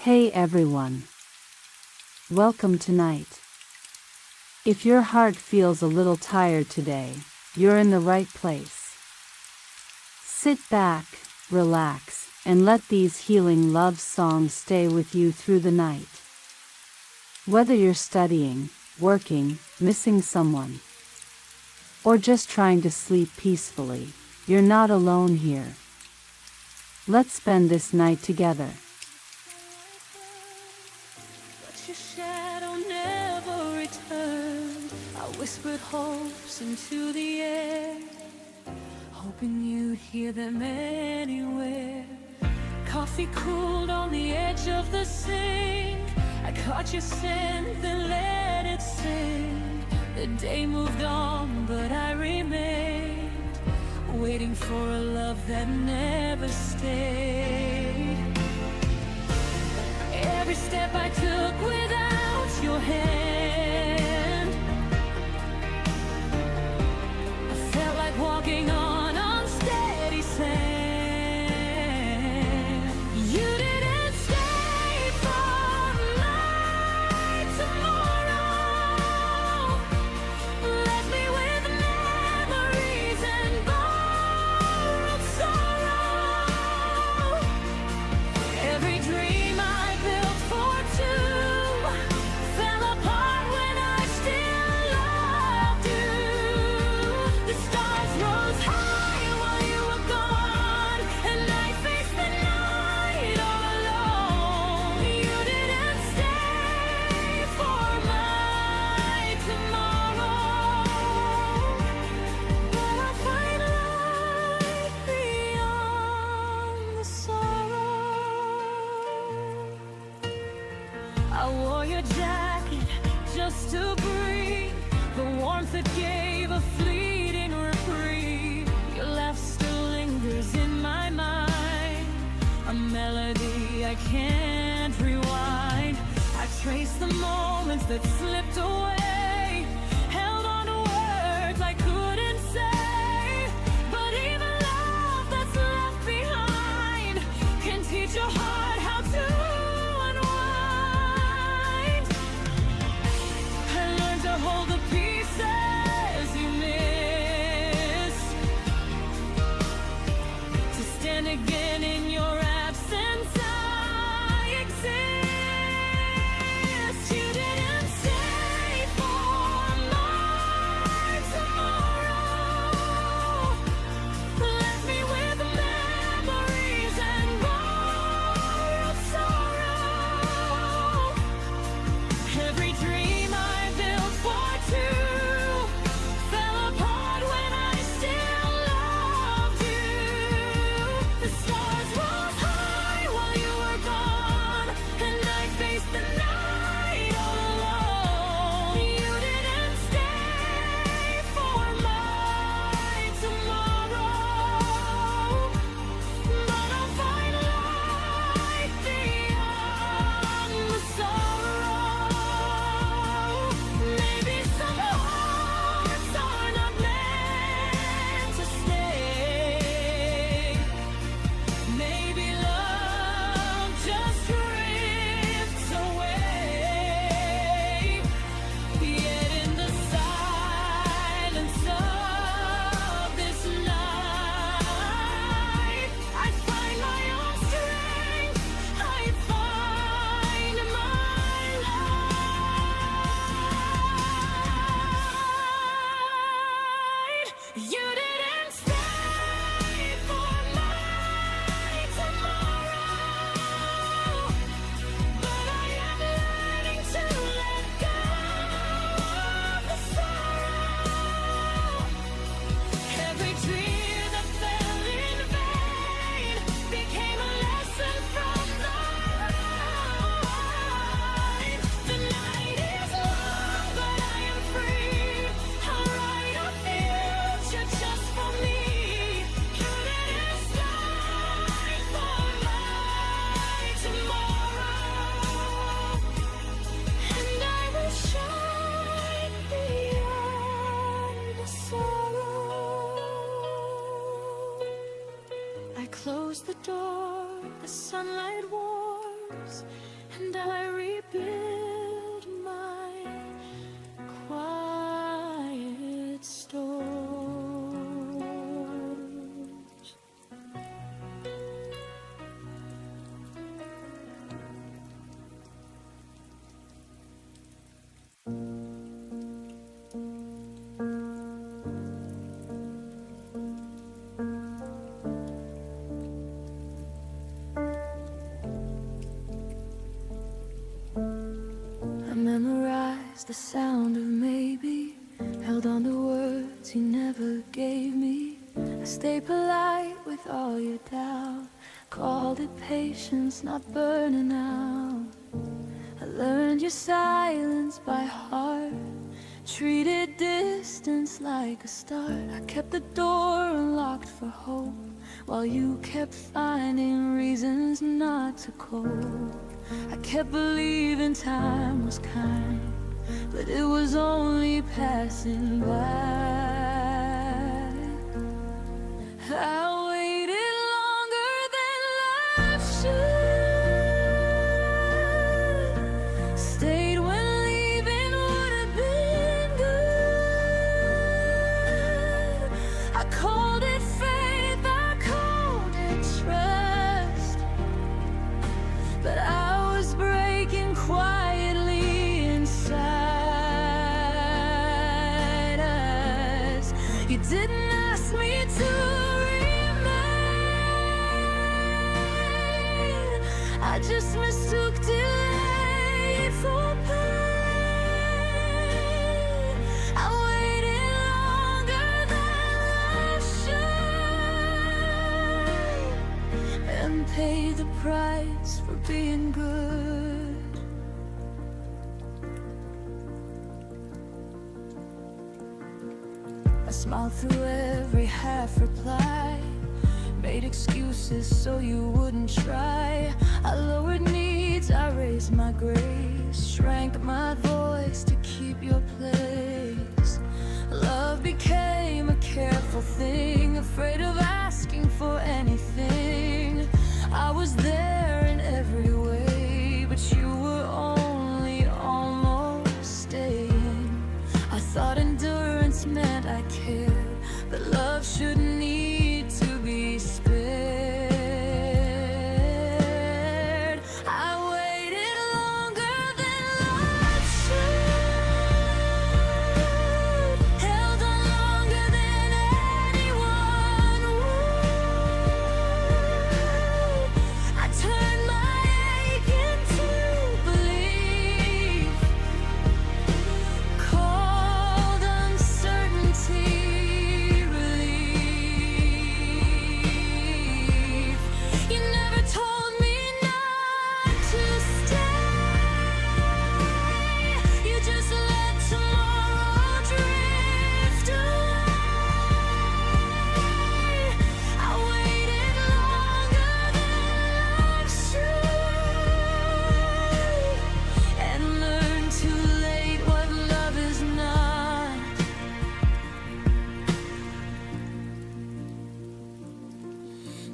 Hey everyone. Welcome tonight. If your heart feels a little tired today, you're in the right place. Sit back, relax, and let these healing love songs stay with you through the night. Whether you're studying, working, missing someone, or just trying to sleep peacefully, you're not alone here. Let's spend this night together. But your shadow never returned. I whispered hopes into the air, hoping you'd hear them anywhere. Coffee cooled on the edge of the sink. I caught your scent, then let it sink. The day moved on, but I remained, waiting for a love that never stayed. Every step I took without your hand, I felt like walking on unsteady sand. You didn't stay for my tomorrow, left me with memories and borrowed sorrow. Every dream I built for two fell apart when I still loved you. The stars rose high while you were gone, and I faced the night all alone. You didn't stay for my tomorrow, but I'll find light beyond the sorrow. I wore your jacket just to breathe, the warmth that gave a fleeting reprieve. Your laugh still lingers in my mind, a melody I can't rewind. I trace the moments that slipped away, held on to words I couldn't say. But even love that's left behind can teach your heart how to unwind. I learned to hold the pieces you miss, to stand again in your absence. I exist. You didn't stay for my tomorrow, left me with memories and borrowed sorrow. Every dream I built for two fell apart when I still loved you. The stars rose high while you were gone, and I faced the night all alone. You didn't stay for my tomorrow, but I'll find light beyond the sorrow. Maybe some hearts are not meant to stay. Maybe love just drifts away. Yet in the silence of this night, I find my own strength. I find my light. You didn't stay for my tomorrow, but I am learning to let go of the sorrow. Every tear that fell in vain became a lesson from the ride. The night is long, but I am free. I'll write a future just for me. You didn't stay for my tomorrow, and I will shine beyond the sorrow. I close the door, the sunlight warms, and I rebuild my quiet stores. I memorized the sound of maybe, held on to words he never gave me. I stayed polite with all your doubt, called it patience, not burning out. I learned your silence by heart, treated distance like a start. I kept the door unlocked for hope, while you kept finding reasons not to cope. I kept believing time was kind, but it was only passing by. I waited longer than life should, stayed when leaving would have been good. I called it faith, I called it trust, but I was breaking quietly inside us. You didn't ask me to remain, I just mistook delay for pain. I waited longer than I should, and paid the price for being good. I smiled through every half reply, made excuses so you wouldn't try. I lowered needs, I raised my grace, shrank my voice to keep your place. Love became a careful thing, afraid of asking for anything. I was there in every way, but you were only almost staying. I thought endurance meant I cared, but love shouldn't need to be spared. I waited longer than life should, held on longer than anyone would. I turned my ache into belief, called uncertainty relief. You never told me not to stay, you just let tomorrow drift away. I waited longer than life should, and learned too late what love is not.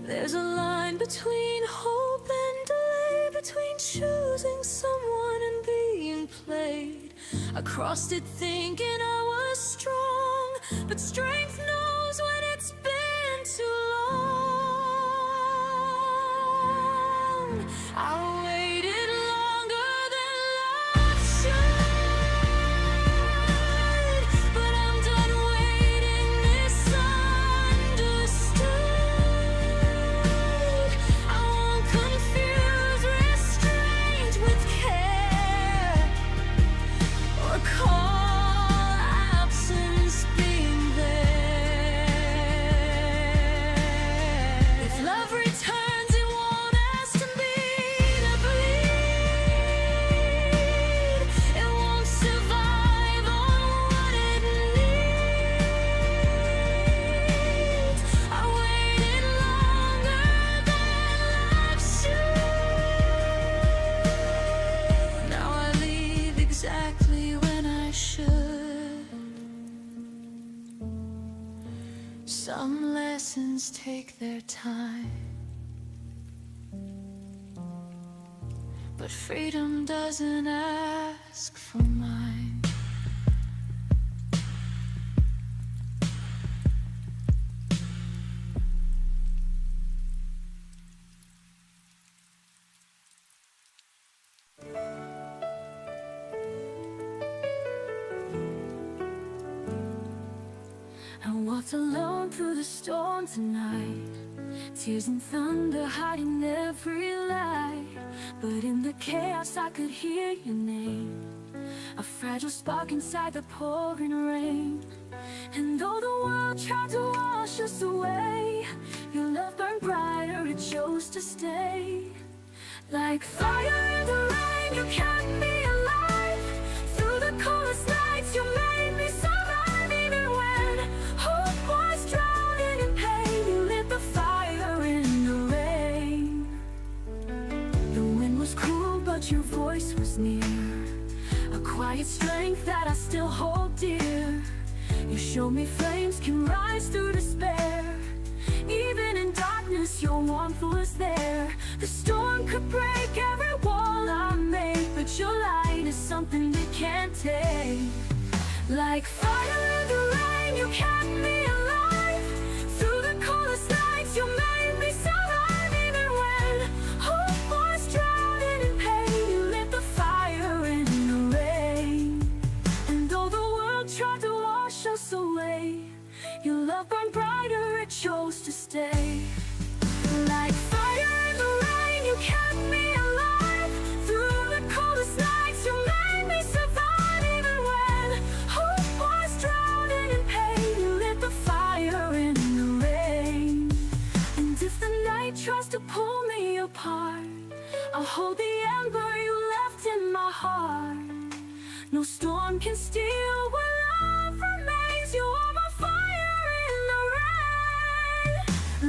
There's a line between hope and delay, between choosing someone and being played. I crossed it thinking I was strong, but strength knows when it's been too long. I waited longer than life should, but I'm done waiting misunderstood. I won't confuse restraint with care, or call absence being there. If love returns, it won't ask to be to bleed. It won't survive on what it needs. I waited longer than life should. Now I leave exactly when I should. Some lessons take their time, but But freedom doesn't ask for mine. I walked alone through the storm tonight, tears and thunder hiding every light. But in the chaos I could hear your name, a fragile spark inside the pouring rain. And though the world tried to wash us away, your love burned brighter, it chose to stay. Like fire in the rain, you kept me alive. Through the coldest nights, you made me survive. Even when hope was drowning in pain, you lit the fire in the rain. The wind was cruel, but your voice was near, a quiet strength that I still hold dear. You showed me flames can rise through despair. Even in darkness, your warmth was there. The storm could break every wall I made, but your light is something they can't take. Like fire in the rain, you kept me alive. Through the coldest nights, you made me survive. Even when hope was drowning in pain, you lit the fire in the rain. And though the world tried to wash us away, your love burned brighter, it chose to stay. Like fire in the rain, you kept me alive. Through the coldest nights, you made me survive. Even when hope was drowning in pain, you lit the fire in the rain. And if the night tries to pull me apart, I'll hold the ember you left in my heart. No storm can steal what love remains. You are my fire in the rain.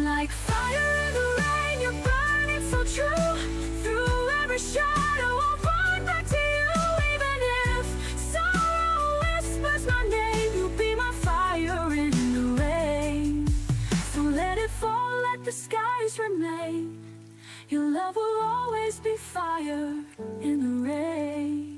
Like fire in the rain, you're burning so true. Through every shadow, I'll run back to you. Even if sorrow whispers my name, you'll be my fire in the rain. So let it fall, let the skies remain. Your love will always be fire in the rain.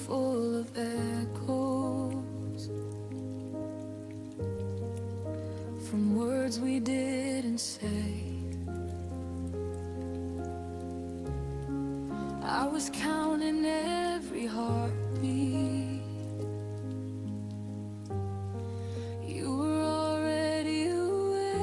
Full of echoes from words we didn't say. I was counting every heartbeat. You were already away.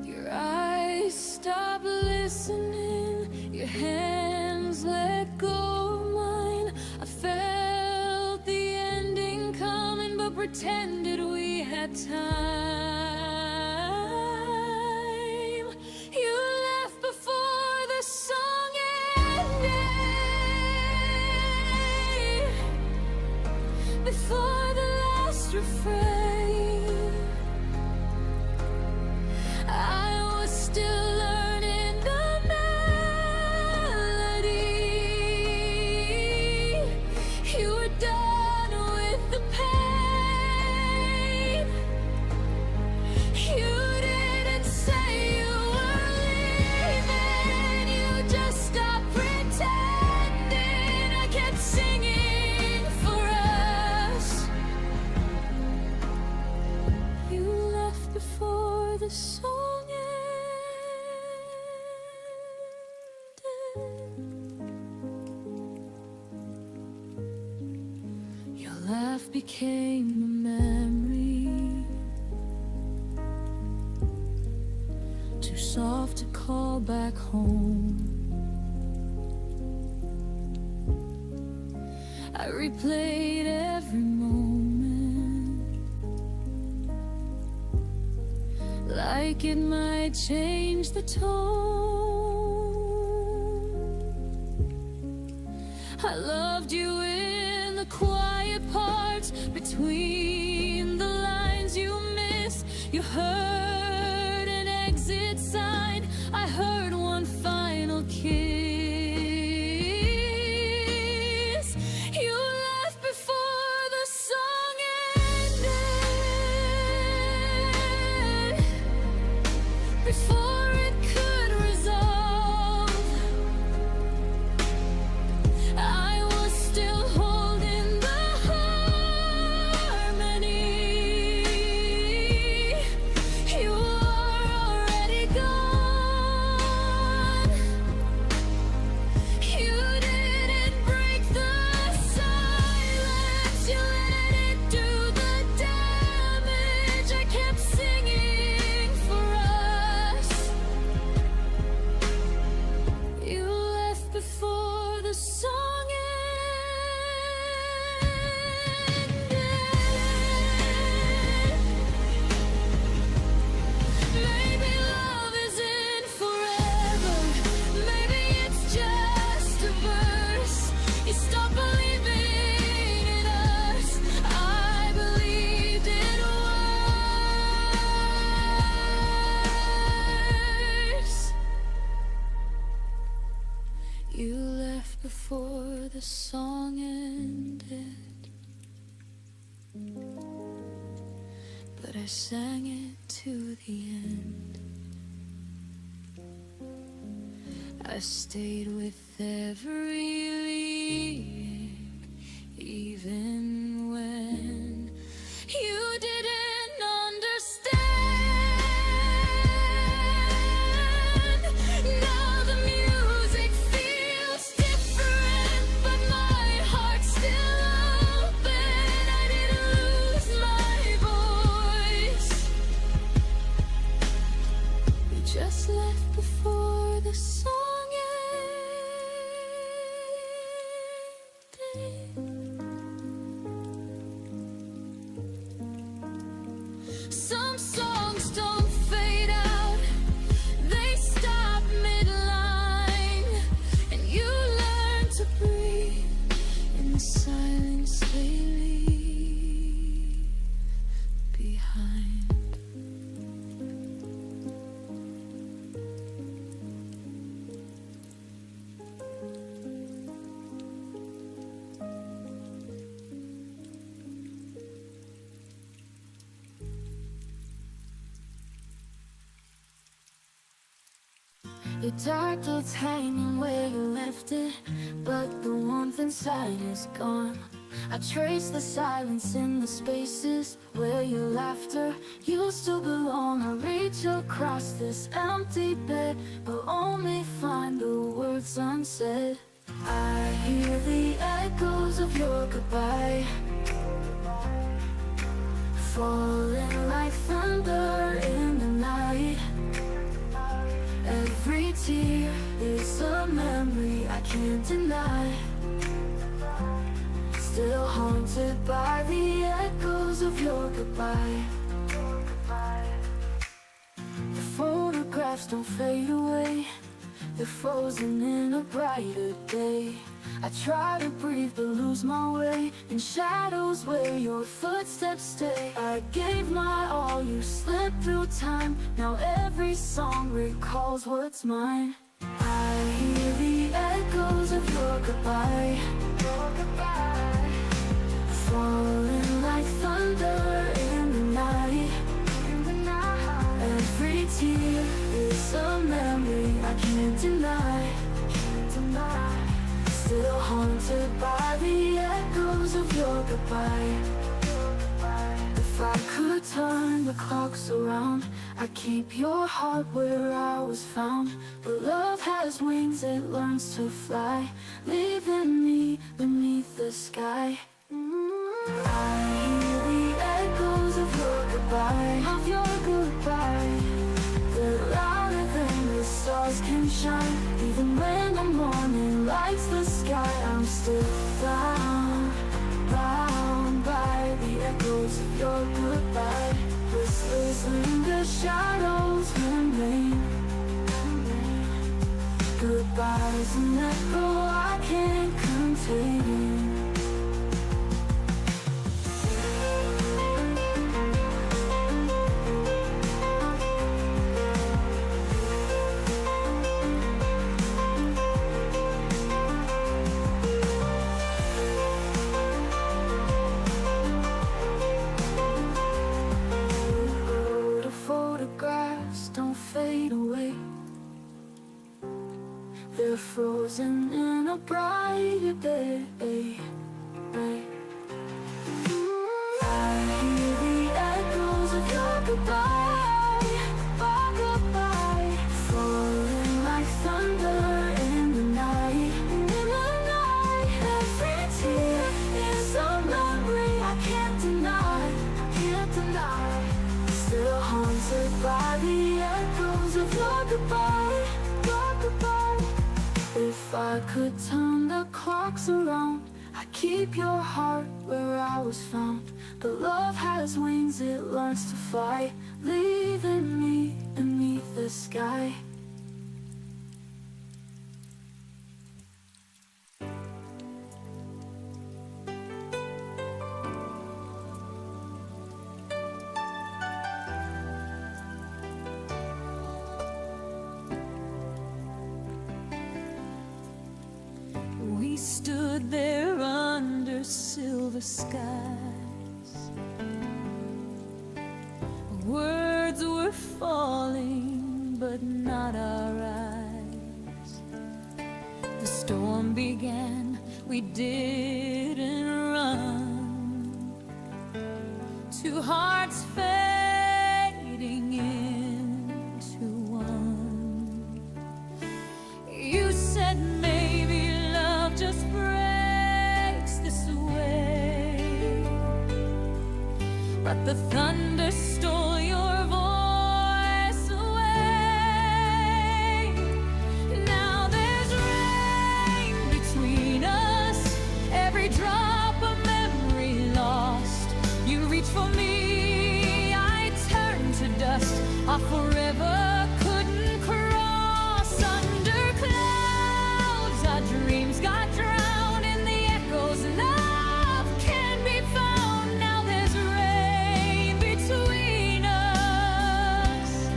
Your eyes stopped listening, your hands let go of mine. I felt the ending coming, but pretended we had time. You left before the song ended, before the last refrain. I was still learning the melody. You were done with the pain. You didn't say you were leaving. You just stopped pretending. I kept singing for us. life became a memory, too soft to call back home. I replayed every moment, like it might change the tone. I loved you in the quiet parts, between the lines you missed. You heard an exit sign, I heard one final kiss. You left before the song ended, before it could resolve. I was still holding the harmony. You are already gone. You didn't break the silence, you let it do the damage. I kept singing for us. You left before the song ended. Maybe love isn't forever, maybe it's just a verse. You stopped believing in us, I believed it worse. You left before the song ended, but I sang it to the end. I stayed with every lyric, even when you didn't understand. Now the music feels different, but my heart's still open. I didn't lose my voice. You just left before the song ended. Some songs don't fade out, they stop midline, and you learn to breathe in the silence they leave behind. Your dark clothes hanging where you left it, but the warmth inside is gone. I trace the silence in the spaces where your laughter used to belong. I reach across this empty bed, but only find the words unsaid. I hear the echoes of your goodbye, falling like thunder in the night. Every tear is a memory I can't deny, still haunted by the echoes of your goodbye. The photographs don't fade away, they're frozen in a brighter day. I try to breathe but lose my way in shadows where your footsteps stay. I gave my all, you slipped through time. Now every song recalls what's mine. I hear the echoes of your goodbye, falling like thunder in the night. Every tear is a memory I can't deny, still haunted by the echoes of your goodbye. If I could turn the clocks around, I'd keep your heart where I was found. But love has wings, it learns to fly, leaving me beneath the sky. I hear the echoes of your goodbye. They're louder than the stars can shine. Even when the morning lights the sky, I'm still bound by the echoes of your goodbye. Whispers linger, shadows remain. Goodbye's an echo I can't contain. Photographs don't fade away. They're frozen in a brighter day. I hear the echoes of your goodbye, falling like thunder in the night. Every tear is a memory I can't deny. Still haunted by the echoes of your goodbye. If I could turn the clocks around, I'd keep your heart where I was found. But love has wings, it learns to fly, leaving me beneath the sky. We stood there under silver skies. Words were falling, but not our eyes. The storm began, we didn't run. Two hearts fading into one. You said maybe just breaks this way, but the thunder stole your voice away. Now there's rain between us, every drop a memory lost. You reach for me, I turn to dust. Our forever couldn't cross. Under clouds our dreams got drowned in the echoes. Love can't be found. Now there's rain between us,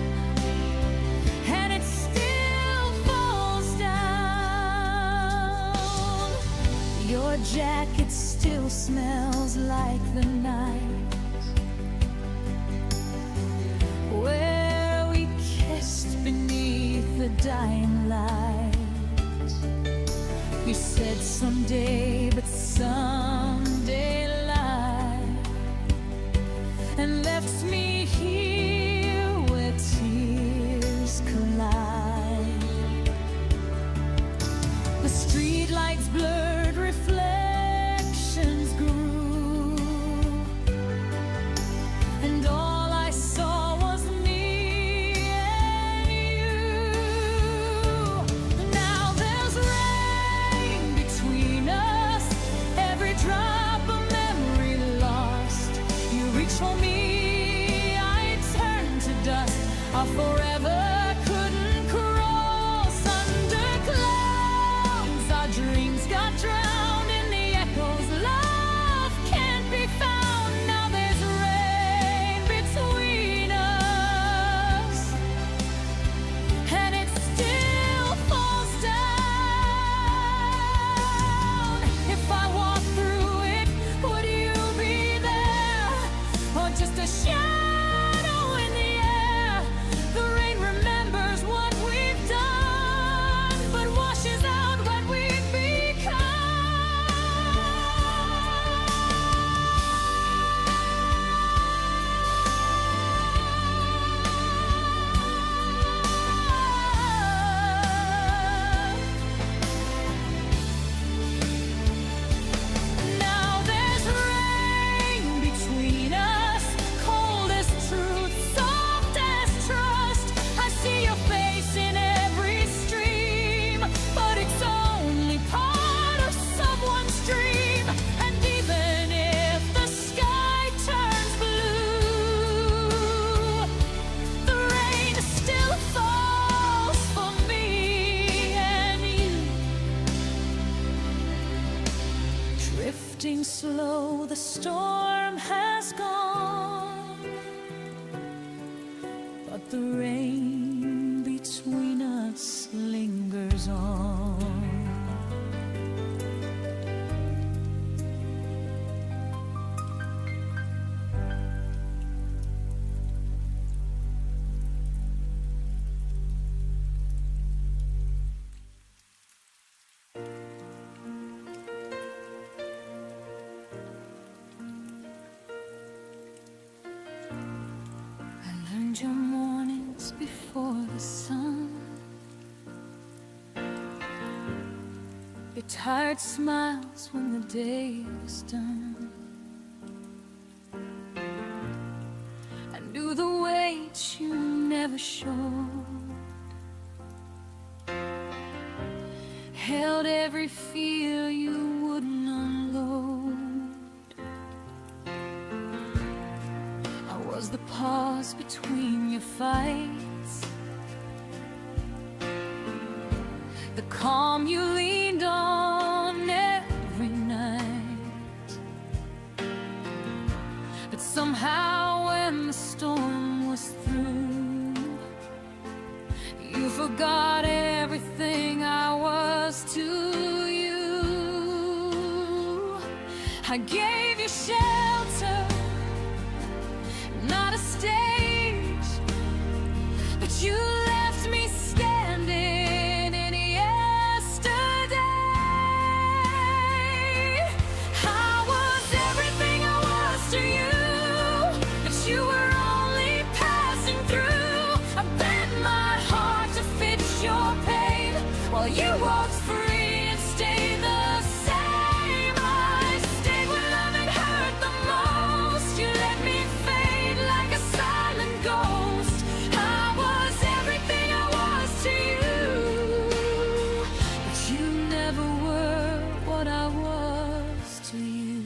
and it still falls down. Your jacket still smells like the night where we kissed beneath the dying light. You said someday, but someday lied, and left me here where tears collide. The streetlights blurred, reflections grew, and all I saw was me and you. Now there's rain between us, every drop a memory lost. You reach for me, I turn to dust. Our forever couldn't cross. Under clouds our dreams got drowned in the echoes. Love can't be found. Now there's rain between us, and it still falls down. If I walk through it, would you be there, or just a shadow in the air? The rain remembers what we've done, but washes out what we've become. Now there's rain spend your mornings before the sun. Your tired smiles when the day is done. I knew the weight you never showed. Held every fear you wouldn't unload. I was the pause between your fights, the calm you leaned on every night. But somehow when the storm was through, you forgot everything I was to you. I gave you shelter, not a stage, but you left me standing in yesterday. I was everything I was to you, but you were only passing through. I bent my heart to fit your pain, while you walked free and stayed the same. I stayed when love had hurt the most. You let me fade like a silent ghost. I was everything I was to you, but you never were what I was to you.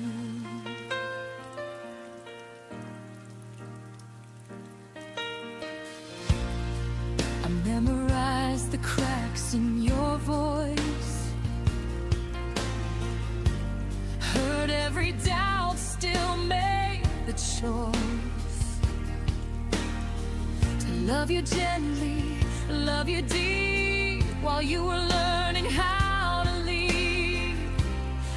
I memorized the cracks in your voice, heard every doubt, still made the choice to love you gently, love you deep, while you were learning how to leave.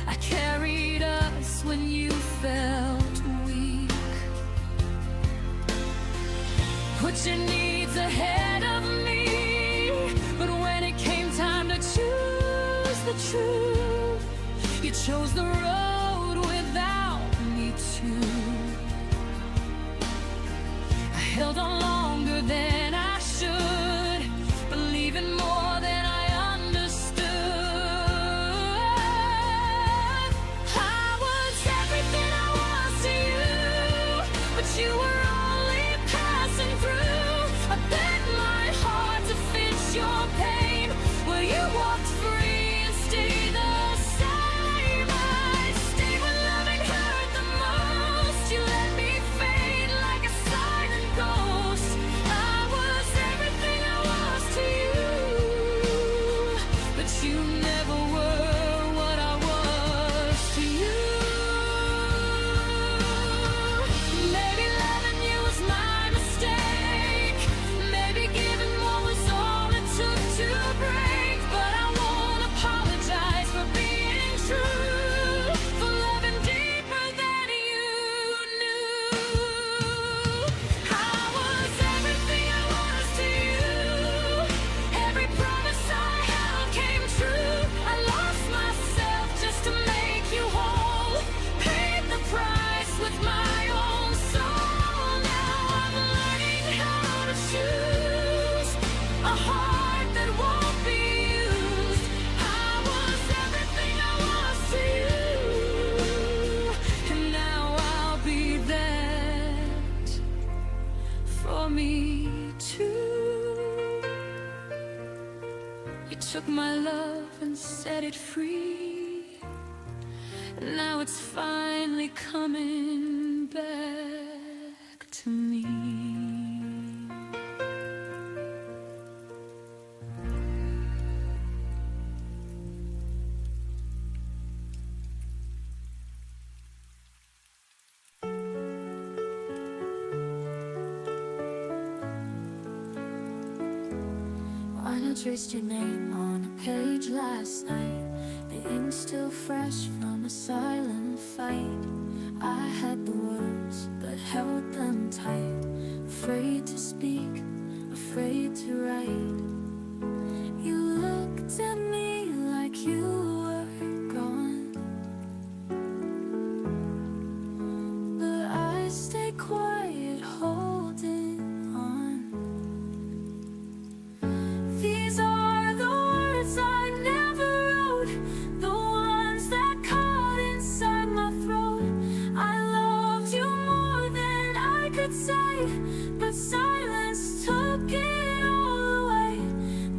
I carried us when you felt weak, put your needs ahead of me. But when it came time to choose the truth, you chose the road without me too. I held on longer than I should, believing more than I understood. I was everything I was to you, but you were only passing through. I bent my heart to fit your pain, where you walked free and stayed the same. I stayed when loving hurt the most. You let me fade like a silent ghost. I was everything I was to you, but you never were what I was to you. Maybe loving you was my mistake, maybe giving more was all it took to break. But I won't apologize for being true, for loving deeper than you knew. I was everything I was to you, every promise I held came true. I lost myself just to make you whole, paid the price with my own soul. Now I'm learning how to choose a heart that won't be used. I was everything I was to you, and now I'll be that for me too. You took my love and set it free, and now it's finally coming back to me. When I traced your name on a page last night, the ink still fresh from a silent fight. I had the words but held them tight, afraid to speak, afraid to write. You looked at me like you were gone, but I stayed quiet, holding on. could say, but silence took it all away.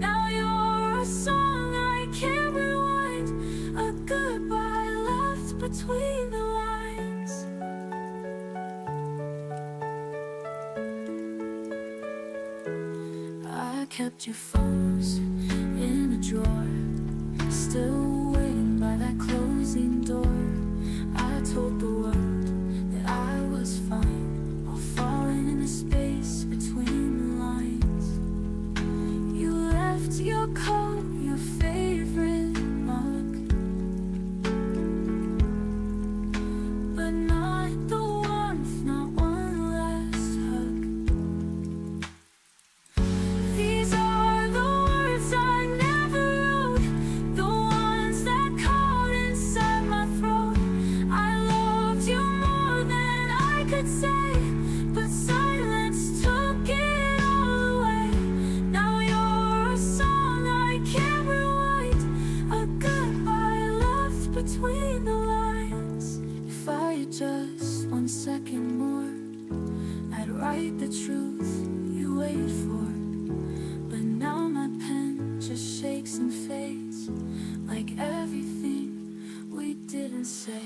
Now you're a song I can't rewind, a goodbye left between the lines. I kept your photos in a drawer, still waiting by that closing door. I told the world that I was fine, while falling into space between the lines. You left your coat, your favorite mug, but not the warmth, not one last hug. These are the words I never wrote, the ones that caught inside my throat. I loved you more than I could say, but silence took it all away. Now you're a song I can't rewind, a goodbye left between the lines. If I had just 1 second more, I'd write the truth you wait for. But now my pen just shakes and fades, like everything we didn't say.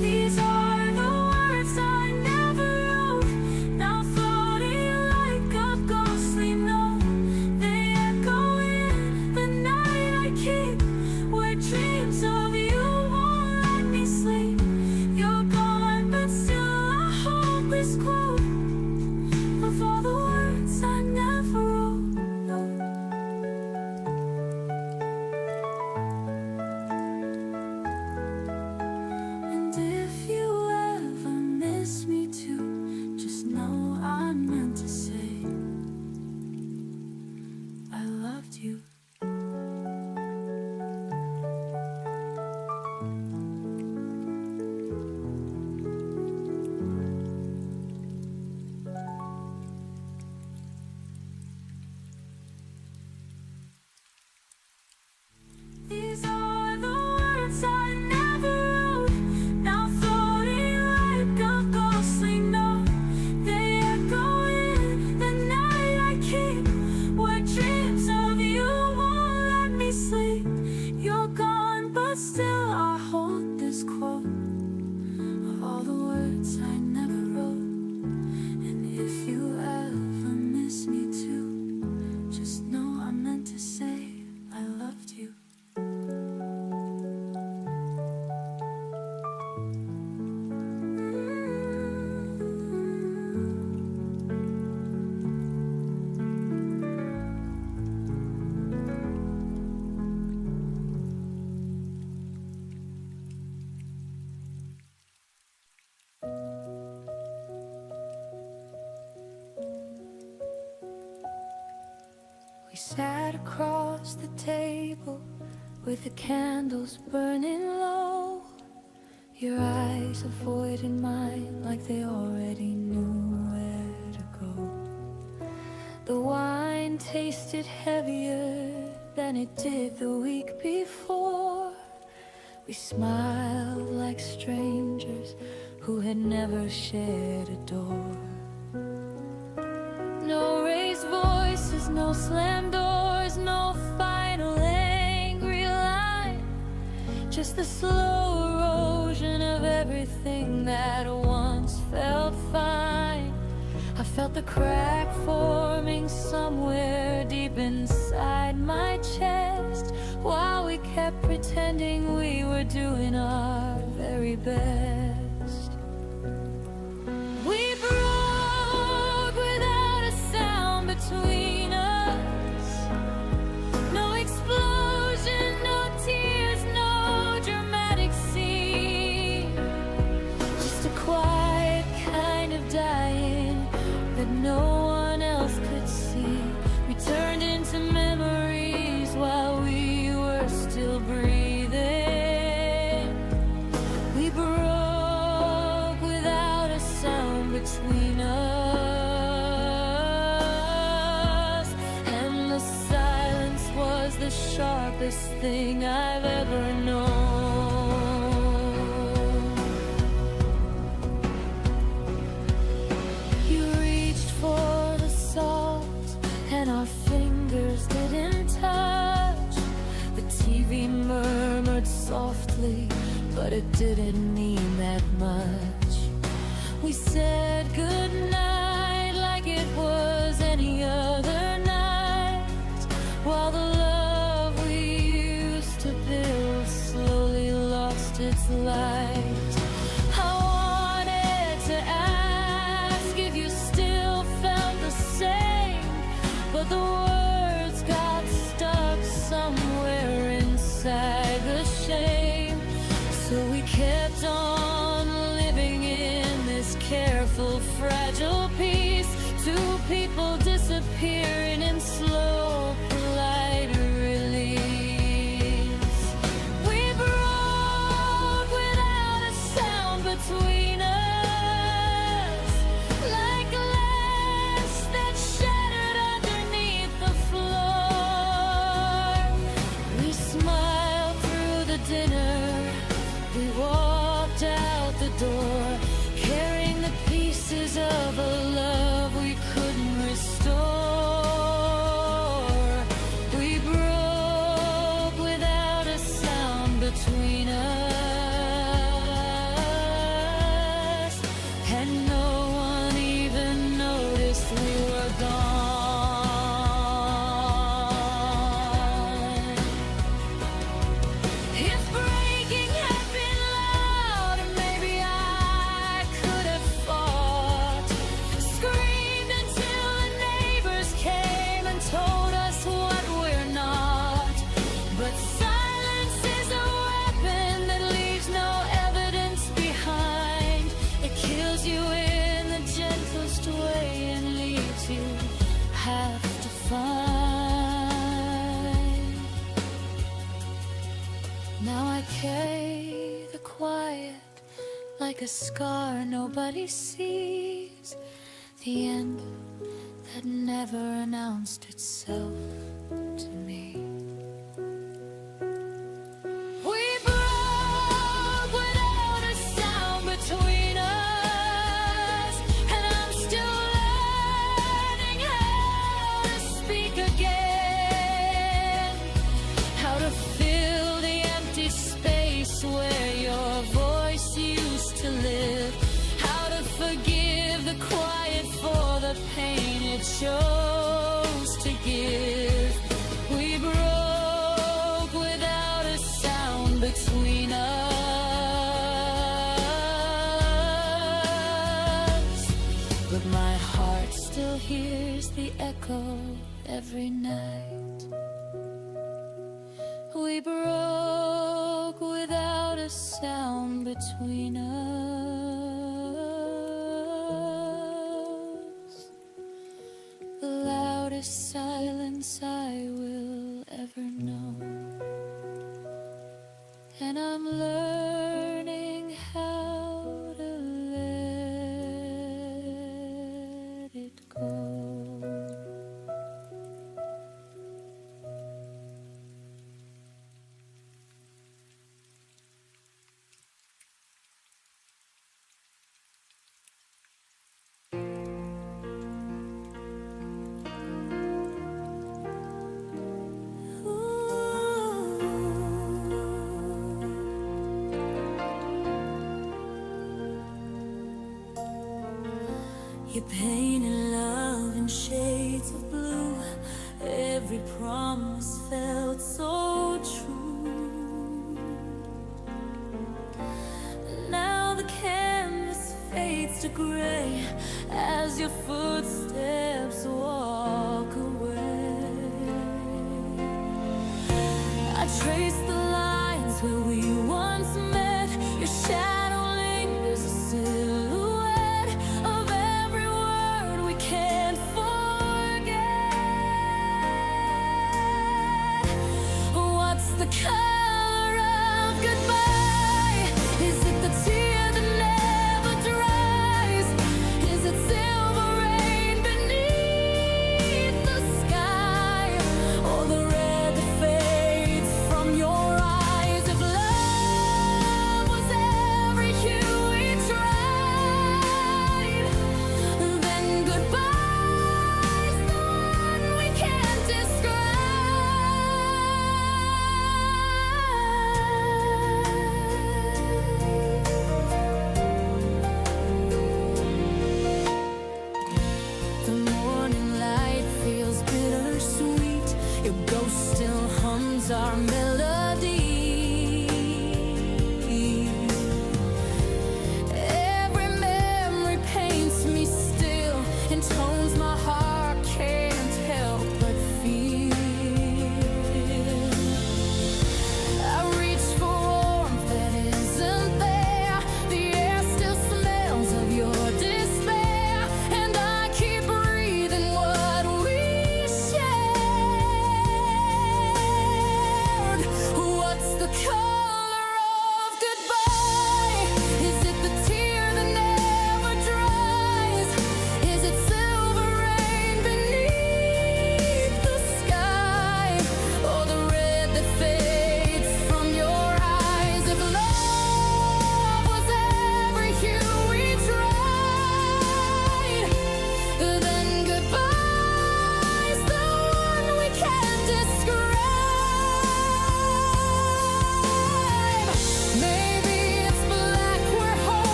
These are the words I never wrote, now floating like a ghostly note. They echo in the night I keep, where dreams of you won't let me sleep. You're gone, but still I hold this quote of all the words I never wrote. And if you ever miss me too, just know I meant to say I loved you. These are the words I never wrote, now floating like a ghostly note. They echo in the night I keep, where dreams of you won't let me sleep. You're gone, but still I hold this quote of all the words I never wrote. And if you ever miss me too, just know I meant to say I loved you. We sat across the table with the candles burning low. Your eyes avoided mine like they already knew where to go. The wine tasted heavier than it did the week before. We smiled like strangers who had never shared a door. No raised voices, no slammed doors, no final angry line. Just the slow erosion of everything that once felt fine. I felt the crack forming somewhere deep inside my chest, while we kept pretending we were doing our very best. We broke without a sound between us. No explosion, no tears, no dramatic scene. Just a quiet kind of dying that no one else could see. We turned into memories while we were still breathing. We broke without a sound between us, and the silence was the sharpest thing I've ever known. You we murmured softly, but it didn't mean that much. We said goodnight like it was any other night, while the love we used to build slowly lost its light. I wanted to ask if you still felt the same, but the words got stuck somewhere inside the shame. So we kept on living in this careful, fragile peace. Two people disappearing in slow, polite release. We broke without a sound between us, like glass that shattered underneath the floor. We smiled through the dinner, we walked out the door, carrying the pieces of a love we couldn't restore. We broke without a sound between us, and no one even noticed we were gone. If breaking had been loud, maybe I could have fought, screamed until the neighbors came and told us what we're not. But silence is a weapon that leaves no evidence behind. It kills you in the gentlest way and leaves you have to find. Now I carry the quiet like a scar nobody sees, the end that never announced itself to me. We broke without a sound between us, and I'm still learning how to speak again, how to fill the empty space where your voice used to live, how to forgive the quiet for the pain it chose to give. We broke without a sound between us, but my heart still hears the echo every night. We broke without a sound between us, the loudest silence I will ever know. And I'm learning how to let it go. You painted love in shades of blue. Every promise felt so true. Now the canvas fades to gray as your footsteps walk away. I trace the lines where we once met. Your shadow lingers a silhouette of every word we can't forget. What's the color of goodbye? Is it the tear that never dries? Is it silver rain beneath the sky, or the red that fades from your eyes? If love was every hue we tried, then goodbye's the one we can't describe.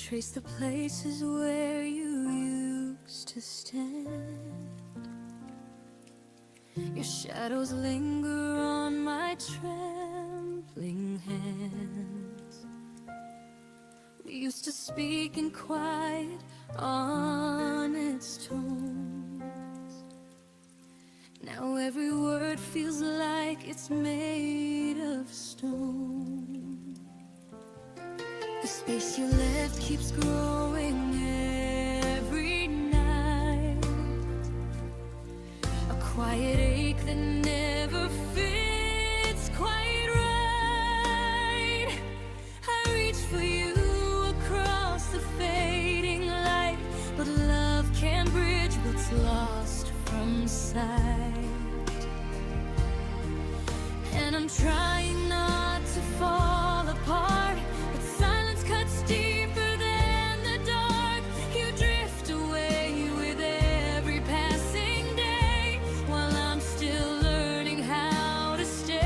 trace the places where you used to stand. Your shadows linger on my trembling hands. We used to speak in quiet, honest tones. Now every word feels like it's made of stone. The space you left keeps growing every night. A quiet ache that never fits quite right. I reach for you across the fading light, but love can't bridge what's lost from sight. And I'm trying not to fall apart, but silence cuts deeper than the dark. You drift away with every passing day, while I'm still learning how to stay.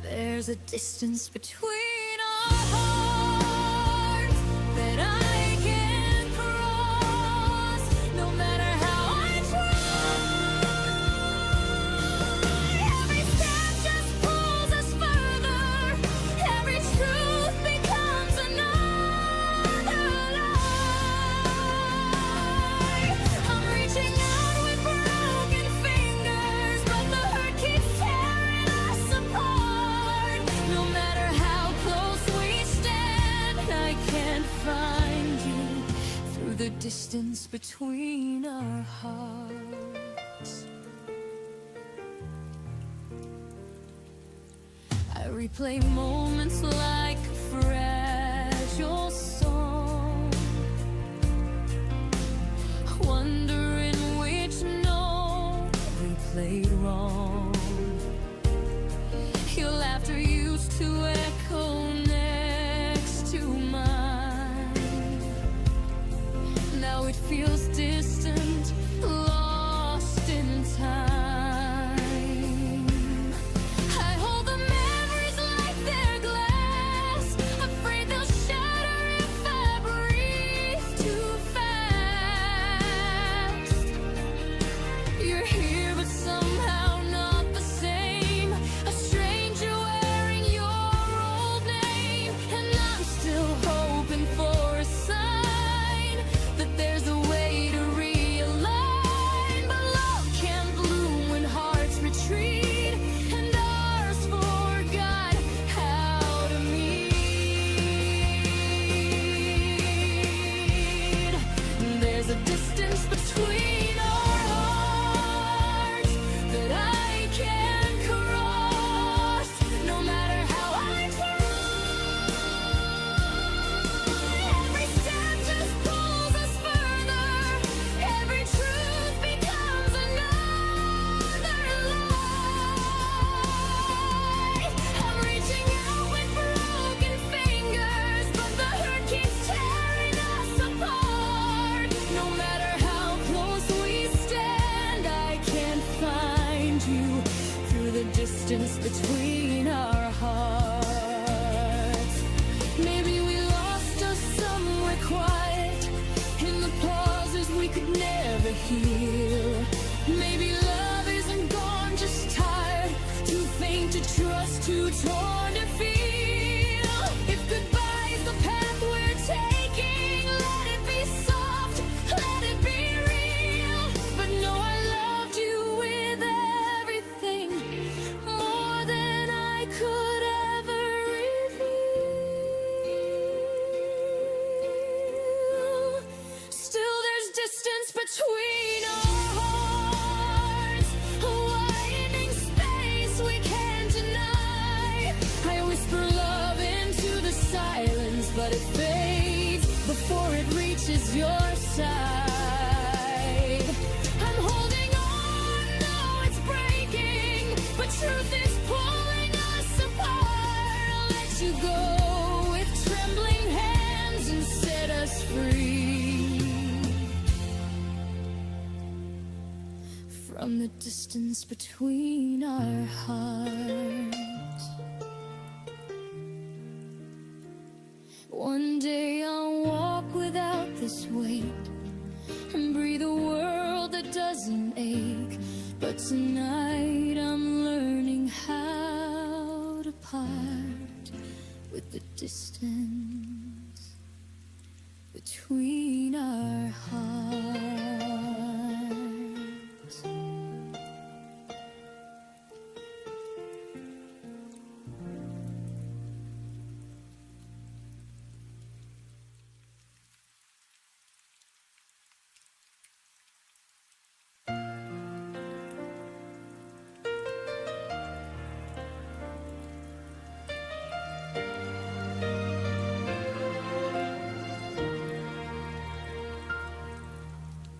There's a distance between our hearts that I can't cross, no matter how I try. Every step just pulls us further. Every truth becomes another lie. I'm reaching out with broken fingers, but the hurt keeps tearing us apart. No matter how close we stand, I can't find you through the distance between our hearts. I replay moments like a fragile song, wondering which note we played wrong. Your laughter used to echo next to mine. Now it feels distant, lost in time. I hold the memories like they're glass, afraid they'll shatter if I breathe too fast. You're here, but somehow not the same. A stranger wearing your old name, and I'm still hoping for a sign that there's a way to realign. But love can't bloom when hearts retreat, and ours forgot how to meet. There's a distance between our hearts that I can't cross, no matter how I try. Every step just pulls us further. Every truth becomes another lie. I'm reaching out with broken fingers, but the hurt keeps tearing us apart. No matter how close we stand, I can't find you through the distance between our hearts. Maybe we lost us somewhere quiet, in the pauses we could never heal. Maybe love isn't gone, just tired, too faint to trust, too torn to feel. If goodbye's the path we're taking, let it be soft, let it be real. But no, I loved you with everything, more than I could ever reveal. Still there's distance between our hearts, a widening space we can't deny. I whisper love into the silence, but it fades before it reaches your side. I'm holding on, though it's breaking, but truth is pulling us apart. I'll let you go with trembling hands and set us free from the distance between our hearts. One day I'll walk without this weight and breathe a world that doesn't ache. But tonight I'm learning how to part with the distance between our hearts.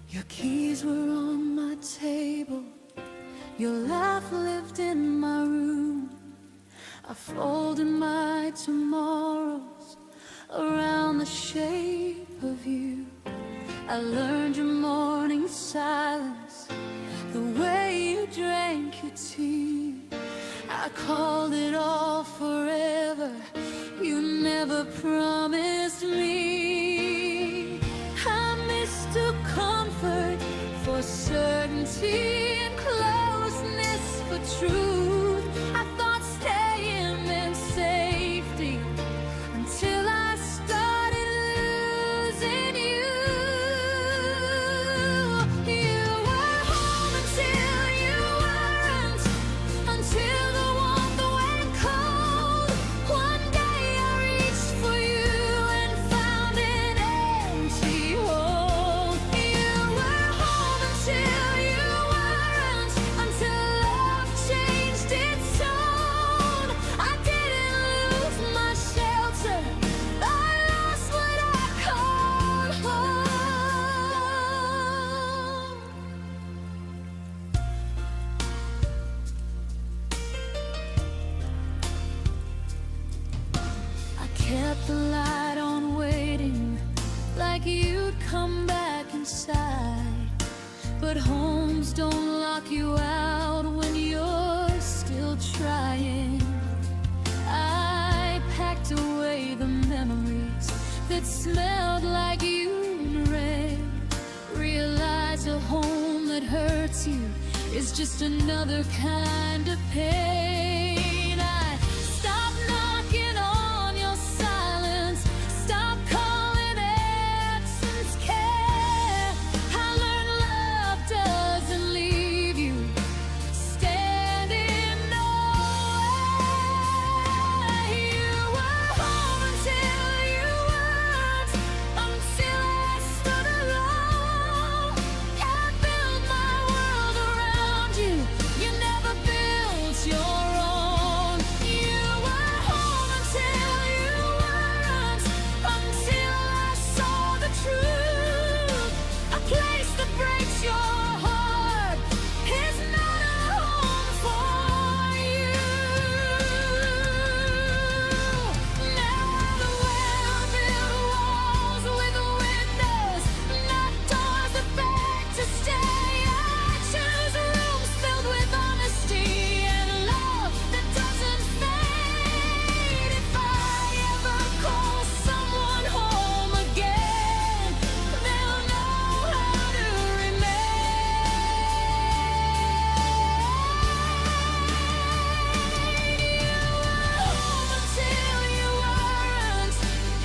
Your keys were on my table, your laugh lived in my room. I folded my tomorrows around the shape of you. I learned your morning silence, the way you drank your tea. I called it all forever, you never promised me. I mistook comfort for certainty and closeness for truth. I thought staying meant safety until I started losing you. You were home until you weren't, until the warmth went cold. One day I reached for you and found an empty hole. You were home until you weren't, until love changed its tone. I didn't lose my shelter, I lost what I called home. I kept the light on waiting, like you'd come back inside. But homes don't lock you out when you're still trying. I packed away the memories that smelled like you and rain. Realize a home that hurts you is just another kind of pain. I stopped knocking on your silence, stop calling absence care. I learned love doesn't leave you standing nowhere. You were home until you weren't, until I stood alone. I built my world around you, you never built your own. You were home until you weren't, until I saw the truth. A place that breaks your heart is not a home for you. Now the well-built walls with windows, not doors that beg to stay. I choose rooms filled with honesty and love that doesn't fade. If I ever call someone home again, they'll know how to remain. You were home until you weren't,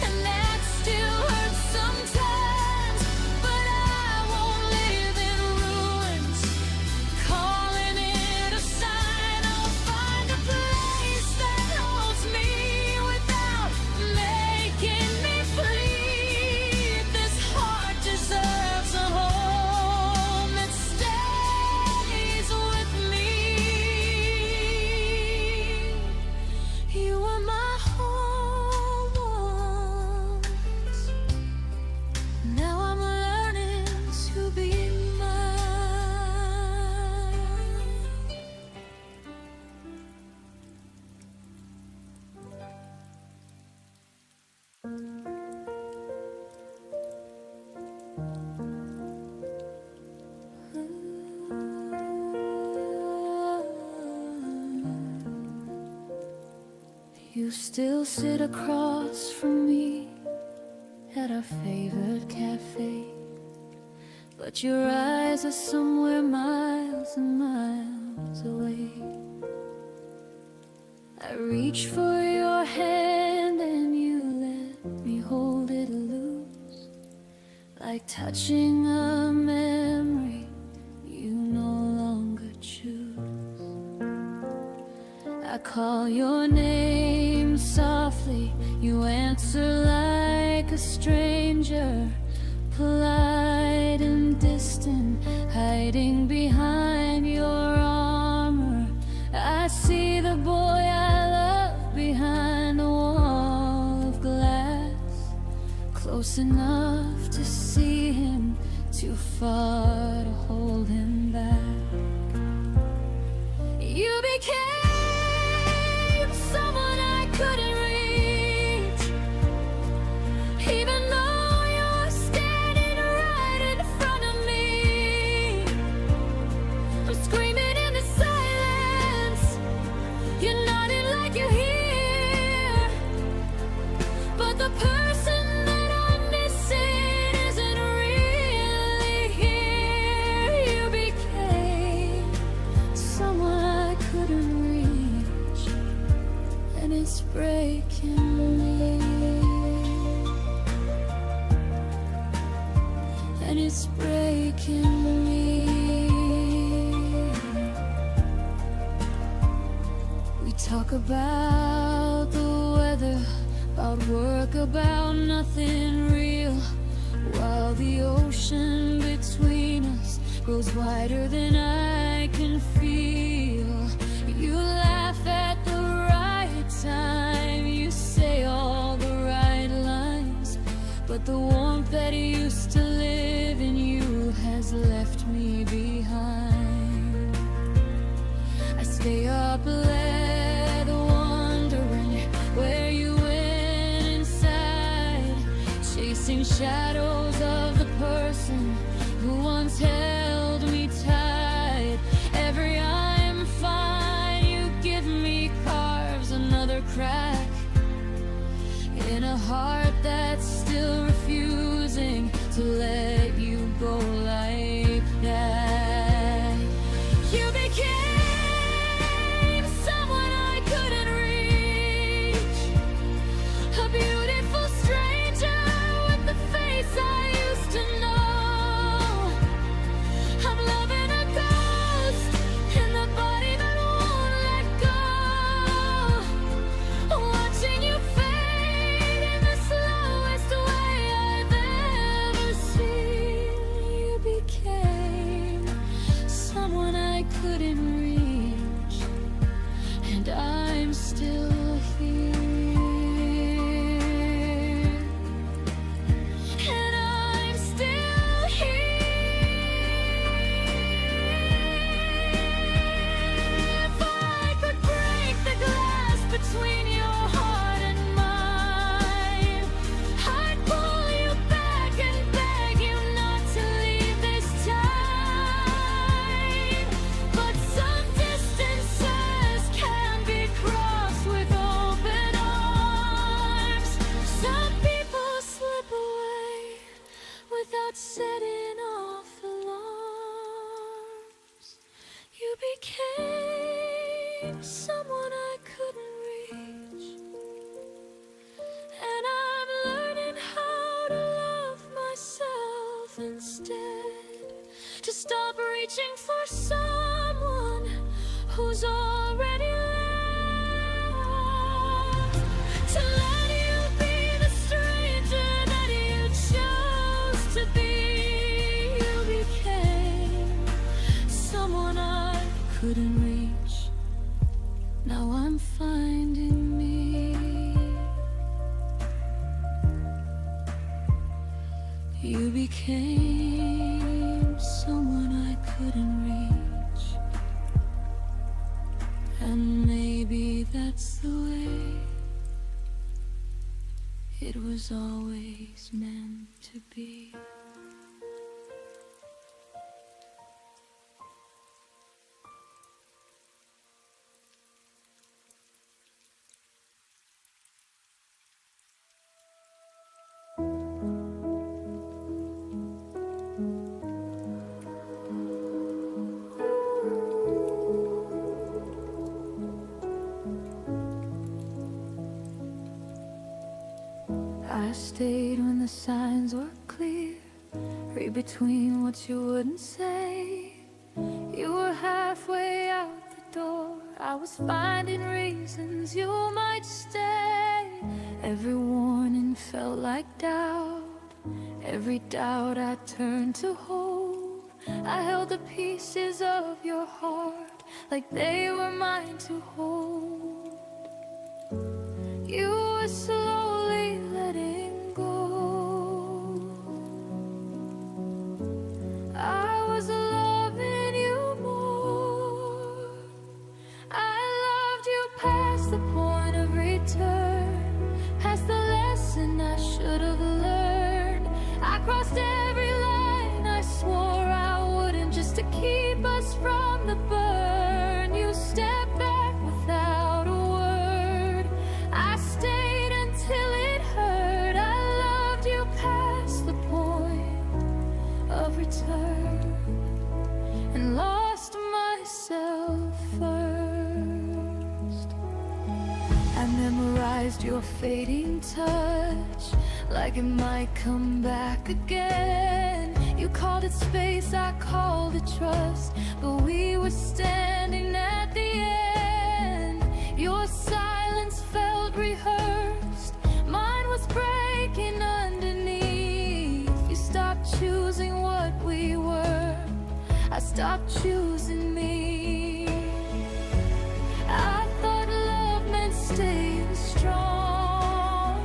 and that still hurts sometimes. But I won't live in ruins, calling it a sign. I'll find a place that holds me without making me bleed. This heart deserves a home that stays with me. You were my home once, now I'm learning to be mine. You still sit across from me at our favorite cafe, but your eyes are somewhere miles and miles away. I reach for your hand and you let me hold it loose, like touching a memory you no longer choose. I call your name softly, you answer like a stranger, polite and distant, hiding behind your armor. I see the boy I love behind a wall of glass, close enough to see him, too far to hold him back. You became someone I couldn't reach, even though you're standing right in front of me. I'm screaming in the silence, you're nodding like you're here, but the person that I'm missing isn't really here. You became someone I couldn't reach, and it's breaking me, and it's breaking me. We talk about the weather, about work, about nothing real, while the ocean between us grows wider than I can feel. You laugh at the right time, you say all the right lines, but the warmth that used to live in you has left me behind. I stay up late wondering where you went inside, chasing shadows of the person who once held me tight. Every I'm fine, you give me carves, another crack in a heart that's still refusing to let you go like that. You became someone I couldn't reach, a beautiful stranger with the face I used to know. I'm loving a ghost in the body that won't let go, watching you fade in the slowest way I've ever seen. You became someone I couldn't reach, and I'm still here, and I'm still here. If I could break the glass between your heart and mine, I'd pull you back and beg you not to leave this time. But some distances can be crossed with open arms. Some people slip away without setting off alarms. You became someone I couldn't reach, and I'm learning how to love myself instead, to stop reaching for someone who's already left, to let you be the stranger that you chose to be. You became someone I couldn't reach, now I'm finding me. You became someone I couldn't reach, and maybe that's the way it was always meant to be. stayed when the signs were clear. Read between what you wouldn't say. You were halfway out the door. I was finding reasons you might stay. Every warning felt like doubt. Every doubt I turned to hope. I held the pieces of your heart like they were mine to hold. You were slowly letting go. I was loving you more. I loved you past the point of return, past the lesson I should have learned. I crossed every line I swore I wouldn't, just to keep us from the burn. You stepped back without a word. I stayed until it hurt. I loved you past the point of return and lost myself first. I memorized your fading touch like it might come back again. You called it space, I called it trust, but we were standing at the end. Your silence felt rehearsed, mine was breaking underneath. You stopped choosing what we were, I stopped choosing me. I thought love meant staying strong,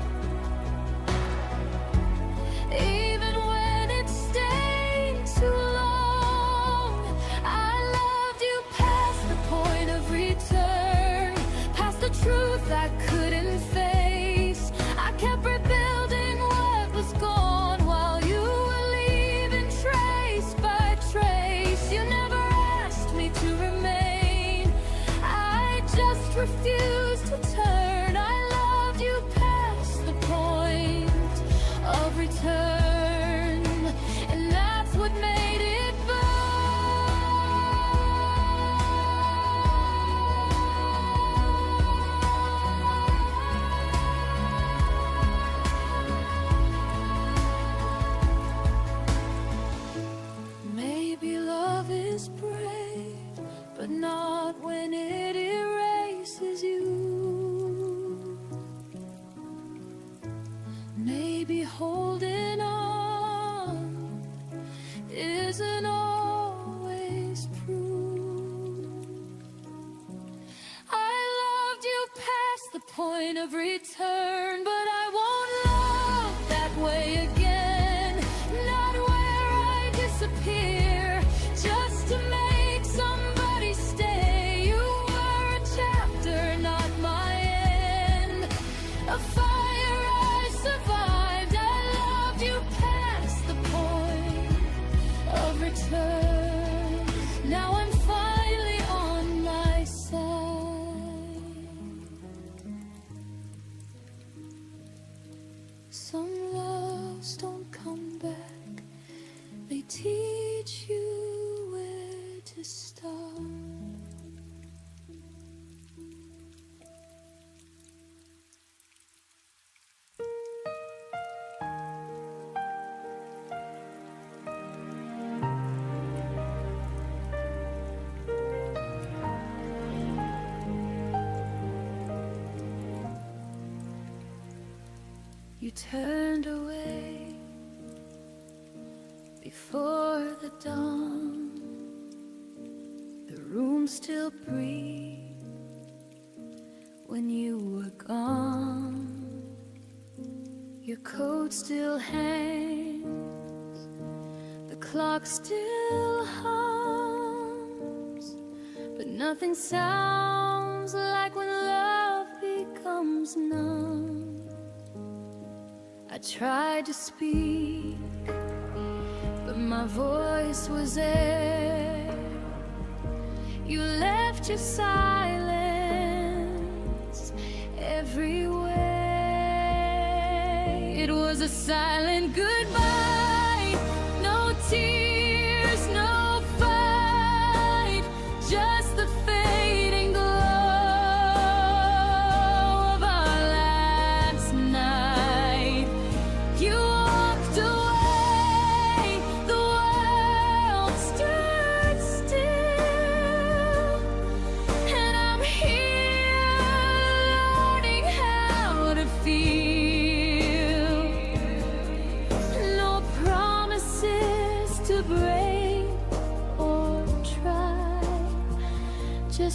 even when it stayed too long. I loved you past the point of return, past the truth I couldn't face. I kept rebuilding what was gone while you were leaving trace by trace. You never asked me to remain, I just refused to turn. I loved you past the point of return, and that's what made it burn. Maybe love is brave, but not when it erases you. Maybe holding on isn't always proof. I loved you past the point of return, but I won't love that way again. Not where I disappear just to make somebody stay. You were a chapter, not my end. A fire I survived. I loved you past the point of return. Now I'm finally on my side. Some loves don't come back, they teach you where to start. You turned away before the dawn. The room still breathed when you were gone. Your coat still hangs, the clock still hums, but nothing sounds like when love becomes numb. I tried to speak, but my voice was air. You left your silence everywhere. It was a silent goodbye, no tears, no fight, just the fading glow of our last night.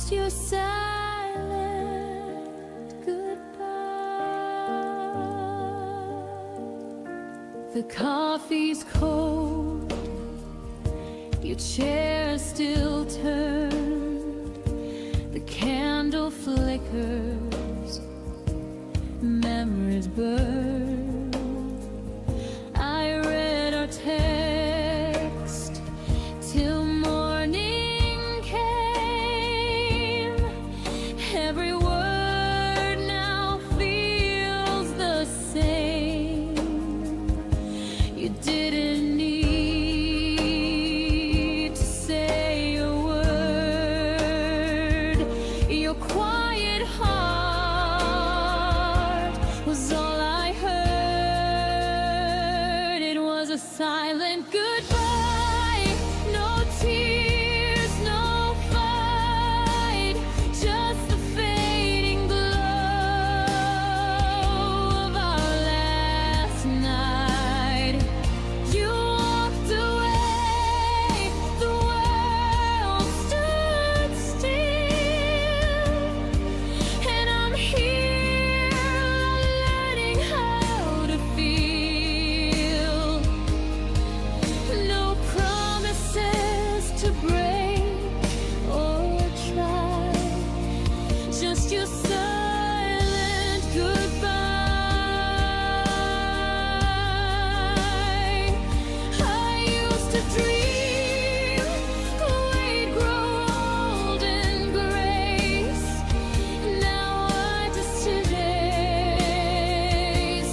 just your silent goodbye. The coffee's cold, your chair still turned, the candle flickers, memories burn. I read our text till morning came. Every word now feels the same. You didn't need to say a word. Your quiet heart was all I heard. It was a silent goodbye. No tears, no fight, just the fading glow of our last night. You walked away, the world stood still, and I'm here learning how to feel. No promises to break or try, just your silent goodbye. I used to dream we'd grow old in grace. Now I just erase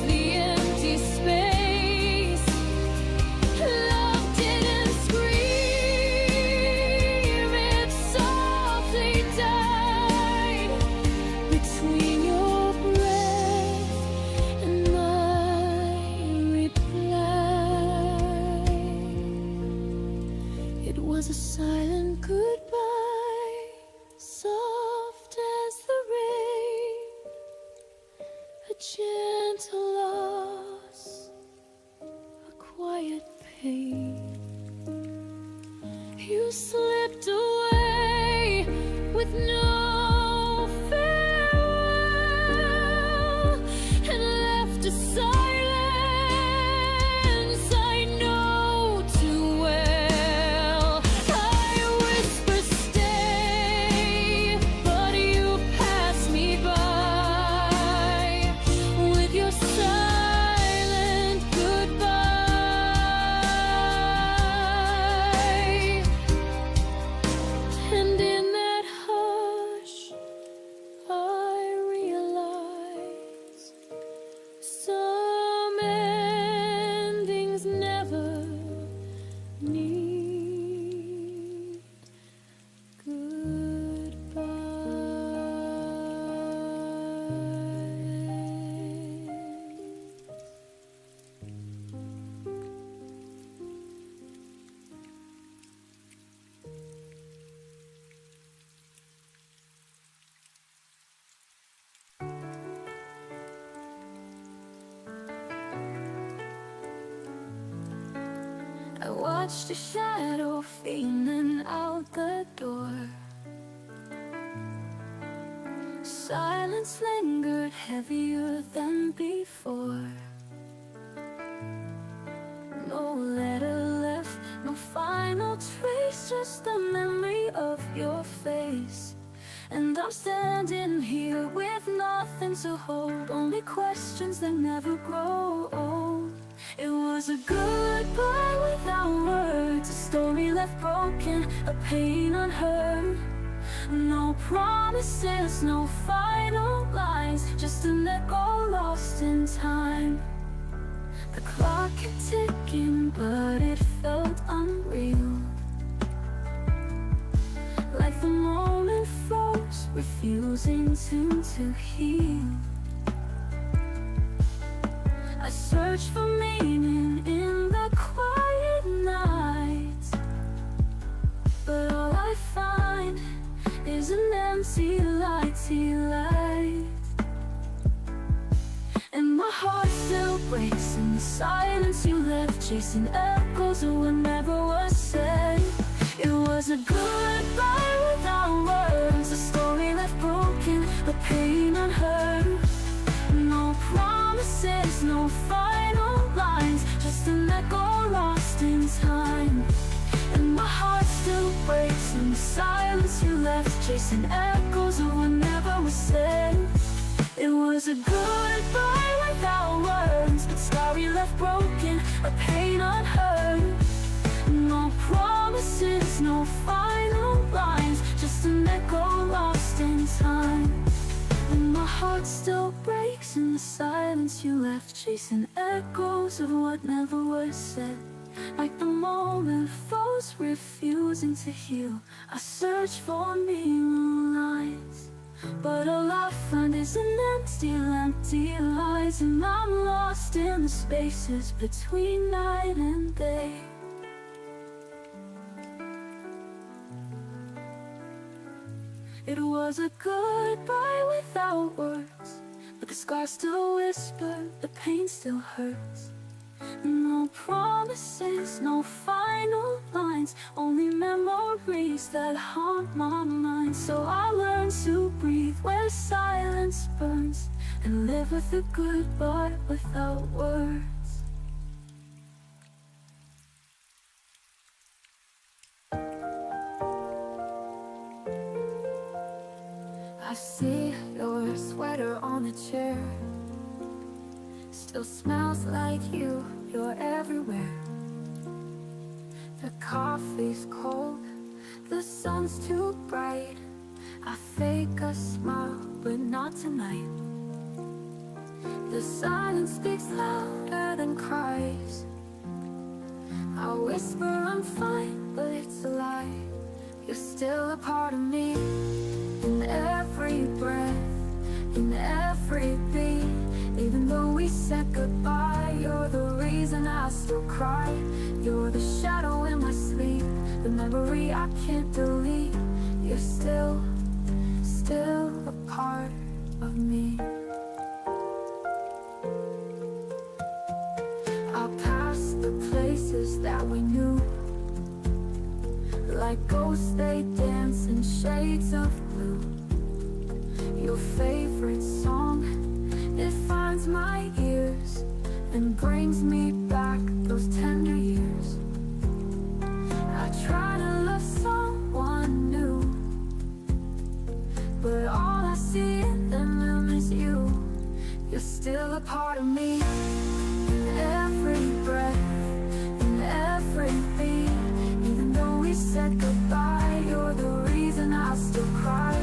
the empty space. Love didn't scream, it softly died between your breath and my reply. It was a silent goodbye, soft as the rain, a gentle loss, a quiet pain. You slipped away with no farewell and left a silence I know too well. I whisper stay, but you pass me by with your silent goodbye. And in that hush, I realize some endings never need I watched a shadow fading out the door. Silence lingered heavier than before. No letter left, no final trace, just the memory of your face. And I'm standing here with nothing to hold, only questions that never grow old. It was a goodbye without words, a story left broken, a pain unheard. No promises, no final lines, just an echo lost in time. The clock kept ticking, but it felt unreal. Like the moment froze, refusing to heal. I search for meaning in the quiet night, but all I find is an empty light. And my heart still breaks in the silence you left, chasing echoes of what never was said. It was a goodbye without words, a chasing echoes of what never was said. It was a goodbye without words, but story left broken, a pain unheard. No promises, no final lines, just an echo lost in time. And my heart still breaks in the silence you left, chasing echoes of what never was said. Like the moment falls, refusing to heal, I search for meaning lines, but all I find is an empty lies. And I'm lost in the spaces between night and day. It was a goodbye without words, but the scars still whisper, the pain still hurts. No promises, no final lines, only memories that haunt my mind. So I learned to breathe where silence burns, and live with a goodbye without words. I see your sweater on the chair, still smells like you, you're everywhere. The coffee's cold, the sun's too bright, I fake a smile, but not tonight. The silence speaks louder than cries, I whisper I'm fine, but it's a lie. You're still a part of me, in every breath, in every beat. Even though we said goodbye, you're the reason I still cry. You're the shadow in my sleep, the memory I can't delete. You're still a part of me. I'll pass the places that we knew, like ghosts they dance in shades of blue. Your favorite song, it finds my ears and brings me back those tender years. I try to love someone new, but all I see in them is you. You're still a part of me, in every breath, in every beat. Even though we said goodbye, you're the reason I still cry.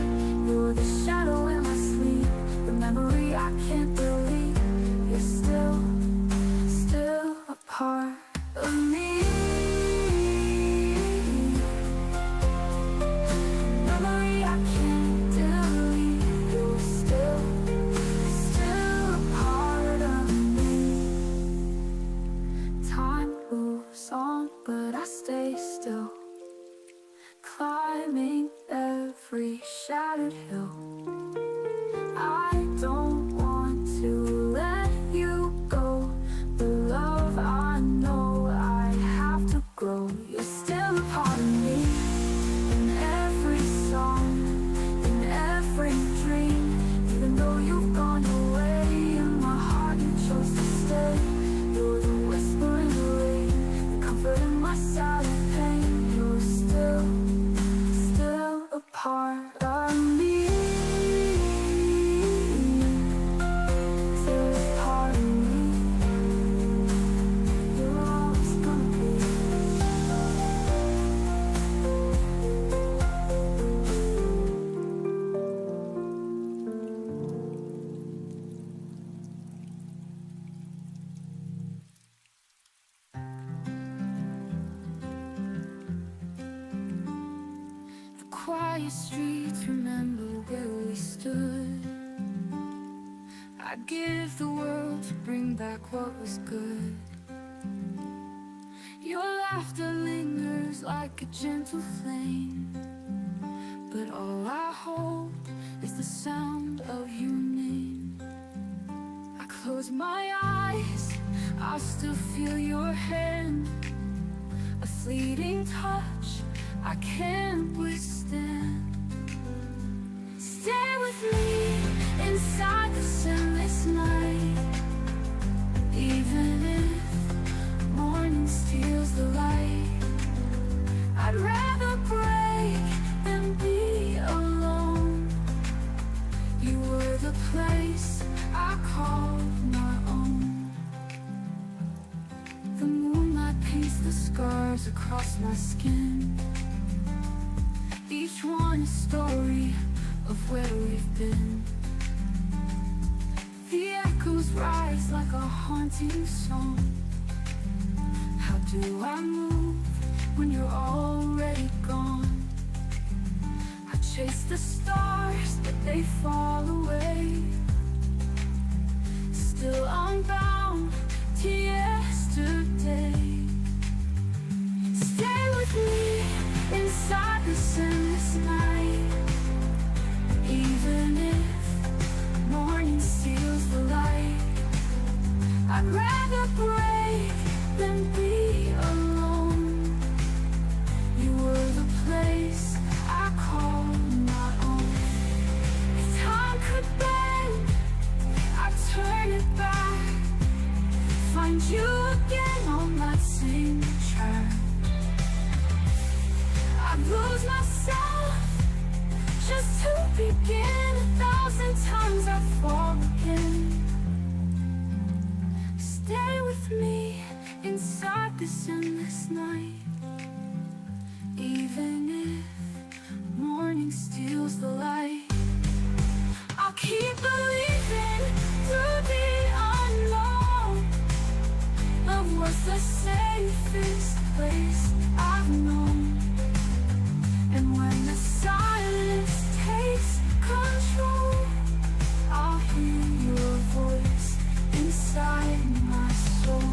You're the shadow in my sleep, the memory I can't delete. You're still a part of me. Memory I can't delete. You're still a part of me. Time moves on, but I stay still, climbing every shattered hill. I don't want to let you go, but love, I know I have to grow. You're still a part of me, in every song, in every dream. Even though you've gone away, in my heart you chose to stay. You're the whisper in the rain, the comfort in my silent pain. You're still a part of me. Still a part of me. You're always gonna be. The quiet streets remember where we stood. I'd give the world to bring back what was good. Your laughter lingers like a gentle flame, but all I hold is the sound of your name. I close my eyes, I still feel your hand, a fleeting touch I can't withstand. Stay with me inside this endless night, even if morning steals the light. I'd rather break than be alone. the place I call my own. The moonlight paints the scars across my skin. Each one a story of where we've been. The echoes rise like a haunting song. How do I move when you're already gone? I chase the stars, but they fall away. Still unbound to yesterday. Stay with me inside this endless night. Even if morning steals the light, I'd rather break than be alone. You were the place I call my own. If time could bend, I'd turn it back. Find you again on that same track. I'd lose myself just to begin. 1,000 times I'd fall again. Stay with me inside this endless night. Even if morning steals the light, I'll keep believing through the unknown. Love was the safest place I've known. And when the silence takes control, I'll hear your voice inside my soul.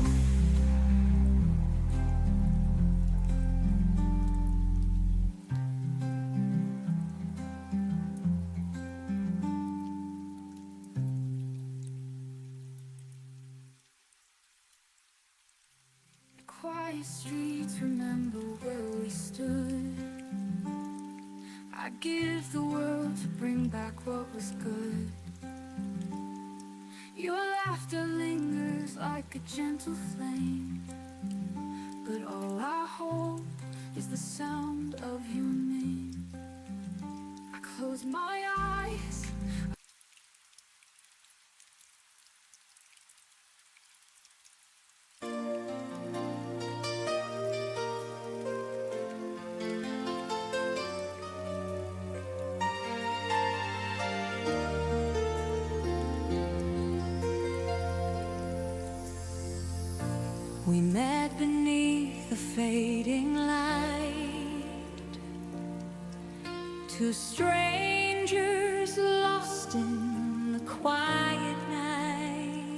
Quiet streets remember where we stood. I'd give the world to bring back what was good. Your laughter lingers like a gentle flame, but all I hold is the sound of your name. I close my eyes. We met beneath the fading light, two strangers lost in the quiet night.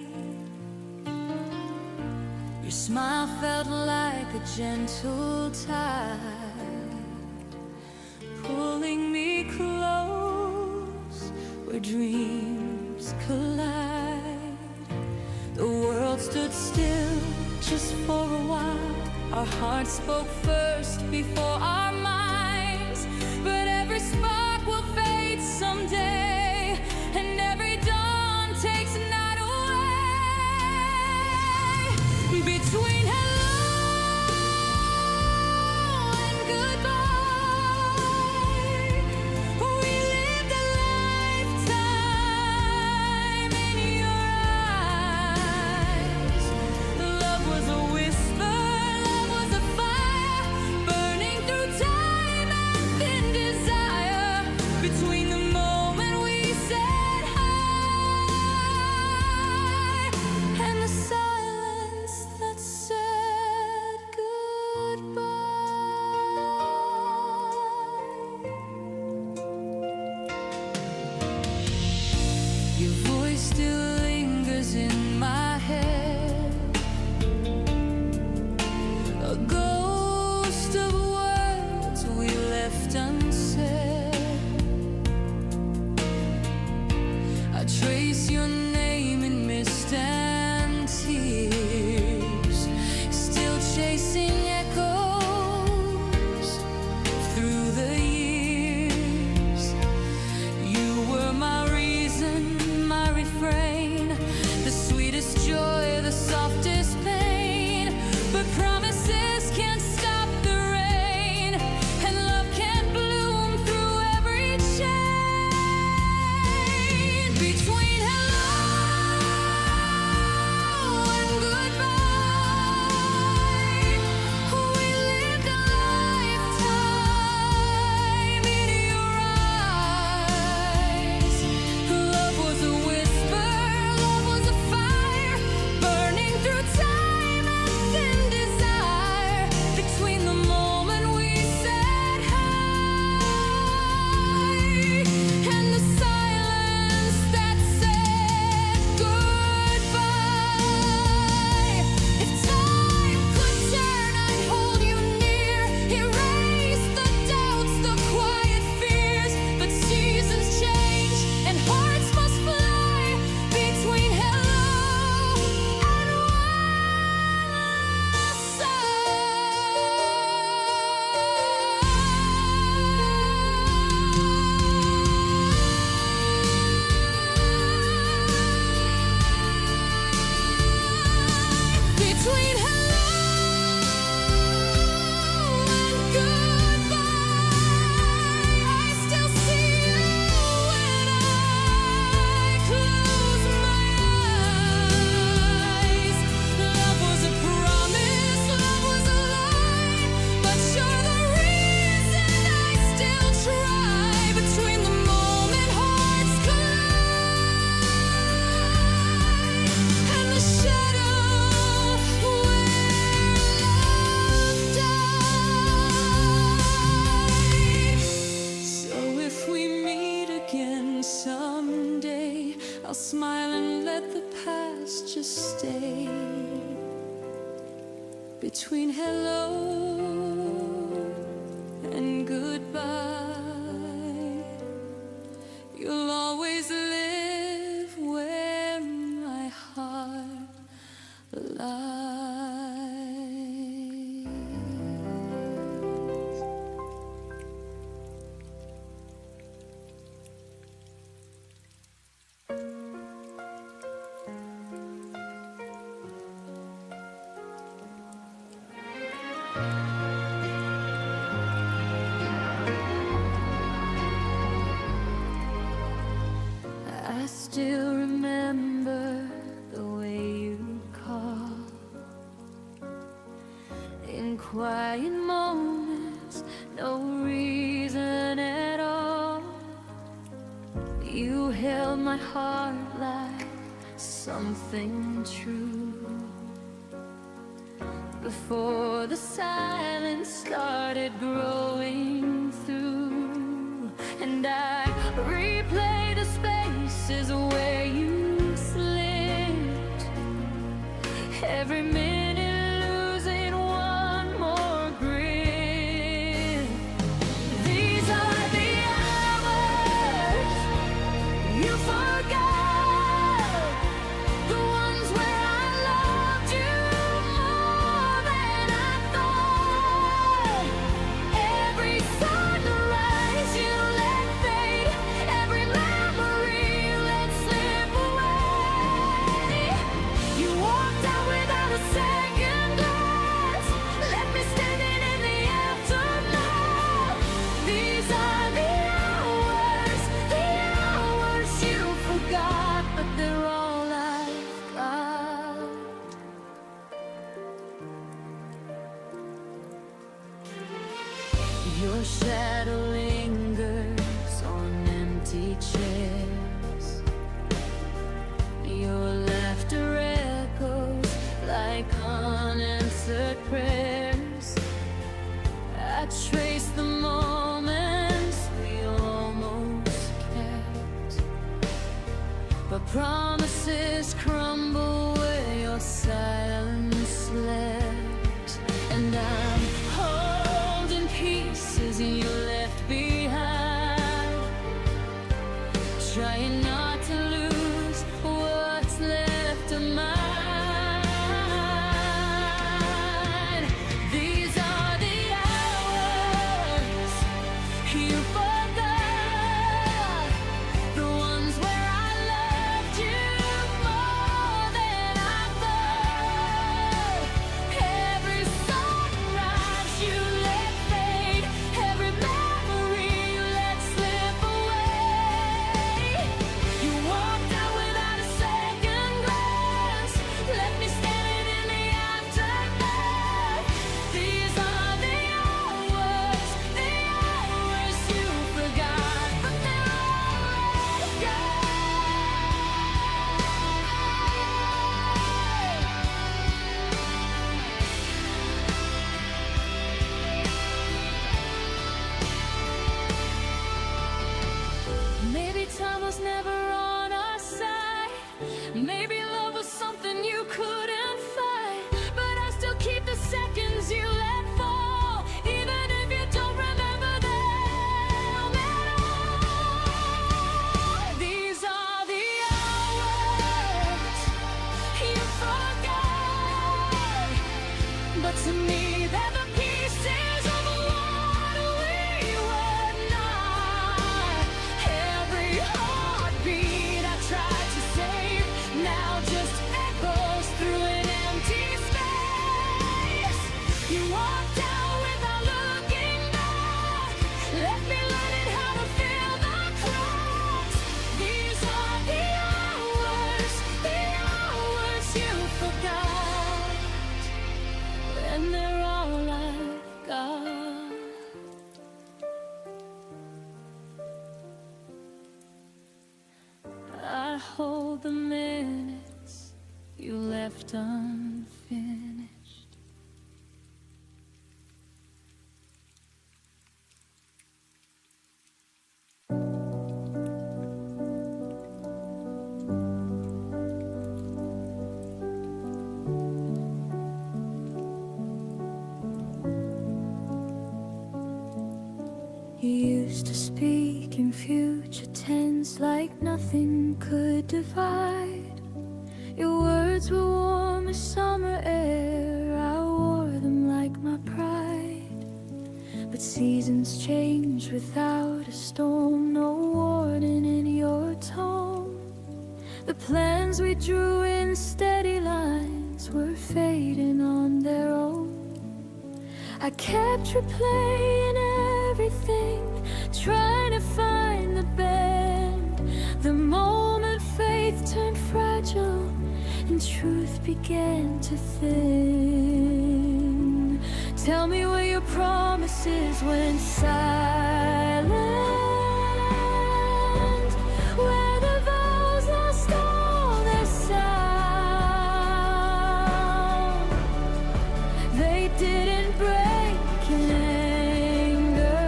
Your smile felt like a gentle tide, pulling me close where dreams collide. The world stood still just for a while. Our hearts spoke first before our minds. But every spark will fade someday, and every dawn takes a night away. Between hello and goodbye, we lived a lifetime in your eyes. Love was a whisper, love was a fire, burning through time and thin desire. Between the moment we said hi and the silence that said goodbye. Your voice still lingers in my head, a ghost of words we left unsaid. I trace your name in mist and tears, still chasing echoes through the years. You were my reason, my refrain, the sweetest joy, the softest pain. But promises can't stop the rain, and love can't bloom through every chain. Between hoping someday I'll smile and let the past just stay between hello and goodbye. You'll always live where my heart lies. I still remember the way you call in quiet moments, no reason at all. You held my heart like something true before the silence started growing through, and I replay the spaces where you slipped, every minute losing one more grip. These are the hours you forgot, the ones where I loved you more than I thought. Every sunrise you let fade, every memory you let slip away. You walked out without a second glance, left me standing in the aftermath. These are the hours you forgot, but they're all I've got. Your shadow lingers on empty chairs, your laughter echoes like unanswered prayers. I trace the moments we almost kept, but promises crumble where your silence slept, and I'm holding pieces you left behind, trying not to lose what's left of mine. These are the hours you forgot, the ones where I loved you more than I thought. Every sunrise you let fade, every memory you let slip away. You walked out without a second glance, left me standing in the aftermath. These are the hours you forgot, but they're all I've got. Maybe time was never on our side, maybe love was something you couldn't fight, but I still keep the seconds you let fall, even if you don't remember them at all. These are the hours you forgot, but to me they're the pieces of what we were not. Every heartbeat I tried to save now just echoes through an empty space. You walked out without looking back, left me learning how to fill the cracks. These are the hours you forgot, and they're all I've got. I hold the minutes you left unfinished. like nothing could divide. Your words were warm as summer air, I wore them like my pride. But seasons change without a storm, no warning in your tone. The plans we drew in steady lines were fading on their own. I kept replaying everything, trying to find the bend. The moment faith turned fragile and truth began to thin. Tell me where your promises went silent, where the vows lost all their sound. They didn't break in anger,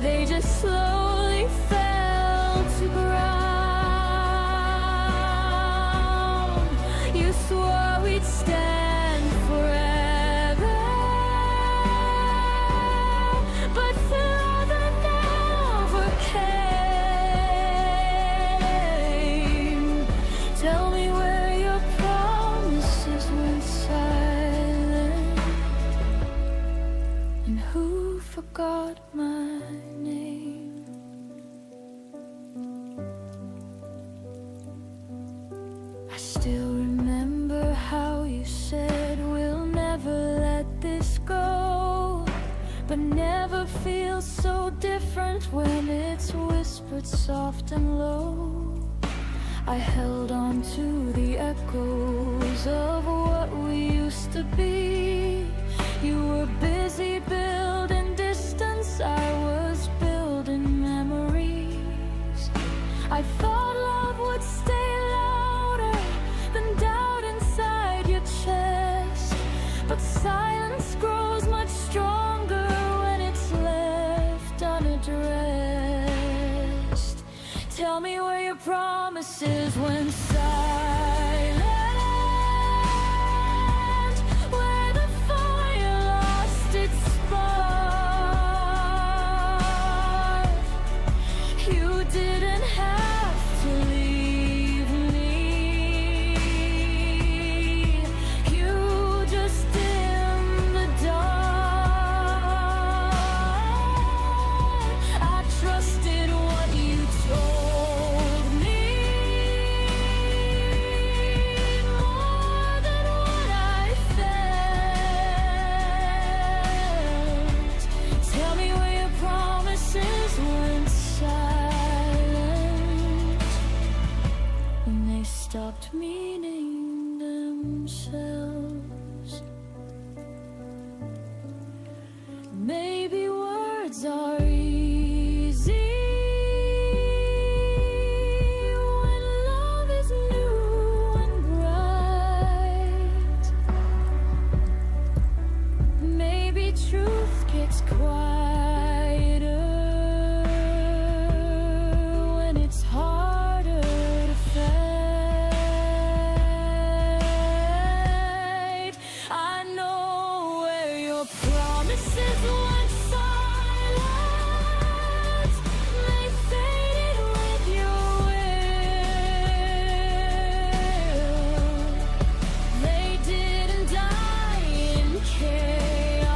they just slowly fell to ground. You swore we'd stand forever, but father never came. Tell me where your promises went silent, and who forgot my name. I still remember how you said we'll never let this go, but never feels so different when it's whispered soft and low. I held on to the echoes of what we used to be. You were busy building distance, I was building memories. I thought love would stay louder than doubt inside your chest, but silence grows much stronger when it's left unaddressed. Tell me where your promises went silent, where the fire lost its spark. You didn't have to leave me, you just dimmed the dark. I trusted what you told me more than what I felt. Tell me where your promises went silent, when they stopped meaning themselves. Maybe words are easy when love is new and bright. Maybe truth gets quieter when it's harder to fight. I know where your promises went silent, they faded with your will. They didn't die in chaos,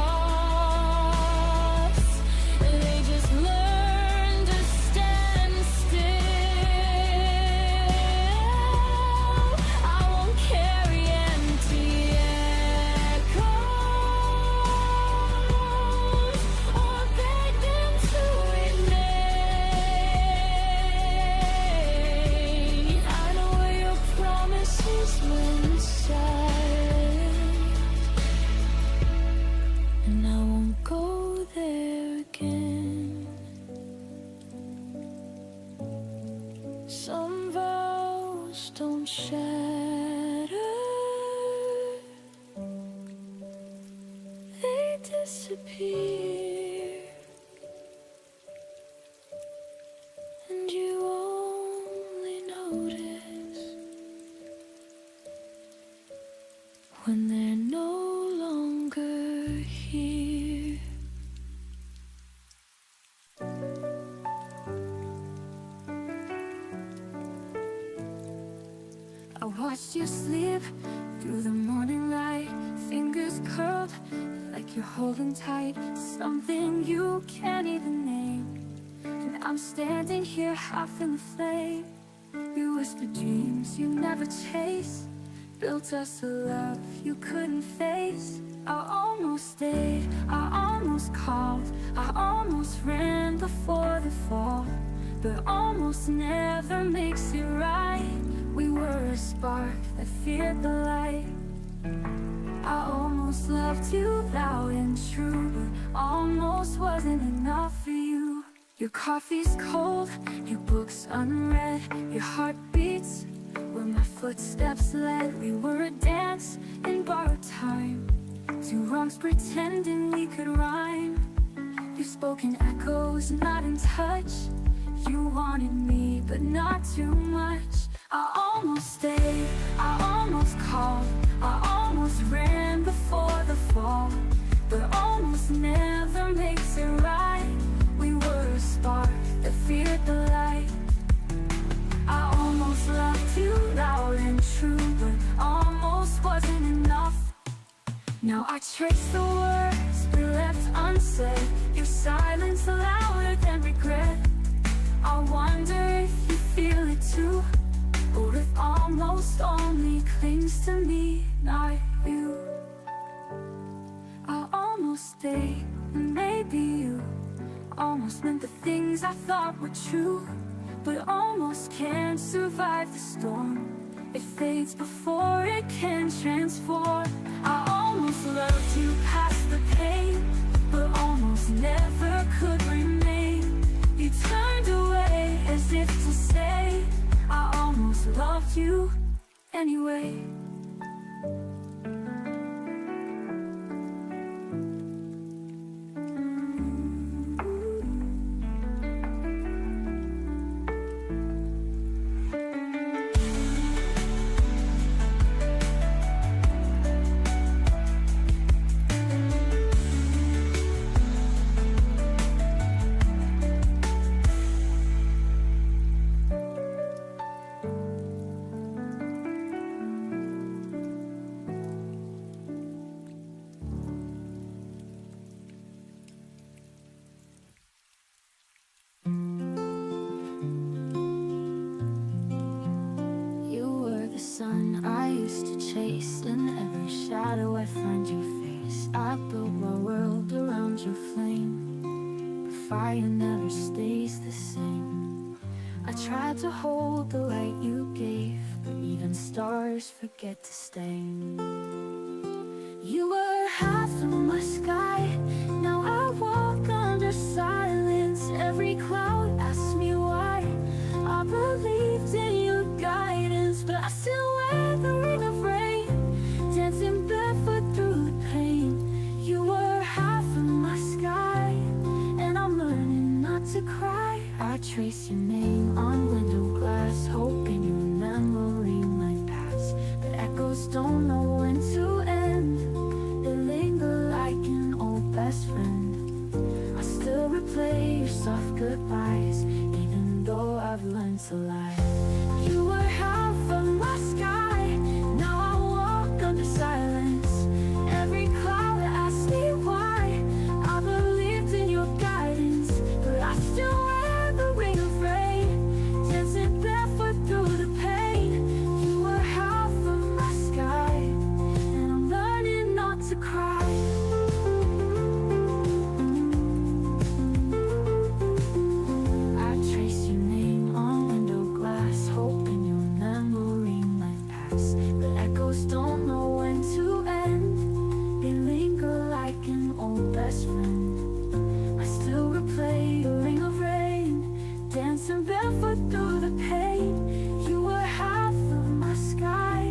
they just learned to stand still. I won't carry empty echoes or beg them to remain. I know where your promises went silent, and I won't go there again. Some vows don't shatter, they disappear, and you only notice when they're no longer here. watched you sleep through the morning light, fingers curled like you're holding tight something you can't even name. And I'm standing here half in the flame. You whispered dreams you never chased, built us a love you couldn't face. I almost stayed, I almost called, I almost ran before the fall, but almost never makes it right. We were a spark that feared the light. I almost loved you loud and true, but almost wasn't enough for you. Your coffee's cold, your book's unread, your heart beats where my footsteps led. We were a dance in borrowed time, two wrongs pretending we could rhyme. You've spoken echoes, not in touch. You wanted me, but not too much. I almost stayed, I almost called, I almost ran before the fall, but almost never makes it right. We were a spark that feared the light. I almost loved you loud and true, but almost wasn't enough. Now I trace the words we left unsaid, your silence louder than regret. I wonder if you feel it too, or if almost only clings to me, not you. I almost stayed, and maybe you almost meant the things I thought were true, but almost can't survive the storm. It fades before it can transform. I almost loved you past the pain, but almost never could remain. You turned away as if to say, I almost loved you anyway. I used to chase, in every shadow I find your face. I built my world around your flame, but fire never stays the same. I tried to hold the light you gave, but even stars forget to stay. You were half of my sky, now I walk under silence. Every cloud asks me why. I believed in your guidance, but I still wear the ring of rain, dancing barefoot through the pain. You were half of my sky, and I'm learning not to cry. I trace your name on window glass, hoping your memory might pass, but echoes don't know when to end. They linger like an old best friend. I still replay your soft goodbyes, even though I've learned to lie. You were half of my sky, now I walk under silence. Every cloud asks me why. I believed in your guidance, but I still wear the ring of rain, dancing barefoot through the pain. You were half of my sky, and I'm learning not to cry. I trace your name on window glass, hoping your memory might pass, but echoes don't know when to end. They linger like an old best friend. I still replay your ring of rain, dancing barefoot through the pain. You were half of my sky,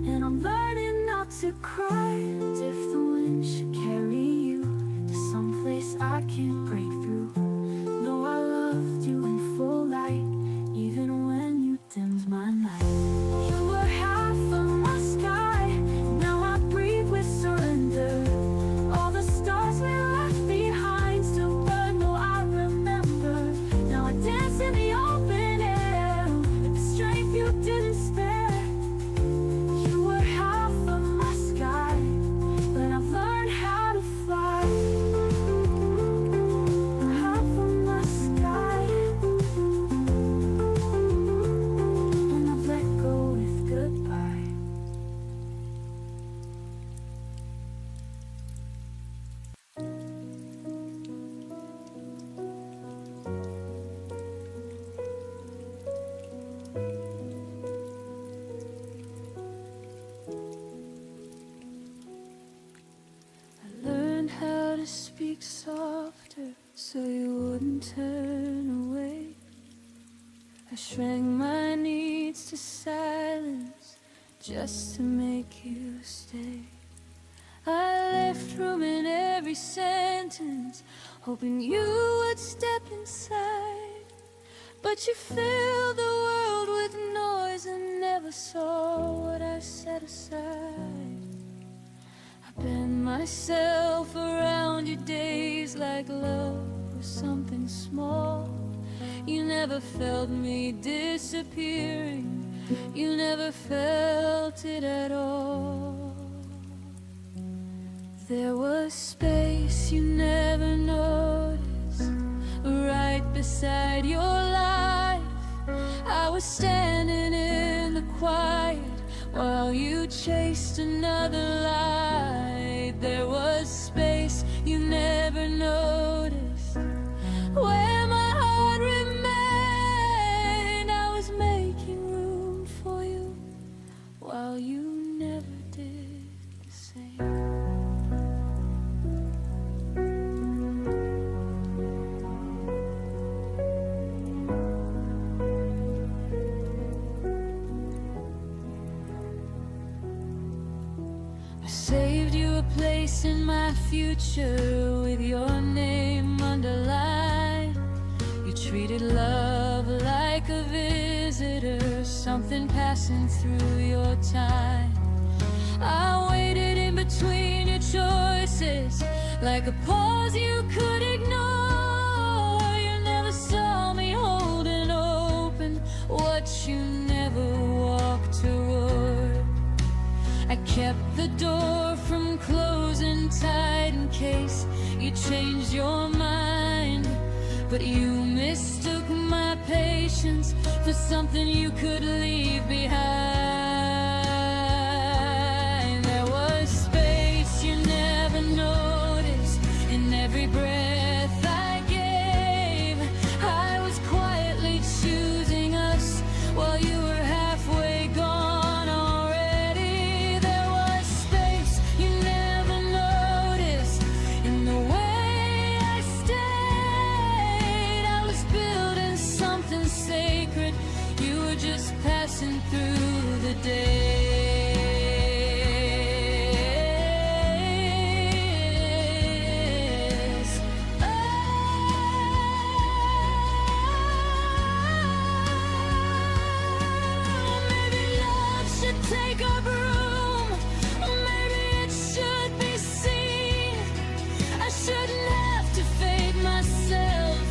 and I'm learning not to cry. And if the wind should carry you to someplace I can't break through, know I loved you in full light, even when you dimmed my night. You were half of my sky, now I breathe with surrender. All the stars we left behind still burn, though I remember. Now I dance in the open air, I shrank my needs to silence just to make you stay. I left room in every sentence, hoping you would step inside. But you filled the world with noise and never saw what I set aside. I bend myself around your days like love was something small. You never felt me disappearing, you never felt it at all. There was space you never noticed, right beside your life. I was standing in the quiet while you chased another light. There was space you never noticed, where my heart remained. I was making room for you while you never did the same. Saved you a place in my future with your name underlined. You treated love like a visitor, something passing through your time. I waited in between your choices, like a pause you could ignore. You never saw me holding open what you never walked toward. I kept the door from closing tight in case you changed your mind. But you mistook my patience for something you could leave behind. There was space you never noticed in every breath I gave. I was quietly choosing us while you were halfway gone. Passing through the days. Oh, maybe love should take up room, maybe it should be seen. I shouldn't have to fake myself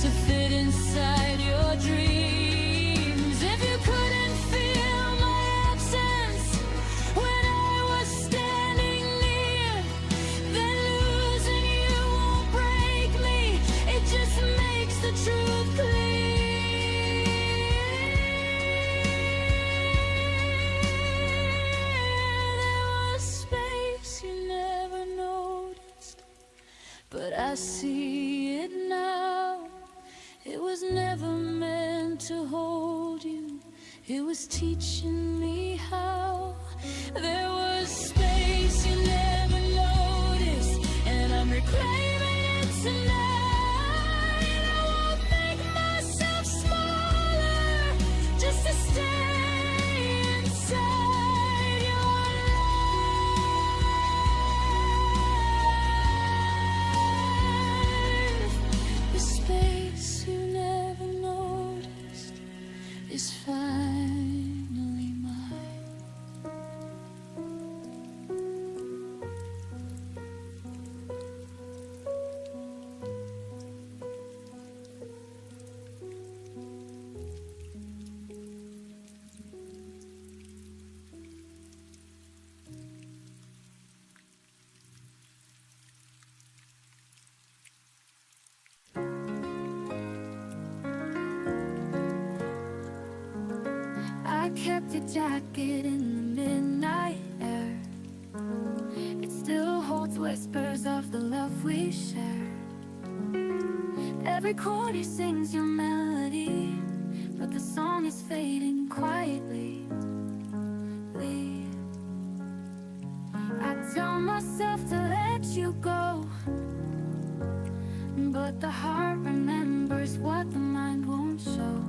to fit inside your dreams. But I see it now. It was never meant to hold you, it was teaching me how. There was space you never noticed, and I'm reclaiming it tonight. I won't make myself smaller just to stay inside your life. The space you never noticed is finally mine. I kept your jacket in the midnight air. It still holds whispers of the love we shared. Every corner sings your melody, but the song is fading quietly. I tell myself to let you go, but the heart remembers what the mind won't show.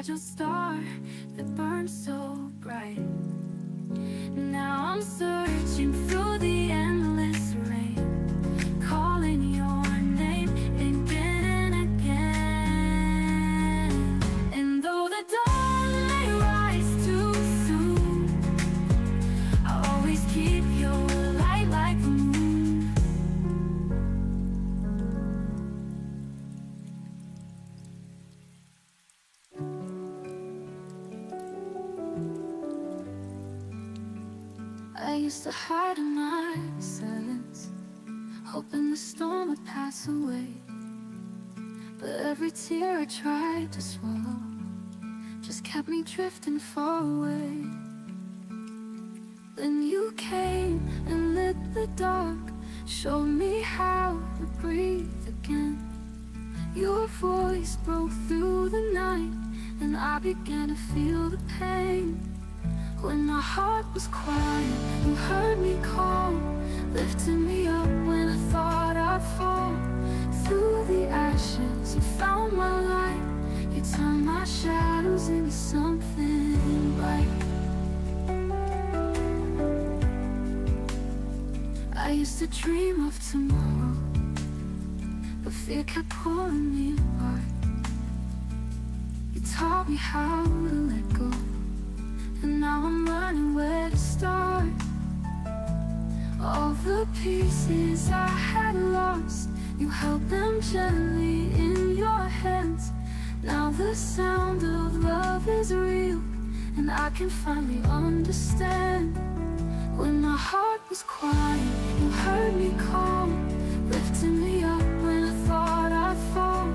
fragile star that burns so bright. Now I'm searching through the endless rain, calling your name again and again. And though the dawn may rise too soon, I'll always keep your light like the moon. I used to hide in my silence, hoping the storm would pass away. But every tear I tried to swallow just kept me drifting far away. Then you came and lit the dark, showed me how to breathe again. Your voice broke through the night, and I began to feel the pain. When my heart was quiet, you heard me call, lifting me up when I thought I'd fall. Through the ashes, you found my light. You turned my shadows into something bright. I used to dream of tomorrow, but fear kept pulling me apart. You taught me how to let go, and now I'm learning where to start. All the pieces I had lost, you held them gently in your hands. Now the sound of love is real, and I can finally understand. When my heart was quiet, you heard me call, lifting me up when I thought I'd fall.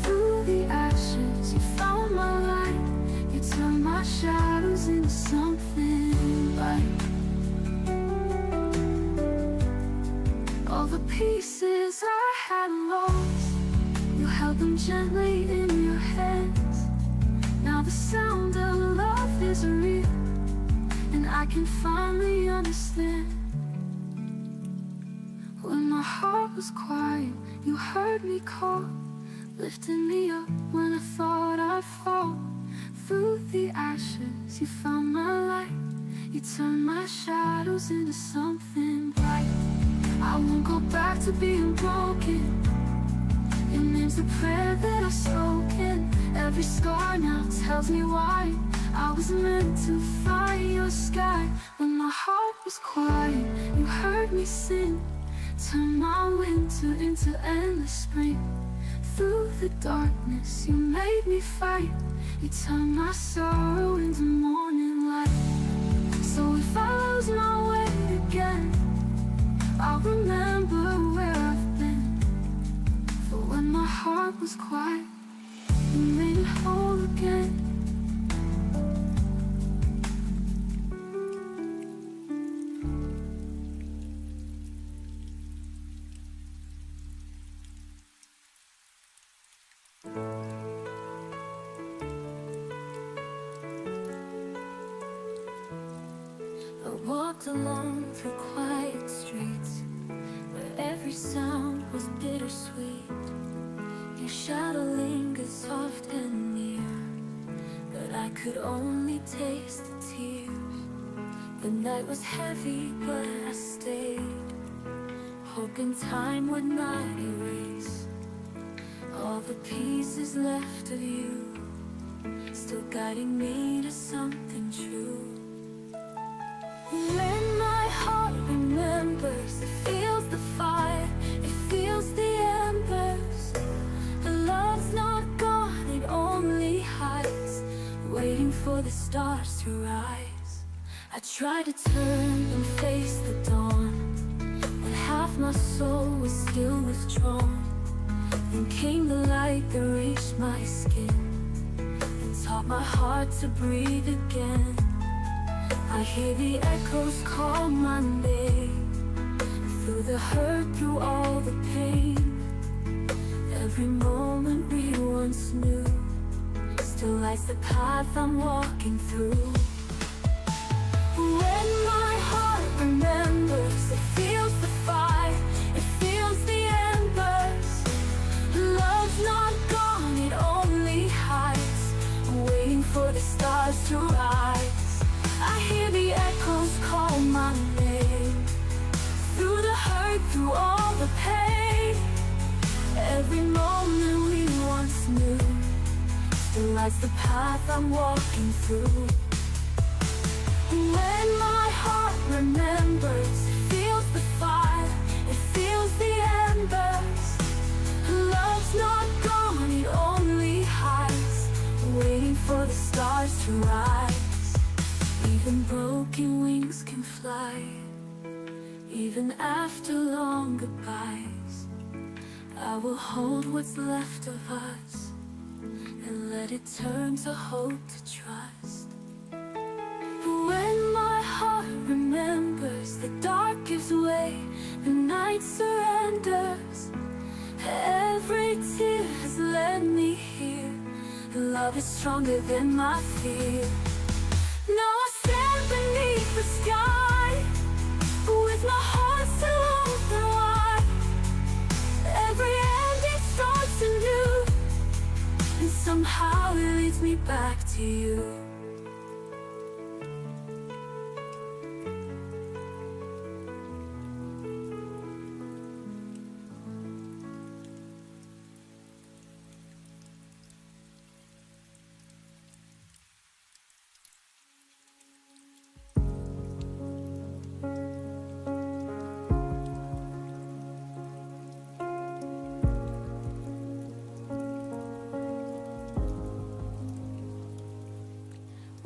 Through the ashes, you found my light. You turned my shadows into something bright. All the pieces I had lost, you held them gently in your hands. Now the sound of love is real, and I can finally understand. When my heart was quiet, you heard me call, lifting me up when I thought I'd fall. Through the ashes, you found my light. You turned my shadows into something bright. I won't go back to being broken. Your name's the prayer that I've spoken. Every scar now tells me why I was meant to find your sky. When my heart was quiet, you heard me sing, turn my winter into endless spring. Through the darkness, you made me fight. You turned my sorrow into morning light. So if I lose my way again, I'll remember where I've been. For when my heart was quiet, you made it whole again. I walked alone through quiet streets where every sound was bittersweet. Your shadow lingered soft and near, but I could only taste the tears. The night was heavy, but I stayed, hoping time would not erase all the pieces left of you, still guiding me to something true. When my heart remembers, it feels the fire, it feels the embers. The love's not gone, it only hides, waiting for the stars to rise. I tried to turn and face the dawn, but half my soul was still withdrawn. Then came the light that reached my skin and taught my heart to breathe again. I hear the echoes call my name, through the hurt, through all the pain. Every moment we once knew still lights the path I'm walking through. When my heart remembers, it feels the fire, it feels the embers. Love's not gone, it only hides, waiting guides the path I'm walking through. When my heart remembers, it feels the fire, it feels the embers. Love's not gone, it only hides, waiting for the stars to rise. Even broken wings can fly, even after long goodbyes. I will hold what's left of us and let it turn to hope, to trust. When my heart remembers, the dark gives way, the night surrenders. Every tear has led me here, and love is stronger than my fear. Now I stand beneath the sky, with my heart still open wide. Every ending starts anew, and somehow it leads me back to you.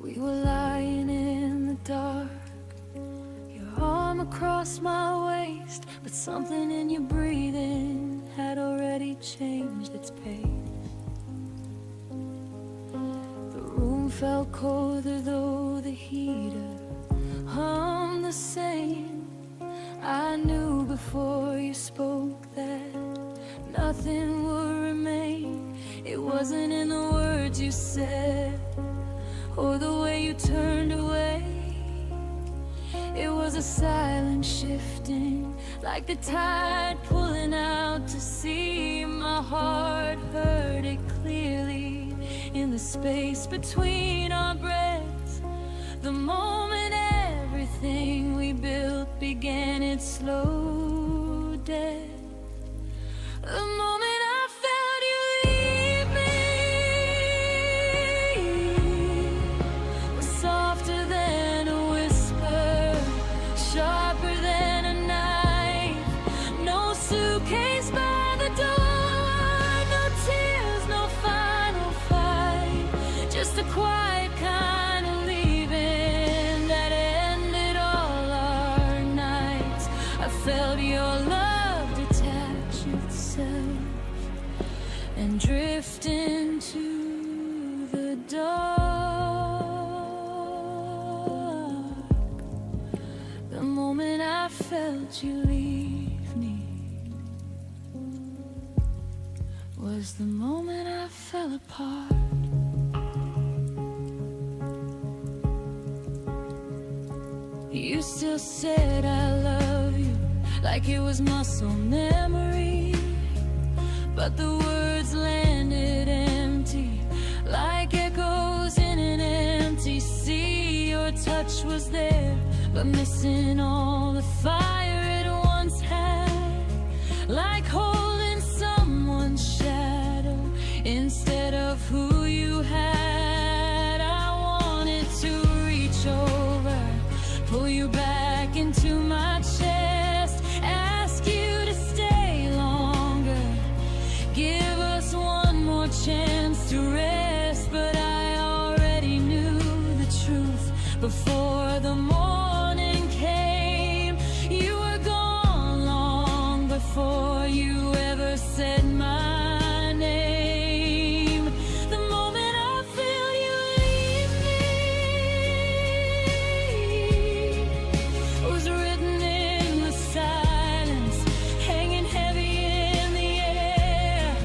We were lying in the dark, your arm across my waist, but something in your breathing had already changed its pace. The room felt colder though the heater hummed the same. I knew before you spoke that nothing would remain. It wasn't in the words you said or the way you turned away. It was a silent shifting, like the tide pulling out to sea. My heart heard it clearly in the space between our breaths. The moment everything we built began its slow death. The moment I felt you leave me was softer than a whisper, sharper than a knife. No suitcase by the door, no tears, no final fight, just a quiet kind of leaving that ended all our nights. I felt your love detach itself and drift into the dark. The moment I felt you leave me was the moment I fell apart. You still said I love you like it was muscle memory, but the words landed empty, like echoes in an empty sea. Your touch was there, but missing all the fire it once had, like holding someone's shadow instead of who you had. I wanted to reach over, pull you back into my chest, ask you to stay longer, give us one more chance to rest. But I already knew the truth before the morning came. You were gone long before you ever said my name. The moment I feel you leave me was written in the silence, hanging heavy in the air,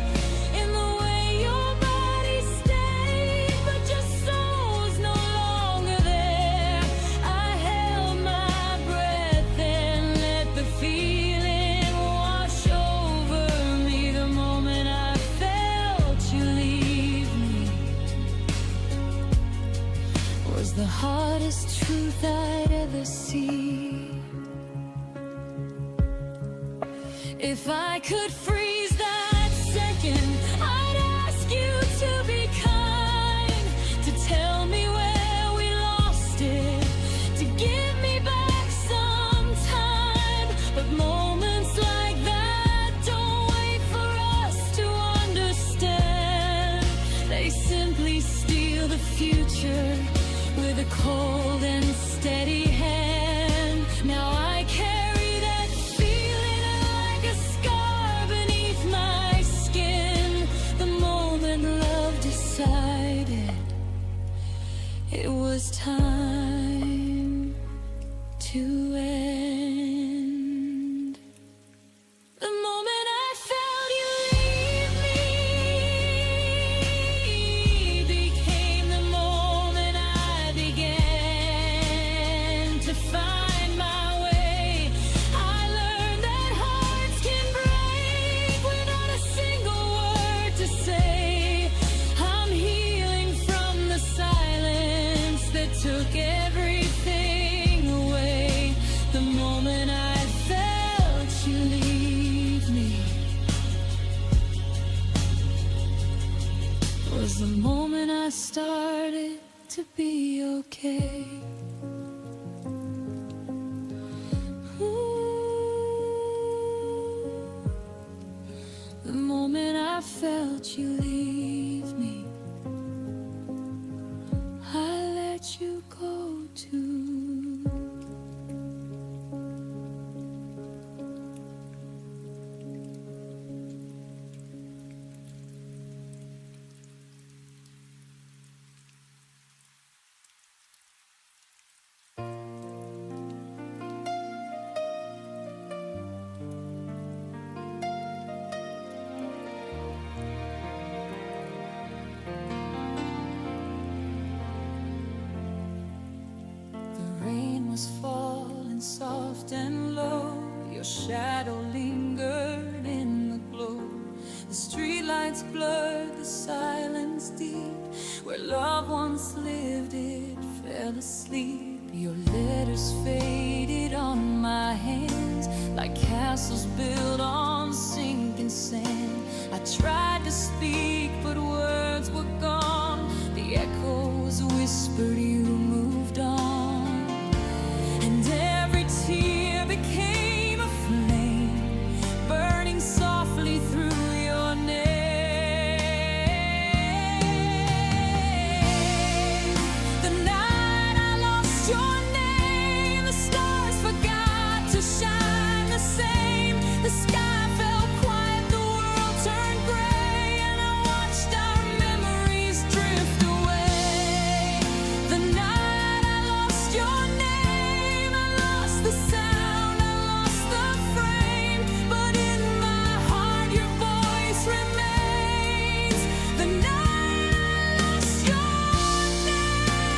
in the way your body stayed, but your soul's no longer there. I held my breath and let the feeling wash over me. The moment I felt you leave me was the hardest truth I'd ever see. If I could freeze that second, I'd ask you to be kind. was the moment I started to be okay. The moment I felt you leave me, I let you go too. Was falling soft and low. Your shadow lingered in the glow. The streetlights blurred the silence deep. Where love once lived, it fell asleep. Your letters faded on my hands like castles built on sinking sand. I tried to speak, but words were gone. The echoes whispered you moved on. Tear became a flame, burning softly through your name. The night I lost your name, the stars forgot to shine the same. The sky fell quiet, the world turned gray, and I watched our memories drift away. The night I lost your name, the sound, I lost the frame, but in my heart your voice remains. The night I lost your name.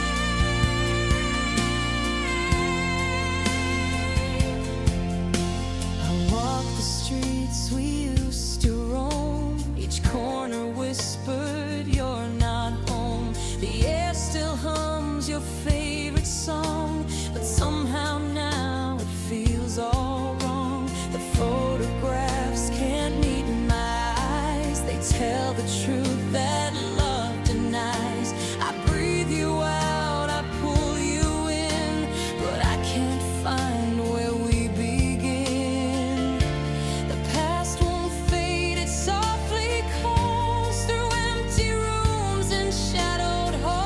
I walked the streets we used to roam. Each corner whispered you're not home. The air still hums your favorite song, but somehow now feels all wrong. The photographs can't meet my eyes. They tell the truth that love denies. I breathe you out, I pull you in, but I can't find where we begin. The past won't fade, it softly calls through empty rooms and shadowed halls.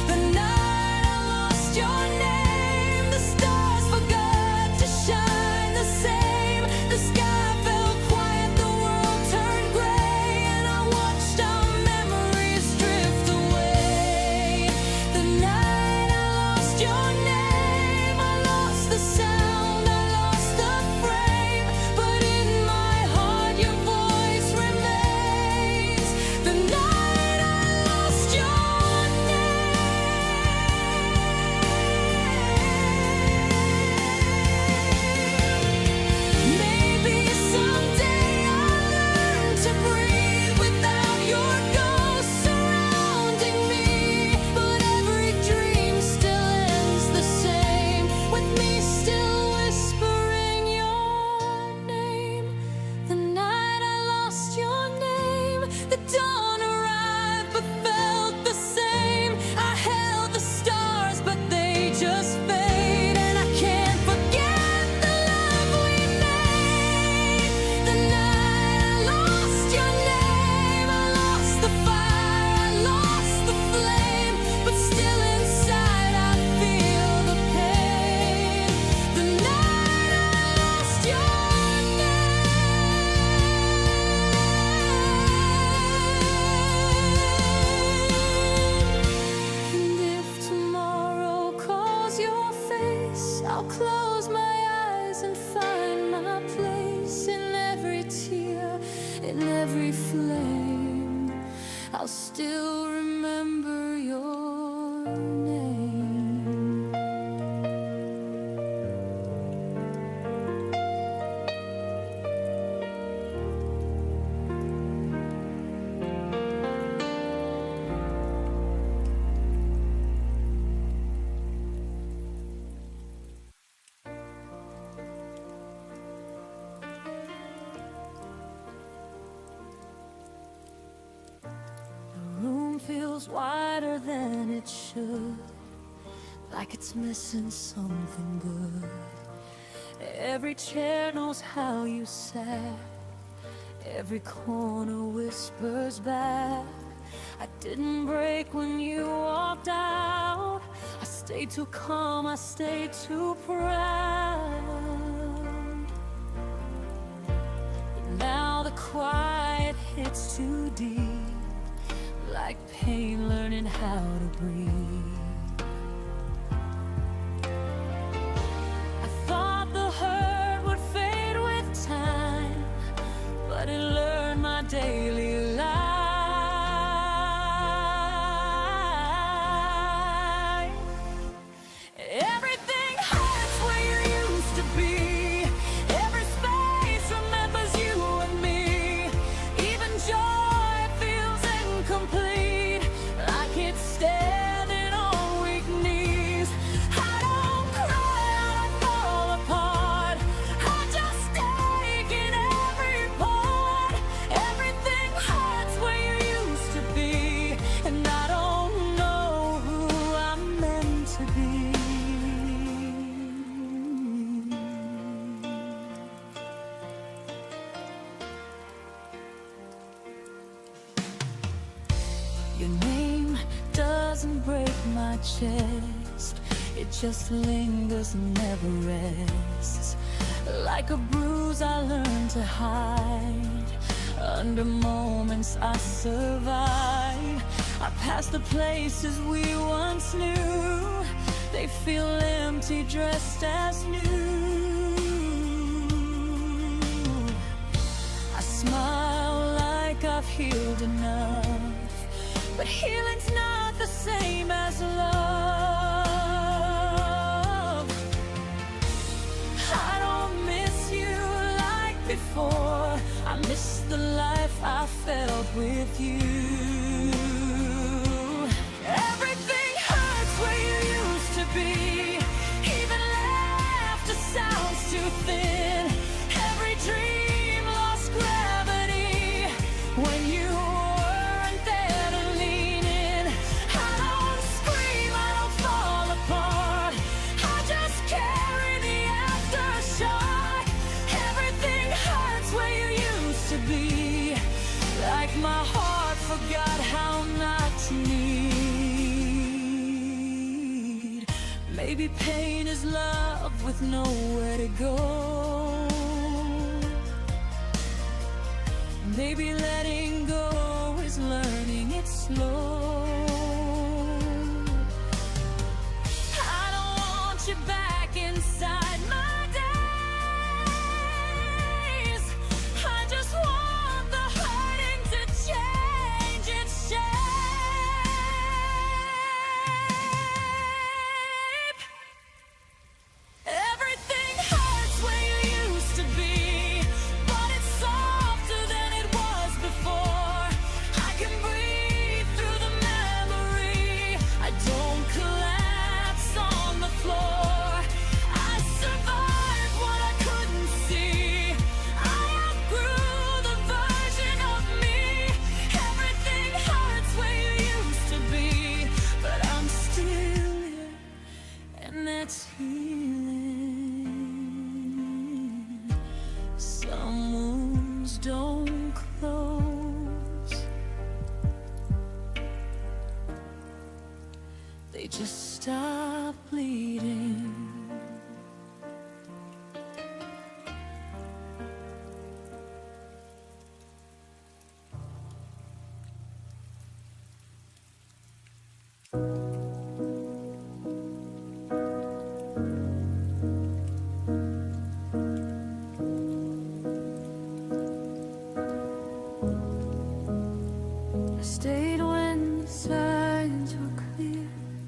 The night I lost your name, the stars forgot to shine the same. The sky fell quiet, the world turned gray, and I watched our memories drift away. The night I lost your name, I lost the sound, I lost the frame, but in my heart your voice remains. The night I lost your name. Maybe someday I'll learn to breathe without your ghost surrounding me, but every dream still ends the same, with me still whispering your name. The night I lost your name, the dawn arrived but felt the same. I held the stars but they just fade, and I can't forget the love we made. The night I lost your name, I lost the fire, I lost the flame, but still inside I feel the pain. The night I lost your name. And if tomorrow calls your face, I'll close my eyes and find my place. In every tear, in every flame, I'll still remember your name. feels wider than it should, like it's missing something good. Every chair knows how you sat, every corner whispers back. I didn't break when you walked out. I stayed too calm, I stayed too proud. But now the quiet hits too deep, like pain learning how to breathe. I thought the hurt would fade with time, but it learned my daily life. Everything hurts where you used to be. Every space remembers you and me. Even joy feels incomplete, like it's standing on weak knees. I don't cry, I don't fall apart, I just take in every part. Everything hurts where you used to be, and I don't know who I'm meant to be. Your name doesn't break my chest, it just lingers and never rests. Like a bruise I learned to hide, under moments I survive. I pass the places we once knew, they feel empty dressed as new. I smile like I've healed enough, but healing's not the same as love. I don't miss you like before, I miss the life I felt with you. Everything hurts where you used to be, even laughter sounds too thin. Every dream lost gravity when you weren't there to lean in. I don't scream, I don't fall apart, I just carry the aftershock. Everything hurts where you used to be, like my heart forgot how not to need. Maybe pain is love with nowhere to go. Maybe letting go is learning it slow. I don't want you back inside my days, I just want the hurting to change its shape. Everything hurts where you used to be, but it's softer than it was before. I can breathe through the memory, I don't collapse on the floor. I survived what I couldn't see, I outgrew the version of me. Everything hurts where you used to be, but I'm still here, and that's healing. Some wounds don't close, they just stop bleeding. I stayed when the signs were clear,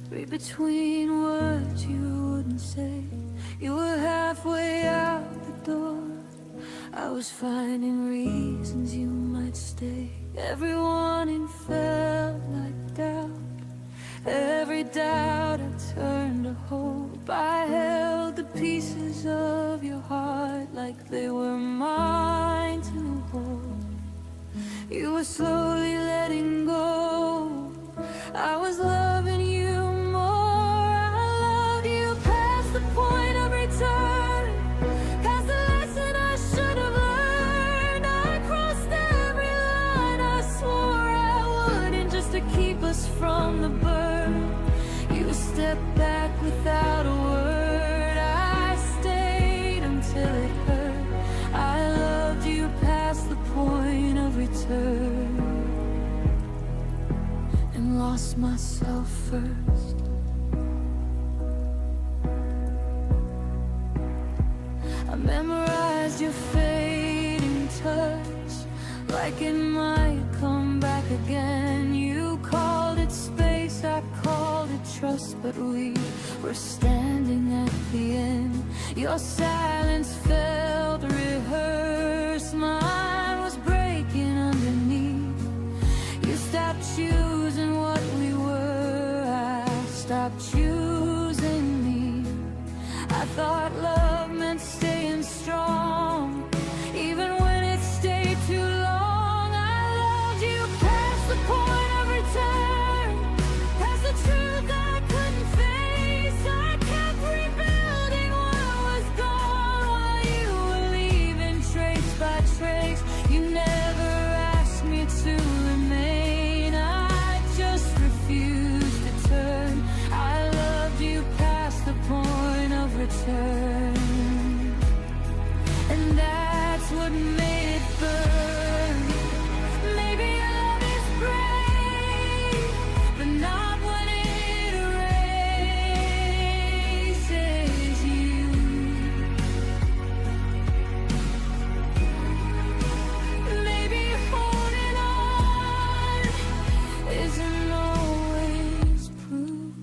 read between words you wouldn't say. You were halfway out the door, I was finding reasons you might stay. Every warning felt like doubt, every doubt I turned to hope. I held the pieces of your heart like they were mine to hold. You were slowly letting go, I was loving you more. I loved you past the point of return, past the lesson I should have learned. I crossed every line I swore I wouldn't, just to keep us from the burn. You stepped back without a word. I stayed until it hurt. I loved you past the point of return, and lost myself first. I memorized your fading touch, like it might come back again. You called it space, I called it trust, but we were standing at the end. Your silence felt rehearsed, mine was breaking underneath. You stopped choosing what we were, I stopped choosing me. I thought love meant staying strong, even when it stayed too long. I loved you past the point of return, past the truth I couldn't face. I kept rebuilding what was gone while you were leaving trace by trace. You never asked me to remain, I just refused to turn. I loved you past the point of return, and that's what made it burn. Maybe love is brave, but not when it erases you. Maybe holding on isn't always proof.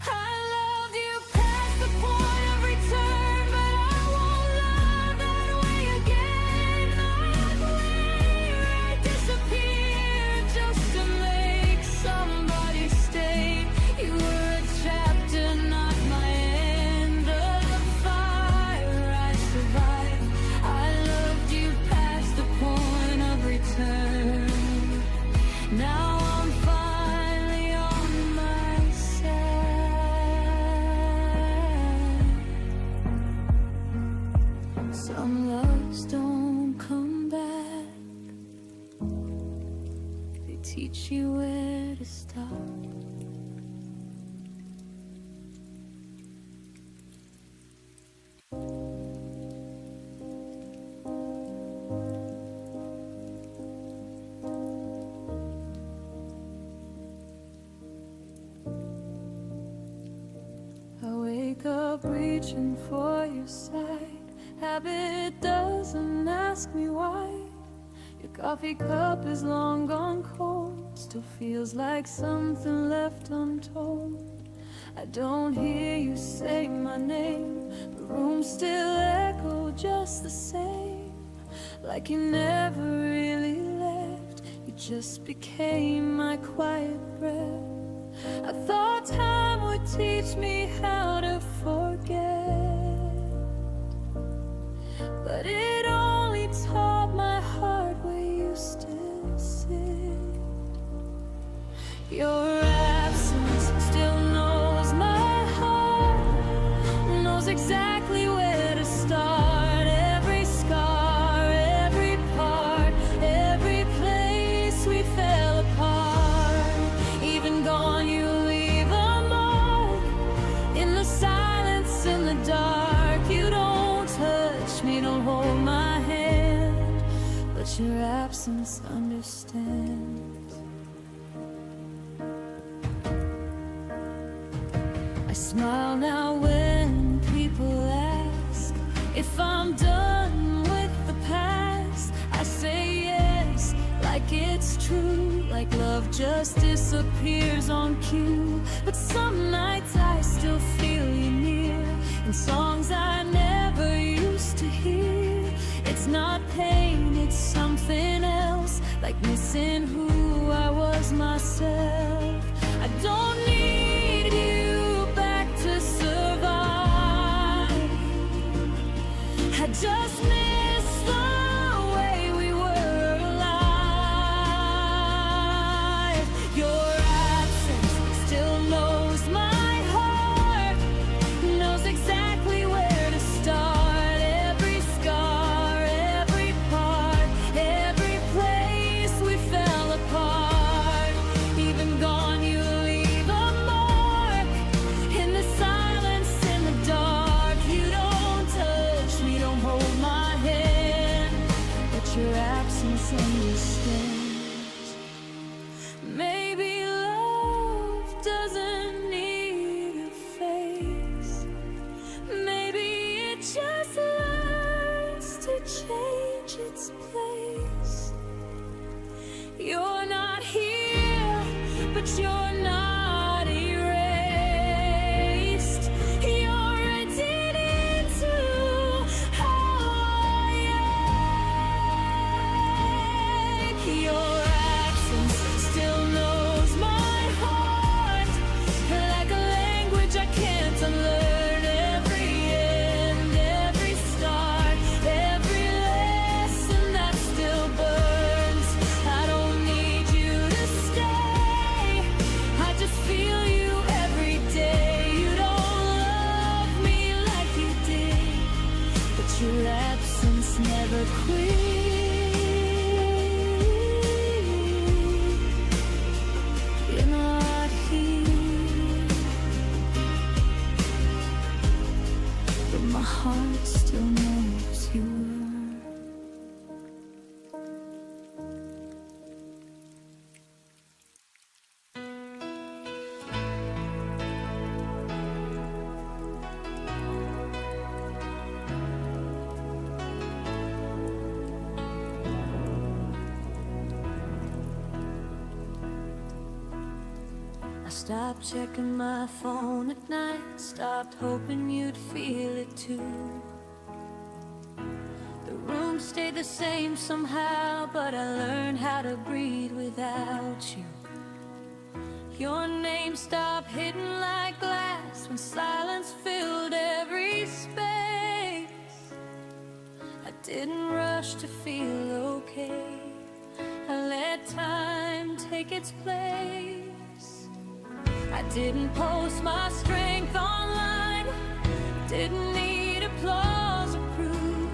I loved you past the point of return, but I won't love that way again. Not where I disappeared just to make somebody stay. You were a chapter, not my end of the fire I survived. I loved you past the point of return. Now I'm finally on my side. Some loves don't come back, they teach you where to stop. I wake up reaching for your side. Habit doesn't ask me why. Your coffee cup is long gone cold, still feels like something left untold. I don't hear you say my name, the room still echo just the same, like you never really left. You just became my quiet breath. I thought time would teach me how to forget, but it only taught my heart where you still sit. Your absence still knows my heart, knows exactly where to start. Every scar, every part, every place we fell apart. Even gone, you leave a mark in the silence, in the dark. You don't touch me, don't hold my hand, but your absence understands. I smile now when people ask if I'm done with the past. I say yes, like it's true, like love just disappears on cue. But some nights I still feel you near, in songs I never used to hear. It's not pain, it's something else, like missing who I was myself. I don't need you back to survive, I just miss the way we were alive. heart still knows you were. I stopped checking my phone at night, stopped hoping you'd feel it too. The room stayed the same somehow, but I learned how to breathe without you. Your name stopped hitting like glass when silence filled every space. I didn't rush to feel okay, I let time take its place. I didn't post my strength online, didn't need applause or proof.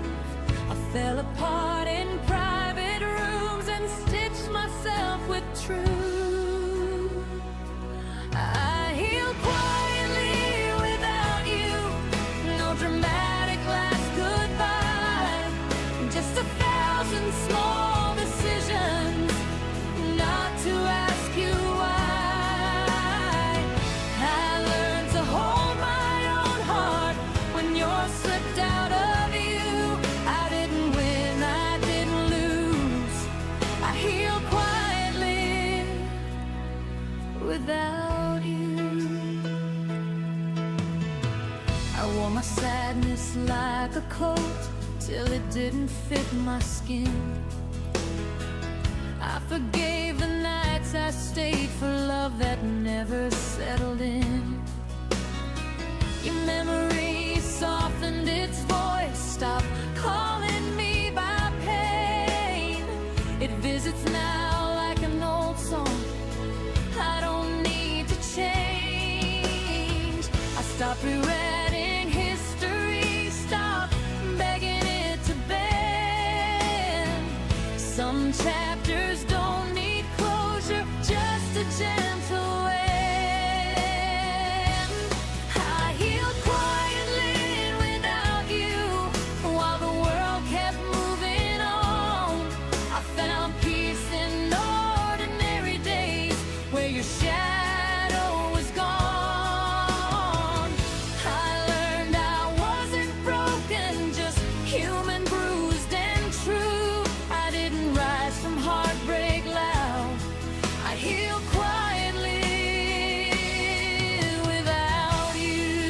I fell apart in private rooms and stitched myself with truth. I healed quietly without you, no dramatic last goodbye, just 1,000 small decisions not to ask you why. Slipped out of you, I didn't win, I didn't lose. I healed quietly without you. I wore my sadness like a coat till it didn't fit my skin. I forgave the nights I stayed for love that never settled in. Your memory softened its voice, stopped calling me by pain. It visits now like an old song, I don't need to change. I stopped rewriting history, stopped begging it to bend. Some chapters don't need closure, just a gentle end. Your shadow was gone. I learned I wasn't broken, just human, bruised and true. I didn't rise from heartbreak loud, I healed quietly without you.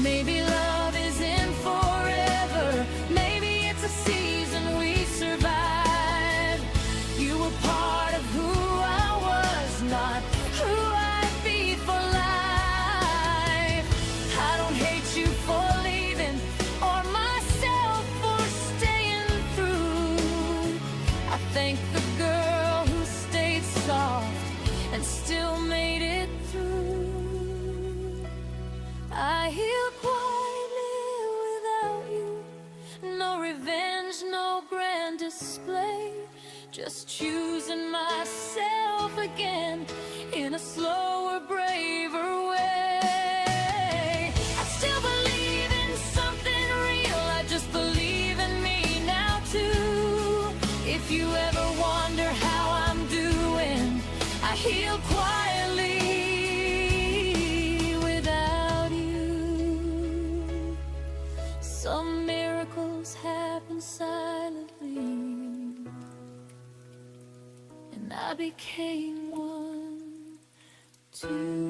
Maybe love isn't forever, maybe it's a season we survive. You were part of who I was, not who I'd be for life. I don't hate you for leaving, or myself for staying through. I thank the girl who stayed soft and still made it through. I healed quietly without you, no revenge, no grand display, just choosing myself again in a slower, braver way. I still believe in something real, I just believe in me now too. If you ever wonder how I'm doing, I heal quietly without you. Some miracles happen silently, and I became one too.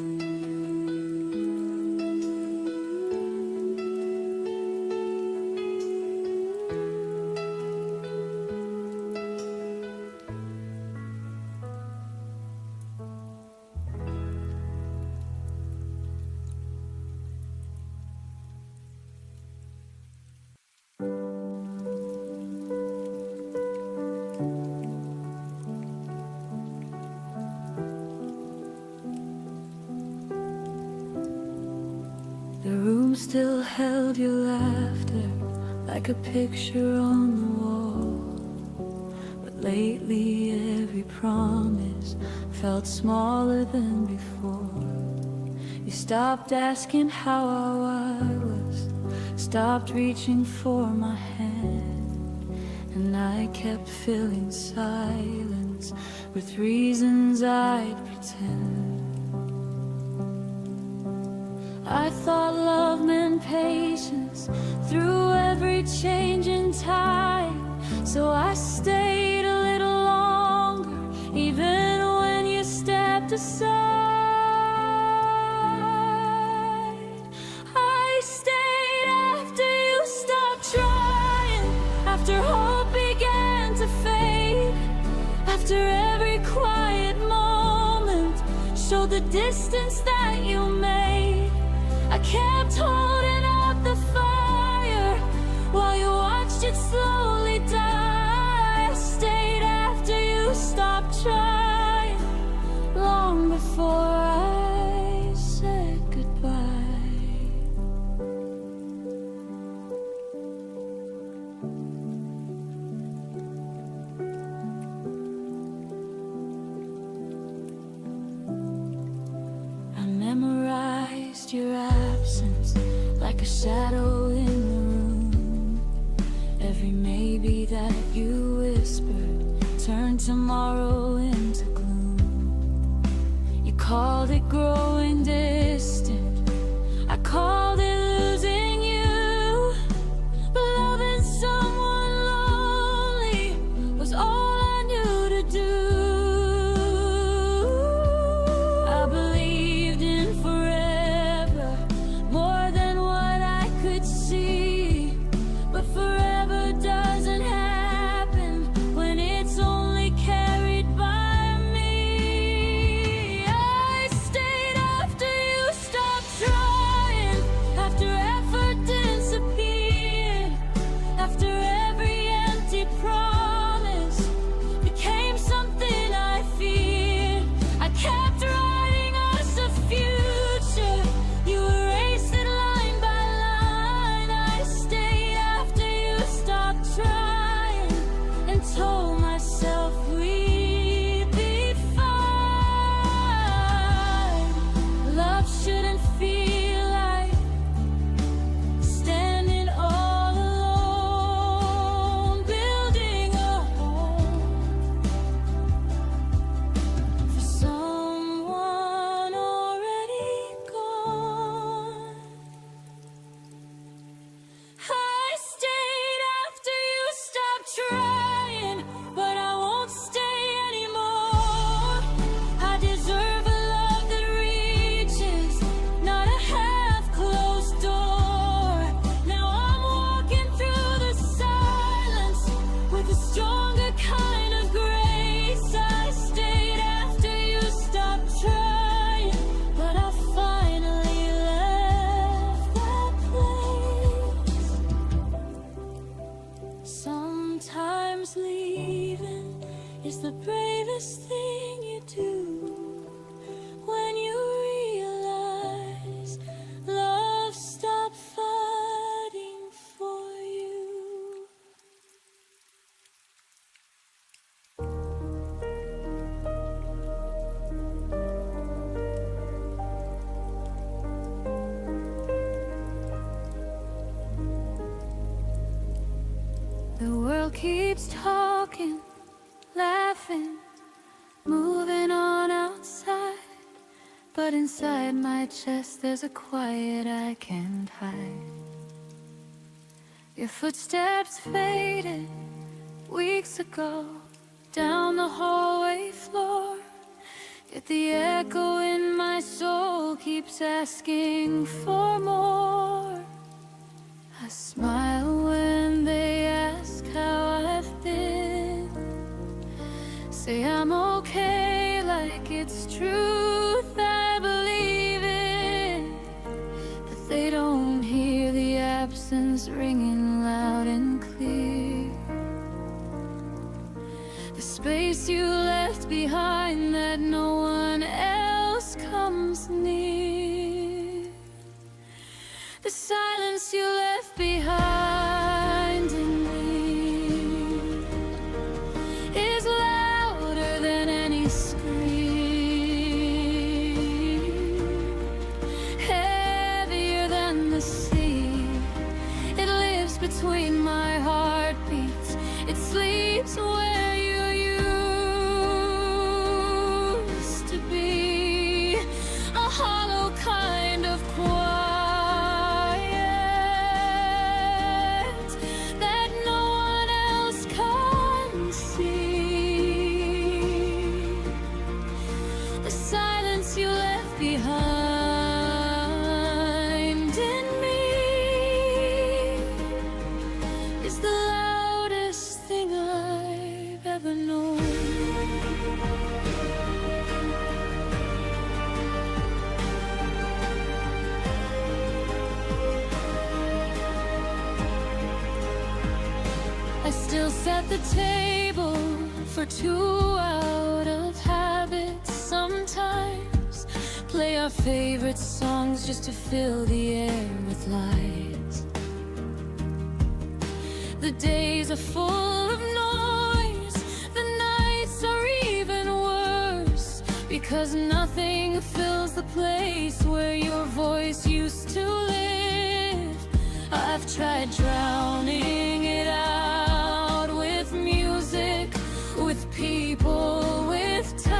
The room still held your laughter like a picture on the wall, but lately every promise felt smaller than before. You stopped asking how I was, stopped reaching for my hand, and I kept filling silence with reasons I'd pretend. I thought love meant patience through every change in time, so I stayed a little longer, even when you stepped aside. I stayed after you stopped trying, after hope began to fade, after every quiet moment showed the distance that you made. I kept holding out the fire while you watched it slowly die. I stayed after you stopped trying, long before I said goodbye. I memorized your absence like a shadow in the room. Every maybe that you whispered turned tomorrow into gloom. You called it growing distant, I called it losing you. But loving someone lonely was all I knew to do. I believed in forever, more than what I could see. But forever doesn't happen when it's only carried by me. I stayed after you stopped trying, after effort disappeared, after every empty promise became something I feared. I kept writing us a future, you erased it line by line. I stayed after you stopped trying and told myself we'd be fine. Love shouldn't feel like standing all alone, building a home for someone already gone. I stayed after you stopped trying, but I won't stay anymore. I deserve a love that reaches, not a half-closed door. Now I'm walking through the silence with a stronger kind of grace. I stayed after you stopped trying, but I finally left that place. Sometimes leaving is the bravest thing you do, when you realize love stopped fighting for you. The world keeps talking, laughing, moving on outside, but inside my chest there's a quiet I can't hide. Your footsteps faded weeks ago down the hallway floor, yet the echo in my soul keeps asking for more. I smile when they ask how I've been, say I'm okay like it's truth I believe in, but they don't hear the absence ringing loud and clear. The space you left behind that no one else comes near. The silence you left behind in me is louder than any scream. Still set the table for two out of habit sometimes. Play our favorite songs just to fill the air with light. The days are full of noise, the nights are even worse, because nothing fills the place where your voice used to live. I've tried drowning it out with music, with people, with time.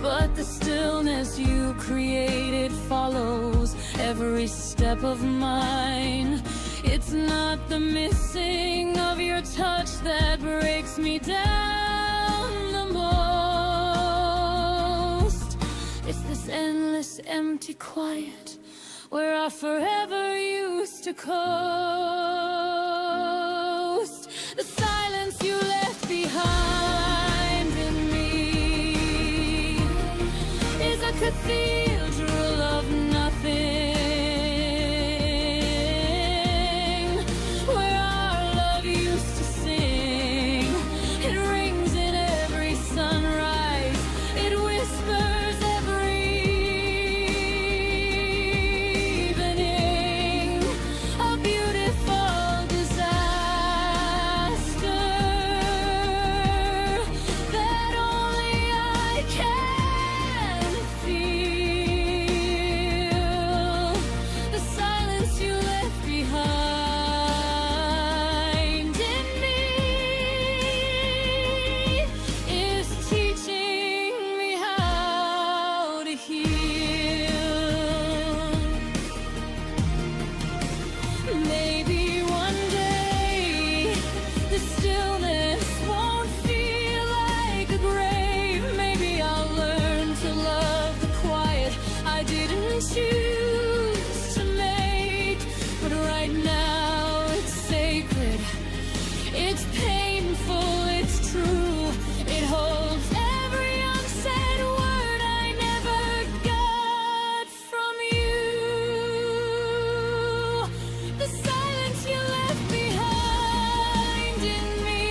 But the stillness you created follows every step of mine. It's not the missing of your touch that breaks me down the most. It's this endless empty quiet where I forever used to coast. The silence you left behind in me is a cathedral of nothing, where our love used to sing. It rings in every sunrise, it whispers every evening. A beautiful disaster that only I can feel. The silence you left behind in me is teaching me how to heal. Maybe one day the stillness won't feel like a grave. Maybe I'll learn to love the quiet I didn't choose to make. But right now it's sacred, it's painful, it's true. It holds every unsaid word I never got from you. The silence you left behind in me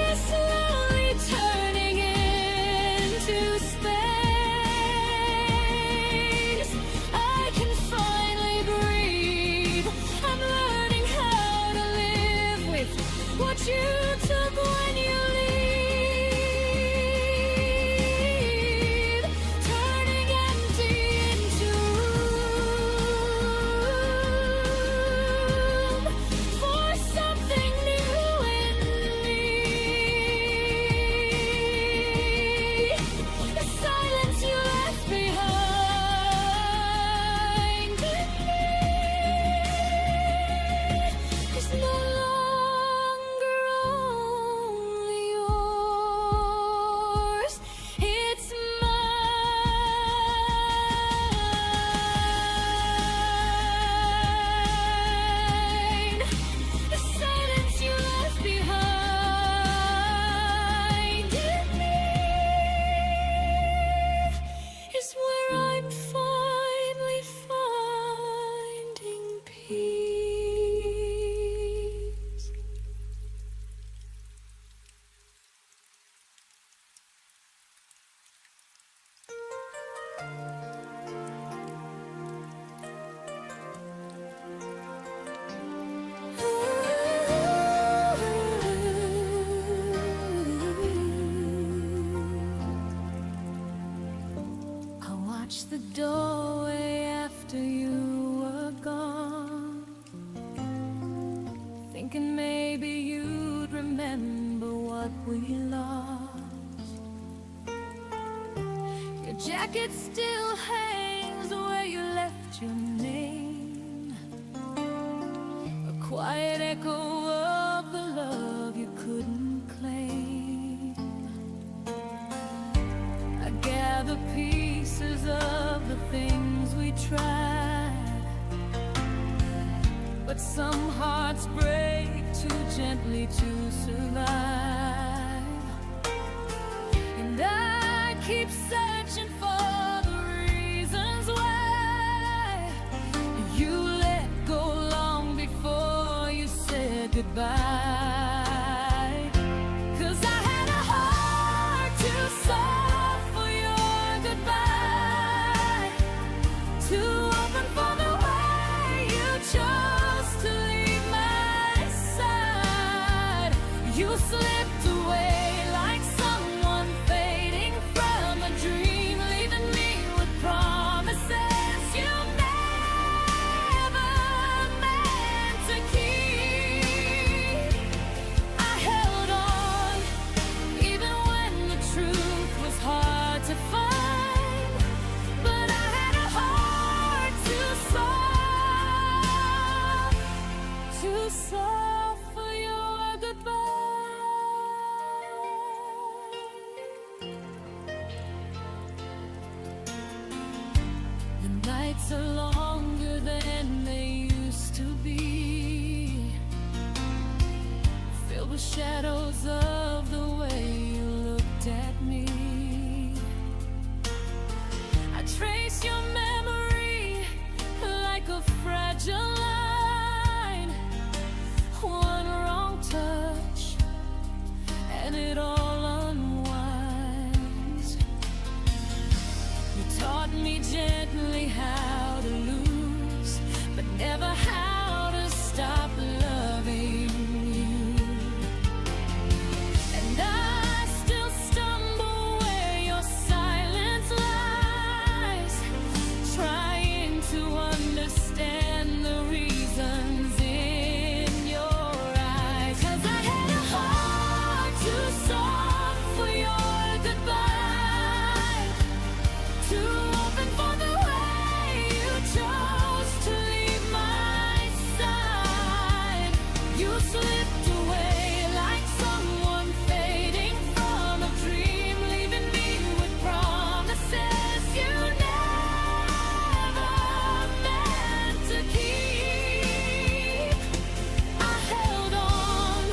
is slowly turning into space. I can finally breathe. I'm learning how to live with what you took when you leave, turning empty into room for something new in me. The silence you left behind in me is no longer only yours, it's mine. The silence you left behind in me is where I'm finally finding peace. I watched the doorway after you were gone, thinking maybe you'd remember what we lost. Your jacket still hangs where you left your name, a quiet echo of the love you couldn't claim. I gather pieces of the things we tried, but some hearts break too gently to survive. And I keep searching for the reasons why You slipped away like someone fading from a dream, leaving me with promises you never meant to keep. I held on even when the truth was hard to find, but I had a heart too soft for your goodbye. The nights are longer than they used to be, filled with shadows of the way you looked at me. I trace your memory like a fragile line. One wrong touch and it all unwinds. You taught me gently how to lose, but never how to stop loving you. And I still stumble where your silence lies, trying to understand the reasons in your eyes. 'Cause I had a heart too soft for your goodbye, too open for the way you chose to leave my side. You slipped away like someone fading from a dream, leaving me with promises you never meant to keep. I held on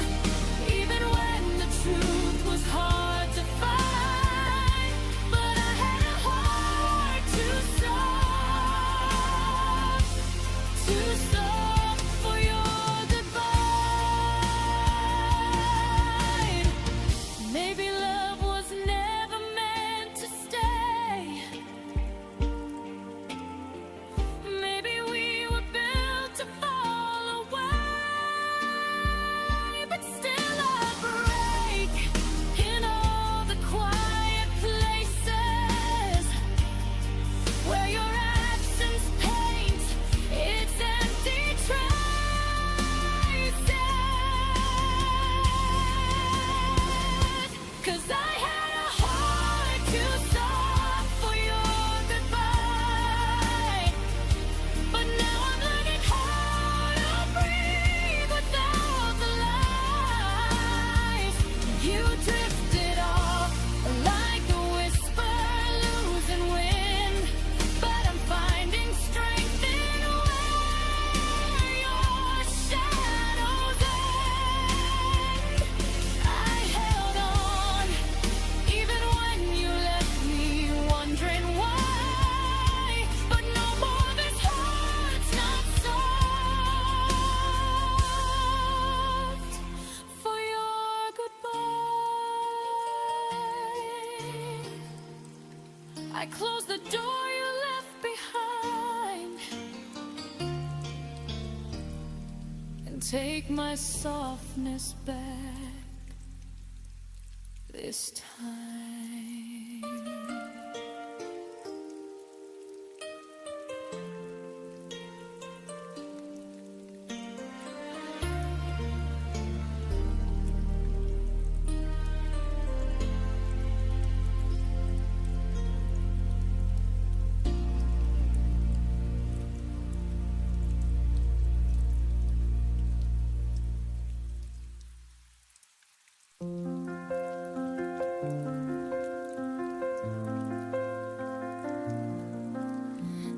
even when the truth was hard to find, but I had a heart too soft for your goodbye. Maybe love was never meant to stay. Maybe we were built to fall away, but still I break in all the quiet places where your absence paints its empty traces. 'Cause I had a heart too soft for your goodbye, but now I'm learning how to breathe without the lies. You drifted off like a whisper losing wind, but I'm finding strength in where your shadows end. I held on even when you left me wondering why, but no more, this heart's not soft for your goodbye. I close the door you left behind and take my softness back this time.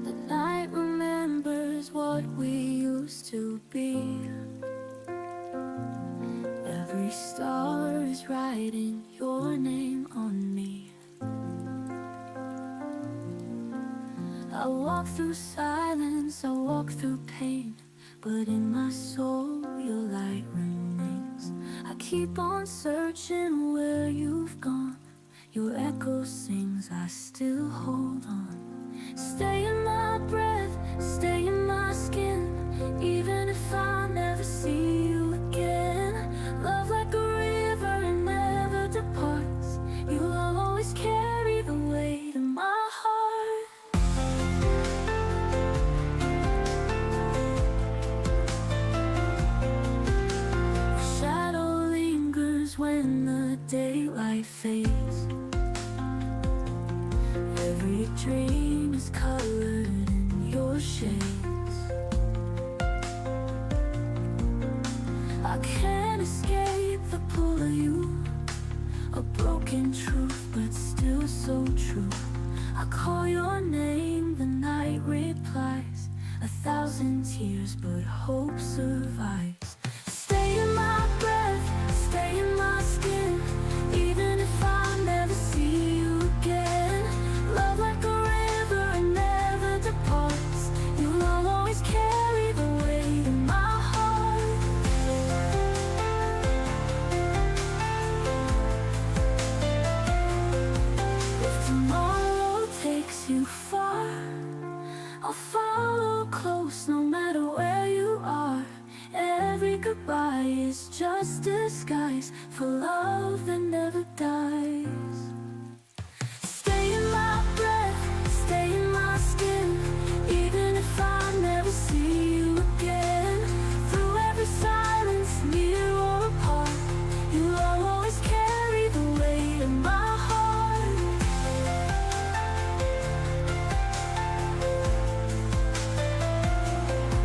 The night remembers what we used to be. Every star is writing your name on me. I walk through silence, I walk through pain, but in my soul your light remains. I keep on searching where you've gone. Your echo sings, I still hold on. Stay in my breath, stay in my skin, even if I never see you again. Love like a river when the daylight fades. Every dream is colored in your shades. I can't escape the pull of you, a broken truth but still so true. I call your name, the night replies, 1,000 tears but hope survives. Stay in my breath, stay in my skin, even if I never see you again. Love like a river and never departs, you'll always carry the weight in my heart. If tomorrow takes you far, I'll follow close no matter where you are. Every goodbye is just disguise for love that never dies. Stay in my breath, stay in my skin, even if I never see you again. Through every silence, near or apart, you'll always carry the weight of my heart.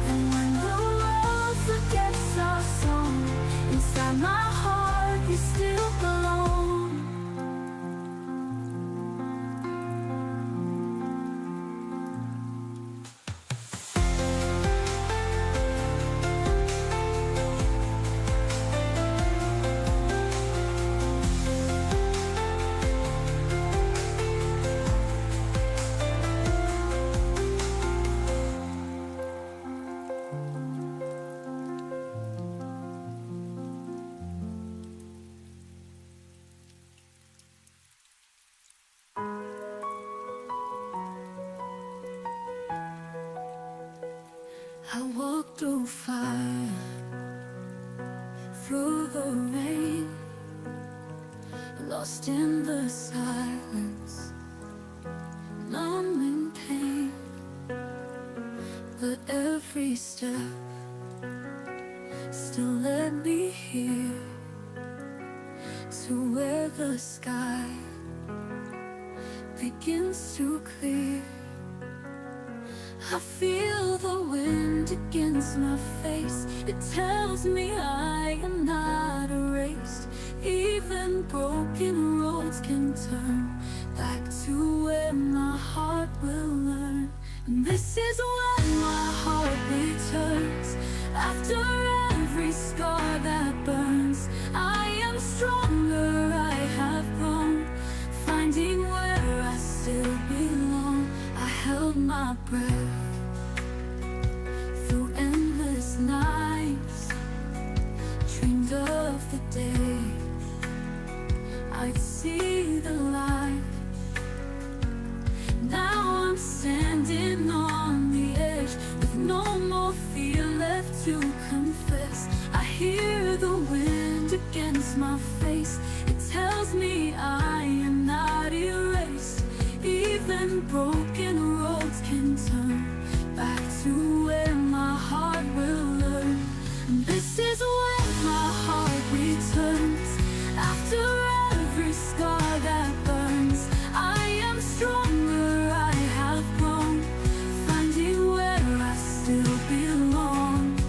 And when the world forgets our song, inside my heart you still belong. I walk through fire, through the rain, lost in the silence, numb in pain. But every step still led me here, to where the sky begins to clear. I feel the wind against my face, it tells me I am not erased. Even broken roads can turn back to where my heart will learn. And this is when my heart returns, after every scar that burns. I am stronger, I have grown, finding where I still belong. I held my breath through endless nights, dreamed of the day I'd see the light. Now I'm standing on the edge, with no more fear left to confess. I hear the wind against my face, it tells me I am not erased. Even broken roads can turn back to where my heart will learn. And this is when my heart returns, after every scar that burns. I am stronger, I have grown, finding where I still belong.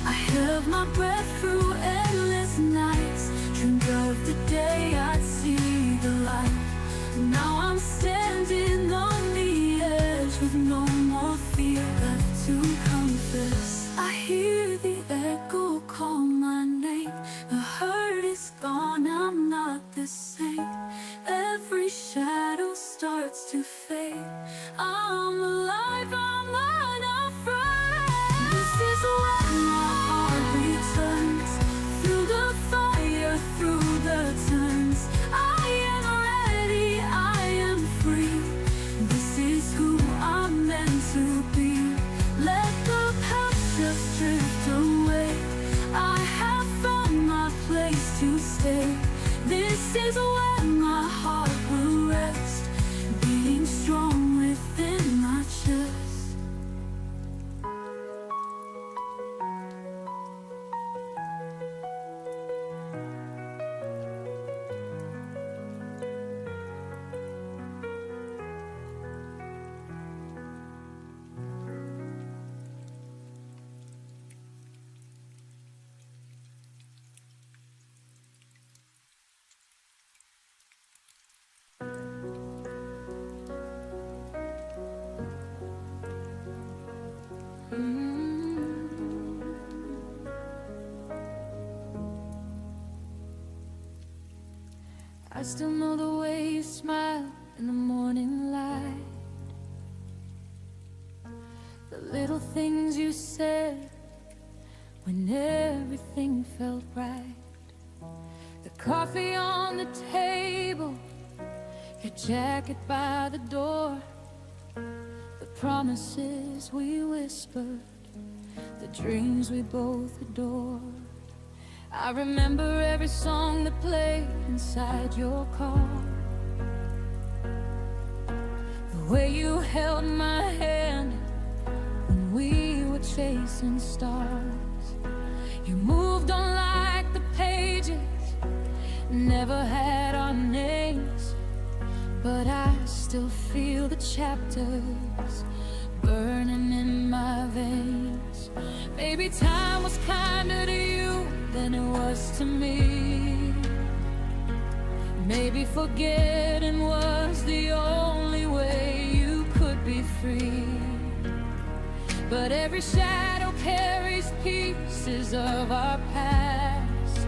I held my breath through endless nights, dreamed of the day I'd see the light. Now I'm standing on the edge, with no more fear left to confess. I hear the echo call my name, the hurt is gone, I'm not the same. Every shadow starts to fade, I'm alive, I'm unafraid. This is when my heart returns, through the fire, through the turns. I am ready, I am free, this is who I'm meant to be. Let the past just drift away, I have found my place to stay. This is when my heart will rest, being strong within my chest. I still know the way you smile in the morning light, the little things you said when everything felt right, the coffee on the table, your jacket by the door, the promises we whispered, the dreams we both adored. I remember every song that played inside your car, the way you held my hand when we were chasing stars. You moved on like the pages, never had our names, but I still feel the chapters burning in my veins. Maybe time was kinder to you than it was to me. Maybe forgetting was the only way you could be free. But every shadow carries pieces of our past.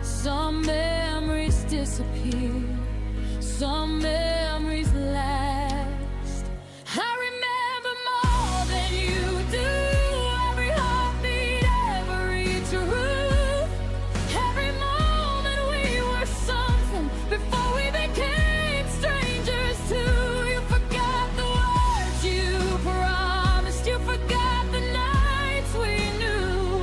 Some memories disappear, some memories last. I remember more than you do, every heartbeat, every truth, every moment we were something before we became strangers too. You forgot the words you promised, you forgot the nights we knew,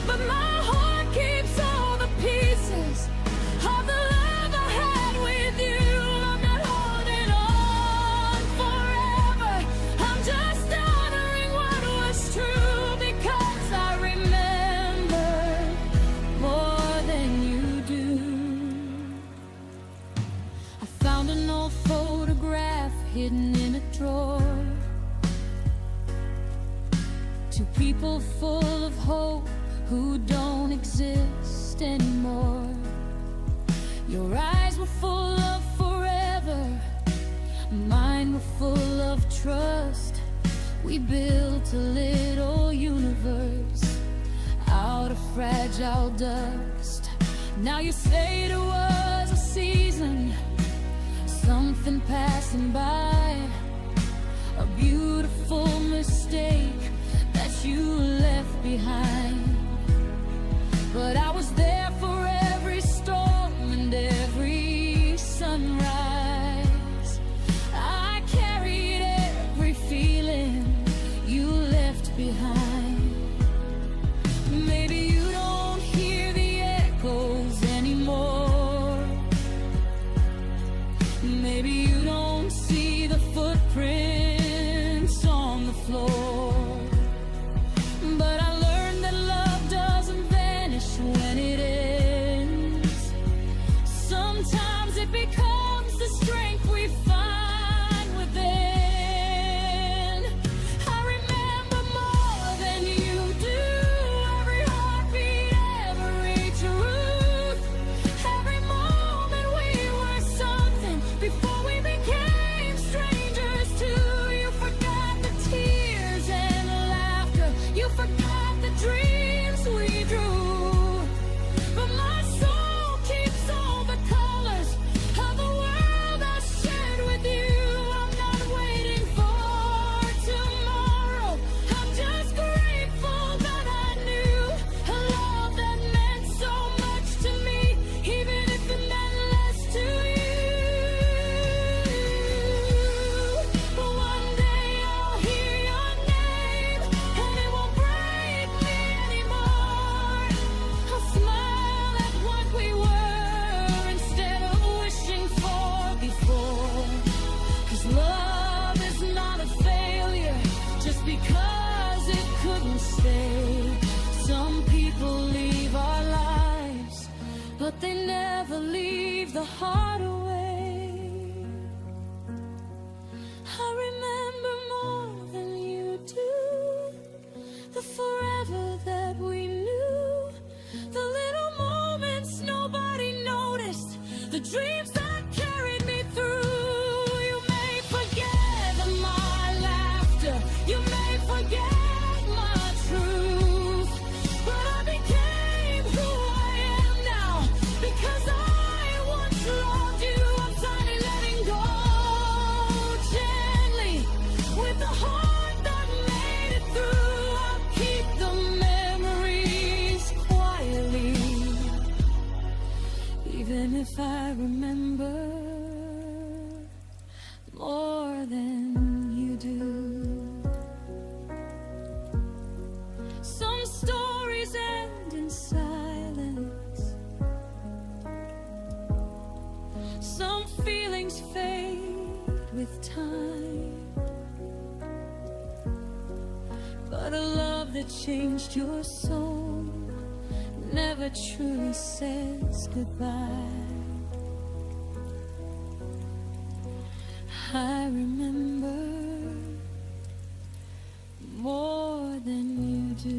but my heart keeps all the pieces of the love I had with you. I'm not holding on forever, I'm just honoring what was true, because I remember more than you do. I found an old photograph hidden in a drawer, two people full of hope who don't exist anymore. Your eyes were full of forever, mine were full of trust. We built a little universe out of fragile dust. Now you say it was a season, something passing by, a beautiful mistake that you left behind. But I was there for every storm and every sunrise. I carried every feeling you left behind. Maybe you don't hear the echoes anymore, maybe you don't see the footprints on the floor, but I learned that love doesn't vanish when it ends. Sometimes it becomes the strength we find within. I remember more than you do, every heartbeat, every truth, every moment we were something before we became strangers too. You forgot the tears and the laughter, you forgot the dreams we drew, but my soul keeps all the colors of the world I shared with you. I'm not waiting for tomorrow, I'm just grateful that I knew a love that meant so much to me, even if it meant less to you. But one day I'll hear your name, and it won't break me anymore. I'll smile at what we were instead of wishing for before. 'Cause love is not a failure just because it couldn't stay. Some people leave our lives, but they never leave the heart away. I remember more than you do, the forever that we knew, the little moments nobody noticed, the dreams that carried me through. You may forget my laughter, you may forget my truth, but I became who I am now because I want if I remember more than you do. Some stories end in silence, some feelings fade with time, but a love that changed your soul never truly says goodbye. I remember more than you do.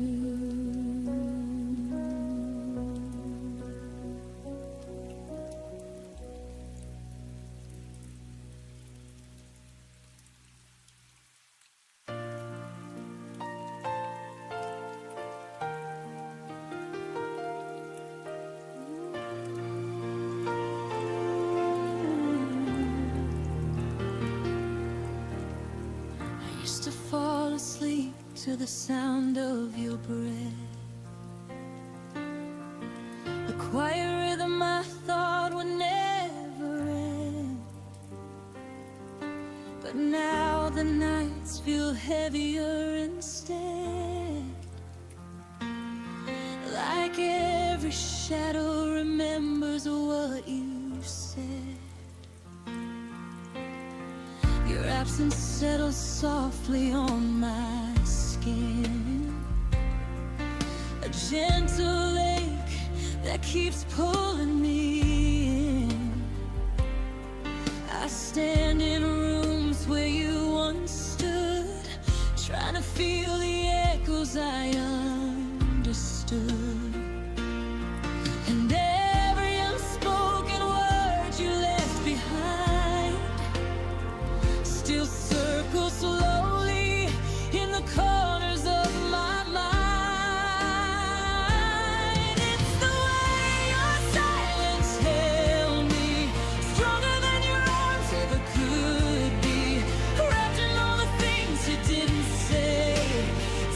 To fall asleep to the sound of your breath, the quiet rhythm I thought would never end. But now the nights feel heavier instead, like every shadow remembers what you said. Your absence settles softly on my skin, a gentle ache that keeps pulling me in. I stand in rooms where you once stood, trying to feel the echoes I understood. And every unspoken word you left behind still circles slowly in the corners of my mind. It's the way your silence held me, stronger than your arms ever could be, wrapped in all the things you didn't say,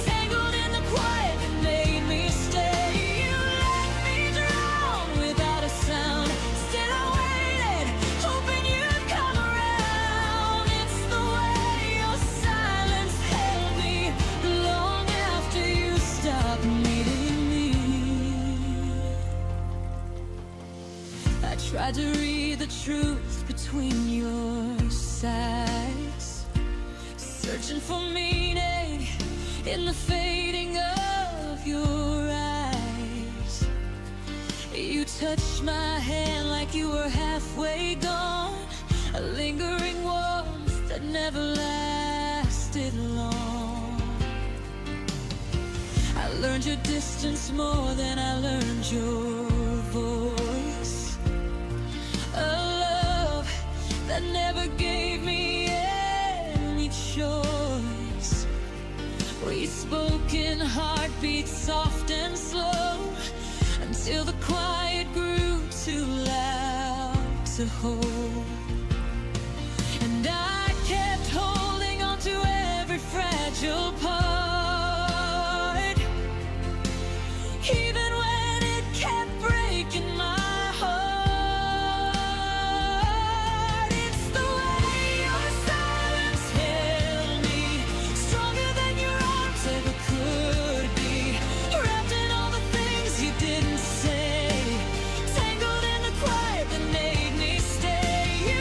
tangled in the quiet that made me stay. You let me drown without a sound, still I waited, hoping you'd come around. It's the way your silence held me long after you stopped needing me. I tried to read the truth between your sighs, searching for meaning in the fading of your eyes. You touched my hand like you were halfway gone, a lingering warmth that never lasted long. I learned your distance more than I learned your voice, a love that never gave me any choice. We spoke in heartbeats soft and slow, until the quiet grew too loud to hold. And I kept holding on to every fragile part, even when it kept breaking my heart. It's the way your silence held me, stronger than your arms ever could be, wrapped in all the things you didn't say, tangled in the quiet that made me stay. You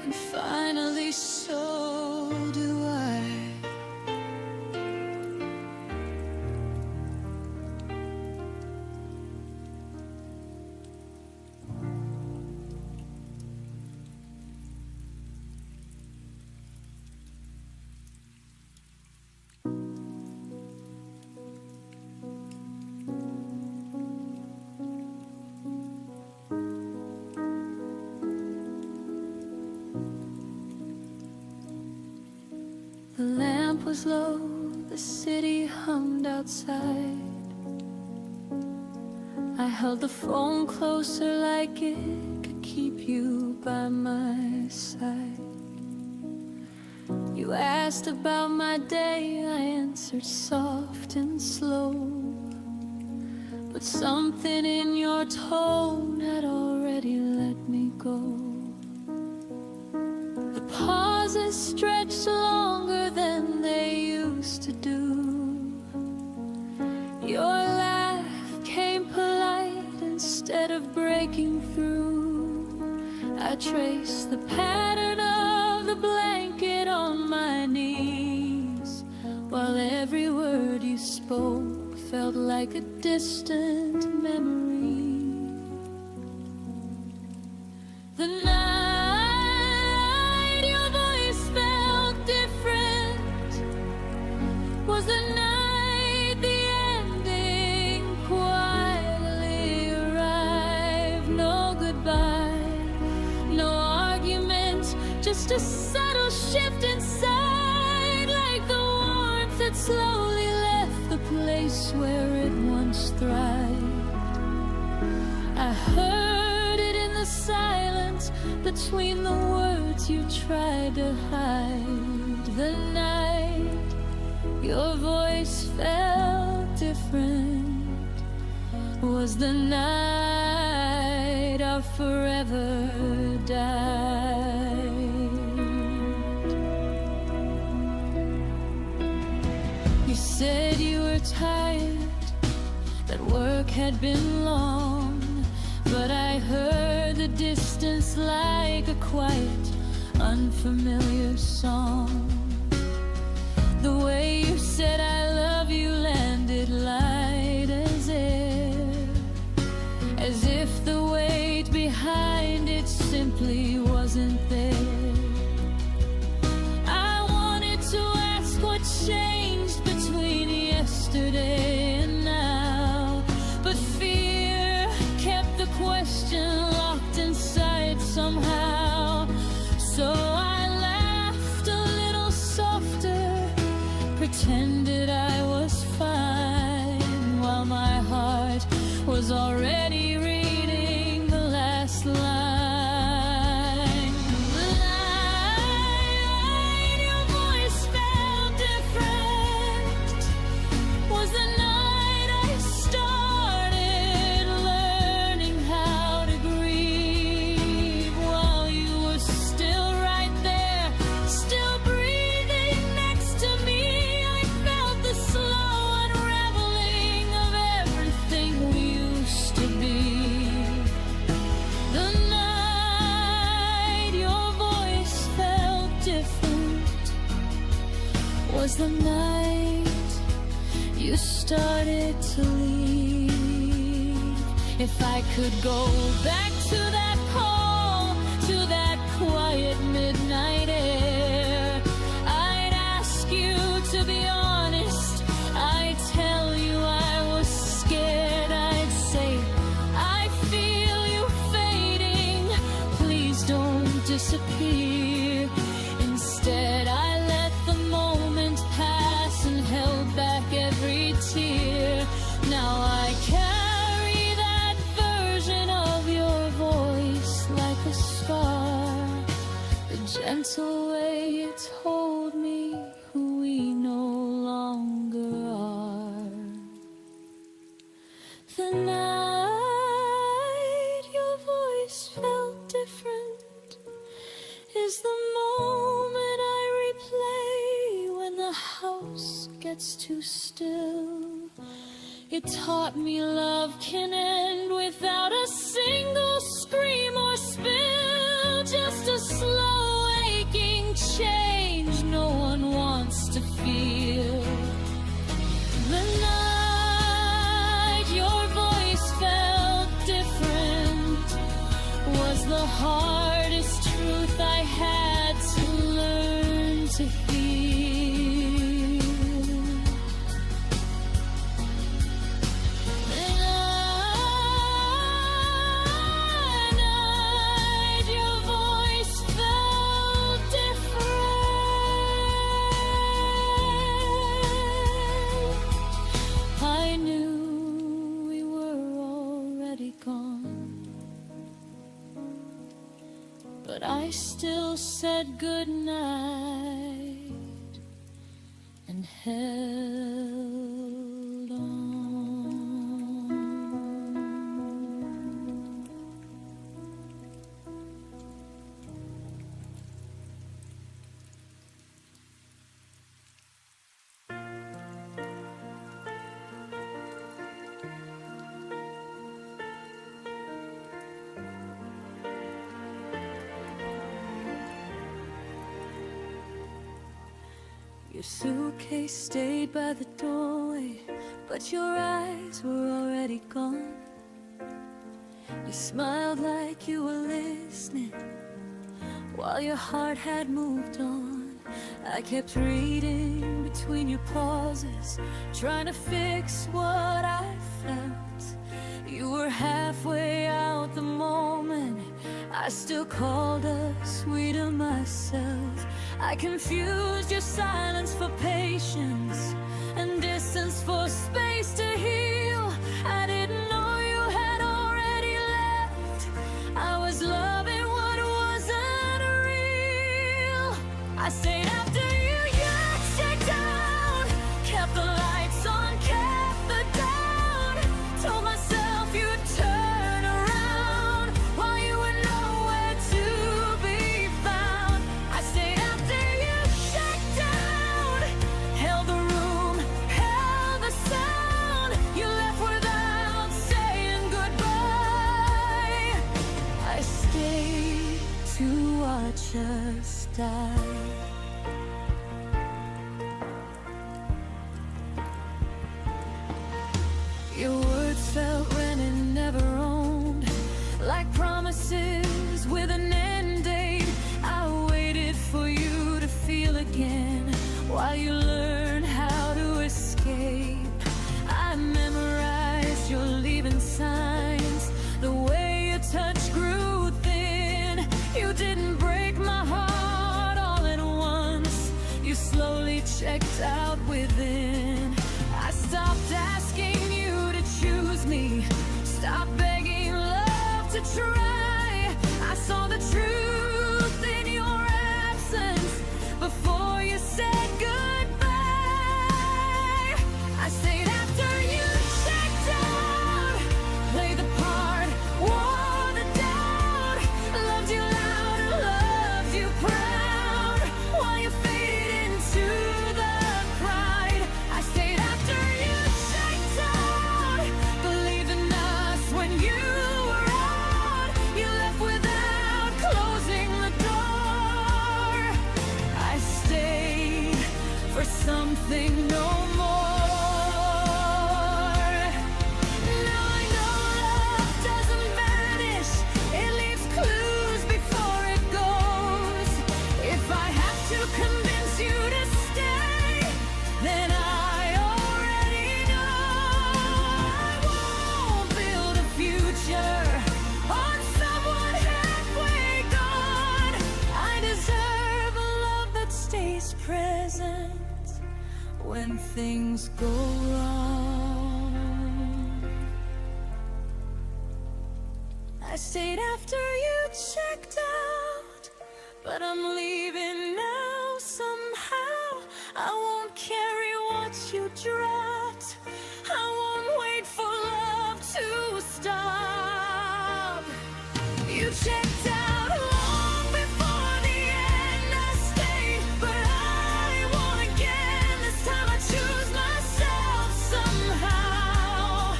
and finally so do I. The lamp was low, the city hummed outside. I held the phone closer like it could keep you by my side. You asked about my day, I answered soft and slow. But something in your tone had already let me go. The pauses stretched longer than they used to do. Your laugh came polite instead of breaking through. I traced the pattern of the blanket on my knees, while every word you spoke felt like a distant memory. The night your voice felt different was the night the ending quietly arrived. No goodbye, no argument, just a subtle shift inside, like the warmth that slowly left the place where it once thrived. I heard it in the silence between the words you tried to hide. The night your voice felt different was the night our forever died. You said you were tired, that work had been long, but I heard the distance like a quiet, unfamiliar song. The way you said I love you landed light as air, as if the weight behind it simply wasn't there. I wanted to ask what changed between yesterday and now, but fear kept the question locked inside somehow. So I laughed a little softer, pretended I was fine, while my heart was already reading the last line. The night your voice felt different was the night I started learning how to grieve, while you were still right there, still breathing next to me. I felt the slow unraveling of everything we used to be. The night your voice felt different was the night you started to leave. If I could go back to that call, to that quiet midnight air, I'd ask you to be honest. I'd tell you I was scared. I'd say, I feel you fading, please don't disappear. Instead I let the moment pass and held back every tear. Now I carry that version of your voice like a scar, the gentle way you told me who we no longer are. The night your voice felt different is the moment I replay when the house gets too still. It taught me love can end without a single scream or spill, just a slow was the hardest truth I had to learn to heal. And I night your voice felt different. I knew we were already gone, but I still said goodnight and held on. Your suitcase stayed by the doorway, but your eyes were already gone. You smiled like you were listening, while your heart had moved on. I kept reading between your pauses, trying to fix what I felt. You were halfway out the moment I still called us sweet to myself. I confused your silence for patience and distance for space to heal. I didn't know you had already left. I was loving what wasn't real. I stayed after you checked out, kept the lights on, kept the doubt. Told myself you'd turn around while you were nowhere to be found. I stayed after you checked out, held the room, held the sound. You left without saying goodbye. I stayed to watch us die. Your words felt rented, never owned, like promises with an end date. I waited for you to feel again while you learned how to escape. I memorized your leaving signs, the way your touch grew thin. You didn't break my heart all at once, you slowly checked out within. I stopped asking you to choose me, stopped begging love to try. I saw the truth in your absence before you said goodbye. I stayed after you checked out, played the part, wore the doubt, loved you loud and loved you proud while you faded into the crowd. I stayed after you checked out, believed in us when you were out. You left without closing the door. I stayed for something no more. Now I know love doesn't vanish, it leaves clues before it goes. If I have to convince you to stay, then I already know. I won't build a future on someone halfway gone. I deserve a love that stays present when things go wrong. I stayed after you checked out, but I'm leaving now somehow. I won't carry what you dropped, I won't wait for love to stop. You checked out long before the end. I stayed, but I won't again. This time I choose myself somehow.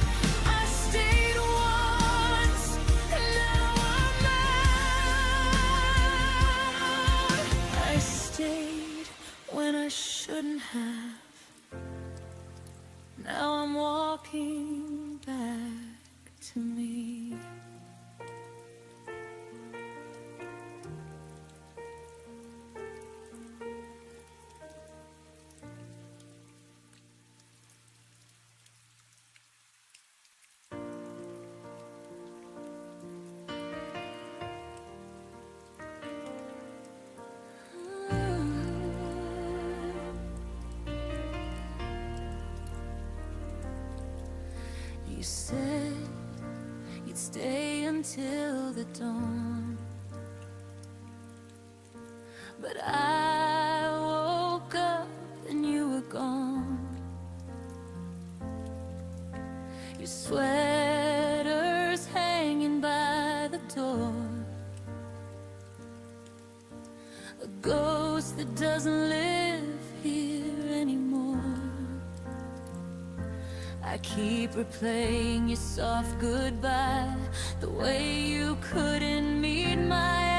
I stayed once, and now I'm out. I stayed when I shouldn't have. Now I'm walking back to me. till the dawn. But I woke up and you were gone. Your sweater's hanging by the door, a ghost that doesn't live here anymore. I keep replaying your soft goodbye, the way you couldn't meet my eyes.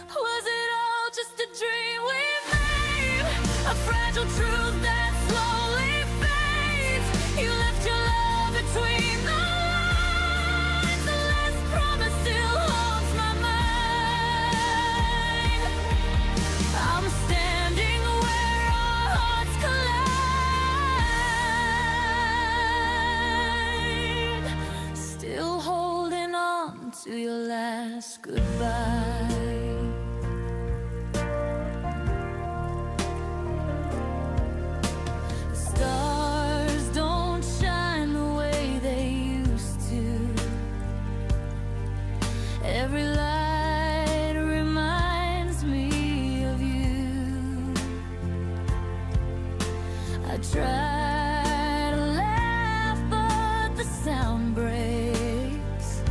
Was it all just a dream we made, a fragile truth that slowly fades? You left your love between the lines, the last promise still haunts my mind. I'm standing where our hearts collide, still holding on to your last goodbye. The stars don't shine the way they used to. Every light reminds me of you. I try to laugh, but the sound breaks.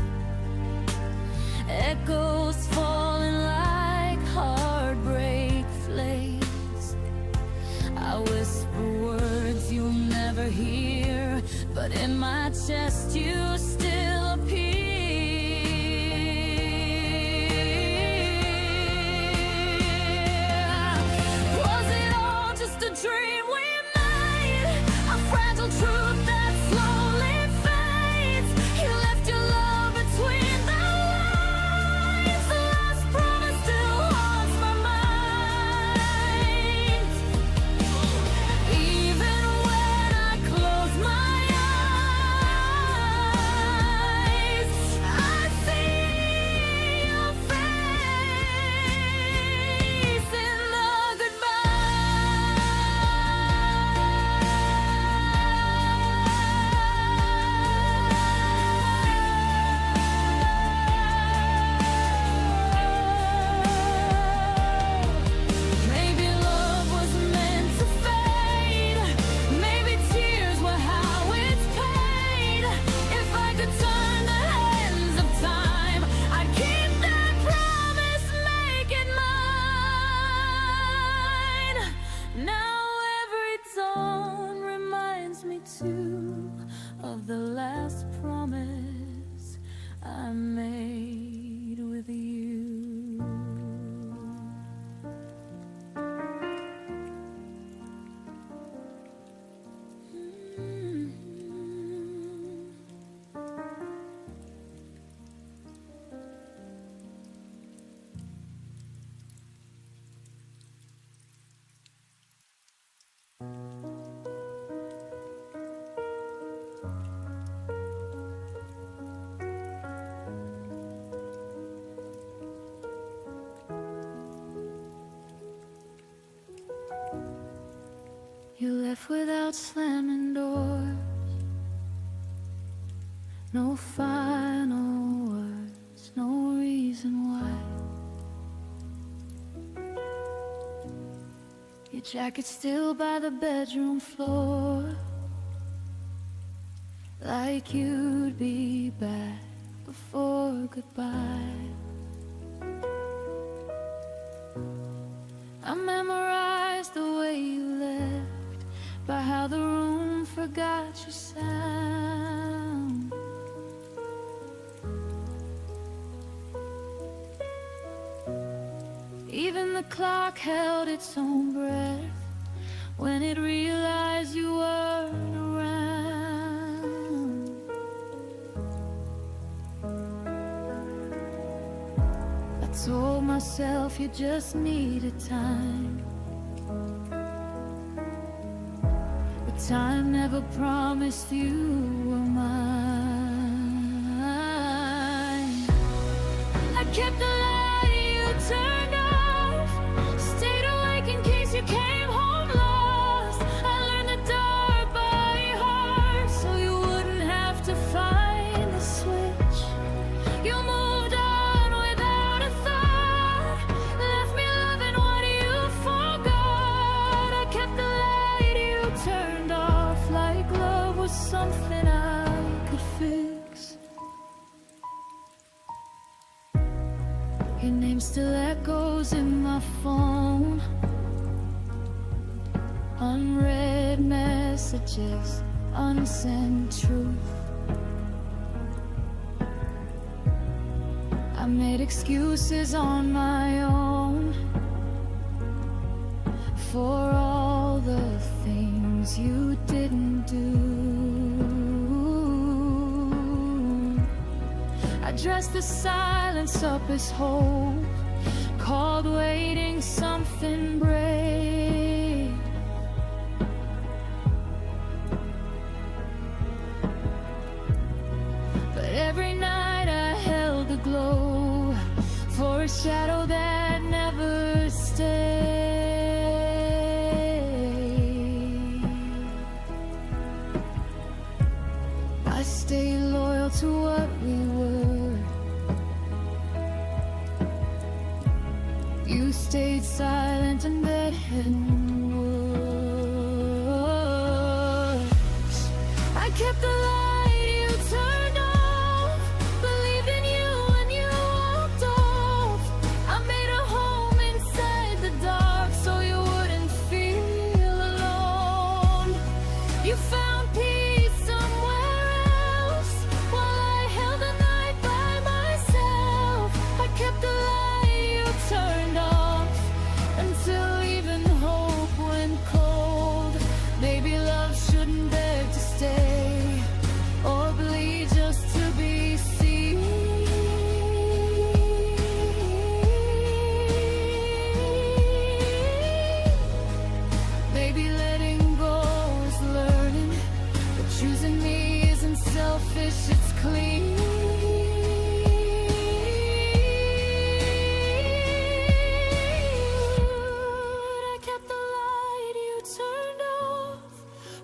Echoes falling like heartbreak flakes. I whisper words you'll never hear, but in my chest you still appear. Was it all just a dream we made, a fragile truth that slowly fades? You left your love between the lines, the last promise still haunts my mind. Even when I close my eyes, I see your face in the goodbye. Maybe love was meant to fade. Maybe tears were how it's paid. If I could turn the hands of time, I'd keep that promise, make it mine. Now every dawn reminds me too of the last promise I made with you. You left without slamming doors, no final words, no reason why. Your jacket still by the bedroom floor, like you'd be back before goodbye. I memorized the way you left, by how the room forgot your sound. Even the clock held its own breath when it realized you weren't around. I told myself you just needed time, but time never promised you were mine. I kept the light you turned off, stayed awake in case you came home lost. I learned the dark name still echoes in my phone. Unread messages, unsent truth. I made excuses on my own for all the things you didn't do. I dressed the silence up as hope, called waiting something brave. But every night I held the glow for a shadow that never stayed. I stayed loyal to what we were. You stayed silent and bed hidden words. I kept the light you turned off, believed in you when you walked off. I made a home inside the dark so you wouldn't feel alone. You found peace somewhere else while I held the night by myself. I kept the light you turned off until even hope went cold. Maybe love shouldn't beg to stay or bleed just to be seen. Maybe letting go is learning, but choosing me isn't selfish, it's clean. I kept the light you turned off,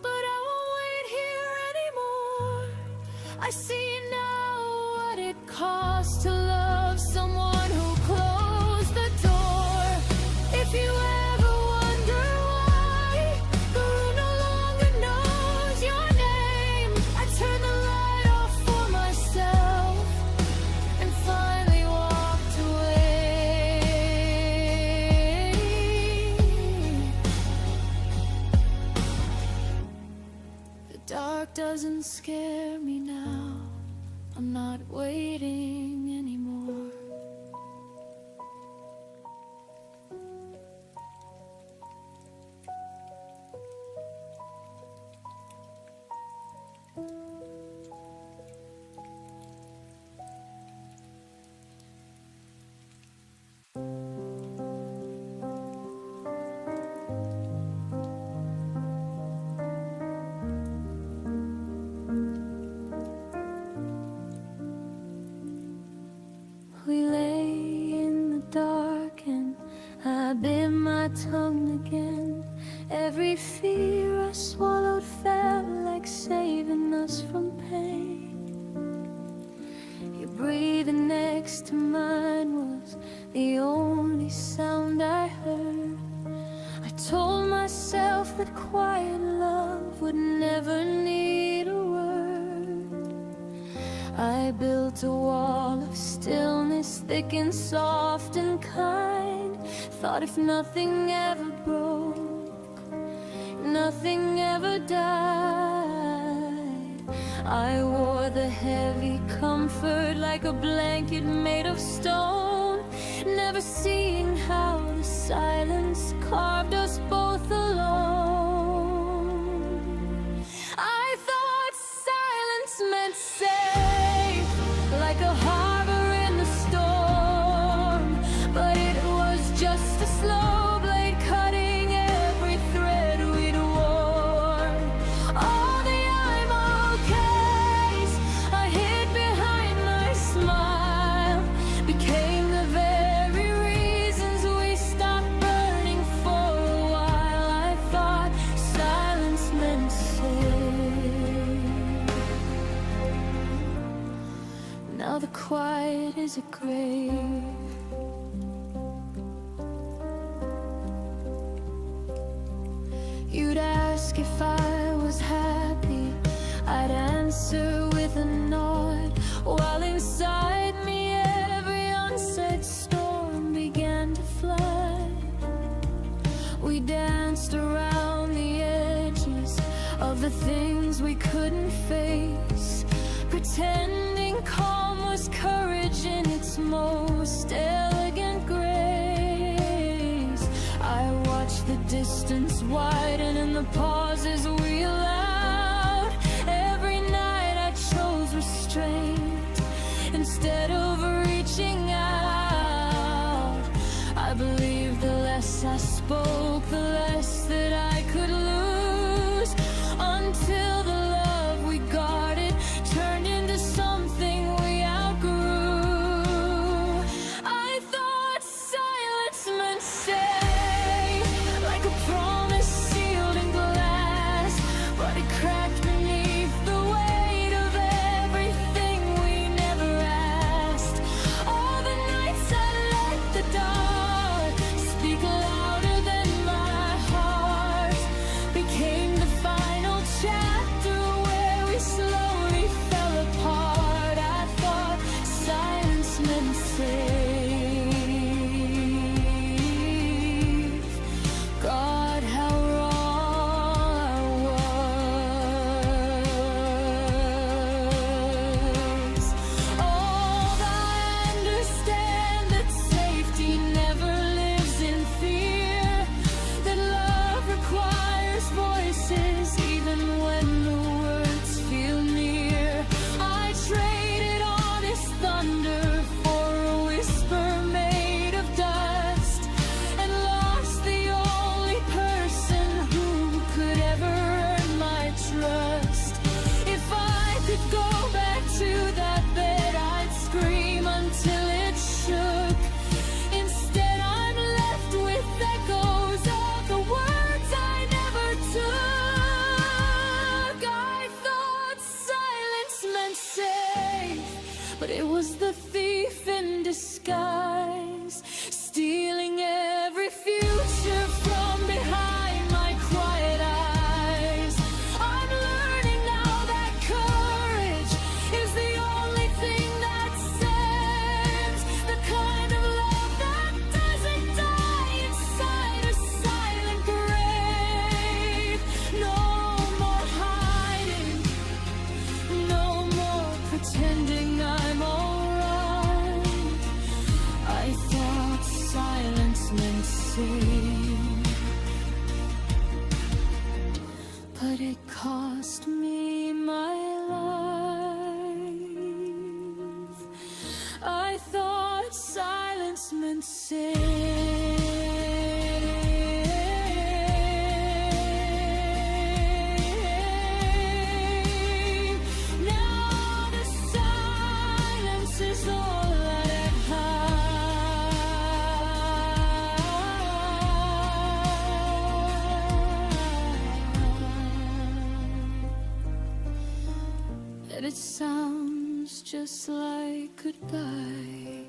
but I won't wait here anymore. I see now what it costs to love someone who closed the door. If you ever wonder why the room no longer knows your name, I turned the light off for myself and finally walked away. The dark doesn't scare me now. I'm not waiting anymore. We lay in the dark and I bit my tongue again. Every fear I swallowed felt like saving us from pain. Your breathing next to mine was the only sound I heard. I told myself that quiet love would never need a word. I built a wall of stillness, thick and soft and kind. Thought if nothing ever broke, nothing ever died. I wore the heavy comfort like a blanket made of stone, never seeing how the silence carved us both alone. I thought silence meant safe, like a harbor in the storm, but it was just a slow blade cutting every thread we'd worn. All the I'm okays I hid behind my smile became the very reasons we stopped burning for a while. I thought silence meant safe. Now the quiet is a grave. You'd ask if I was happy, I'd answer with a nod, while inside me every unsaid storm pretending calm was courage in its most elegant grace. I watched the distance widen and the pauses we allowed. Every night I chose restraint instead of reaching out. I believed the less I spoke, the less that I could lose, until the love we guarded turned into something we outgrew. I thought silence meant stay, like a promise sealed in glass, but it cracked beneath the weight of everything we never asked. All the nights I let the dark speak louder than my heart became the final chapter where we slowly fell apart. I thought silence meant safe. God, how wrong I was. Oh, I understand that safety never lives in fear, that love requires voices even when the words feel near. I traded honest thunder for a whisper made of dust, and lost the only person who could ever earn my trust. If I could go back to that bed, I'd scream until it shook. Instead, I'm left with echoes of the words I never took. I thought silence meant safe, but it was the thief in disguise, stealing every future from behind my quiet eyes. I'm learning now that courage is the only thing that saves, the kind of love that doesn't die inside a silent grave. No more hiding, no more pretending I'm alright. I thought silence meant safe, but it cost me my life. I thought silence meant safe. Now the silence is all that I have, and it sounds just like goodbye.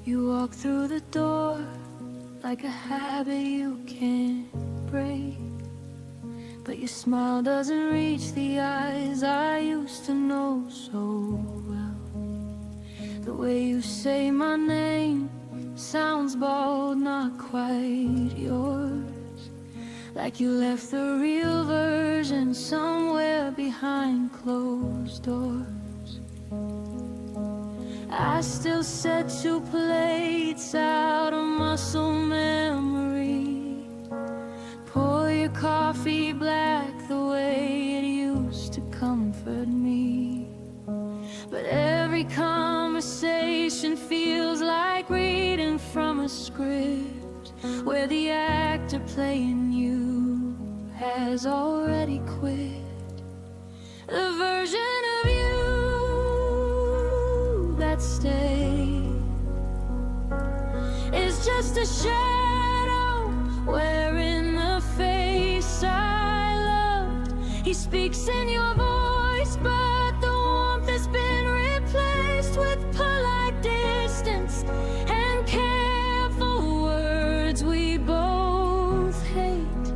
You walk through the door like a habit you can't break, but your smile doesn't reach the eyes I used to know so well. The way you say my name sounds bold, not quite yours, like you left the real version somewhere behind closed doors. I still set 2 plates out of muscle memory. Pour your coffee black the way it used to comfort me. But every conversation feels like reading from a script, where the actor playing you has already quit. The version of you that stays is just a shadow wearing the face I loved. He speaks in your voice but the warmth has been replaced with polite distance and careful words we both hate.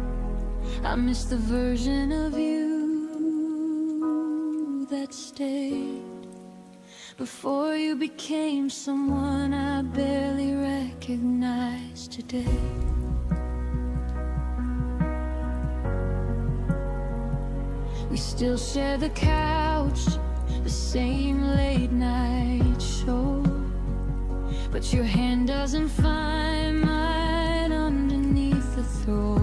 I miss the version of you that stayed before you became someone I barely recognize today. We still share the couch, the same late night show, but your hand doesn't find mine underneath the throw.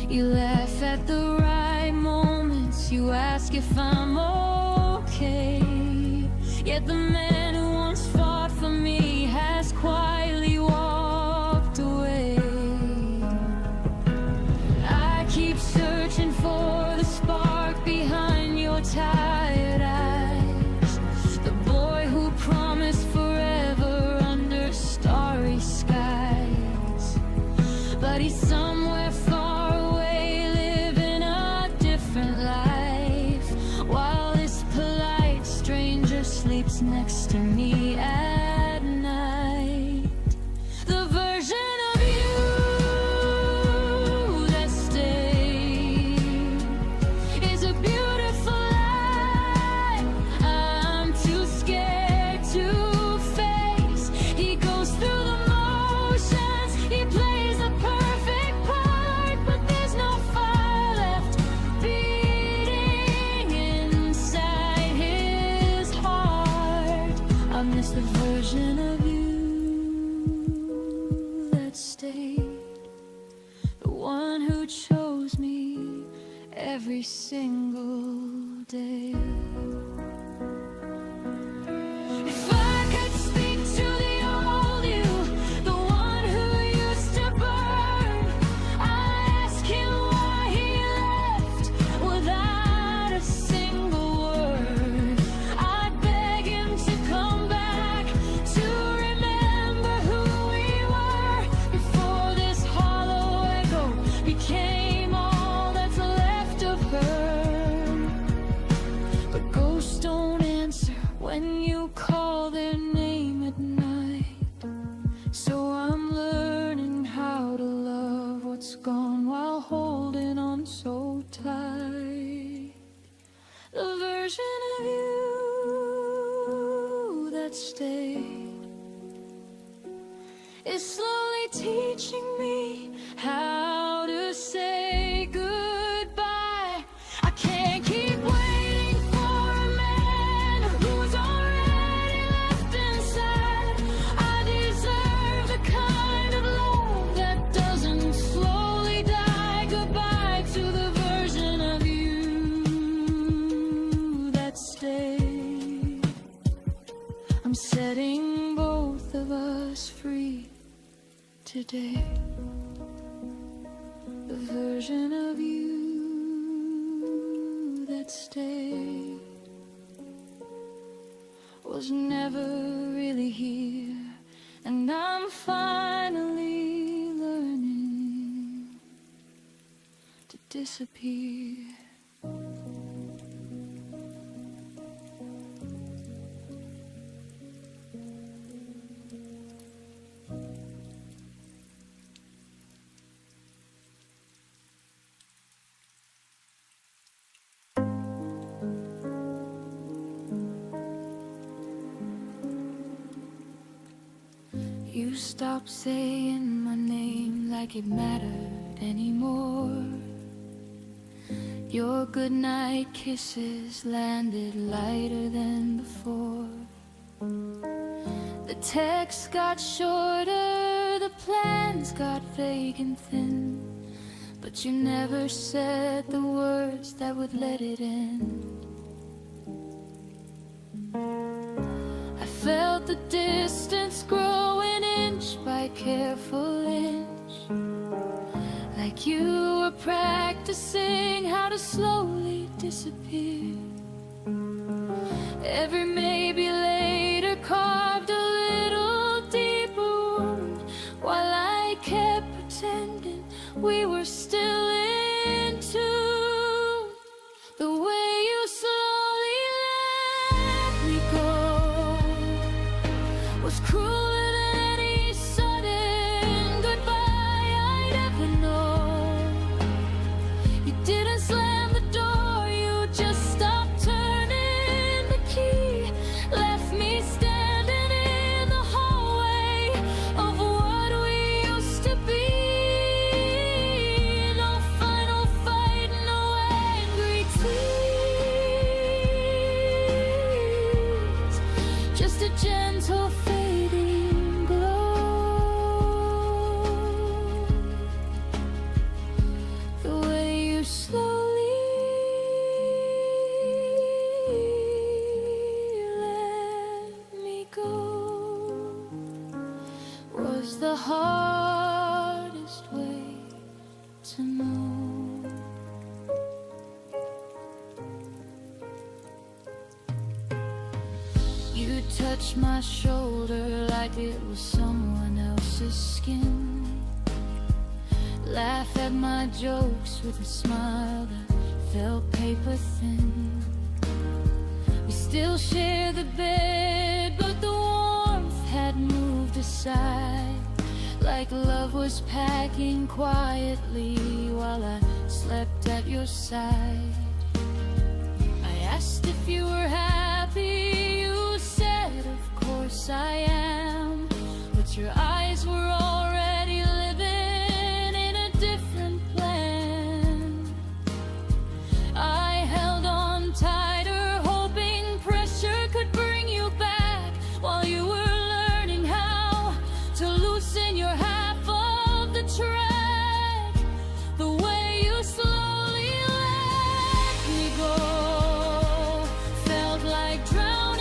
You laugh at the right moments, you ask if I'm okay, yet the man who once fought for me has quietly walked away. I keep searching for the spark behind your tired eyes, the boy who promised forever under starry skies, but he's somewhere far away living a different life, while this polite stranger sleeps next to me at night. The version of you that stayed is a beautiful lie I'm too scared to face. He goes through the motions, he plays the perfect part, but there's no fire left beating inside his heart. I miss the version of you that stayed, the one who chose me every single day. If I could speak to the old you, the one who used to burn, I'd ask him why he left without a single word. I'd beg him to come back, to remember who we were before this hollow echo became all that's left of her. But ghosts don't answer when you call their name at night, so I'm learning how to love what's gone while holding on so tight. The version of you that stayed is slowly teaching me how to say goodbye. I can't keep waiting for a man who's already left inside. I deserve the kind of love that doesn't slowly die. Goodbye to the version of you that stayed. I'm setting both of us free today. The version of you that stayed was never really here, and I'm finally learning to disappear. You stopped saying my name like it mattered anymore. Your goodnight kisses landed lighter than before. The texts got shorter, the plans got vague and thin, but you never said the words that would let it end. I felt the distance growing inch by careful inch, like you were practicing how to slowly disappear. Every maybe later carved a little deeper wound, while I kept pretending we were still in tune. The way gentle fading glow. The way you slowly let me go was the hardest way to know. You touched my shoulder like it was someone else's skin. Laugh at my jokes with a smile that felt paper thin. We still share the bed, but the warmth had moved aside, like love was packing quietly while I slept at your side. I asked if you were happy. Of course I am, but your eyes were already living in a different plan. I held on tighter, hoping pressure could bring you back while you were learning how to loosen your half of the track. The way you slowly let me go felt like drowning.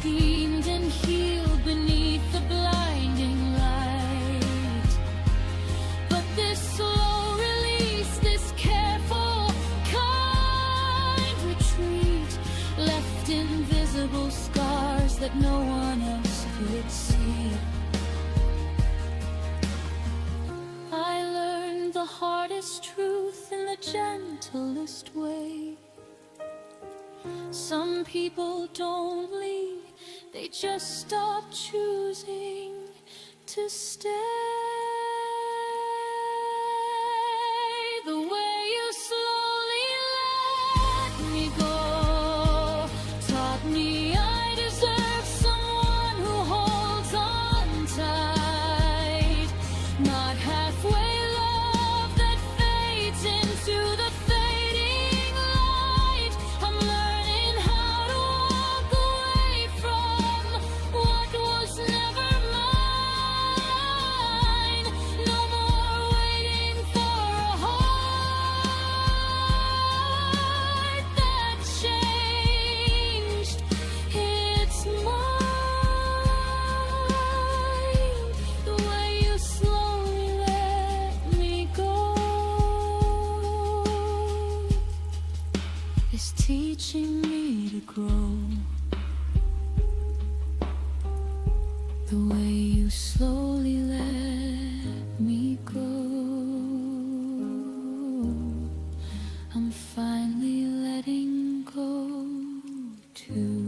Schemed and healed beneath the blinding light, but this slow release, this careful, kind retreat left invisible scars that no one else could see. I learned the hardest truth in the gentlest way. Some people don't leave, they just stop choosing to stay. The way you slowly let me go taught me I deserve someone who holds on tight, not halfway love that fades into the fading light. I'm learning how to walk away from what was never mine. No more waiting for a heart that changed its mind. The way you slowly let me go is teaching me to grow. The way you slowly let me go, I'm finally letting go too.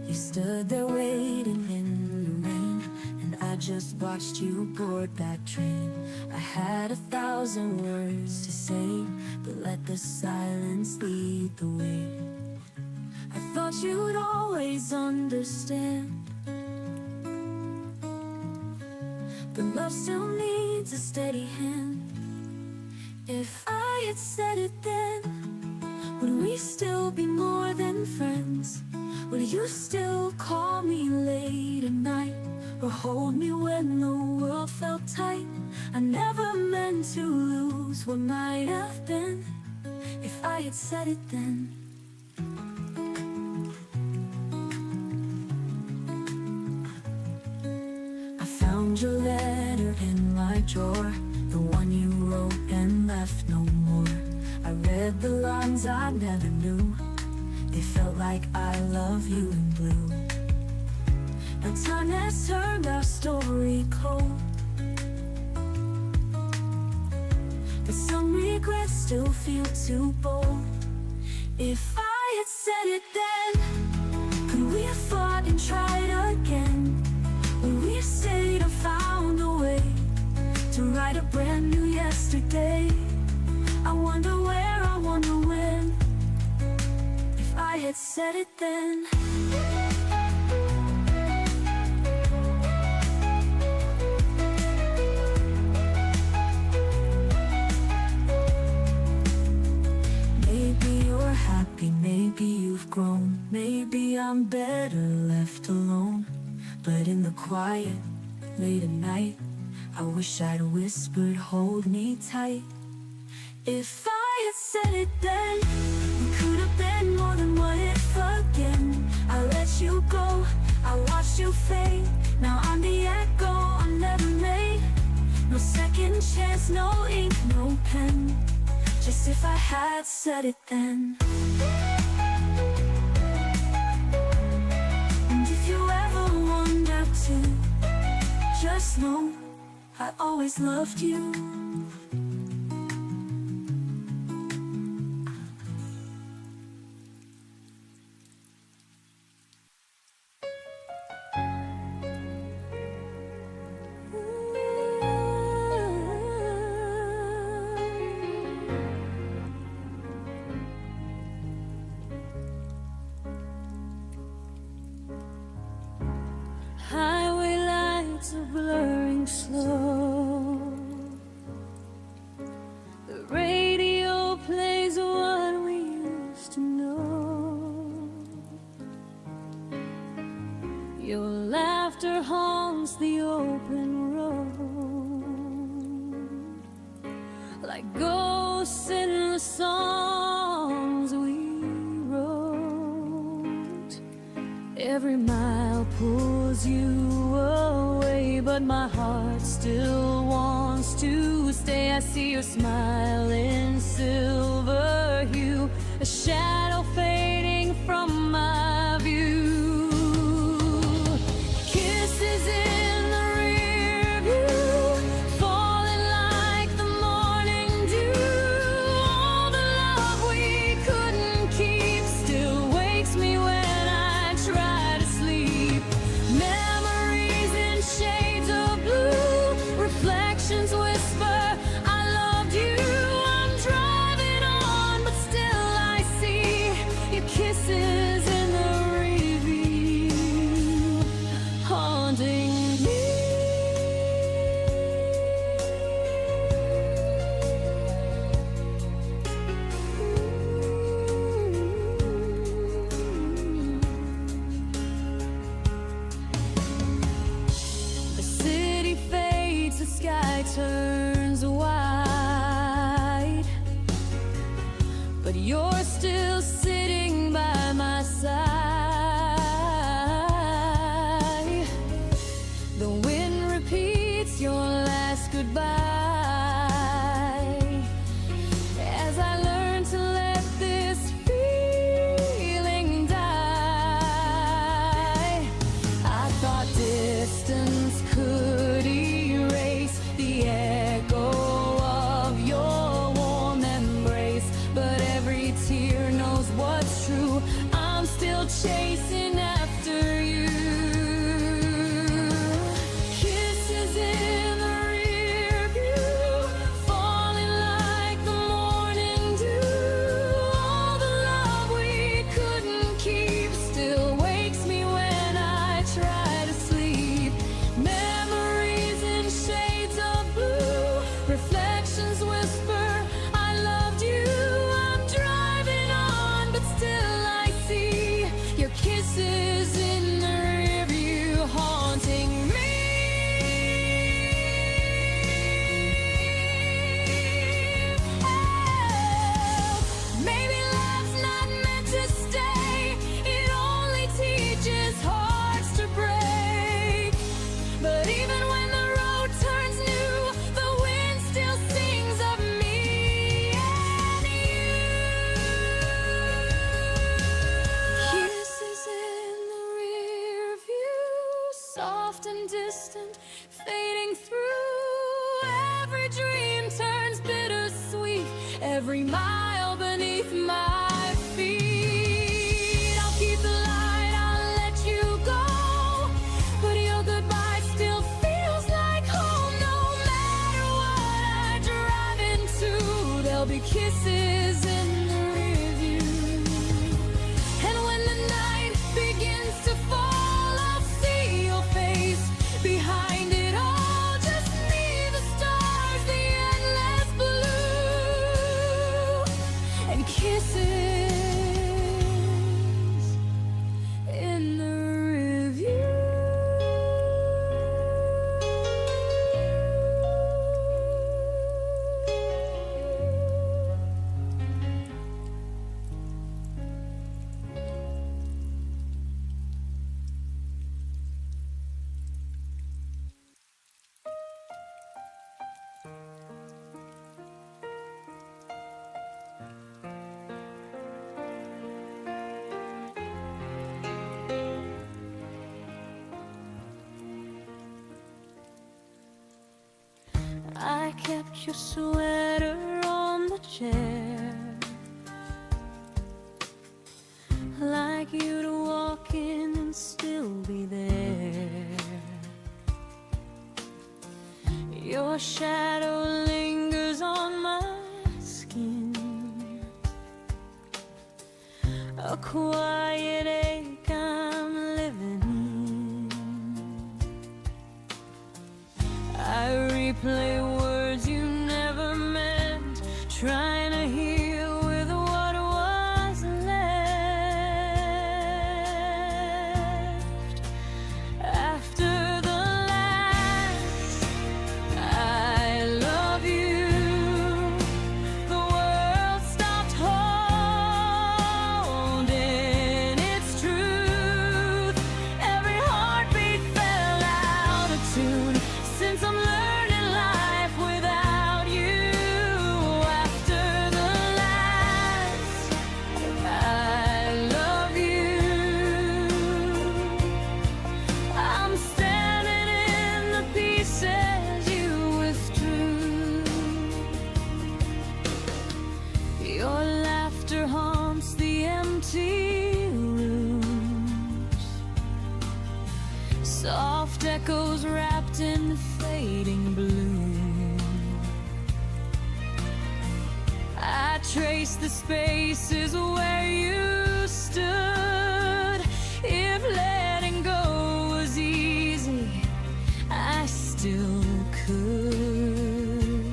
You stood there waiting in the rain, and I just watched you board that train. I had 1,000 words to say, but let the silence lead the way. I thought you'd always understand, but love still needs a steady hand. If I had said it then, would we still be more than friends? Would you still call me late at night, or hold me when the world felt tight. I never meant to lose what might have been if I had said it then. I found your letter in my drawer, the one you wrote and left no more. I read the lines I never knew, they felt like I love you in blue. Now time has turned our story cold, but some regrets still feel too bold. If I had said it then, could we have fought and tried again? Would we have stayed or found a way to write a brand new yesterday? I wonder where, I wonder when, if I had said it then. Maybe you're happy, maybe you've grown, maybe I'm better left alone. But in the quiet, late at night, I wish I'd whispered, hold me tight. If I had said it then, we could have been more than what if again. I let you go, I watched you fade. Now I'm the echo I never made. No second chance, no ink, no pen. Just if I had said it then. And if you ever wonder to, just know I always loved you. Highway lights are blurring slow. The radio plays what we used to know. Your laughter haunts the open road, like ghosts in the songs we wrote. Every mile pulls you away, but my heart still wants to stay. I see your smile in silver hue, a shadow fading from my view. Kisses in the rear view, falling like the morning dew. All the love we couldn't keep still wakes me when I try to sleep. Memories in shades of blue, reflections whisper, I loved you. I'm driving on, but still I see your kisses in the review, haunting me. The city fades, the sky turns white, but you're still sitting by my side. The wind repeats your last goodbye as I learn to let this feeling die. I thought distance could erase the echo of your warm embrace, but every tear knows what's true. I'm still chasing after you. Kisses in the rear view, fading through. Every dream turns bittersweet, every mile beneath my feet. I'll keep the light, I'll let you go, but your goodbye still feels like home. No matter what I drive into, there'll be kisses in the rearview. And when the night begins to fall, I'll see your face behind it all. Just me, the stars, the endless blue, and kisses in the review. I kept your sweater on the chair, like you'd walk in and still be there. Your shadow lingers on my skin, a quiet ache I'm living in. I replay words you never meant, trying to heal with what was left. After the last I love you, the world stopped holding its truth. Every heartbeat fell out of tune, since I'm learning life without you. After the last I love you, I'm standing in the pieces you withdrew. Your laughter haunts the empty rooms, soft echoes wrapped in fading bloom. I trace the spaces where you stood. If letting go was easy, I still could.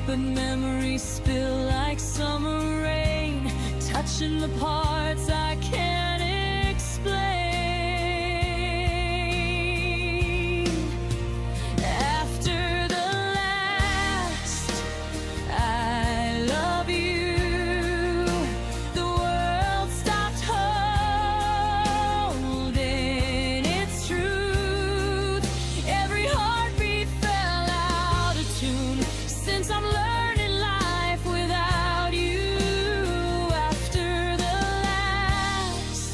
But memories spill like summer rain, touching the parts I can't explain. After the last I love you, the world stopped holding its truth. Every heartbeat fell out of tune, since I'm learning life without you. After the last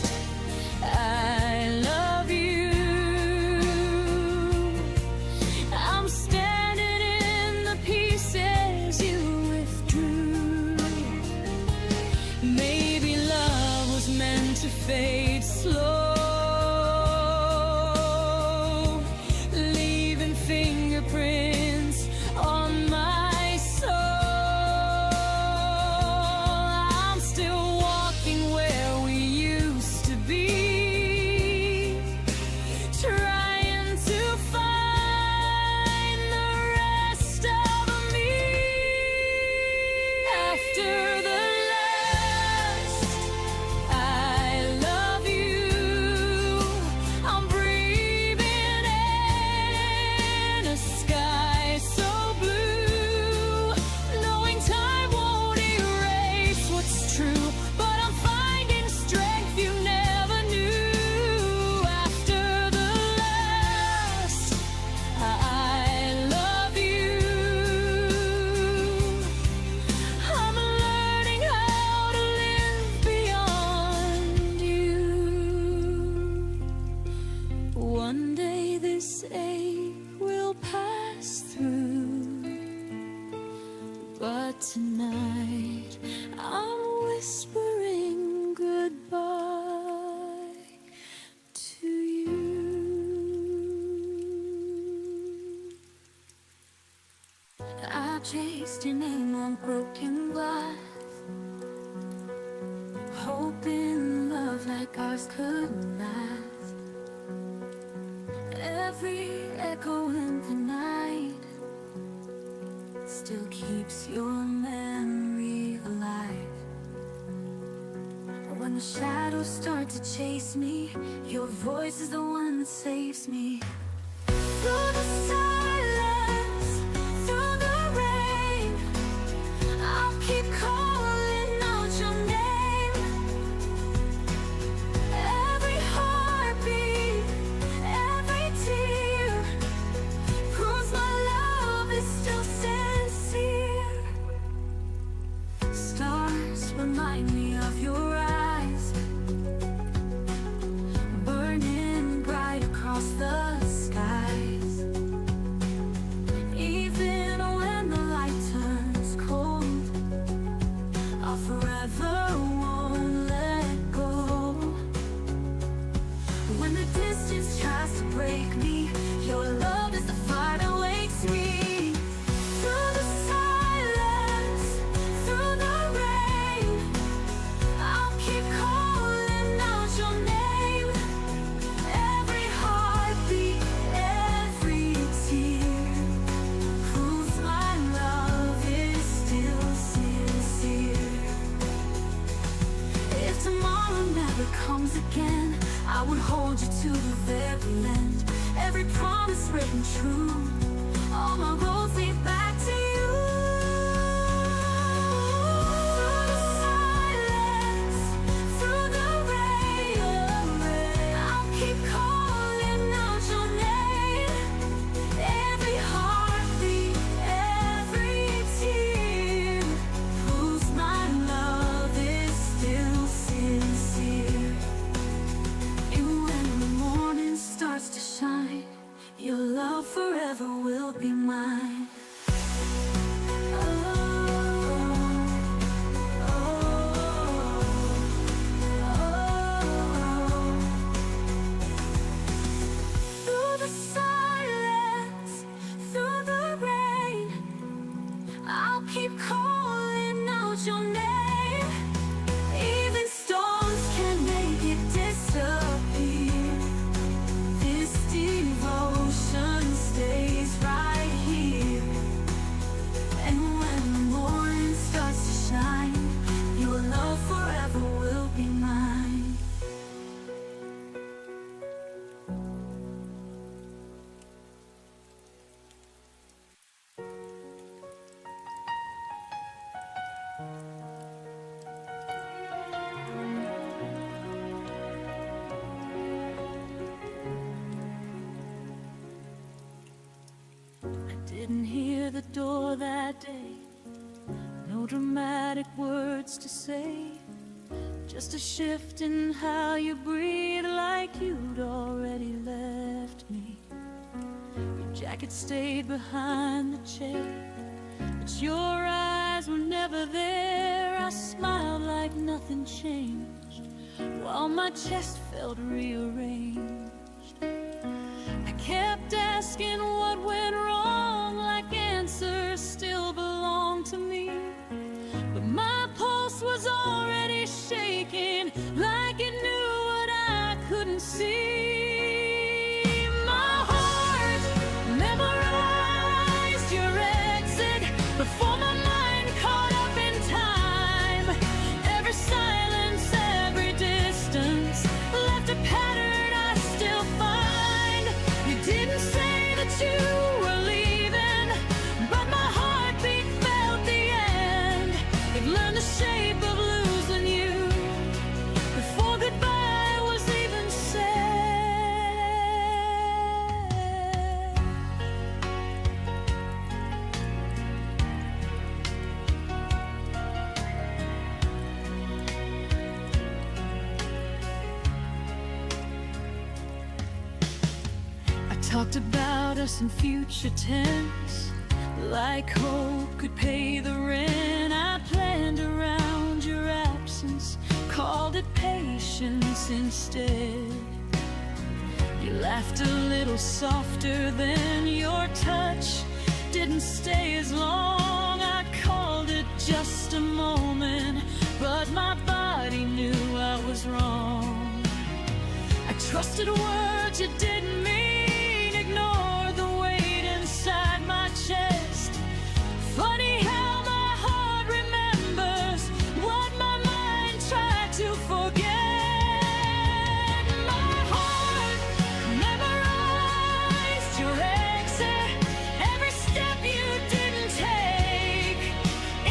this ache will pass through. But tonight I'm whispering goodbye to you. I chased your name on broken glass, hoping love like ours could last. Every echo in the night still keeps your memory alive. When the shadows start to chase me, your voice is the one that saves me. Through the silence, through the rain, I'll keep calling out your name. Every heartbeat, every tear proves my love is still sincere. Stars remind me of your eyes, burning bright across the skies. Even when the light turns cold, I'll forever won't let go. When the distance tries to break me, your love is the fire that wakes me. Through the silence, through the rain, I'll keep calling out your name. Every heartbeat, every tear proves my love is still sincere. If tomorrow never comes again, I would hold you to the very end. Every promise written true, all my roads lead back to you. Through the silence, through the rain, I'll keep calling out your name. Every heartbeat, every tear proves my love is still sincere. And when the morning starts to shine, your love forever will be mine. Through the silence, through the rain, I'll keep calling out your name. Even storms can make it disappear. This devotion stays right here. And when the morning starts to shine, your love forever will be mine. I didn't hear the door that day, no dramatic words to say, just a shift in how you breathe, like you'd already left me. Your jacket stayed behind the chair, but your eyes were never there. I smiled like nothing changed, while my chest felt rearranged. I kept asking what went wrong, like answers still belong to me. But my pulse was already shaking, like it knew what I couldn't see. My heart memorized your exit before my mind caught up in time. Every silence, every distance left a pattern I still talked about us in future tense, like hope could pay the rent. I planned around your absence, called it patience instead. You laughed a little softer than your touch didn't stay as long. I called it just a moment, but my body knew I was wrong. I trusted words you didn't mean, ignored the weight inside my chest. Funny how my heart remembers what my mind tried to forget. My heart memorized your exit, every step you didn't take.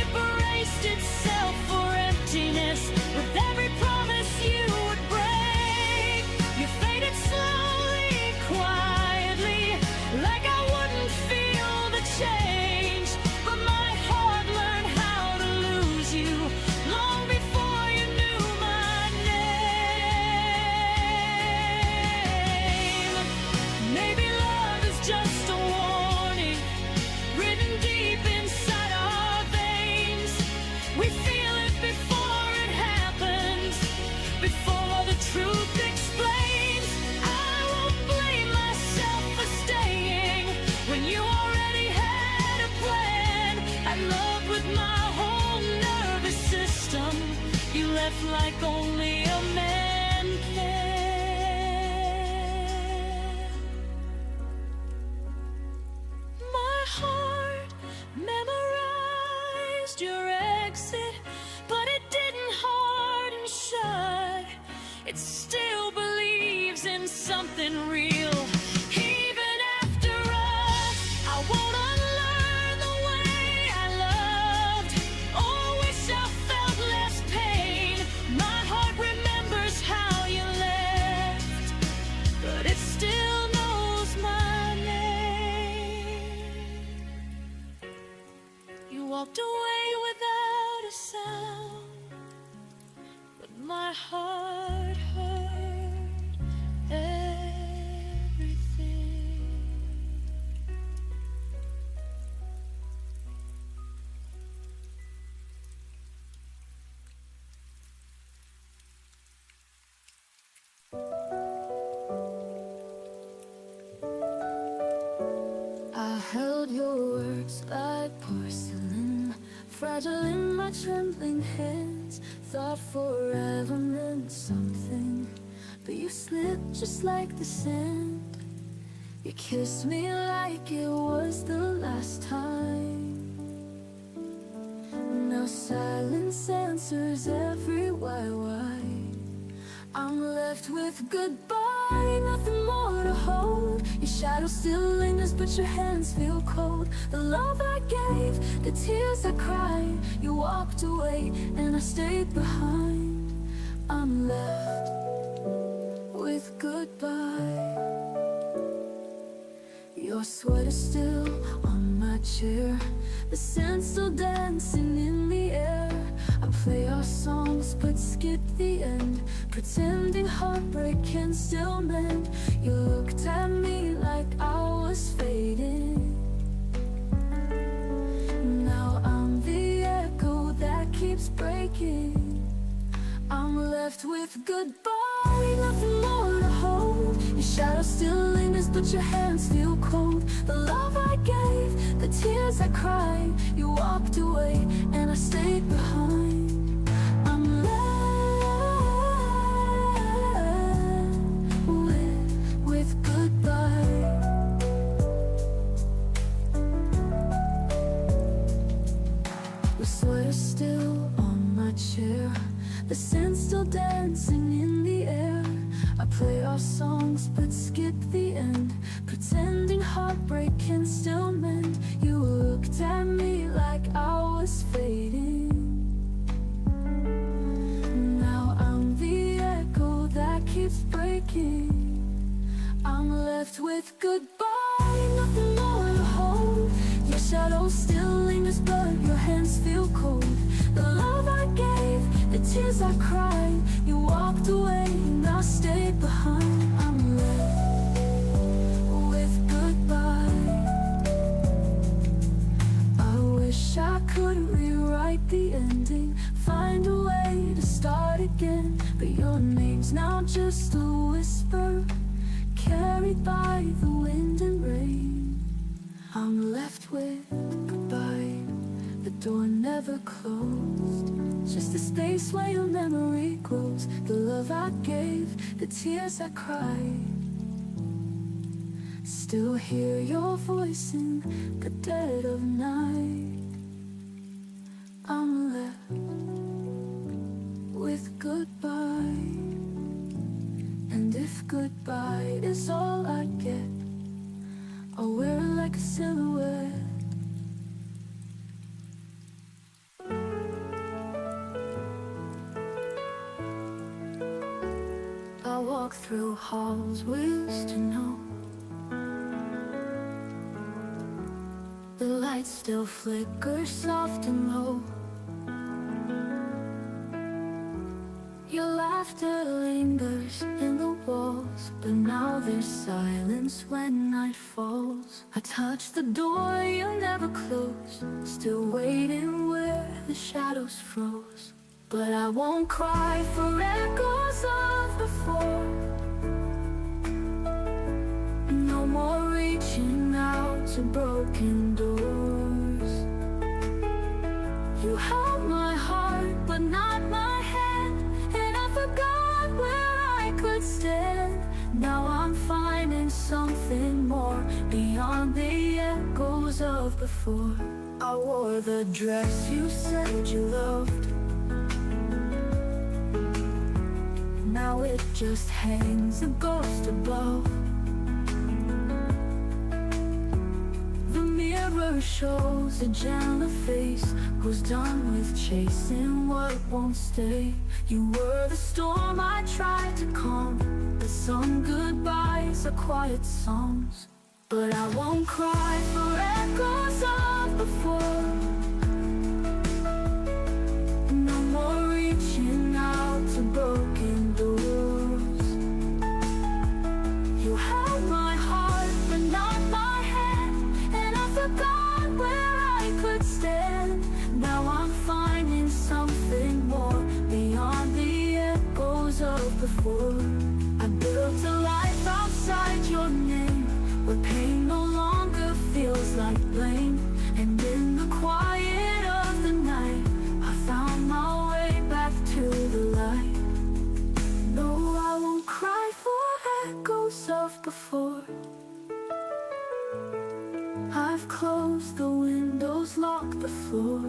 It braced itself for emptiness with every promise you would break. You faded slowly, quietly, like I wouldn't feel the change. But my heart learned how to lose you long before you knew my name. Maybe love is just a warning written deep inside our veins. We feel it before it happens, before the truth explains. I won't blame myself for staying when you already had a plan. I loved with my whole nervous system. You left like only a man can. My heart memorized your exit, but it didn't harden shut. It still believes in something real. Even after us, I won't unlearn the way I loved, or wish I felt less pain. My heart remembers how you left, but it still knows my name. You walked away without a sound, but my heart heard everything. I held your words like porcelain, fragile in my trembling hands. Thought forever meant something, but you slipped just like the sand. You kissed me like it was the last time. Now silence answers every why. I'm left with goodbye, nothing more to hold. Your shadow still lingers, but your hands feel cold. The love I gave, the tears I cried, you walked away and I stayed behind. I'm left with goodbye. Your sweater still on my chair, the scent still dancing in the air. I play our songs but skip the end, pretending heartbreak can still mend. You looked at me like I was fading. Now I'm the echo that keeps breaking. I'm left with goodbye, nothing more to hold. Your shadow still lingers, but your hands feel cold. The love I gave, the tears I cried, you walked away and I stayed behind. I'm left with goodbye. The sweater still on my chair, the scent still dancing in the air. I play our songs but skip the end, pretending heartbreak can still mend. You looked at me like I was fading. Now I'm the echo that keeps breaking. I'm left with goodbye, nothing more to hold. Your shadow still lingers, but your hands feel cold. The love I gave, the tears I cried, you walked away and I stayed behind. I'm left with I gave, the tears I cried. Still hear your voice in the dead of night. I'm left with goodbye. And if goodbye is all I get, I'll wear it like a silhouette. I walk through halls we used to know. The lights still flicker soft and low. Your laughter lingers in the walls, but now there's silence when night falls. I touch the door you never closed, still waiting where the shadows froze. But I won't cry for echoes of before. No more reaching out to broken doors. You held my heart but not my hand, and I forgot where I could stand. Now I'm finding something more beyond the echoes of before. I wore the dress you said you loved. Now it just hangs a ghost above. The mirror shows a gentler face who's done with chasing what won't stay. You were the storm I tried to calm, but some goodbyes are quiet songs. But I won't cry for echoes of before. No more reaching out to broken doors. You held my heart but not my hand, and I forgot where I could stand. Now I'm finding something more beyond the echoes of before. I built a life outside your name, where pain no longer feels like blame. And in the quiet of the night, I found my way back to the light. No, I won't cry for echoes of before. I've closed the windows, locked the floor.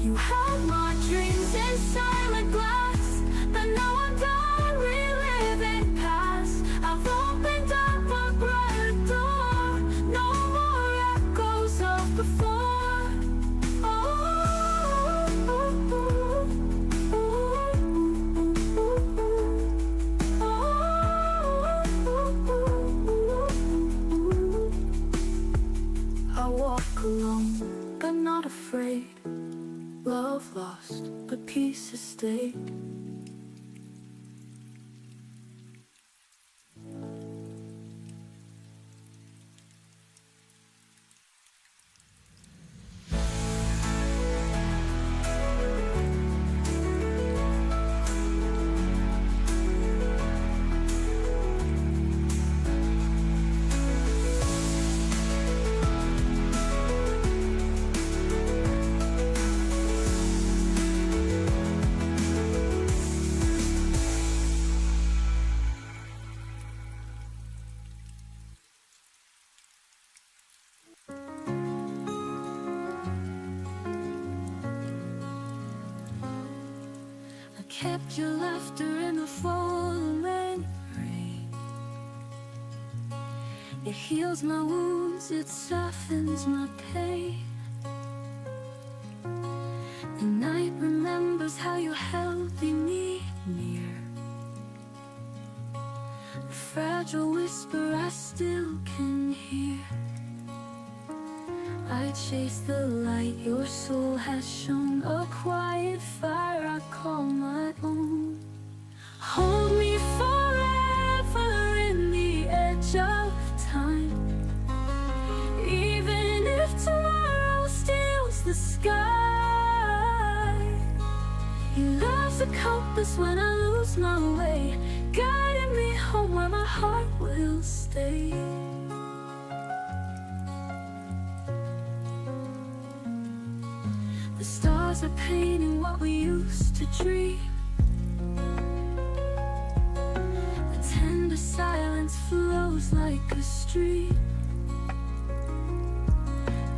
You held my dreams in silent glass, but now I'm done reliving past. I've opened up a brighter door. No more echoes of before. I walk alone, but not afraid. Love lost, but peace has stayed. I kept your laughter in the falling rain. It heals my wounds, it softens my pain. The night remembers how you held me near. A fragile whisper I still can hear. I chase the light your soul has shown, a quiet fire I call my own. Hold me forever in the edge of time, even if tomorrow steals the sky. Your love's a compass when I lose my way, guiding me home where my heart will stay. The stars are painting what we used to dream. street.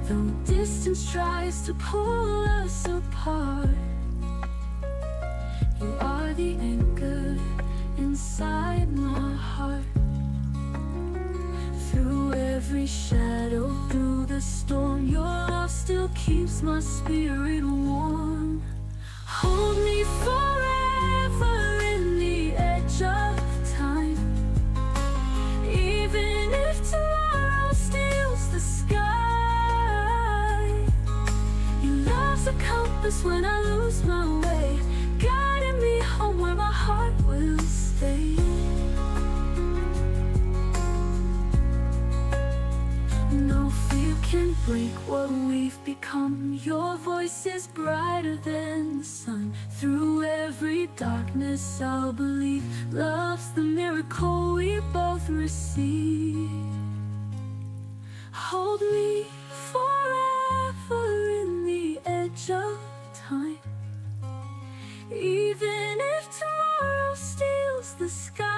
Though distance tries to pull us apart, you are the anchor inside my heart. Through every shadow, through the storm, your love still keeps my spirit warm. Hold me forever in the edge of time, even if tomorrow steals the sky. Your love's a compass when I lose my way, guiding me home where my heart will stay. No fear can break what we've become. Your voice is brighter than the sun. Through every darkness I'll believe love's the miracle we both receive. Hold me forever in the edge of time, even if tomorrow steals the sky.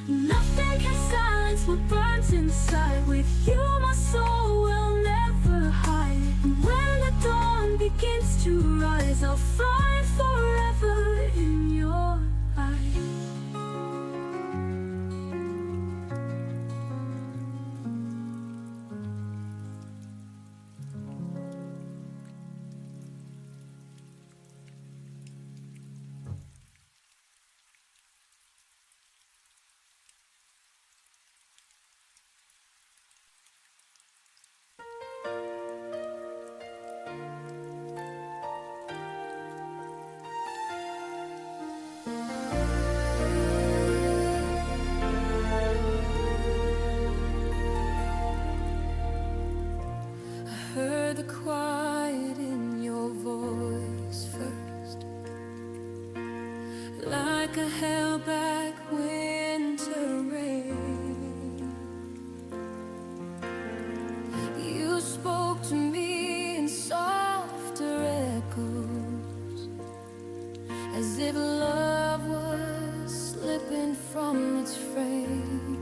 Nothing can silence what burns inside. With you my soul will never hide. And when the dawn begins to rise, I'll find forever in your eyes. Heard the quiet in your voice first, like a held back winter rain. You spoke to me in softer echoes, as if love was slipping from its frame.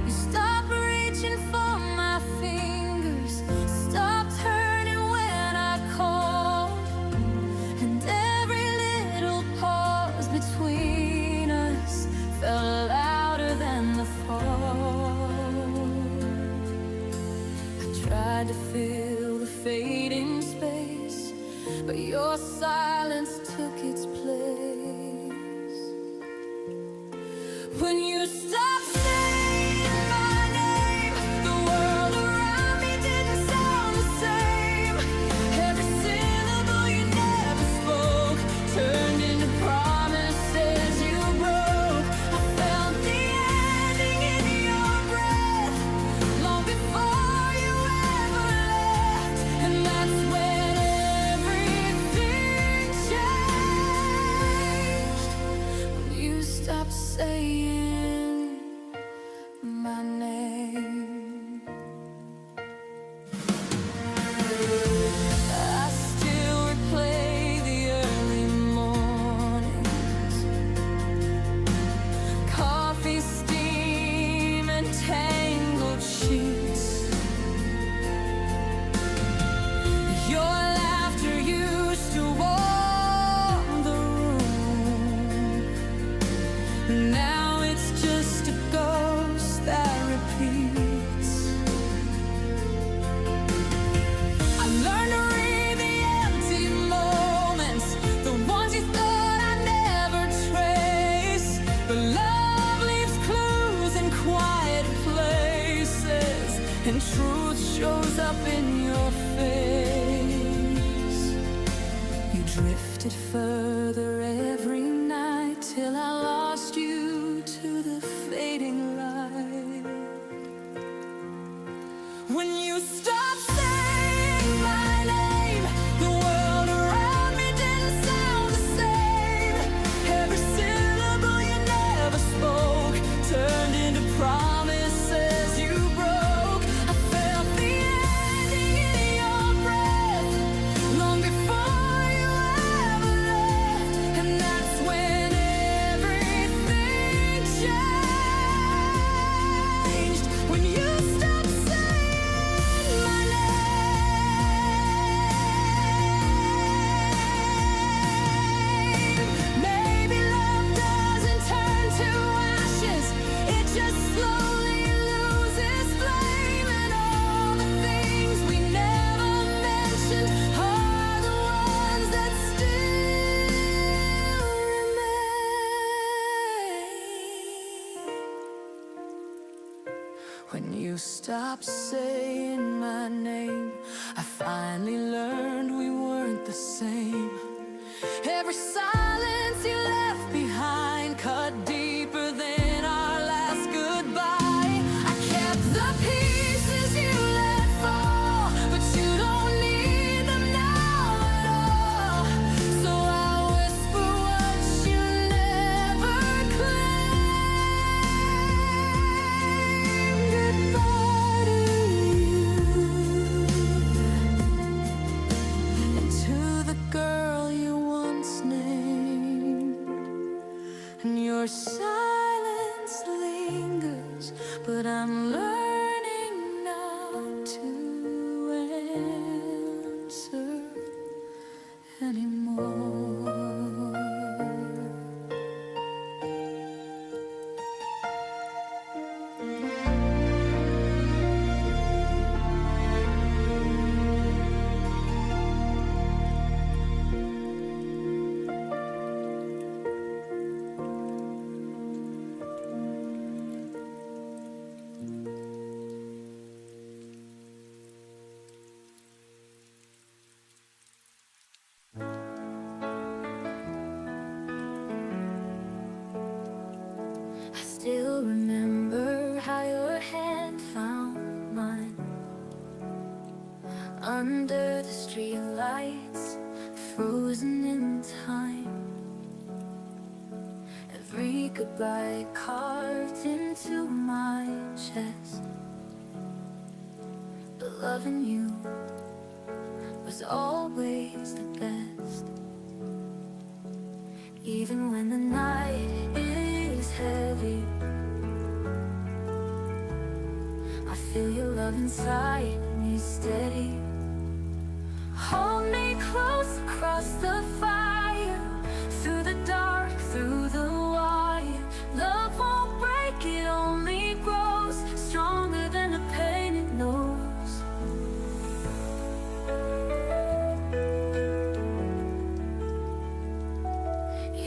You stopped reaching for my fingers, stop turning when I called, and every little pause between us felt louder than the fall. I tried to fill the fading space, but your silence took its place. When you stopped saying my name, the world around me didn't sound the same. Every syllable you never spoke turned into promises you broke. I felt the ending in your breath long before you ever left, and that's when everything changed. When you stopped saying my name. I still replay the early mornings, coffee steam and tangled sheets. Your laughter used to warm the room. Now it's just a ghost that repeats. I learned to read the empty moments, the ones you thought I'd never trace. But love leaves clues in quiet places, and truth shows up in your face. You drifted further every night till I lost you to the fading light. When you stopped saying my name, the world around me didn't sound the same. Every syllable you never spoke turned into promises you broke. I felt the ending in your breath long before you ever left, and that's When you stopped saying my name, I finally learned we weren't the same. Every silence you left behind cut deeper than our last goodbye. I kept the pieces you let fall, but you don't need them now at all. So I whisper what you never claimed. Goodbye to you, and to the girl you once named. And your silence lingers, but I'm learning not to answer anymore. I still remember how your hand found mine under the streetlights, frozen in time. Every goodbye carved into my chest. But loving you was always the best. Even when the night is heavy, I feel your love inside me steady. Hold me close across the fire, through the dark, through the wire. Love won't break, it only grows stronger than the pain it knows.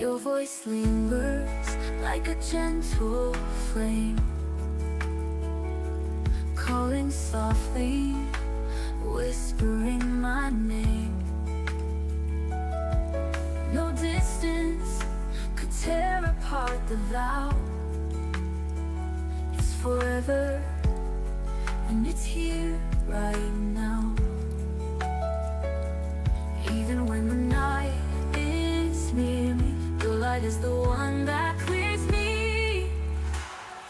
Your voice lingers like a gentle flame, calling softly, whispering my name. No distance could tear apart the vow. It's forever, and it's here right now. Even when the night is near me, your light is the one that clears me.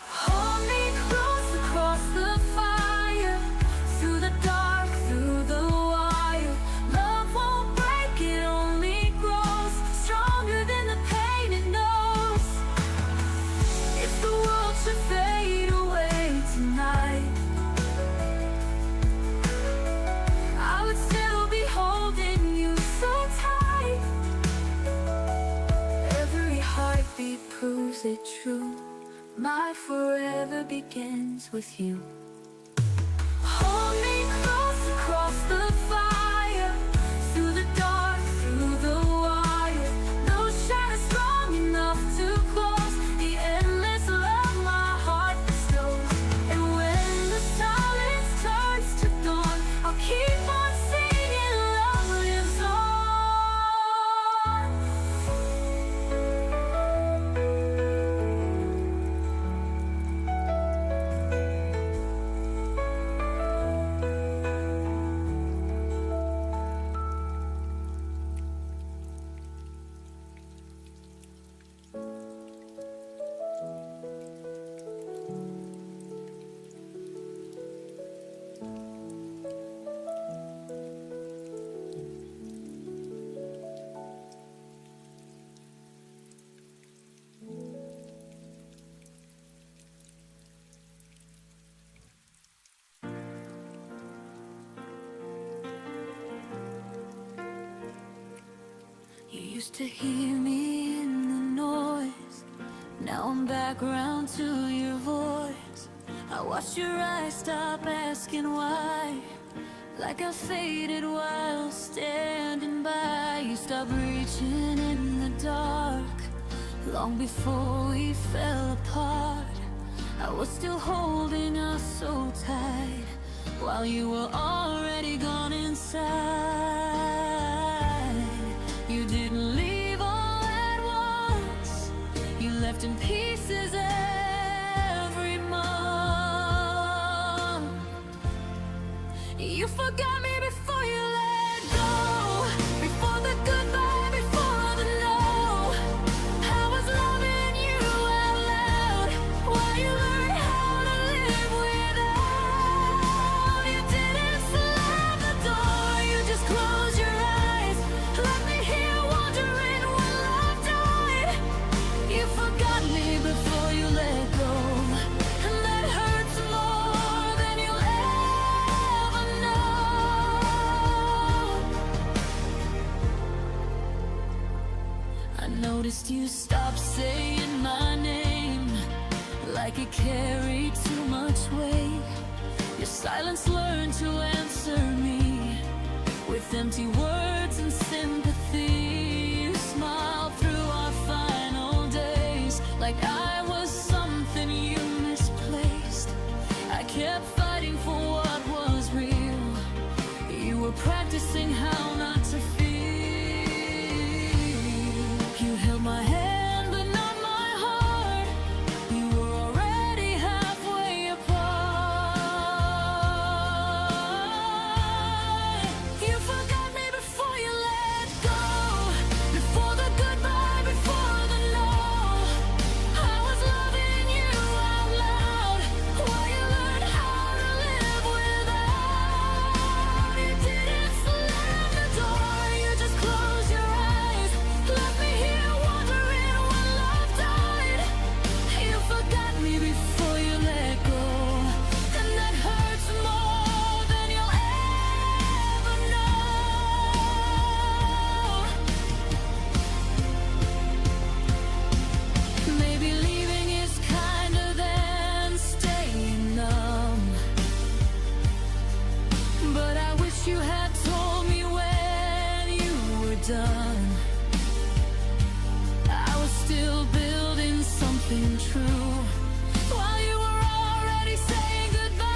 Hold me close across the fire, through the dark, through the wire. Love won't break, it only grows stronger than the pain it knows. If the world should fade away tonight, I would still be holding you so tight. Every heartbeat proves it true. My forever begins with you. Hold me close across the fire, through the dark, through the wire. No shadow strong enough to close the endless love my heart bestows. And when the silence turns to dawn, I'll keep on singing, love lives on. You used to hear me in the noise. Now I'm back around to your voice. I watched your eyes stop asking why, like I faded while standing by. You stopped reaching in the dark, long before we fell apart. I was still holding us so tight while you were already gone inside. You didn't leave all at once, you left in pieces every month. You forgot me before you let go, before the goodbye, before the no. I was loving you out loud while you learned how to live without. You didn't slam the door, you just closed your eyes, left me here wondering when love died. You forgot me before you let go, and that hurts more than you'll ever know. I noticed you stopped saying my name like it carried too much weight. Your silence learned to answer me with empty words and sympathy. You smiled through our final days like I was something you misplaced. I kept fighting for what was real. You were practicing how not to feel. You held my hand but not my heart. You were already halfway apart. You forgot me before you let go, before the goodbye, before the no. I was loving you out loud while you learned how to live without. You didn't slam the door, you just closed your eyes, left me here wondering when love died. You forgot me before you let go, and that hurts more than you'll ever know. Maybe leaving is kinder than staying numb, but I wish you had told me when you were done. I was still building something true while you were already saying goodbye.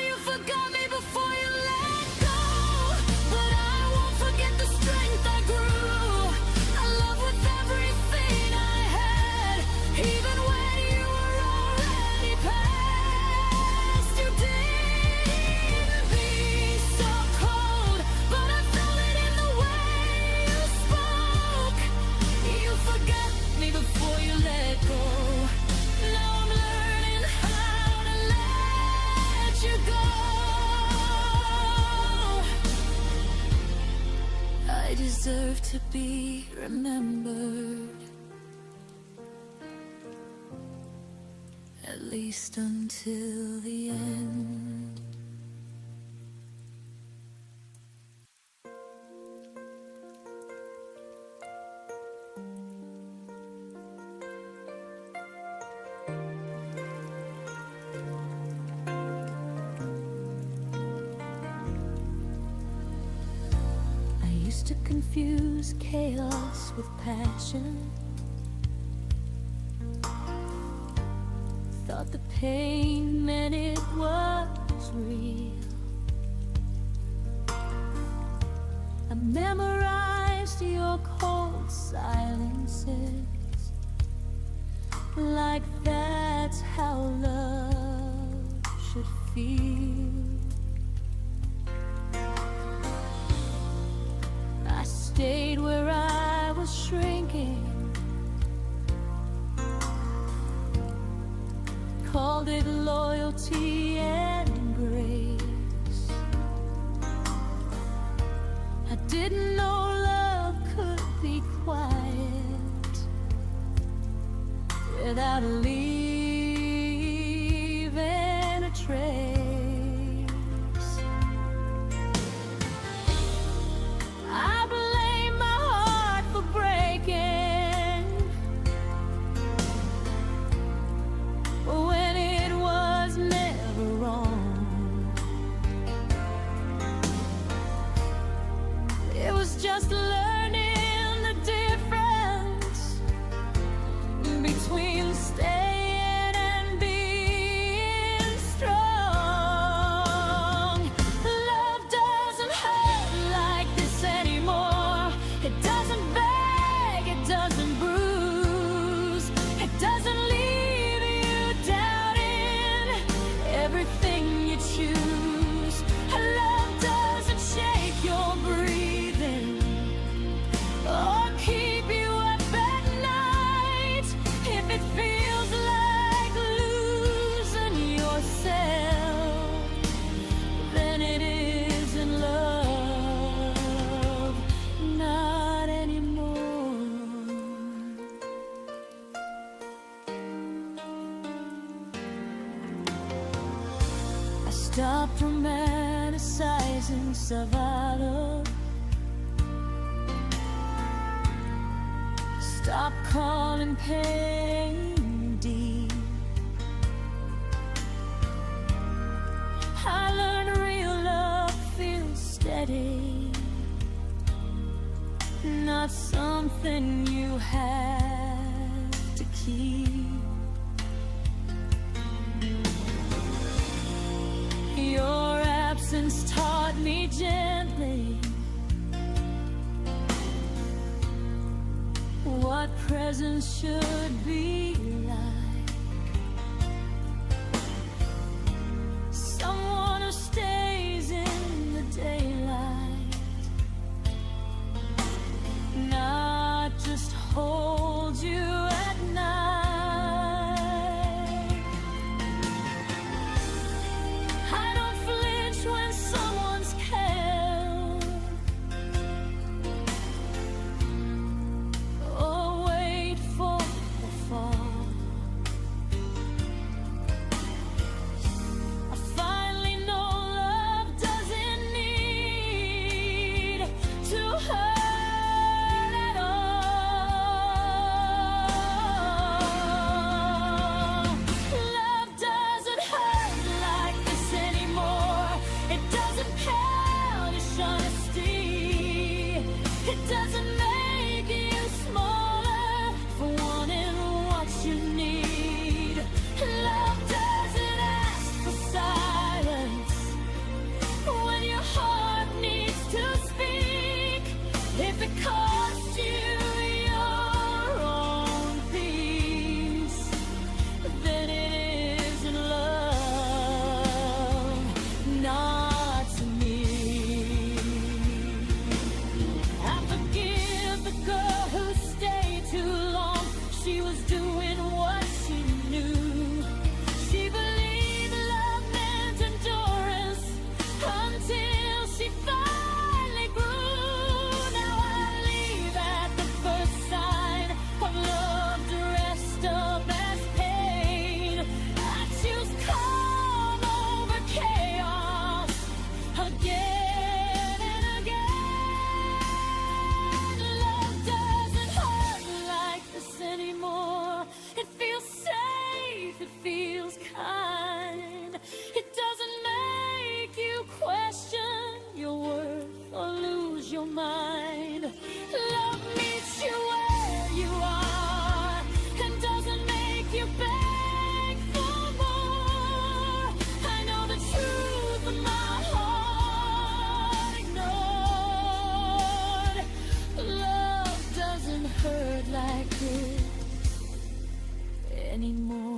You forgot me before you let go, but I won't forget the strength I grew. I love with everything I had, even when you were already past. You didn't be so cold, but I felt it in the way you spoke. You forgot me before you let go. Now I'm learning how to let you go. I deserve to be remembered, at least until the end. I used to confuse chaos with passion. Thought the pain meant it was real. I memorized your cold silences, like that's how love should feel. I stayed where I was shrinking, called it loyalty and grace. I didn't know love could be quiet without leaving a trace. I blame my heart for breaking when it was never wrong. It was just learning the Stop romanticizing survival. Stop calling pain deep. I learned real love feels steady, not something you have to keep. Your absence taught me gently what presence should be like. Someone who stays in the daylight, not just holds you at night. I don't flinch when someone's held, or wait for the fall. I finally know love doesn't need to hurt at all. Love doesn't hurt like this anymore. It doesn't polish honesty. It doesn't make you smaller for wanting what you need. Love doesn't ask for silence when your heart needs to speak. If it costs you your own peace, then it isn't love, not to me. I forgive the girl who stayed too long. She was doing what she knew. She believed love meant endurance until she finally grew. Now I leave at the first sign of love dressed up as pain. I choose calm over chaos again and again. Love doesn't hurt like this anymore. It feels safe, it feels kind. It doesn't make you question your worth or lose your mind. Love meets you where you are and doesn't make you beg for more. I know the truth, but my heart ignored. Love doesn't hurt like this anymore.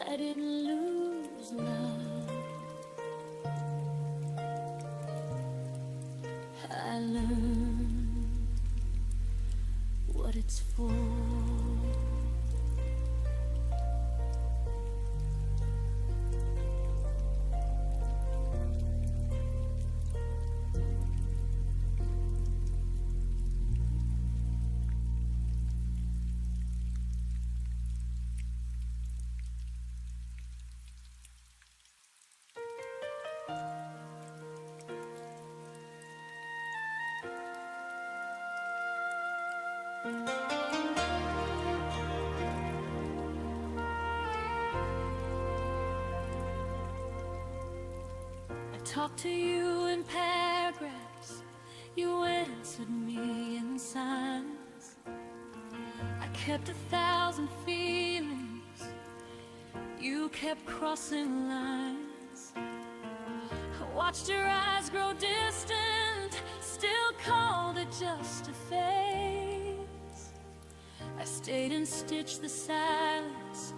I didn't lose love, I learned what it's for. Talk to you in paragraphs, you answered me in signs. I kept 1,000 feelings, you kept crossing lines. I watched your eyes grow distant, still called it just a phase. I stayed and stitched the silence,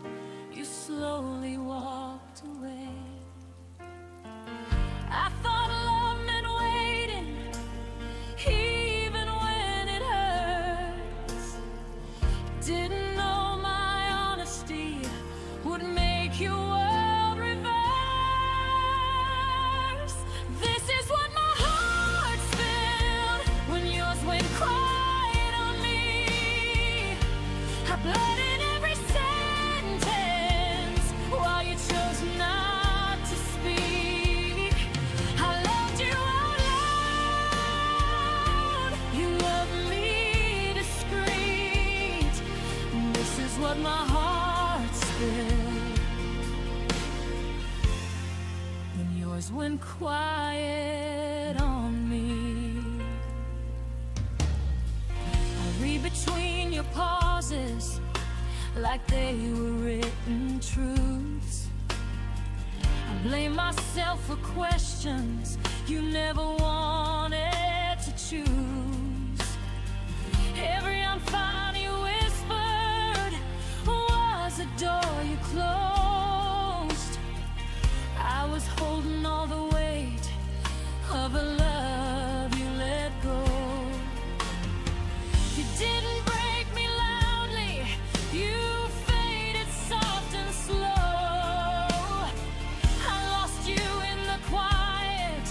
you slowly walked away. I thought love meant waiting, even when it hurts. Didn't know my honesty would make your world reverse. This is what my heart's felt when yours went quiet on me. I bled in every cell yours went quiet on me. I read between your pauses like they were written truths. I blame myself for questions you never wanted to choose. Every I'm fine you whispered was a door you closed. I was holding all the weight of a love you let go. You didn't break me loudly, you faded soft and slow. I lost you in the quiet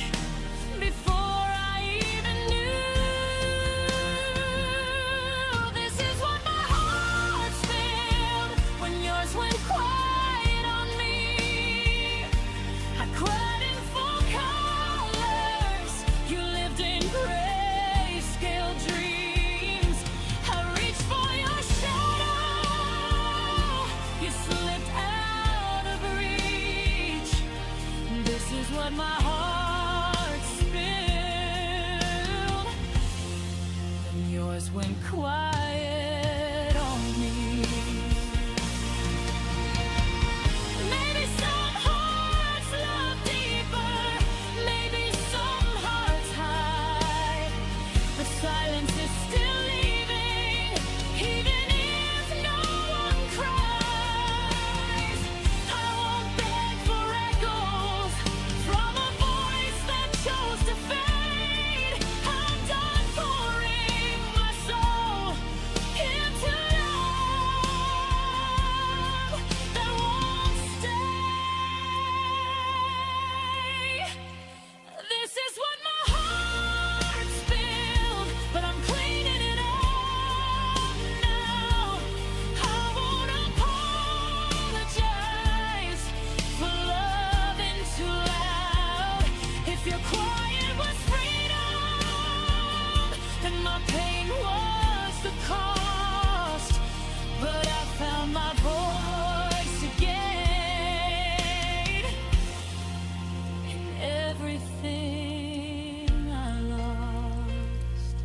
before I even knew. This is what my heart's filled when yours went quiet on me. I cried in full colors, you lived in grayscale dreams. I reached for your shadow, you slipped out of reach. This is what my heart spilled when yours went quiet on me. Maybe some hearts love deeper, maybe some hearts hide, but silence is still leaving, even if no one cries. I won't beg for echoes from a voice that chose to fade. I'm done pouring my soul into love that won't stay. This is what my heart spilled, but I'm cleaning it up now. I won't apologize for loving too loud. If your quiet was freedom, then my pain was the cost. But I found my voice again in everything I lost.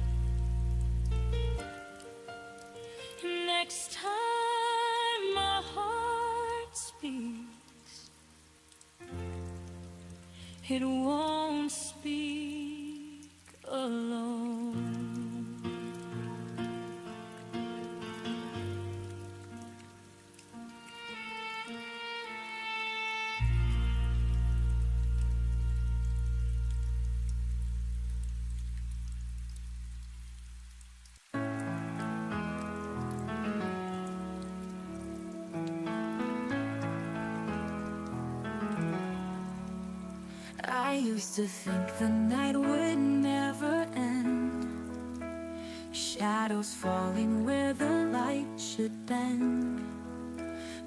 Next time my heart speaks, it won't speak alone. I used to think the night would never end, shadows falling where the light should bend.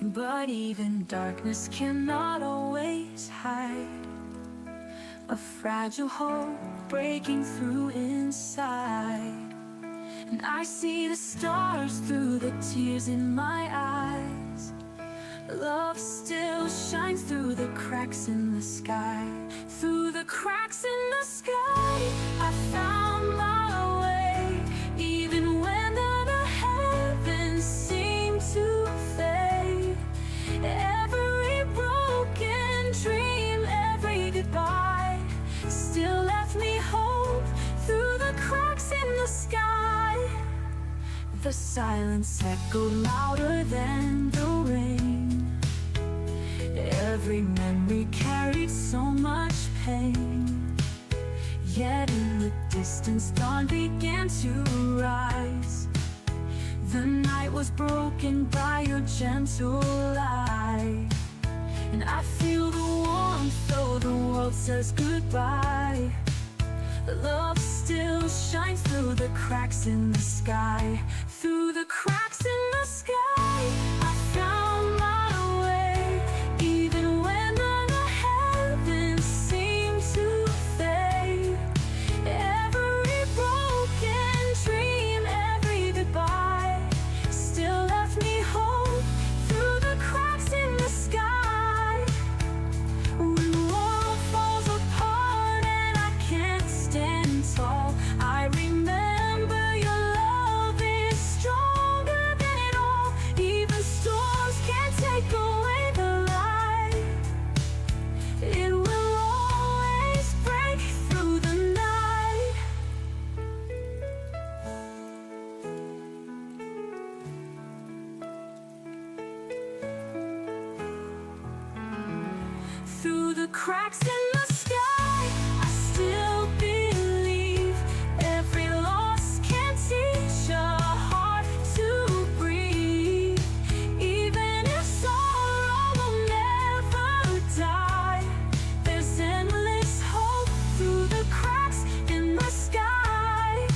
But even darkness cannot always hide a fragile hope breaking through inside. And I see the stars through the tears in my eyes. Love still shines through the cracks in the sky. Through the cracks in the sky, I found my way. Even when the heavens seem to fade, every broken dream, every goodbye still left me hope. Through the cracks in the sky, the silence echoed louder than the rain. Every memory carried so much pain. Yet in the distance dawn began to rise. The night was broken by your gentle light. And I feel the warmth though the world says goodbye. Love still shines through the cracks in the sky. Through the cracks in the sky, I found my way. Even when the heavens seem to fade, every broken dream, every goodbye still left me hope. Through the cracks in the sky, when the world falls cracks in the sky. I still believe every loss can teach a heart to breathe. Even if sorrow will never die, there's endless hope through the cracks in the sky.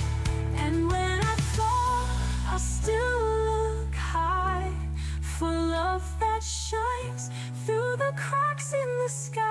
And when I fall, I'll still look high for love that shines through the cracks in the sky.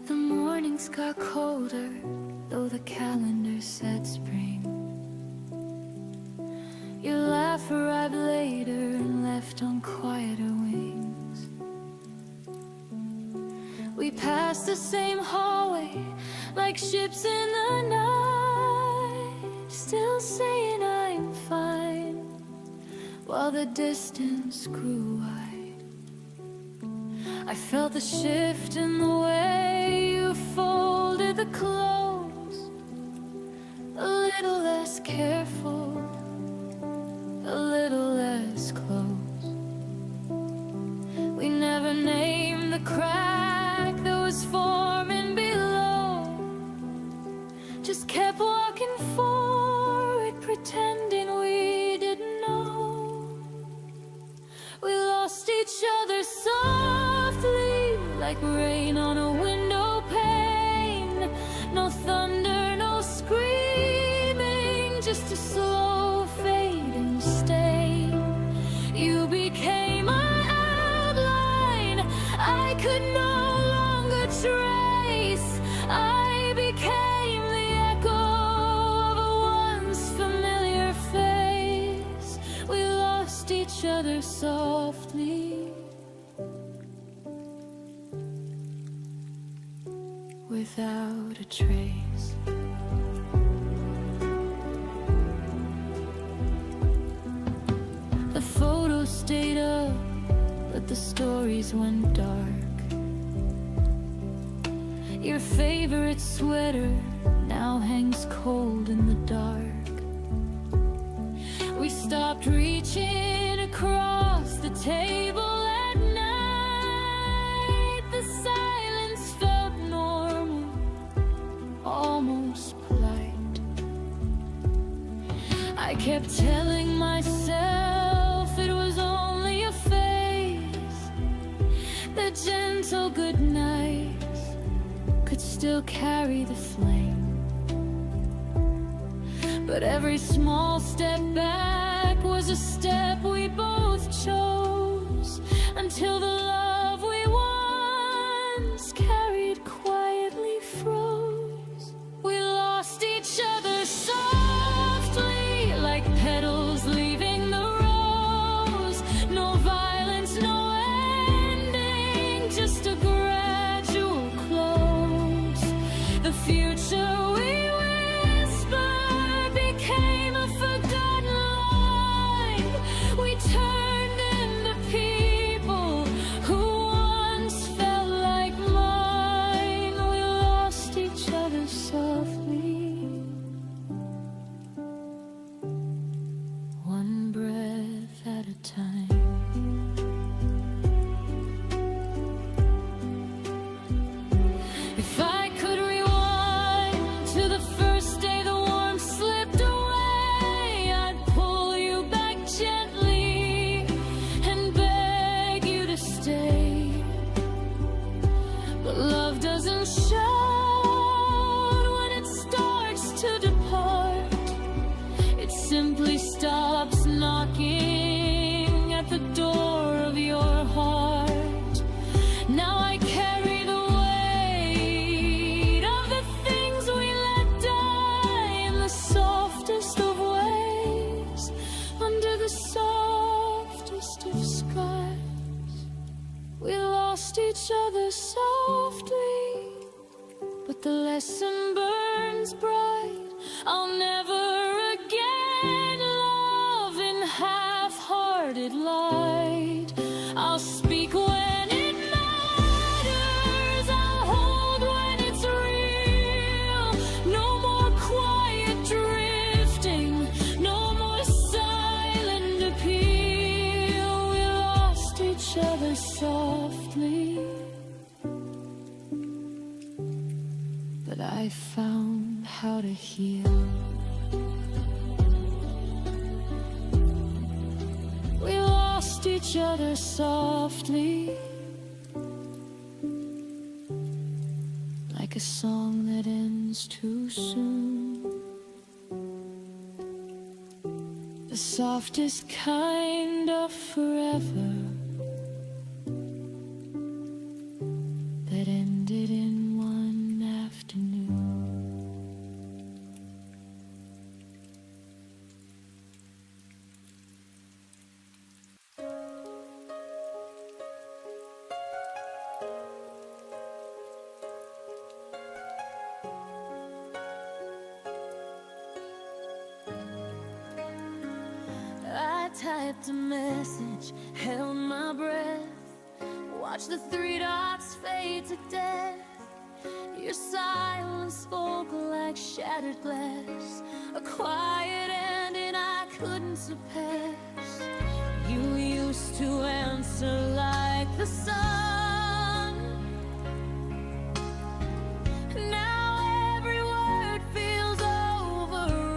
The mornings got colder, though the calendar said spring. Your laugh arrived later and left on quieter wings. We passed the same hallway like ships in the night, still saying I'm fine, while the distance grew wide. I felt the shift in the way you folded the clothes, a little less careful, a little less close. We never named the crack that was forming below, just kept walking forward, pretending we didn't know. We lost each other softly, like rain on a window pane. No thunder, no screaming, just a slow fading stain. You became my outline I could no longer trace. I became the echo of a once familiar face. We lost each other softly, without a trace. The photos stayed up, but the stories went dark. Your favorite sweater now hangs cold in the dark. We stopped reaching across the table at night. The silence felt normal, almost polite. I kept telling myself it was only a phase, that gentle good nights could still carry the flame. But every small step back was a step we both chose, until the love we once carried quietly froze. We lost each other softly, like petals leaving the rose. No violence, no ending, just a gradual close. The future we whispered became a forgotten line. We turned into people who once felt like mine. We lost each other softly, one breath at a time. If I could rewind to the first day the warmth slipped away, I'd pull you back gently and beg you to stay. But love doesn't shout when it starts to depart. It simply stops knocking at the door of your heart. Now I carry the weight of the things we let die in the softest of ways, under the softest of skies. We lost each other softly, but the lesson burns bright I'll never again love in half-hearted light. I'll speak when it matters, I'll hold when it's real. No more quiet drifting, no more silent appeal. We lost each other softly, but I found how to heal. We lost each other softly, like a song that ends too soon. The softest kind of forever that ended in one afternoon. I typed a message, held my breath, watched the three dots fade to death. Your silence spoke like shattered glass, a quiet ending I couldn't surpass. You used to answer like the sun. Now every word feels overrun.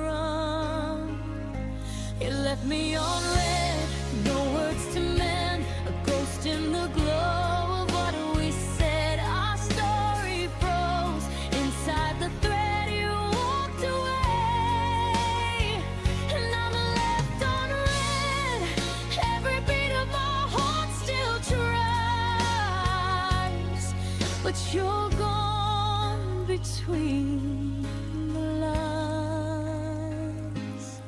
You left me on red, no words to mend, a ghost in the glow of what we said. Our story froze inside the thread. You walked away, and I'm left on red. Every beat of my heart still tries, but you're gone between the lines.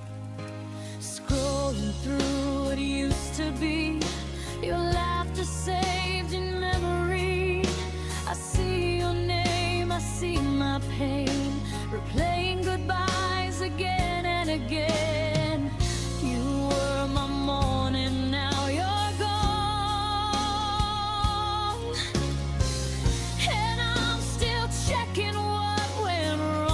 Scrolling through what used to be, your laughter saved in memory. I see your name, I see my pain, replaying goodbyes again and again. You were my morning, now you're gone, and I'm still checking what went wrong.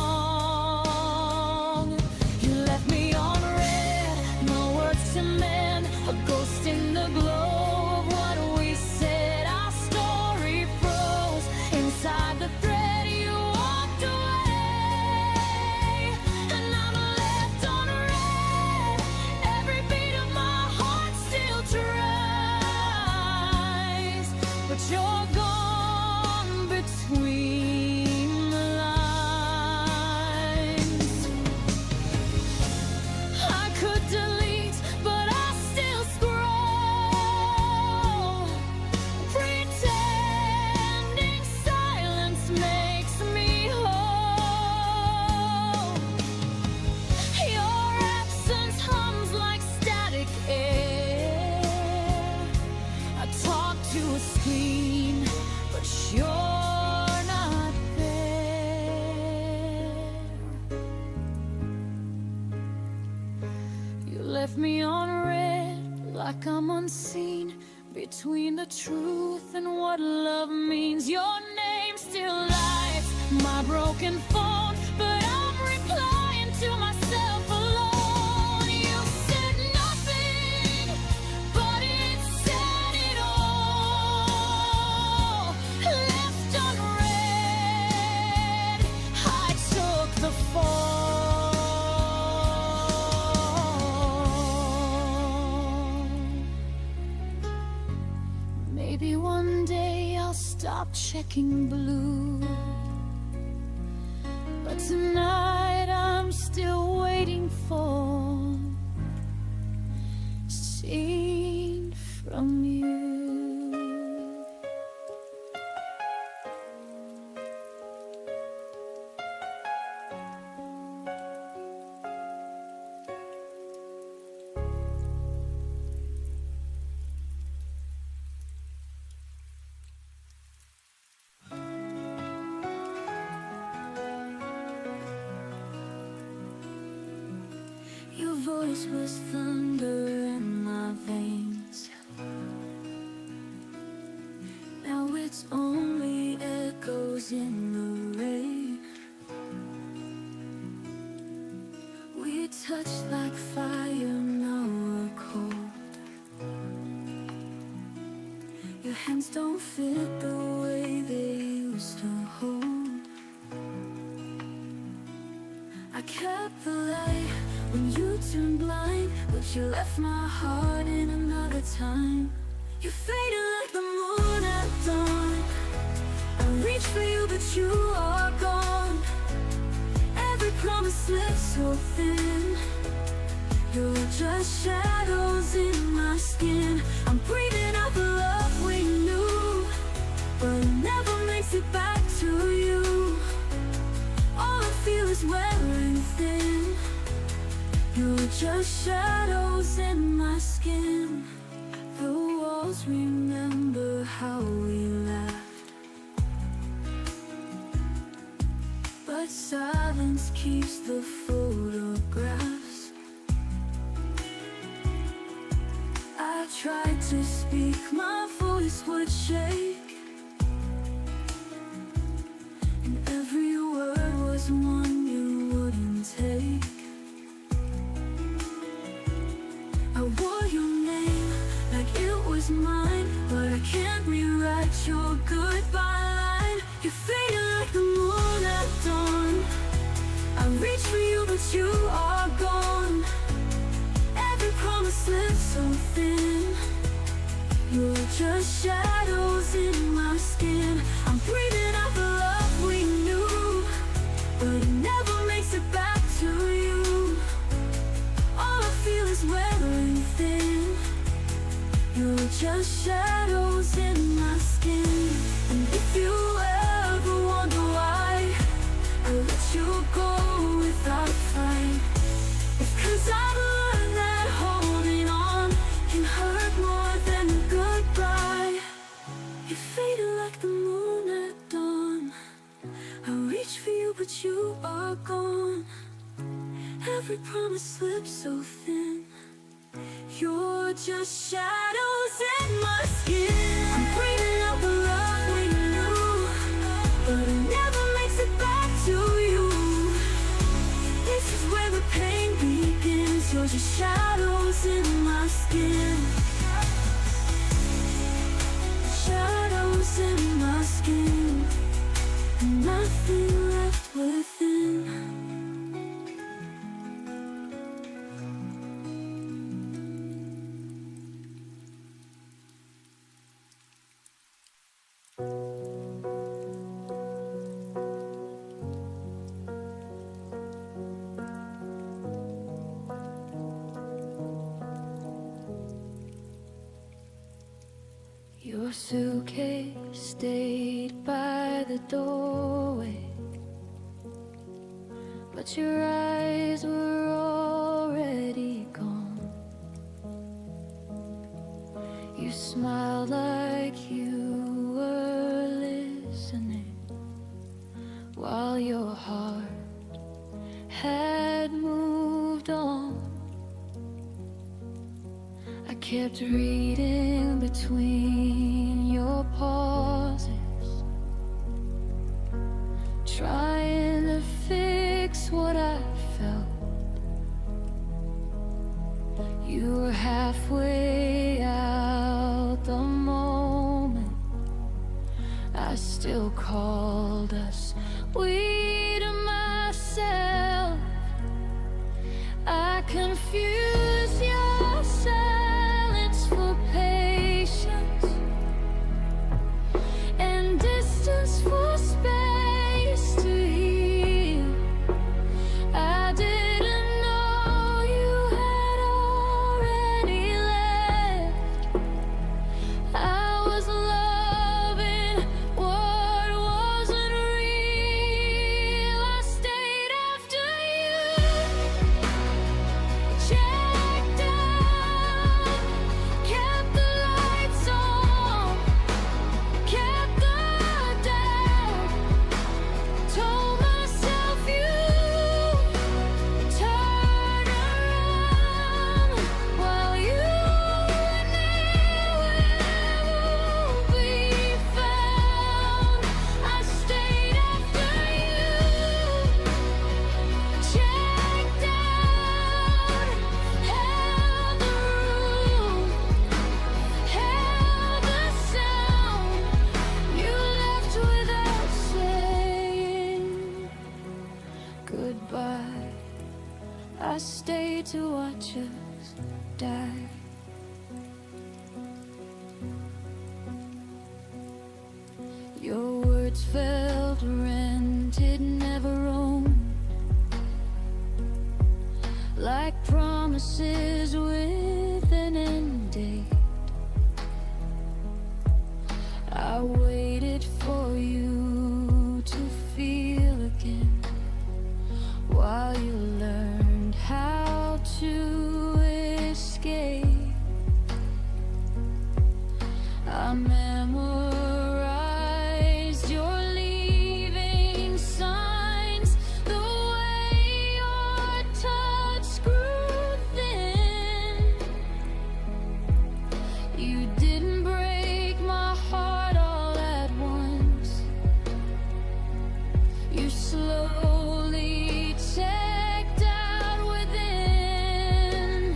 You left me on red, no words to mend, a ghost in the glow of what we said. Our story froze inside the thread. You walked away, and I'm left on red. Every beat of my heart still tries, but you're gone between the lines. I could delete, but I still scroll, pretending silence makes me whole. Your absence hums like static air. I talk to a screen, but you're not there. You left me on red, like I'm unseen, between the truth and what love means. Your name still lights my broken phone, but I'm replying to myself alone. You said nothing, but it said it all. Left unread, I took the fall. Maybe one day I'll stop checking blue, but tonight I'm still waiting for scene from you. Your voice was thunder in my veins. Now it's only echoes in the rain. We touched like fire, now we're cold. Your hands don't fit the way they used to hold. I kept the light when you turned blind, but you left my heart in another time. You faded like the moon at dawn. I reach for you, but you are gone. Every promise slipped so thin. You're just shadows in my skin. I'm breathing out the love we knew, but it never makes it back to you. All I feel is wearing thin. You're just shadows in my skin. The walls remember how we laughed, but silence keeps the photographs. I tried to speak, my voice would shake, and every word was one you wouldn't take. I wore your name like it was mine, but I can't rewrite your goodbye line. You faded like the moon at dawn. I reach for you, but you are gone. Every promise slipped so thin. You're just shadows in my skin. I'm breathing out the love we knew, but it never makes it back to you. All I feel is wearing thin. You're just shadows in my skin. And if you ever wonder why I let you go without a fight, it's 'cause I've learned that holding on can hurt more than a goodbye. You faded like the moon at dawn. I reach for you, but you are gone. Every promise slips so thin. You're just shadows in my skin. I'm breathing out the love we knew, but it never makes it back to you. This is where the pain begins. You're just shadows in my skin. Shadows in my skin, and nothing left within. Your suitcase stayed by the doorway, but your eyes were already gone. You smiled like you were listening, while your heart had moved on. I kept reading between your pauses, trying to fix what I felt. You were halfway out the moment I still called us we to myself. I confuse your silence for patience and distance for space to heal. I didn't know you had already left. I was loving what wasn't real. I stayed after you. I stayed to watch us die. Your words felt rented, never owned, like promises with an end date. I waited for you to feel again, while you learned how to escape. I memorized your leaving signs, the way your touch grew thin. You didn't break my heart all at once. You slowly checked out within.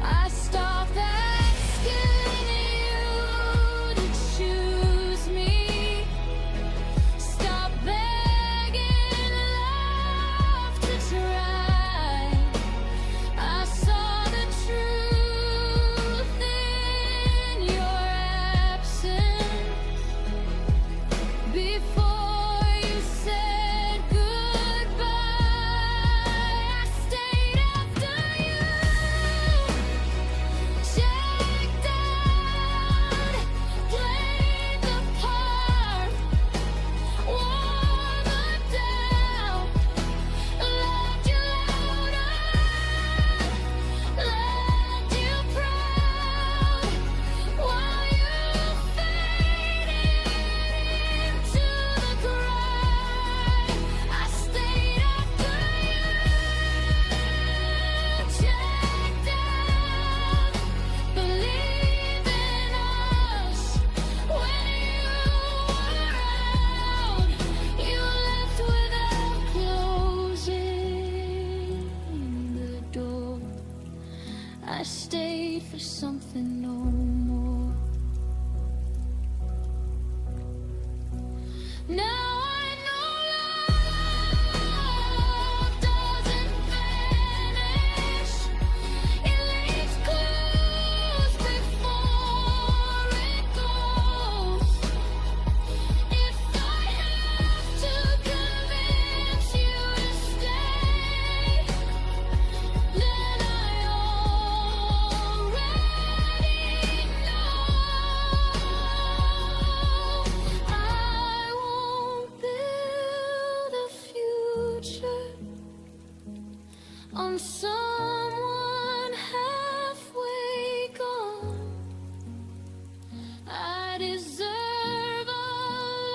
I stopped asking you to choose me. Stop begging love to try. I saw the truth in your absence before you said goodbye. I stayed after you, checked out, played the part, wore the doubt, loved you louder, loved you proud, while you faded into the cry. I stayed after you, checked out, believed in us. When you were out, you left without closing the door. I stayed for something no more. Now I know love doesn't vanish. It leaves clues before it goes. If I have to convince you to stay, then I already know. I won't build a future on someone halfway gone. I deserve a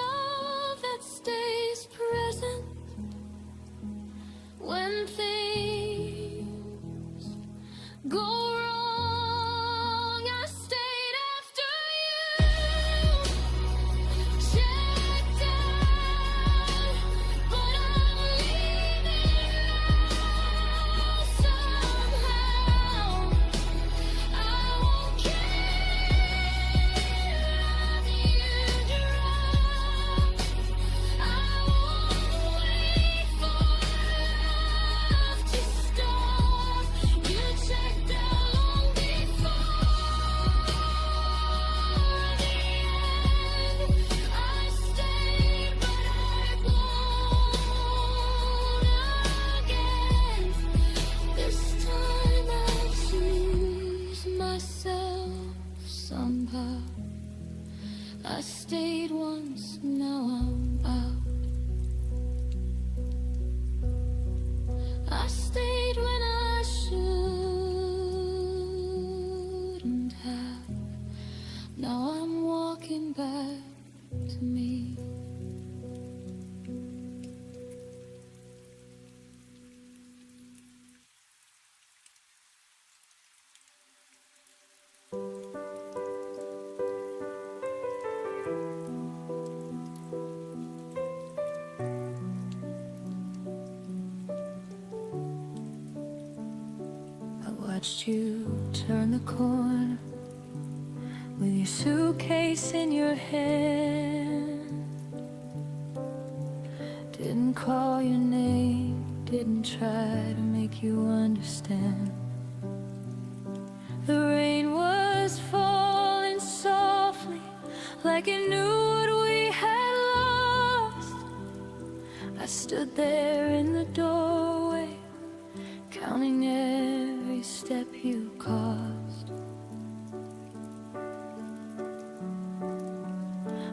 love that stays present when things go wrong. I stayed after you, checked out, but I'm leaving now somehow. I won't care if you drop. I won't wait for love to stop. You checked out long before the end. I stayed, but I've blown again. This time I choose myself somehow. I stayed once, now I'm out. I stayed when I shouldn't have. Now I'm walking back to me. I watched you turn the corner with your suitcase in your hand. Didn't call your name, didn't try to make you understand. understand. The rain was falling softly, like it knew what we had lost. I stood there in the doorway, counting every step you caused.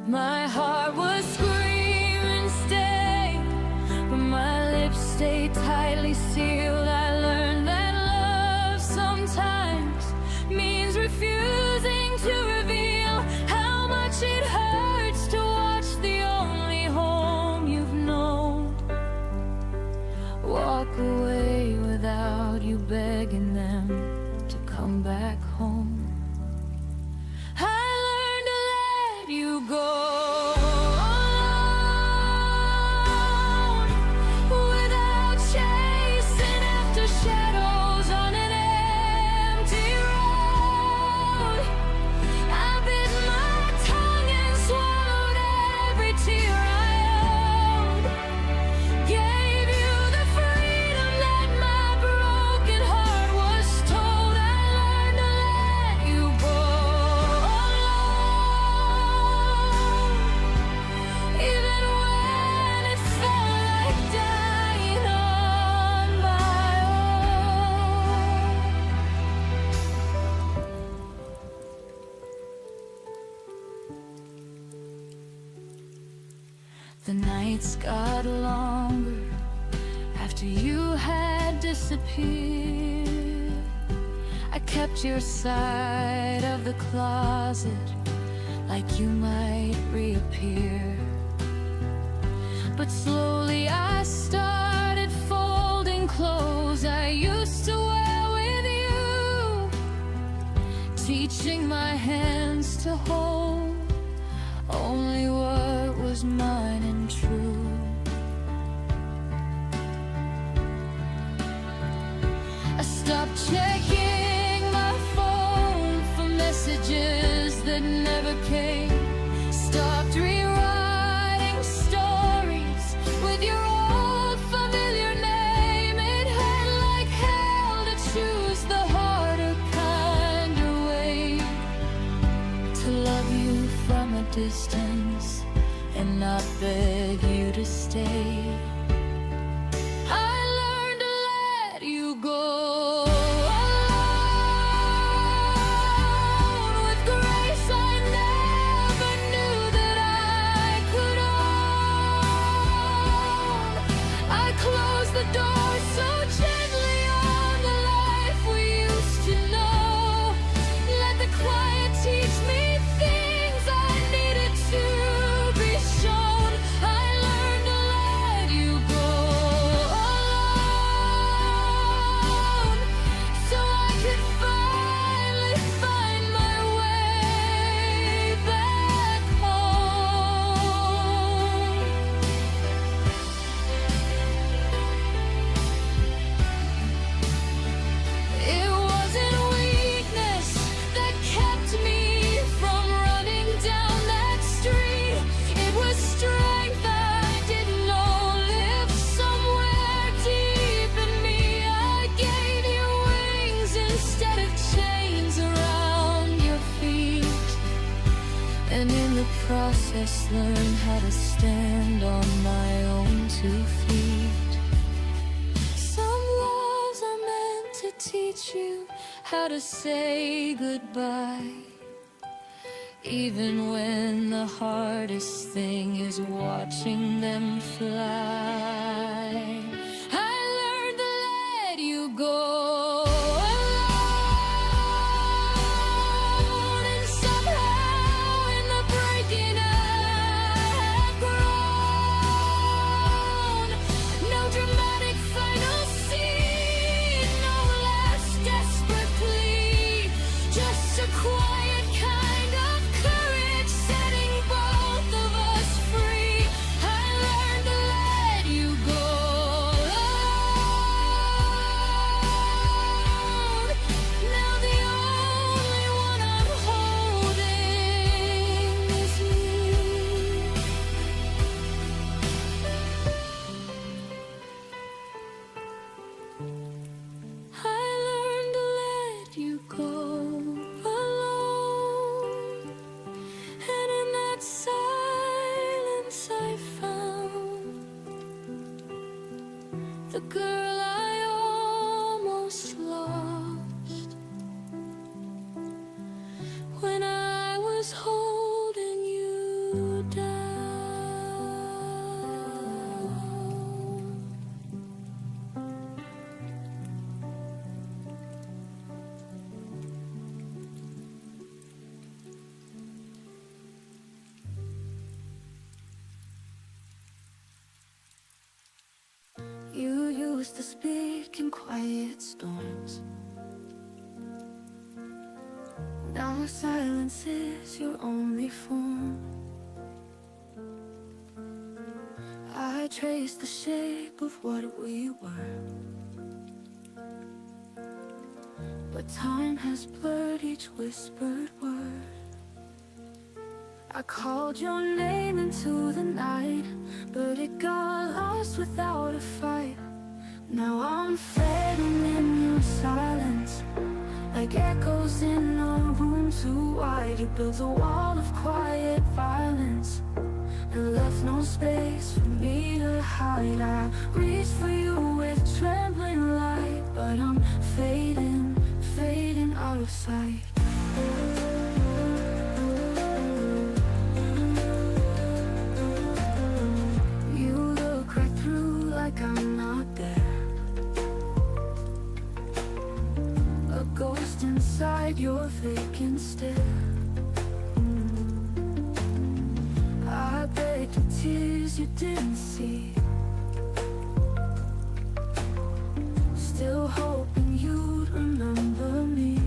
My heart was screaming, stay, but my lips stayed tightly sealed. I learned that love sometimes means refusing to reveal how much it hurts to watch the only home you've known walk away without you begging them to come back home. I learned to let you go alone, without chasing after shadows on an empty road. I bit my tongue and swallowed every tear I owed. Gave you the freedom that my broken heart was told. I learned to let you go alone, even when it felt like dying on my own. The nights got longer after you had disappeared. I kept your side of the closet like you might reappear. But slowly I started folding clothes I used to wear with you, teaching my hands to hold only what was mine and true. I stopped checking my phone for messages that never came. Stopped rewriting stories with your old familiar name. It hurt like hell to choose the harder kind of way, to love you from a distance and not beg you to stay. I learned to let you go alone, with grace I never knew that I could own. I closed the door so gently on the life we used to know. Let the quiet teach me things I needed to be shown. I learned to let you go alone, so I could finally find my way back home. It wasn't weakness that kept me from running down that street. It was strength I didn't know lived somewhere deep in me. I gave you wings instead of chains around your feet, and in the process learned how to stand on my own 2 feet. Some loves are meant to teach you how to say goodbye, even when the hardest thing is watching them fly. I learned to let you go alone, and somehow in the breaking I have grown. No dramatic final scene, no last desperate plea, just a quiet kind of courage setting both of us free. I learned to let you go alone. chose to speak in quiet storms. Now silence is your only form. I trace the shape of what we were, but time has blurred each whispered word. I called your name into the night, but it got lost without a fight. Now I'm fading in your silence, like echoes in a room too wide. You built a wall of quiet violence and left no space for me to hide. I reached for you with trembling light, but I'm fading, fading out of sight. You look right through like I'm not there, a ghost inside your vacant stare. I begged the tears you didn't see, still hoping you'd remember me.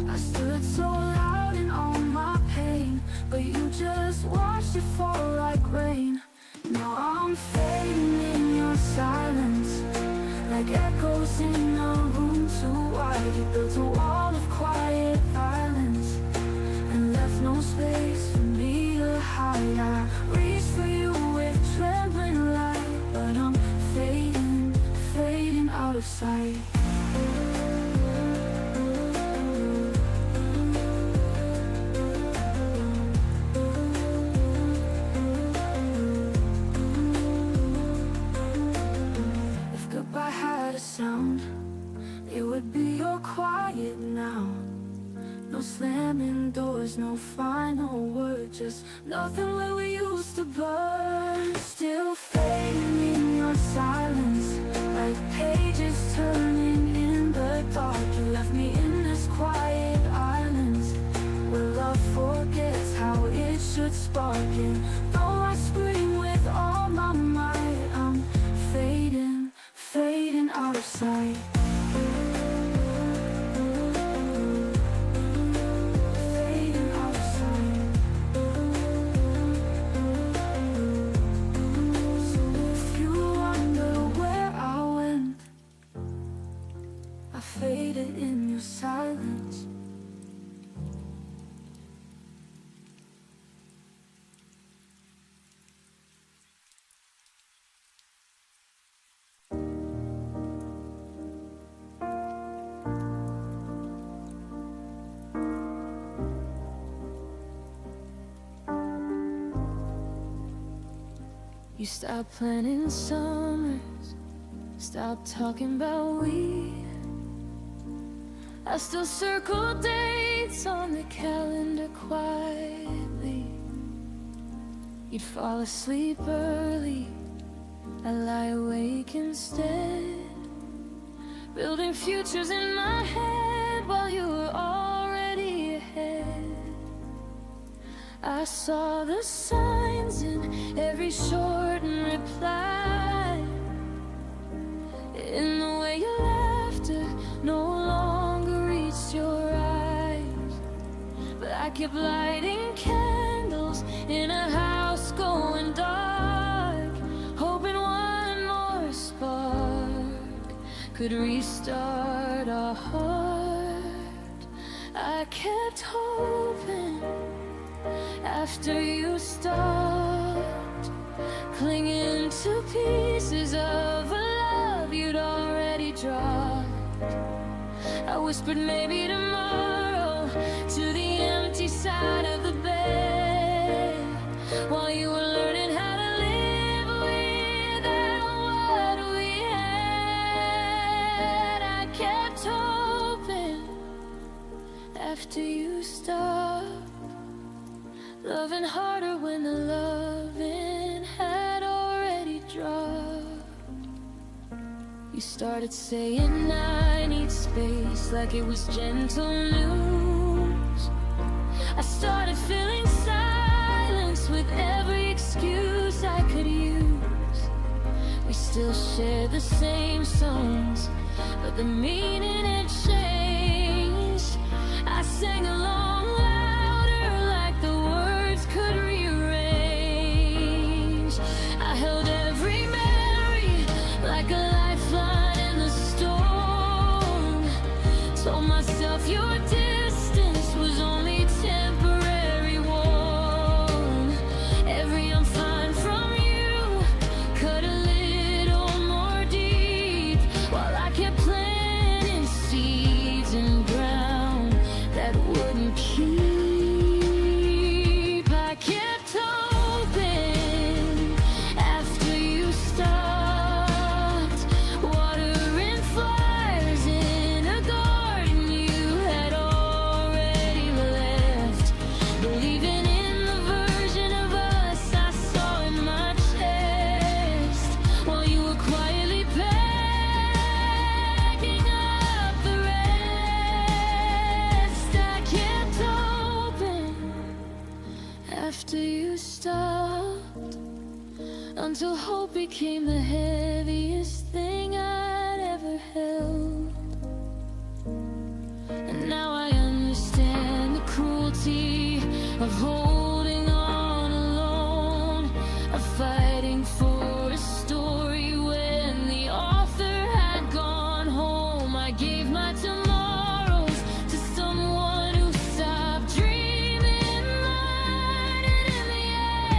I stood so loud in all my pain, but you just watched it fall like rain. Now I'm fading in your silence, like echoes in a room too wide. You built a wall of quiet violence and left no space for me to hide. I reached for you with trembling light, but I'm fading, fading out of sight. If goodbye had a sound, it would be your quiet now. No slamming doors, no final word, just nothing where we used to burn. Still fading in your silence, like pages turning in the dark. You left me in this quiet island, where love forgets how it should spark. And though I scream with all my might, I'm fading, fading out of sight. Faded in your silence. You stopped planning summers, stopped talking about we. I still circle dates on the calendar quietly. You'd fall asleep early, I lie awake instead, building futures in my head while you were already ahead. I saw the signs in every shortened reply, in the way your laughter no longer reached your eyes. But I kept lighting candles in a house going dark, hoping one more spark could restart our heart. I kept hoping after you stopped clinging to pieces of a love you'd already dropped. I whispered maybe tomorrow to the empty side of the bed, while you were learning how to live without what we had. I kept hoping after you stopped loving harder when the loving had already dropped. You started saying I need space, like it was gentle news. I started filling silence with every excuse I could use. We still share the same songs, but the meaning it changed. I sang along louder like the words could rearrange. I held every memory like a lifeline in the storm. Told myself your distance was only temporary warm. Every I'm fine from you cut a little more deep, while I kept planting seeds in ground that wouldn't keep. I kept hoping after you stopped watering flowers in a garden you had already left, believing in the version of us I saw in my chest, while you were quietly packing up the rest. I kept hoping after you stopped, until hope became the heaviest thing I'd ever held. And now I understand the cruelty of holding on alone, of fighting for a story when the author had gone home. I gave my tomorrows to someone who stopped dreaming mine, and in the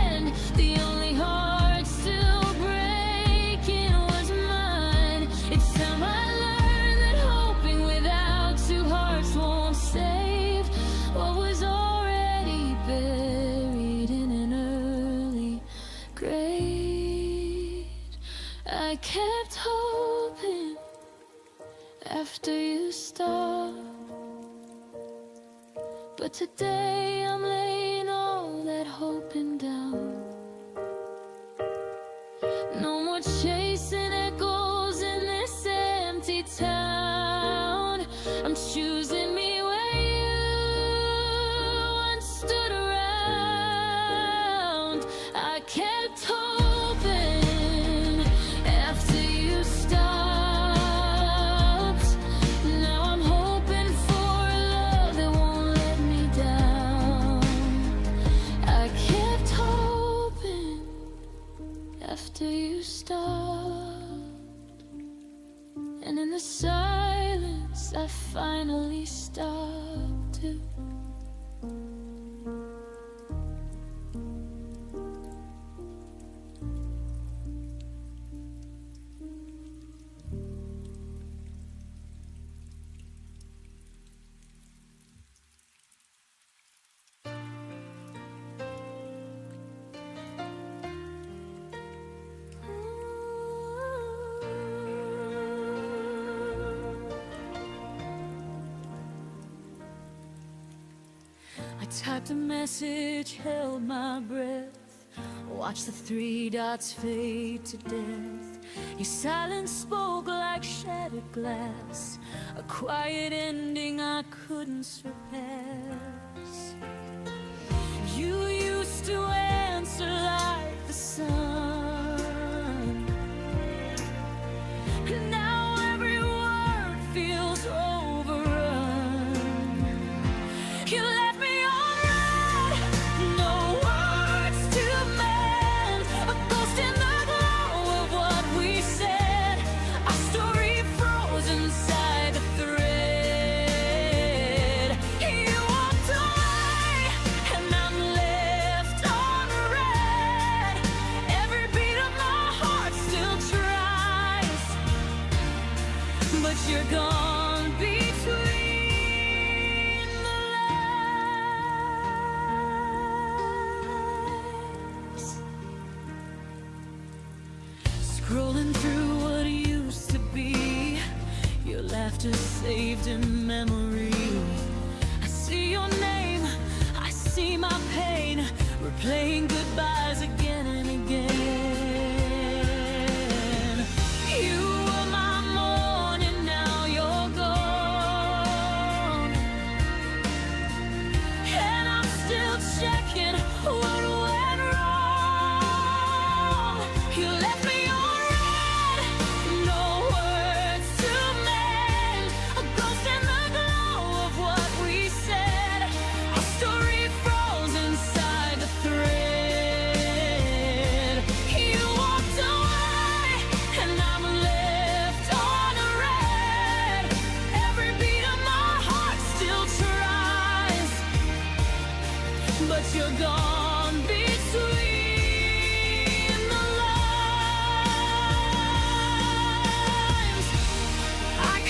end, the only heart still breaking was mine. It's time I learned that hoping without two hearts won't save what was already buried in an early grave. I kept hoping after you stopped, but today I'm laying all that hoping down. No more chasing echoes in this empty town. I'm choosing me where you once stood around. I kept hoping after you stopped. Now I'm hoping for a love that won't let me down. I kept hoping after you stopped, and in the silence I finally stopped too. I typed a message, held my breath, watched the three dots fade to death. Your silence spoke like shattered glass, a quiet ending I couldn't surpass. You used to answer like the sun, and now every word feels overrun. You left me on red, no words to mend, a ghost in the glow of what we said, our story frozen inside the thread. You walked away and I'm left on red. Every beat of my heart still tries, but you're gone between the lines. Scrolling through what used to be, your laughter saved in memory. I see your name, I see my pain, replaying goodbyes again and again. You were my morning, now you're gone, and I'm still checking what went wrong. You left me on red,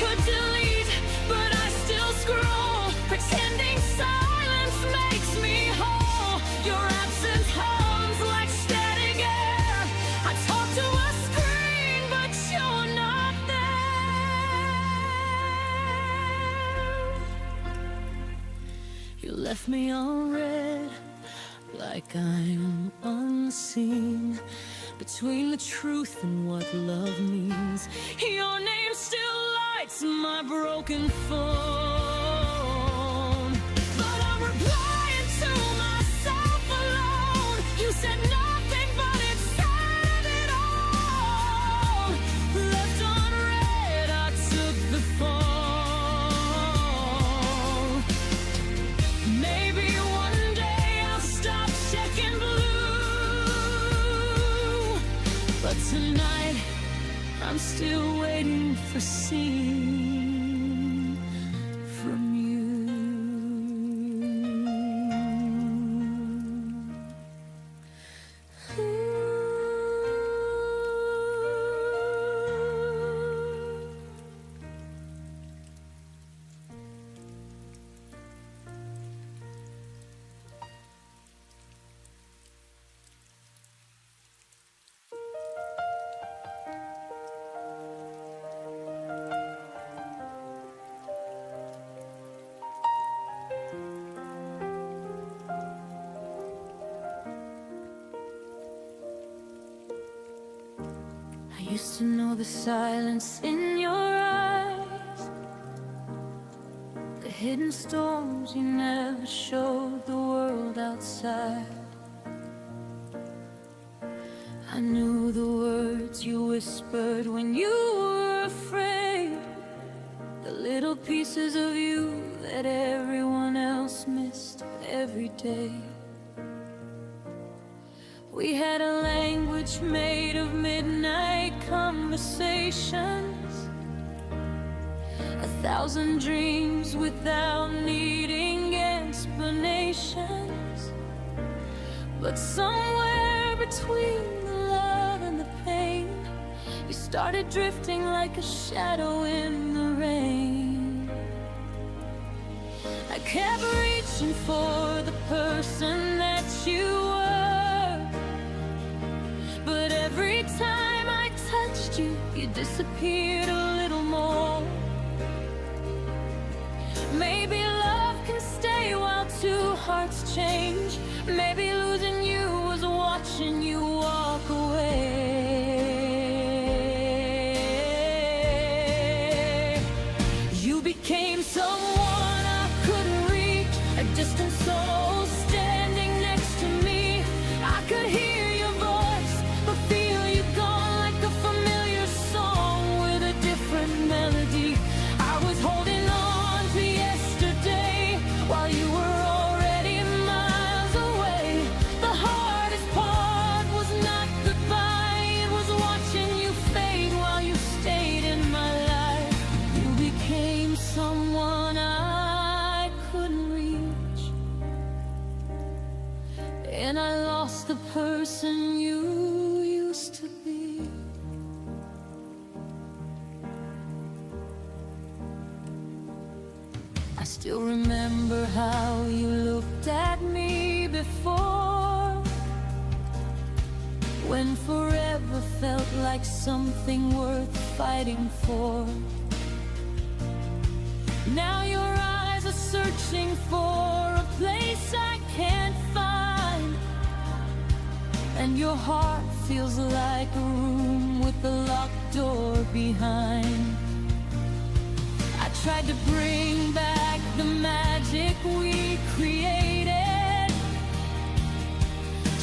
could delete, but I still scroll, pretending silence makes me whole. Your absence hums like static air. I talk to a screen, but you're not there. You left me on red, like I'm unseen, between the truth and what love means. Your name still lights my broken phone, but I'm replying to myself alone. You said nothing, but it said it all. Left unread, I took the fall. Maybe one day I'll stop checking blue, but tonight I'm still waiting for seeing from you. I used to know the silence in your eyes, the hidden storms you never showed the world outside. I knew the words you whispered when you were afraid, the little pieces of you that everyone else missed every day. We had a language made of midnight conversations, 1,000 dreams without needing explanations. But somewhere between the love and the pain, you started drifting like a shadow in the rain. I kept reaching for the person that you were, but every time I touched you, you disappeared a little more. Maybe love can stay while two hearts change. Maybe losing you was watching you walk away. You became someone I couldn't reach, a distant soul standing next to me. I could hear your voice, but feel you gone like a familiar song with a different melody. I was holding on to yesterday while you were already miles away. The hardest part was not goodbye, it was watching you fade while you stayed in my life. You became someone I couldn't reach, and I lost the person you used to be. I still remember how you looked at me before, when forever felt like something worth fighting for. Now your eyes are searching for a place I can't find, and your heart feels like a room with a locked door behind. I tried to bring back the magic we created,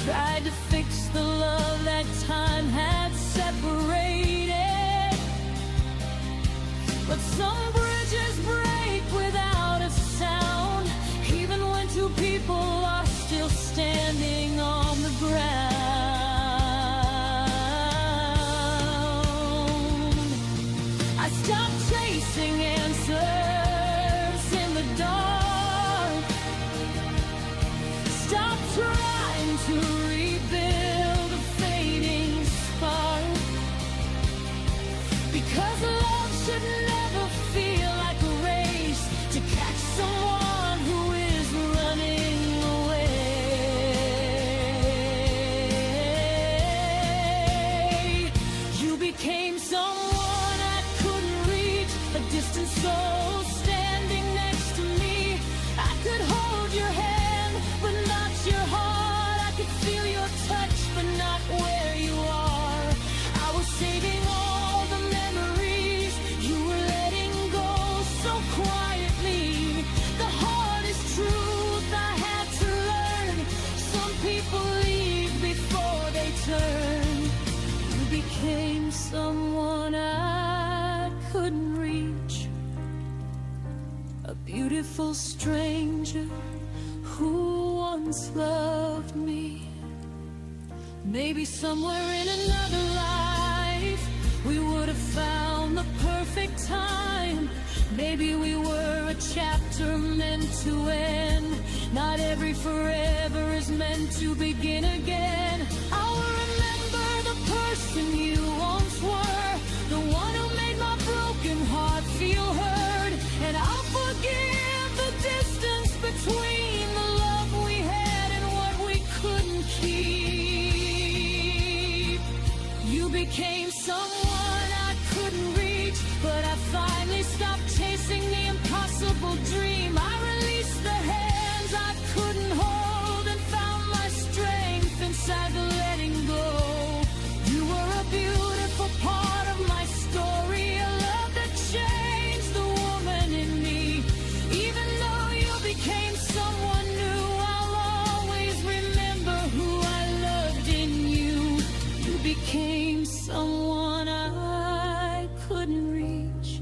tried to fix the love that time had separated, but some bridges break without a sound, even when two people are still standing on the ground. I stopped chasing answers in the dark, stopped trying to rebuild a fading spark, because love should never a beautiful stranger who once loved me. Maybe somewhere in another life we would have found the perfect time. Maybe we were a chapter meant to end. Not every forever is meant to begin again. I will remember the person you once were, the one who made my broken heart feel heard. And I'll forgive the distance between the love we had and what we couldn't keep. You became someone I couldn't reach, but I finally stopped chasing the impossible dream. I released the hands I couldn't hold and found my strength inside the letting go. You were a beautiful part of my story, a love that changed the woman in me. Even though you became someone new, I'll always remember who I loved in you. You became someone I couldn't reach,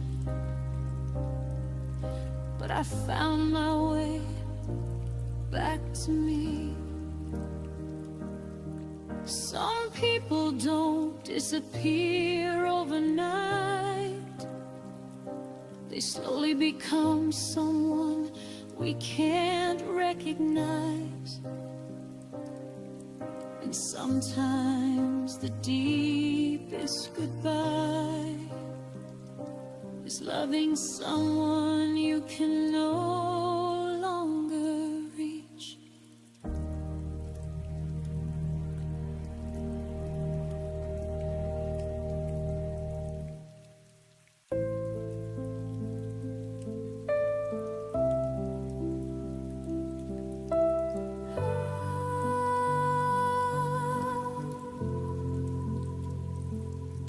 but I found my way back to me. Some people don't disappear overnight. They slowly become someone we can't recognize. And sometimes the deepest goodbye is loving someone you can no longer reach.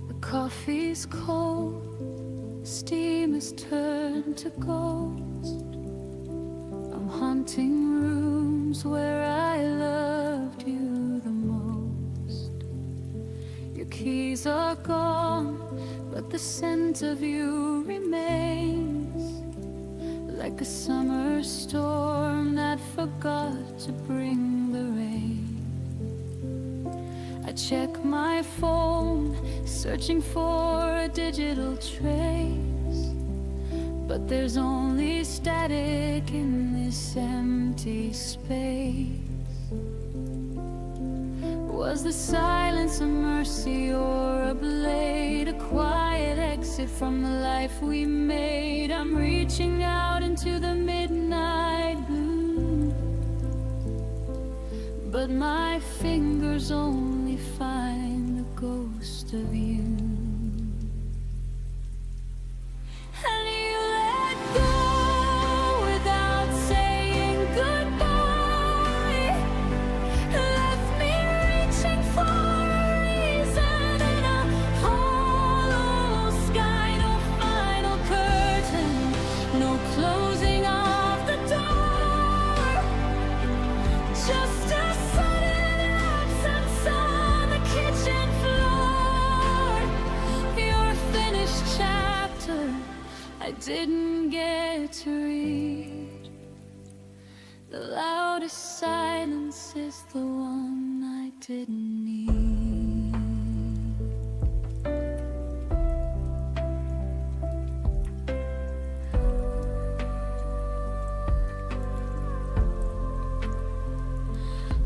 The coffee's cold, steam has turned to ghost. I'm haunting rooms where I loved you the most. Your keys are gone, but the scent of you remains, like a summer storm that forgot to bring the rain. I check my phone, searching for a digital trace, but there's only static in this empty space. Was the silence a mercy or a blade, a quiet exit from the life we made? I'm reaching out into the midnight blue, but my fingers only find the ghost of you. And you let go without saying goodbye, left me reaching for a reason in a hollow sky. No final curtain, no closing of the door, just a sudden absence on the kitchen floor. Your finished chapter I didn't get to read. The loudest silence is the one I didn't need.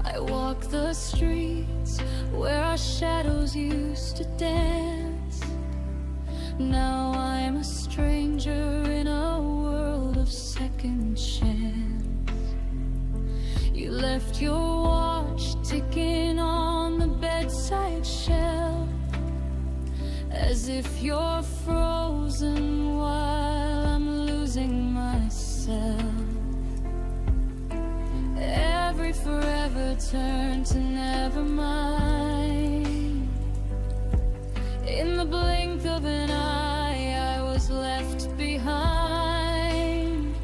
I walk the streets where our shadows used to dance. Now I'm a stranger in a world of second chance. You left your watch ticking on the bedside shelf, as if you're frozen while I'm losing myself. Every forever turned to never mind. In the blink of an eye, I was left behind.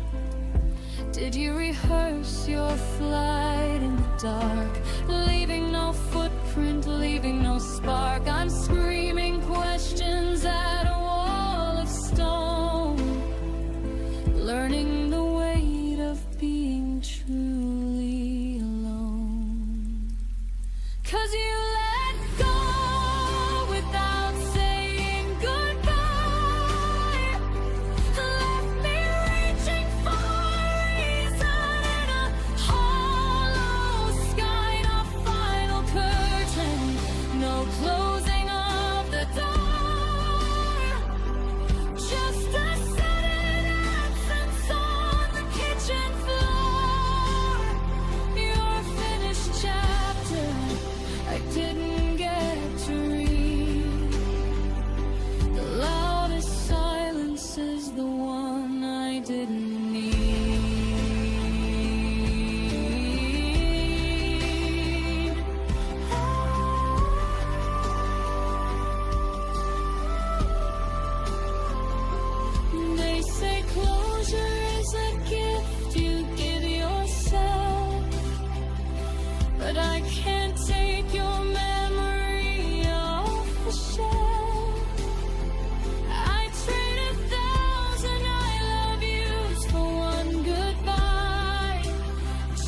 Did you rehearse your flight in the dark, leaving no footprint, leaving no spark? I'm screaming questions at a wall of stone, learning the didn't need. They say closure is a gift you give yourself, but I can't take your memory off the shelf. I trade 1,000 I love yous for one goodbye,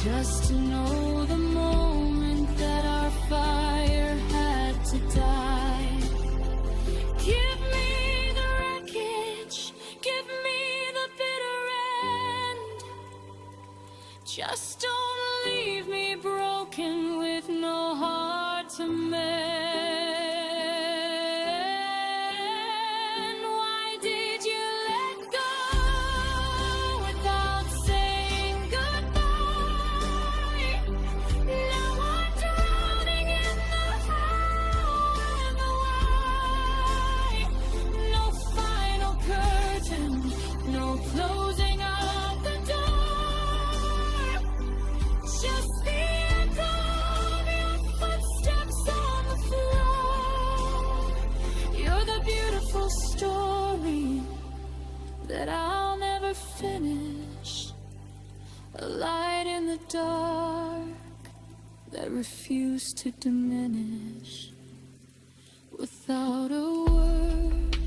just to know the moment that our fire had to die. Give me the wreckage, give me the bitter end. Just don't leave me broken with no heart to mend. Why did you let go without saying goodbye? Now I'm drowning in the how and the why. No final curtain, no closing of the door. Just the echo of your footsteps on the floor. You're the beautiful story that I'll never finish. A light in the dark that refused to diminish. Without a word,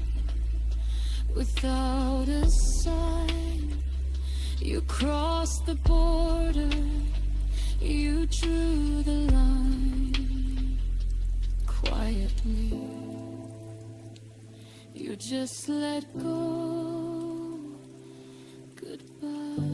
without a sign, you crossed the border, you drew the line. Quietly, you just let go. Goodbye.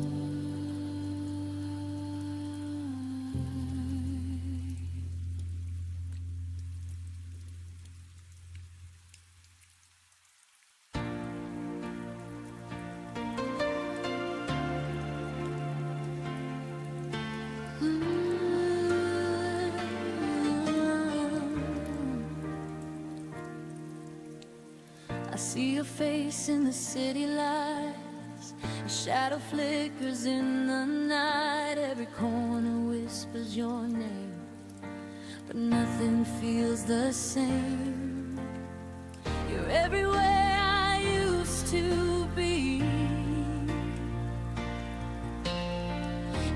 I see your face in the city lights. Your shadow flickers in the night. Every corner whispers your name, but nothing feels the same. You're everywhere I used to be,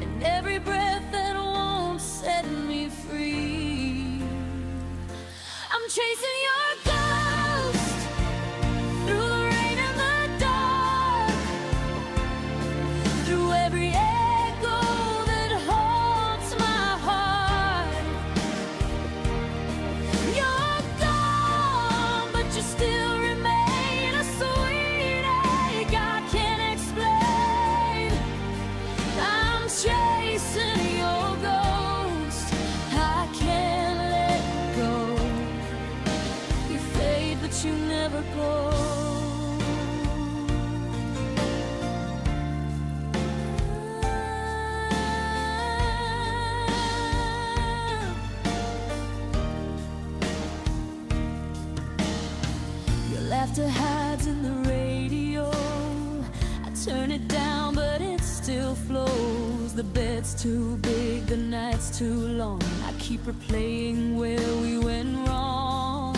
and every breath that won't set me free. I'm chasing your ghost through the rain and the dark, through every echo that haunts my heart. You're gone, but you still remain a sweet ache I can't explain. I'm chasing your ghost, I can't let go. You fade, but you never go. Your laughter hides in the radio. I turn it down, but it still flows. The bed's too big, the night's too long. I keep replaying where we went wrong.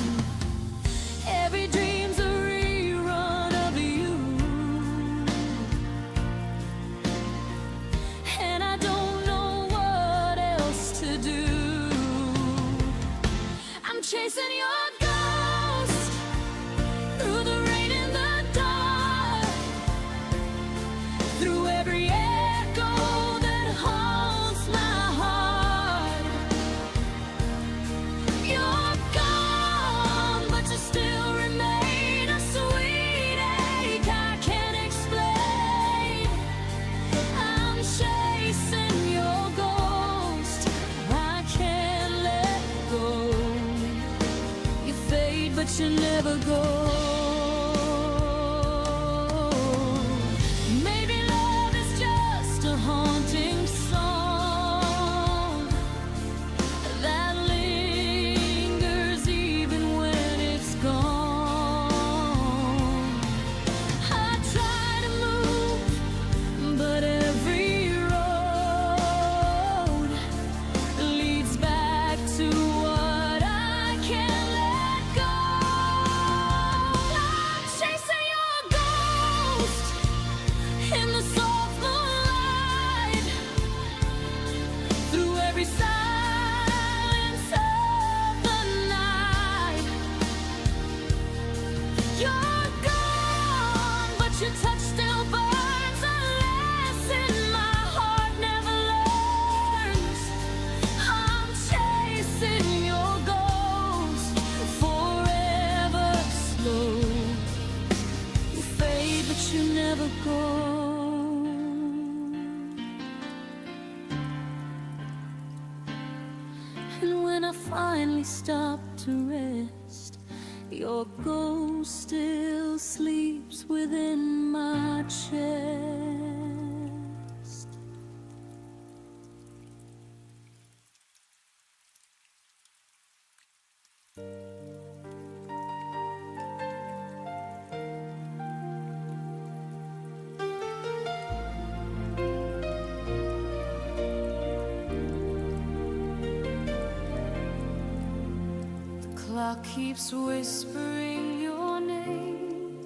Every dream's a rerun of you, and I don't know what else to do. I'm chasing your ghost through the rain and the dark, through every echo that haunts my heart. You're gone, but you still remain a sweet ache I can't explain. I'm chasing your ghost, I can't let go. You fade, but you never go. Maybe love is just a haunting song that lingers even when it's gone. I try to move And when I finally stop to rest, your ghost still sleeps within my chest. Clock keeps whispering your name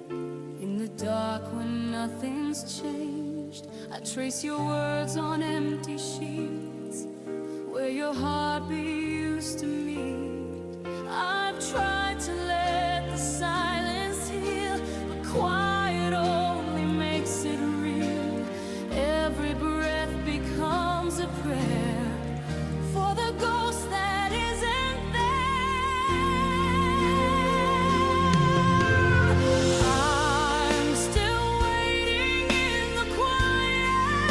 in the dark when nothing's changed. I trace your words on empty sheets where your heartbeat used to meet. I've tried to let the silence heal, but quiet only makes it real. Every breath becomes a prayer for the ghost that isn't there. I'm still waiting in the quiet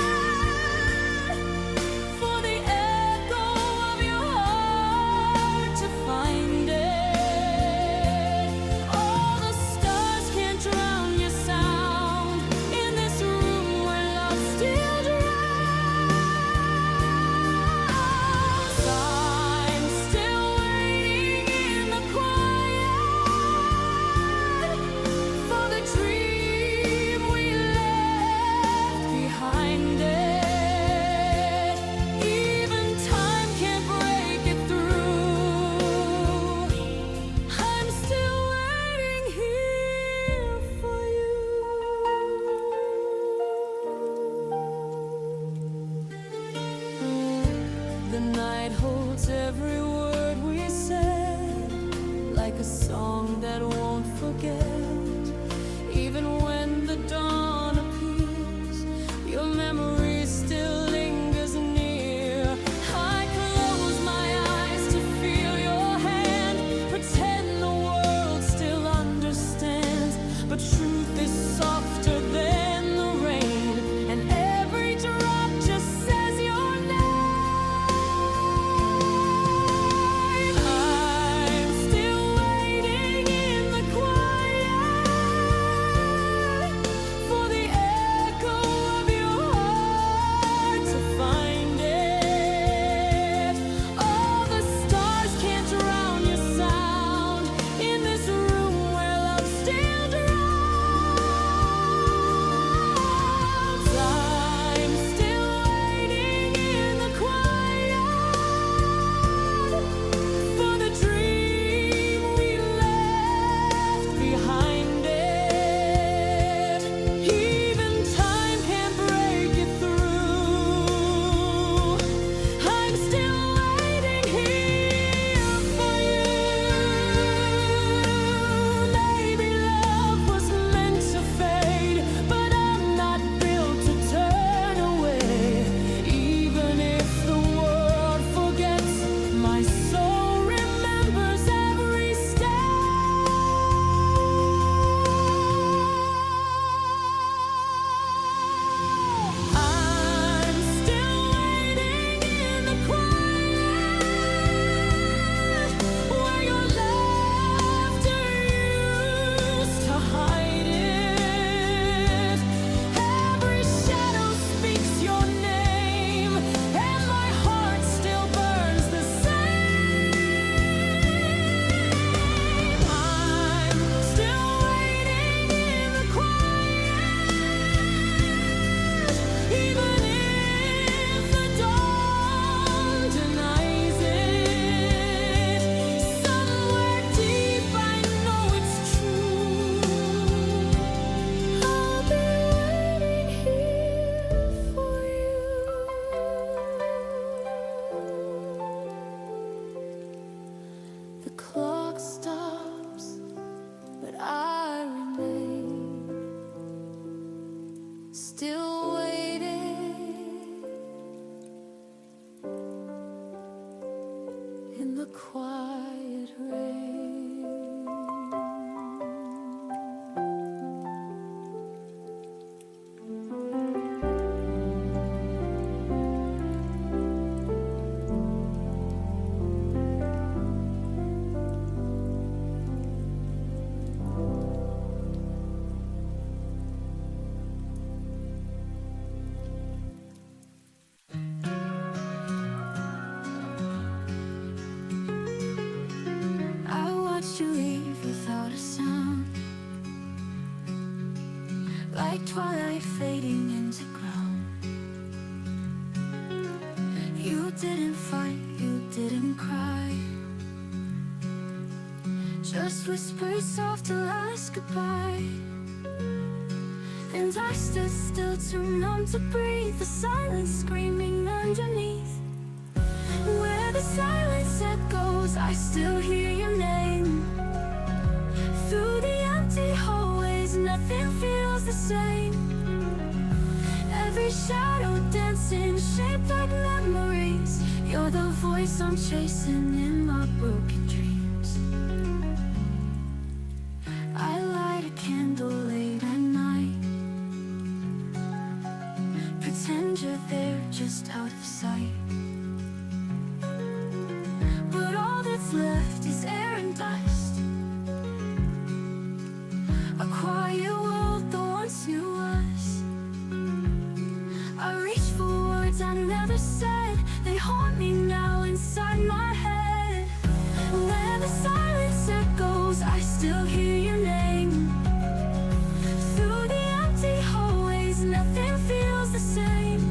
for the echo of your heart to find it. All the stars can't drown your sound in this room where love still drowns. I'm still waiting in the quiet for the dream we left behind it. Even time can't break it through. I'm still waiting here for you. The night holds every word we said, like a song that won't forget. Even when the dawn appears, your memory still lingers near. I close my eyes to feel your hand, pretend the world still understands. But truth is softer than the rain, and every drop just says your name. I'm still waiting in the quiet for the echo of your heart to find it. All the stars can't drown your sound in this room where love still drowns. I'm still waiting in the quiet for the dream we left behind it. Even time can't break it through. I'm still waiting here for you. Maybe love was meant to fade, but I'm not built to turn away. Even if the world forgets, my soul remembers every step. I'm still waiting in the quiet where your laughter used to hide it. Every shadow speaks your name, and my heart still burns the same. I'm still waiting in the quiet, even if the dawn denies it. Somewhere deep I know it's true. I'll be waiting here for you. The clock stops, but I remain still waiting in the quiet rain. light fading into ground. You didn't fight, you didn't cry, just whispered soft to last goodbye. And I stood still, too numb to breathe, the silence screaming underneath. Where the silence echoes, I still hear your name. Through the empty hallways, nothing feels the same. Every shadow dancing, shaped like memories. You're the voice I'm chasing in my broken dreams. I light a candle late at night, pretend you're there just out of sight. But all that's left is air and dust, a quiet world that once knew us. I reach for words I never said, they haunt me now inside my head. Where the silence echoes, I still hear your name. Through the empty hallways, nothing feels the same.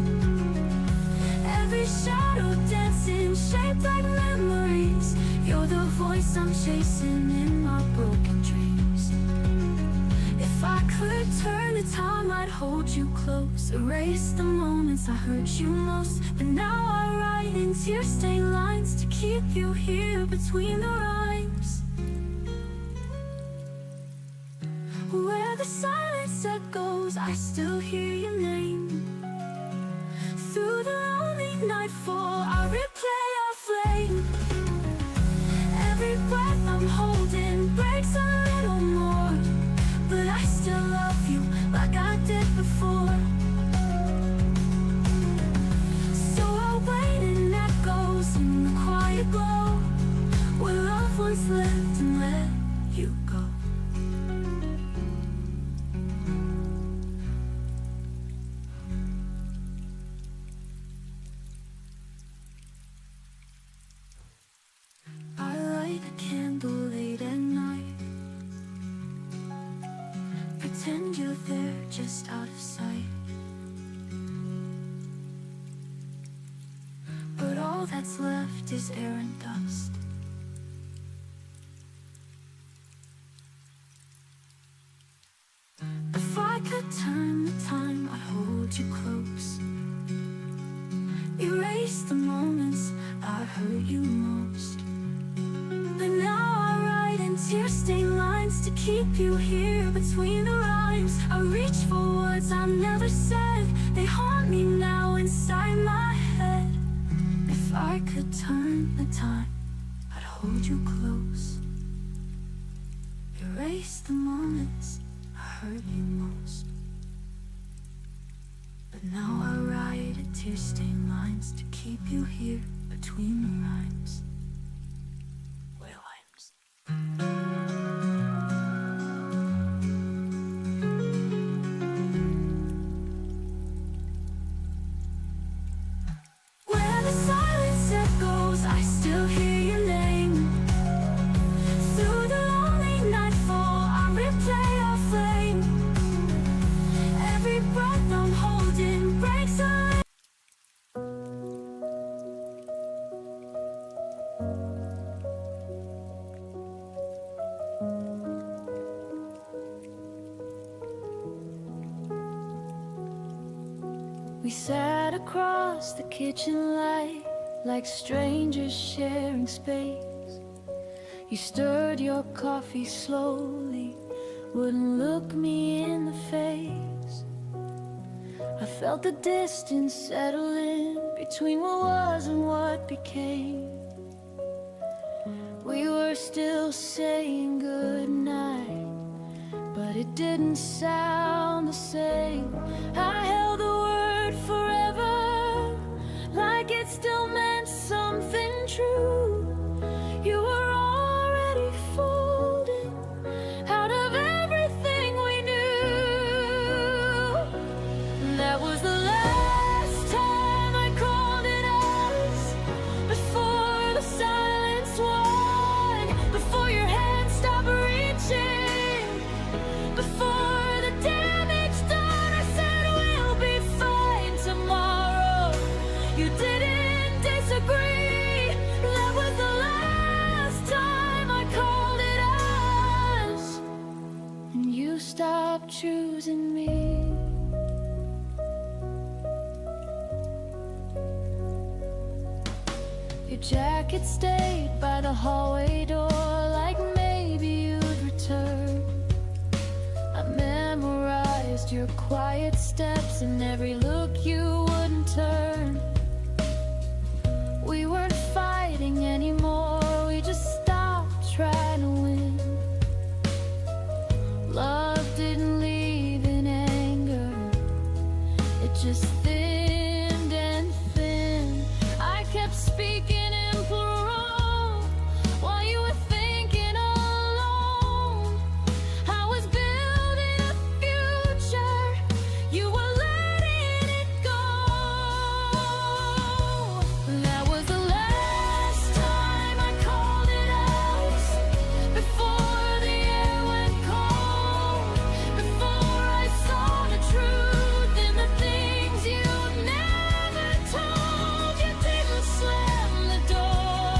Every shadow dancing, shaped like memories. You're the voice I'm chasing in my broken dreams. If I could turn the time, I'd hold you close, erase the moments I hurt you most. But now I write in tear-stained lines to keep you here between the rhymes. Where the silence echoes, I still hear your name. Through the lonely nightfall, I replay our flame. Every breath I'm holding breaks a little more, but I still love you like I did before. So I'll wait in echoes in the quiet glow, where love once lived and let you go. I light a candle late at night, pretend you're there just out of sight. But all that's left is air and dust. If I could turn the time, I'd hold you close, erase the moments I hurt you most. But now I write in tear-stained lines to keep you here between the rhymes. I reach for words I never said, they haunt me now inside my head. If I could turn the time, I'd hold you close, erase the moments I hurt you most. But now I write in tear-stained lines to keep you here between the rhymes. Where the silence echoes, I still hear your name. Through the lonely nightfall, I replay our flame. Every breath I'm holding breaks a We sat across the kitchen light like strangers sharing space. You stirred your coffee slowly, wouldn't look me in the face. I felt the distance settle in between what was and what became. We were still saying goodnight, but it didn't sound the same. I held the word forever, like it still meant something true. You were already folding out of everything we knew. That was the last time I called it us, before the silence won, before your hand stopped reaching, before the damage done. I said Your jacket stayed by the hallway door, like maybe you'd return. I memorized your quiet steps and every look you wouldn't turn. We weren't fighting anymore, we just stopped trying to win. Love didn't leave in anger, it just thinned and thin. I kept speaking in plural while you were thinking alone. I was building a future, you were letting it go. That was the last time I called it out, before the air went cold, before I saw the truth in the things you never told. You didn't slam the door,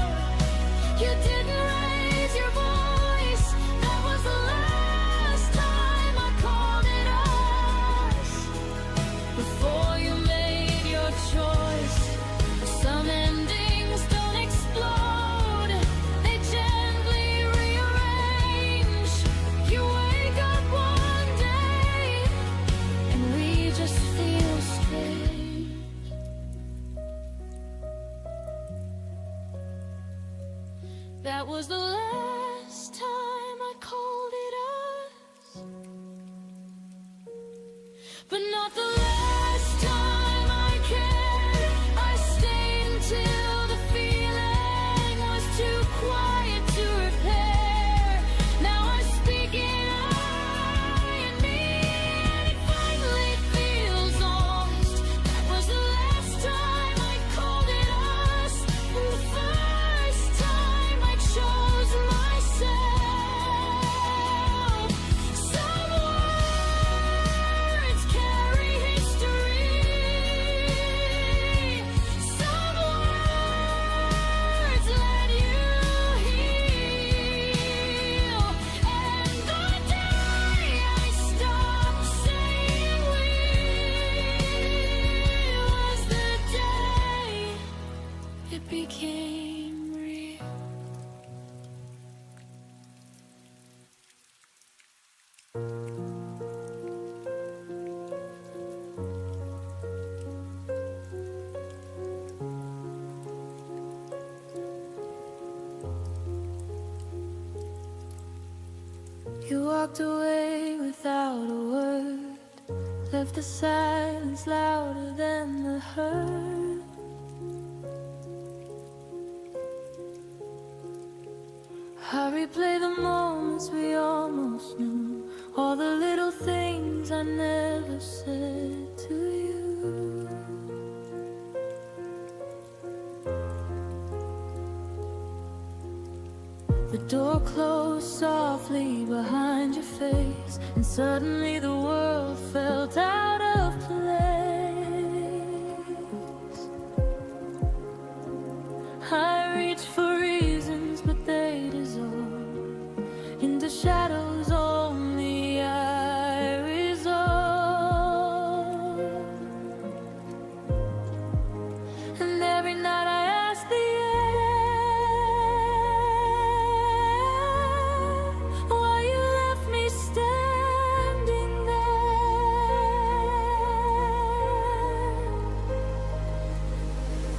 you didn't raise your voice. That was the last time I called it us, before you made your choice. Some endings don't explode, they gently rearrange. You wake up one day and we just feel strange. That was the last time I called it us, but not the last time I cared. I stayed until the feeling was too quiet to repair. Now I speak in I and me, and it finally feels honest. That was the last time I called it us, and the first time I chose myself. Some words carry history, some words let you heal. And the day I stopped saying we was the day it became real. You walked away without a word, left the silence louder than the hurt. I replay the moments we almost knew, all the little things I never said to you. The door closed softly behind your face, and suddenly the world felt out of place. I reached for reasons, but they dissolved into shadows only I resolved. And every night I asked the air why you left me standing there.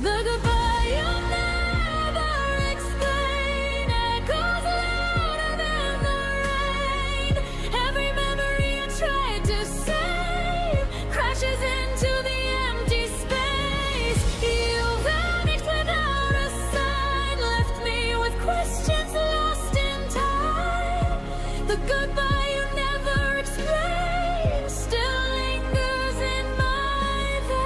The goodbye you'll never explain echoes louder than the rain. Every memory I tried to save crashes into the empty space. You vanished without a sign, left me with questions lost in time. The goodbye you never explained still lingers in my veins.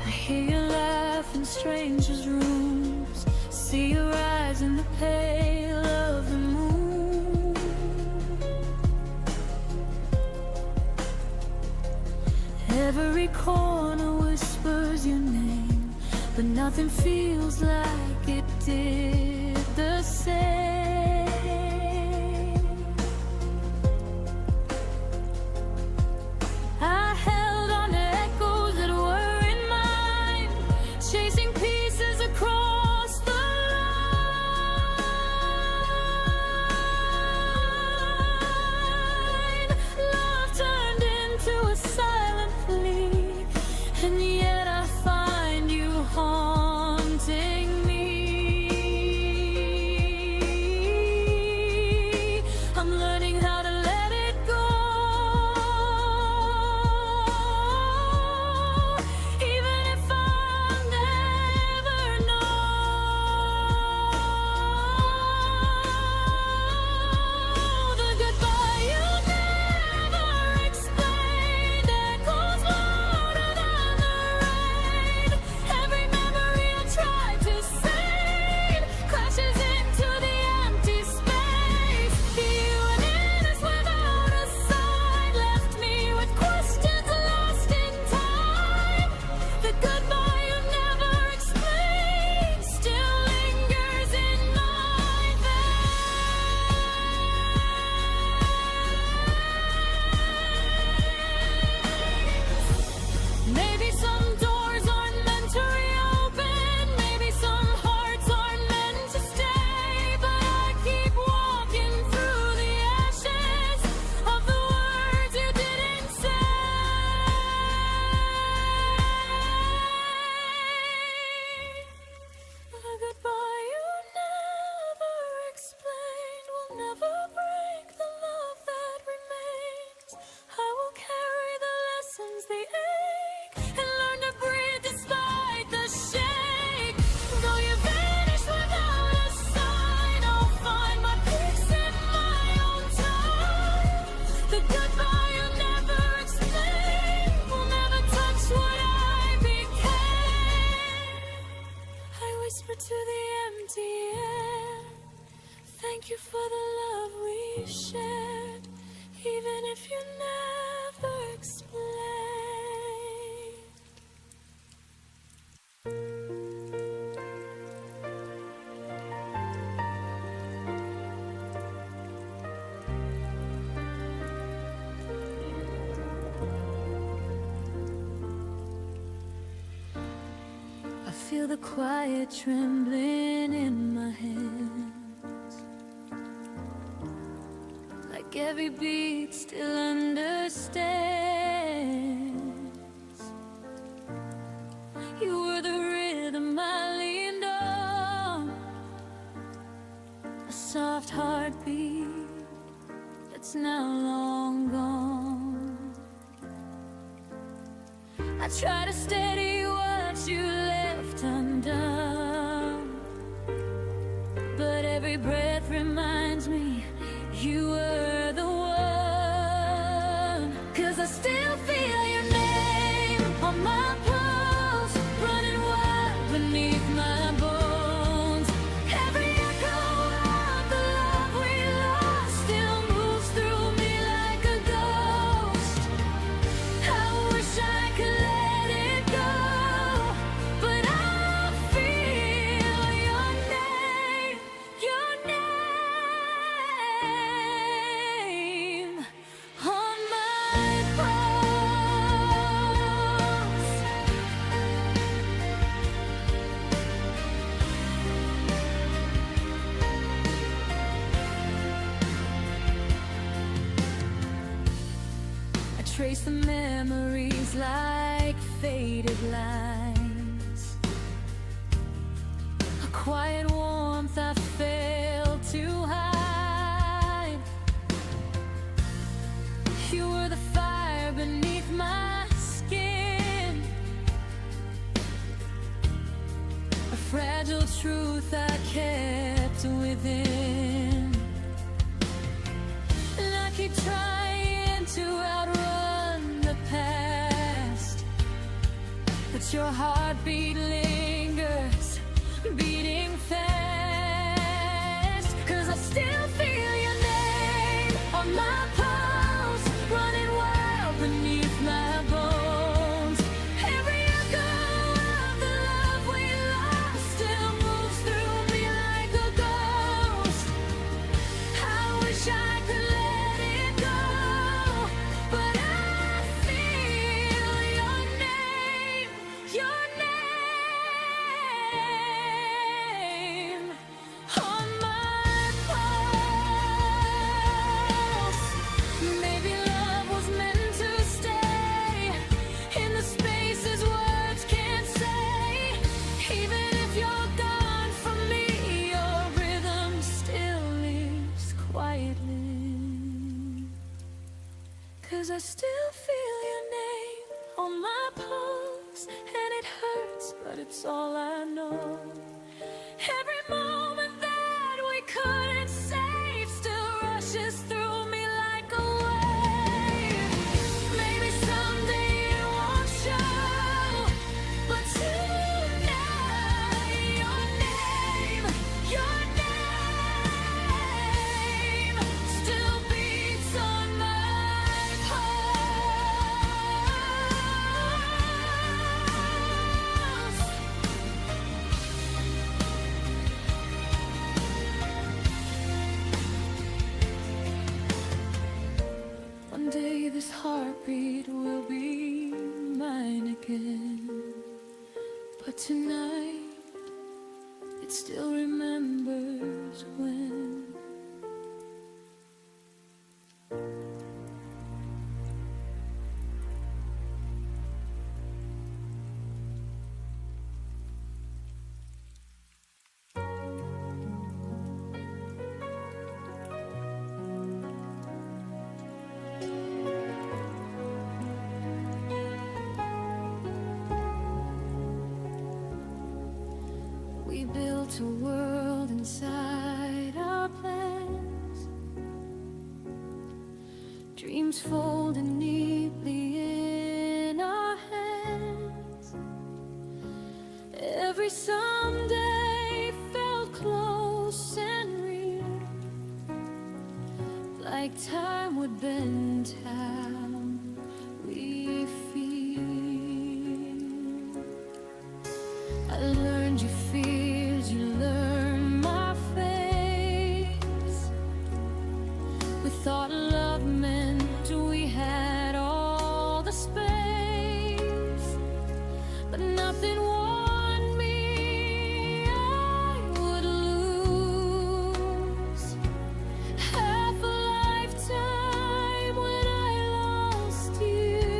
I hear you laugh in strangers' rooms, see your eyes in the pale of the moon. Every corner whispers your name, but nothing feels like it did the same. I never break the love that remains. I will carry the lessons, the ache, and learn to breathe despite the shake. Though you vanish without a sign, I'll find my peace in my own time. The goodbye you never explain will never touch what I became. I whisper to the empty air, thank you for the love we shared, even if you never explain. I feel the quiet trembling in my hands, like every beat still understands. You were the rhythm I leaned on, a soft heartbeat that's now long gone. I try to steady what you left undone, but every breath reminds me you were the one. 'Cause I still feel your name on my pulse, running wild beneath my bones. Every echo of the love we lost still moves through me like a ghost. I wish I could let it go, but I feel your name on my pulse. I trace the memories like faded lines, a quiet warmth I failed to hide. You were the fire beneath my skin, a fragile truth I kept within. And I keep trying to outrun the past, but your heartbeat lingers, beating fast. 'Cause I still feel your name on my pulse, running wild beneath my bones. Every echo of the love we lost still moves through me like a ghost. I wish I could let it go, but I feel your name on my pulse. Maybe love was meant to stay in the spaces words can't say. Even if you're gone from me, your rhythm still lives quietly. 'Cause I still feel your name on my pulse, and it hurts, but it's all I know. Every moment that we couldn't save still rushes through me like a wave. Maybe someday it won't show, but tonight your name still beats on my pulse. One day this heartbeat will be mine again, but tonight it still remembers when. dreams folded neatly in our hands. Every someday felt close and real, like time would bend how we feel. I learned your fears, you learned my face. We thought love meant we had all the space, but nothing warned me I would lose half a lifetime when I lost you.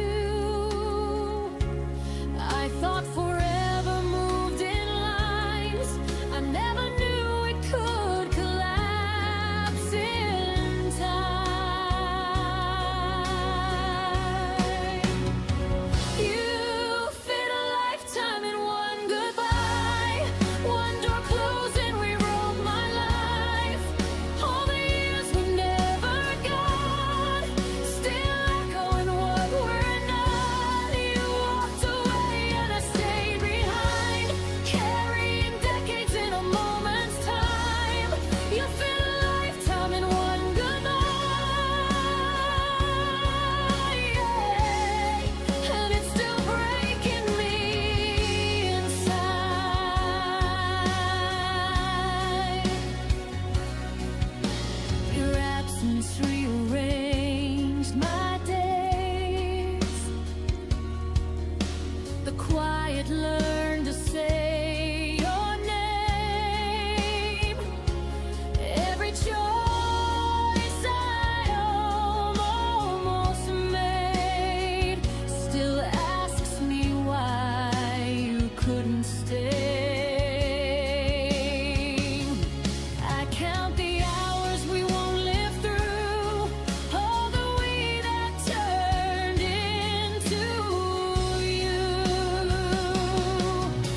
I thought forever moved in lines. I never knew it could collapse in time. You fit a lifetime in one goodbye. One door closed and we wrote my life. All the years we never got, still echoing what we're not. You walked away and I stayed behind, carrying decades in a moment's time. You fit a lifetime in one goodbye, and it's still breaking me inside. Your absence rearranged my days. The quiet learned to say your name. Every choice I almost made still asks me why you couldn't stay. I count the hours we won't live through, all the we that turned into you.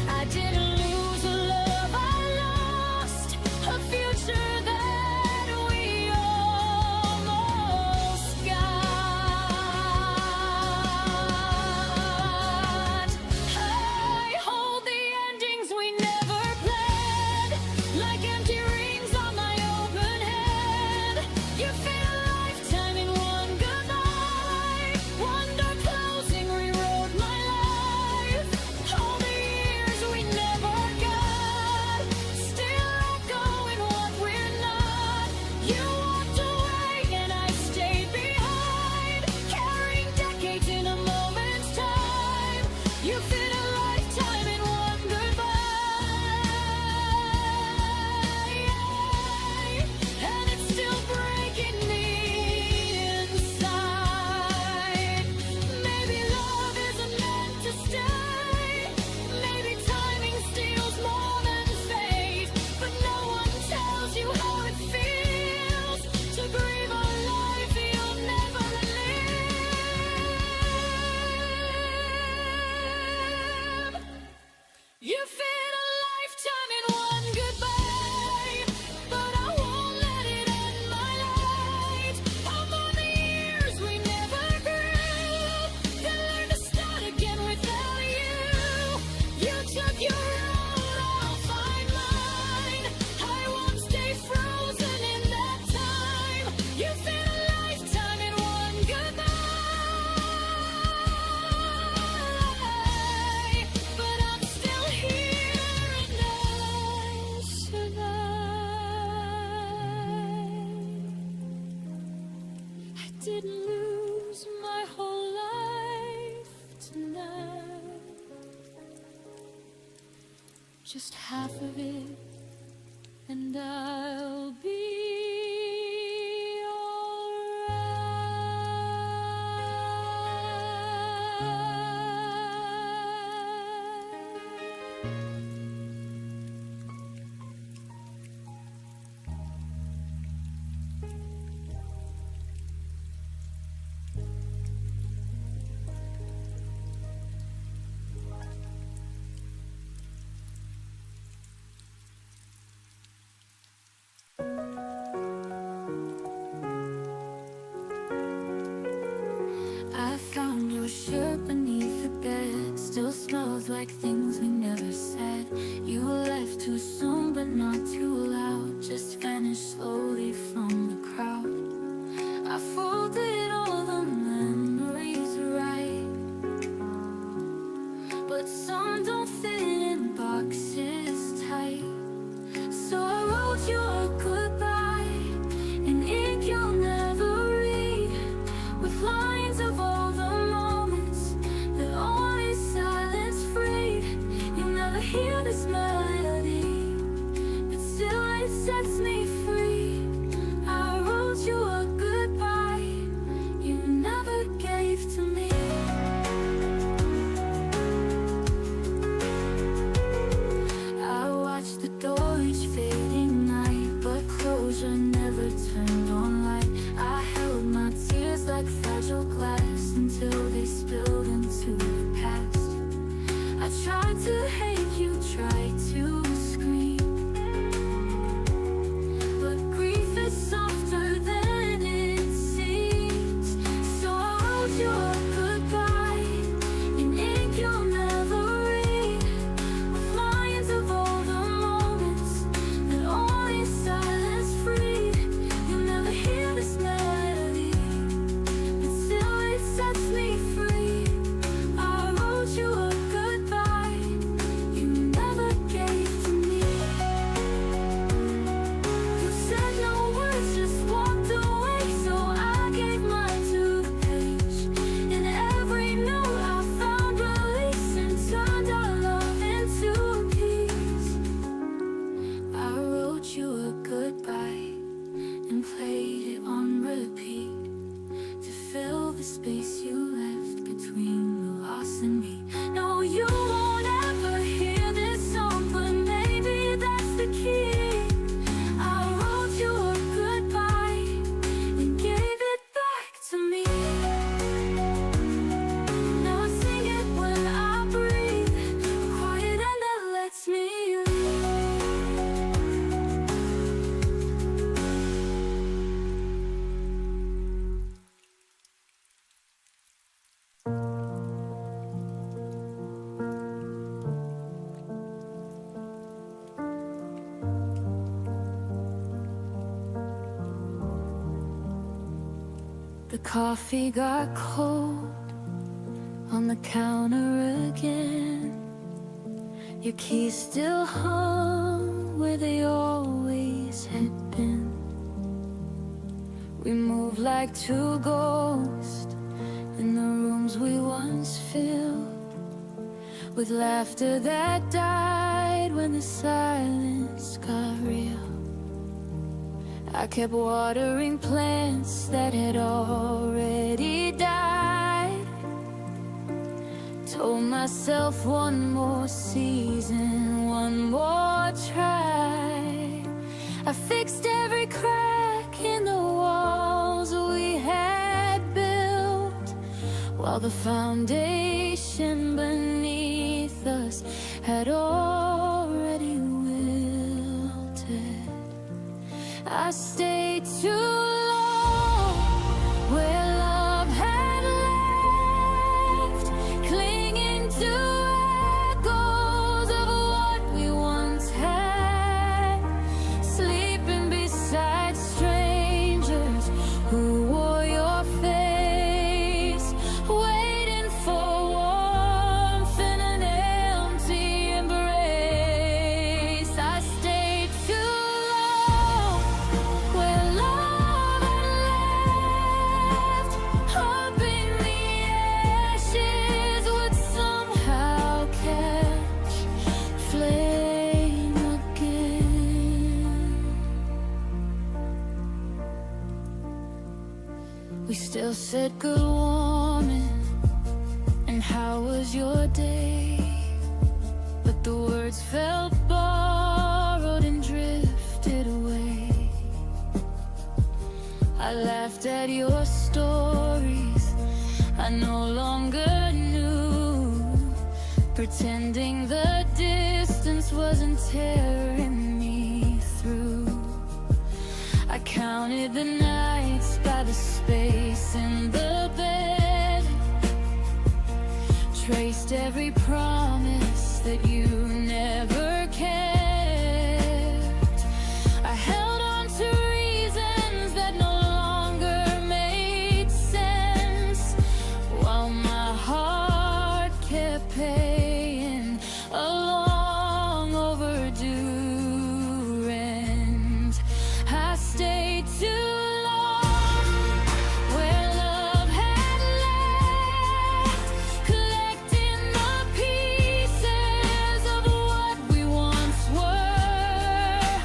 I didn't lose a love I lost, a future that we almost got. I hold the endings we never planned, like empty rings on my open head. You fit a lifetime in one goodbye. One door closing rewrote my life. All the years we never got, still echoing what we're not. You walked away and I stayed behind, carrying decades in a moment's time. You fit a lifetime in one goodbye, and it's still breaking me inside. Maybe love isn't meant to stay. Maybe timing steals more than fate. But no one tells you how it feels to grieve a life you'll never live. You fit a lifetime in one goodbye, but I won't let it end my light. I'm on the years we never grew, then learn to start again without you. You took your road, I'll find mine. I won't stay frozen in that time. You fit a lifetime in one goodbye, but I'm still here and I survived. I didn't lose my whole life tonight, just half of it, and I'll be shirt beneath the bed still smells like things we never said. You left too soon but not too loud, just vanished slowly from the crowd. I folded all the memories right, but some don't fit in boxes tight. So I wrote you a goodbye in ink you'll never read, with lines of all the moments that only silence freed. You'll never hear this melody, but still it sets me free. I wrote you a goodbye you never gave to me. I watched the door each fading night, but closure never turned on light. I held my tears like fragile glass until they spilled into the past. I tried to hate you, tried to scream, but grief is softer than it seems. So I wrote you a goodbye in ink you'll never read, with lines of all the moments that only silence freed. You'll never hear this melody, but still it sets me free. I wrote you a goodbye you never gave to me. You said no words, just walked away, so I gave mine to the page. In every note I found release and turned our love into a piece. I wrote you a goodbye and played it on repeat to fill the space you left between the loss and me. No, you won't ever hear this song, but maybe that's the key. I wrote you a goodbye and gave it back to me. Now I sing it when I breathe, a quiet end that lets me leave. The coffee got cold on the counter again. Your keys still hung where they always had been. We moved like two ghosts in the rooms we once filled, with laughter that died when the silence got real. I kept watering plants that had already died. Told myself one more season, one more try. I fixed every crack in the walls we had built, while the foundation beneath us had already wilted. I stayed too long where love had left, clinging to echoes of what we once had, sleeping beside strangers who wore your face, waiting for warmth in an empty embrace. I stayed too long where love had left, hoping the ashes would somehow catch flame again. We still said good morning and how was your day, but the words felt borrowed and drifted away. I laughed at your stories I no longer knew, pretending the distance wasn't tearing me through. I counted the nights by the space in the bed, promise that you never kept. I held on to reasons that no longer made sense, while my heart kept paying a long overdue rent. I stayed too long where love had left, collecting the pieces of what we once were,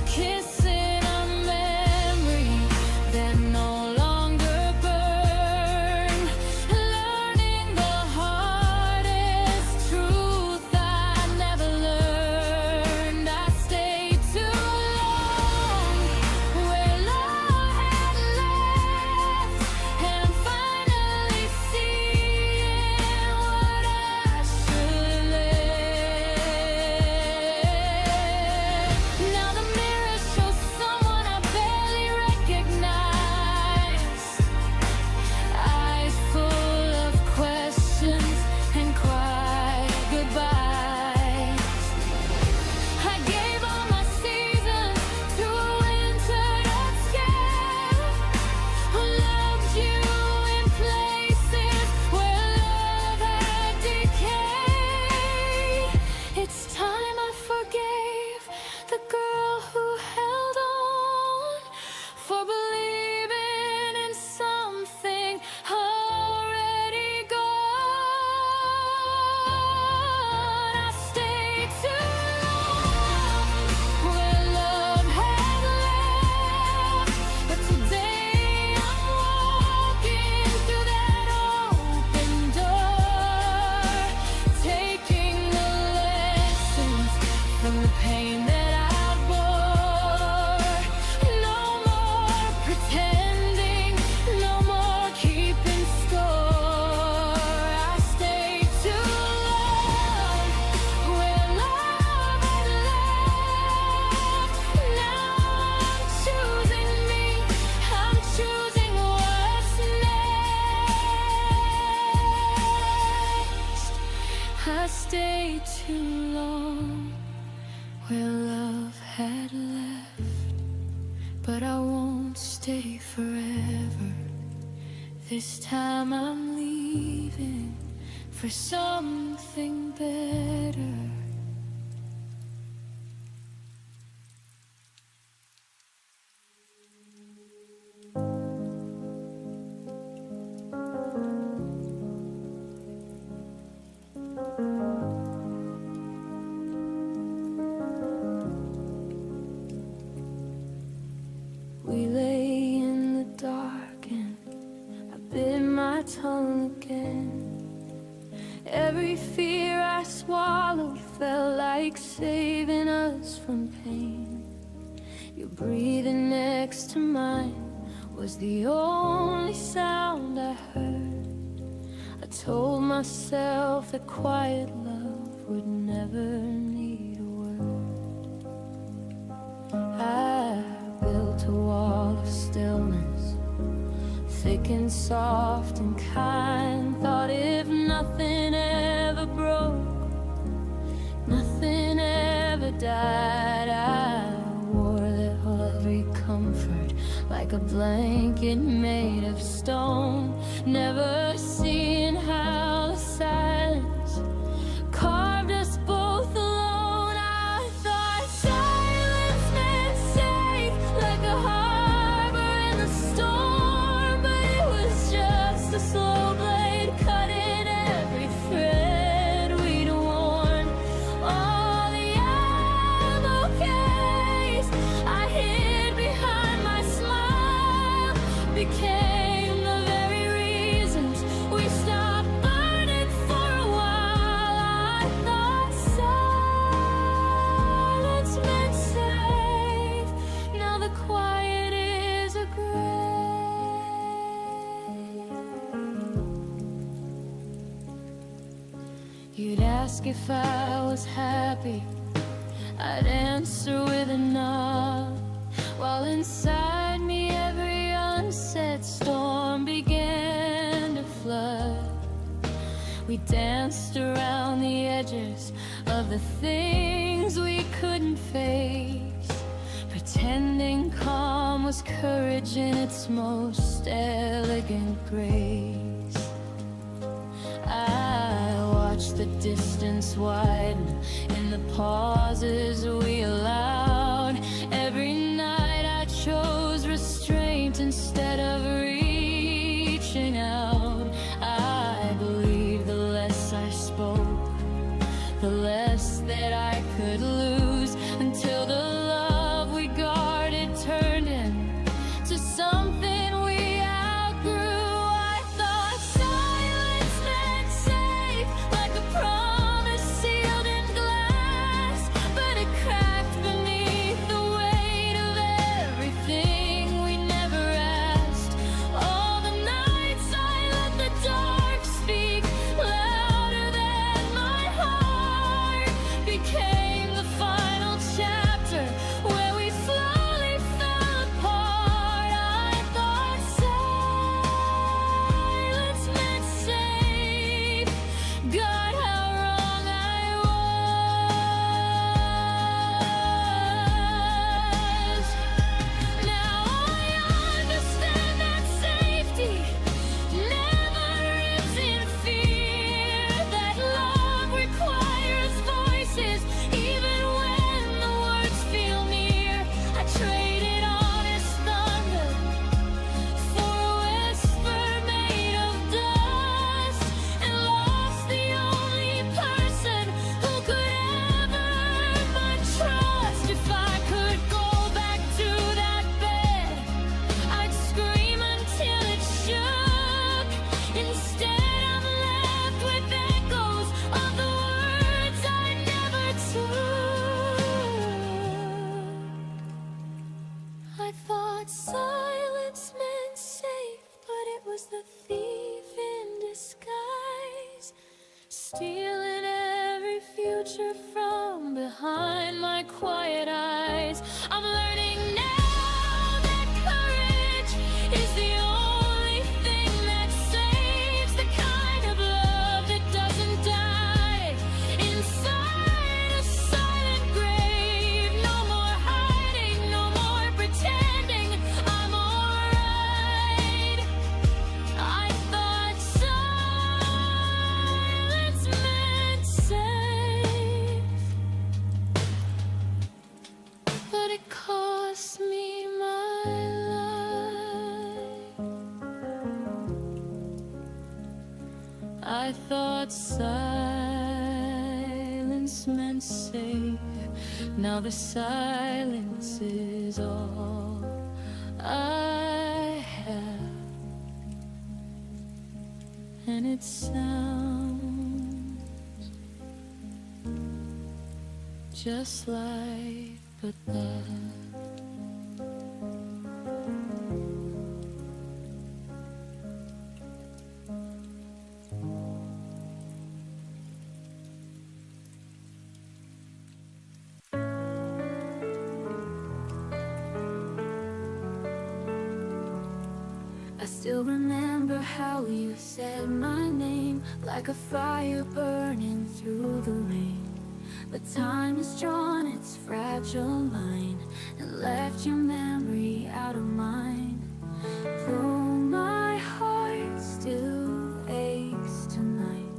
kissing a memory that no longer burned, learning the hardest truth I never learned. I stayed too long where love had left, and finally seeing what I should left. Now the mirror shows someone I barely recognize, eyes full of questions and quiet goodbyes. I gave all my seasons to a winter that's scared, who loved you in places where love had decayed. It's time I forgave the girl who held on, for believing in something already gone. I stayed too long where love had left, but today I'm walking through that open door, taking the lessons from the pain that I bore. No more pretending, no more keeping score. I stayed too long where love had left. Now I'm choosing me, I'm choosing what's next. I stayed too long where love had left, but I won't stay forever. This time I'm leaving for something better. We lay in the dark and I bit my tongue again. Every fear I swallowed felt like saving us from pain. Your breathing next to mine was the only sound I heard. I told myself that quiet love would never need a word. I built a wall of stillness, thick and soft and kind. Thought if nothing ever broke, nothing ever died. I wore that heavy comfort like a blanket made of stone, never seeing how the silence carved us both alone. I thought silence meant safe, like a harbor in the storm, but it was just a slow blade cutting every thread we'd worn. All the ammo case I hid behind my smile became the very reasons we stopped burning for a while. I thought silence meant safe, now the quiet is a grave. You'd ask if I was happy, I'd answer with a nod, while inside me every unsaid storm began to flood. We danced around the of the things we couldn't face. Pretending calm was courage in its most elegant grace. I watched the distance widen in the pauses we allowed. Every night I chose restraint instead of reaching out. I believed the less I spoke, the less that I could lose, until the love we guarded turned into something we outgrew. I thought silence meant safe, like a promise sealed in glass, but it cracked beneath the weight of everything we never asked. All the nights I let the dark speak louder than my heart became the final chapter where we slowly fell apart. I thought silence meant safe. God, how wrong I was. Now I understand that safety never lives in fear, that love requires voices even when the words feel near. I traded honest thunder for a whisper made of dust, and lost the only person who could ever earn my trust. If I could go back to that bed, I'd scream until it shook. Instead, I'm left with echoes of the words I never took. I thought silence meant safe, but it was the thief in disguise, stealing every future from behind my quiet eyes. I'm learning now that courage is the only thing that saves, the kind of love that doesn't die inside a silent grave. No more hiding, no more pretending I'm alright. I thought silence meant safe, but it cost me my life. I thought silence meant safe. Now the silence is all I have, and it sounds just like but that. I still remember how you said my name, like a fire burning through the rain. But time has drawn its fragile line and left your memory out of mine. Though my heart still aches tonight,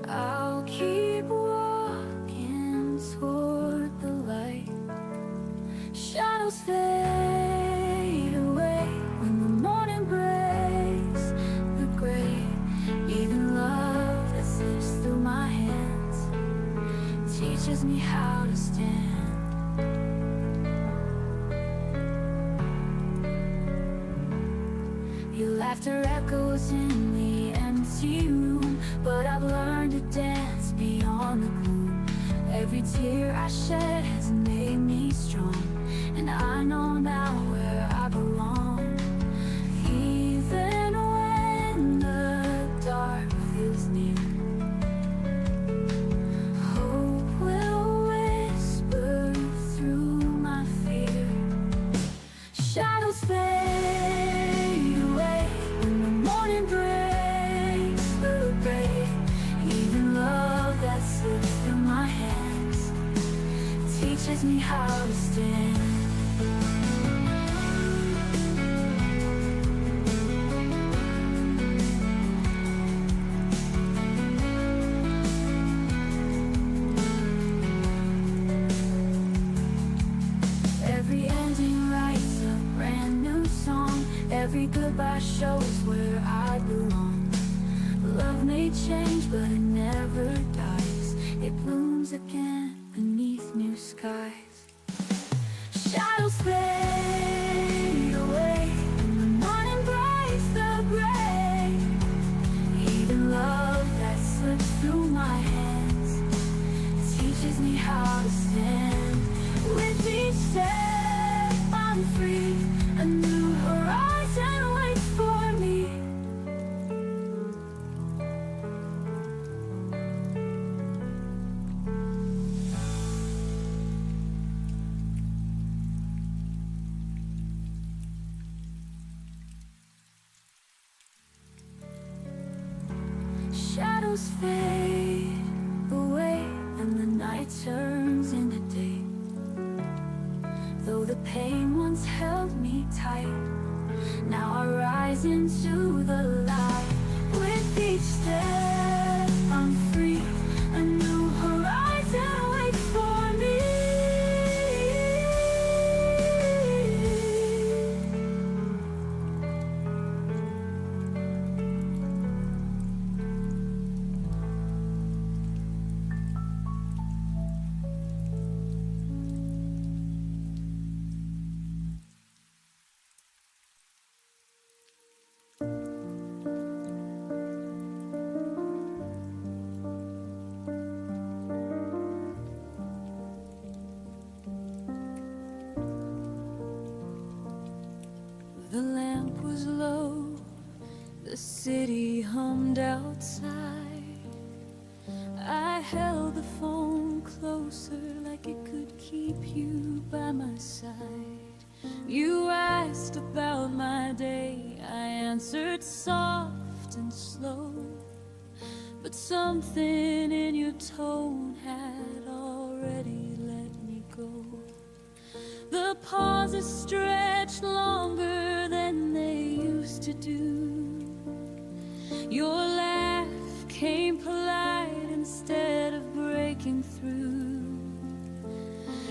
I'll keep walking toward the light. Shadows fade away when the morning breaks the gray. Even love that slips through my hands teaches me how to stand. Your laughter echoes in the empty room, but I've learned to dance beyond the gloom. Every tear I shed has made me strong, and I know now where I belong. Even when the dark feels near, hope will whisper through my fear. Shadows fade away when the morning breaks the gray. Even love that teaches me how to stand. Every ending writes a brand new song. Every goodbye shows where I belong. Love may change, but it never dies. It blooms again beneath new skies. Shadows fade away, and the morning breaks the gray. Even love that slips through my hands teaches me how to stand. With each step I'm free, a new horizon waits for me. Shadows fade away, and the night turns into day. Though the pain once held me tight, now I rise into the light. With each step I'm free, a new horizon waits for me. The lamp was low, the city hummed outside. I held the phone closer like it could keep you by my side. You asked about my day, I answered soft and slow. But something in your tone had already let me go. The pauses stretched longer than they used to do. Your laugh came polite instead of breaking through.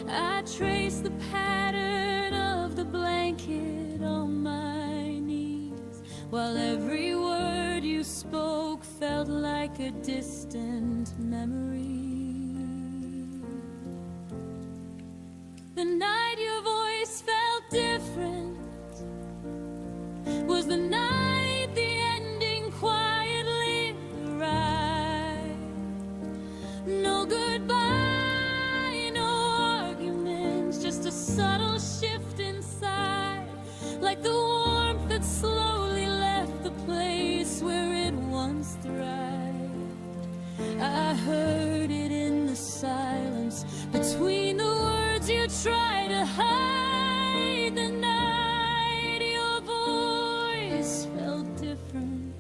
I traced the pattern of the blanket on my knees, while every word you spoke felt like a distant memory. The night your voice felt different was the night the ending quietly arrived. No goodbye, no arguments, just a subtle shift inside, like the warmth that slowly left the place where it once thrived. I heard it in the silence between the words you try to hide. The night your voice felt different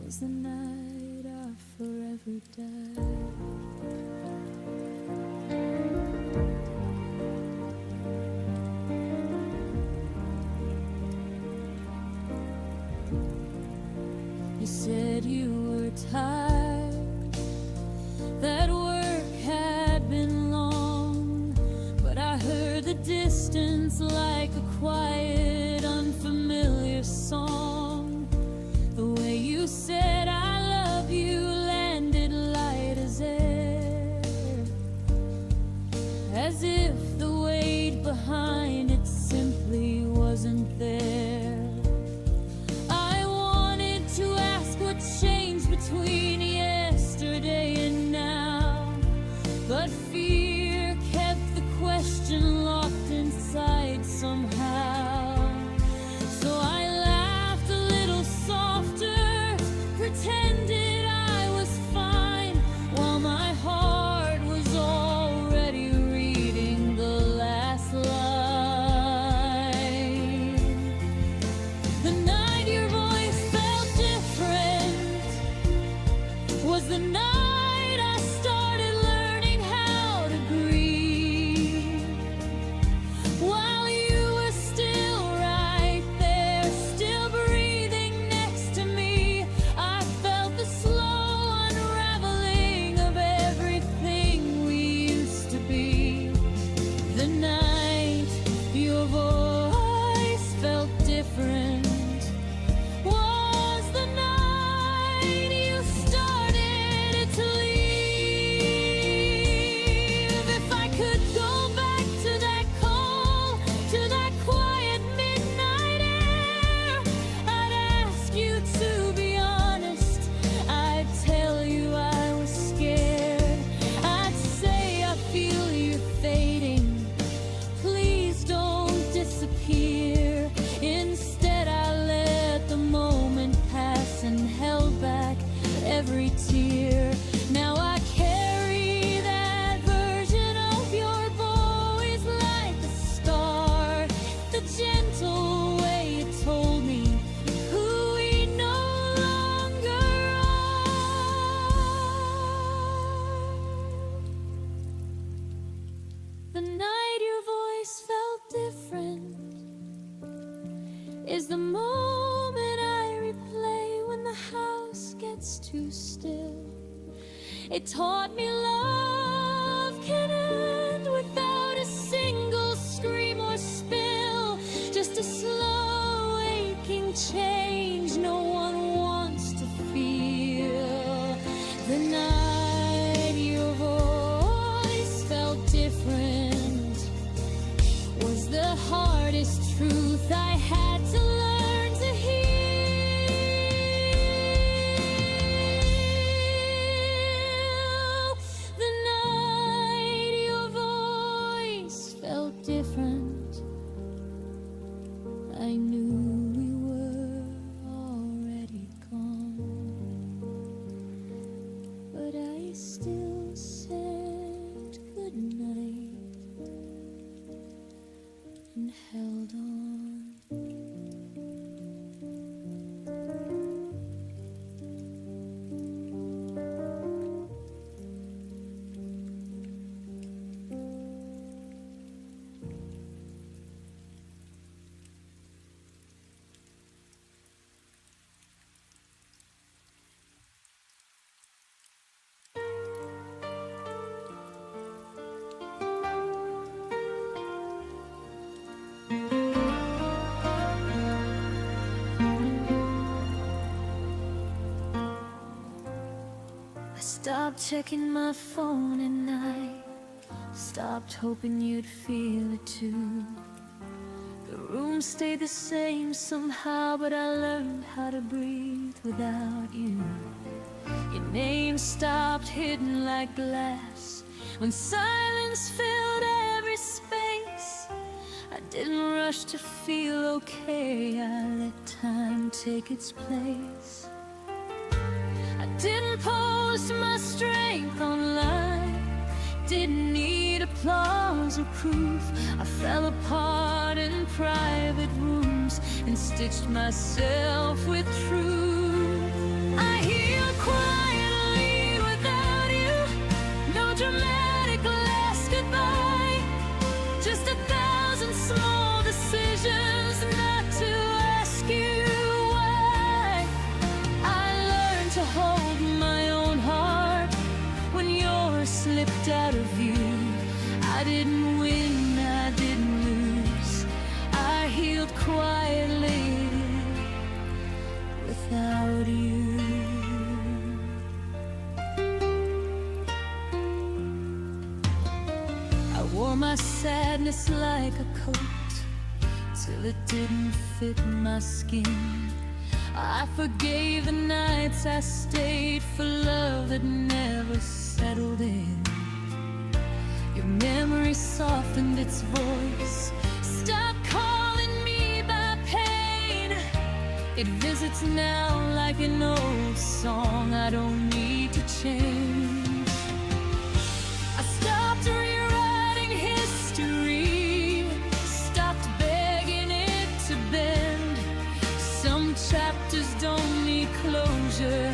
was the night I forever died. You said you were tired, that work had been long, but I heard the distance like a quiet, unfamiliar song. The way you said I love you landed light as air, as if the weight behind it simply wasn't there. I wanted to ask what changed between yesterday and now, but fear kept the question locked inside somehow. So I laughed is the moment I replay when the house gets too still. It taught me love can end without a single scream or spill. Just a slow aching change no one wants to feel. The night your voice felt different was the hardest truth I had to learn to heal. The night your voice felt different, I knew we were already gone, but I still said goodnight and held on. I stopped checking my phone at night, stopped hoping you'd feel it too. The room stayed the same somehow, but I learned how to breathe without you. Your name stopped hidden like glass when silence filled every space. I didn't rush to feel okay, I let time take its place. I didn't post my strength online, didn't need applause or proof. I fell apart in private rooms and stitched myself with truth. I healed quietly without you, no dramatic last goodbye, just 1,000 small decisions not to ask you why. I learned to hold my own heart when yours slipped out of view. I didn't win, I didn't lose, I healed quietly without you. I wore my sadness like a coat till it didn't fit my skin. I forgave the nights I stayed for love that never settled in. Your memory softened its voice, stopped calling me by pain. It visits now like an old song I don't need to change. I stopped rewriting history, stopped begging it to bend. Some chapters don't need closure,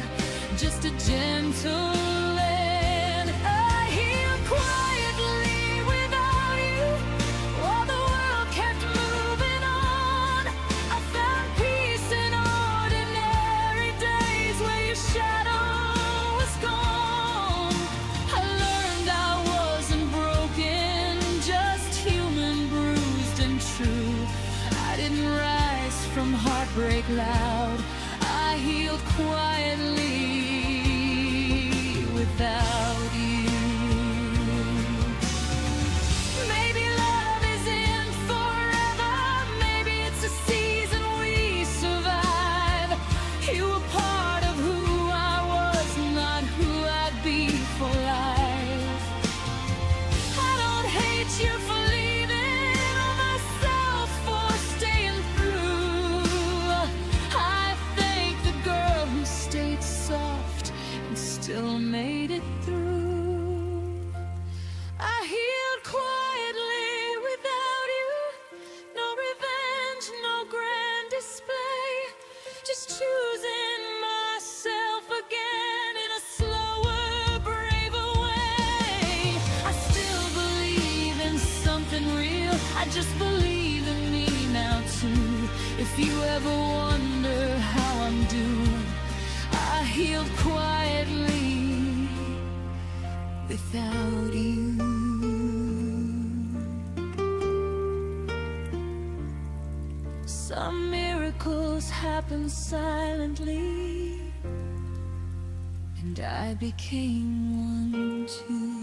just a gentle end. I healed quietly without you, while the world kept moving on. I found peace in ordinary days where your shadow was gone. I learned I wasn't broken, just human, bruised and true. I didn't rise from heartbreak loud, I healed quietly without you. Maybe love isn't forever, maybe it's a season we survive. You were part of who I was, not who I'd be for life. I don't hate you for leaving or myself for staying through. I thank the girl who stayed soft and still made it through. I healed quietly without you, no revenge, no grand display, just choosing myself again in a slower, braver way. I still believe in something real, I just believe in me now too. If If you ever wonder how I'm doing, I healed quietly without you. Some miracles happen silently, and I became one too.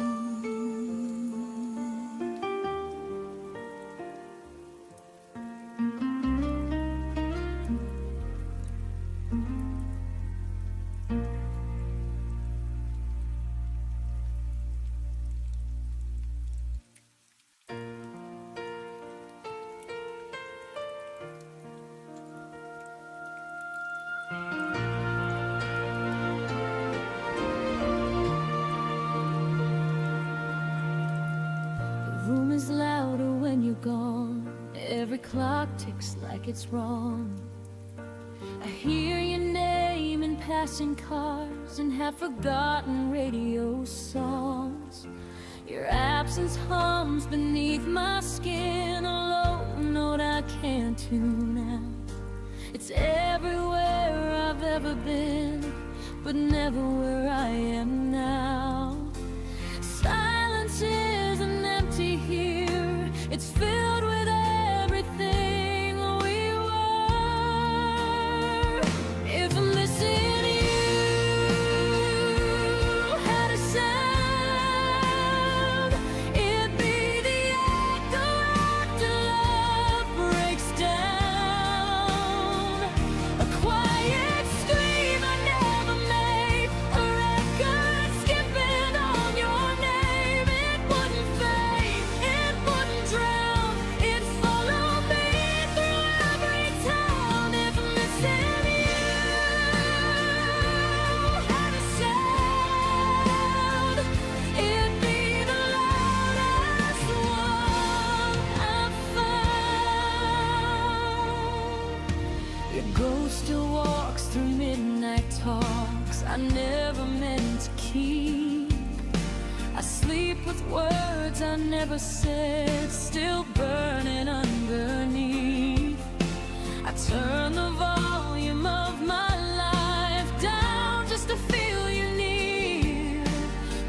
The room is louder when you're gone. Every clock ticks like it's wrong. I hear your name in passing cars and have forgotten radio songs. Your absence hums beneath my skin, a low note I can't tune out. It's everywhere I've ever been, but never where I am now. Silence isn't empty here, it's filled with everything we were. If I'm missing you had a sound, it'd be the echo after love breaks down. A quiet scream I never made, a record skipping on your name. It wouldn't fade, it wouldn't drown, it'd follow me through every town. If I'm missing you had a sound, it'd be the loudest one I've found. Your ghost still walks through midnight talks I never meant to keep. I sleep with words I never said, still burning underneath. I turn the volume of my life down just to feel you near,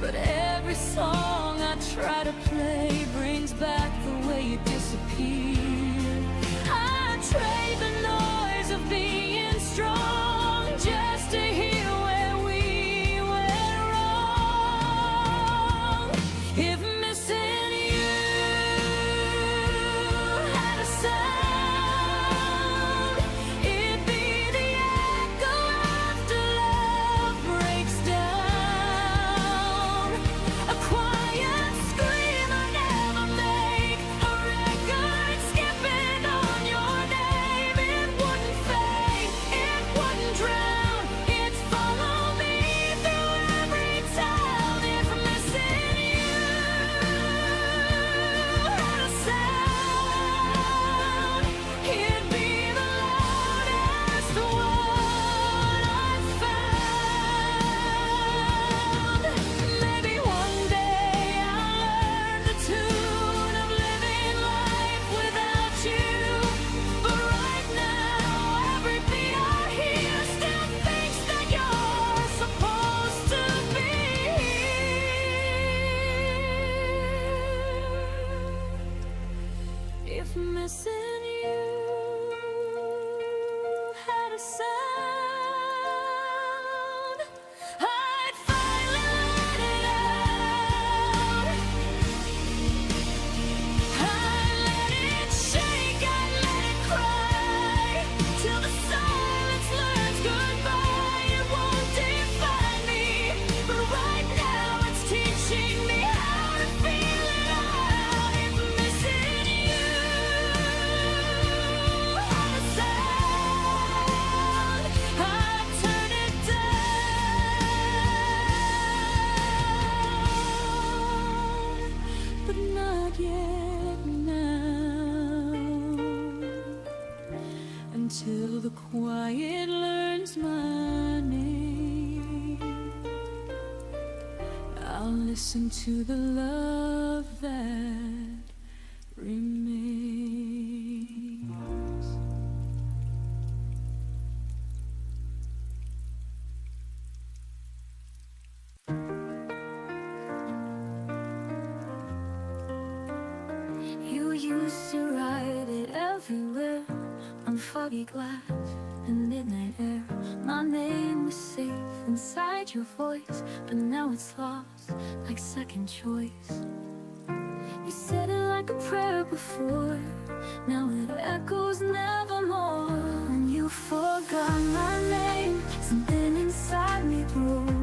but every song I try to play brings back the way you disappeared. I trade the noise of being strong just to hear where we went wrong. If missing you had a sound, it'd be the echo after love breaks down. A quiet scream I never make, a record skipping on your name. It wouldn't fade, it wouldn't drown, it'd follow me through every town. If I'm missing you had a sound, it'd be the loudest one I've found. Maybe one day I'll learn the tune of living life without you, but right now every beat I hear still thinks that you're supposed to be here. If missing you had a sound, I'd finally let it out. I'd let it shake, I'd let it cry, till the silence learns goodbye. It won't define me, but right now it's teaching me how to feel it out. If I'm missing you had a sound, I'd turn it down, but not yet now, until the quiet learns my name. I'll listen to the love that remains. foggy glass and midnight air. My name was safe inside your voice, but now it's lost like second choice. You said it like a prayer before, now it echoes nevermore. When you forgot my name, something inside me broke,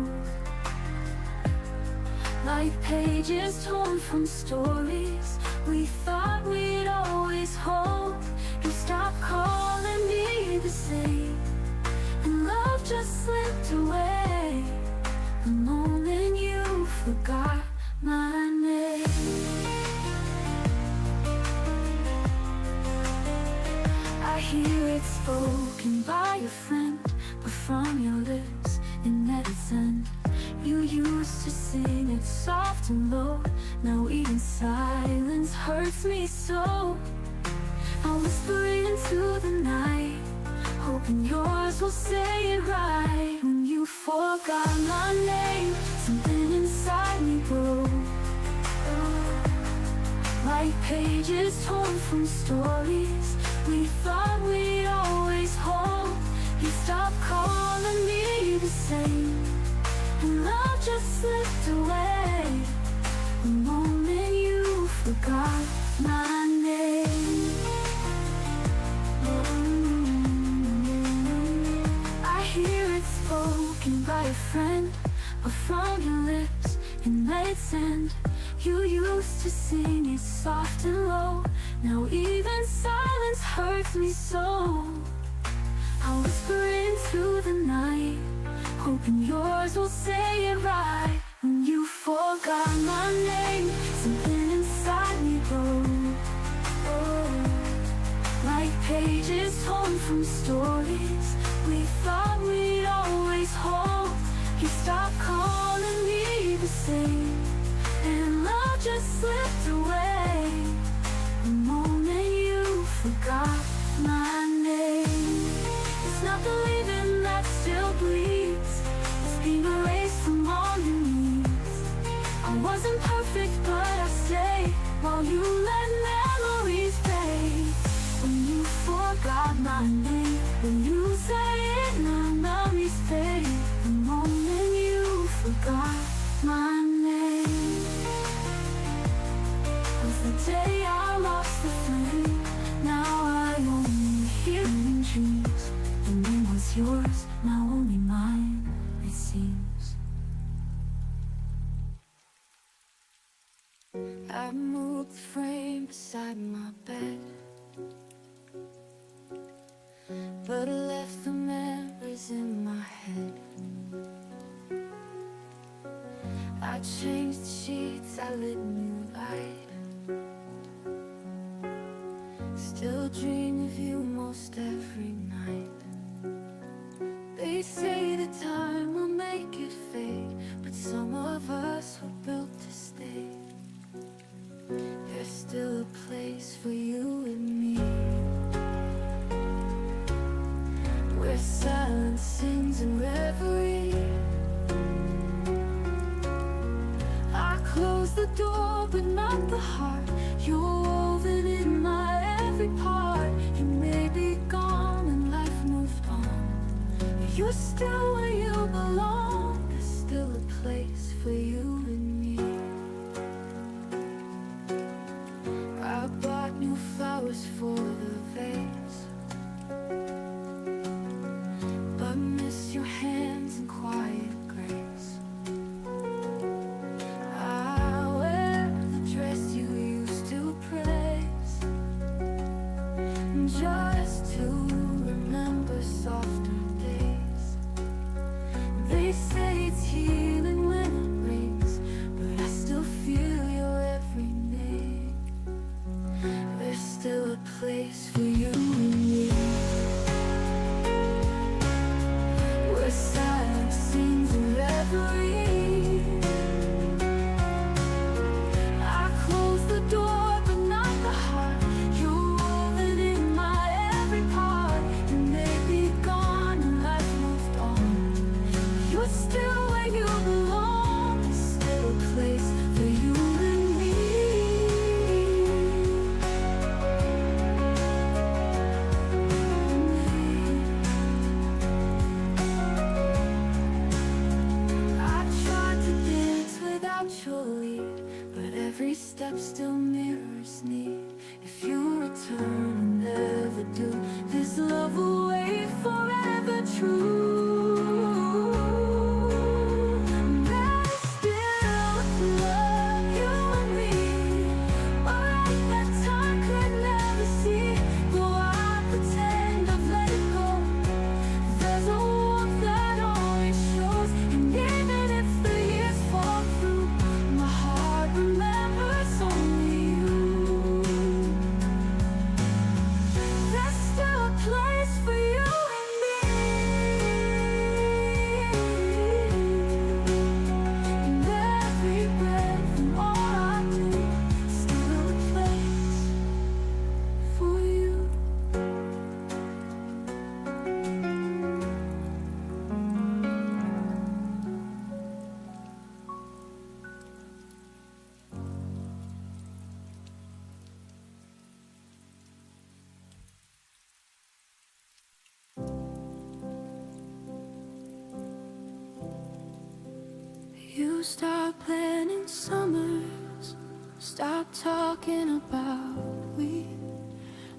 like pages torn from stories we thought we'd always hold. You stopped calling me the same, and love just slipped away the moment you forgot my name. I hear it spoken by a friend, but from your lips it never sent. You used to sing it soft and low, now even silence hurts me so. I'll whisper it into the night, hoping yours will say it right. When you forgot my name, something inside me broke, like pages torn from stories we thought we'd always hold. You stopped calling me the same, and love just slipped away the moment you forgot my name. I hear it spoken by a friend, but from your lips it made sense. You used to sing it soft and low, now even silence hurts me so. I'll whisper into the night, hoping yours will say it right. When you forgot my name, something inside me broke, like pages torn from stories we thought we'd always hold. You stopped calling me the same, and love just slipped away the moment you forgot my name. It's not the leaving that still bleeds, it's being erased from all your needs. I wasn't perfect, but I stayed while you let memories fade. When you forgot my name, when you say it, now memories fade the moment you forgot my name. Was the day I lost the flame, now I only hear in dreams. The name was yours, now only mine, it seems. I moved the frame beside my bed, but I left the memories in my head. I changed the sheets, I lit new light, still dream of you most every night. They say that time will make it fade, but some of us were built to stay. There's still a place for you and me, where silence sings in reverie. I close the door, but not the heart. You're woven in my every part. You may be gone and life moved on, but you're still where you belong. There's still a place for you and me. I bought new flowers for the vase, but miss your hands in quiet grace. I wear the dress you used to praise, just to remember softer days. still mirrors need. If you return, never do. This love will wait forever true. There's still love, you and me. Alright, that time could never see. Though I pretend I've let it go, there's a warmth that always shows. And even if the years fall through, my heart remembers only you. There's still a place for you and me. And every breath and all I do, still a place for you. You start planning summers, stop talking about we.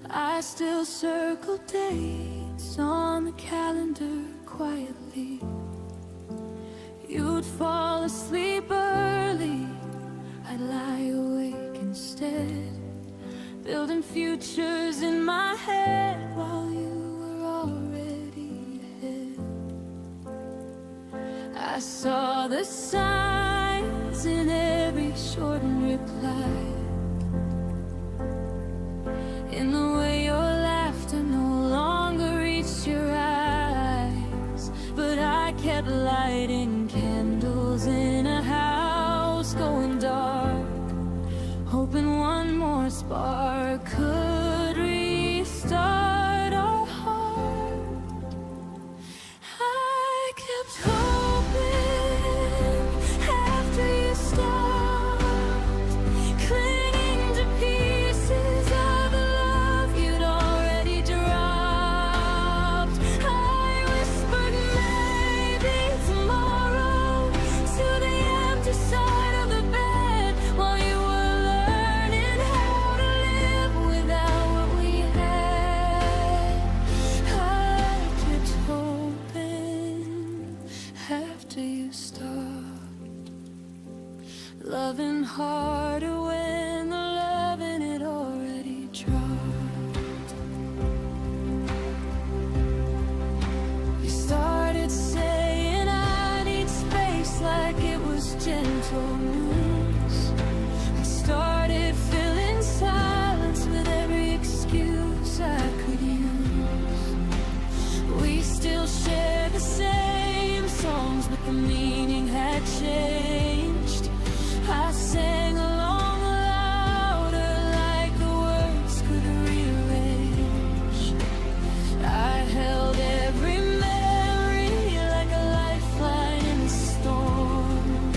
I still circle dates on the calendar quietly. You'd fall asleep early, I'd lie awake instead, building futures in my head while you were already ahead. I saw the signs in every shortened reply, in the way your laughter no longer reached your eyes. But I kept lighting candles in a house going dark, hoping one more spark could restart our heart. I kept hoping after you stopped, clinging to pieces of the love you'd already dropped. I whispered maybe tomorrow to the empty side of the bed while you were learning how to live without what we had. I kept hoping after you stopped, loving harder when the loving had already dropped. You started saying I need space like it was gentle news. I started filling silence with every excuse I could use. We still share the same songs, but the meaning had changed. I sang along louder like the words could rearrange. I held every memory like a lifeline in the storm.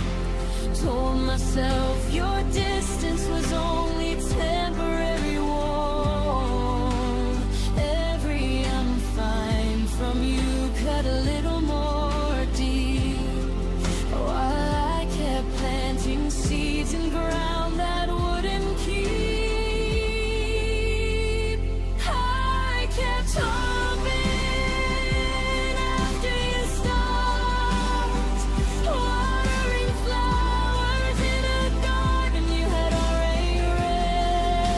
Told myself your distance was only temporary warm. Every I'm fine from you cut a little more deep, while I kept planting seeds in ground that wouldn't keep. I kept hoping after you stopped, watering flowers in a garden you had already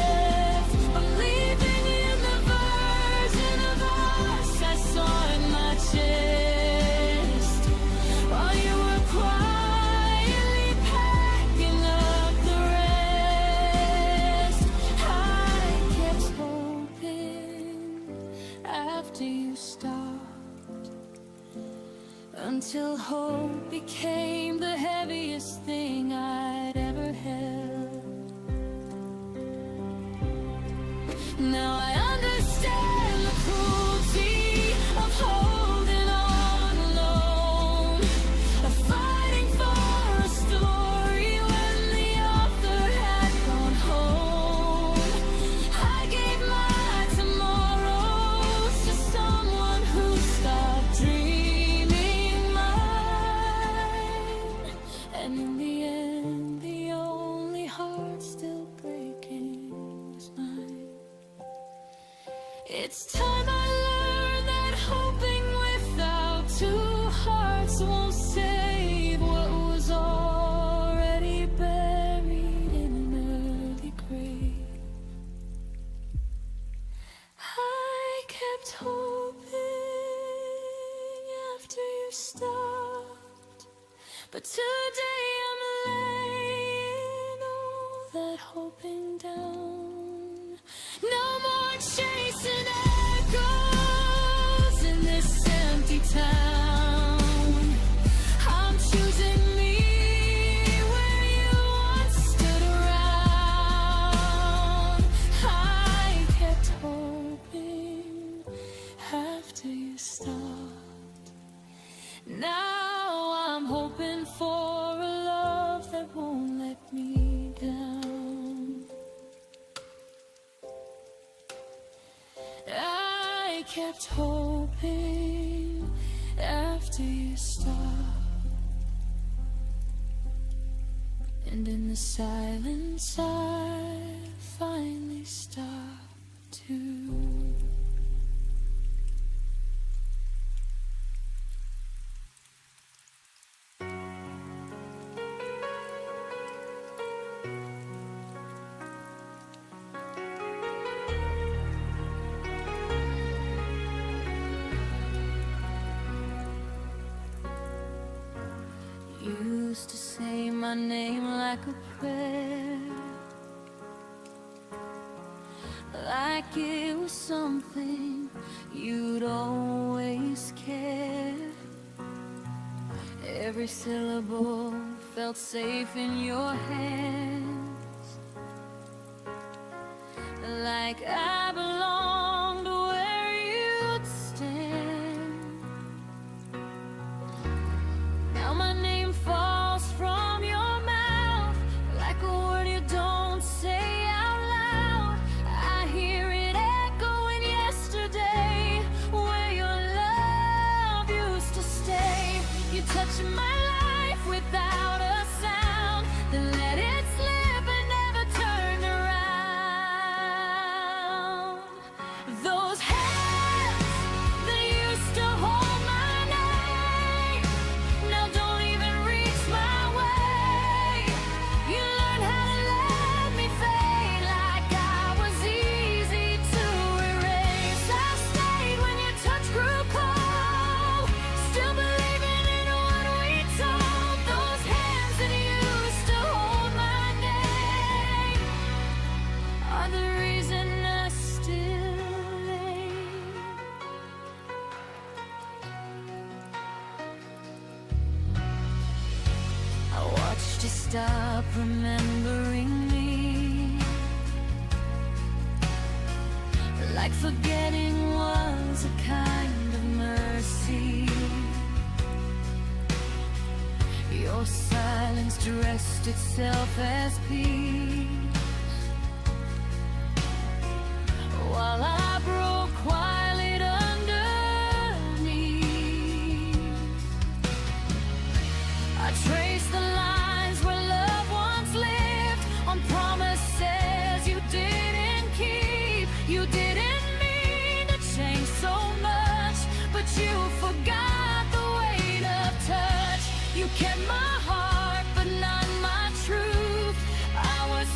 left, believing in the version of us I saw in my chest while you were quietly packing up the rest. I kept hoping after you stopped, until hope became the heaviest thing I'd ever held. Now I understand the cruelty of holding on alone, of fighting for a story when the author had gone home. I gave my tomorrows to someone who stopped dreaming mine, and in the end, the only heart still It's time I learned that hoping without two hearts won't save what was already buried in an early grave. I kept hoping after you stopped, but today I'm laying all that hoping down. No more chasing echoes in this empty town. I'm choosing me where you once stood around. I kept hoping after you stopped. Now I'm hoping for a love that won't let me down. I kept hoping after you stopped, and in the silence I finally stopped too. Used to say my name like a prayer, like it was something you'd always care. Every syllable felt safe in your hands, like I belonged where you'd stand. Now my name falls from your mouth like a word you don't say out loud. I hear it echoing yesterday where your love used to stay. You touched my life without a sound, then let it slip and never turned around. Those hands that used to hold my name now don't even reach my way. You learned how to let me fade like I was easy to erase. I stayed when your touch grew cold, still believing in what we told. Those hands that used to hold my name are the reason I still ache. I watched you stop remembering me, like forgetting was a kind of mercy. Your silence dressed itself as peace, while I broke quiet underneath. I traced the lines where love once lived, on promises you didn't keep. You didn't mean to change so much, but you forgot the weight of touch. You kept my heart, but not my truth. I was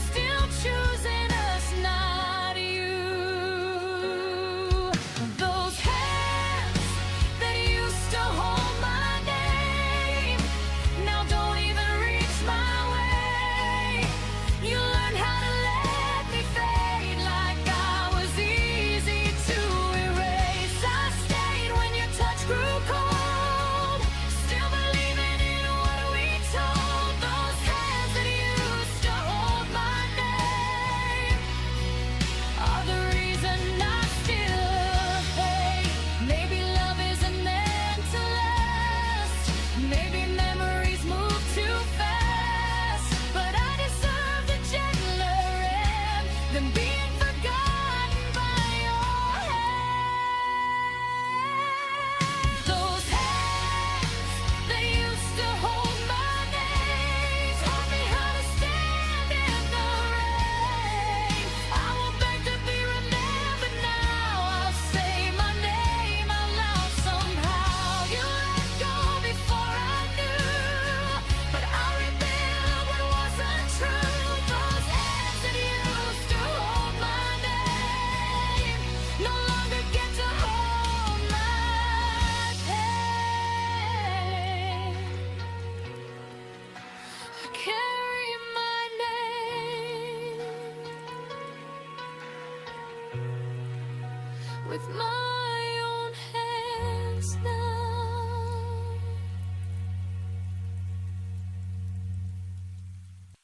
dreams now.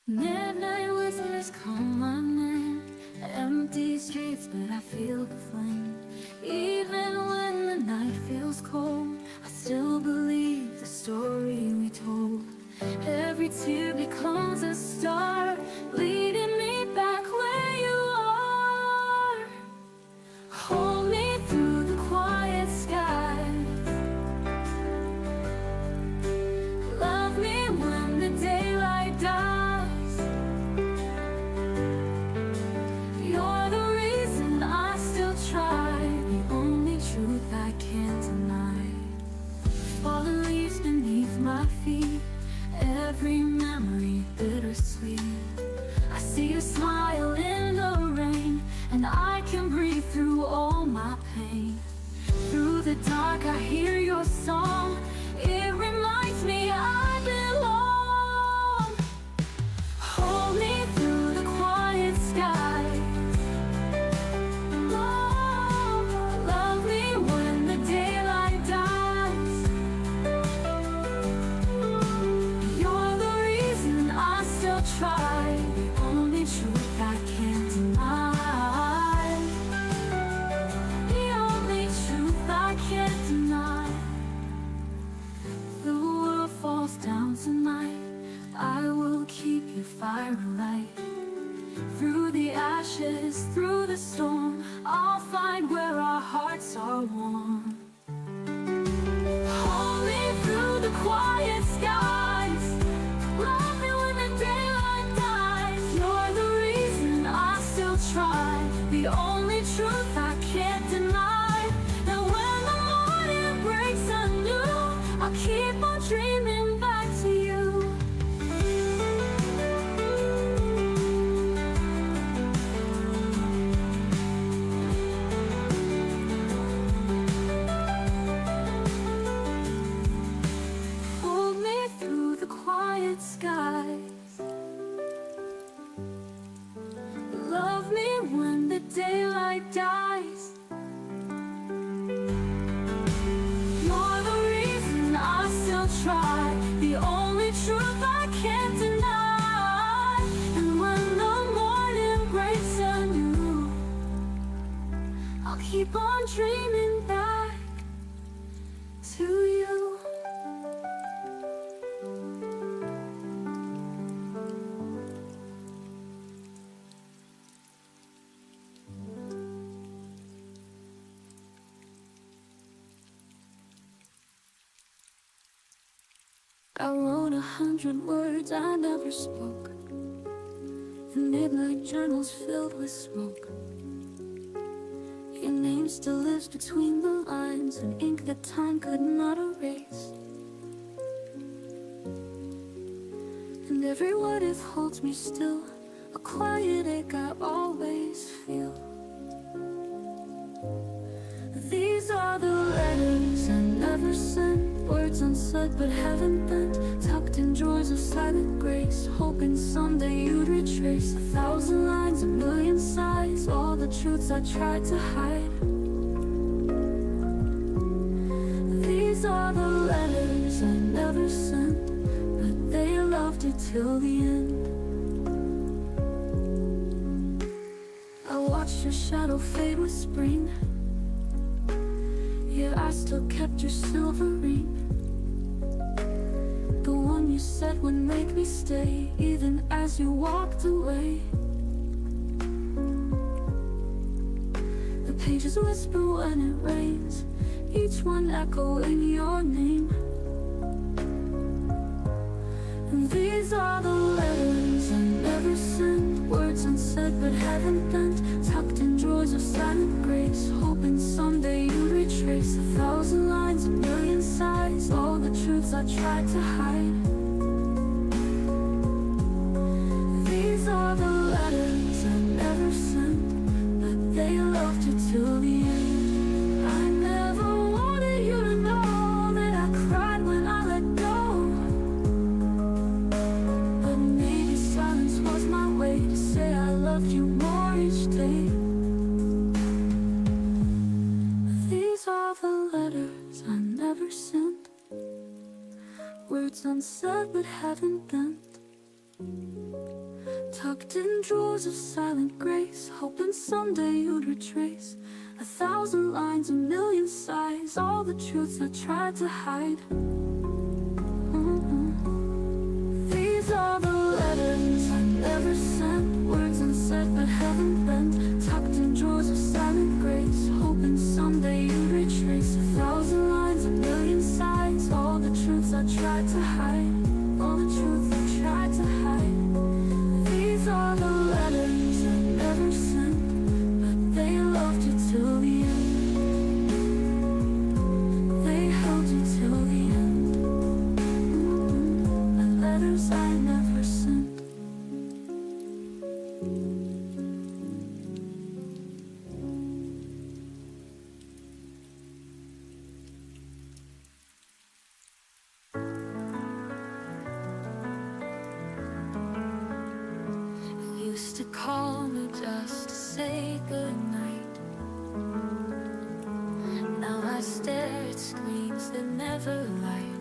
Midnight whistles call my name. Empty streets, but I feel the flame. Even when the night feels cold, I still believe the story we told. Every tear becomes a star, leading me back where you are. Hold me through the quiet skies. Love me when the daylight dies. You're the reason I still try, the only truth I can't deny. Fallen leaves beneath my feet, every memory bittersweet. I see your smile in the rain, and I can breathe through all my pain. Through the dark I hear your song, it reminds me I belong. Hold me through the quiet skies. Love me when the daylight dies. You're the reason I still try, the only truth I can't deny. The only truth I can't deny. The world falls down tonight, I will keep your fire alight. Through the ashes, through the storm, I'll find where our hearts are warm. Hold me through the quiet skies. Love me when the daylight dies. You're the reason I still try, the only truth I can't deny. Now when the morning breaks anew, I'll keep on dreaming back to you. Hold me through the quiet skies. Love me when the daylight dies. You're the reason I still try, the only truth I can't deny. And when the morning breaks anew, I'll keep on dreaming back to you. I wrote 100 words I never spoke, the midnight journals filled with smoke. Your name still lives between the lines, an ink that time could not erase. And every what if holds me still, a quiet ache I always feel. These are the letters I never sent, words unsaid but haven't bent, tucked in drawers of silent grace, hoping someday you'd retrace 1,000 lines, a million sighs, all the truths I tried to hide. These are the letters I never sent, but they loved you till the end. I watched your shadow fade with spring, yeah, I still kept your silver ring, the one you said would make me stay, even as you walked away. The pages whisper when it rains, each one echoing your name. And these are the letters I never sent, words unsaid but haven't bent, tucked in drawers of silent grace, hoping someday you'd retrace 1,000 lines, a million sighs, all the truths I tried to hide. These are the letters I never sent, but they loved you till the end. I never wanted you to know that I cried when I let go, but maybe silence was my way to say I loved you more each day. These These are the letters I never sent, words unsaid but haven't bent, tucked in drawers of silent grace, hoping someday you'd retrace 1,000 lines, a million sighs, all the truths I tried to hide. These are the letters I never sent, words unsaid but haven't bent, tucked in drawers of silent grace, hoping someday you'd retrace 1,000 lines, a million sighs, all the truths I tried to hide, all the truths I tried to hide. These are the letters I never sent, but they loved you till the end. They held you till the end. The letters I never sent. You used to call me just to say goodnight. Now I stare at screens that never light.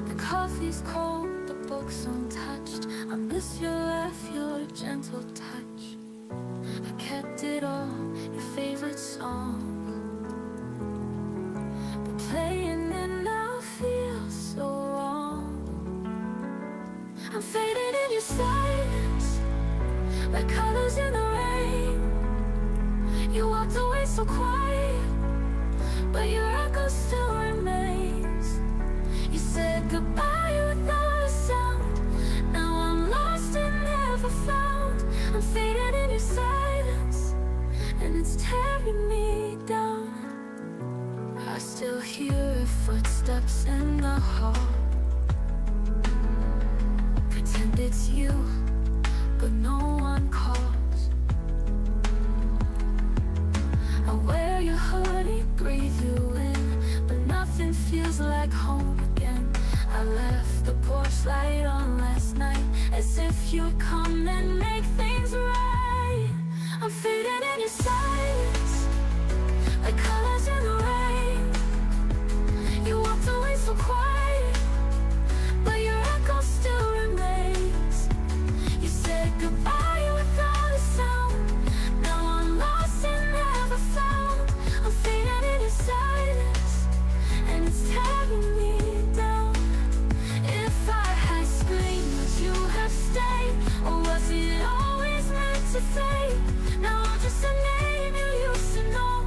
The coffee's cold, the book's untouched. I miss your laugh, your gentle touch. I kept it all, your favorite song, but playing it now feels so wrong. I'm fading in your silence, like colors in the rain. You walked away so quiet, but your echo still remains. You said goodbye without a sound. Now I'm lost and never found. I'm fading in your silence, and it's tearing me down. I still hear footsteps in the hall. Pretend it's you, but no one calls. I wear your hoodie, breathe you in, but nothing feels like home again. I left the porch light on last night, as if you'd come and make things right. I'm fading in your silence, like colors in the rain. You walked away so quiet, but your echo still remains. You said goodbye without a sound. Now I'm lost and never found. I'm fading in your silence, and it's tearing me down. If I had screamed, would you have stayed, or was it always meant to fade? Now I'm just a name you used to know,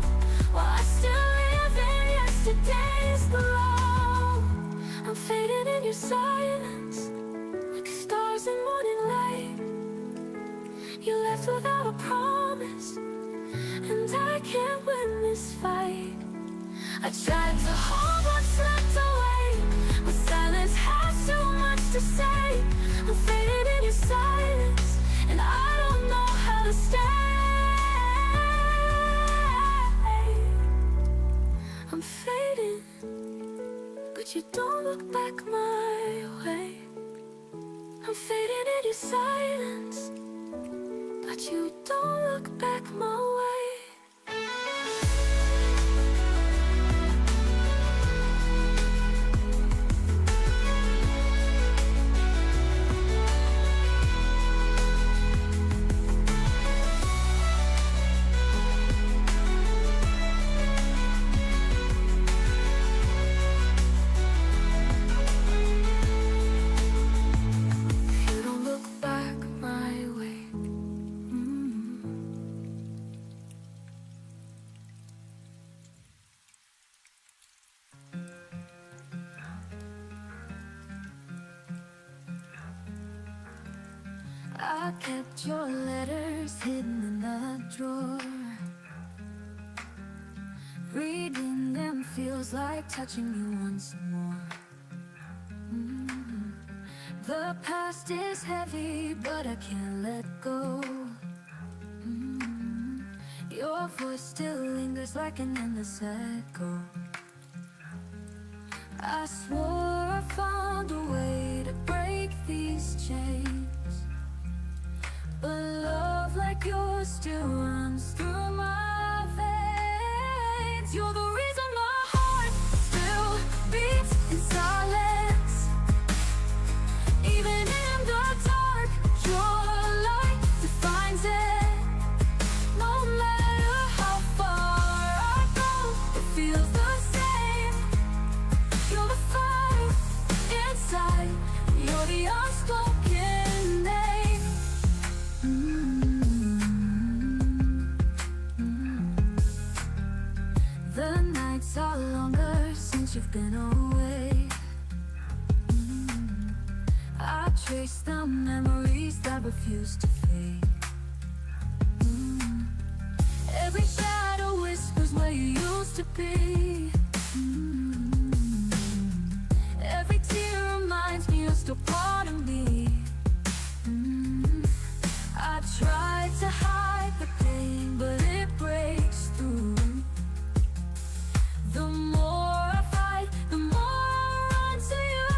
while I still live in yesterday's glow. I'm fading in your silence, like stars in morning light. You left without a promise, and I can't win this fight. I tried to hold what's left away, but silence has too much to say. I'm fading in your silence, and I don't know how to stay. I'm fading, but you don't look back my way. I'm fading in your silence, but you don't look back my way. You don't look back my way. I kept your letters hidden in a drawer. Reading them feels like touching you once more. The past is heavy, but I can't let go. Your voice still lingers like an endless echo. I swore I found a way to break these chains, but love like yours still runs through my months are longer since you've been away. I trace the memories that refuse to fade. Every shadow whispers where you used to be. Every tear reminds me you're still part of me. I try to hide the pain, but it breaks through. The more I fight, the more I run to you.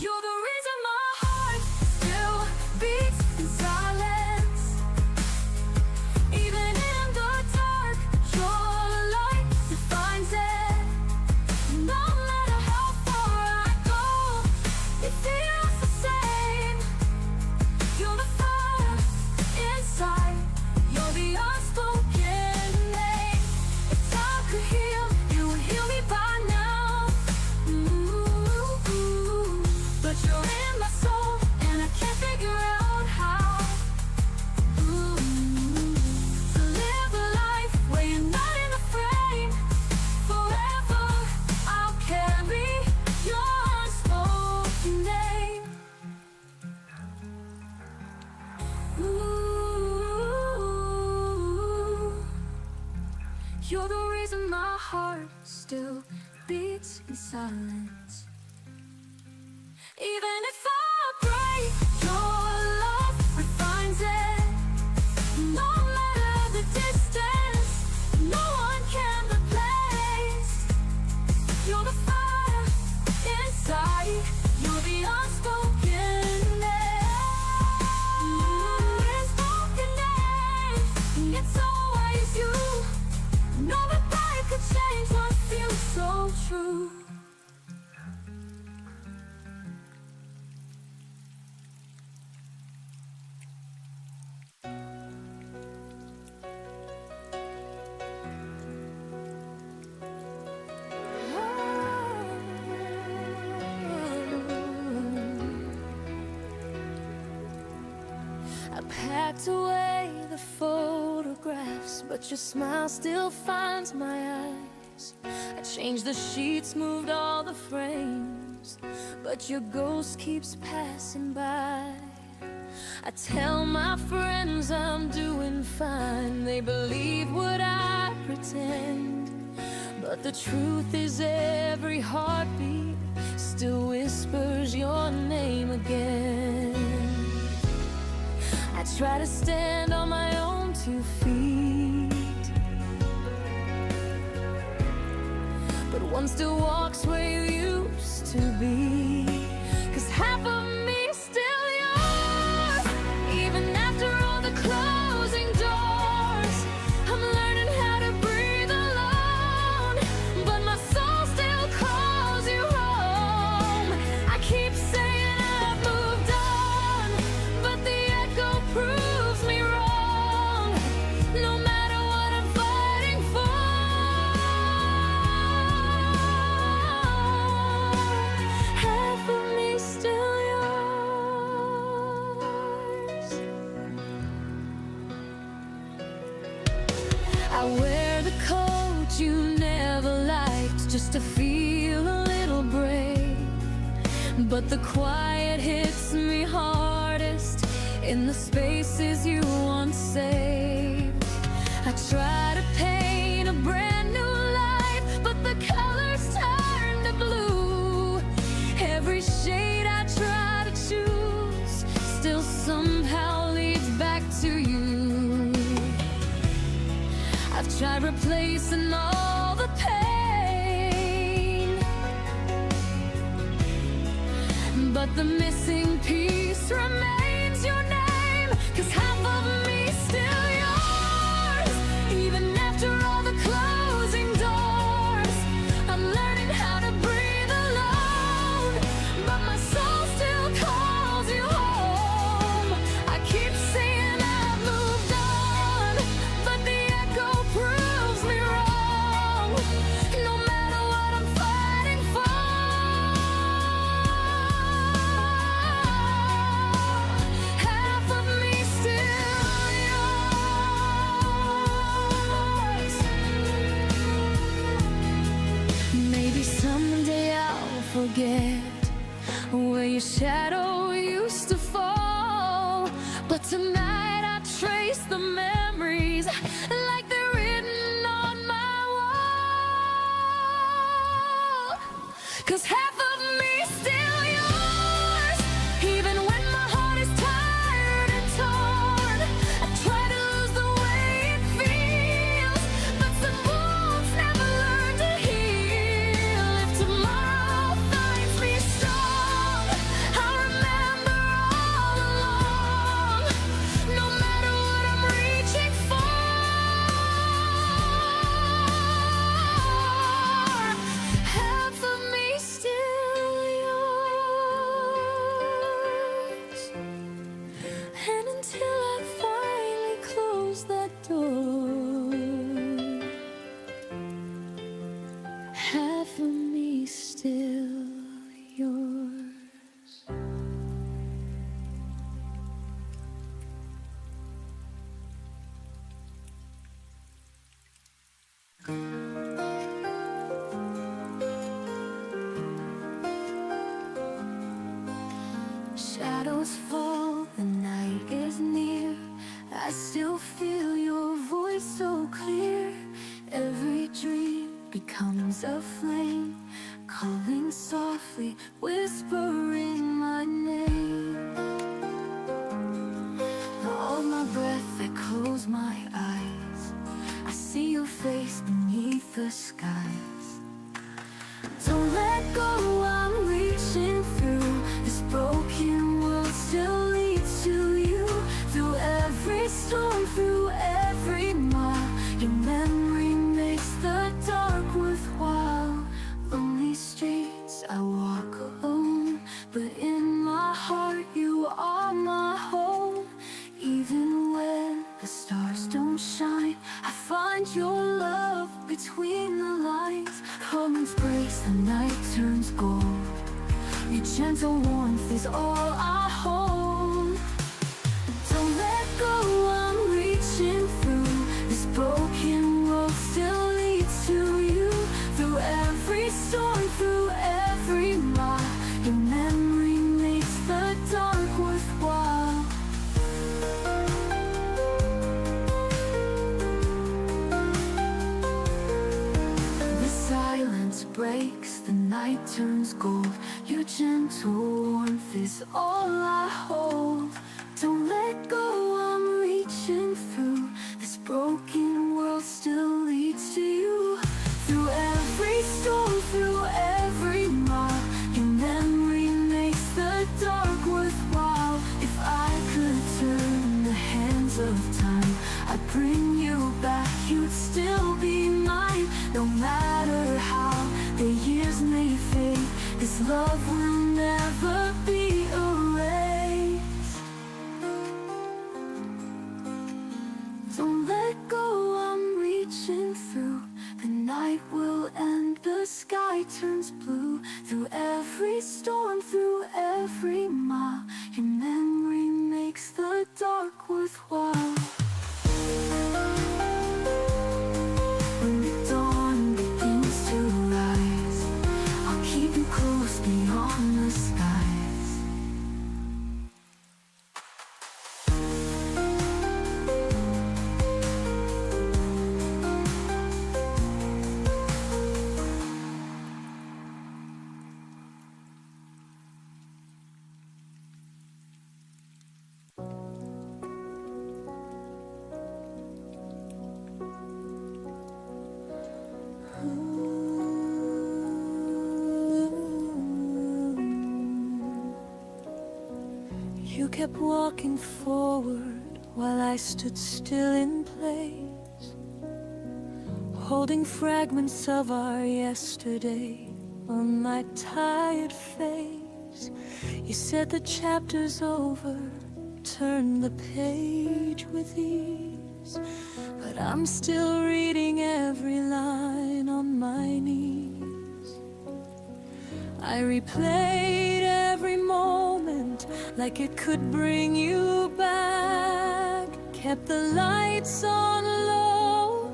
You're the reason my heart still beats in silence. Even in the dark, your light defines it. No matter how far I go, it feels the same. You're the fire inside. You're the unspoken name. If time could heal, you would heal me by now. But you're in my soul, and I can't figure out how. To live a life where you're not in the frame. Forever, I'll carry your unspoken name. You're the reason my heart still beats in silence. Even if I break, your love refines it. No matter the distance, no one can replace. You're the fire inside. You're the unspoken name. Unspoken name. It's always you. No goodbye could change what feels so true. I packed away the photographs, but your smile still finds my eyes. I changed the sheets, moved all the frames, but your ghost keeps passing by. I tell my friends I'm doing fine. They believe what I pretend, but the truth is every heartbeat still whispers your name again. I try to stand on my own 2 feet, but one still walks where you used to be. 'Cause half of me still yours. Even after all the closing doors, I'm learning how to breathe alone, but my soul still calls you home. I keep saying I've moved on, but the echo proves me wrong. No matter what I'm fighting for, half of me still yours. I wear the coat you never liked just to feel a little brave, but the quiet hits me hardest in the spaces you once saved. I try to paint a brand new life, but the colors turn to blue. Every shade I try to choose still somehow leads back to you. I've tried replacing all the pain, but the missing piece remains your name. 'Cause half of me still yours. Even after all the closing doors, I'm learning how to breathe alone, but my soul still calls you home. I keep saying I've moved on, but the echo proves me wrong. No matter what I'm fighting for, half of me still yours. forget where your shadow used to fall. But tonight I trace the memories like they're written on my wall. 'Cause half of me's still yours, even when my heart is tired and torn. I try to lose the way it feels, but some wounds never learn to heal. If tomorrow finds me strong, I'll remember all along. No matter what I'm reaching for, half of me still yours. And until I finally close that door, half of me still yours. Shadows fall, the night is near. I still feel your voice so clear. Every dream becomes a flame, calling softly, whispering my name. Hold my breath, I close my eyes. I see your face beneath the skies. Don't let go, I'm reaching through. This broken world still leads to you. Through every storm, through every mile, your memory makes the dark worthwhile. Lonely streets, I walk alone, but in my heart you are my home. Even when the stars don't shine, I find your love between the lines. Comments breaks, the night turns gold. Your gentle warmth is all I hold. Don't let go, I'm reaching through. This broken world still leads to you. Through every storm, through every mile, your memory makes the dark worthwhile. The silence breaks, the night turns gold. Your gentle warmth is all I hold. Don't let go, I'm reaching through. This broken world still leads to you. Through every storm, through every mile, your memory makes the dark worthwhile. If I could turn the hands of time, I'd bring you back, you'd still be mine. No matter how the years may fade, this love will never be erased. Don't let go, I'm reaching through. The night will end, the sky turns blue. Through every storm, through every mile, your memory makes the dark worthwhile. When the dawn begins to rise, I'll keep you close beyond the skies. You kept walking forward while I stood still in place, holding fragments of our yesterday on my tired face. You said the chapter's over, turn the page with ease, but I'm still reading every line on my knees. I replayed every moment like it could bring you back, kept the lights on low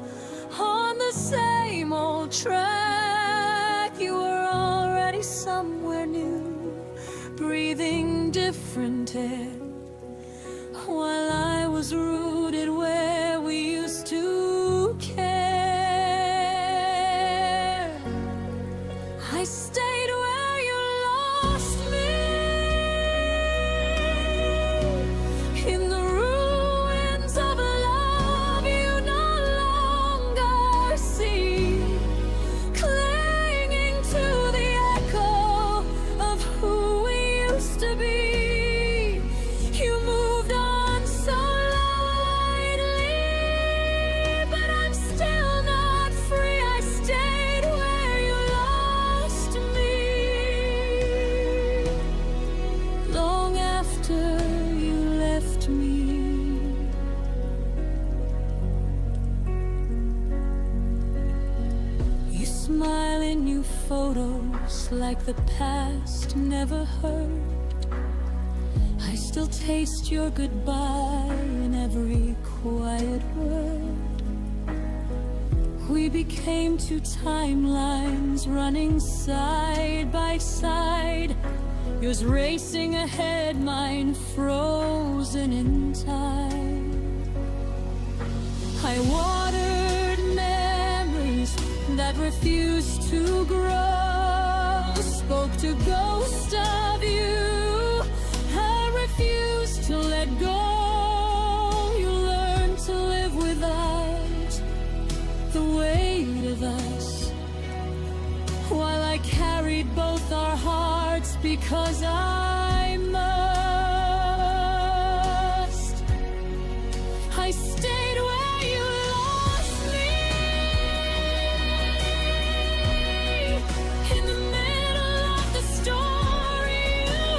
on the same old track. You were already somewhere different air, while I was rooted where we used to care. I stayed where you lost me, in the ruins of a love you no longer see, clinging to the echo of who we used to be. You moved on so lightly, but I'm still not free. I stayed where you lost me, long after you left me. You smile in new photos like the past never hurt. I still taste your goodbye in every quiet word. We became two timelines running side by side, yours racing ahead, mine frozen in time. I watered memories that refused to grow, spoke to ghosts of you I refused to let go. You learned to live without the weight of us, while I carried both our hearts because I must. I stayed where you lost me, in the middle of the story you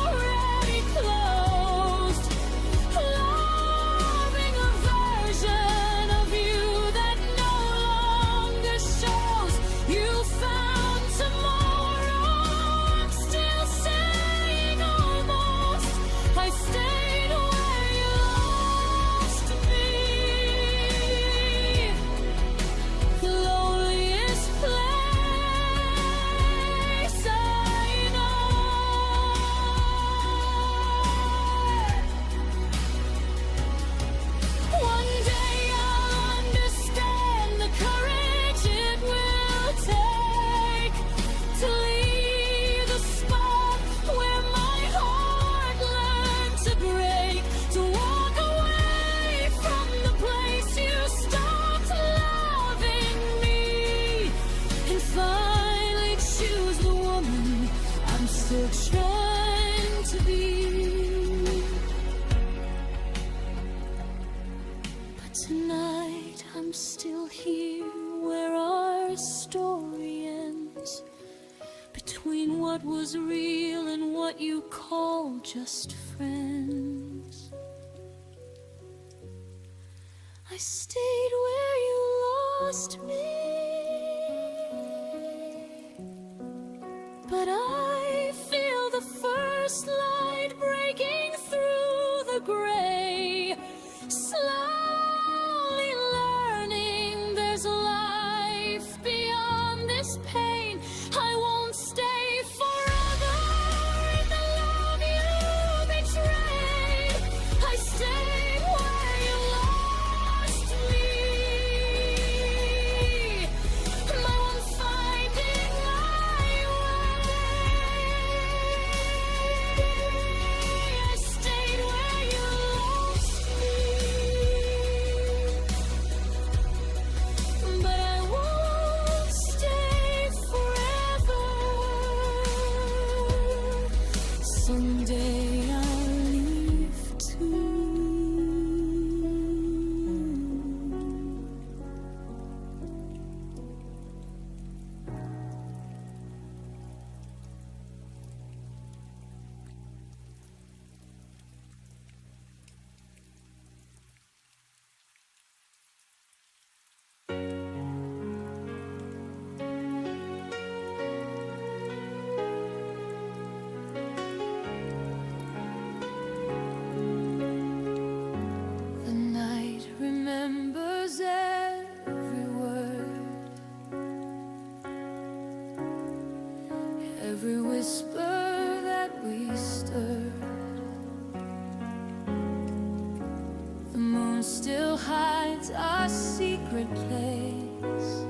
already closed, loving a version of you that no longer shows. You found tomorrow, I'm still saying almost. I stayed where you lost me, the loneliest place I know. One day I'll understand the courage it will take to leave the spot where my heart learned to break, to walk away from the place you stopped loving me, and finally choose the woman I'm still trying to be. But tonight I'm still here where our story ends, between what was real and what you call just friends. I stayed where you lost me, but I feel the first light breaking through the gray, slowly learning there's life beyond this pain. I won't stay forever in the love you betrayed. I stayed where you lost me, secret place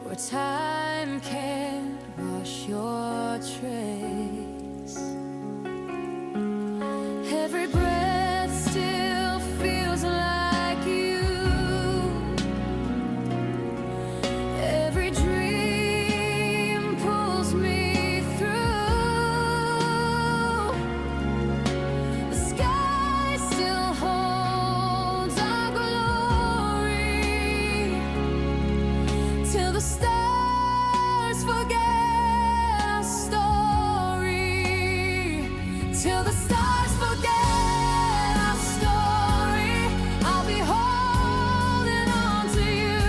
where time can't wash your trace. Every breath still feels like you. Every dream pulls me through. The sky still holds our glory till the stars forget our story. Till the stars forget our story, I'll be holding on to you,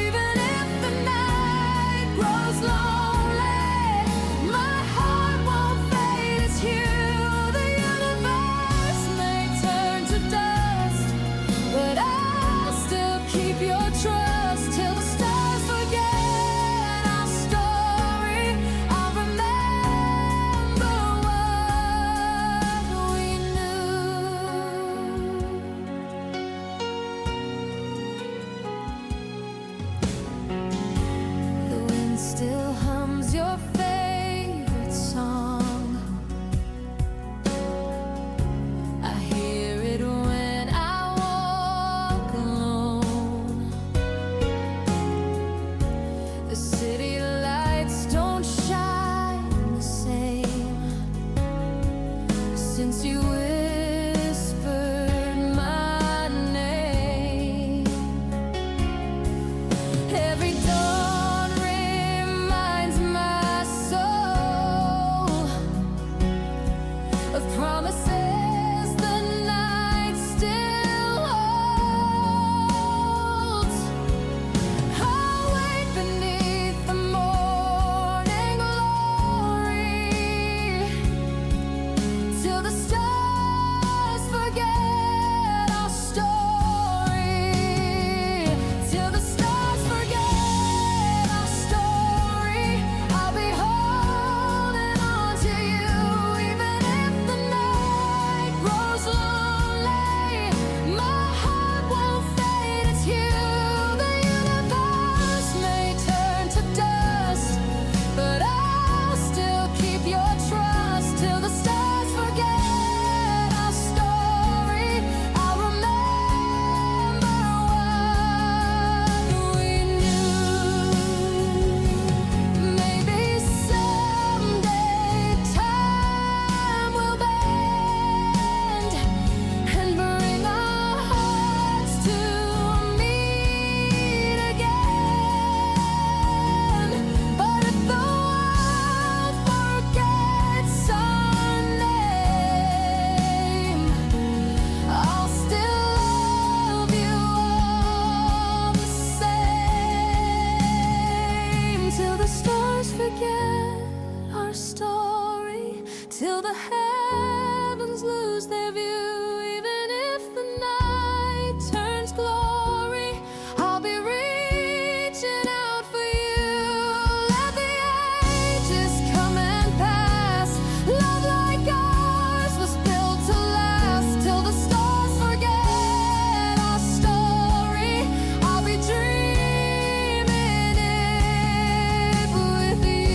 even if the night grows lonely. My heart won't fade, it's you. The universe may turn to dust, but I'll still keep your trust till the stars forget our story. I'll remember what we knew. The wind still hums your favorite song. I hear it when I walk alone. The city lights don't shine the same since you whispered my name. Every dawn reminds my soul of promises the night still holds. I'll wait beneath the morning glory till the stars forget our story. Till the stars forget our story, I'll be holding on to you, even if the night grows lonely. My heart won't fade, it's you. The universe may turn to dust, but I'll still keep your trust till the stars forget our story. I'll remember what we knew. Maybe someday time will bend and bring our hearts to meet again. But if the world forgets our name, I'll still love you all the same. Till the stars forget our story, till the heavens lose their view, even if the night turns glory, I'll be reaching out for you. Let the ages come and pass. Love like ours was built to last. Till the stars forget our story, I'll be dreaming it with you.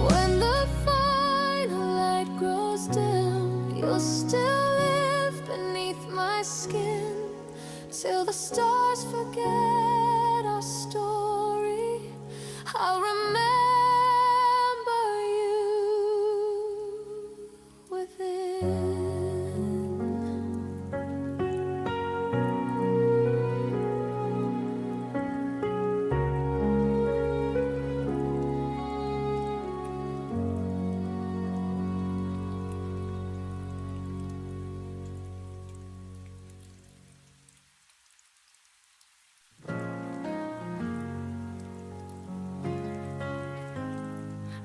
When the final light grows dim, you'll still live beneath my skin. Till the stars forget our story, I'll remember you within.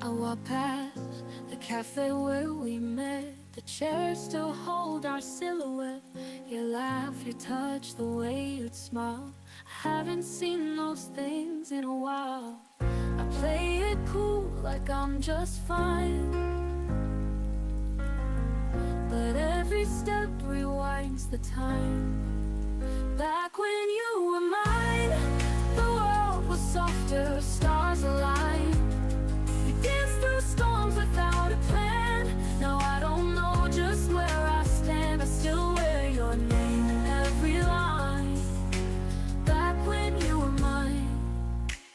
I walk past the cafe where we met. The chairs still hold our silhouette. Your laugh, your touch, the way you'd smile. I haven't seen those things in a while. I play it cool like I'm just fine. every step rewinds the time. Back when you were mine, the world was softer, stars aligned. We danced through storms without a plan. Now I don't know just where I stand. I still wear your name in every line. Back when you were mine,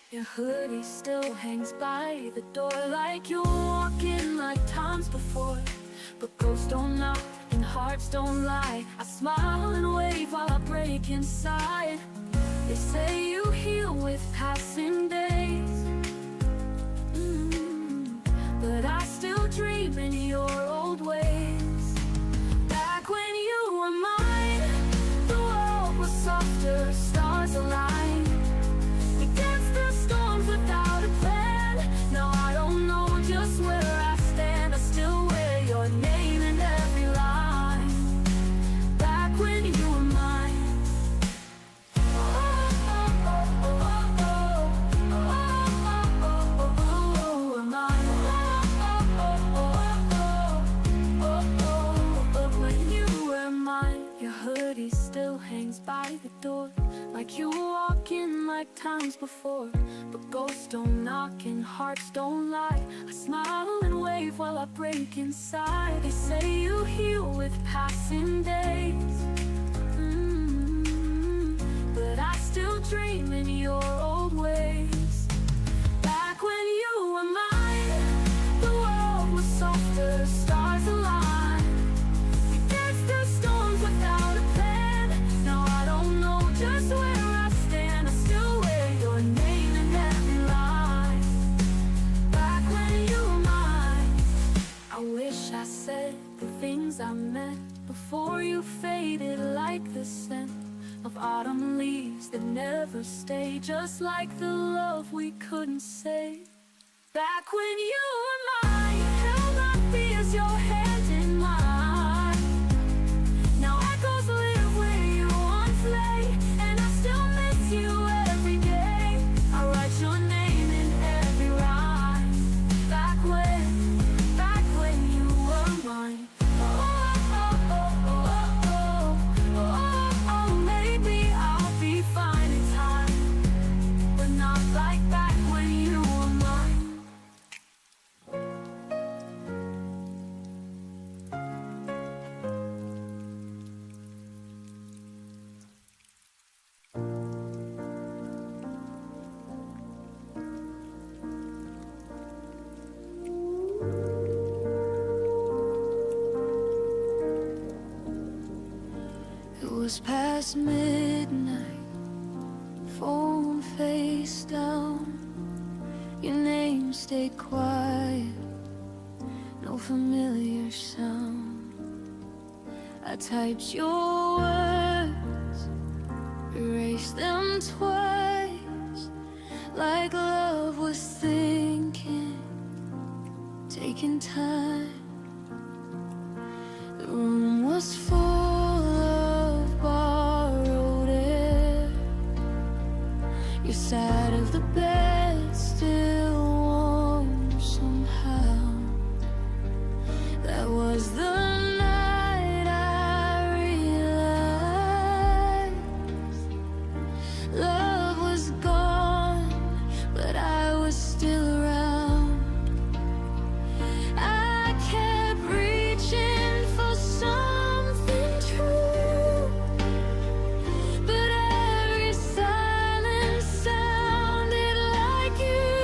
your hoodie still hangs by the door, like you're walking like times before. But ghosts don't knock and hearts don't lie. I smile and wave while I break inside. They say you heal with passing days, but I still dream in your old ways. Back when you were mine, the world was softer, stars aligned. We danced through storms without a plan. Now I don't know just where I stand. I still wear your name in every line. Back when you were mine. When you were mine, your hoodie still hangs by the door, like you walk in like times before. But ghosts don't knock and hearts don't lie. I smile and wave while I break inside. They say you heal with passing days, but I still dream in your old ways. Back when you were mine, the world was softer, stars aligned. We danced through storms without a plan. Now I don't know just where I stand. I still wear your name in every line. Back when you were mine, I wish I said the things I meant before you faded like the scent of autumn leaves that never stay, just like the love we couldn't say. Back when you were mine, held my fears, your hand in mine. Now echoes live where you once lay, and I still miss you every day. I write your name in every rhyme. Back when you were mine. Maybe I'll be fine in time, but not like back when you were mine. It was past midnight, phone face down. Your name stayed quiet, no familiar sound. I typed your words, erased them twice, like love was thinking, taking time. The room was full of borrowed air. Your side of the bed still warm somehow. That was the night I realized love was gone, but I was still around. I kept reaching for something true, but every silence sounded like you.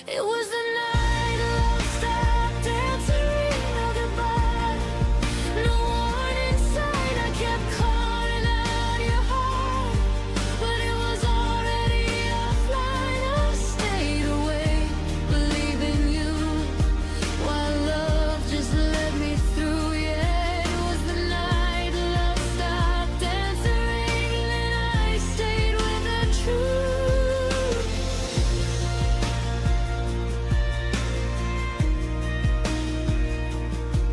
It was the night love stopped answering the goodbye. No warning sign, I kept calling out your heart, but it was already offline. I stayed awake, believing you, while love just let me through. Yeah, it was the night love stopped answering, and I stayed with the truth.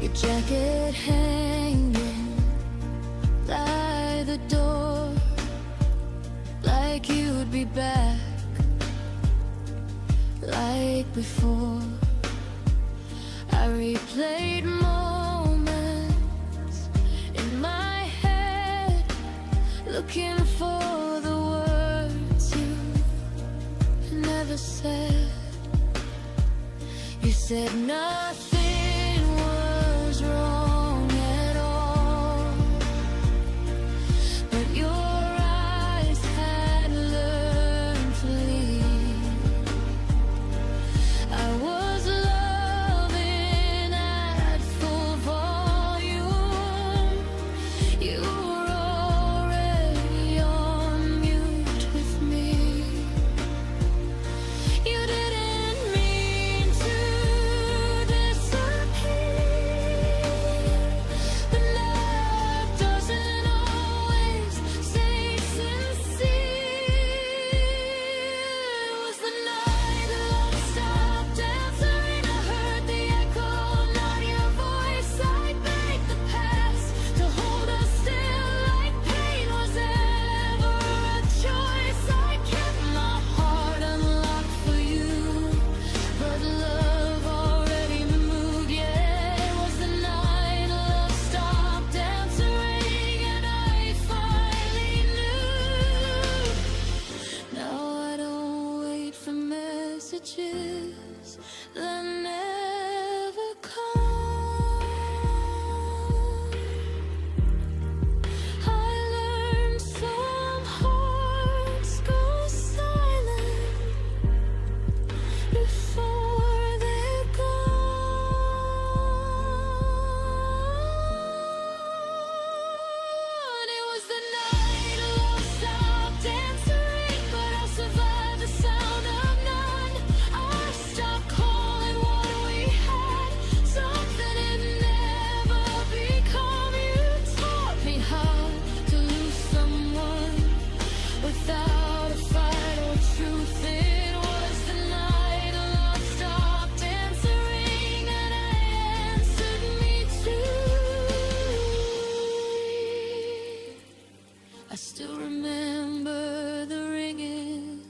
Your jacket hanging by the door, like you'd be back, like before. I replayed more looking for the words you never said. You said nothing was wrong at all, but your eyes had learned to leave. I was loving at full volume. You were already on mute with me. You didn't mean to disappear, but love doesn't always stay sincere. It was the night the love stopped answering. I heard the echo, not your voice. I begged the past to hold us still, like pain was ever a choice. I kept my heart unlocked for you, but love already moved. Yeah, it was the night love stopped answering, and I finally knew. Now I don't wait for messages that never come. I learned some hearts go silent before they're gone. It was the night love stopped answering, but I'll survive the sound of none. I stopped calling what we had something it never become. You taught me how to lose someone without a fight or truth. It was the night love stopped answering, and I answered me too. I still remember the ringing,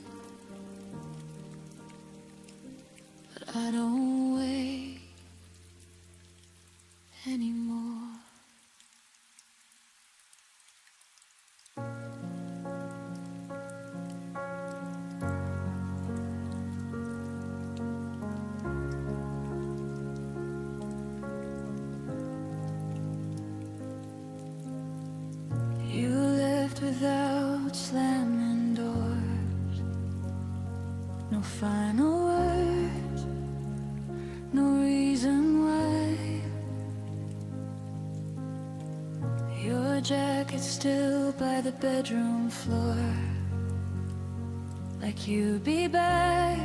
but I don't wait anymore. You left without slamming doors. No final words, no reason why. Your jacket still by the bedroom floor, like you'd be back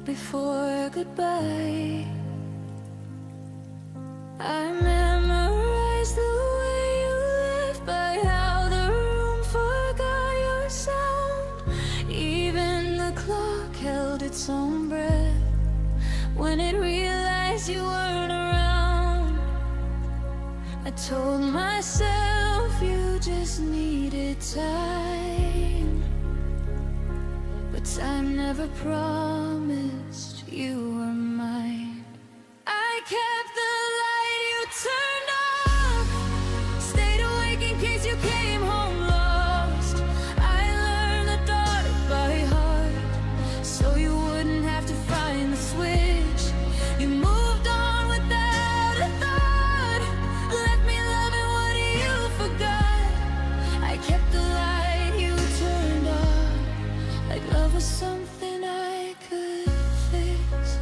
before goodbye. I memorized the way you left, by how the room forgot your sound. Even the clock held its own breath when it realized you weren't around. I told myself you just needed time, but time never promised you were mine. I kept the light you turned off, stayed awake in case you came home lost. I learned the dark by heart, so you wouldn't have to find the switch. You moved on without a thought, left me loving what you forgot. I kept the light you turned off, like love was something I could fix.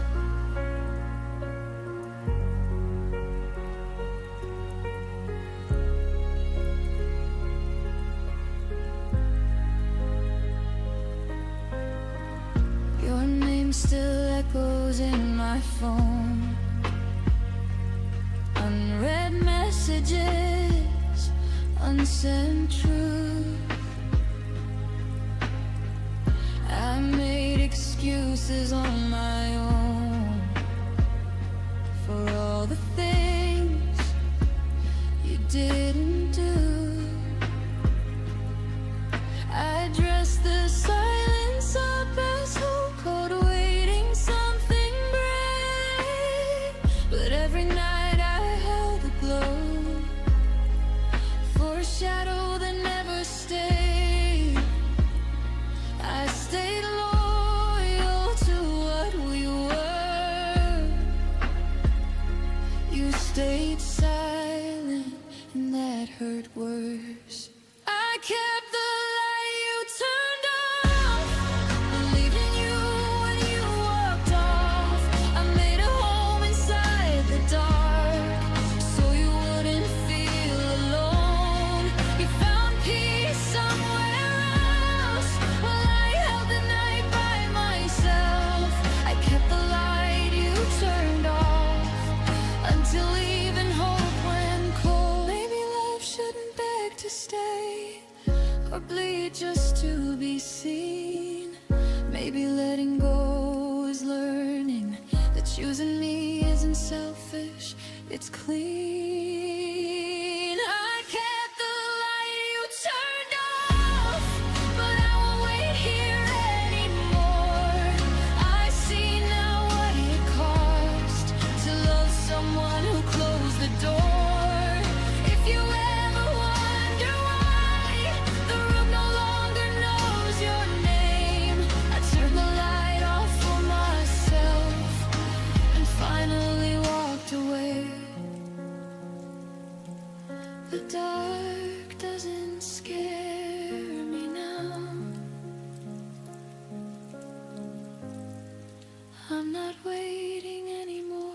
Your name still echoes in my phone. Unread messages, unsent truth. I made excuses on my own for all the things you didn't do. I dressed the silence up as hope, cold waiting something brave. But every night I held the glow for a shadow that never You stayed silent, and that hurt worse. I kept the light you turned off, leaving you when you walked off. I made a home inside the dark, so you wouldn't feel alone. You found peace somewhere else, while I held the night by myself. I kept the light you turned off, until even hope went cold. Maybe love shouldn't beg to stay, or bleed just to be seen. Maybe letting go is learning that choosing me isn't selfish, it's clean. I kept the light you turned off, but I won't wait here anymore. I see now what it cost to love someone who closed the door. If you ever wonder why the room no longer knows your name, I turned the light off for myself and finally walked away. The dark doesn't scare me now. I'm not waiting anymore.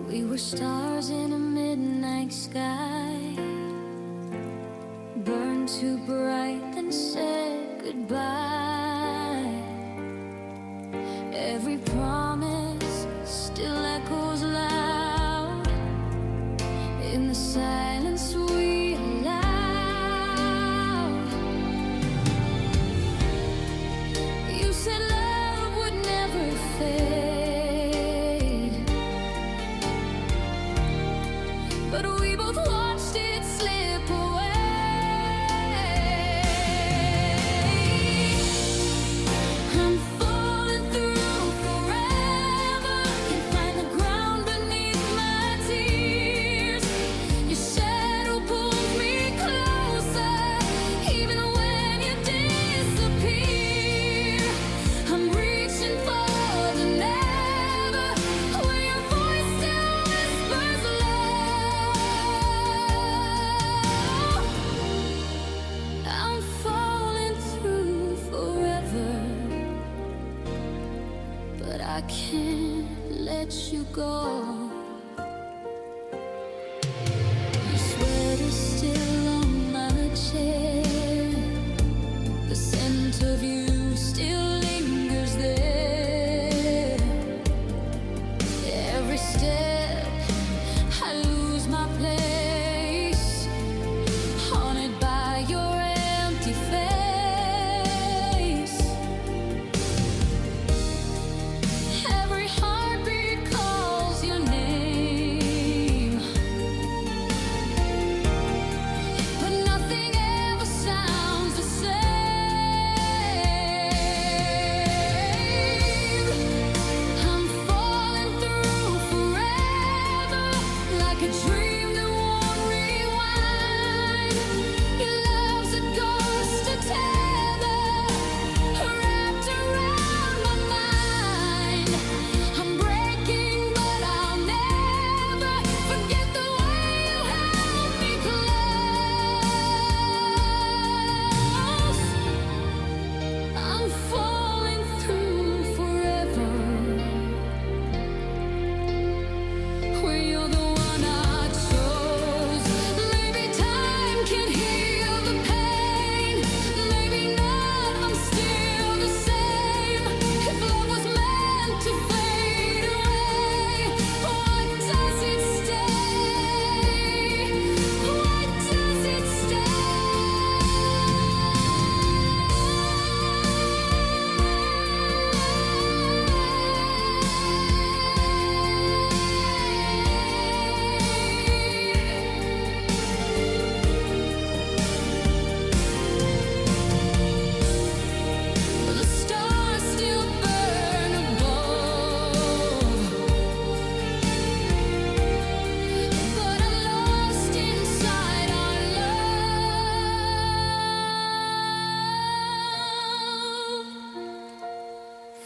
We were stars in a midnight sky, burned too bright and said goodbye. Every promise still echoes loud in the silence we allowed. You said love would never fade, but we both watched it slip away. I'm falling through forever, can't find the ground beneath my tears. Your shadow pulls me closer, even when you disappear. I'm reaching for the never, where your voice still whispers love. I'm falling through forever, but I can't let you go. Your sweater's still on my chair, the scent of you still lingers there. Every step I lose my place, haunted by your empty face. Every heartbeat calls your name, but nothing ever sounds the same.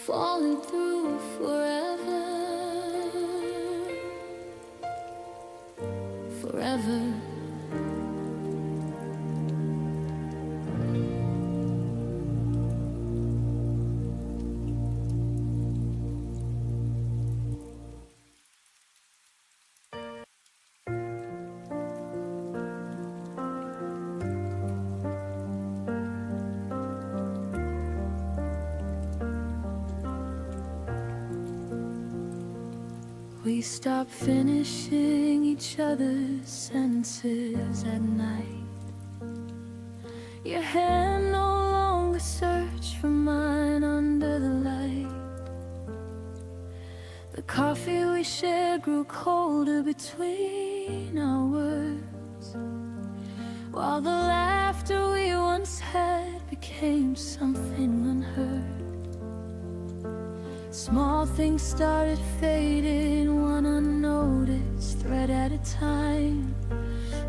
falling through forever, forever. We stop finishing each other's sentences at night. Your hand no longer search for mine under the light. The coffee we shared grew colder between our words, while the laughter we once had became something unheard. Small things started fading, one unnoticed thread at a time.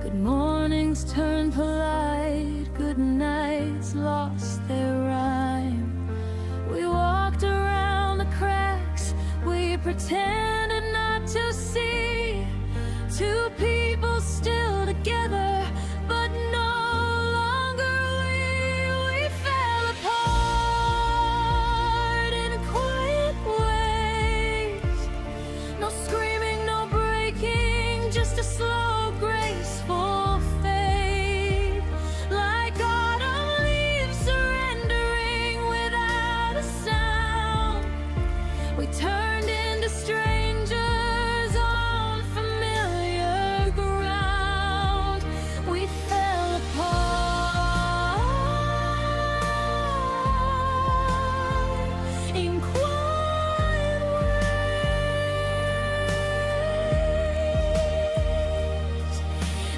Good mornings turned polite, good nights lost their rhyme. We walked around the cracks we pretended not to see. Two people still together, but no longer we fell apart in quiet ways. No screaming, no breaking, just a slow, graceful fade. Like autumn leaves surrendering without a sound. We turned into strangers on familiar ground. We fell apart in quiet ways,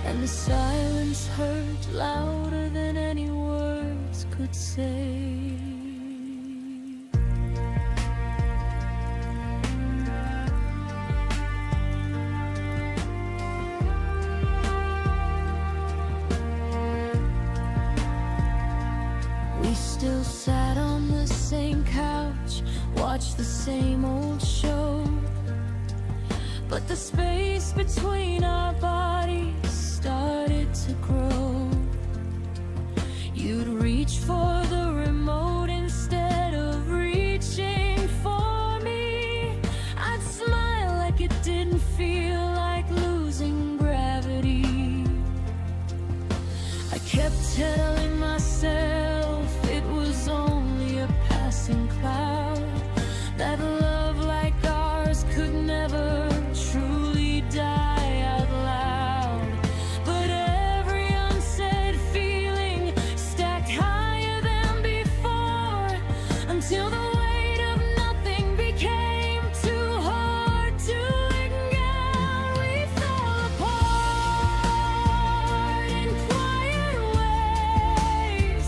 and the silence hurt louder than any words could say. We still sat on the same couch, watched the same old show, but the space between our bodies started to grow. You'd reach for the remote instead of reaching for me. I'd smile like it didn't feel like losing gravity. I kept telling myself it was only a passing cloud, that love like ours could never truly die out loud. But every unsaid feeling stacked higher than before, until the weight of nothing became too hard to ignore. We fell apart in quiet ways,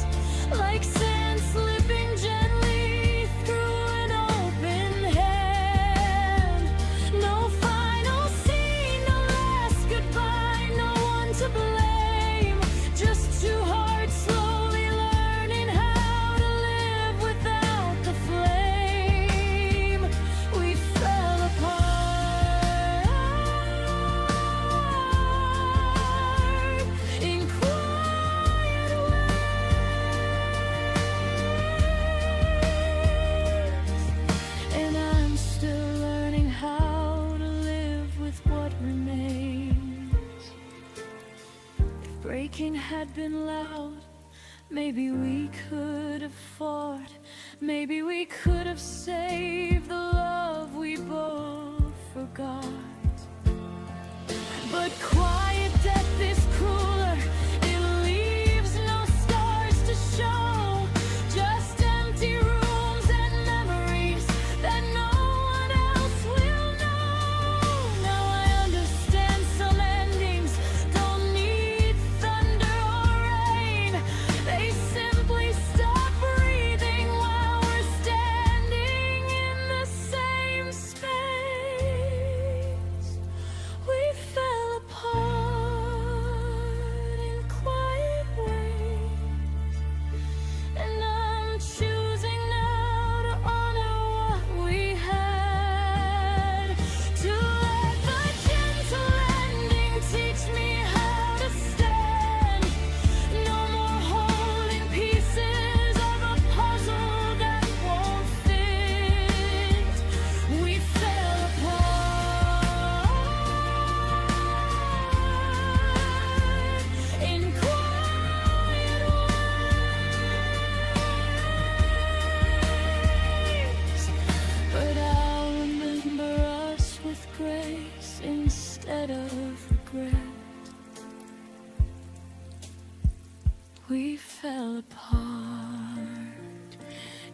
like sand slipping gently through an open hand. No final scene, no last goodbye, no one to blame. Just two hearts slowly learning how to live without the flame. We fell apart in quiet ways, and I'm still learning how to live with what remains. If breaking had been loud, maybe we could have fought. Maybe we could have saved the love we both forgot. But quiet death is crueler. It leaves no stars to show, just empty rooms and memories that no one else will know. Now I understand some endings don't need thunder or rain. They simply stop breathing while we're standing in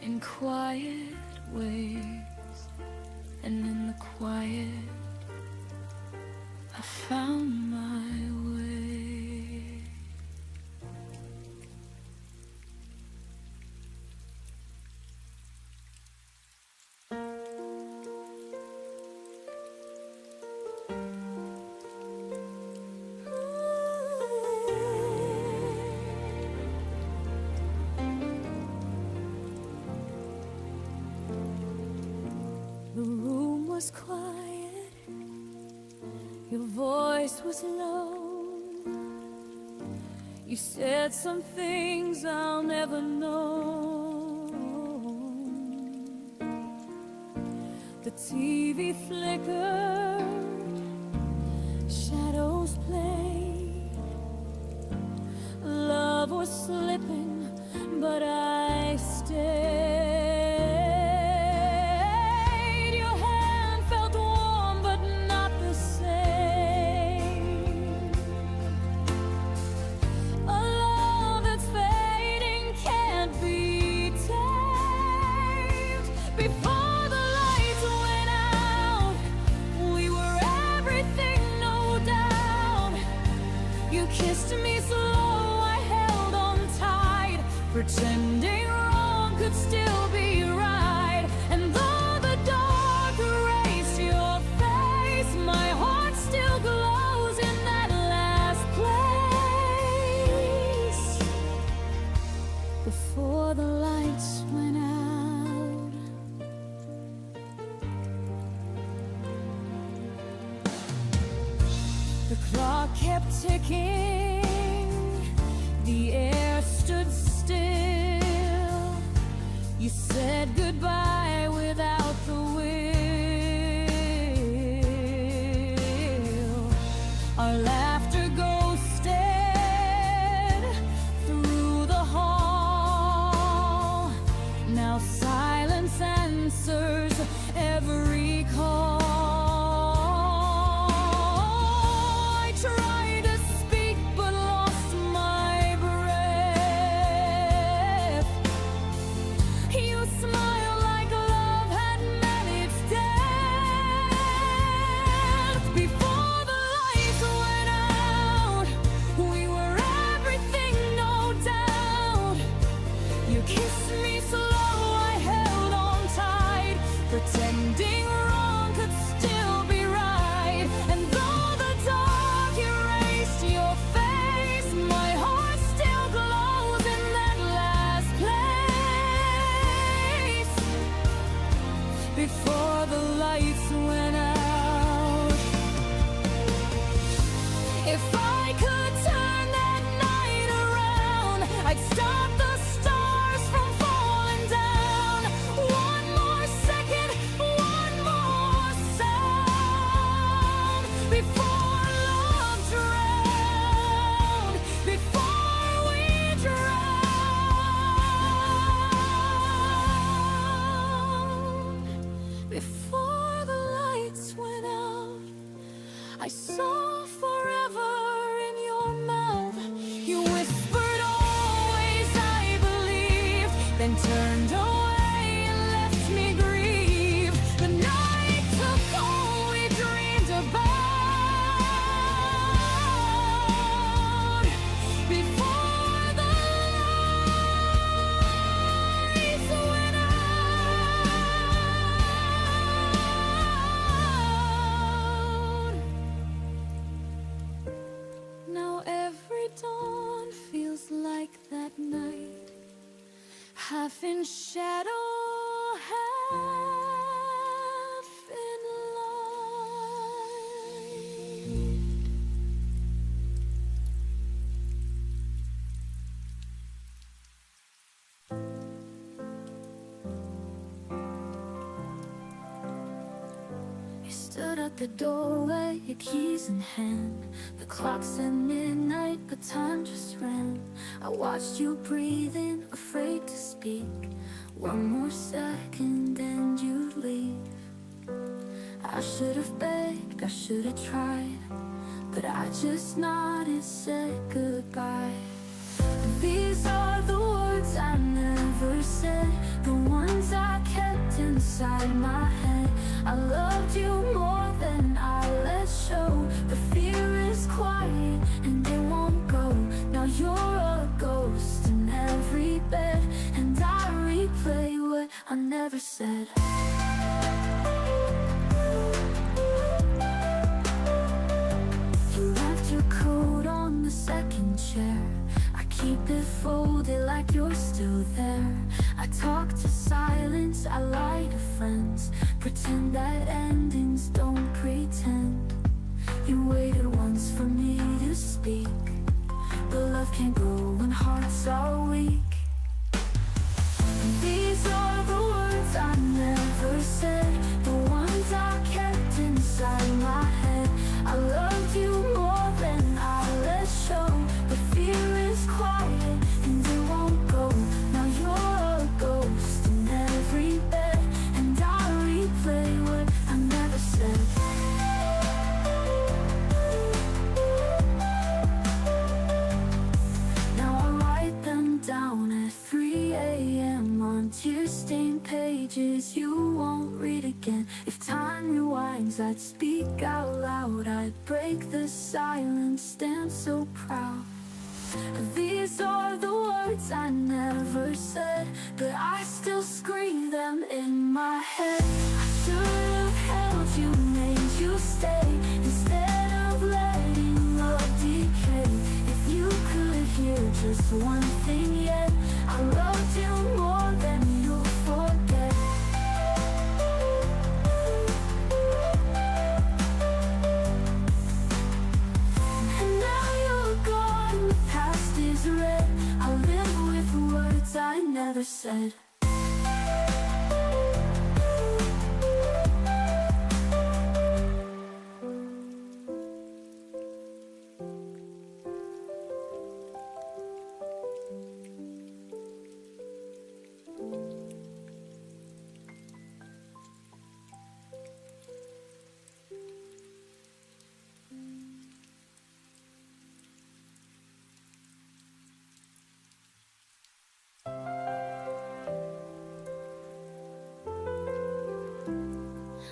in quiet ways, and in the quiet I found my way. The room was quiet, your voice was low. You said some things I'll never know. The TV flickered, shadows played. Love was slipping, but I stayed. Kissed me slow, I held on tight, pretending wrong could still be right. And though the dark erased your face, my heart still glows in that last place. Before the lights went out, the clock kept ticking, the air stood still. You said goodbye without the will. Our laughter ghosted through the hall. Now silence answers every call. Pretending wrong could still be right. And though the dark erased your face, my heart still glows in that last place. Before the lights went out, if I could turn that night around, I'd stop the stars from falling down. One more second, one more sound, before love drowned, before we drowned. Before the lights went out, I saw forever in your mouth. You whispered always, I believe, then turned away and left me grieve. The night took all we dreamed about. Before the lights went out. Now every dawn feels like that night, half in shadow, half in light. You stood at the doorway, your keys in hand. The clock said midnight, but time just ran. I watched you breathing, afraid to speak. One more second and you'd leave. I should have begged, I should have tried, but I just nodded, said goodbye. These are the words I never said, the ones never said. You left your coat on the second chair. I keep it folded like you're still there. I talk to silence, I lie to friends, pretend that endings don't pretend. You waited once for me to speak, but love can't grow when hearts are weak. These are the words I never said, the ones I kept inside my head. I loved you more than I let show, but fear is quiet and it won't go. Now you're a ghost in every bed, and I replay what I never said. Now I write them down at 3 a.m. on tear-stained pages you won't read again. If time rewinds, I'd speak out loud, I'd break the silence, stand so proud. These are the words I never said, but I still scream them in my head. I should have held you, made you stay, instead of letting love decay. If you could hear just one thing yet, I loved you more than you'll forget. And now you're gone, the past is red. I live with words I never said.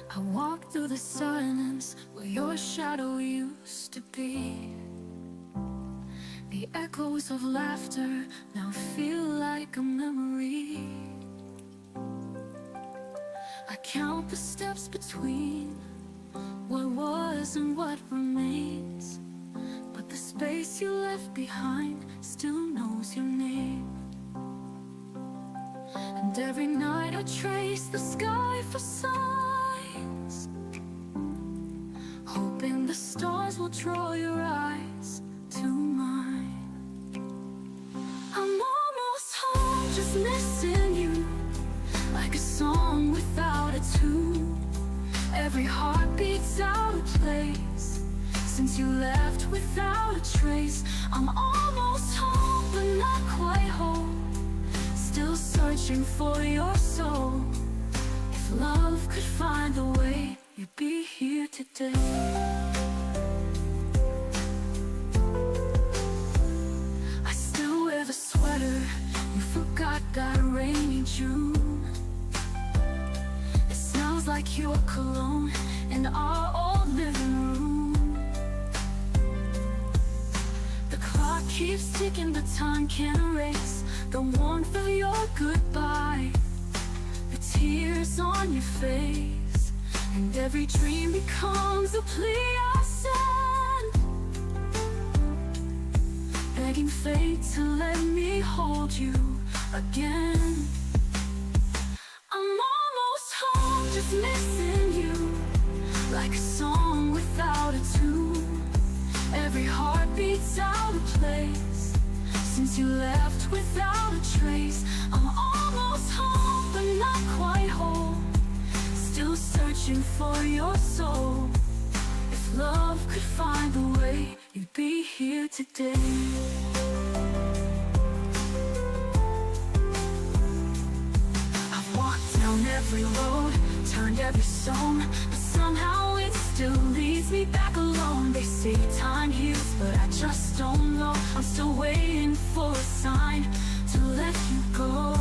I walk through the silence where your shadow used to be. The echoes of laughter now feel like a memory. I count the steps between what was and what remains, but the space you left behind still knows your name. And every night I trace the sky for signs, hoping the stars will draw your eyes to mine. I'm almost home, just missing you, like a song without a tune. Every heartbeat's out of place since you left without a trace. I'm almost home, but not quite home, still searching for your soul. If love could find a way, you'd be here today. I still wear the sweater you forgot that rainy June. It smells like your cologne in our old living room. The clock keeps ticking, but time can't erase the warmth of your goodbye, the tears on your face, and every dream becomes a plea I send, begging fate to let me hold you again. I'm almost home, just missing you, like a song without a tune. Every heartbeat's out of place since you left without a trace. I'm almost home, but not quite whole, still searching for your soul. If love could find a way, you'd be here today. I've walked down every road, turned every stone, but somehow it still leads me back alone. They say time heals, but I just don't know. I'm still waiting for a sign to let you go.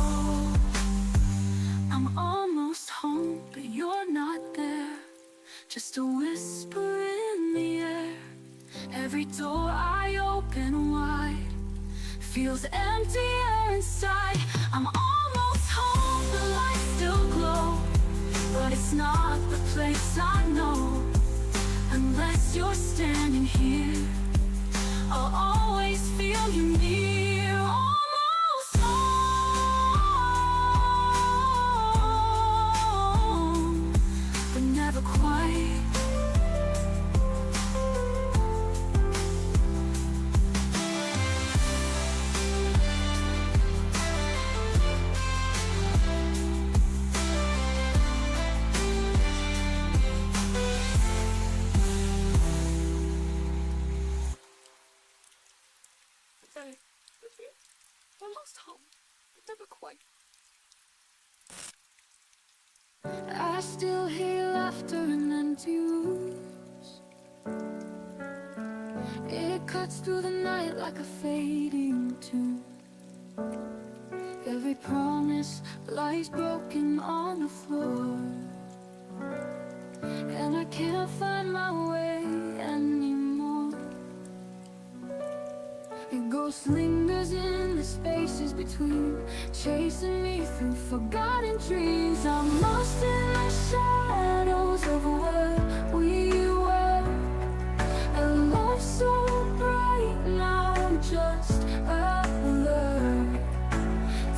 I'm almost home, but you're not there, just a whisper in the air. Every door I open wide feels emptier inside. I'm almost home, the light still glows. not the place I know. Unless you're standing here, I'll always feel you near. Almost home, but never quite. Almost home, never quite. I still hear laughter and empty rooms. It cuts through the night like a fading tune. Every promise lies broken on the floor, and I can't find my way anymore. A ghost lingers in the spaces between, chasing me through forgotten dreams. I'm lost in the shadows of what we were. A love so bright, now just a blur.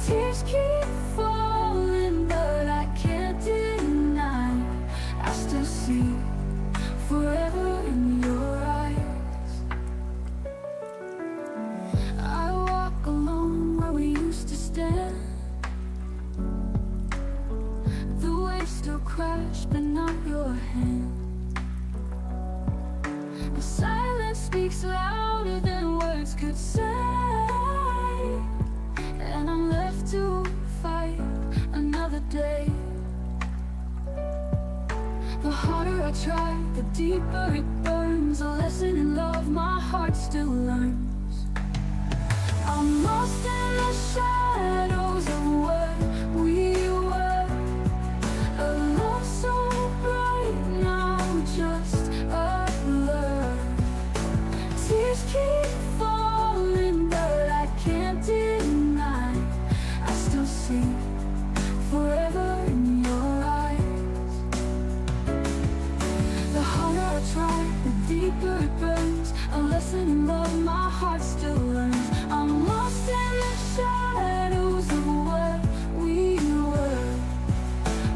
Tears keep falling, but I can't deny I still see forever in your eyes. I walk alone where we used to stand. The waves still crash, but not your hand. The silence speaks louder than words could say, and I'm left to fight another day. The harder I try, the deeper it burns. A lesson in love my heart still learns. I'm lost in the shadows of what we were. A love so bright, now just a blur. Tears keep falling, but I can't deny I still see forever in your eyes. The harder I try, the deeper it burns. A lesson in love my heart still learns. I'm lost in the shadows of what we were.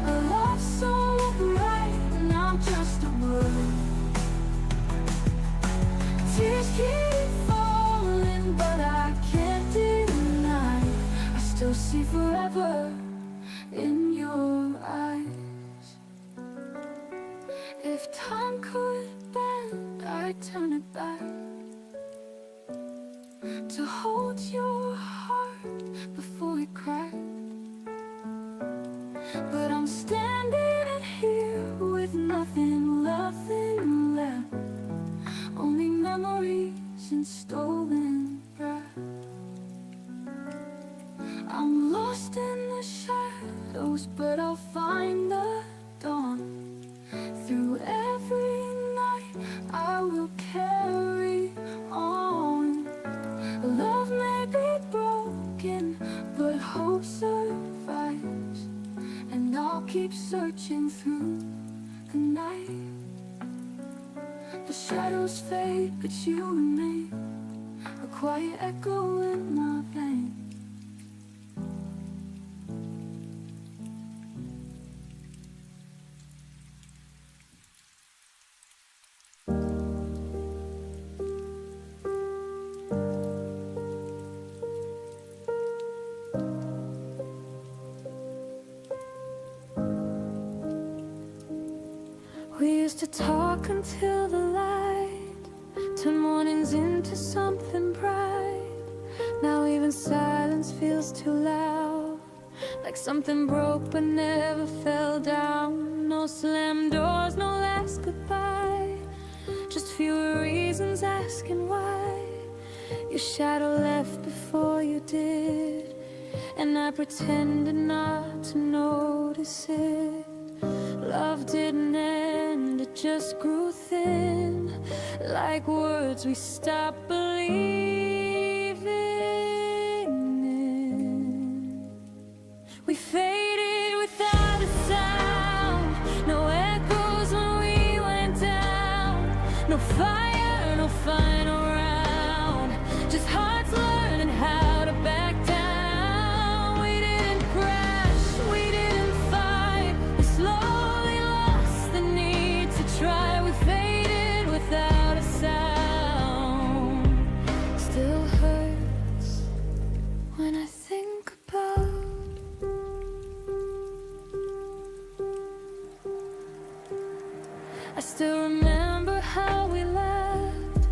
A love so bright, now just a blur. Tears keep falling, but I can't deny I still see forever in your eyes. If time could bend, I'd turn it back to hold your heart before it cracked. But I'm standing here with nothing left, only memories and stolen breath. I'm lost in the shadows, but I'll find the dawn. Through every night I will carry on. Love may be broken, but hope survives, and I'll keep searching through the night. The shadows fade, but you remain, a quiet echo in my veins. We used to talk until the light turned mornings into something bright. Now even silence feels too loud, like something broke but never fell down. No slam doors, no last goodbye, just fewer reasons asking why. Your shadow left before you did, and I pretended not to notice it. Love didn't end, it just grew thin, like words we stopped believing in. We faded without a sound, no I still remember how we laughed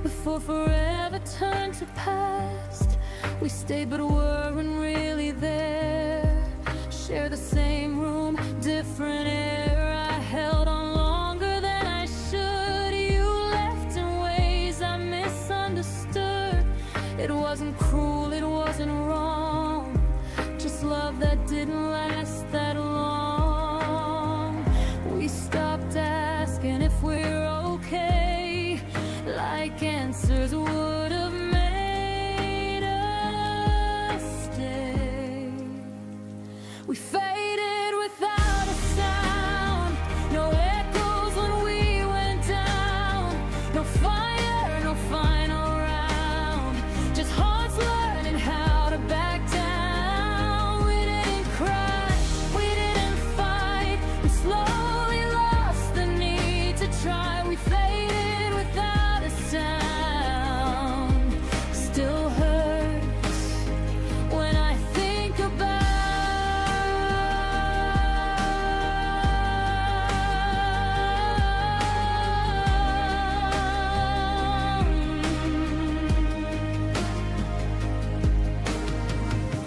before forever turned to past. We stayed but weren't really there. Share the same room, different air. I held on longer than I should. You left in ways I misunderstood. It wasn't cruel, it wasn't wrong, just love that didn't last that long. We stopped asking if we're okay, like answers would have made us stay. We faded without a sound, no echoes when we went down, no fire, no final round, just hearts learning how to back down. We didn't cry, we didn't fight, we slowly lost the need to try. We faded without a sound, still hurts when I think about.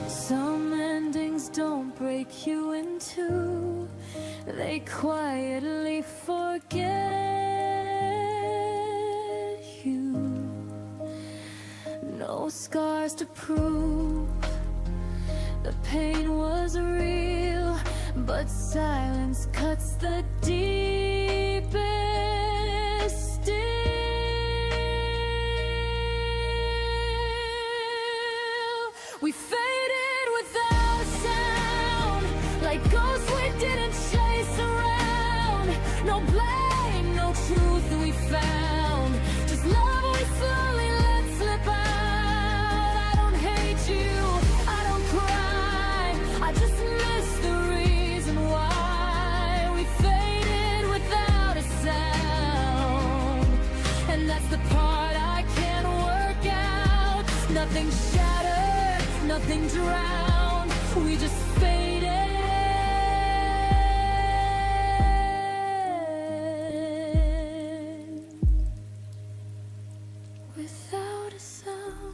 Some endings don't break you in two, they quietly forget you. No scars to prove the pain was real, but silence cuts the deepest still. We faded without a sound, like ghosts we didn't chase around. No blame, no truth we found, just love we slowly let slip out. I don't hate you, I don't cry, I just miss the reason why. We faded without a sound, and that's the part I can't work out. Nothing shattered, nothing drowned, we just faded without a sound.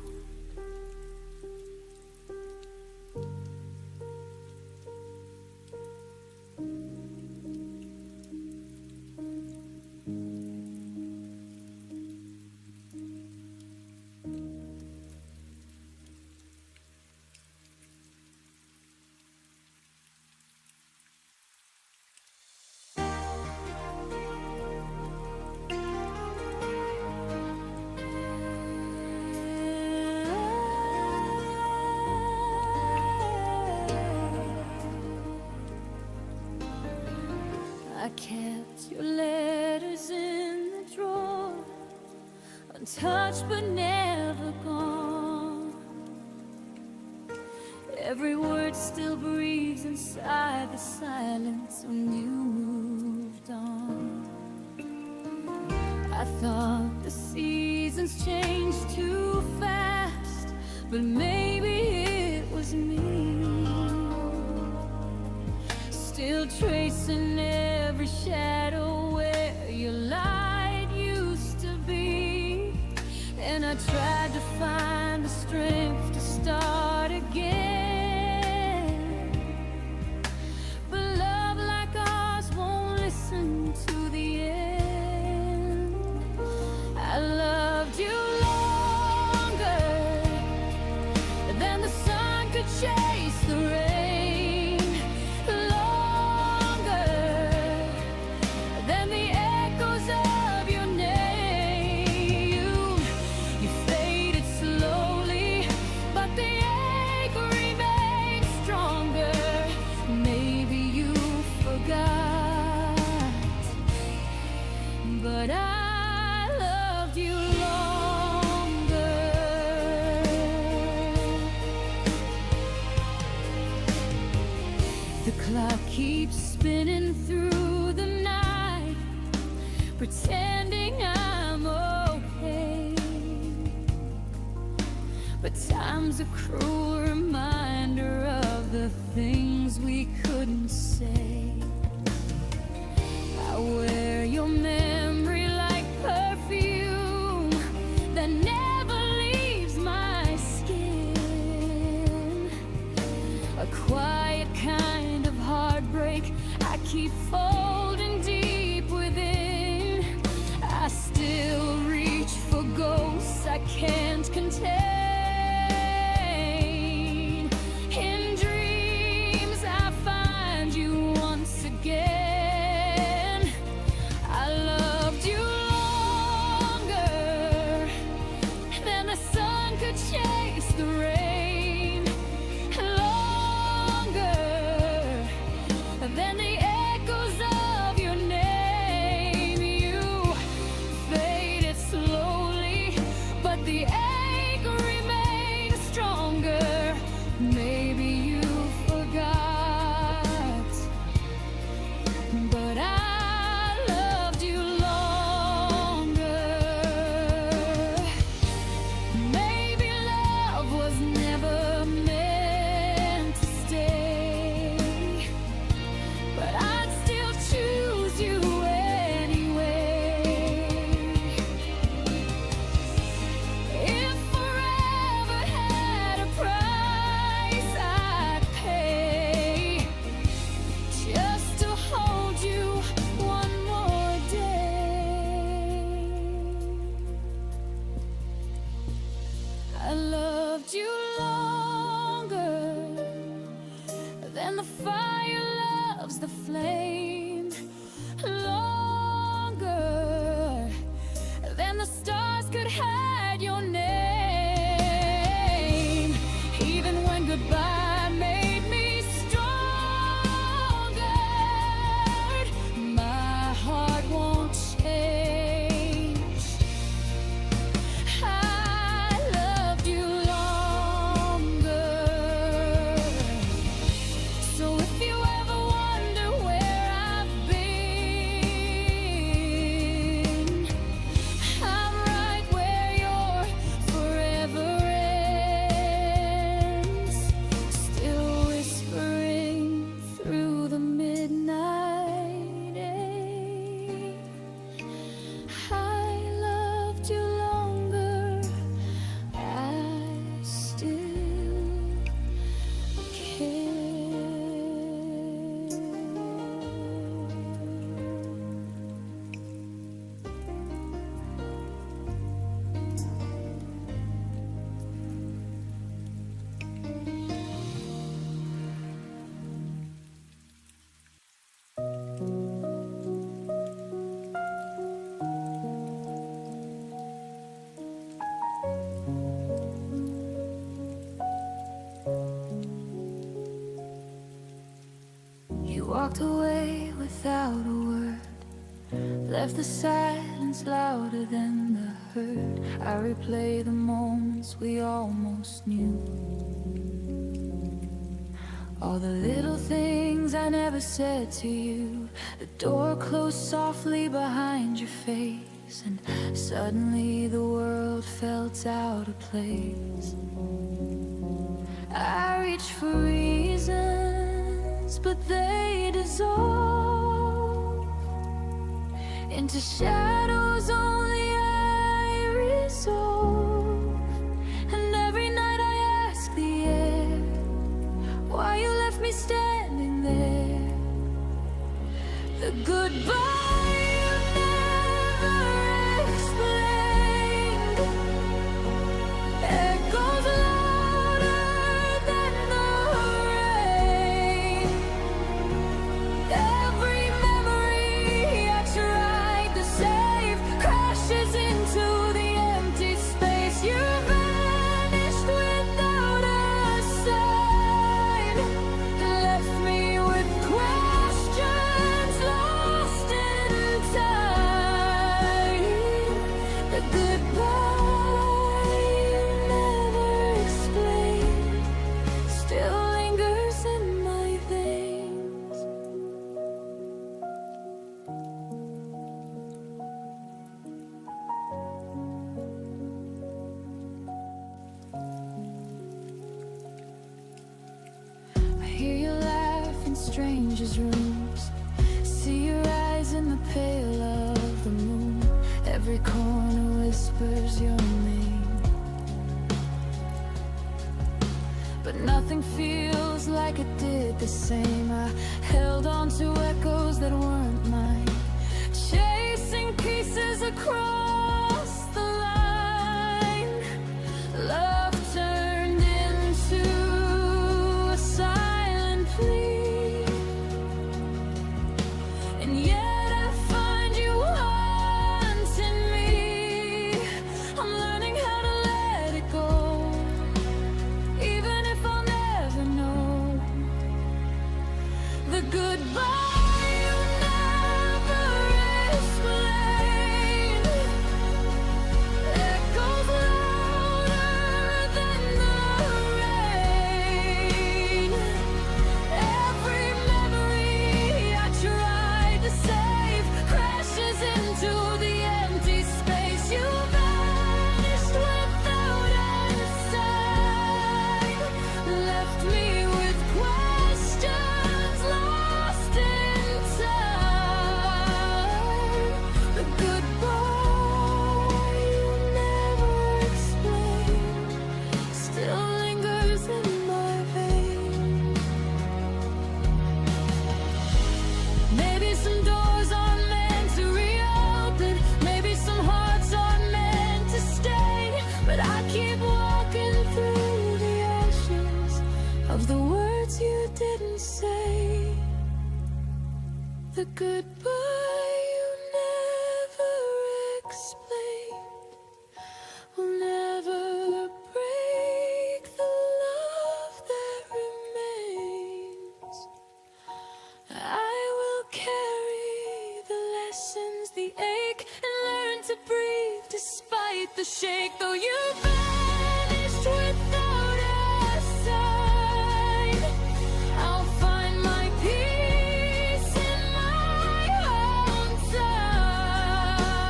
I kept your letters in the drawer, untouched but never gone. Every word still breathes inside the silence when you moved on. I thought the seasons changed too fast, but maybe it was me, still tracing every shadow where your light used to be. And I tried to find the strength to start again, but love like ours won't listen to the end. I loved you longer than the sun could chase the rain, but I loved you longer. The clock keeps spinning through the night, pretending I'm okay, but time's a cruel reminder of the things we couldn't say. I wear your keep folding deep within. I still reach for ghosts I can't contain. In dreams I find you once again. I loved you longer than the sun could chase the rain, longer than the echoes of your name. You faded slowly, but the ache remains stronger. Maybe you forgot, but I loved you longer. Maybe love was never meant to stay, but I'd still choose you anyway. If forever had a price I'd pay, just to hold you one more day. I loved you longer than the fire loves the flame, longer than the stars could hide your name. Even when goodbye made me stronger, my heart won't change. I loved you longer. So if you ever wonder where I've been, I'm right where your forever ends. Still whispering through the midnight air. I loved you longer. I still care. You walked away without a word, left the silence louder than the hurt. I replay the moments we almost knew, all the little things I never said to you. The door closed softly behind your face, and suddenly the world felt out of place. I reach for reasons, but they dissolve into shadows only I resolve. And every night I ask the air why you left me standing there. The goodbye you never explained echoes louder than the rain. Every memory I tried to save crashes into the empty space. You vanished without a sign, left me with questions lost in time. The goodbye you never explained still lingers in my veins. I hear you laugh in strangers' rooms, see your eyes in the pale of the moon. Every corner whispers your name, but nothing feels like it did the same. I held on to echoes goodbye you never explain echoes louder than the rain. Every memory I tried to save crashes into the empty space. You vanished without a sign, left me with questions lost in time. The goodbye you never explained still lingers in my veins. Maybe some doors are meant to reopen, maybe some hearts are meant to stay, but I keep walking through the ashes of the words you didn't say. The goodbye you never explained will never break the love that remains. I will carry the lessons, the ache, and learn to breathe despite the shake. Though you vanished without a sign, I'll find my peace in my own time.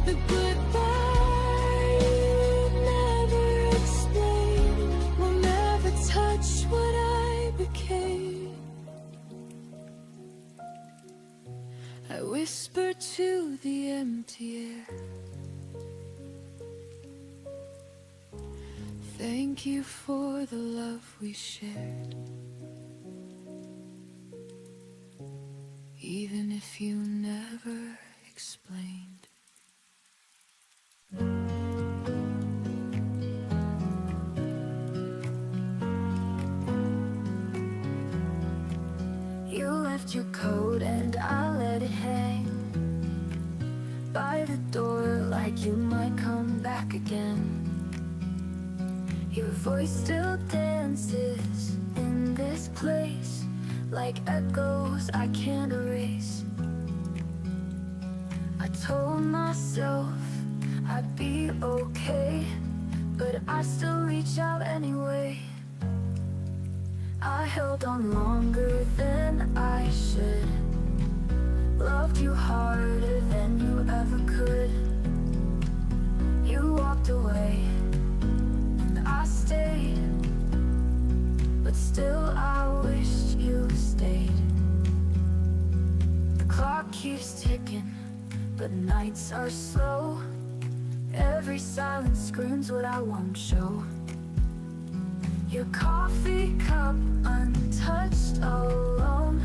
The goodbye you never explained will never touch what I became. I whisper to the empty air, thank you for the love we shared. Even if you never explained. You left your coat and I let it hang by the door like you might come back again. Your voice still dances in this place like echoes I can't erase. I told myself I'd be okay, but I still reach out anyway. I held on longer than I should, loved you harder than you ever could. You walked away and I stayed, but still I wished you stayed. The clock keeps ticking, but nights are slow. Every silence screams what I won't show. Your coffee cup untouched, alone,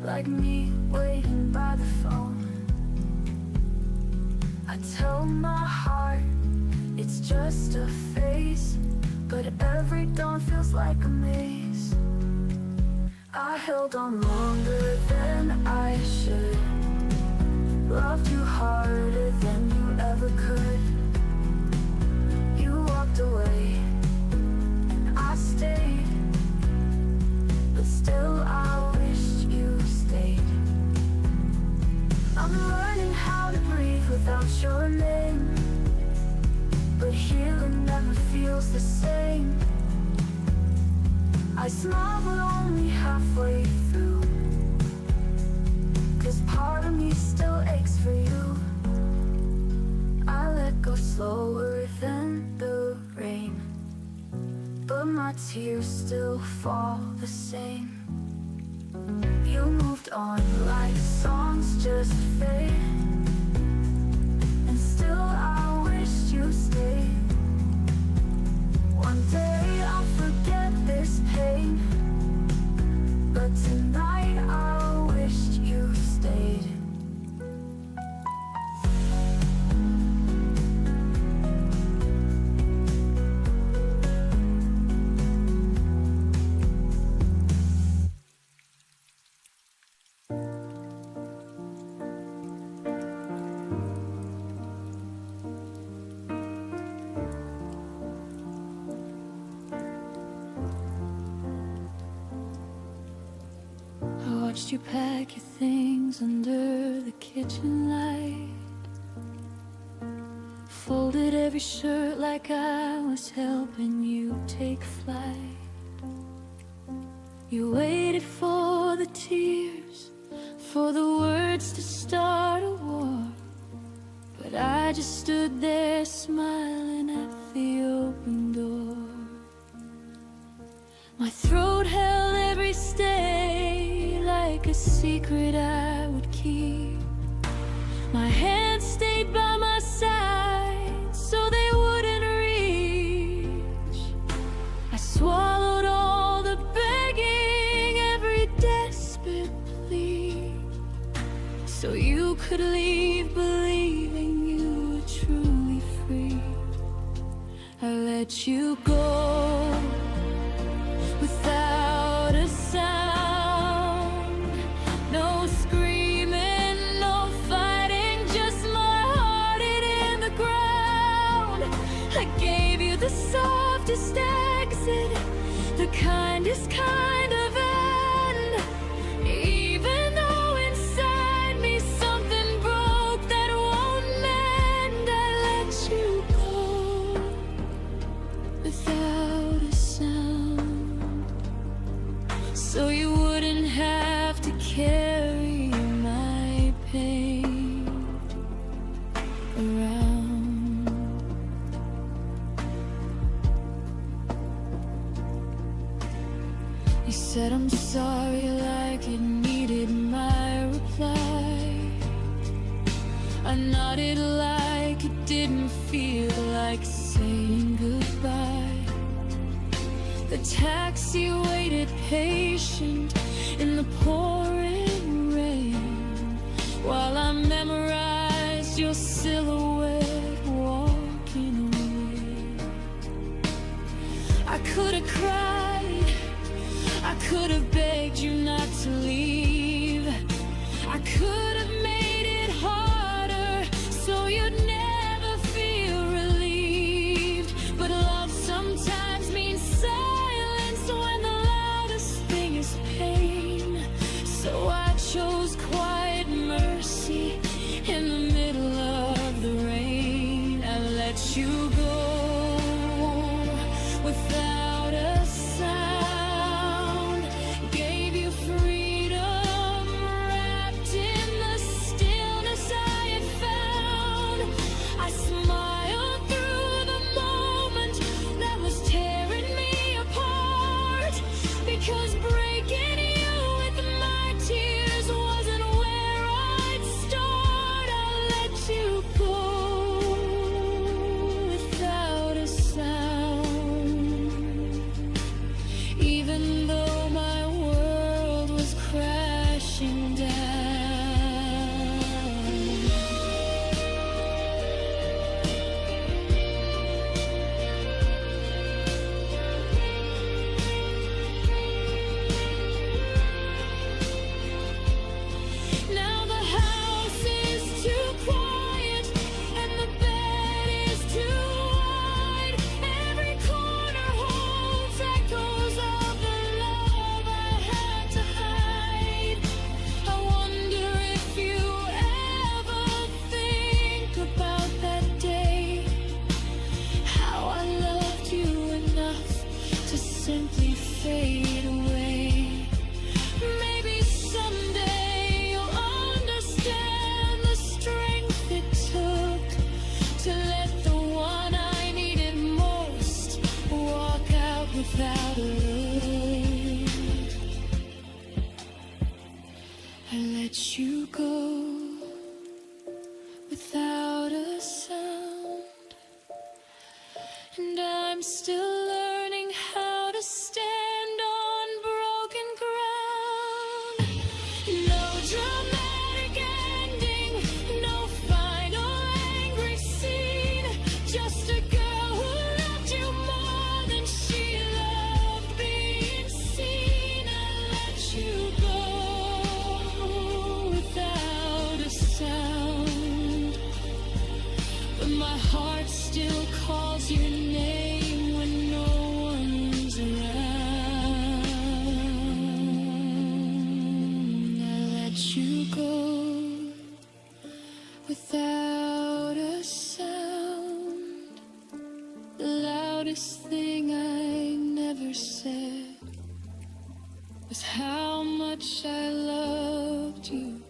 like me waiting by the phone. I tell my heart it's just a phase, but every dawn feels like a maze. I held on longer than I should, loved you harder than you ever could. You walked away, I stayed, but still I wished you stayed. I'm learning how to breathe without your name, but healing never feels the same. I smile but only halfway through, 'cause part of me still aches for you. I let go slower than the rain, but my tears still fall the same. You moved on like songs just fade, and still I wished you stayed. One day I'll forget this pain, but tonight I wished you stayed. watched you pack your things under the kitchen light. Folded every shirt like I was helping you take flight. You waited for the tears, for the words to start a war. But I just stood there smiling at the open door. My throat held every stay like a secret I would keep. My hands stayed by my side so they wouldn't reach. I swallowed all the begging, every desperate plea, so you could leave believing you were truly free. I let you go without a sound. No screaming, no fighting, just my heart in the ground. I gave you the softest exit, the kindest kind of end. Even though inside me something broke that won't mend, I let you go without a sound, so you wouldn't have to carry my pain around. You said I'm sorry like it needed my reply. I nodded like it didn't feel like saying goodbye. The taxi waited patient in the pouring rain while I memorized your silhouette walking away. I could have cried, I could have begged you not to leave. I could have made it harder so you'd never feel relieved. But love sometimes means silence when the loudest thing is pain. So I chose quiet mercy in the middle of the rain. I let you go without a sound. Gave you freedom wrapped in the stillness I had found. I smiled through the moment that was tearing me apart, because breaking you with my tears wasn't where I'd start. I let you go without a sound, even though my world was crashing down. Now the house is too quiet and the bed is too wide. Every corner holds echoes of the love I had to hide. I wonder if you ever think about that day, how I loved you enough to simply fade away. Maybe someday you'll understand the strength it took to let the one I needed most walk out without a look. I let you go without a sound, and I'm still learning how to stand on broken ground. No dramatic ending, no final angry scene, just a girl who loved you more than she loved being seen. I let you go without a you go without a sound. The loudest thing I never said was how much I loved you,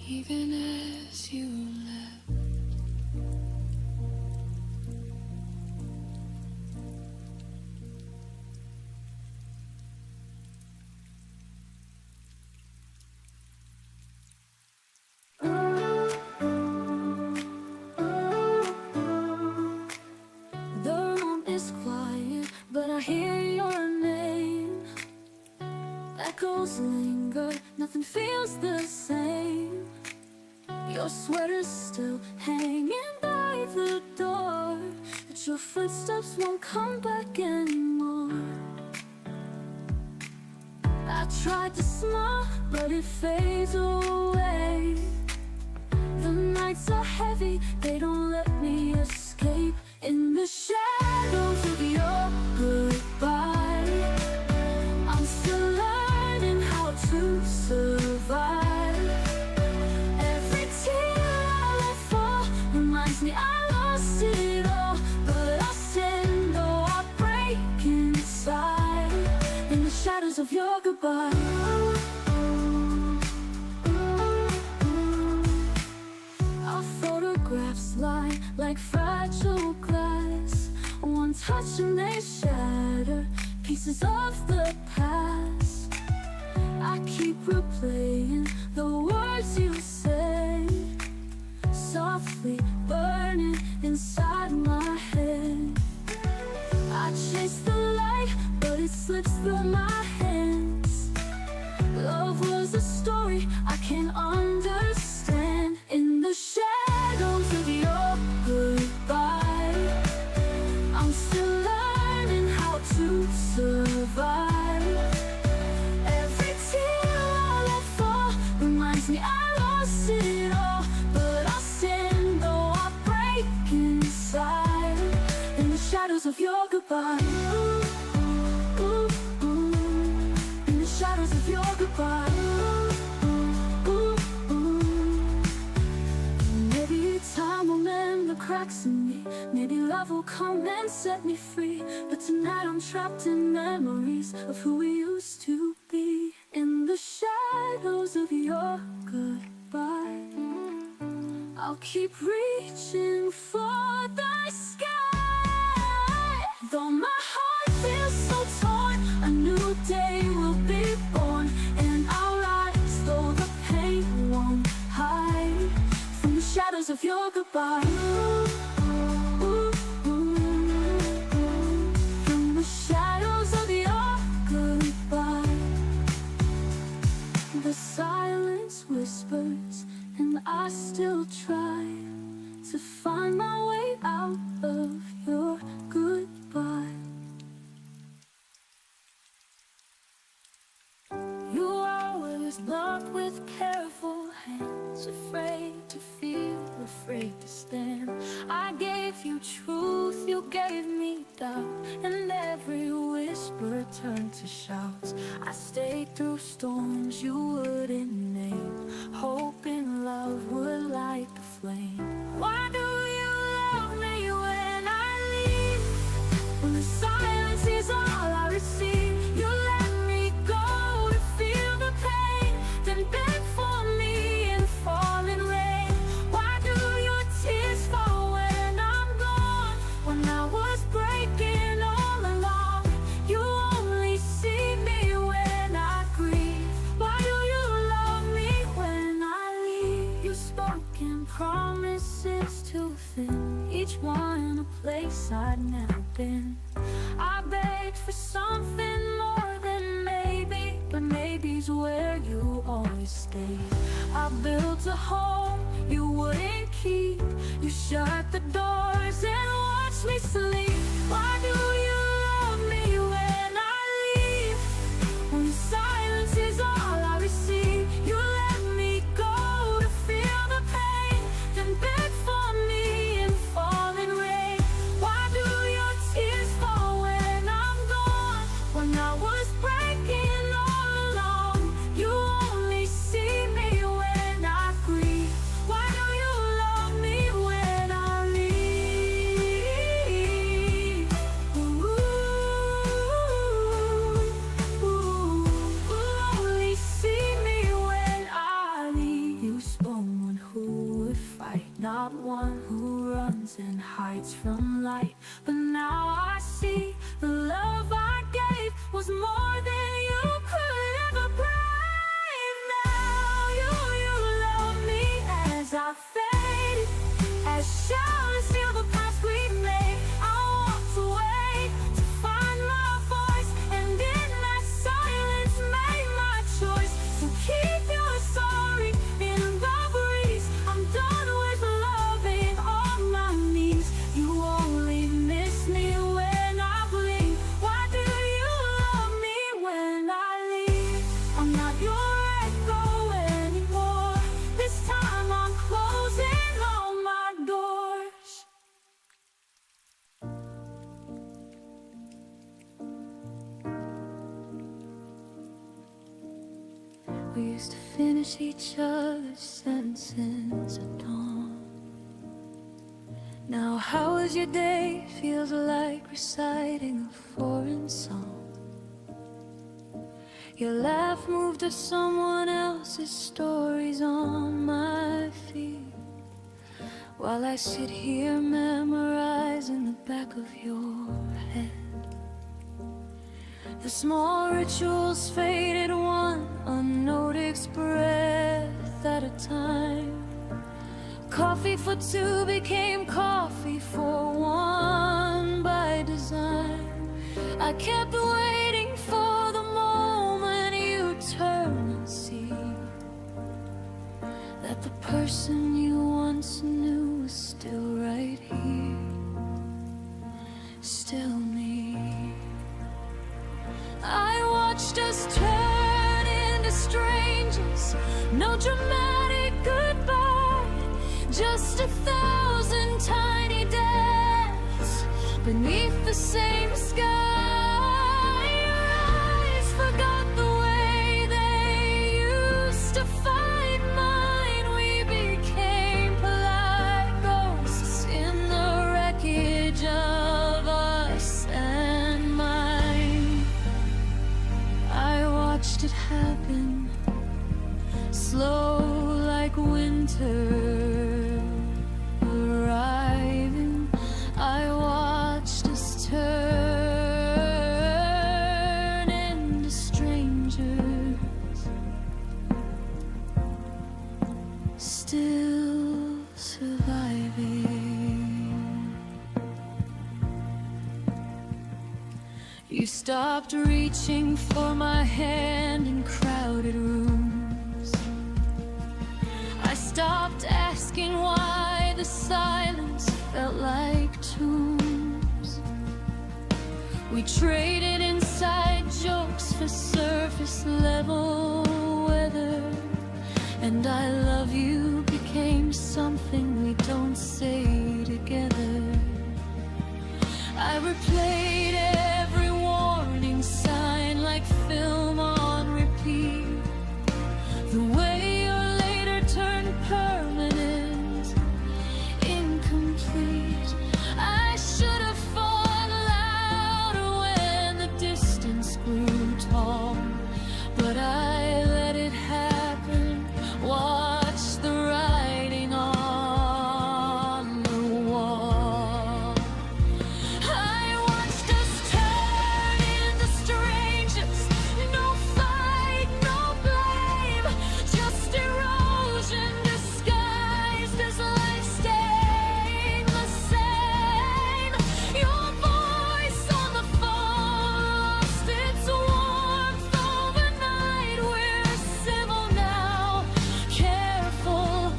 even as you left. The room is quiet, but I hear your name. Echoes linger, nothing feels the same. Your sweater's still hanging by the door, but your footsteps won't come back anymore. I tried to smile, but it fades away. The nights are heavy, they don't let me escape. In the shadows of your goodbye, I'm still learning how to survive. Every tear I let fall reminds me I lost it all, but I stand though I break inside. In the shadows of your goodbye, our photographs lie like fragile glass. One touch and they shatter, pieces of the past. I keep replaying the words you say, softly burning inside my head. I chase the light, but it slips through my hands. Love was a story I can't understand. In the shadows of your goodbye, I'm still learning how to survive. Every tear I let fall reminds me I lost it all, but I stand though I break inside. In the shadows of your goodbye, ooh, ooh, ooh. In the shadows of your goodbye, ooh, ooh, ooh. Maybe time will mend the cracks in me, maybe love will come and set me free. But tonight I'm trapped in memories of who we used to be. In the shadows of your goodbye, I'll keep reaching for the sky. Though my heart feels so torn, a new day will be born, and I'll rise though the pain won't hide. From the shadows of your goodbye, ooh, ooh, ooh. From the shadows of your goodbye, the silence whispers, and I still try to find my way out of your goodbye. You always knock with careful hands, afraid to feel, afraid to stand. I gave you truth, you gave me doubt, and every whisper turned to shouts. I stayed through storms you wouldn't name, hoping love would light the flame. Why do you love me when I leave? When the silence is all I receive, you let me go to feel the pain, then beg for me in falling rain. Why do your tears fall when I'm gone? When I was breaking all along, you only see me when I grieve. Why do you love me when I leave? You spoke in promises too thin, each one a place I'd never been. I begged for something more than maybe, but maybe's where you always stay. I built a home you wouldn't keep, you shut the doors and watched me sleep. Why do you love me when I leave? When silence is all I receive, you let me go to feel the pain, then beg for me in falling rain. Why do your tears fall when I'm gone? When I was breaking all lights from light. But now I see the love I gave was more than you could ever brave. Now you love me as I faded, as shadows seal the past we made. I walked away to find my voice, and in that silence made my choice. So keep your sorry in the breeze. I'm done with loving on my knees. You only miss me when I bleed. Why do you love me when I leave? I'm not your echo anymore. This time I'm closing all my doors. We used to finish each other's sentences at dawn. Now how was your day feels like reciting a foreign song. Your laugh moved to someone else's stories on my feet, while I sit here memorizing the back of your head. The small rituals faded one unnoticed breath at a time. Coffee for two became coffee for one by design. I kept waiting for the moment you turn and see that the person you once knew was still right here, still me. I watched us turn into strangers, no dramatic goodbye, just 1,000 tiny deaths beneath the same sky. Your eyes forgot the way they used to fight mine. We became polite ghosts in the wreckage of us and mine. I watched it happen, slow like winter arriving. I watched us turn into strangers, still surviving. You stopped reaching for my hand in crowded rooms. I stopped asking why the silence felt like tombs. We traded inside jokes for surface level weather, and I love you became something we don't say together. I replayed every warning sign like film on repeat. The way your later turned permanent, incomplete. I should have fought louder when the distance grew tall, but I let it happen. Watch the writing on the wall. I watched us turn into strangers, no fight, no blame, just erosion disguised as life staying the same. Your voice on the phone lost its warmth overnight. We're civil now, careful,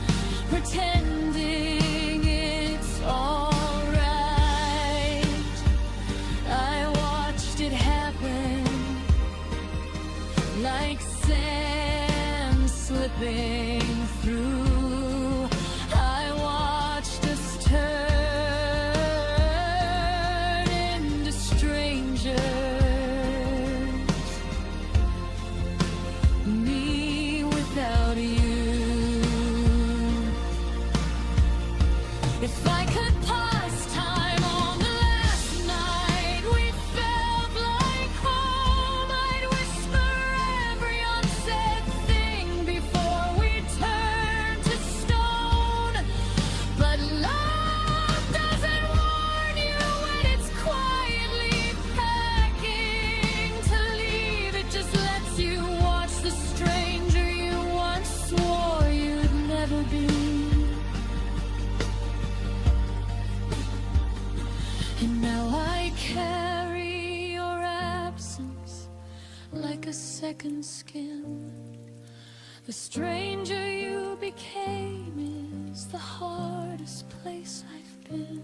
pretending it's alright. I watched it happen like sand slipping through. I watched us turn into strangers, me without you. If I could pause time on the last night we felt like home, I'd whisper every unsaid thing before we turned to second skin. The stranger you became is the hardest place I've been.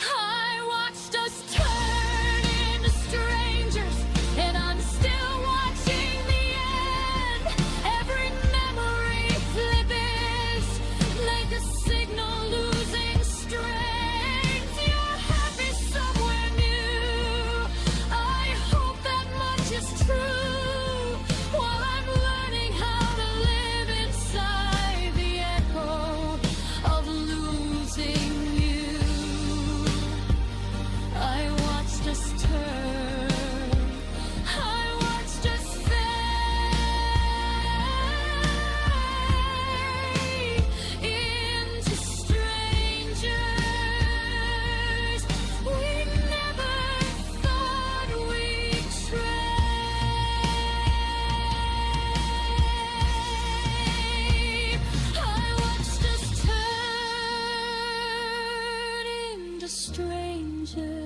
I watched us turn into strangers, and I'm still watching the end. Every memory flip is like a signal losing strength. You're happy somewhere new. I hope that much is true. While I'm learning how to live inside the echo of losing you, I watched us turn. I watched us fade into strangers. We never thought we'd trade. I watched us turn into strangers.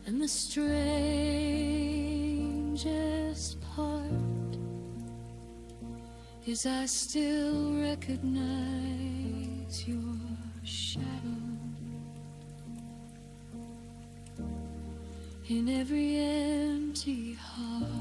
And the strangest part is I still recognize your shadow in every empty heart.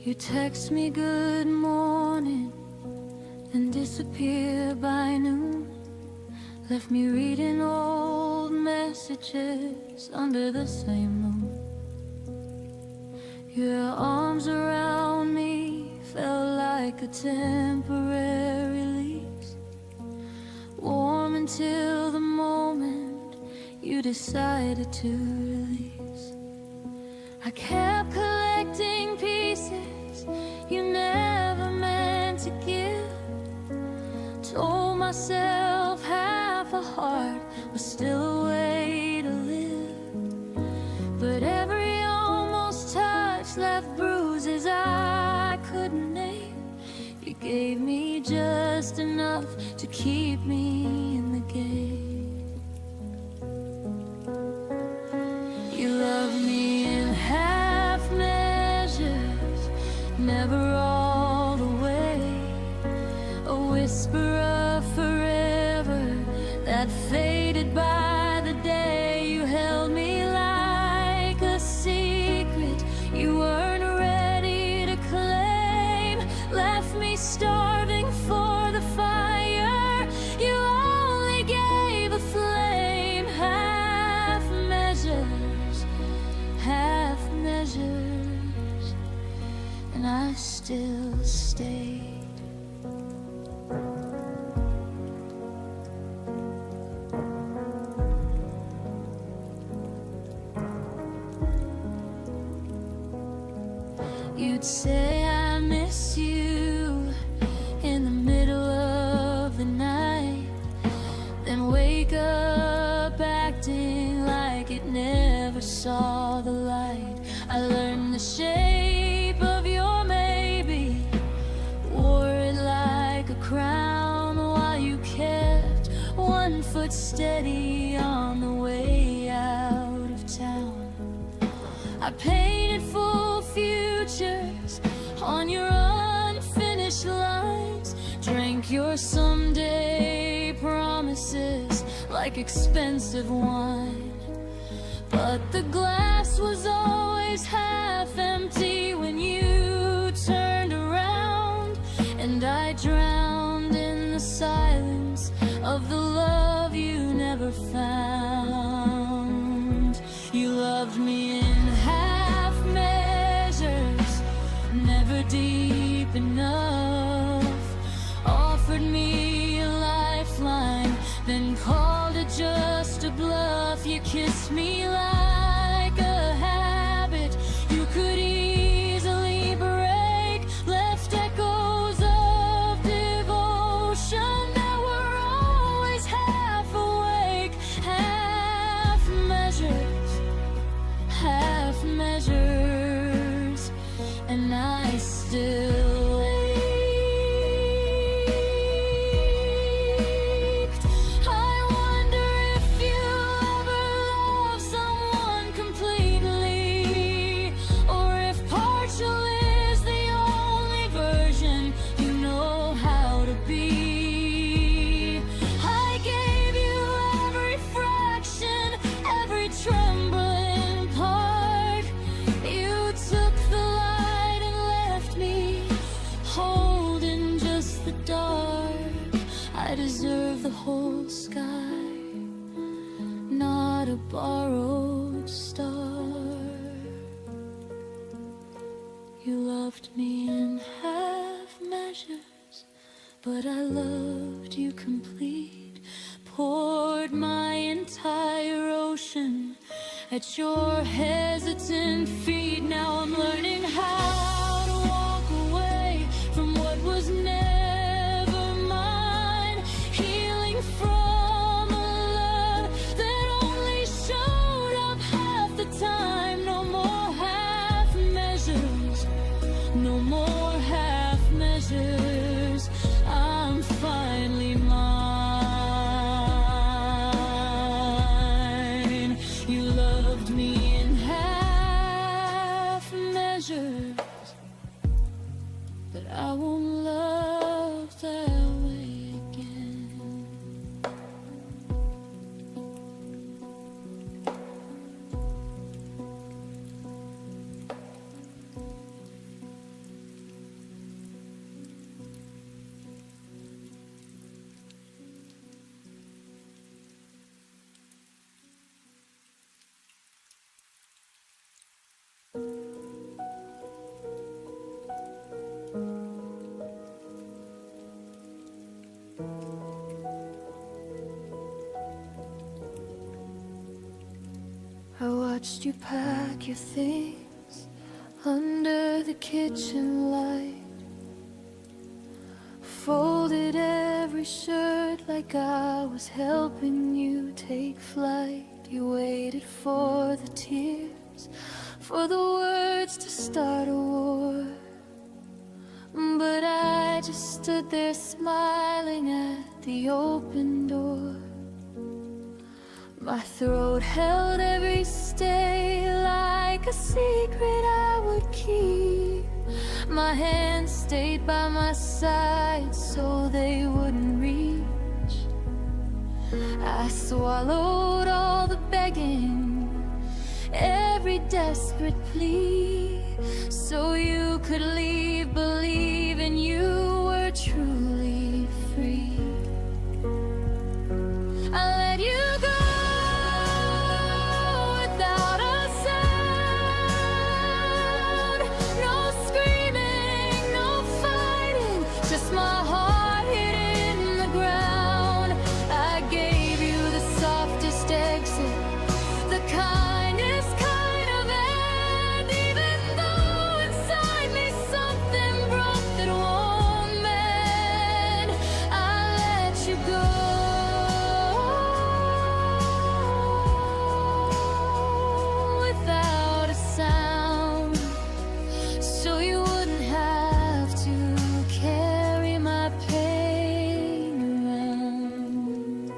You text me good morning, then disappear by noon. Left me reading old messages under the same moon. Your arms around me felt like a temporary release, warm until the moment you decided to release. I kept collecting pieces you never meant to give. Told myself half a heart was still a way to live, but every almost touch left bruises I couldn't name. You gave me just enough to keep me in the game. You loved me in half measures, never all the way. A whisper of forever that faded by the day. You held me like a secret you weren't ready to claim. Left me starving for the fire you only gave a flame. Half measures, half measures, and I still stayed. You'd say I miss you in the middle of the night, then wake up acting like it never saw the light. I learned the shape of your maybe, wore it like a crown, while you kept one foot steady on the way out of town. I painted full futures on your unfinished lines, drank your someday promises like expensive wine. But the glass was always half empty when you turned around, and I drowned in the silence of the love you never found. You loved me in half measures, never deep enough. Offered me a lifeline, then called it if you kissed me like a habit you could easily break. Left echoes of devotion that were always half awake. Half measures, and I still ached. I wonder if you ever love someone completely, or if partial is the only version you know how to be. I gave you every fraction, every trembling part. You took the light and left me holding just the dark. I deserve the whole sky, not a borrowed star. You loved me in half measures, but I loved you complete. Poured my entire ocean at your hesitant feet. Now I'm learning how to walk away from what was never mine. Healing from a love that only showed up half the time. No more half measures, no more half measures. I'm finally mine. You loved me in half measures, but I won't love that way again. I watched you pack your things under the kitchen light. Folded every shirt like I was helping you take flight. You waited for the tears, for the words to start a war. But I just stood there smiling at the open door. My throat held every stay like a secret I would keep. My hands stayed by my side so they wouldn't reach. I swallowed all the begging, every desperate plea, so you could leave believing you were truly free. I let you go without a sound. No screaming, no fighting, just my heart hid in the ground. I gave you the softest exit, the kindest kind of end, even though inside me something broke that won't mend. I let you go without a sound, so you wouldn't have to carry my pain around.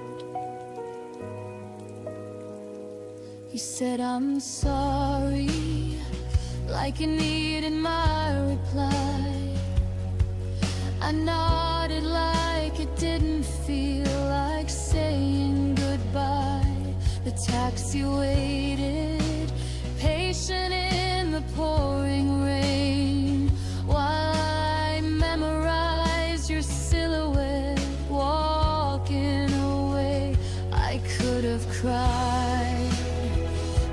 You said I'm sorry, like you needed my reply. I nodded like it didn't feel like saying goodbye. The taxi waited, patient in the pouring rain, while I memorized your silhouette walking away. I could have cried,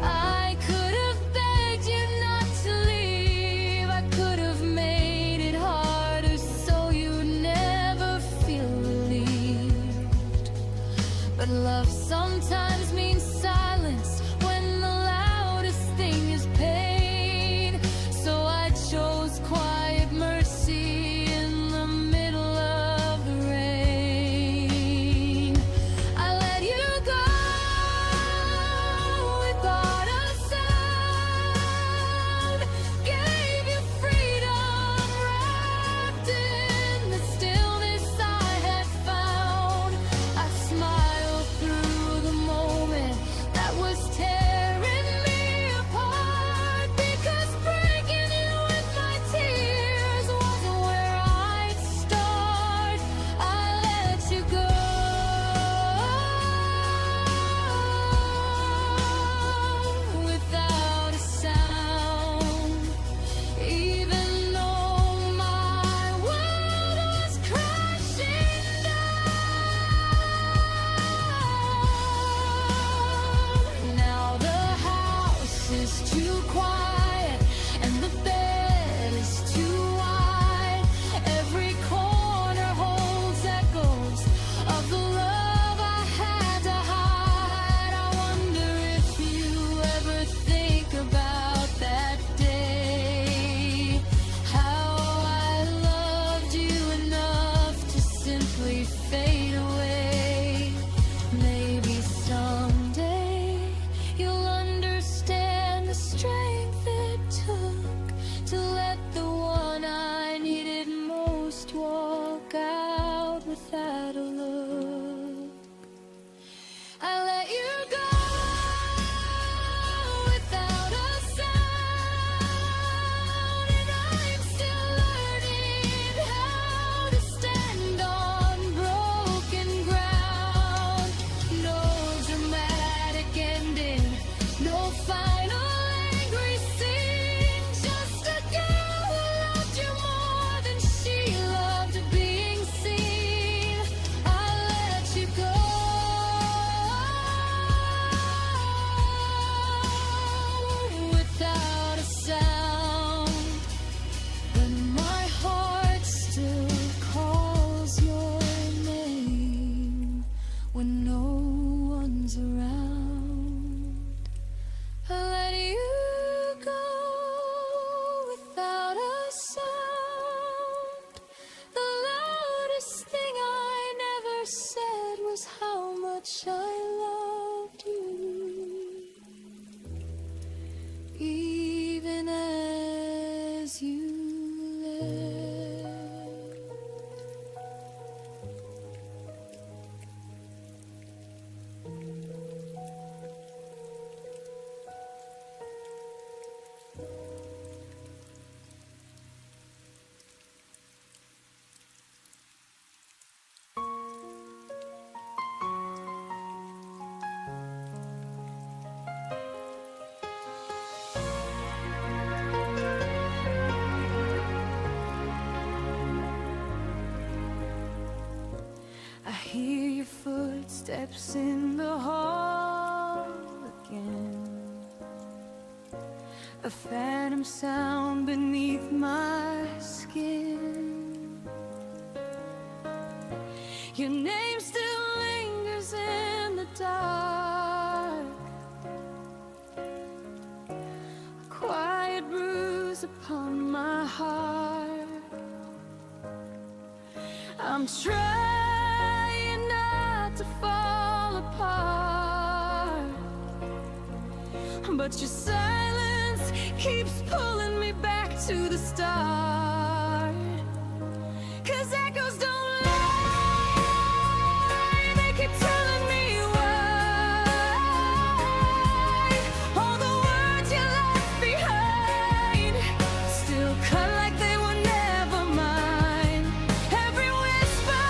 I could have begged you not to leave. I could have made it harder so you never feel relieved. But love sometimes means silence. as you left. I hear your footsteps in the hall again, a phantom sound beneath my skin. Your name still lingers in the dark, a quiet bruise upon my heart. I'm trying not to fall apart, but your silence keeps pulling me back to the start. 'Cause echoes don't lie, they keep telling me why all the words you left behind still cut like they were never mine. Every whisper,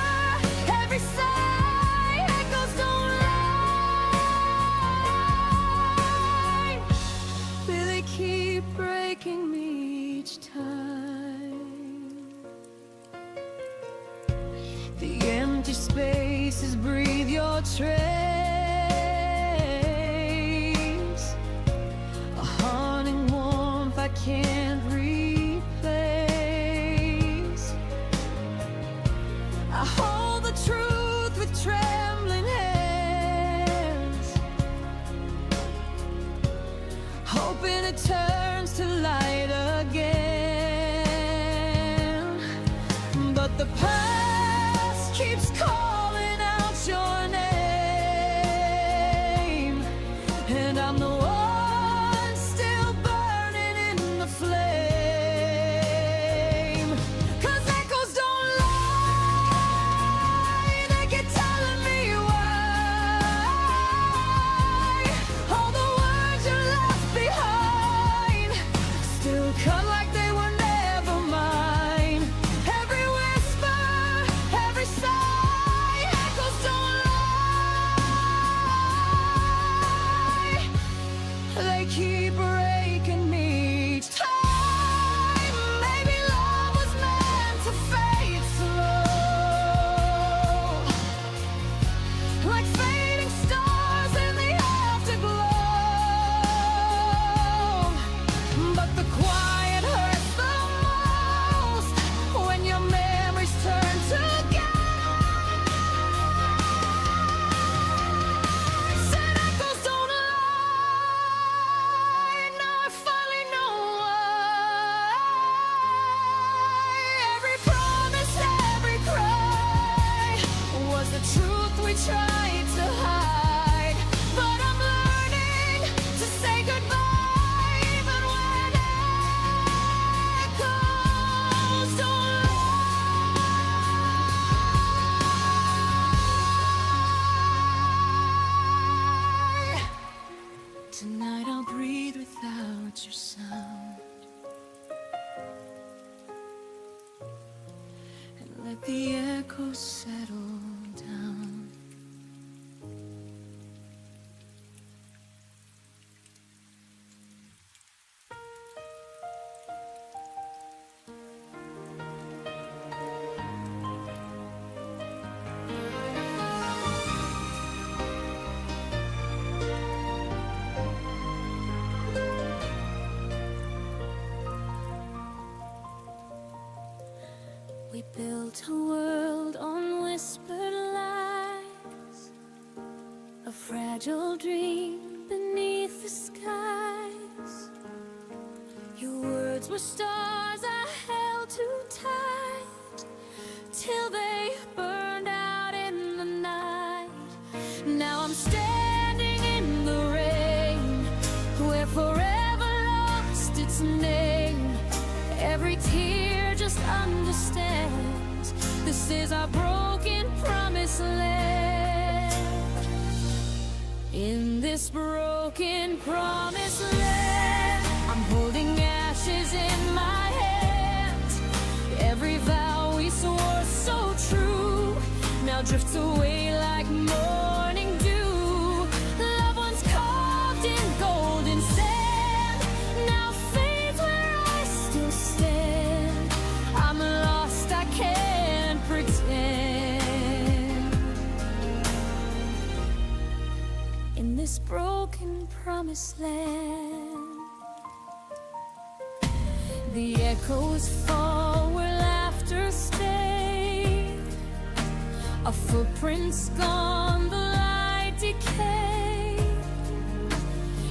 every sigh, echoes don't lie, they keep breaking me each time. The empty spaces breathe your trace, a haunting warmth I can't replace. I hold the truth with trembling hands, hoping it turns to light again. But the past keeps calling out your name, and I'm the one still burning in the flame. 'Cause echoes don't lie, they keep telling me why all the words you left behind still cut like they were never mine. Every whisper, every sigh, echoes don't lie, they keep breaking me each time. Maybe love was meant to fade slow, like fading stars in the afterglow. But the quiet hurts the most when your memories turn to gas. Said echoes don't lie, now I finally know why. Every promise, every cry was the truth we tried to hide. But I'm learning to say goodbye even when echoes don't lie. Tonight I'll breathe without your sound and let the echoes settle down. We built a world on whispered lies, a fragile dream beneath the skies. Your words were stars I held too tight till they burned out in the night. Now I'm standing in the rain where forever lost its name. our broken promised land. In this broken promised land, I'm holding ashes in my hands. Every vow we swore so true now drifts away like morning dew. Loved ones carved in golden sand now fades where I still stand. I'm lost, I can't pretend. In this broken promised land, the echoes fall where laughter stayed. A footprint's gone, the light decayed.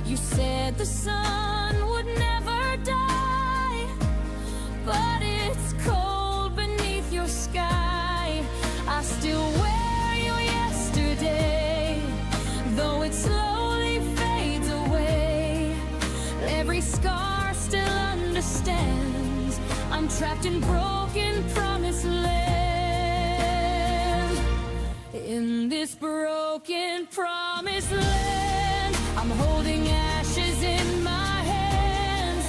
You said the sun would never die, but it's cold beneath your sky. I still wear you yesterday, though it slowly fades away. Every scar still understands I'm trapped in broken promised land. In this broken promised land, I'm holding ashes in my hands.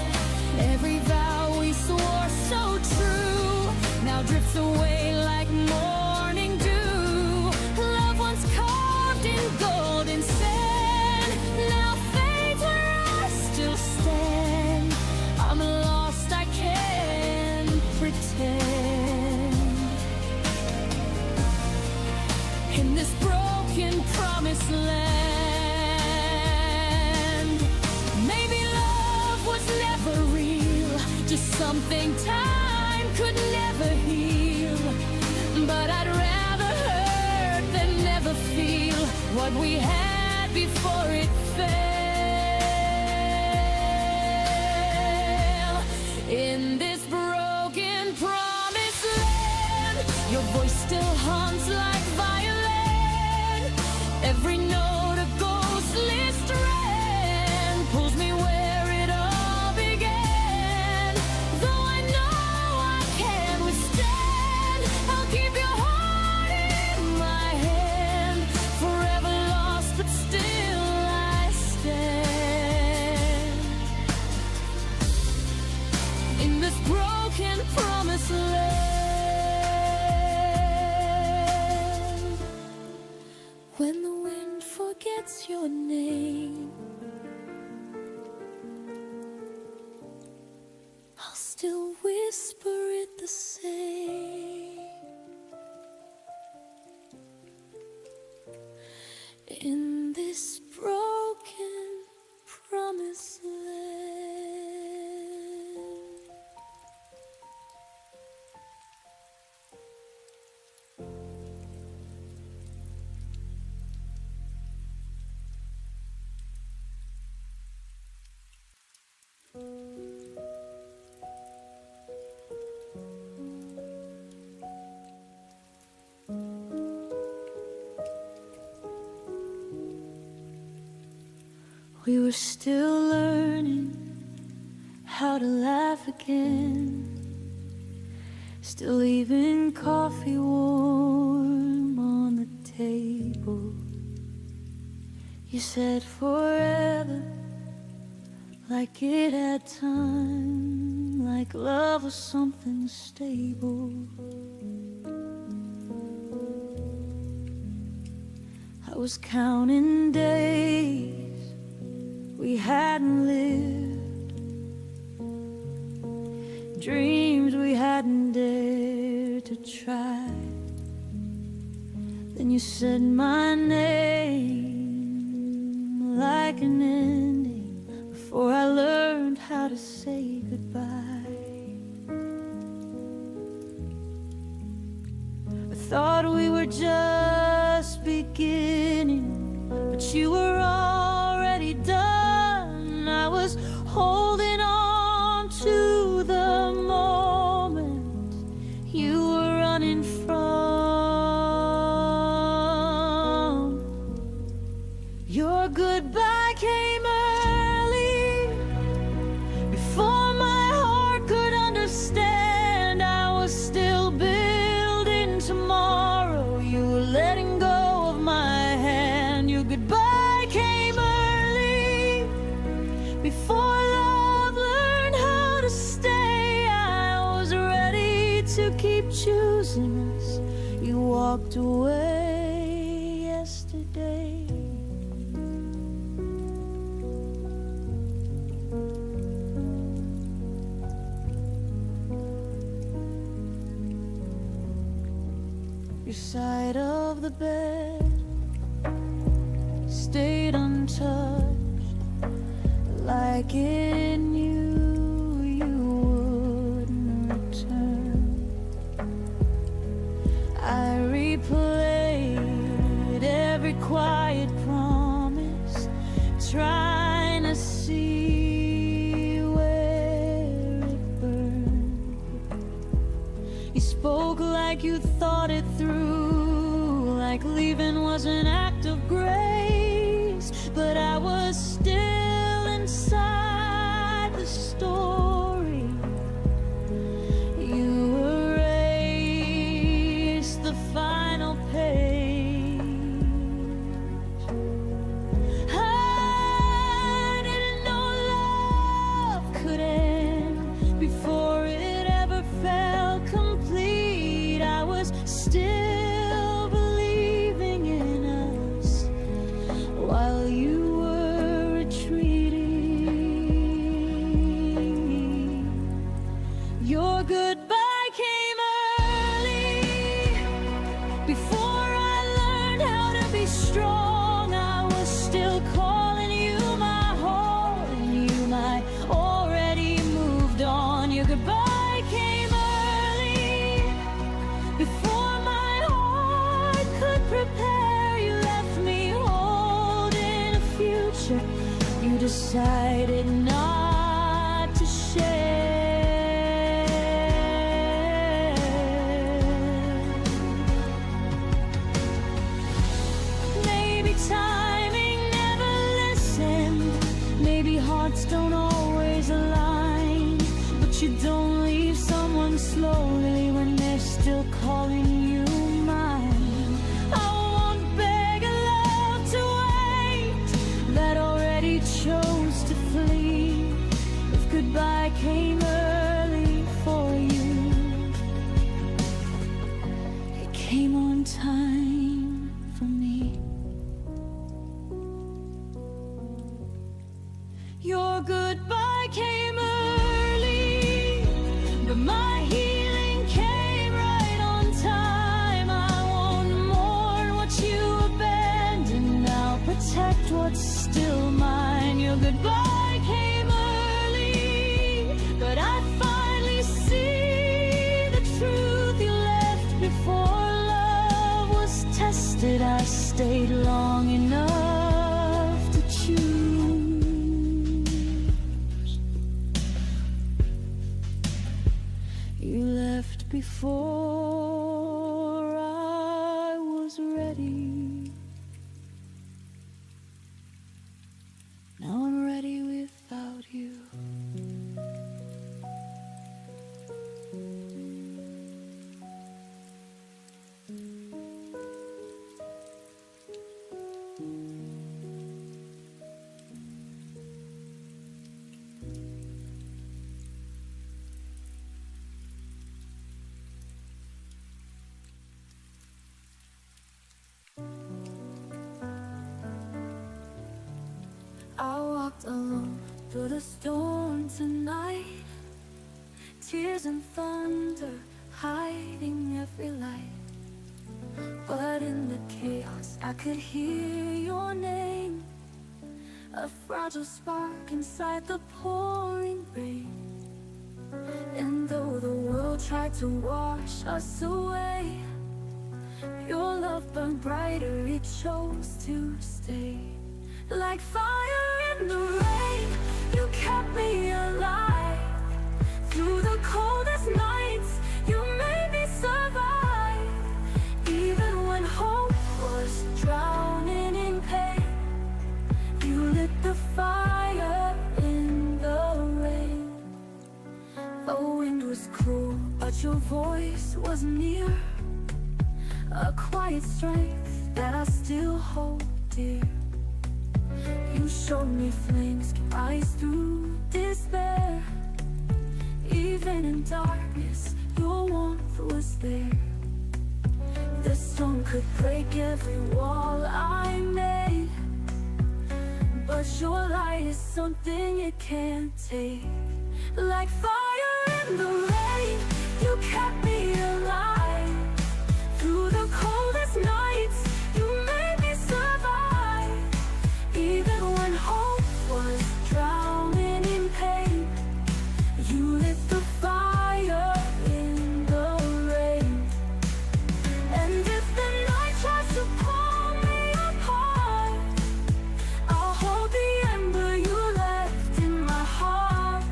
Every vow we swore so true now drifts away like morning dew. Loved ones carved in golden sand now fades where I still stand. I'm lost, I can't pretend. In this broken promised land, maybe love was never real, just something time could never heal. But I'd rather hurt than never feel what we had before it fell. In this broken promised land, your voice still haunts like violin. Every note a ghostly strand pulls me where it all began. Though I know I can't withstand, I'll keep your heart in my hand. Forever lost, but still I stand. In this broken promised land, when the wind forgets your name, I'll still whisper it the same. In this broken promised land. We were still learning how to laugh again, still leaving coffee warm on the table. You said forever, like it had time, like love was something stable. I was counting days we hadn't lived, dreams we hadn't dared to try. Then you said my name like an ending before I learned how to say goodbye. I thought we were just beginning, but you were already done. I was holding on to the moment you were running from. Your goodbye came early, before my heart could understand. I was still building tomorrow. walked away yesterday. Your side of the bed stayed untouched, like it knew you wouldn't return. I replayed every quiet promise, trying to see where it burned. You spoke like you thought it through, like leaving was an act of grace, but I was still inside the story. You erased the final page. I didn't know love could end before it ever felt complete. I was still believing in us while you were retreating. Your goodbye came early, before I learned how to be strong. I was still calling you my whole, and you might already moved on. Your goodbye came early, before my heart could prepare. You left me holding a future you decided not to share. Maybe timing never listened, maybe hearts don't always align, but you don't leave someone slowly when they're still calling you mine. I won't beg a love to wait that already chose to flee. If goodbye came early for you, it came on time for me. Your goodbye came early, but my healing came right on time. I won't mourn what you abandoned, I'll protect what's still mine. Your goodbye came early, but I finally see the truth. You left before love was tested. I stayed long enough to choose. You left before I was ready. Now I'm ready without you. I walked alone through the storm tonight, tears and thunder hiding every light. But in the chaos I could hear your name, a fragile spark inside the pouring rain. And though the world tried to wash us away, your love burned brighter, it chose to stay. Like fire in the rain, you kept me alive. Through the coldest nights, you made me survive. Even when hope was drowning in pain, you lit the fire in the rain. The wind was cruel, but your voice was near, a quiet strength that I still hold dear. You showed me flames can rise through despair. Even in darkness, your warmth was there. The storm could break every wall I made, but your light is something it can't take. Like fire in the rain, you kept me alive. Through the coldest nights, you made me survive. Even when hope was drowning in pain, you lit the fire in the rain. And if the night tries to pull me apart, I'll hold the ember you left in my heart.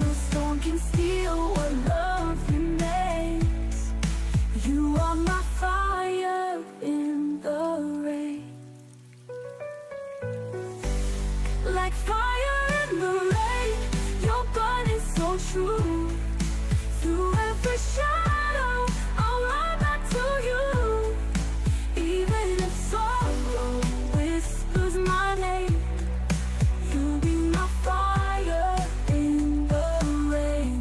No storm can steal what love remains. You are my fire in the rain. Like fire in the rain, you're burning so true. Through every shadow, I'll run back to you. Even if sorrow whispers my name, you'll be my fire in the rain.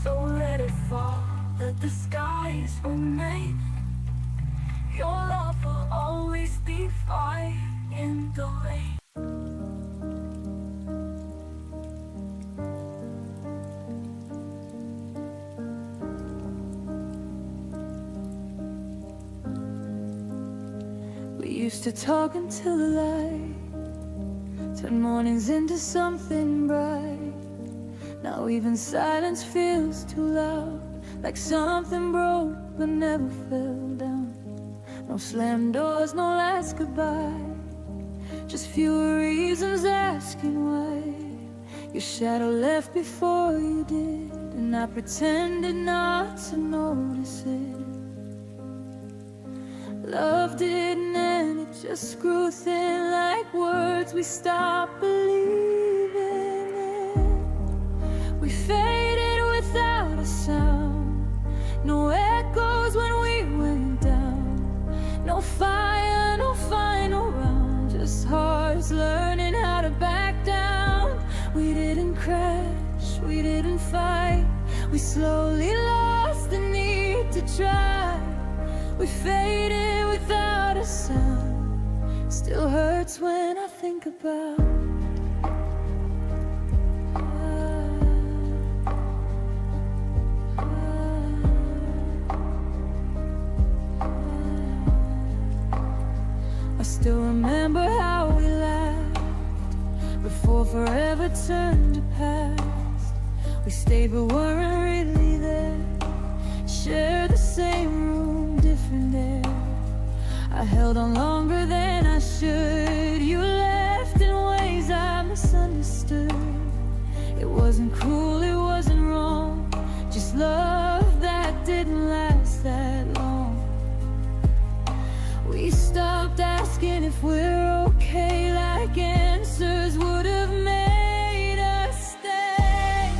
So let it fall, let the skies remain. Your love will always be fire in the rain. We used to talk until the light turned mornings into something bright. Now even silence feels too loud, like something broke but never fell down. No slammed doors, no last goodbye, just fewer reasons asking why. Your shadow left before you did, and I pretended not to notice it. Love didn't end, it just grew thin like words we stopped believing in. We faded without a sound, no echoes when we went down. No fire, no final round, just hearts learning how to back down. We didn't crash, we didn't fight, we slowly lost the need to try. We faded without a sound, still hurts when I think about. I still remember how we laughed before forever turned to past. We stayed but weren't really there, shared the same room, different air. I held on longer than I should. You left in ways I misunderstood. It wasn't cruel, it wasn't wrong, just love that didn't last that long. We stopped asking if we're okay, like answers would have made us stay.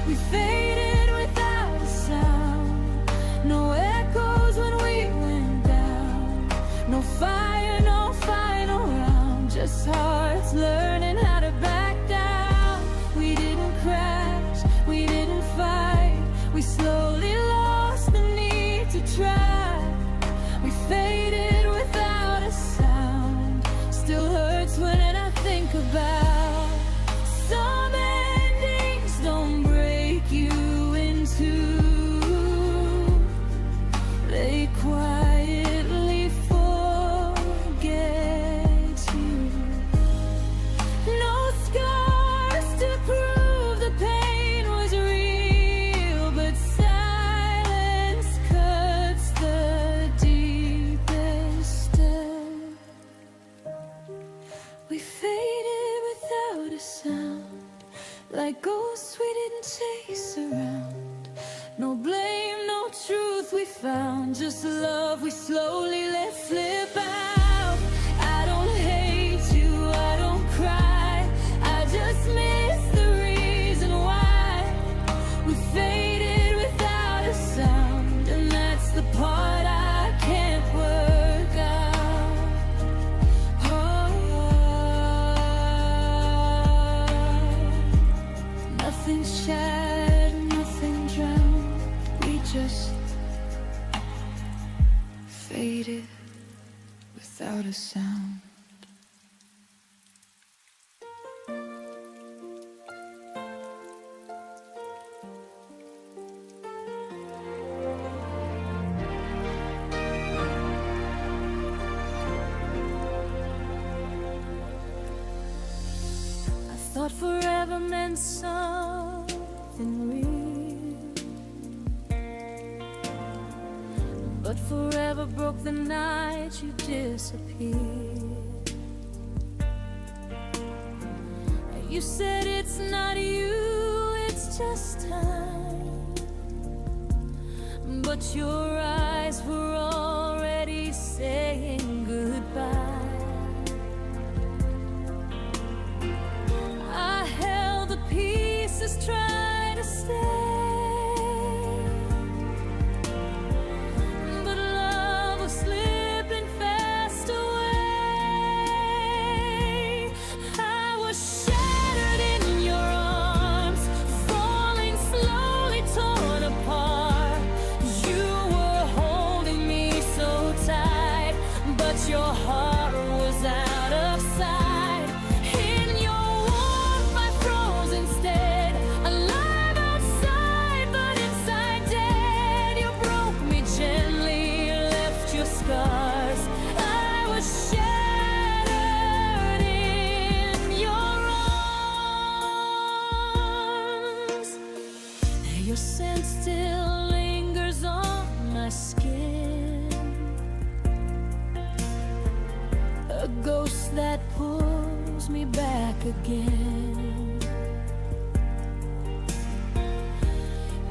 We faded without a sound, no echoes when we went down. No fire, no final round, just hearts learning how to back down. We didn't crash, we didn't fight, we slowly lost the need to try. We faded without a sound, still hurts when I think about. Some endings don't break you in two, they quietly forget you. No scars to prove the pain was real, but silence cuts the deepest still. We faded without a sound, like ghosts we didn't chase around. No blame, no truth we found, just love we slowly let slip out. I don't hate you, I don't cry, I just miss the reason why. We faded without a sound, and that's the part I can't work out. Nothing shattered, nothing drowned, we just thought forever meant something real, but forever broke the night you disappeared. You said it's not you, it's just time, but your eyes were already saying goodbye. I held the pieces trying to stay, but love was slipping fast away. I was shattered in your arms, falling slowly, torn apart. You were holding me so tight, but your heart was out of sight. In your warmth I froze instead, alive outside but inside dead. You broke me gently, left your scars. I was shattered in your arms. Your scent still lingers on my skin, a ghost that pulls me back again.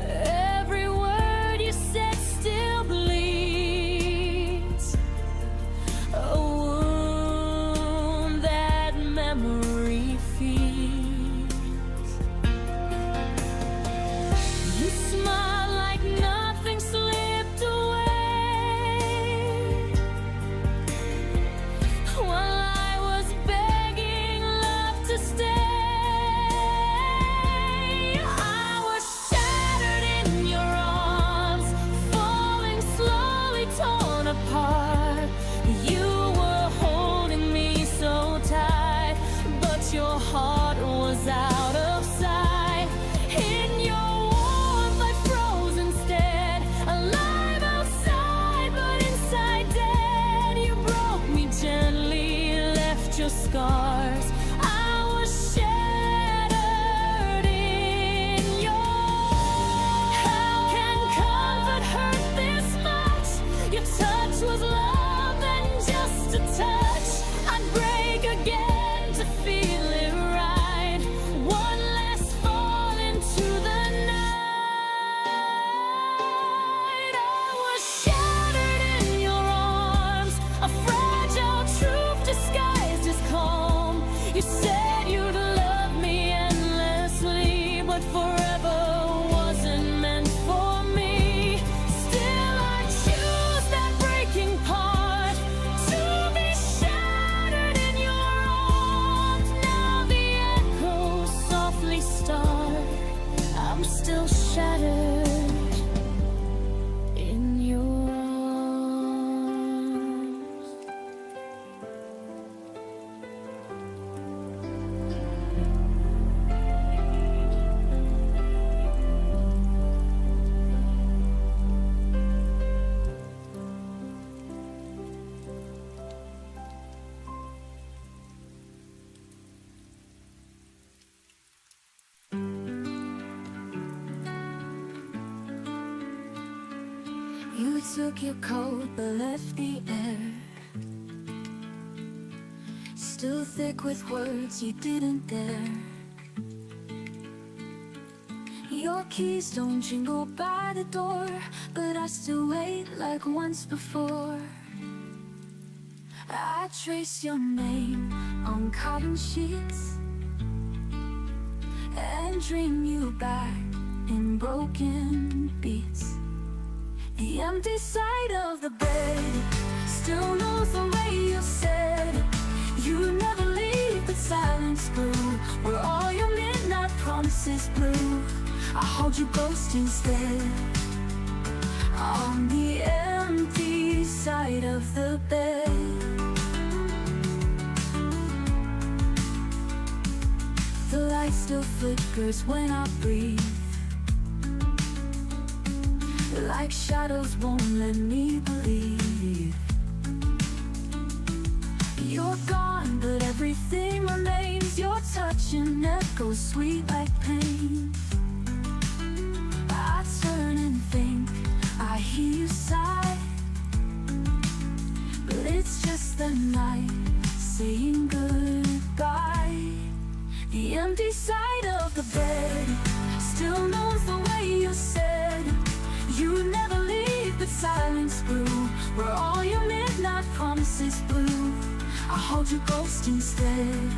Every word you said still bleeds, a wound that memory feeds. You smile like nothing slipped away, while I was begging love to stay. I was shattered in your arms, falling slowly, torn apart. You were holding me so tight, but your heart was out of sight. In your warmth I froze instead, alive outside but inside dead. You broke me gently, left your scars. I was shattered in your. How can comfort hurt this much? Your touch was love and just a touch. I'd break again to feel it right. One last fall into the night. I was shattered in your arms, a fragile truth disguised as calm. You said you'd love me endlessly, but forever wasn't meant for me. Still I choose that breaking part, to be shattered in your arms. Now the echoes softly start, I'm still shattered in your arms. You took your coat but left the air still thick with words you didn't dare. Your keys don't jingle by the door, but I still wait like once before. I trace your name on cotton sheets and dream you back in broken beats. The empty side of the bed still knows the way you said you never leave, but silence grew where all your midnight promises blew. I hold you ghost instead on the empty side of the bed. The light still flickers when I breathe, like shadows won't let me believe. You're gone, but everything remains. Your touch and goes sweet like pain. I turn and think, I hear you sigh, but it's just the night saying goodbye. The empty side of the bed still knows the way you said you would never leave, but silence grew where all your midnight promises blew. I hold your ghost instead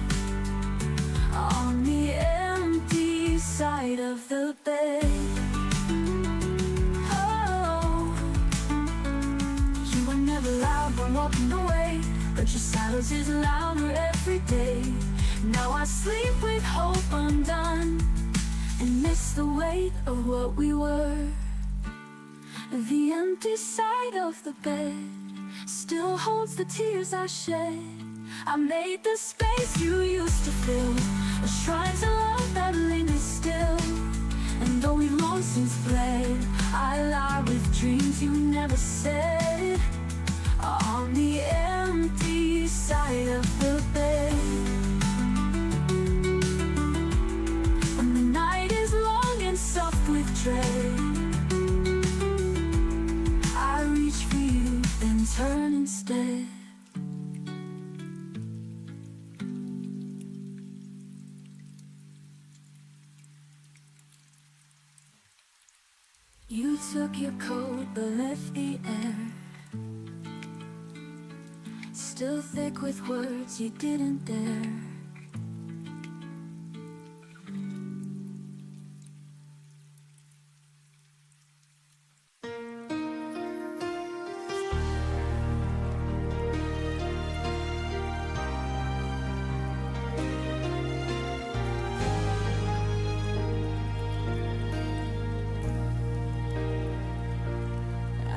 on the empty side of the bed. Oh, you were never loud when walking away, but your silence is louder every day. Now I sleep with hope undone and miss the weight of what we were. The empty side of the bed still holds the tears I shed. I made the space you used to fill, a shrine to love that lingers still. And though we've long since bled, I lie with dreams you never said on the empty side of the bed. When the night is long and soft with dread, I reach for you, then turn instead. You took your coat but left the air still thick with words you didn't dare.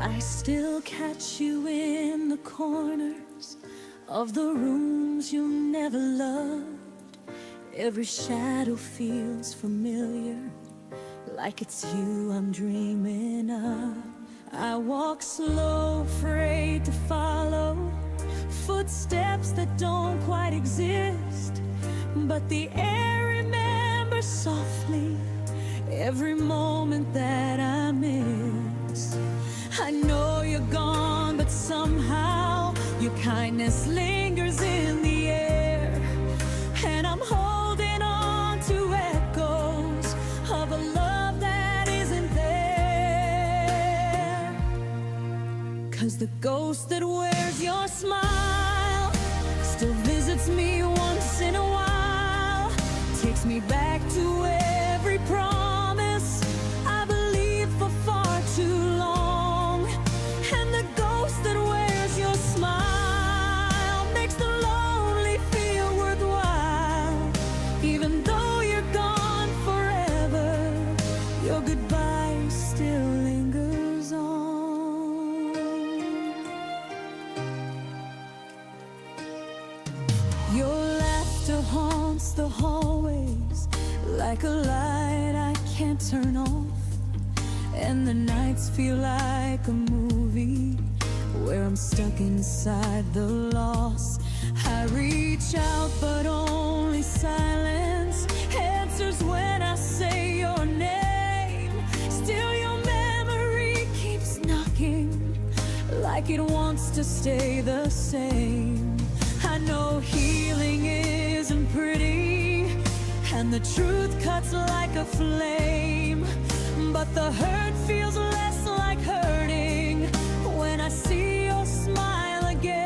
I still catch you in the corners of the rooms you never loved. Every shadow feels familiar, like it's you I'm dreaming of. I walk slow, afraid to follow footsteps that don't quite exist, but the air remembers softly every moment that I miss. I know you're gone, but somehow your kindness lingers in the air, and I'm holding on to echoes of a love that isn't there. 'Cause the ghost that wears your smile still visits me once in a while, takes me back to every promise I believed for far too long. And the ghost that wears your smile makes the lonely feel worthwhile. Even though you're gone forever, your goodbye still lingers on. Your laughter haunts the hallways like a light I can't turn off, and the nights feel like a movie where I'm stuck inside the loss. I reach out but only silence answers when I say your name. Still your memory keeps knocking like it wants to stay the same. I know healing isn't pretty, and the truth cuts like a flame, but the hurt feels less like hurting when I see your smile again.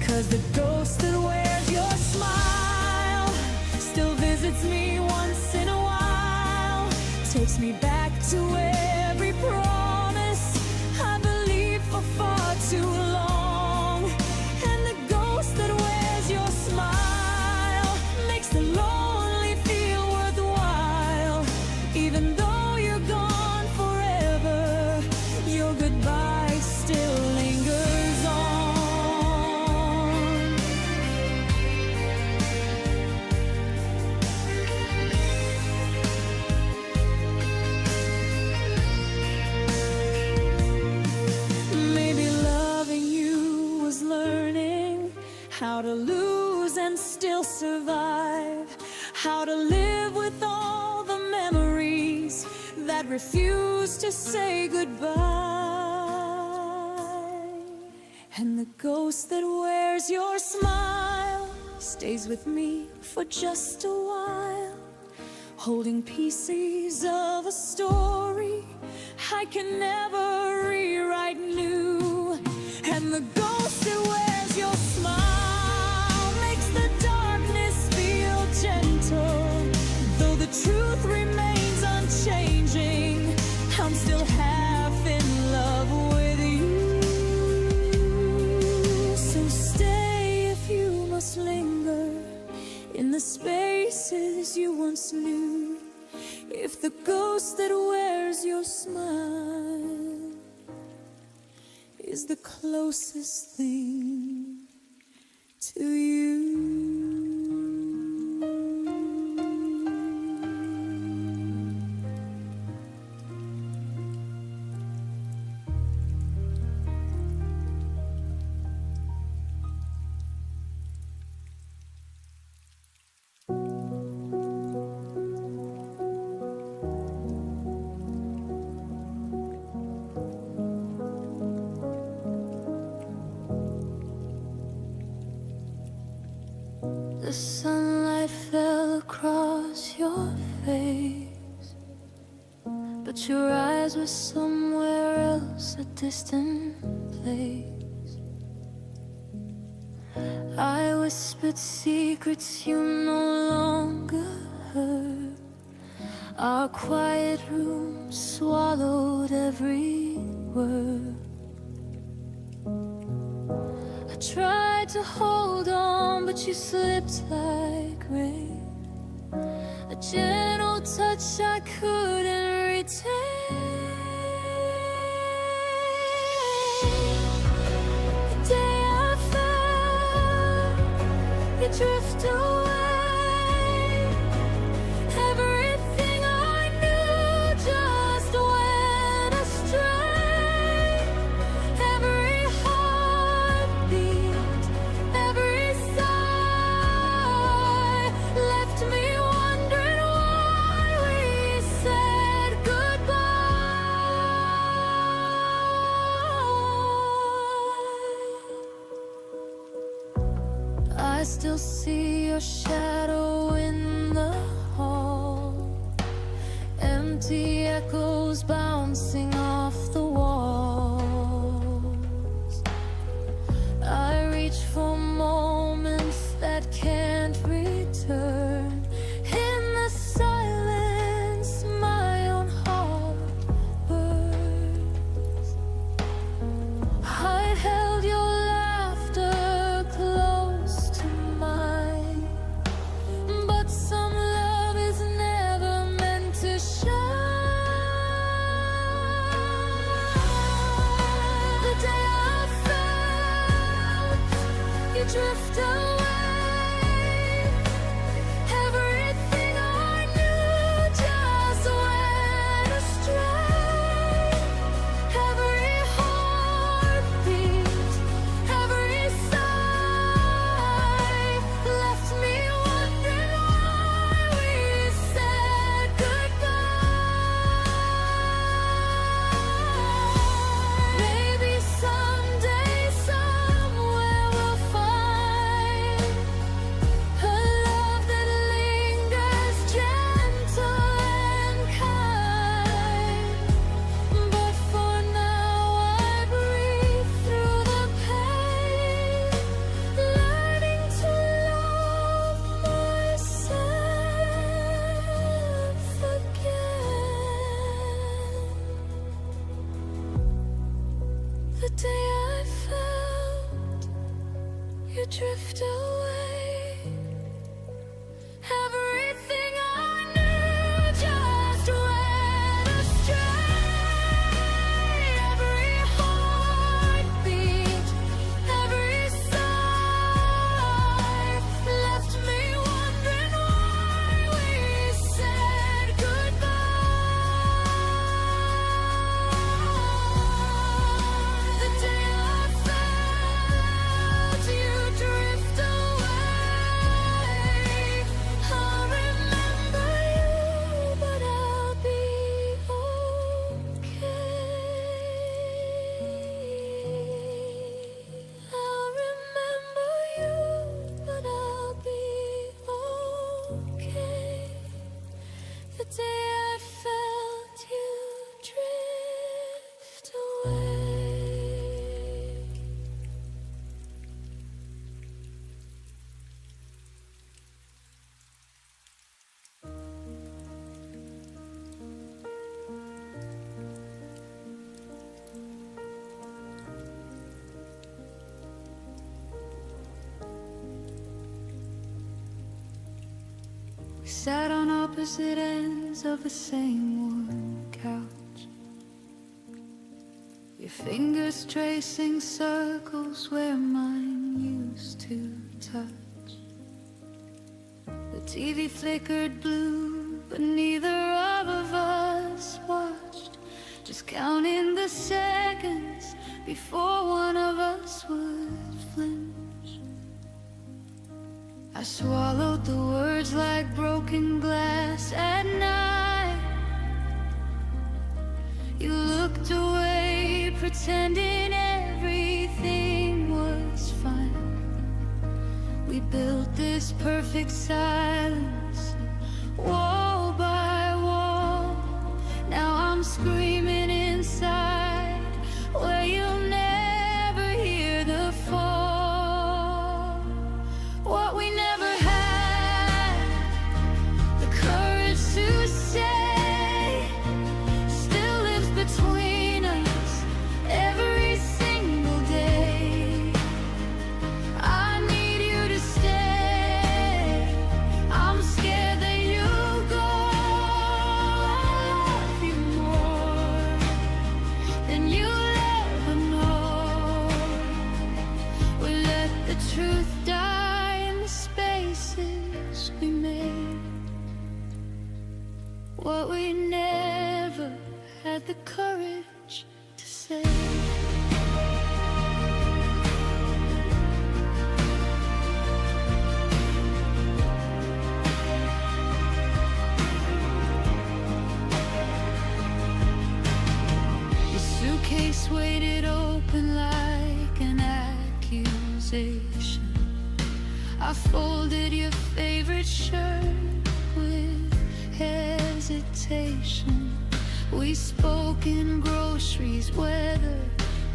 'Cause the ghost that wears your smile still visits me once in a while, takes me back to every promise I believed for far too long. And the ghost that wears your smile makes the lonely feel worthwhile. Even though you're gone forever, your goodbye still lingers on. Maybe loving you was learning how to lose lose and still survive. How to live with all the memories that refuse to say goodbye. And the ghost that wears your smile stays with me for just a while, holding pieces of a story I can never rewrite new. And the ghost that wears your smile makes the darkness feel gentle. Though the truth remains unchanging, I'm still half in love with you. So stay if you must linger in the spaces you once knew. If the ghost that wears your smile is the closest thing to you. The sunlight fell across your face, but your eyes were somewhere else, a distant place. I whispered secrets you no longer heard. Our quiet room swallowed every word. I tried to hold on, but you slipped like rain. A gentle touch I couldn't retain. The day I felt you drift away, everything I knew just went astray. Every heartbeat, every sigh left me wondering why we said goodbye. I still see your shadow in the hall, empty echoes bouncing off the walls. I reach for moments that can't return. In the silence, my own heart burns. I held your laughter close to mine, but some love is never meant to shine. The day I felt you drift away, everything I knew just went astray. Every heartbeat, every sigh left me wondering why we said goodbye. Maybe someday, somewhere we'll find a love that lingers gentle and kind. But for now I breathe through the pain, learning to love myself again. The day I felt you drift away, everything I knew just went astray. Every heartbeat, every sigh left me wondering why we said goodbye. The day I felt you drift away, We sat on opposite ends of the same worn couch, your fingers tracing circles where mine used to touch. The TV flickered blue, but neither of us watched, just counting the seconds before one of us would flinch. I swallowed the words like broken glass at night. You looked away, pretending everything was fine. We built this perfect silence, wall by wall. Now I'm screaming inside, where you'll never hear the fall. What we never had the courage to say still lives between us every single day. I need you to stay. I'm scared that you'll go. I love you more than you'll ever know. We let the truth die in the spaces we made. What we never had the courage to say. The suitcase weighted open like an accusation. I folded your favorite shirt with hesitation. We spoke in groceries, weather,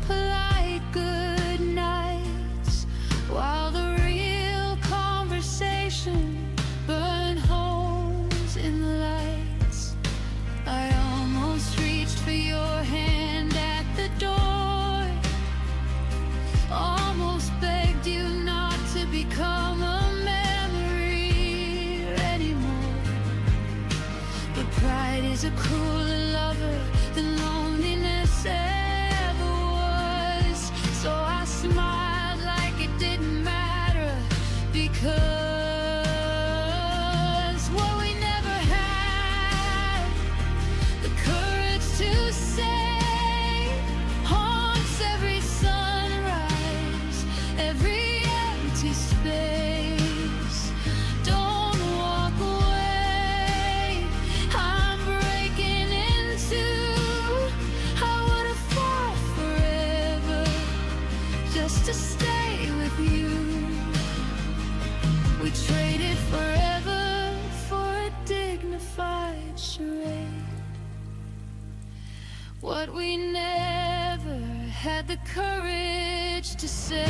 polite good nights, while the real conversation burned holes in the lights. I almost reached for your hand at the door, almost begged you not to become a memory anymore. But pride is a crueler lover than loneliness ever was. So I smiled like it didn't matter, because what we never had the courage to say haunts every sunrise, every empty space. Don't walk away, I'm breaking into. I would have fought forever just to stay with you. We traded forever for a dignified charade. What we never had the courage to say.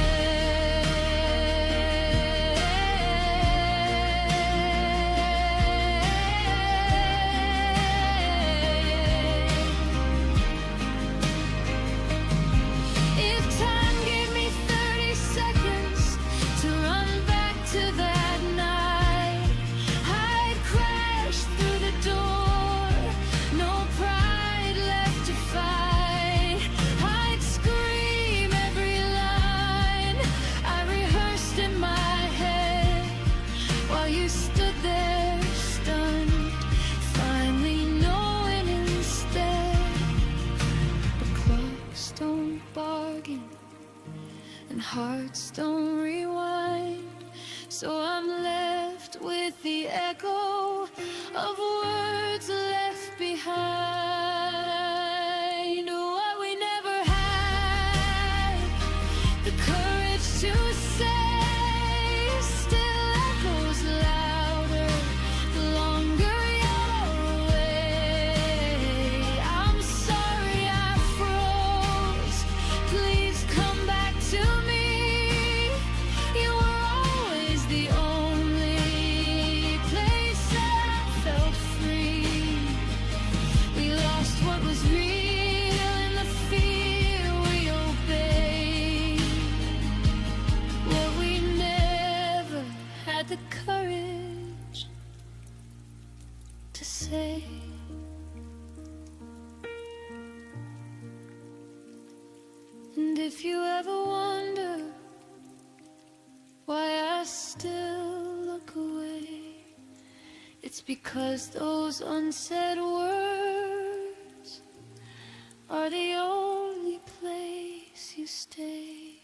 If time gave me 30 seconds to run back to that night, I'd crash through the door, no pride left to fight. I'd scream every line I rehearsed in my head, while you stood there stunned, finally knowing instead. But clocks don't bargain and hearts don't rewind, so I'm left with the echo of words left behind. What we never had the courage to say still echoes louder the longer you're away. I'm sorry I froze, please come back to me. You were always the only place I felt free. We lost what was real in the fear we obeyed. What we never had the courage say. And if you ever wonder why I still look away, it's because those unsaid words are the only place you stayed.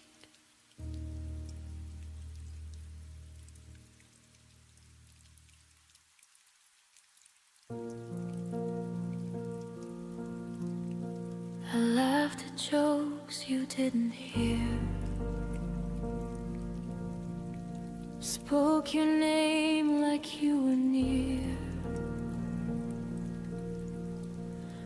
I laughed at jokes you didn't hear, spoke your name like you were near.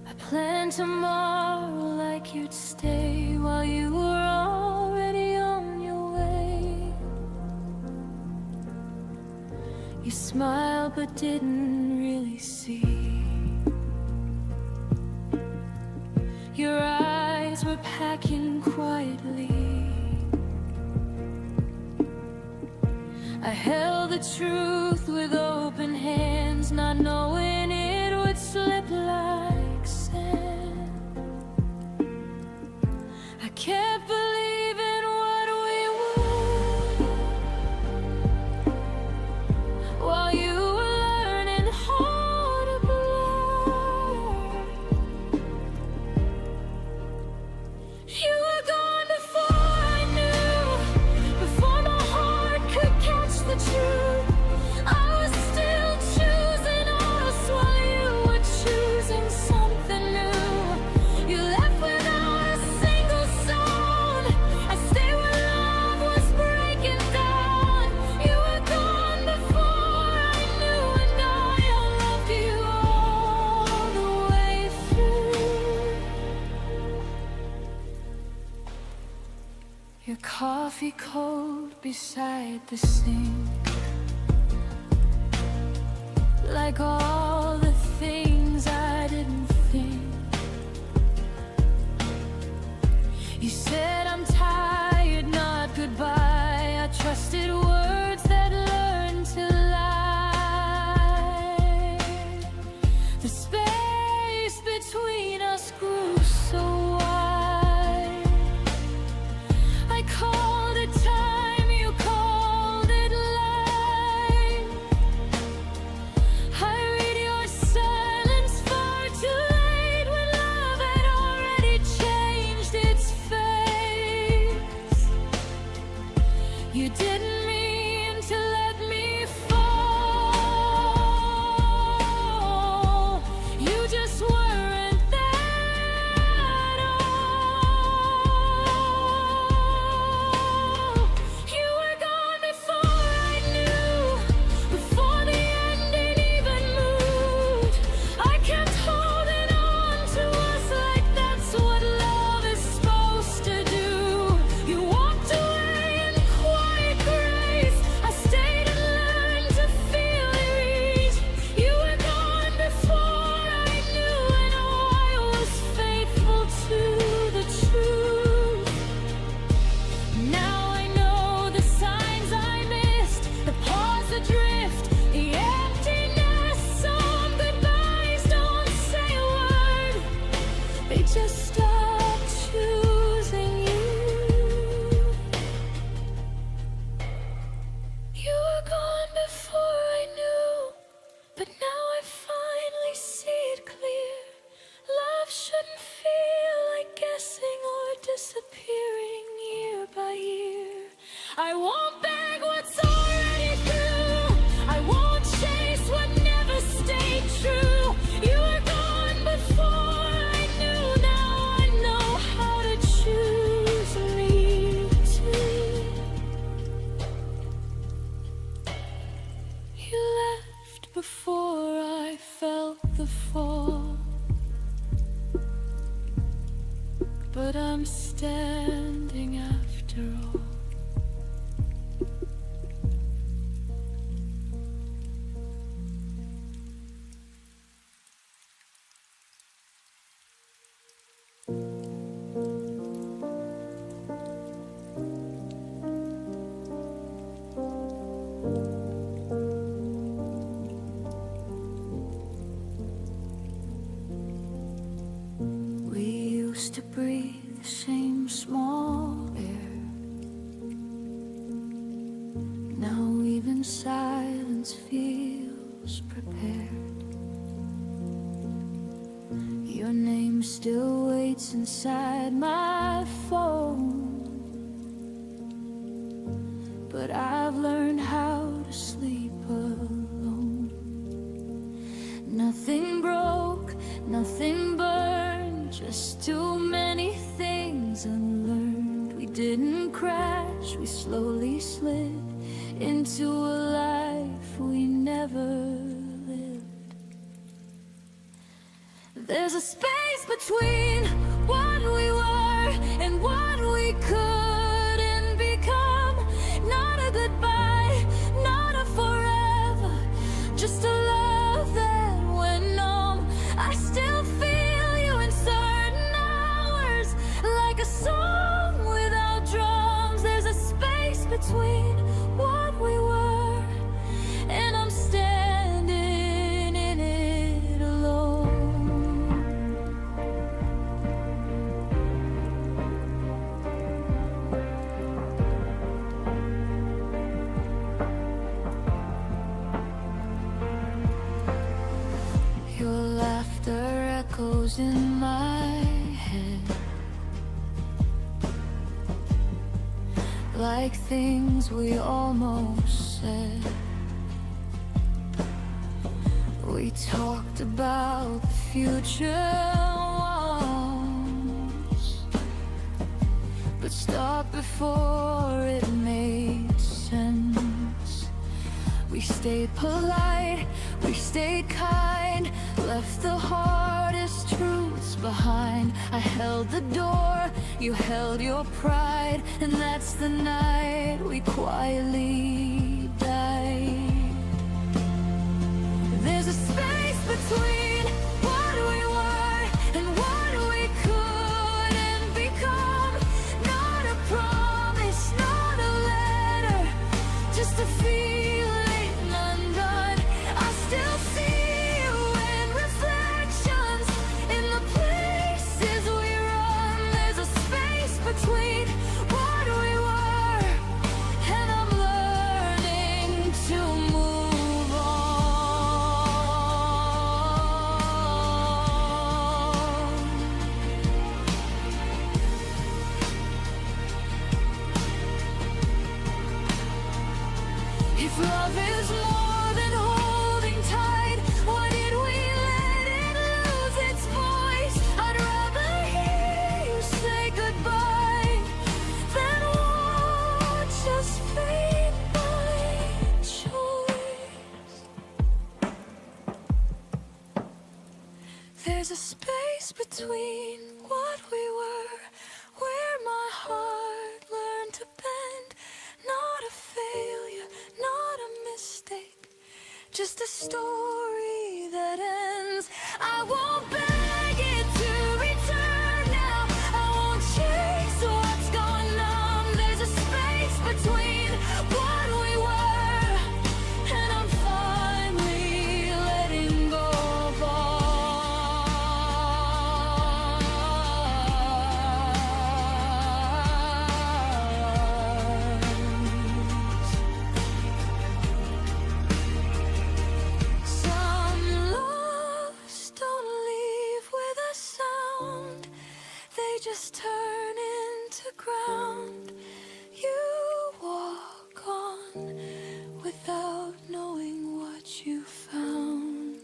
I planned tomorrow like you'd stay while you were already on your way. You smiled but didn't really see. Your eyes were packing quietly. I held the truth with open hands, not knowing it would slip like sand. I kept believing what we were, while you were learning how to blur. You were gone before I knew, before my heart could catch the truth. I was still choosing us while you were choosing something new. You left without a single sound. I stayed when love was breaking down. You were gone before I knew, and I loved you all the way through. Your coffee cold beside the sink, like all the things I didn't think. You said I'm tired, not goodbye. I trusted words that learned to lie. The space between us grew so wide. I called it time, you called it life. I read your silence far too late, when love had already changed its face. You didn't mean to let me fall. You just weren't there at all. You were gone before I knew, before the ending even moved. I kept holding on to us like that's what love is supposed to do. You walked away in quiet grace. I stayed and learned to feel your reach. You were gone before I knew, and I was faithful to the truth. Now I know the signs I missed, the pause adrift, the emptiness. Some goodbyes don't say a word, they just stop choosing you. You were gone before I knew, but now I finally see it clear. Love shouldn't feel like guessing or disappearing year by year. I won't beg what's already through. I won't chase what never stayed true. You were gone before I knew. Now I know how to choose me too. You left before I felt the fall, but I'm standing after all. the same small air. Now even silence feels prepared. Your name still waits inside my phone, but I've learned how to sleep alone. Nothing broke, nothing burned, just too many things unlearned. We didn't crash, we slowly slid into a life we never lived. There's a space between what we were and what we couldn't become. Not a goodbye, not a forever, just a love that went numb. I still feel you in certain hours, like a song without drums. There's a space between what we were, and I'm standing in it alone. Your laughter echoes in my head, like things we almost said. We talked about the future once, but stopped before it made sense. We stayed polite, we stayed kind, left the hardest truths behind. I held the door, you held your pride, and that's the night we quietly died. There's a space between what we were and what we couldn't become. Not a promise, not a letter, just a feeling undone. I still see you in reflections in the places we run. There's a space between what we were, and I'm learning to move on. If love is more than holding tight, why did we let it lose its voice? I'd rather hear you say goodbye than watch us fade by choice. There's a space between what we were, where my heart learned to bend. Not a failure, not a mistake, just a story that ends. I won't beg it to return now, I won't chase what's gone numb. There's a space between what we were, and I'm finally letting go of Some loves don't leave with a sound, they just turn into ground. You walk on without knowing what you found.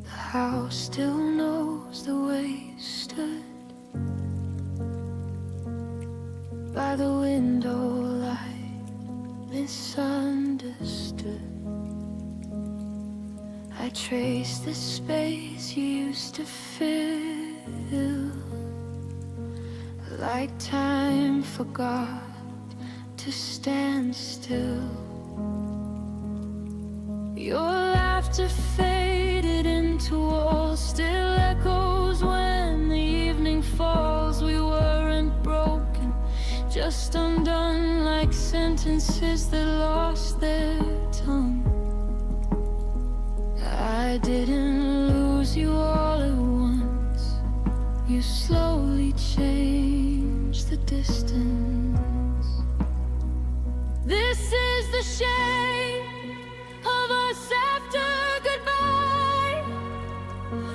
The house still knows the way you stood by the window light, misunderstood. I trace the space you used to fill, like time forgot to stand still. Your laughter faded into walls, still echoes when falls, we weren't broken, just undone like sentences that lost their tongue. I didn't lose you all at once. You slowly changed the distance. This is the shape of us after goodbye.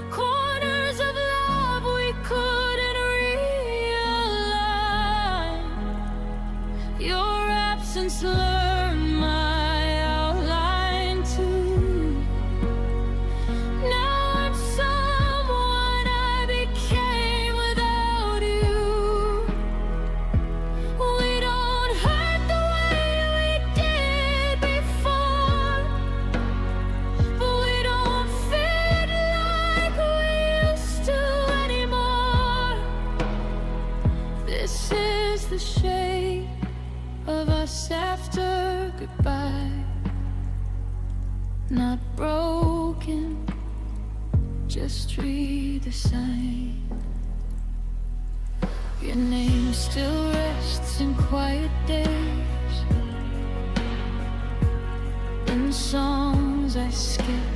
Corners of love we couldn't realign. Your absence learned my outline too. Now I'm someone I became without you. We don't hurt the way we did before, but we don't fit like we used to anymore. This is the shape of us after goodbye. Not broken, just redesigned. Your name still rests in quiet days, in songs I skip,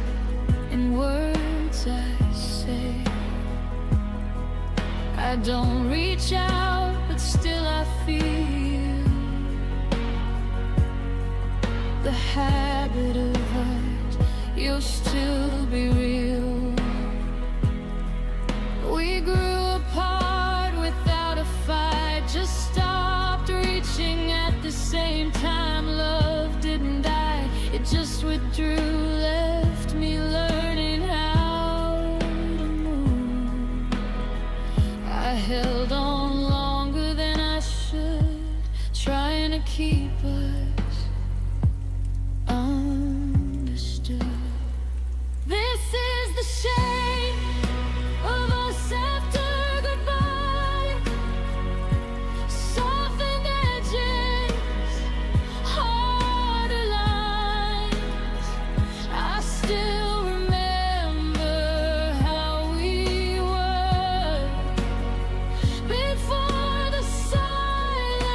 in words I say. I don't reach out, but still I feel the habit of us. You'll still be real. We grew apart without a fight, just stopped reaching at the same time. Love didn't die, it just withdrew, left me learning how to move. I held on longer than I should, trying to keep us understood. This is the shape of us after goodbye. Softened edges, harder lines. I still remember how we were before the silence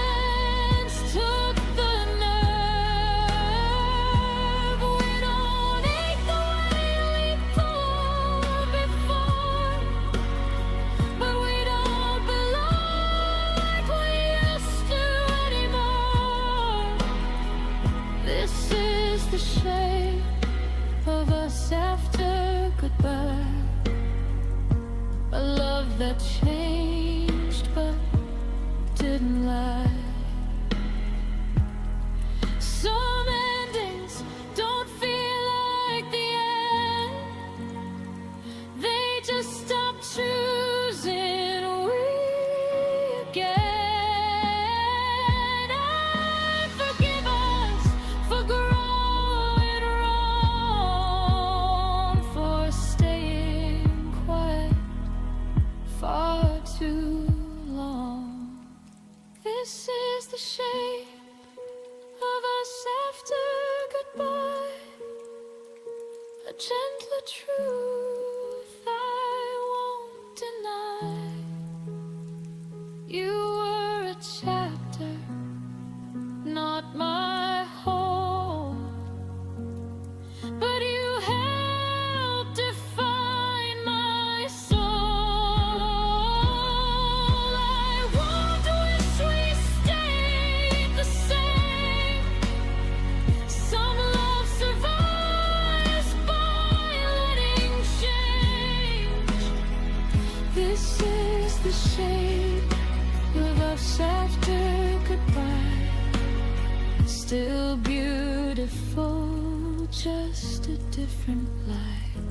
took the nerve. We don't ache the way we pulled before, but we don't belong like we used to anymore. This is the shape of us after goodbye. A love that changed but didn't lie. Some endings don't feel like the end, they just stop choosing we again. And forgive us for growing wrong, for staying quiet far too long. This is the shape of us after goodbye. A gentler truth I won't deny. You were a chapter, not my whole, but you helped define my soul. I won't wish we stayed the same. Some love survives by letting change. This is the shape of us after goodbye. Still beautiful, just a different light.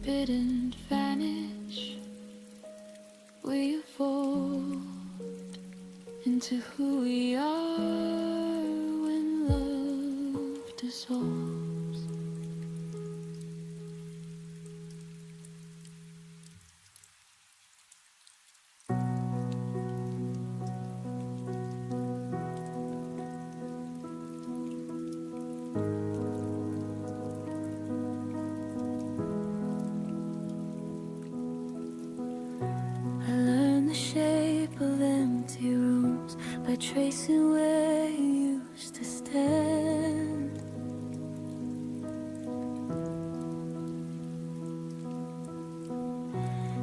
Didn't vanish, we evolved into who we are when love dissolves. where you used to stand.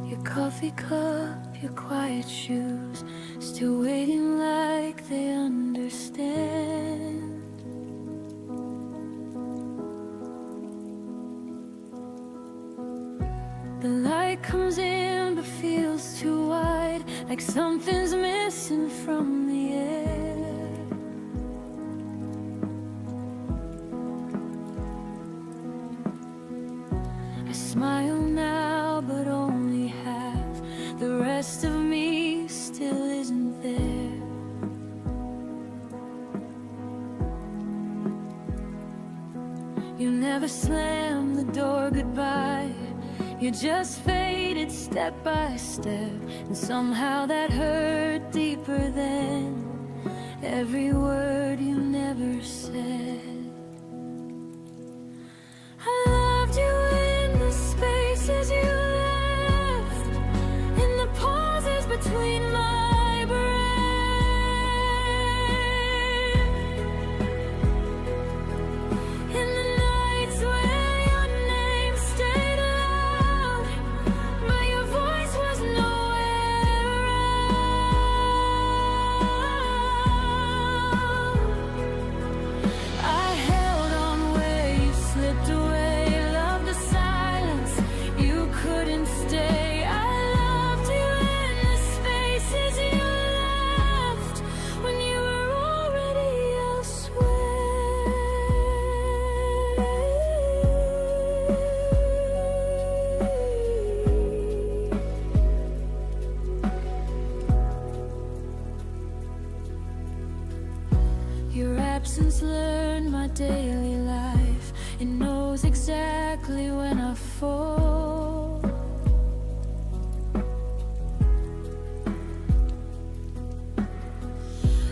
Your coffee cup, your quiet shoes, still waiting like they understand. The light comes in but feels too wide, like something's missing from the air. I smile now but only half, the rest of me still isn't there. You never slammed the door goodbye, you just faded step by step, and somehow that hurt deeper than every word you never said. I loved you in the spaces you left, in the pauses between my breath, in the nights where your name stayed loud, but your voice was nowhere around. I held on where you slipped away, loved the silence, you couldn't stay. I loved you in the spaces you left, when you were already elsewhere. Your absence learned my daily life, it knows exactly when I fall.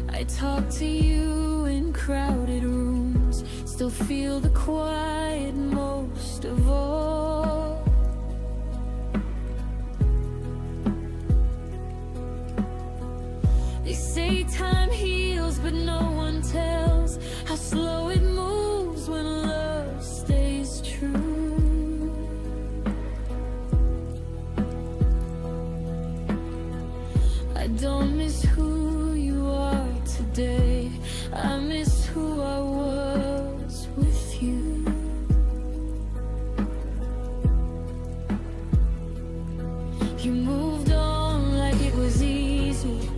I talk to you in crowded rooms, still feel the quiet most of all. They say time heals, but no one tells how slow it moves when love stays true. I don't miss who you are today, I miss who I was with you. You moved on like it was easy,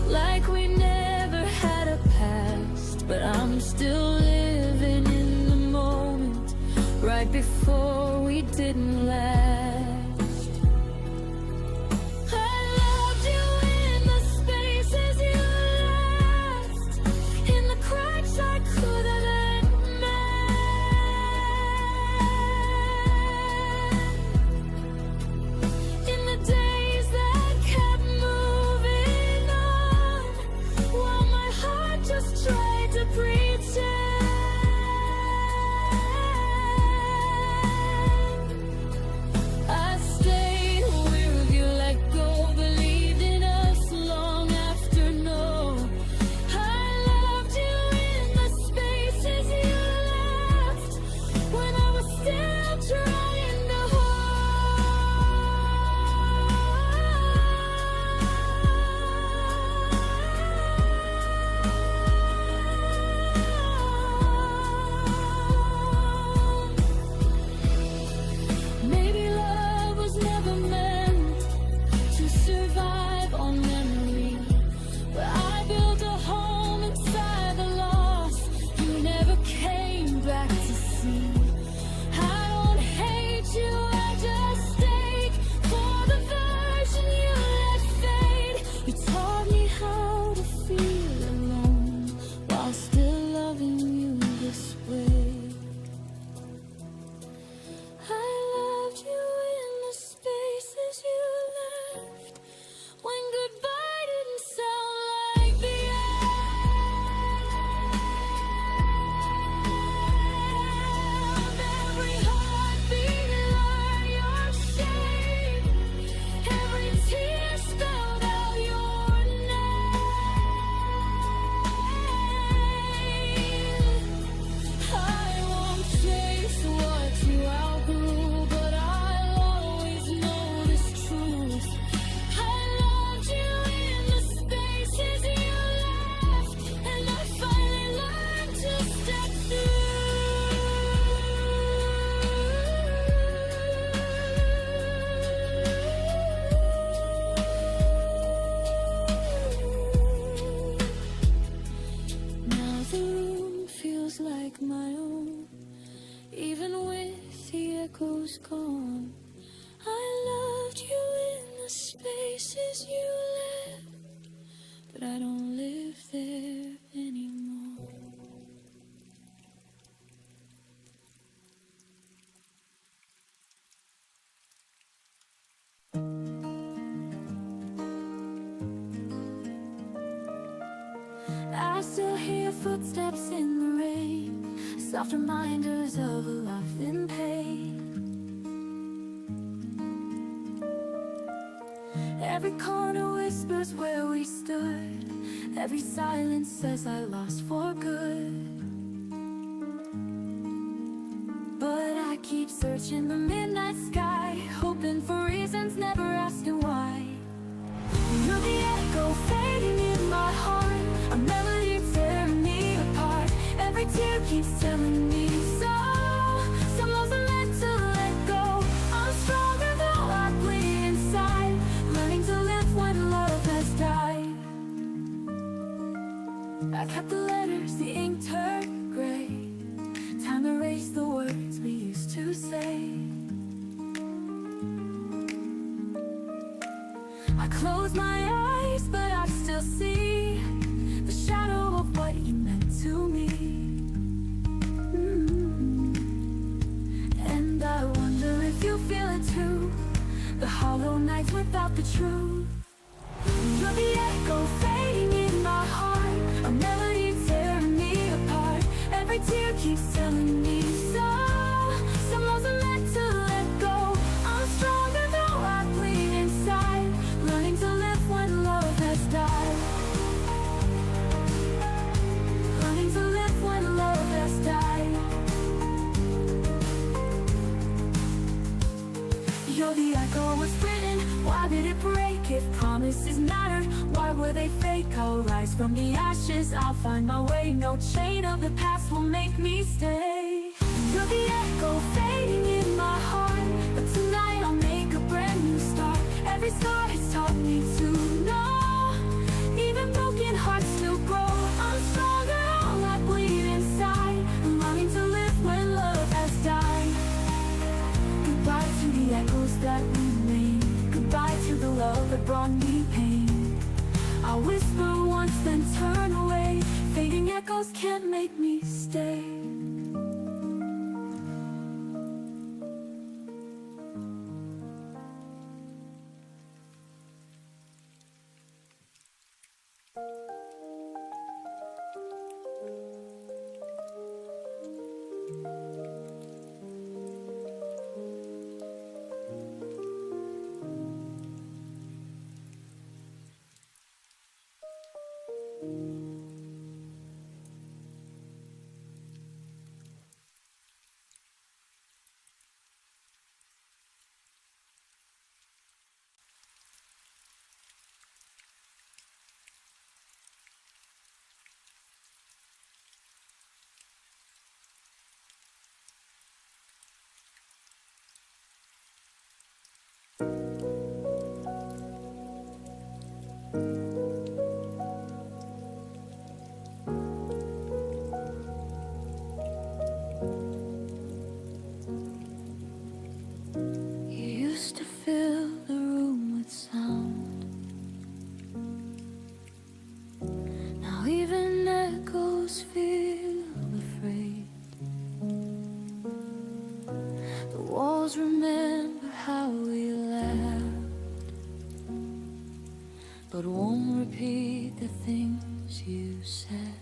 like we never had a past, but I'm still living in the moment, right before we didn't last. I loved you in the spaces you left, in the cracks I could have met, in the days that kept moving on, while my heart just tried to pretend. was gone. I loved you in the spaces you left, but I don't live there anymore. I still hear footsteps in the rain, soft reminders of a life in pain. Every corner whispers where we stood, every silence says I lost for good. But I keep searching the midnight sky, hoping for reasons, never asking why. You're the echo fading in my heart, a melody tearing me apart. Every tear keeps telling me so. Some loves are meant to let go. I'm stronger though I bleed inside, learning to live when love has died. I kept the letters, the ink turned gray. Time erased the words we used to say. I close my eyes, but I still see the shadow of what you meant to me. And I wonder if you feel it too, the hollow nights without the truth. You're the echo fading in my heart, a melody tearing me apart. Every tear keeps telling me so. Some loves are meant to let go. I'm stronger though I bleed inside, learning to live when love has died. Learning to live when love has died. You're the echo was written, why did it break? If promises mattered, why were they fake? I'll rise from the ashes, I'll find my way. No chain of the past will make me stay. You're the echo fading in my heart, but tonight I'll make a brand new start. Every scar has taught me to know, even broken hearts still grow. I'm stronger, all I bleed inside, I'm learning to live when love has died. Goodbye to the echoes that remain, goodbye to the love that brought me pain. I'll whisper once then turn away, fading echoes can't make me stay. You used to fill the room with sound, now even echoes feel afraid. The walls remember how we laughed, but won't repeat the things you said.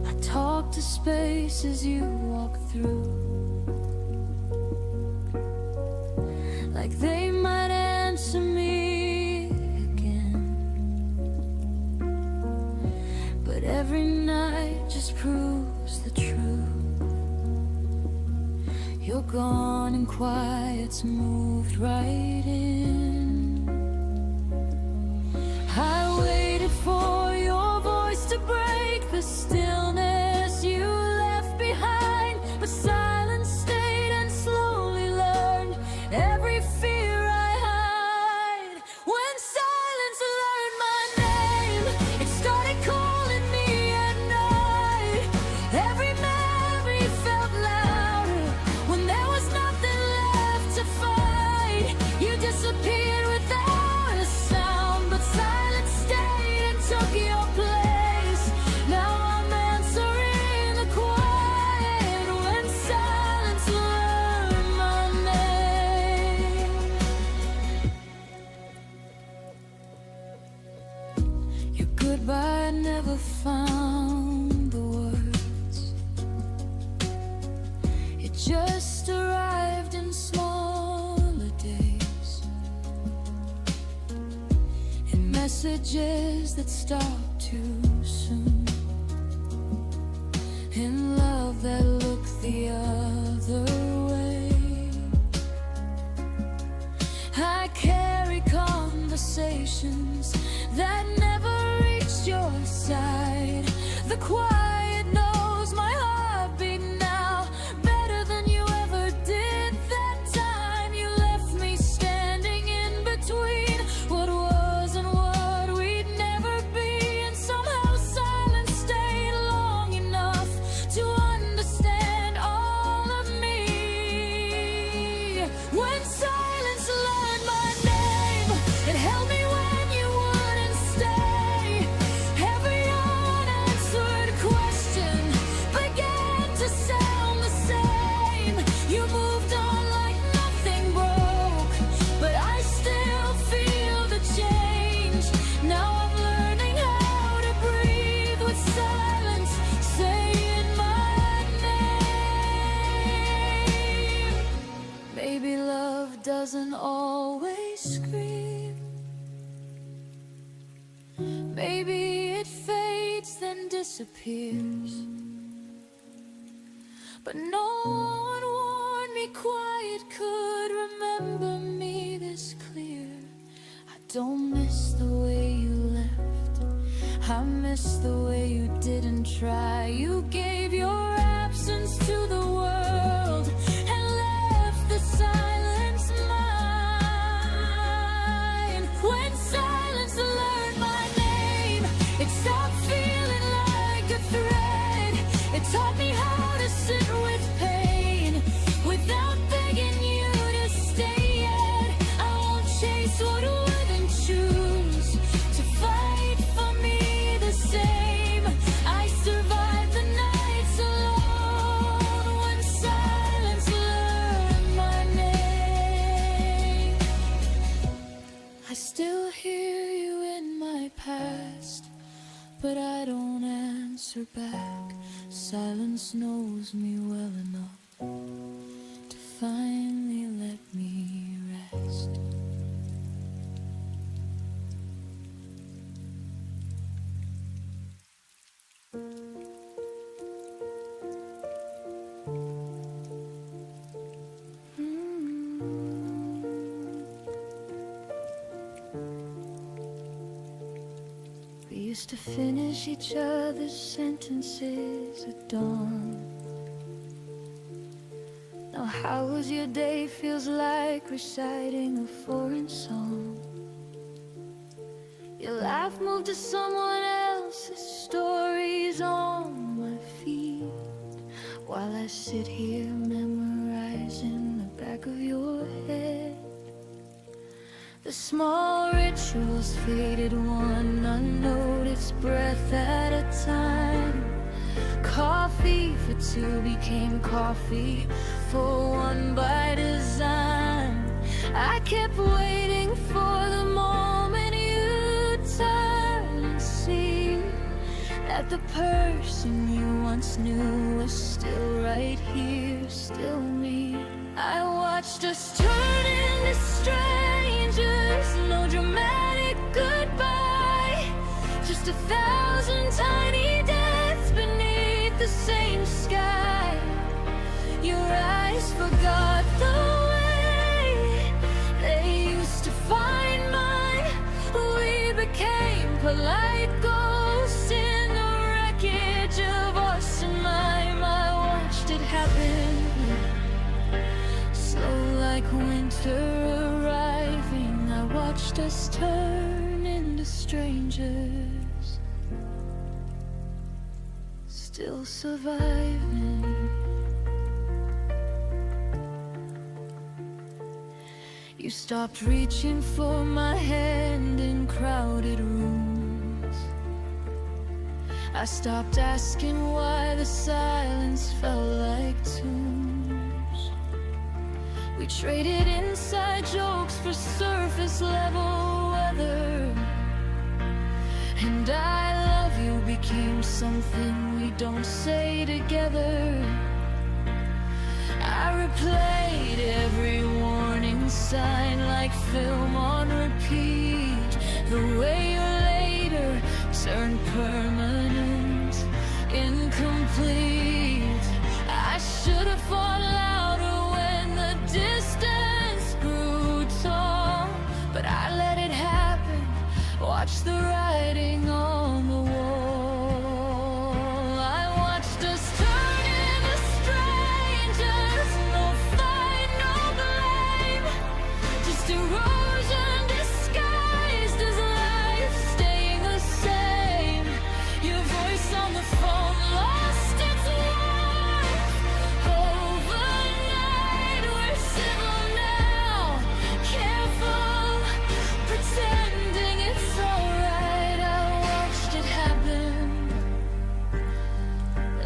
I talk to spaces you walk through, like they might answer me again. But every night just proves the truth. You're gone and quiet's moved right in. I waited for your voice to break the stillness you left behind, but silence stayed and slowly learned every fear I hide. When silence learned my name, it started calling me at night. Every memory felt goodbye, I never found the words. It just arrived in smaller days, in messages that stopped too soon, in love that looked the other way. I carry conversations that never reached your side. The quiet knows my heartbeat now better than you ever did that time. You left me standing in between what was and what we'd never be, and somehow silence stayed long enough to understand all of me. When silence learned my name, it held me when you wouldn't stay. Every unanswered question began to sound the same. You moved on like nothing broke, but I still feel the change. Now I'm learning how to breathe with silence, saying my name. Maybe love doesn't always scream. Maybe it fades then disappears. But no one warned me quiet could remember me this clear. I don't miss the way you left, I miss the way you didn't try. You gave your absence to the world and left the silence mine. When silence learned my name, it stopped feeling like a threat. It taught me how to sit with pain without begging you to stay yet. I won't chase what wouldn't choose to fight for me the same. I survived the nights alone when silence learned my name. I still hear you in my past, but I don't answer back. Silence knows me well enough to finally let me rest. We used to finish each other's sentences at dawn. Now how was your day feels like reciting a foreign song. Your life moved to someone else's stories on my feet, while I sit here memorizing the back of your head. The small rituals faded one unnoticed breath at a time. Coffee for two became coffee for one by design. I kept waiting for the moment you turn and see that the person you once knew was still right here, still me. I watched us turn into strangers, no dramatic goodbye, just 1,000 tiny deaths beneath the same sky. Your eyes forgot the way they used to find mine. We became polite ghosts in the wreckage of us and mine. I watched it happen, slow like winter arriving. I watched us turn into strangers, still surviving. You stopped reaching for my hand in crowded rooms. I stopped asking why the silence felt like tombs. We traded inside jokes for surface level weather, and I from something we don't say together. I replayed every warning sign like film on repeat. The way you later turned permanent, incomplete. I should have fought louder when the distance grew tall, but I let it happen. Watch the writing on the wall. I watched us turn into strangers. No fight, no blame, just erosion disguised as life staying the same. Your voice on the phone lost its warmth overnight. We're civil now, careful, pretending it's alright. I watched it happen,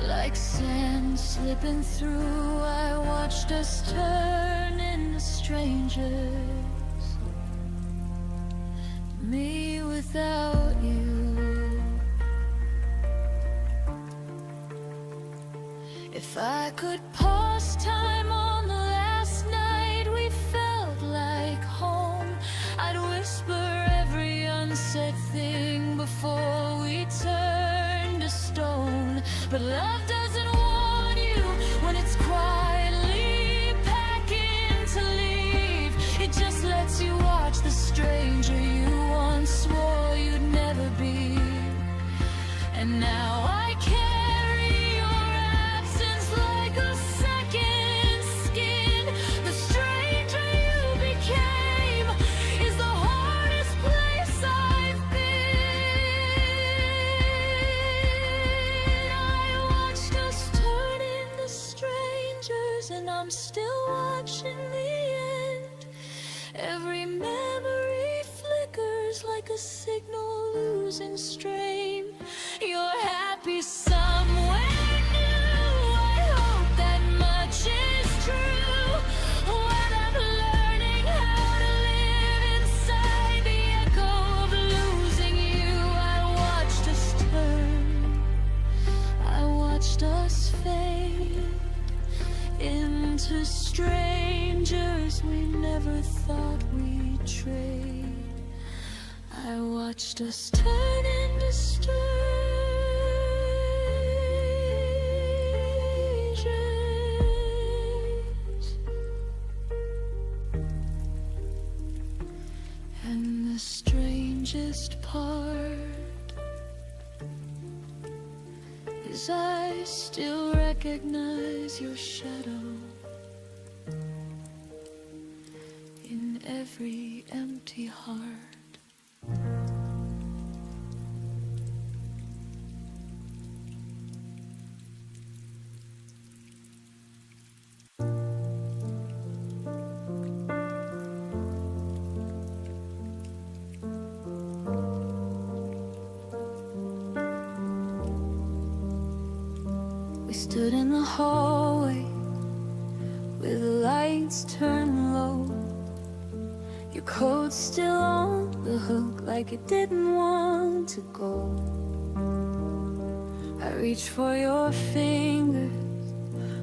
like sand slipping through. I watched us turn into strangers. Me without you. If I could pause time on the last night we felt like home, I'd whisper every unsaid thing before we turned to stone. But love doesn't warn you when it's quietly packing to leave. It just lets you watch the stranger you once swore you'd never be. And now I carry your absence like a second skin. The stranger you became is the hardest place I've been. I watched us turn into strangers, and I'm still watching the end. Every memory flickers like a signal losing strain. You're happy somewhere new. I hope that much is true. While I'm learning how to live inside the echo of losing you, I watched us turn. I watched us fade into strangers we never thought we'd trade. I watched us turn into strangers. And the strangest part is I still recognize your shadow in every empty heart. We stood in the hallway with the lights turned low. Your coat's still on the hook like it didn't want to go. I reached for your fingers,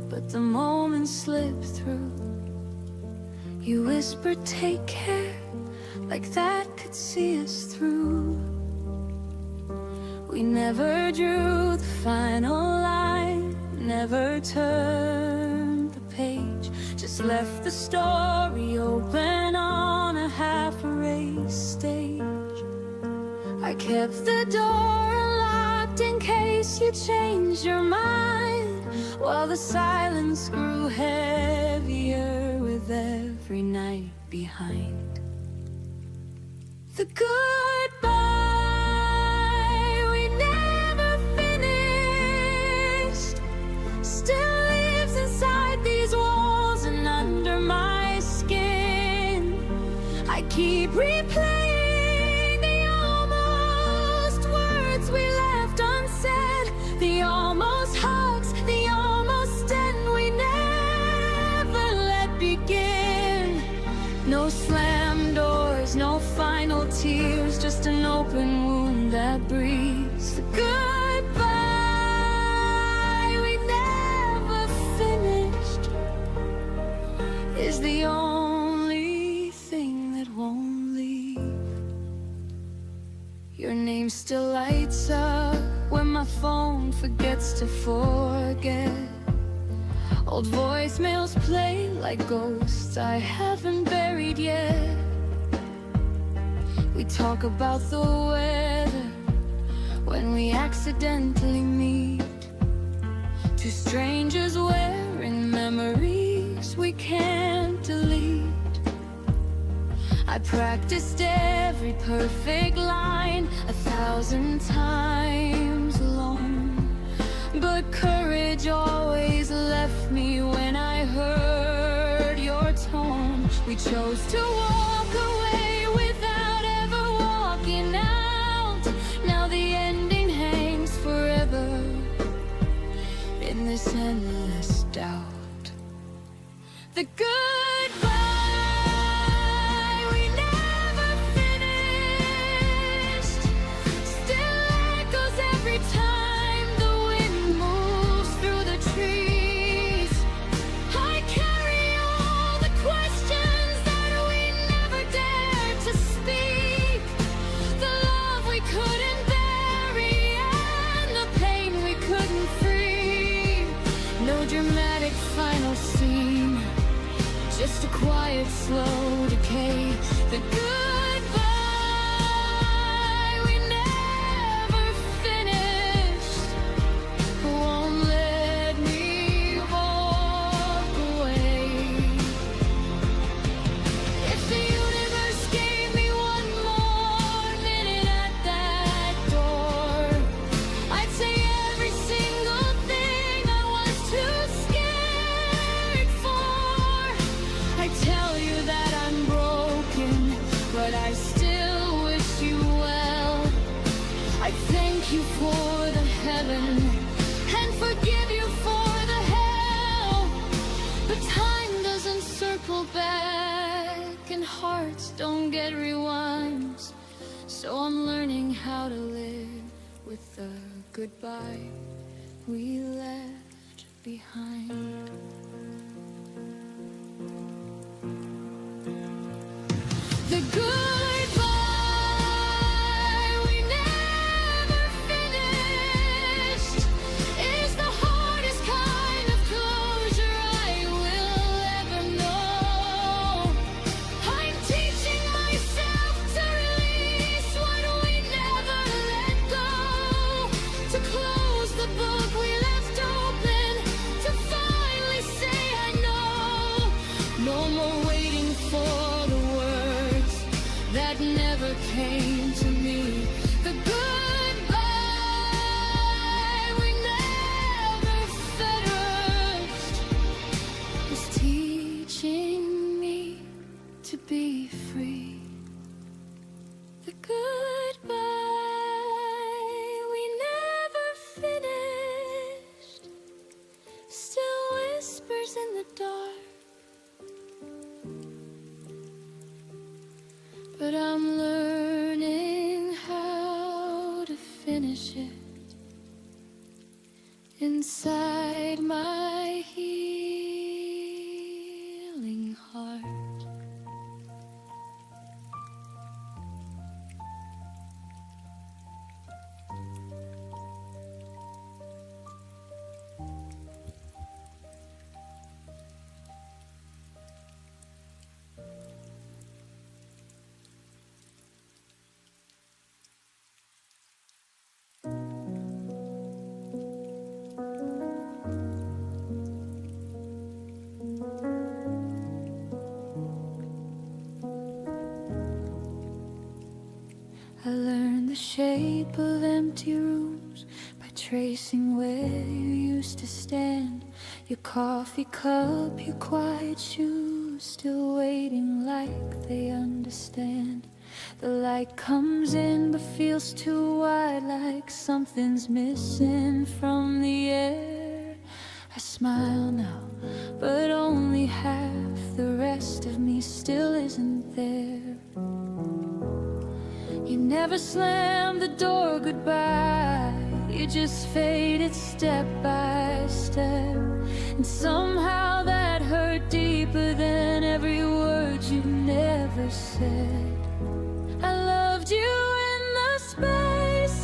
but the moment slipped through. You whispered, take care, like that could see us through. We never drew the final line, never turned the page, just left the story open on a half-erased stage. I kept the door unlocked in case you changed your mind, while the silence grew heavier with every night behind. The goodbye we never finished still lives inside these walls and under my skin. I keep replaying the almost words we left unsaid, the almost hugs, the almost end we never let begin. No slam doors, no final tears, just an open wound that breathes. The goodbye still lights up when my phone forgets to forget. Old voicemails play like ghosts I haven't buried yet. We talk about the weather when we accidentally meet. Two strangers wearing memories we can't delete. I practiced every perfect line 1,000 times alone, but courage always left me when I heard your tone. We chose to walk away without ever walking out. Now the ending hangs forever in this endless doubt. The goodbye we never finished still echoes every time the wind moves through the trees. I carry all the questions that we never dared to speak, the love we couldn't bury and the pain we couldn't free. No dramatic final scene, just a quiet, slow decay. The goodbye we never finished won't let me walk away. If the universe gave me one more minute at that door, I'd say every single thing I was too scared for. I tell you that I'm broken, but I still wish you well. I thank you for the heaven and forgive you for the hell. But time doesn't circle back and hearts don't get rewinds. So I'm learning how to live with the goodbye we left behind. The goodbye we never finished is the hardest kind of closure I will ever know. I'm teaching myself to release what we never let go, to close the book we left open, to finally say I know. No more waiting for the words that never came to me. The goodbye we never finished was teaching me to be free. The goodbye we never finished still whispers in the dark, but I'm learning how to finish it inside my healing heart. I learned the shape of empty rooms by tracing where you used to stand. Your coffee cup, your quiet shoes, still waiting like they understand. The light comes in but feels too wide, like something's missing from the air. I smile now, but only half. The rest of me still isn't there. You never slammed the door goodbye, you just faded step by step. And somehow that hurt deeper than every word you never said. I loved you in the space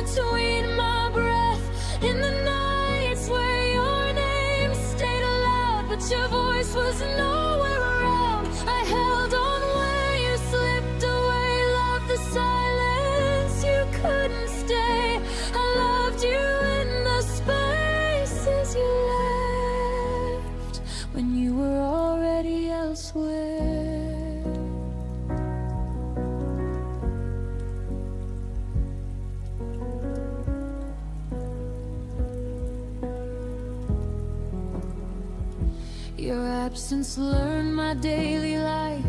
between my breath. In the nights where your name stayed aloud, but your voice was nowhere around. I held on where you slipped away, loved the silence, you couldn't stay. I loved you in the spaces you left when you were already elsewhere. Your absence learned my daily life.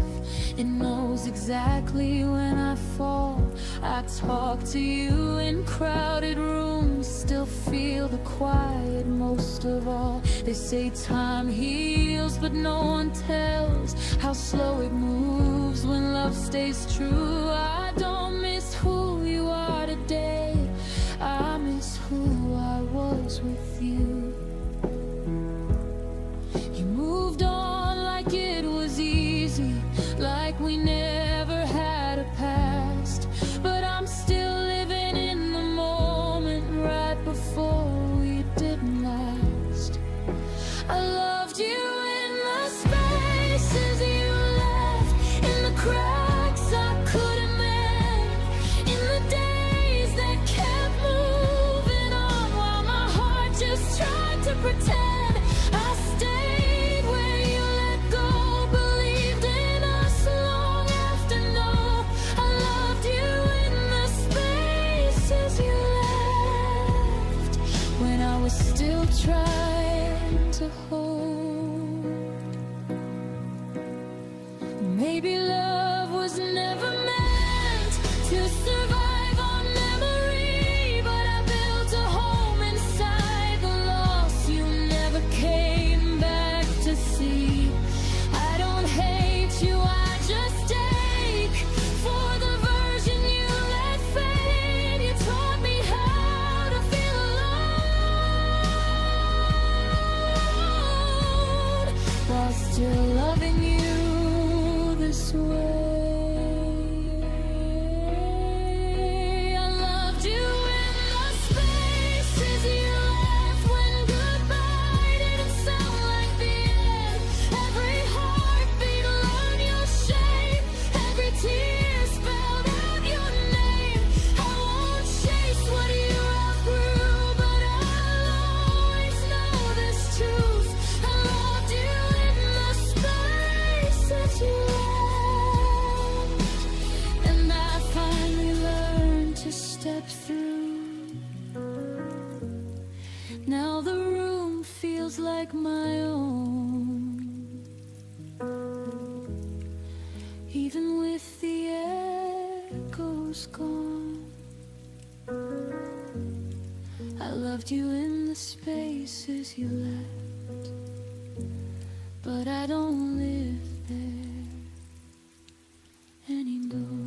It knows exactly when I fall. I talk to you in crowded rooms, still feel the quiet most of all. They say time heals, but no one tells how slow it moves when love stays true. I don't miss who you are today, I miss who I was with you. You moved on like it was easy, like we never had a past. But I'm still living in the moment right before we didn't last. I loved you in the spaces you left, in the cracks I couldn't mend, in the days that kept moving on while my heart just tried to pretend. I stayed where you let go, believed in us long after no. I loved you in the spaces you left when I was still trying to hold. Maybe love was never meant to survive on memory, but I built a home inside the loss you never came back to see. I don't hate you, I just ache for the version you let fade. You taught me how to feel alone while still loving you this way. I loved you in the spaces you left when goodbye didn't sound like the end. Every heartbeat learned your shape, every tear spelled out your name. I won't chase what you outgrew, but I'll always know this truth. I loved you in the spaces you left, and I finally learned to step through. Now the room feels like my own, even with the echoes gone. I loved you in the spaces you left, but I don't live there anymore.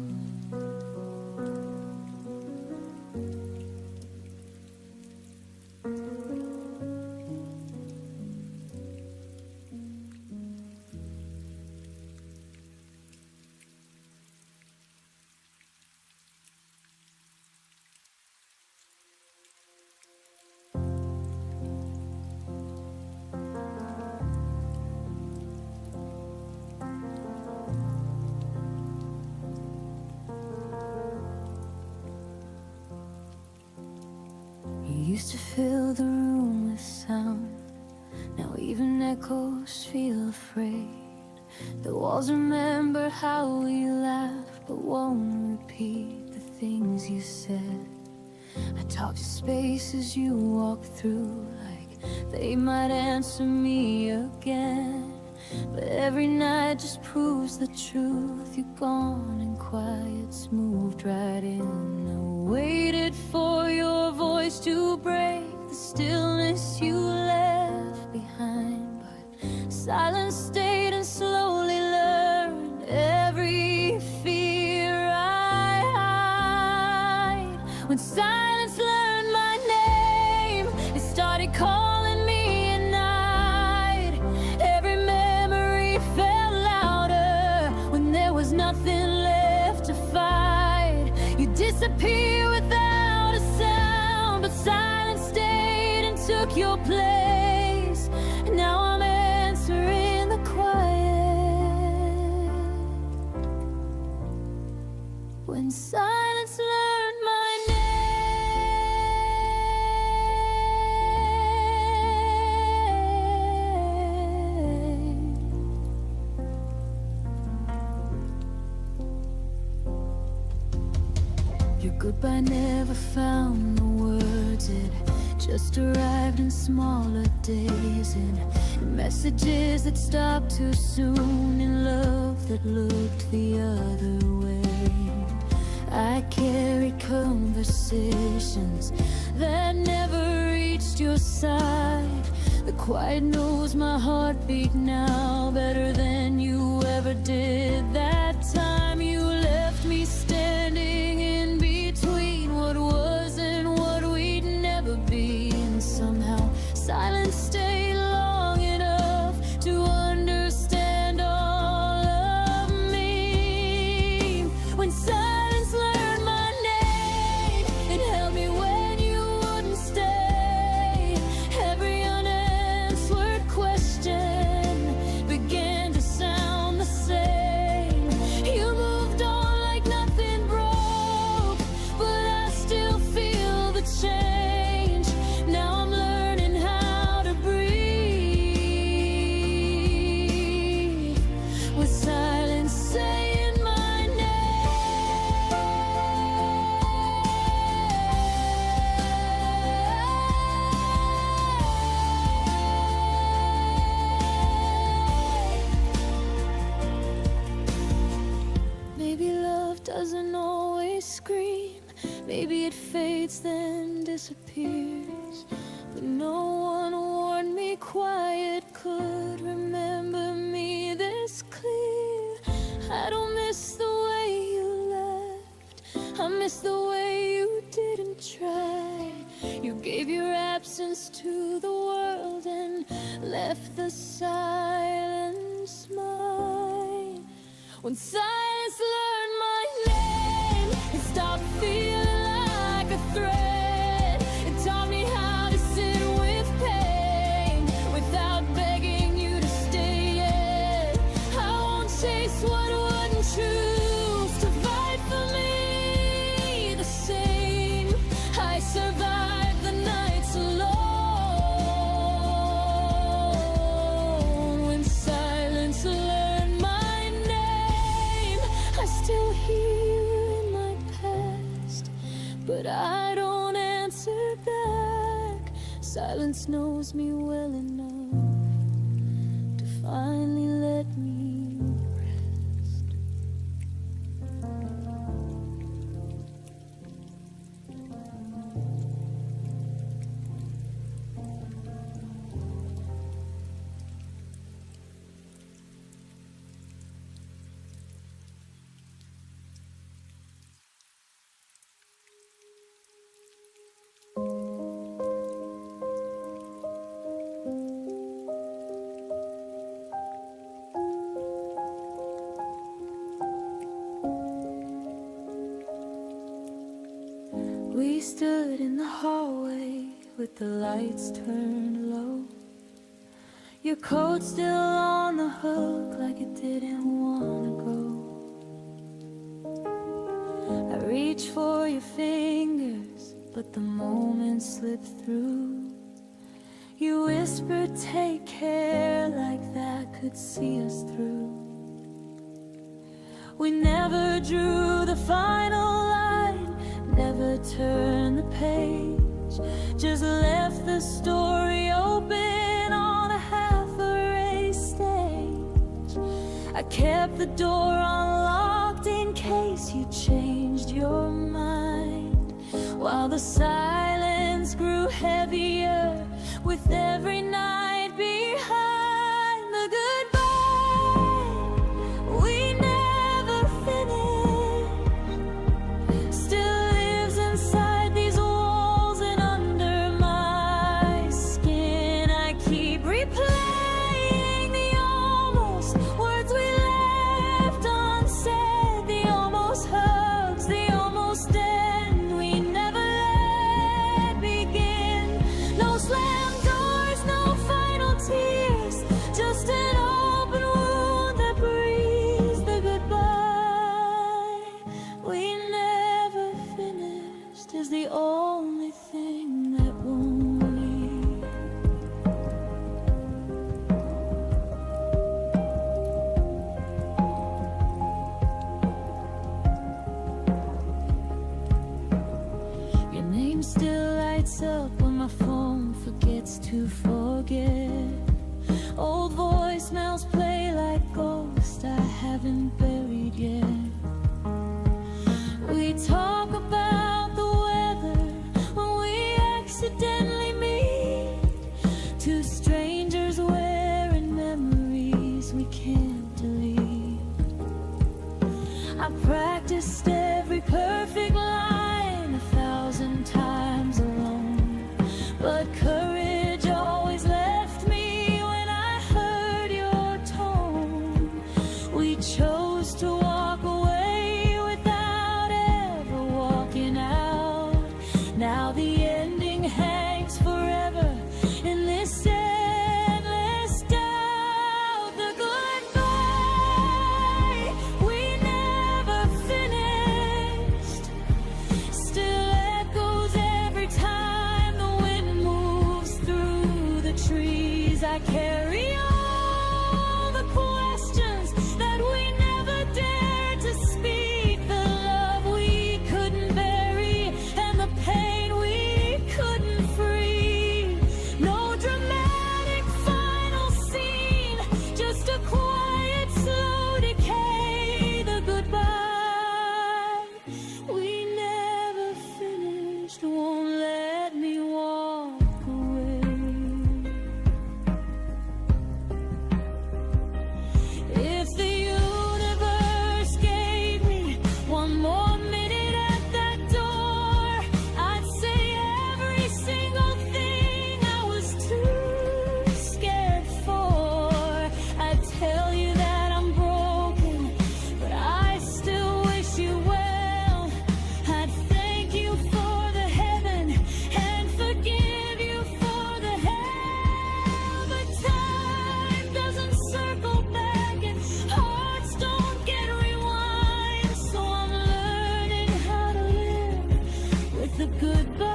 You used to fill the room with sound, now even echoes feel afraid. The walls remember how we laughed, but won't repeat the things you said. I talk to spaces you walk through like they might answer me again. But every night just proves the truth. You're gone and quiet's moved right in. I waited for your voice to break the stillness you left behind, but silence stayed and slowly learned every fear I hide. When silence learned my name, it started calling me at night. Every memory felt louder when there was nothing left to fight. You disappear without a sound. took your place. Now I'm answering the quiet. When silence learned my name. Your goodbye never found the words, it just arrived in smaller days, in messages that stopped too soon, in love that looked the other way. I carried conversations that never reached your side. The quiet knows my heartbeat now better than you ever did that time. You left me standing in between what was and what we'd never be, and somehow silence stayed long enough to understand all of me. When silence learned my name, it held me when you wouldn't stay. Every unanswered question began to sound the same. You moved on like nothing broke, but I still feel the change. Now I'm learning how to breathe with silence saying my name. Maybe love doesn't always scream. Maybe it fades then disappears. But no one warned me quiet could remember me this clear. I don't miss the way you left, I miss the way you didn't try. You gave your absence to the world and left the silence mine. When silence learned my name, it stopped feeling like a threat. It taught me how to sit with pain without begging you to stay yet. I won't chase what wouldn't choose to fight for me the same. I survived the nights alone. When silence learned my name, I still hear you in my past, but I don't answer back. Silence knows me well enough to finally let me rest. We stood in the hallway with the lights turned low. Your coat still on the hook like it didn't wanna go. I reached for your fingers, but the moment slipped through. You whispered, take care, like that could see us through. We never drew the final line, never turned the page, just left the story open on a half-erased stage. I kept the door unlocked in case you changed your mind, while the silence grew heavier with every night behind the goodbye we never finished. Still lives inside these walls and under my skin. I keep replaying the almost words we left unsaid, the almost hugs, the almost end we never let begin. No slam dunk. flame still lights up when my phone forgets to forget. Old voicemails play like ghosts I haven't buried yet. We talk about the weather when we accidentally meet. Two strangers wearing memories we can't delete. I practiced every perfect line 1,000 times alone, but courage always left me when I heard your tone. We chose to walk away without ever walking out. Now the ending hangs forever in this endless doubt. The goodbye we never finished still echoes every time the wind moves through the trees. I carry all the questions that we never dared to speak, the love we couldn't bury and the pain we couldn't free. No dramatic final scene, just a quiet slow decay. The goodbye we never finished won't let me walk away. If the universe gave me one more minute at that door, I'd say every single thing I was too scared for. I'd tell you that I'm broken, but I still wish you well. I'd thank you for the heaven and forgive you for the hell. But time doesn't circle back and hearts don't get rewind, so I'm learning how to live with the goodbye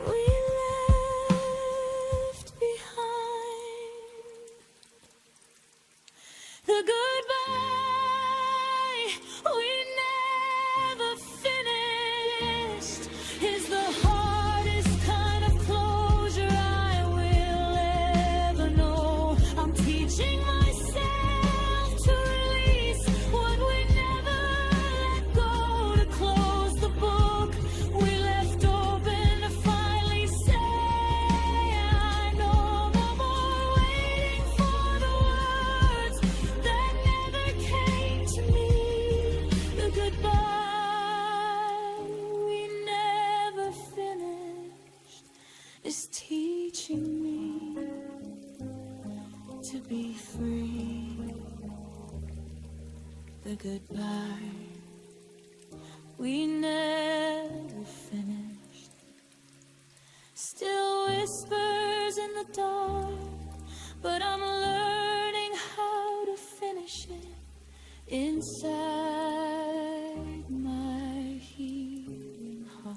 we left behind. The goodbye we never finished is the hardest kind of closure I will ever know. I'm teaching myself to release what we never let go, to close the book we left open, to finally say I know no more waiting for the words that never came to me. The goodbye we never finished is teaching me to be free. The goodbye we never finished still whispers in the dark, but I'm learning how to finish it inside my healing heart.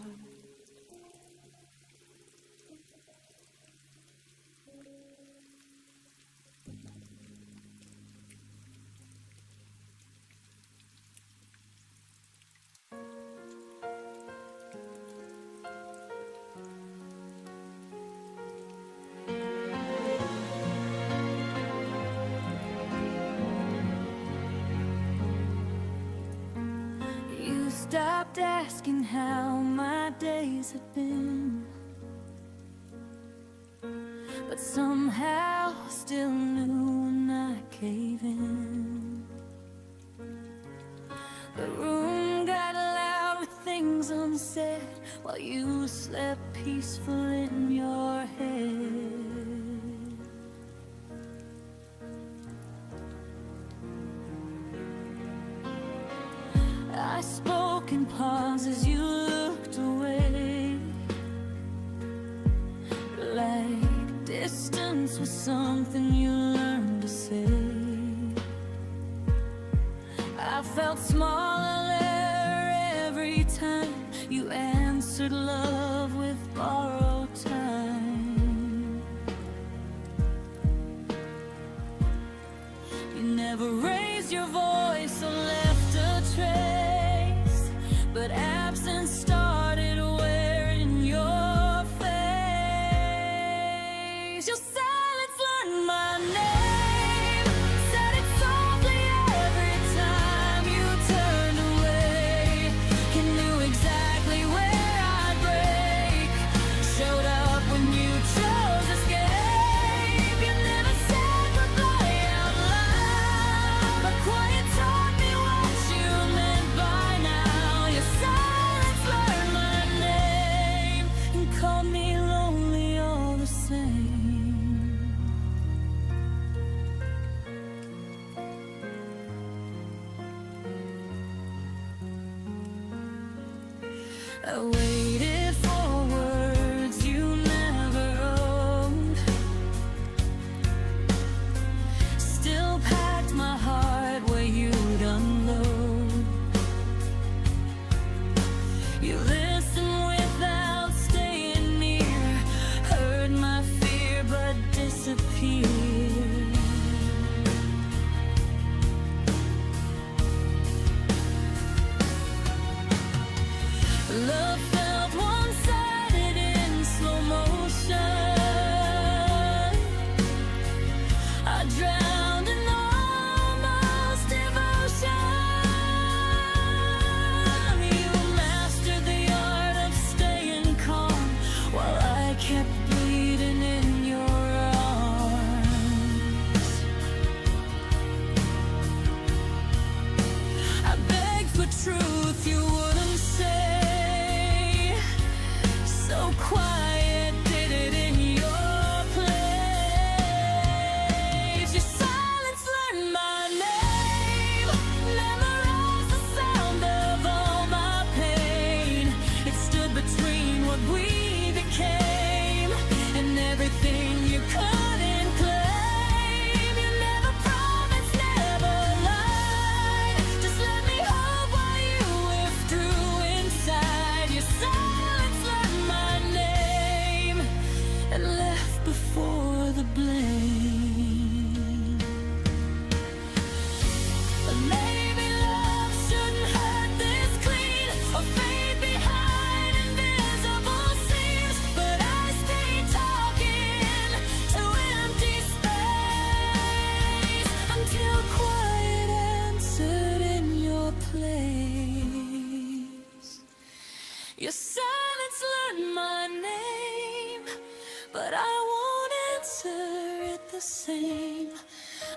You stopped asking how my days had been, but somehow still knew when I cave in. The room got loud with things unsaid while you slept peaceful in your head. I spoke in pause as you looked away, like distance was something you learned to say. I felt smaller every time you answered love with borrowed time. You never raised your voice or left a trace, I waited for words you never owned. Still packed my heart where you'd unload. You listened without staying near, heard my fear but disappeared. Love felt one-sided in slow motion. I drowned in almost devotion. You mastered the art of staying calm while I kept bleeding in your arms. I begged for truth you wouldn't say. So quiet, did it in your place. Your silence learned my name, memorized the sound of all my pain. It stood between what we became and everything you couldn't claim. You never promised, never lied. Just let me hold while you withdrew inside. Your silence learned my name and left before the blame. But maybe love shouldn't hurt this clean or fade behind invisible seams. But I stayed talking to empty space until quiet answered in your place. Your silence learned my name, but I won't answer it the same.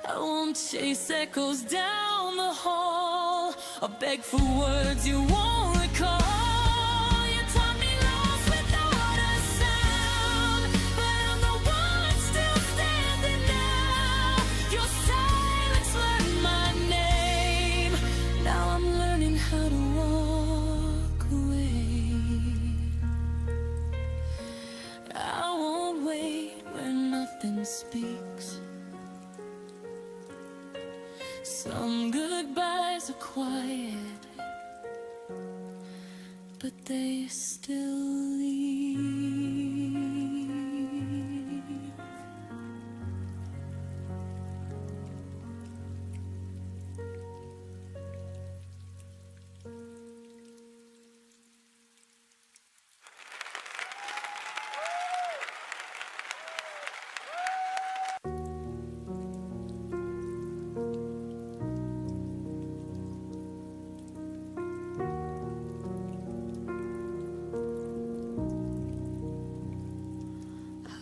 I won't chase echoes down the hall or beg for words you won't recall. You taught me lost without a sound, but I'm the one still standing now. Your silence learned my name. Now I'm learning how to walk away. I won't wait where nothing speaks. Some goodbyes are quiet, but they still leave.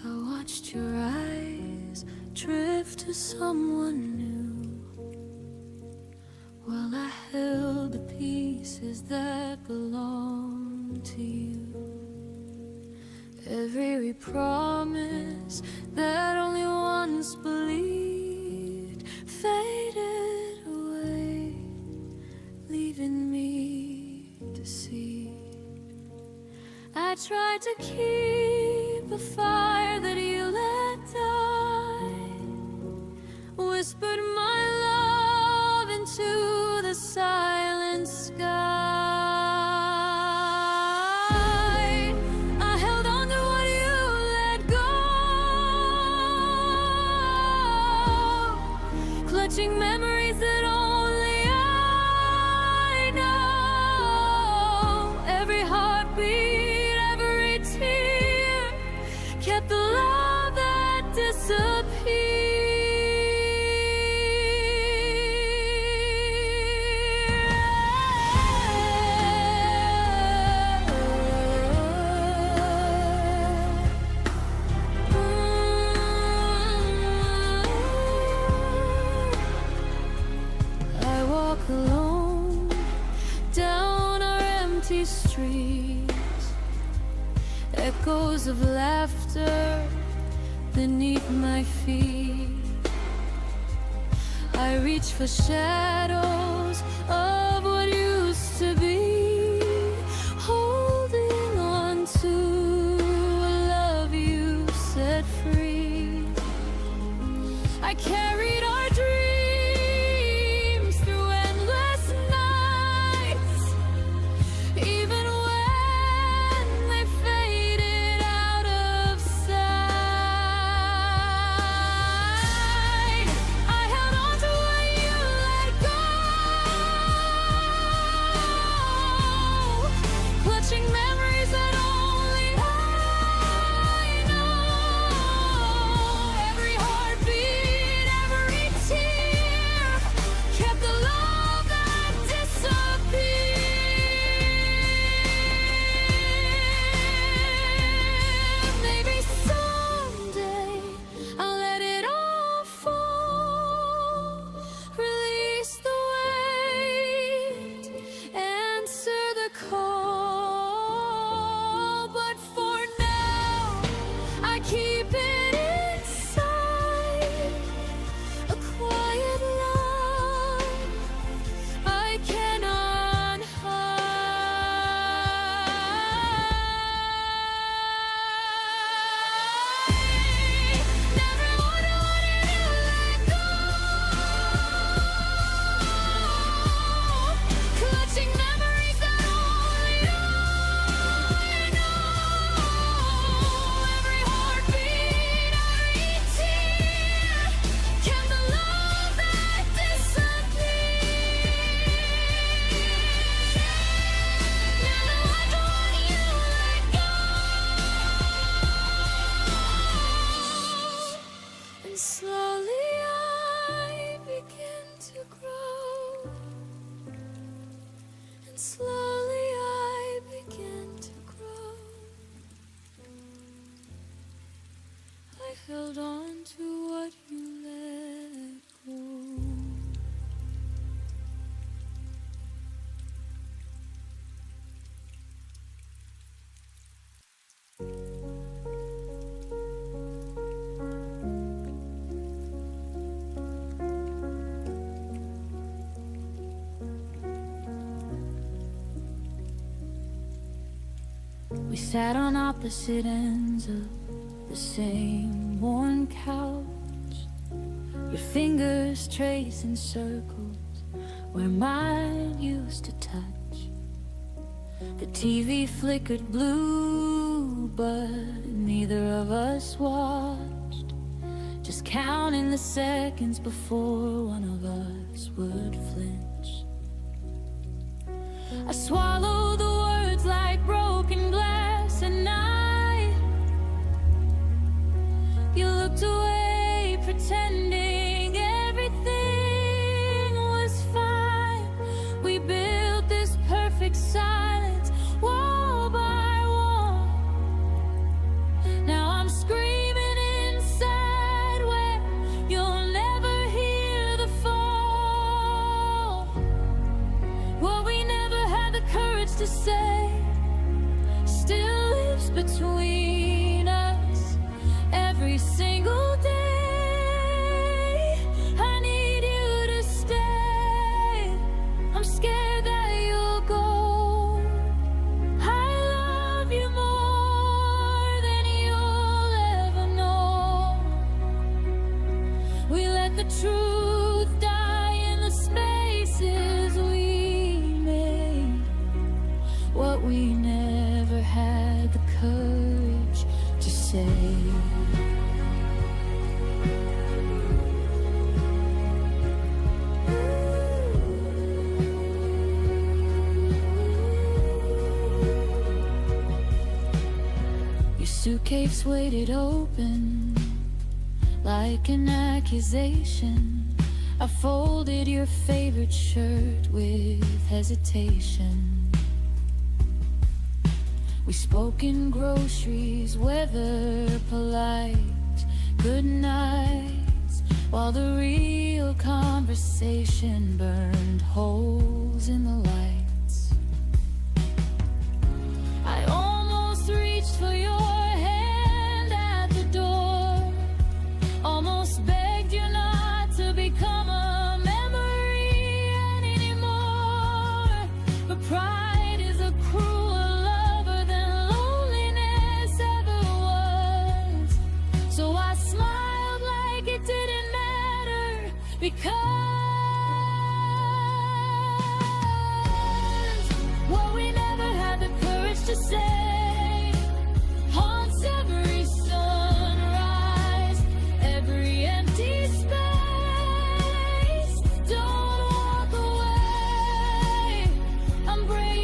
I watched your eyes drift to someone new, while I held the pieces that belong to you. Every promise that only once believed faded away, leaving me to see. I tried to keep a fire that you let die, whispered my love into the silent sky. I held on to what you let go, clutching memories that only I know. Every heartbeat, every tear kept the love that I walk alone down our empty streets, echoes of laughter beneath my feet. I reach for shadows of what used to be, holding And slowly I began to grow. I held on to what you let go. We sat on opposite ends of the same worn couch, your fingers tracing circles where mine used to touch. The TV flickered blue, but neither of us watched, just counting the seconds before one of us would flinch. I swallowed the words like broken glass at night. You looked away, pretending everything was fine. We built this perfect silence, wall by wall. Now I'm screaming inside where you'll never hear the fall. What we never had the courage to say still lives between us every single day. I need you to stay. I'm scared that you'll go. I love you more than you'll ever know. We let the truth die in the spaces we made. What we never had the courage to say. Your suitcase waited open like an accusation. I folded your favorite shirt with hesitation. We spoke in groceries, weather polite, good nights, while the real conversation burned holes in the lights. I almost reached for your hand at the door, almost begged you not to become a memory anymore. But pride is a cruel lover than loneliness ever was. So I smiled like it didn't matter, because what we never had the courage to say haunts every sunrise, every empty space. Don't walk away, I'm brave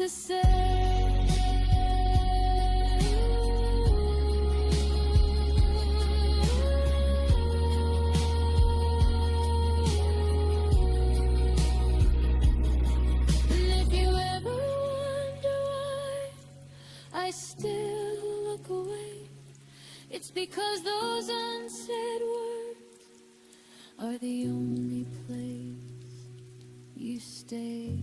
to say. I still look away. It's because those unsaid words are the only place you stay.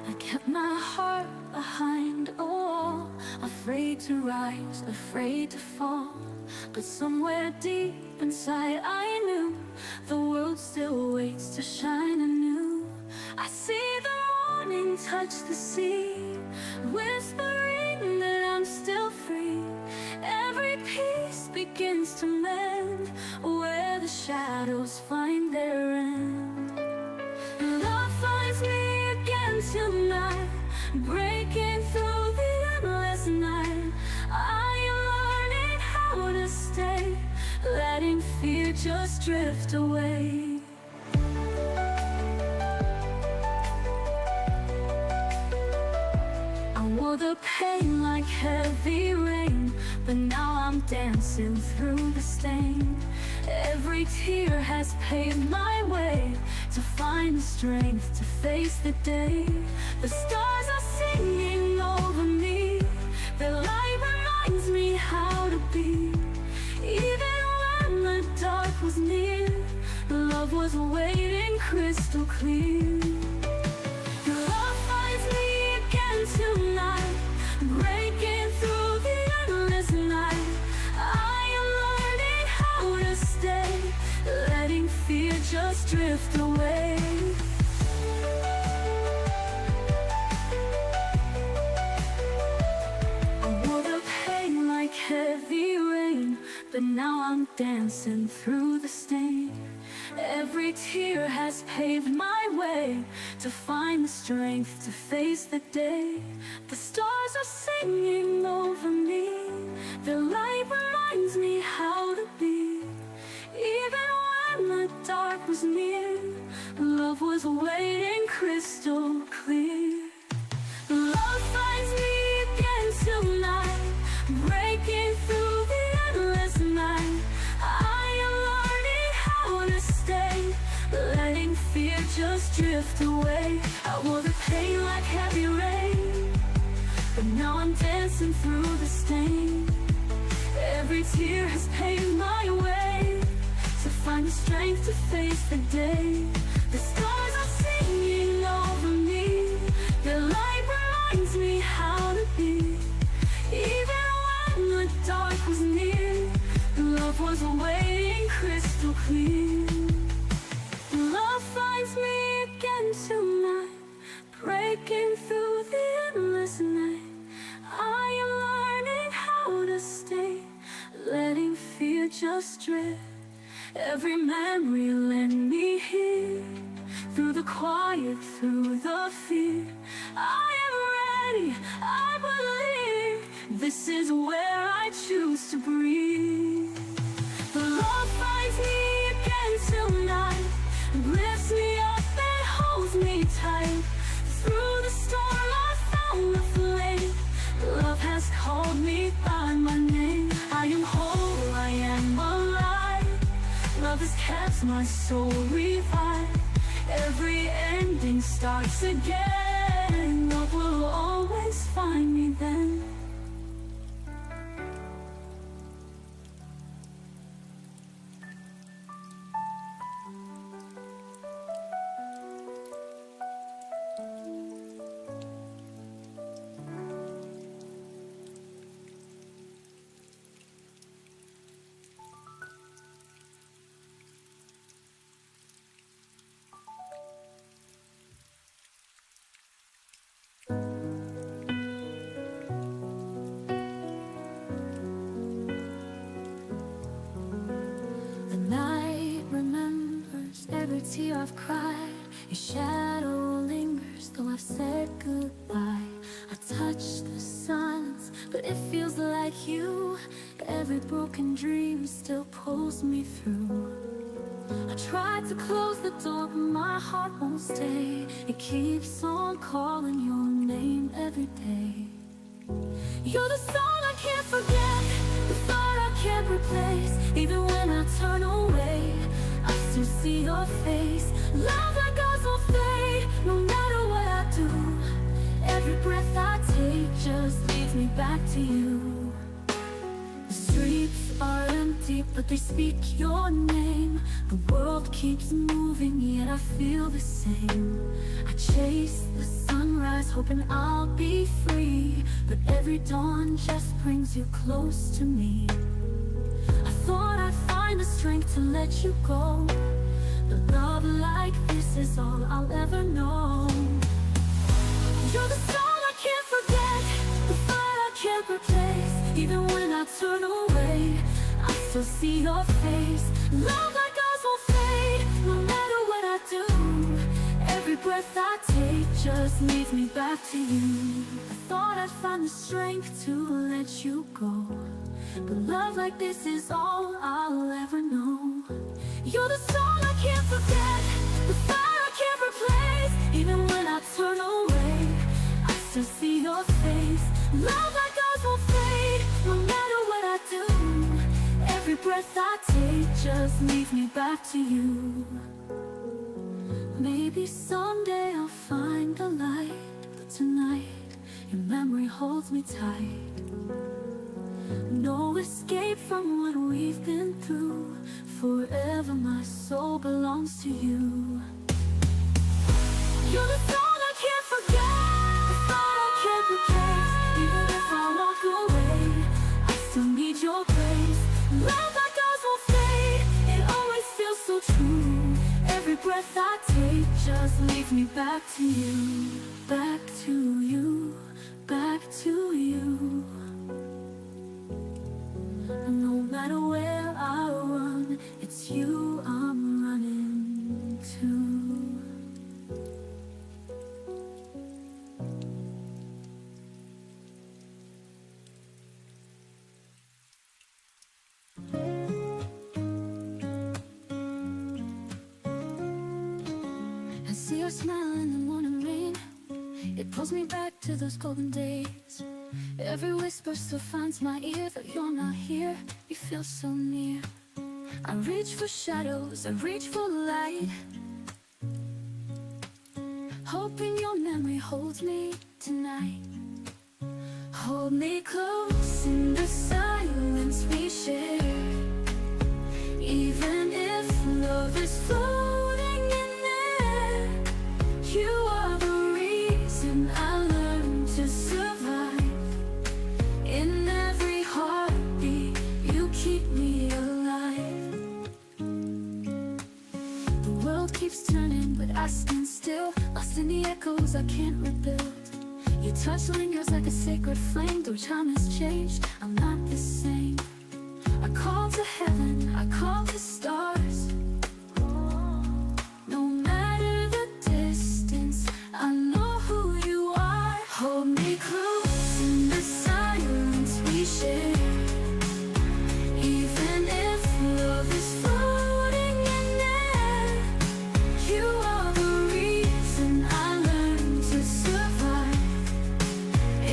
I kept my heart behind a wall, afraid to rise, afraid to fall. But somewhere deep inside I knew the world still waits to shine anew. I see the morning touch the sea, whispering that I'm still free. Every piece begins to mend where the shadows find their end. Love finds me again tonight, breaking through the endless night. I am learning how to stay, letting fear just drift away. I wore the pain like heavy rain, but now I'm dancing through the stain. Every tear has paved my way to find the strength to face the day. The stars are singing over me, their light reminds me how to be. Even when the dark was near, love was waiting crystal clear. Love finds me again tonight, breaking through the endless night. I am learning how to stay, letting fear just drift away. I wore the pain like heavy rain, but now I'm dancing through the stain. Every tear has paved my way to find the strength to face the day. The stars are singing over me, their light reminds me how to be. Even when the dark was near, love was waiting crystal clear. Love finds me again tonight, breaking through the endless night. I am learning how to stay, letting fear just drift away. I wore the pain like heavy rain, but now I'm dancing through the stain. Every tear has paved my way to find the strength to face the day. The stars are singing over me, their light reminds me how to be. Even when the dark was near, love was waiting crystal clear. Love finds me again tonight, breaking through the endless night. I am learning how to stay, letting fear just drift. Every memory led me here, through the quiet, through the fear. I am ready, I believe, this is where I choose to breathe. Love finds me again tonight, lifts me up and holds me tight. Through the storm I found the flame, love has called me by my name. I am whole, I am alive, love has kept my soul revived. Every ending starts again, love will always find me then. Every tear I've cried, your shadow lingers, though I've said goodbye. I touch the silence, but it feels like like you. Every broken dream still pulls me through. I tried to close the door, but my heart won't stay. It keeps on calling your name every day. You're the song I can't forget, the fire I can't replace. Even when I turn away, I still see your face. Love like ours will fade, no matter what I do. Every breath I take just leads me back to you. The streets are empty, but they speak your name. The world keeps moving, yet I feel the same. I chase the sunrise, hoping I'll be free, but every dawn just brings you close to me. I thought I'd find the strength to let you go, but love like this is all I'll ever know. You're the song I can't forget, the fire I can't replace. Even when I turn away, I still see your face. Love like ours won't fade, no matter what I do. Every breath I take just leads me back to you. I thought I'd find the strength to let you go, but love like this is all I'll ever know. You're the song I can't forget, the fire I can't replace. Even when I turn away, I still see your face. Love like ours won't fade, no matter what I do. Every breath I take just leads me back to you. Maybe someday I'll find the light, but tonight your memory holds me tight. No escape from what we've been through. Forever my soul belongs to you. You're the song I can't forget, the fire I can't replace. Even if I walk away, I still need your grace. Love like ours will fade, it always feels so true. Every breath I take just leads me back to you. Back to you, back to you. And no matter where I run, it's you I'm running to. I see your smile in the morning rain. It pulls me back to those golden days. Every whisper still finds my ear, that you're not here, you feel so near. I reach for shadows, I reach for light, hoping your memory holds me tonight. Hold me close in the silence we share. Even if love is floating in there, you are the reason I learned to survive. In every heartbeat, you keep me alive. The world keeps turning, but I stand still, lost in the echoes I can't rebuild. Your touch lingers like a sacred flame, though time has changed, I'm not the same. I call to heaven, I call to stars. No matter the distance, I know who you are. Hold me close in the silence we share. Even if love is floating in there, you are the reason I learned to survive.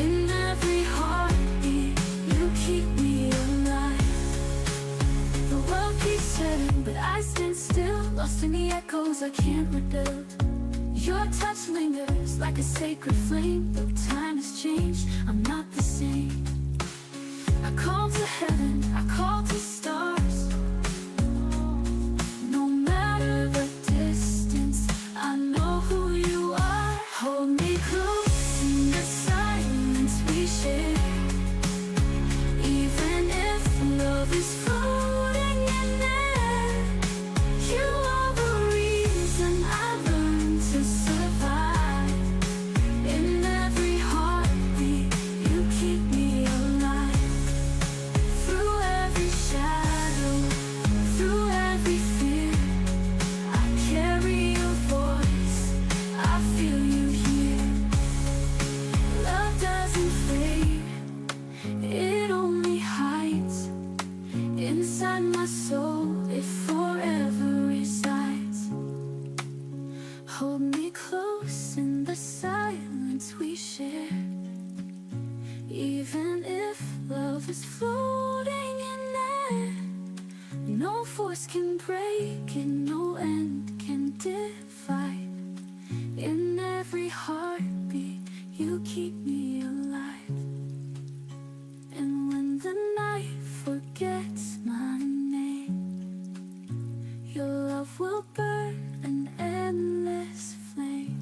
In every heartbeat, you keep me alive. The world keeps turning, but I stand still, lost in the echoes I can't rebuild. Your touch lingers like a sacred flame, though time has changed, I'm not the same. I call to heaven, I call to stars. No matter the distance, I know who you are. Hold me close in the silence we share. Even if love is floating in there, you are the reason I learned to survive. In every heartbeat, you love is floating in air. No force can break it, no end can divide. In every heartbeat, you keep me alive. And when the night forgets my name, your love will burn an endless flame.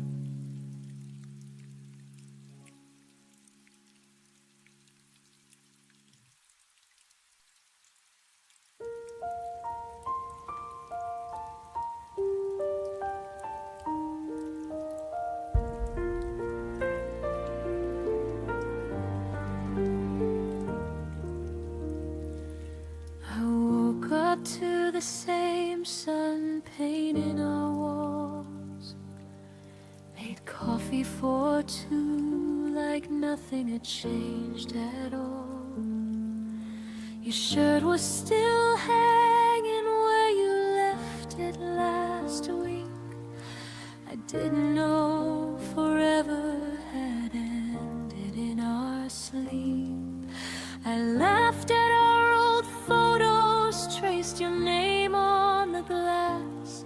I woke up to the same sun painting our walls. Made coffee for two like nothing had changed at all. Your shirt was still hanging where you left it last week. I didn't know forever had ended in our sleep. I laughed at our old photos, traced your name on the glass.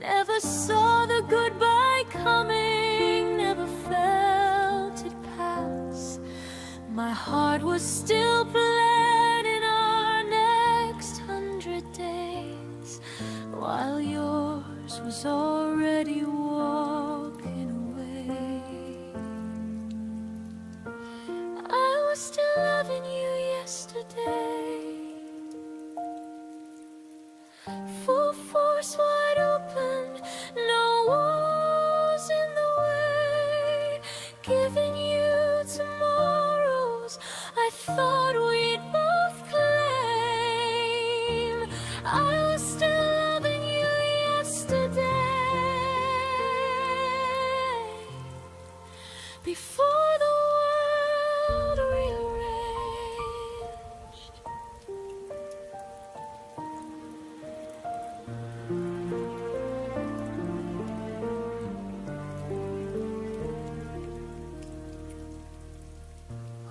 Never saw the goodbye coming, never felt it pass. My heart was still planning our next 100 days, while yours was already walking away. I was still loving you yesterday. Full force wide open, no walls in the way. Giving you tomorrows I thought we'd both claim. I was still loving you yesterday, before the world rearranged.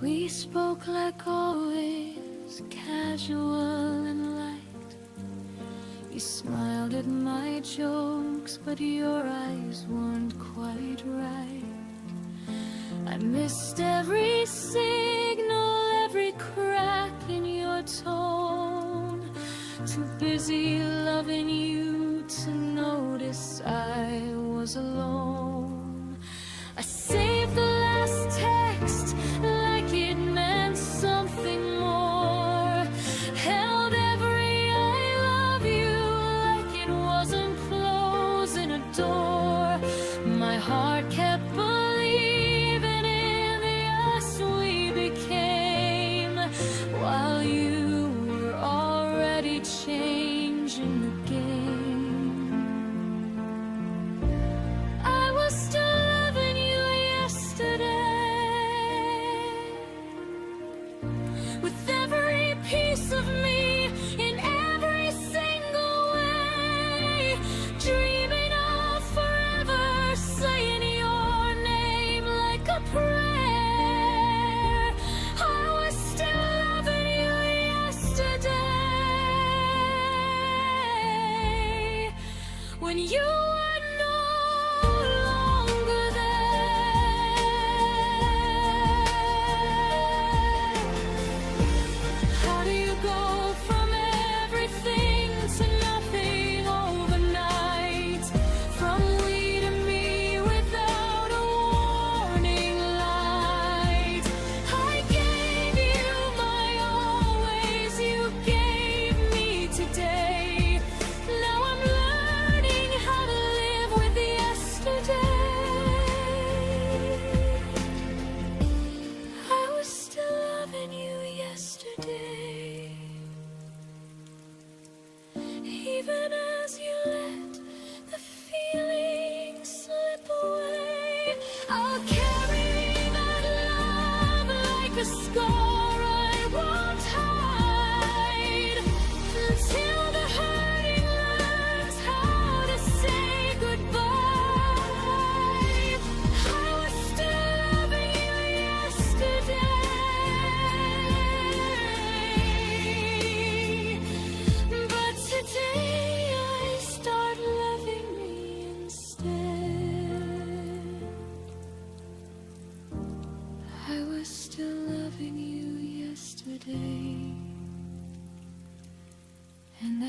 We spoke like always, casual and light. You smiled at my jokes, but your eyes weren't quite right. I missed every signal, every crack in your tone. Too busy loving you to notice I was alone. I saved the last text like it meant something more. Held every I love you like it wasn't closing a door. My heart kept believing in the us we became, while you were already changing the game. I was still loving you yesterday, with every piece of me in every single way. Dreaming of forever, saying your name like a prayer. I was still loving you yesterday, when you were no longer there.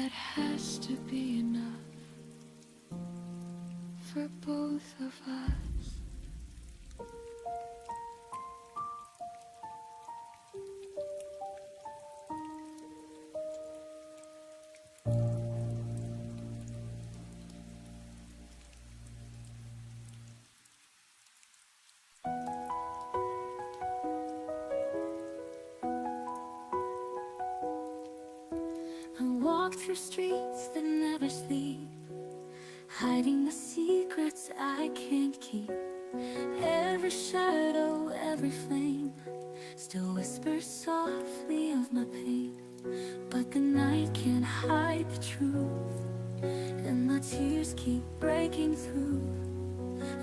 that has to be enough for both of us. I walk through streets that never sleep, hiding the secrets I can't keep. Every shadow, every flame still whispers softly of my pain. But the night can't hide the truth, and the tears keep breaking through.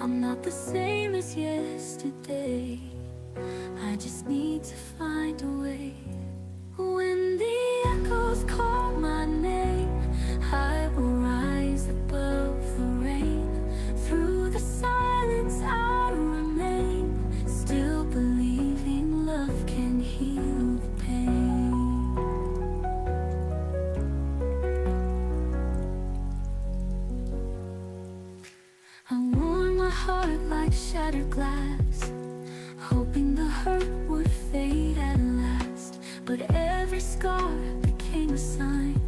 I'm not the same as yesterday, I just need to find a way. When the echoes call my name, I will rise above the rain. Through the silence I remain, still believing love can heal the pain. I worn my heart like shattered glass, hoping the hurt would fade at last. But every scar became a sign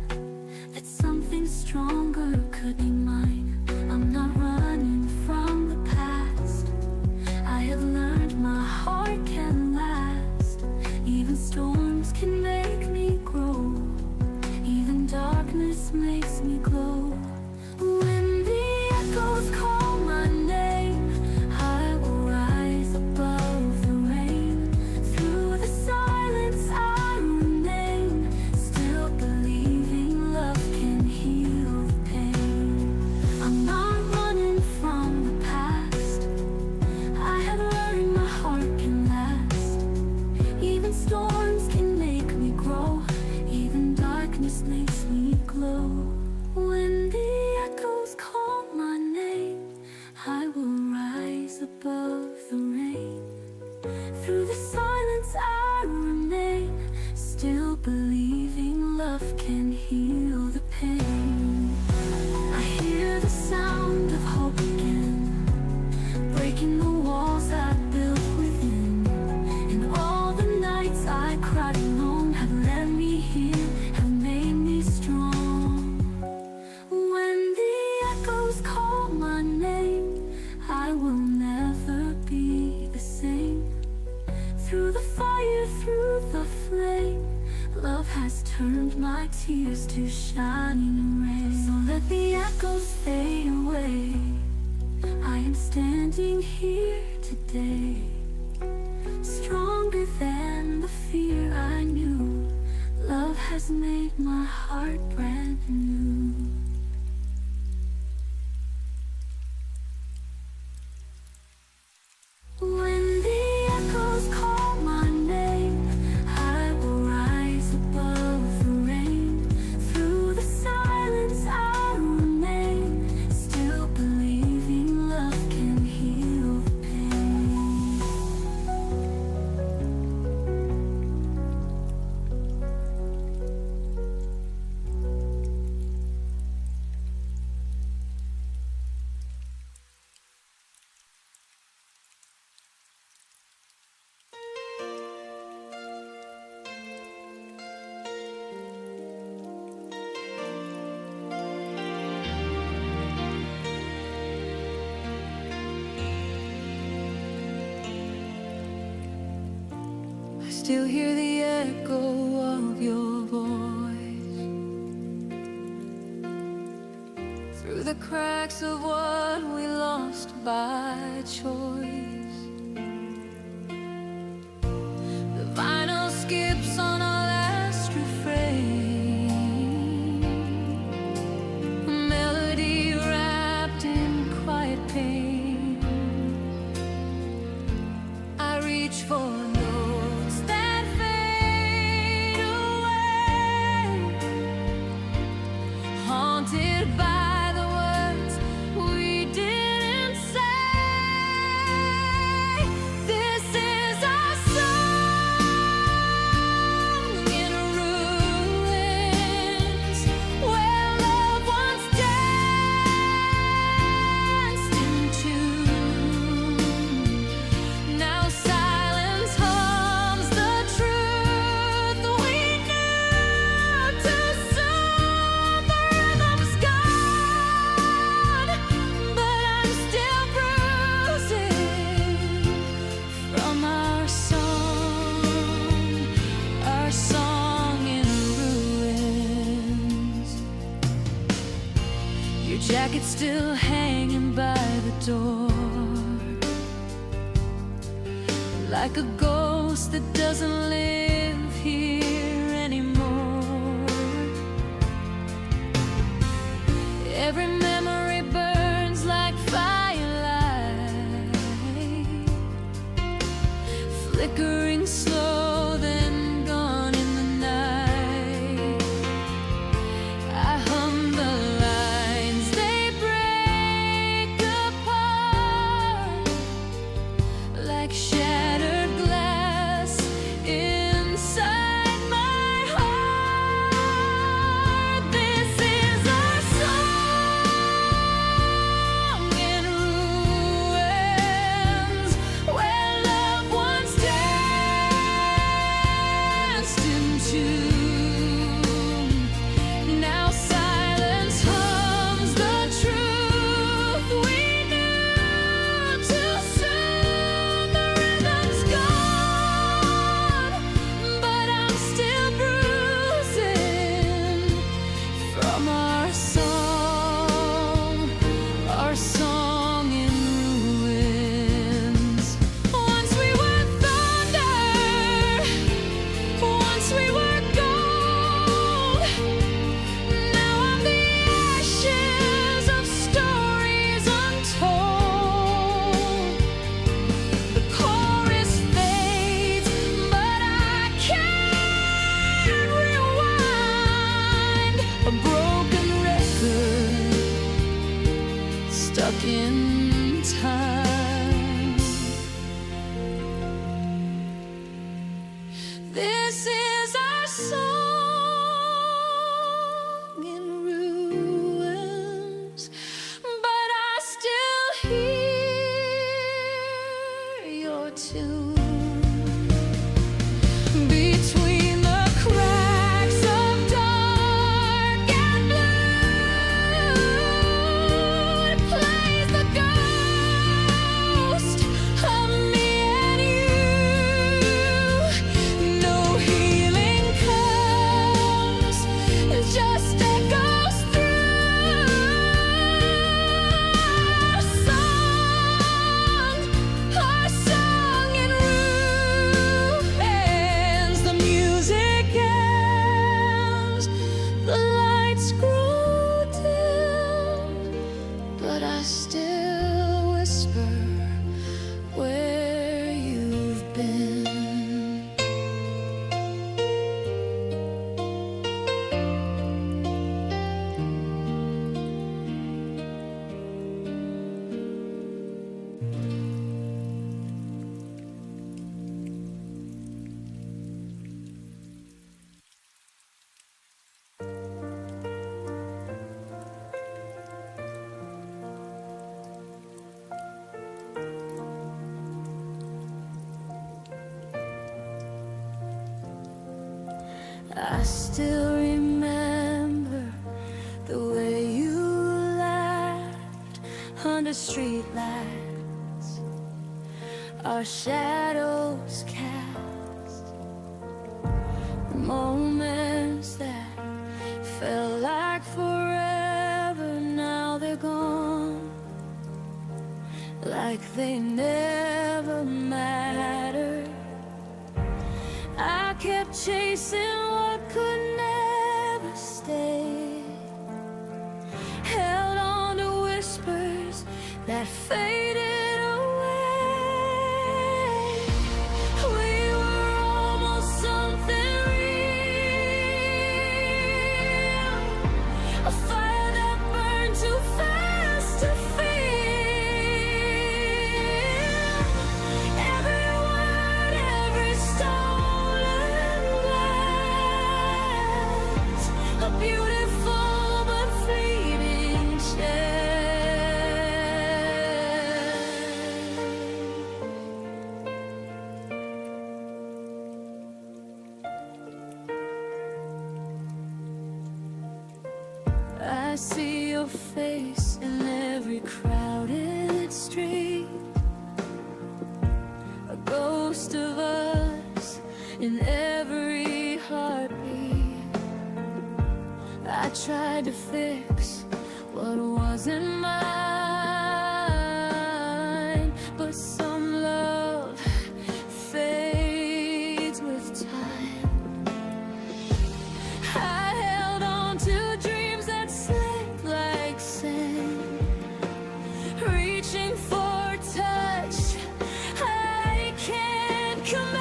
that something stronger could be mine. I'm not running from the past, I have learned my heart can last. Even storms can make me grow, even darkness makes me glow. When the echoes call my name, I will rise above the rain. Through the silence I remain, still believing love can heal the pain. I'm not running from the past, I have learned my heart can last. Even storms can make me grow, even darkness makes me glow. When the echoes call my name, I will rise above the rain. Through the silence I remain, still believing love can heal the pain. I hear the sound of hope again, breaking the walls I built within. And all the nights I cried alone have led me here, have made me strong. When the echoes call my name, I will never be the same. Through the fire, through the flame, love has turned my tears to shining rays. So let the echoes fade away, I am standing here today, stronger than the fear I knew. Love has made my heart brand new. When the echoes call my name, I will rise above the rain. Through the silence I remain, still believing love can heal the pain. I still hear the echo of your voice through the cracks of what we lost by choice. The vinyl skips on our last refrain, a melody wrapped in quiet pain. I reach for notes that fade away, haunted by the words we didn't say. This is our song in ruins, where jacket still hanging by the door, like a ghost that doesn't live here anymore. Every memory burns like firelight, flickering slow, then gone in the night. I hum the lines, they break apart like shattered glass inside my heart. This is our song in ruins, where loved ones danced in tune. Now silence hums the truth we knew too soon. The rhythm's gone, but I'm still bruising from our song in ruins. Once we were thunder, once we were gold. Now I'm the ashes of stories untold. The chorus fades, but I can't rewind. A broken record stuck in time. This is our song in ruins, but I still hear your tune. Between the cracks of dark and blue, it plays the ghost of me and you. No healing comes, it just echoes through our song in ruins. The music ends, the lights grow dim, but I still whisper where you've been. I still remember the way you laughed under streetlights, our shadows cast, moments that felt like forever. Now they're gone, like they never mattered. I kept chasing what could never stay, held on to whispers that faded away. We were almost something real, a fire that burned too fast to feel. Every word, every stolen glance, a beautiful but fleeting chance. I see your face in every crowded street, a ghost of us in every heartbeat. I tried to fix what wasn't mine. But some love fades with time. I held on to dreams that slip like sand, reaching for touch I can't command.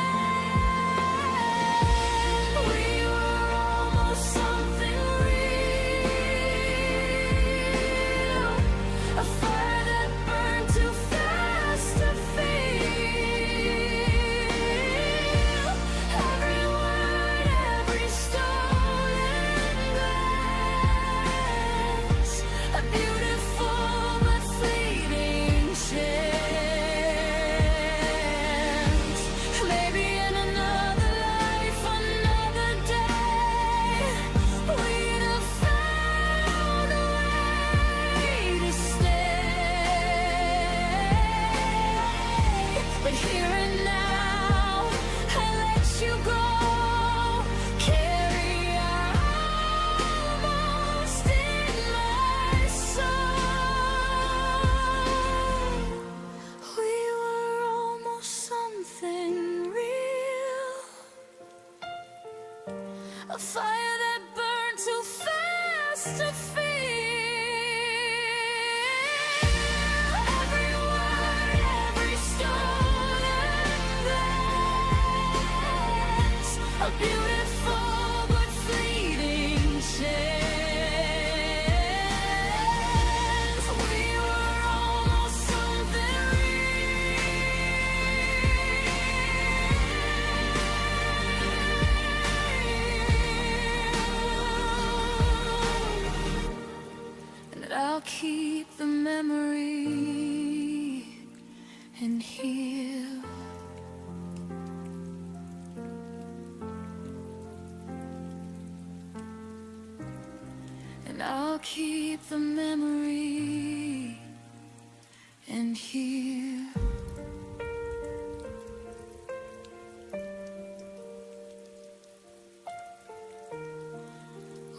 We were almost something real, a fire that burned too fast to feel. Every word, every stolen glance, a beautiful but fleeting chance. Maybe in another life, another day, we'd have found a way to stay. But here and now, I let you go. Carry almost in my soul. We were almost something real, a fire that burned too fast to feel. Every word, every stolen glance, a beautiful but fleeting chance. We were almost something real. And I'll keep the memory and heal. And I'll keep the memory and heal.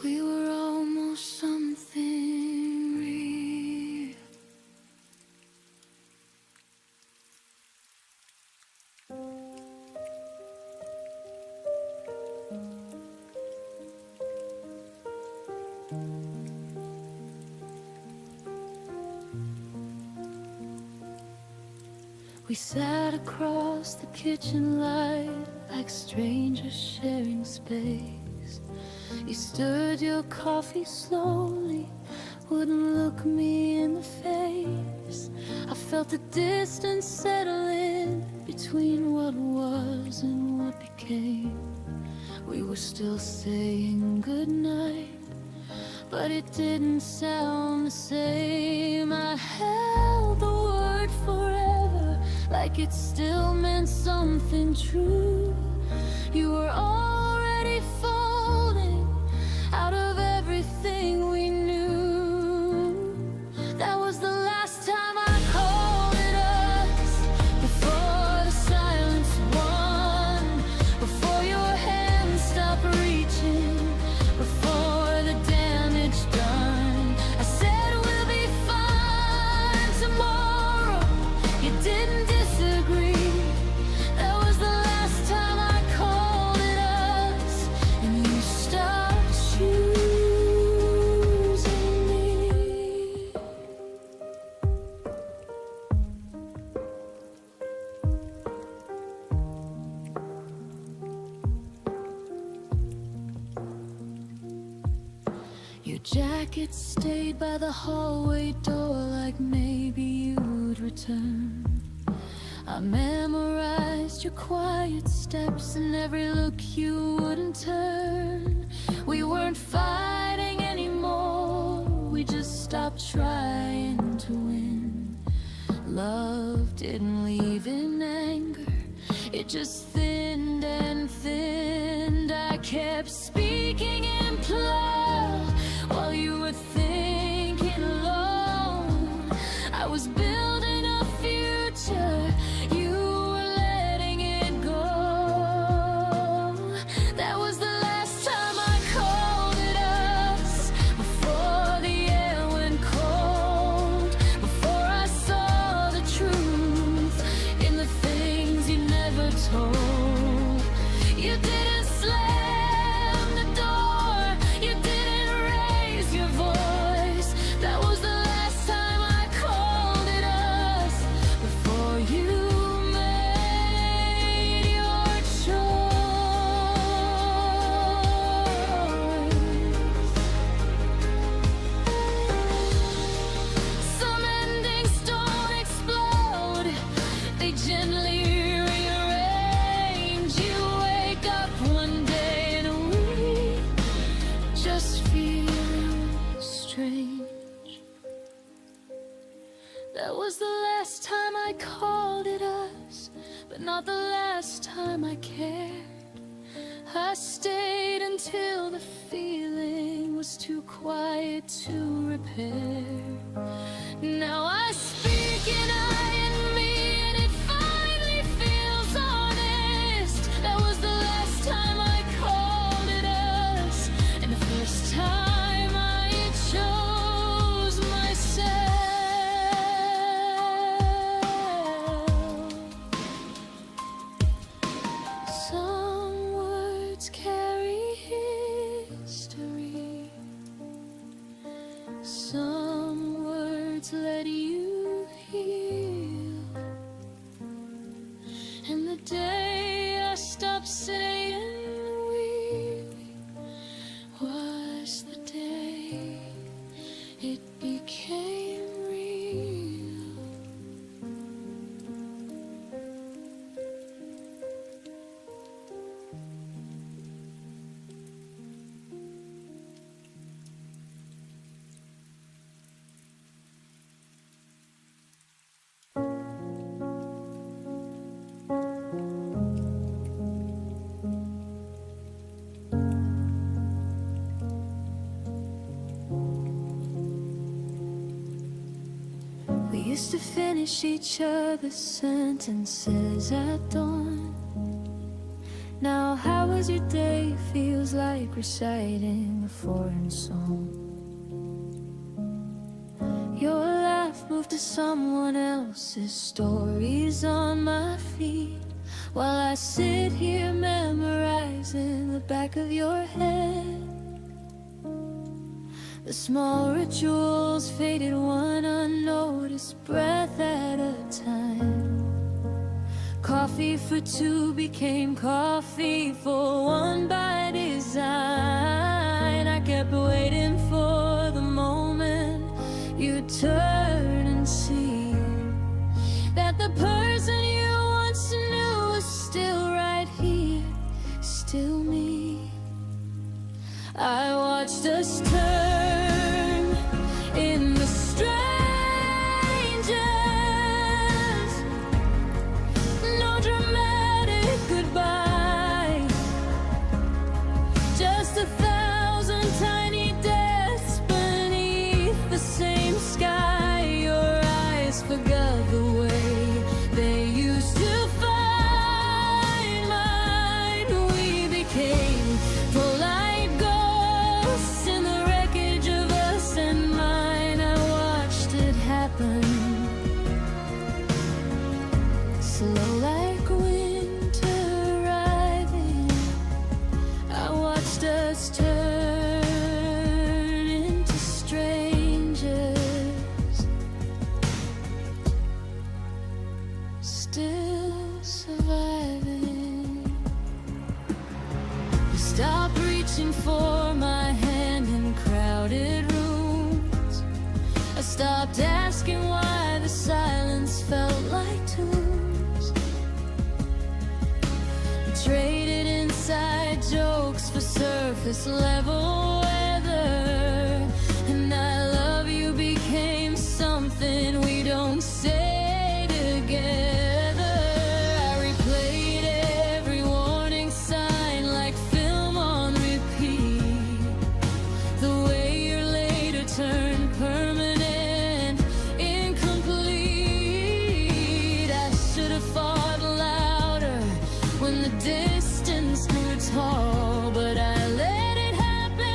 We were almost something real. We sat across the kitchen light like strangers sharing space. You stirred your coffee slowly, wouldn't look me in the face. I felt the distance settle in between what was and what became. We were still saying goodnight, but it didn't sound the same. I held the word forever like it still meant something true. You were already folding out of everything we knew. That was the last time I called it us, before the silence won, before your hands stopped reaching, before the damage done. I said we'll be fine tomorrow. You didn't disagree. That was the last time I called it us, and you stopped choosing me. Your jacket stayed by the hallway door like maybe you'd return. I memorized your quiet steps and every look you wouldn't turn. We weren't fighting anymore, we just stopped trying to win. Love didn't leave in anger, it just thinned and thinned. I kept speaking in plug while you were thinking alone. I was building a future, you were letting it go. That was the last time I called it us, before the air went cold. time I cared. I stayed until the feeling was too quiet to repair. Now I speak and I admit, and it finally feels honest. That was the last time I called it us, and the first time I chose myself. Some words carry history. Some words let you heal. And the day I stopped saying we was the day it became real. We used to finish each other's sentences at dawn. Now how was your day feels like reciting a foreign song. Your laugh moved to someone else's stories on my feet, while I sit here memorizing the back of your head. The small rituals faded one unnoticed breath at a time. Coffee for two became coffee for one by design. I kept waiting for the moment you'd turn and see that the person you once knew was still right here, still me. I watched us turn into strangers. No dramatic goodbye, just 1,000 tiny deaths beneath the same sky. Your eyes forgot the way they used to find mine. We became polite ghosts in the wreckage of us and mine. I watched it happen, slow like winter arriving. I watched us turn into strangers, still surviving. You stopped reaching for my hand in crowded rooms. I stopped asking why the silence felt like tunes. We traded inside jokes for surface level weather, and I love you became something we don't say together. I replayed every warning sign like film on repeat. The way your later turned permanent, incomplete. I should have fought louder when the distance grew tall, but I let it happen.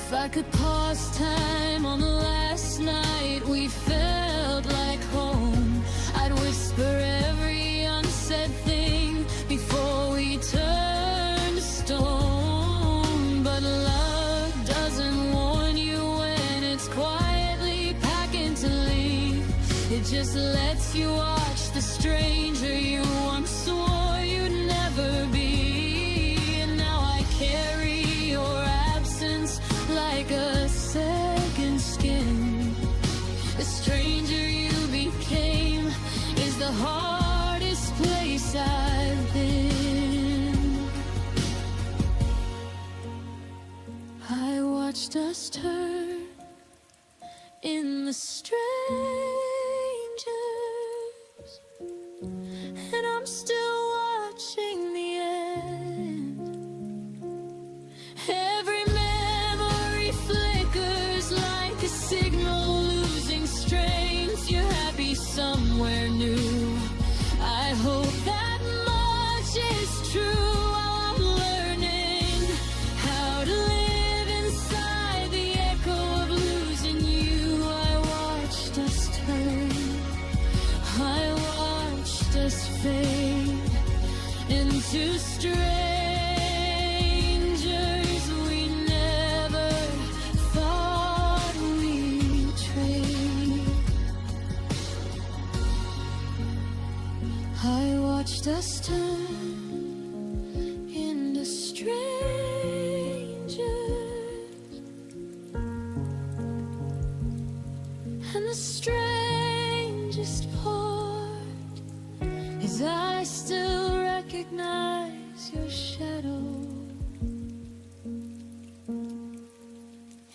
If I could pause time on the last night we felt like home, I'd whisper every unsaid thing before we turned to stone. But love doesn't warn you when it's quietly packing to leave. It just lets you watch the stranger you once swore you'd never be. And now I carry your absence like a second skin. The stranger you became is the hardest place I've been. I watched us turn in the strangers, and I'm still watching the end. Every memory flickers like a signal losing strength. You're happy somewhere new. I hope that much is true. While I'm learning how to live inside the echo of losing you, I watched us turn, I watched us fade into strangers we never thought we'd trade. I watched us turn into strangers, and the strangest part is I still recognize your shadow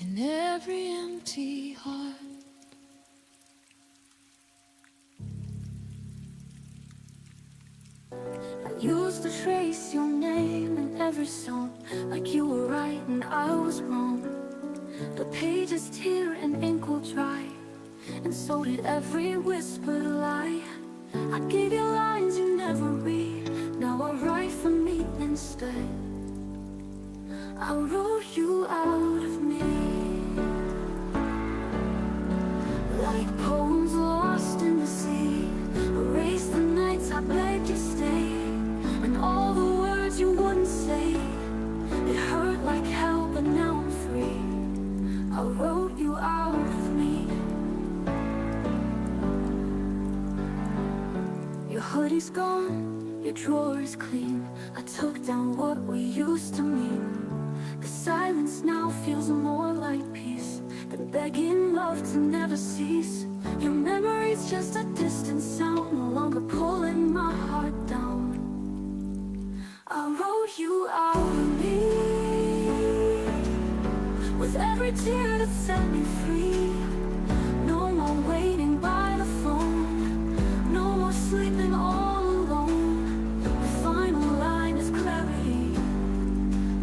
in every empty heart. I used to trace your name in every song, like you were right and I was wrong. The pages tear and ink will dry, and so did every whispered lie. I gave you lines you never read, now I write for me instead. I wrote you out of me, like poems lost in the sea. Erase the nights I begged you stay, and all the words you wouldn't say. It hurt like hell, but now I'm free. I wrote you out of me. Your hoodie's gone, your drawer is clean. I took down what we used to mean. The silence now feels more like peace than begging love to never cease. Your memory's just a distant sound, no longer pulling my heart down. I wrote you out of me, with every tear that set me free. No more waiting by the phone, no more sleeping all alone. The final line is clarity.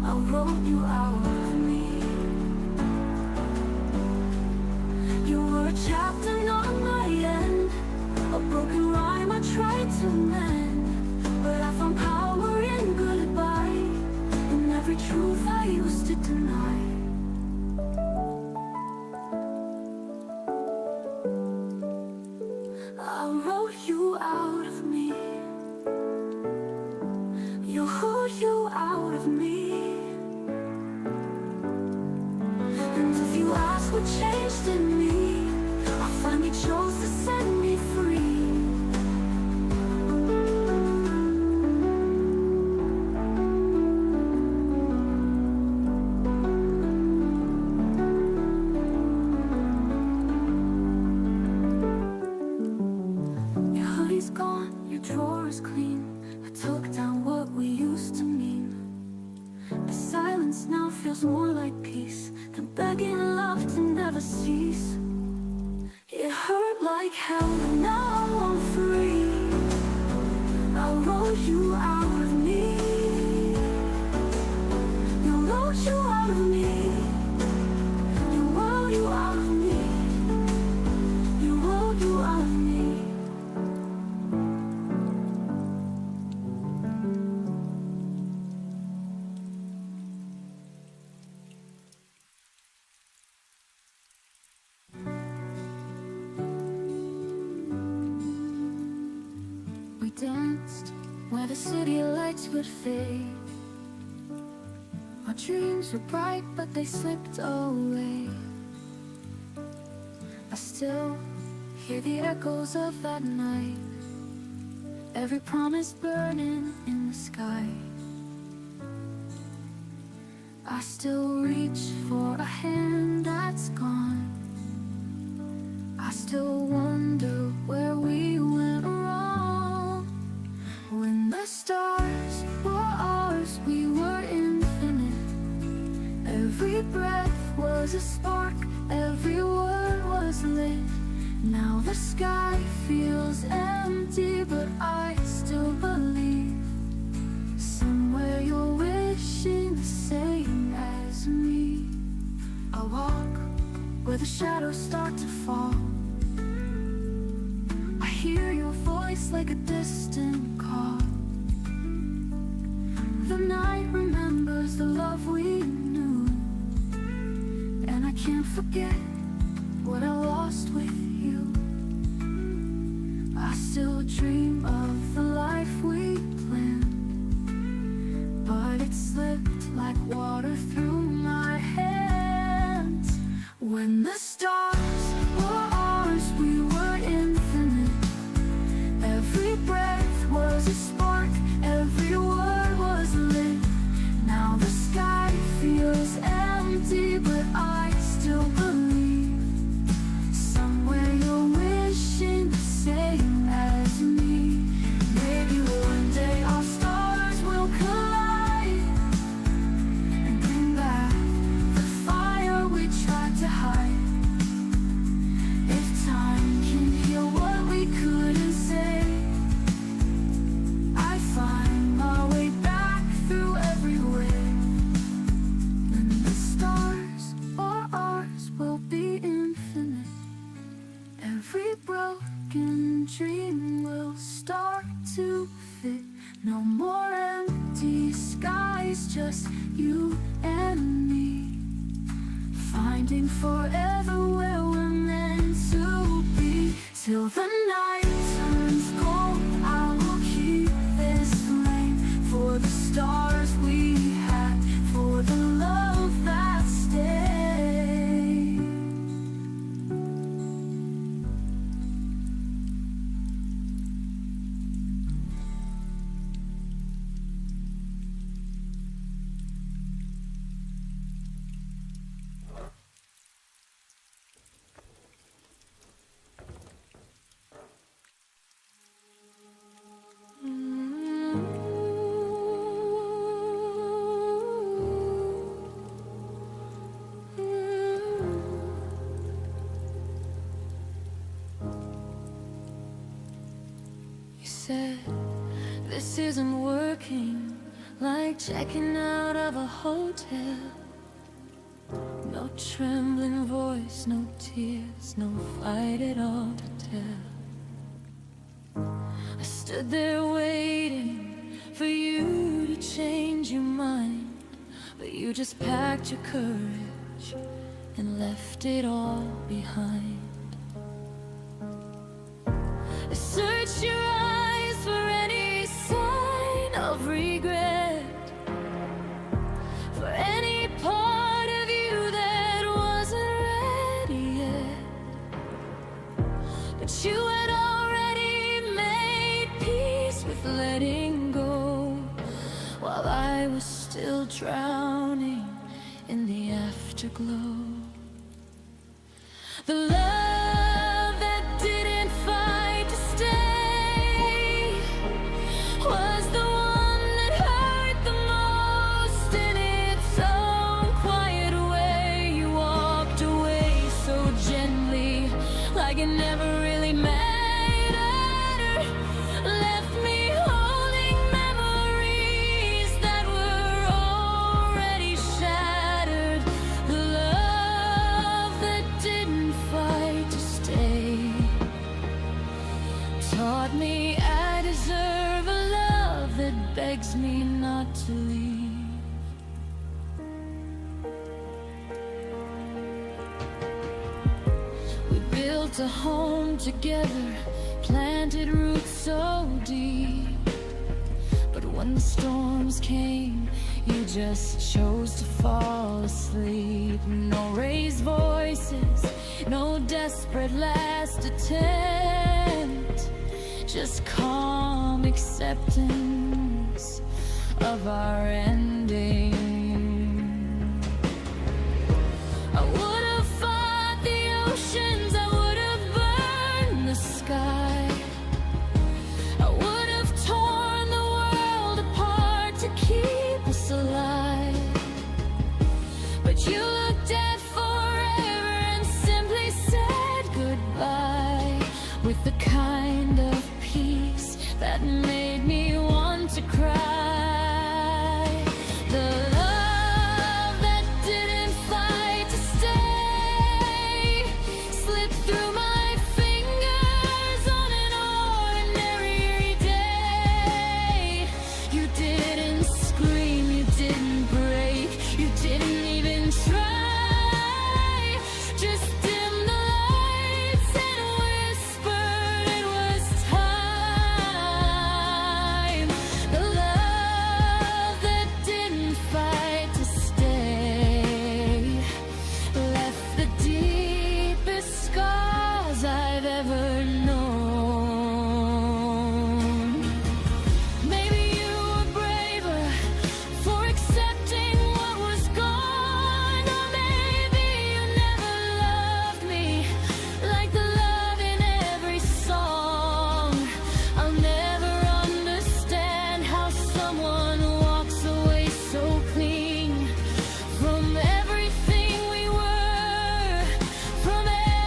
I wrote you out of me. You were a chapter, not my end, a broken rhyme I tried to mend. But I found power in goodbye, in every truth I used to deny. I wrote you out of me. You wrote you out of me. And if you ask what changed in me, I finally chose to set me free. Your hoodie's gone, your drawer is clean. I took down what we used to mean. The silence now feels more like peace than begging love to never cease. It hurt like hell, but now I'm free. I wrote you out of me. You wrote you out of me. You wrote you out of me. You wrote you out of me. where the city lights would fade. Our dreams were bright, but they slipped away. I still hear the echoes of that night, every promise burning in the sky. I still reach for a hand that's gone. I still wonder where we went wrong. When the stars were ours, we were infinite. Every breath was a spark, every word was lit. Now the sky feels empty, but I still believe somewhere you're wishing the same as me. I walk where the shadows start to fall. I hear your voice like a distant call. The night remembers the love we knew, and I can't forget what I lost with you. I still dream of the life we planned, but it slipped like water through my hands. When the stars were ours, we were infinite. Every breath was a spark, every word was lit. Now the sky feels empty, but I still believe somewhere you're wishing the same as me. Maybe one day our stars will collide and bring back the fire we tried to hide. If time can heal what we couldn't say, I find my way back through every way. When the stars are ours, we'll be infinite. Every broken dream will start to fit. No more empty skies, just you and me, finding forever where we're meant to be. Till the night turns cold, I will keep this flame for the stars we had, for the love that stayed. You said this isn't working, like checking out of a hotel. No trembling voice, no tears, no fight at all to tell. I stood there waiting for you to change your mind, but you just packed your courage and left it all behind. I searched your eyes for any sign of regret, for any part of you that wasn't ready yet. But you had already made peace with letting go, while I was still drowning in the afterglow. The love that didn't fight to stay was the one that hurt the most. In its own quiet way, you walked away so gently, like it never really mattered. Left me holding memories that were already shattered. The love that didn't fight to stay taught me I deserve a love that begs me not to leave. We built a home together, planted roots so deep. When the storms came, you just chose to fall asleep. No raised voices, no desperate last attempt, just calm acceptance of our ending. I would have fought the oceans, I would have burned the sky, I would have torn the world apart to keep us alive. But you looked at forever and simply said goodbye, with the kind of peace that made me want to cry. The love that didn't fight to stay slipped through my fingers on an ordinary day. You didn't scream, you didn't break, you didn't even try. Just dim the lights and whispered it was time. The love that didn't fight to stay left the deepest scars I've ever known. Maybe you were braver for accepting what was gone, or maybe you never loved me like the love in every song. I'll never understand how someone walks away so clean from everything we were, from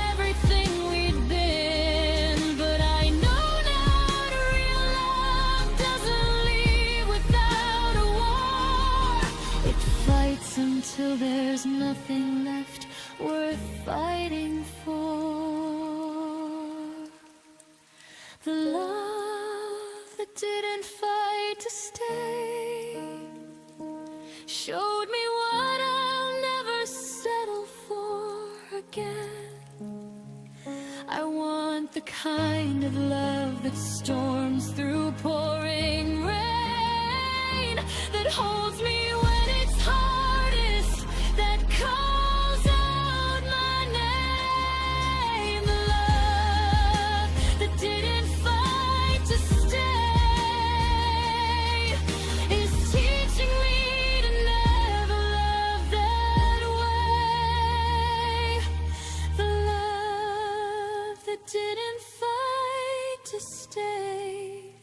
everything we'd been. But I know now that real love doesn't leave without a war. It fights until there's nothing left worth fighting for. The love that didn't fight to stay showed me what I'll never settle for again. I want the kind of love that storms through pouring rain, that holds me when it's hardest, that calls out my name. The love that didn't fight to stay is teaching me to never love that way. The love that didn't fight to stay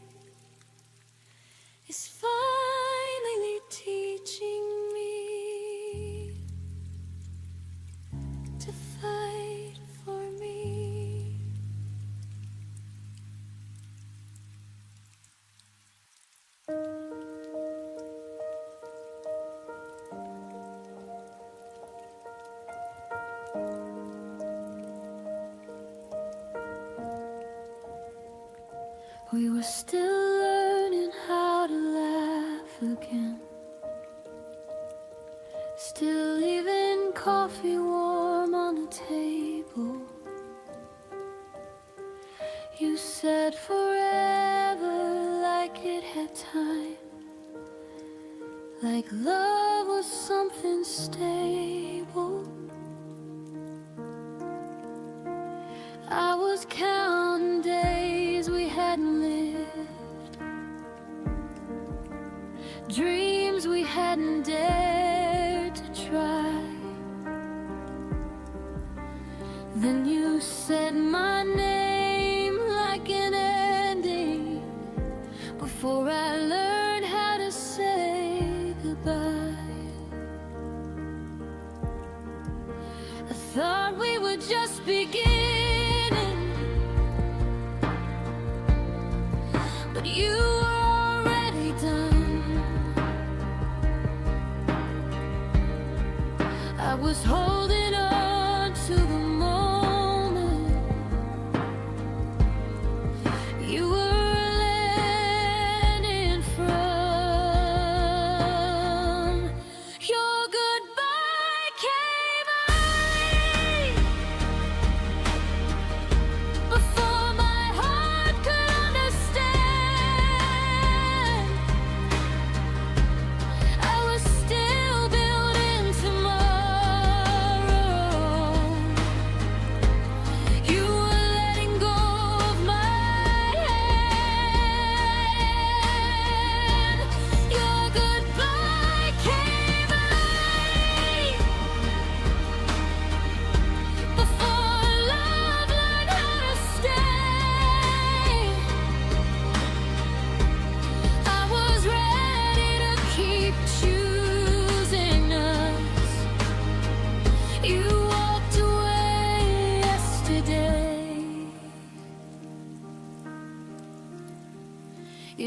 is finally teaching me to fight for me. We were still learning how to laugh again, still leaving coffee warm on the table. You said forever like it had time, like love was something stable. I was counting days we hadn't lived, dreams we hadn't dared to try. Then you said my name like an ending, before I learned how to say goodbye. I thought we were just beginning, but you were already done. I was holding on to the moment you were landing from. Your goodbye came early, before my heart could understand.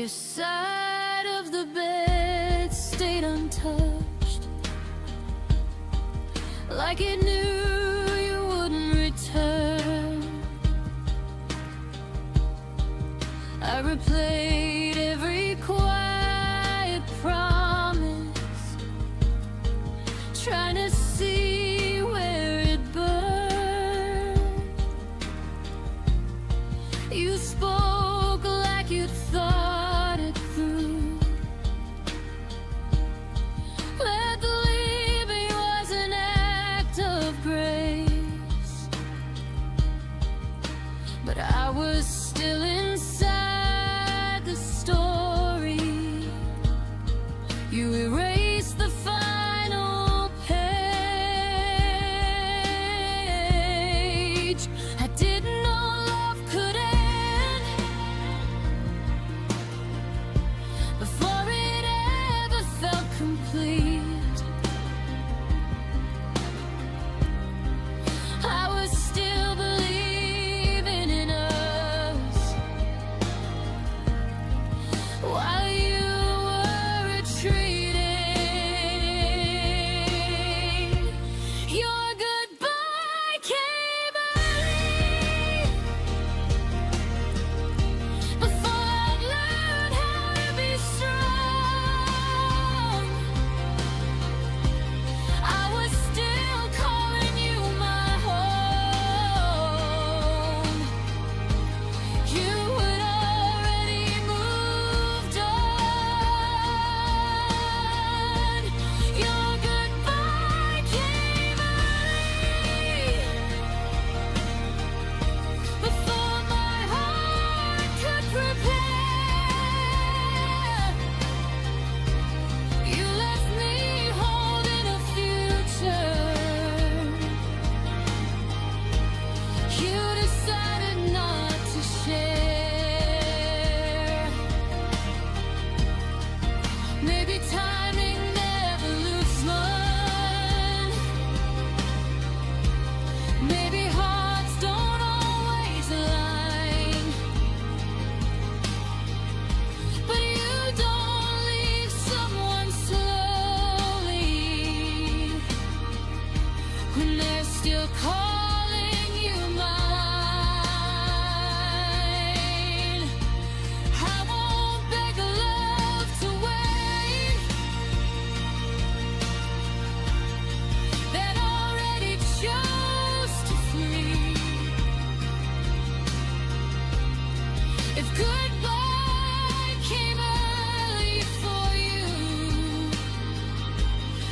Your side of the bed stayed untouched, like it knew you wouldn't return. I replayed every quiet promise, trying to see where it burned. You spoke like you thought it through. Let the leaving was an act of grace, but I was still inside the story. You erased the final page. I didn't know love could end before it ever felt complete. I was still believing in us while you were retreating. Your goodbye came early, before I'd learned how to be strong. I was still calling you my home. You had already moved on. Your goodbye came early, before my heart could prepare. You left me holding a future. You decided not to share. Maybe timing never loops one. Maybe hearts don't always align. But you don't leave someone slowly when they're still calling you mine. I won't beg love to wait, that already chose to flee. If goodbye came early for you,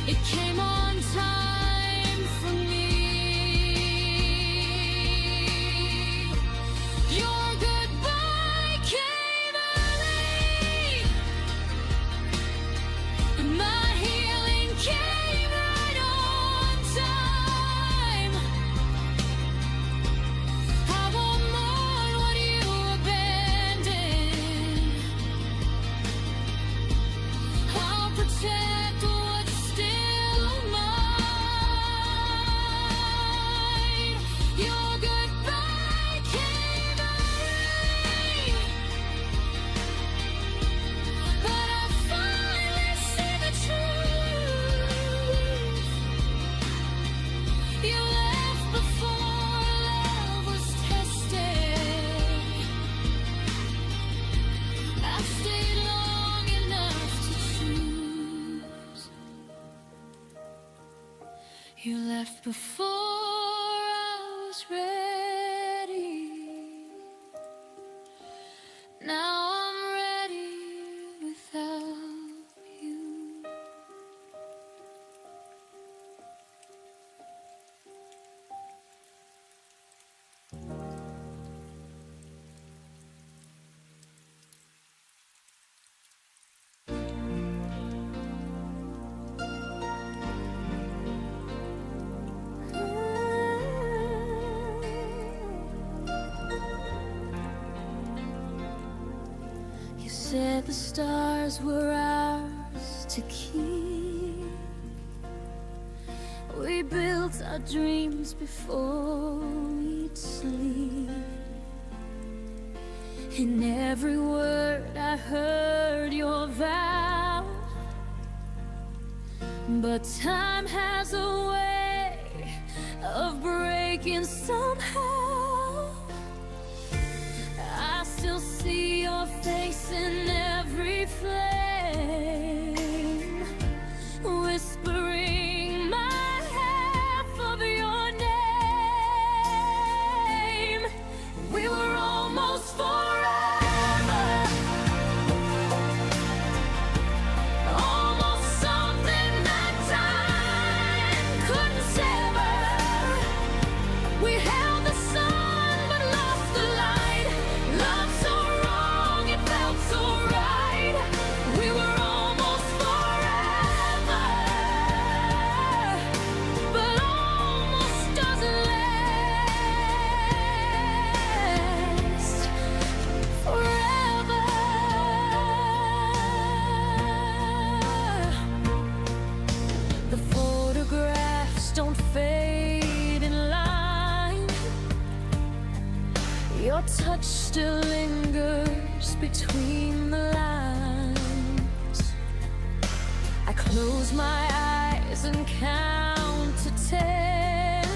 it came on time for me. Your goodbye came early, but my healing came right on time. I won't mourn what you abandoned. I'll protect what's still mine. Your goodbye came early, but I finally see the truth. You left before love was tested. I stayed long enough to choose. You left before I was ready. Now I'm ready without you. You said the stars were ours to keep. We built our dreams before we'd sleep. In every word I heard your vow, but time has a way of breaking somehow. I still see your face in every flame, whispering my half of your name. We were almost forever, almost something that time couldn't sever. We held the sun but lost the light. Love so wrong, it felt so right. We were almost forever, but almost doesn't last forever. The photographs don't fade in line. Your touch still lingers between the lines. I close my eyes and count to 10,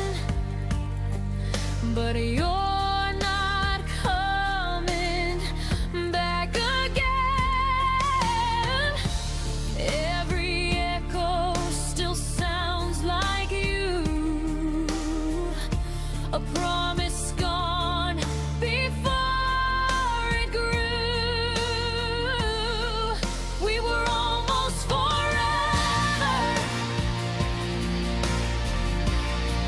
but you're not coming back again. Every echo still sounds like you, a promise gone before it grew. We were almost forever,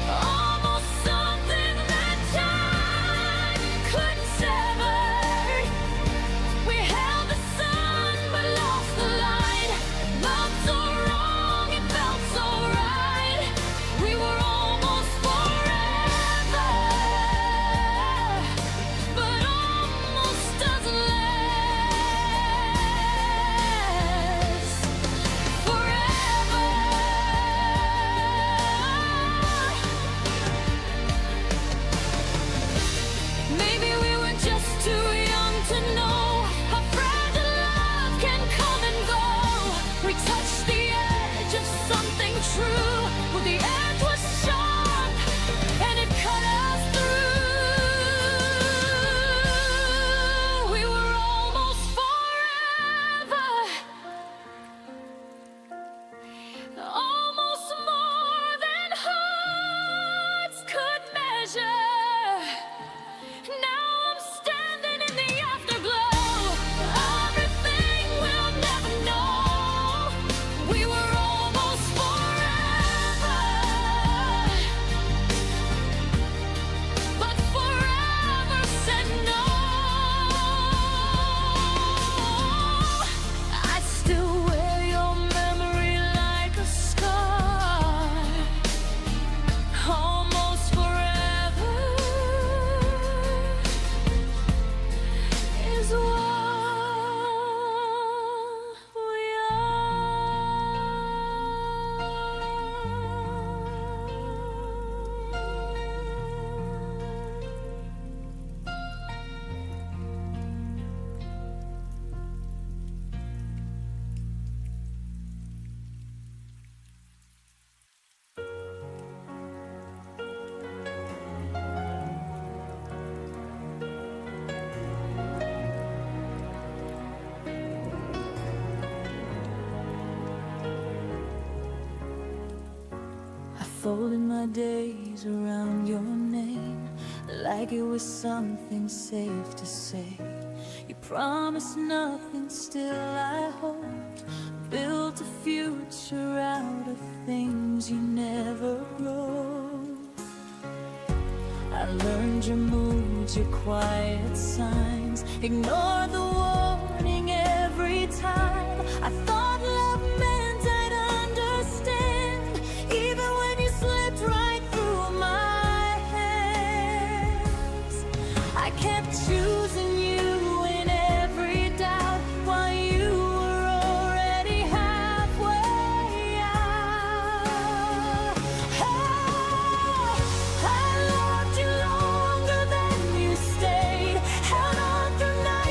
almost something that time couldn't sever. We held the sun but lost the light. Love so wrong, it felt so right. We were almost forever, but almost doesn't last forever. Maybe we were just too young to know how fragile love can come and go. We touched the edge of something true, but the edge was sharp and it cut us through. We were almost forever, almost more than hearts could measure. Now I'm standing in the afterglow, everything we'll never know. We were almost forever, but forever said no. I still wear your memory like a scar. Almost forever is what we I folded my days around your name like it was something safe to say. You promised nothing, still I hoped. Built a future out of things you never wrote. I learned your moods, your quiet signs. Ignore the warning every time. I thought love meant I'd understand, even when you slipped right through my hands. I kept choosing you in every doubt while you were already halfway out. Oh, I loved you longer than you stayed, held on through night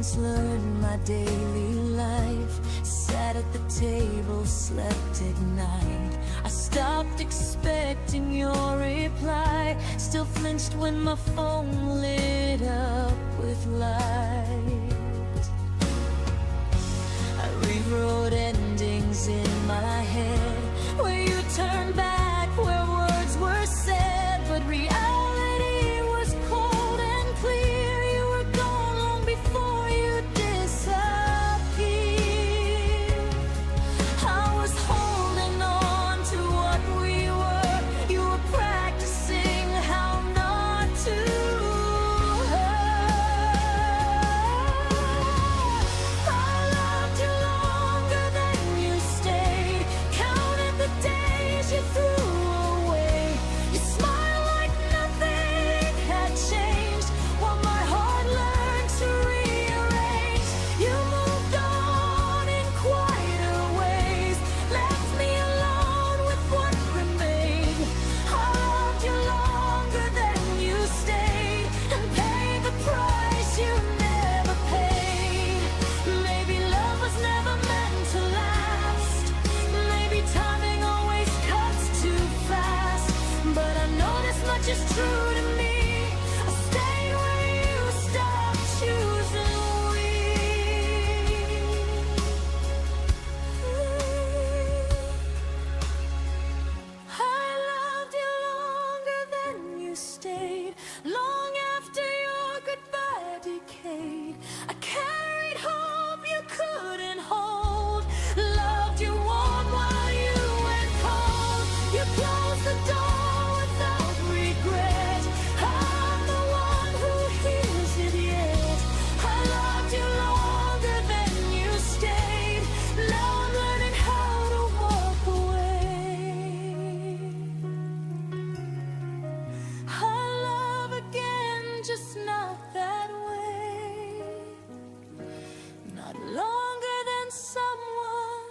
once learned my daily life. Sat at the table, slept at night. I stopped expecting your reply. Still flinched when my phone lit up with light. I rewrote endings in my head, where you turned back, where words were said, but reality was cold and clear. You were gone long before you disappeared. I was holding on to what we were. You were practicing how not to hurt. I loved you longer than you stayed. Counted the days you threw away. You smiled like nothing had changed, while my heart learned to rearrange. You moved on in quieter ways, left me alone with what remained. I loved you longer than you stayed, and paid the price you never paid. Maybe love was never meant to last. Maybe timing always cuts too fast. But I know this much is true to me. I stayed where you stopped choosing we. I loved you longer than you stayed. Long after your goodbye decayed, I carried hope you couldn't hold. Loved you warm while you went cold. You closed the door without regret. I'm the one who hears it yet. I loved you longer than you stayed. Now I'm learning how to walk away. I love again, just not that way. Not longer than someone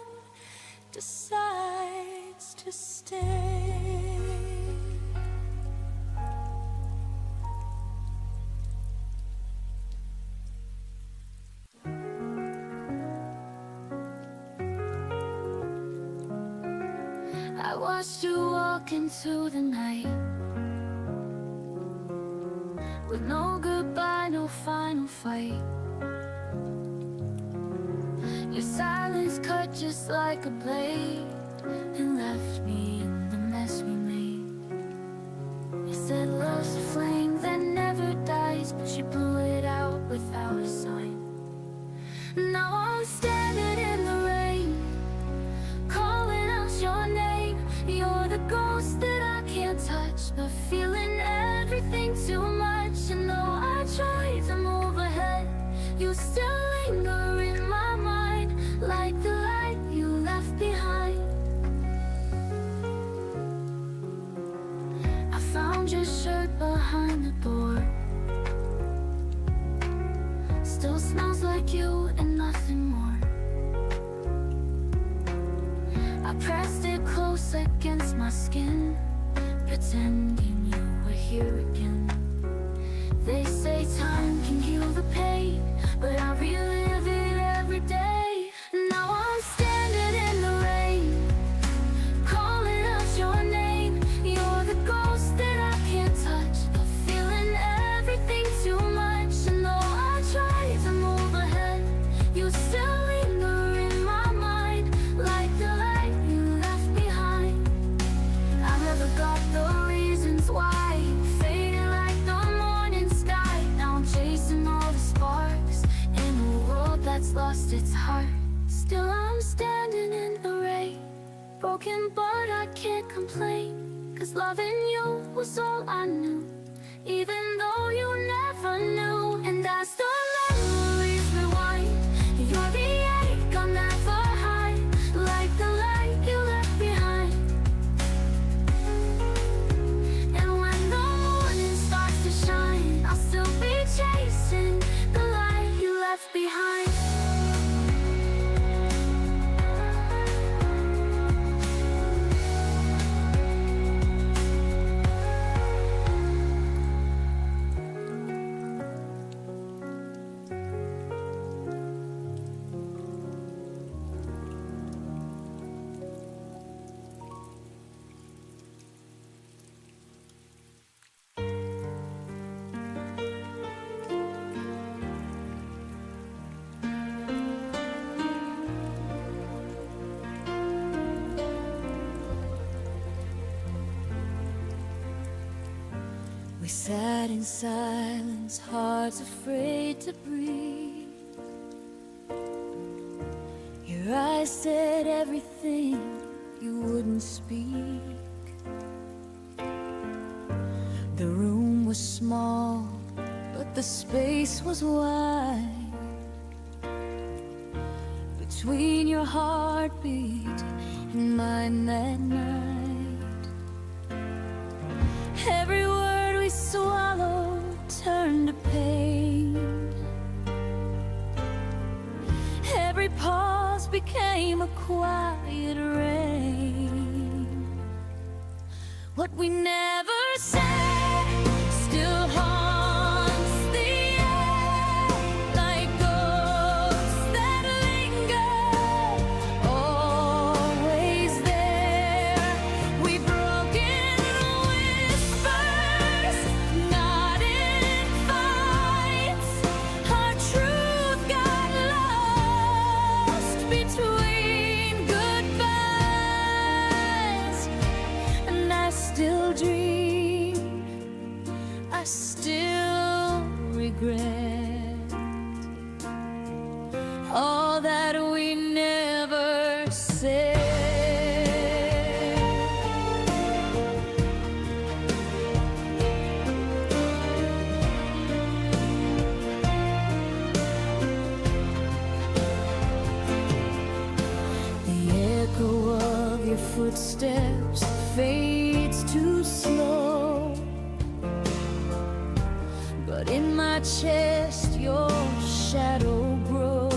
decides to stay. I watched you walk into the night, with no goodbye, no final fight. Your silence cut just like a blade, and left me in the mess we made. You said love's a flame that never dies, but you blew it out without a sign. Now I'm standing in the rain, calling out your name. You're the ghost that I can't touch, but feeling everything too much. And though I try to move ahead, you still linger in my mind, like the light you left behind. I found your shirt behind the door. Still smells like you and nothing more. I pressed it close against my skin, pretending you were here again. They say time can heal the pain, but I relive it every day. Now I'm standing in the rain, calling out your name. You're the ghost that I can't touch, but feeling everything too much. And though I try to move ahead, you still linger in my mind, like the light you left behind. I never got the reasons why, faded like the morning sky. Now I'm chasing all the sparks in a world that's lost its heart. Still I'm standing in the rain, broken but I can't complain, 'cause loving you was all I knew, even though you never knew. And as the memories rewind, you're the ache I'll never hide, like the light you left behind. And when the morning starts to shine, I'll still be chasing the light you left behind. sat in silence, hearts afraid to breathe. Your eyes said everything you wouldn't speak. The room was small, but the space was wide. Between your heartbeat and mine that night, every word we swallowed turned to pain. Every pause became a quiet rain. What we never said still haunts the air like ghosts that linger, always there. We've broken whispers, not in fights. Our truth got lost between goodbyes, and I still dream, I still regret all that we never said. The echo of your footsteps fades too slow, but in my chest your shadow grows.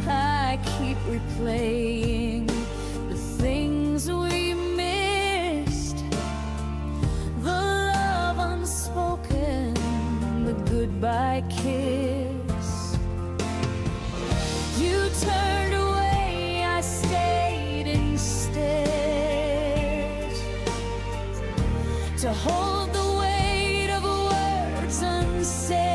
I keep replaying the things we missed, the love unspoken, the goodbye kiss. You turned away, I stayed instead, to hold the weight of words unsaid.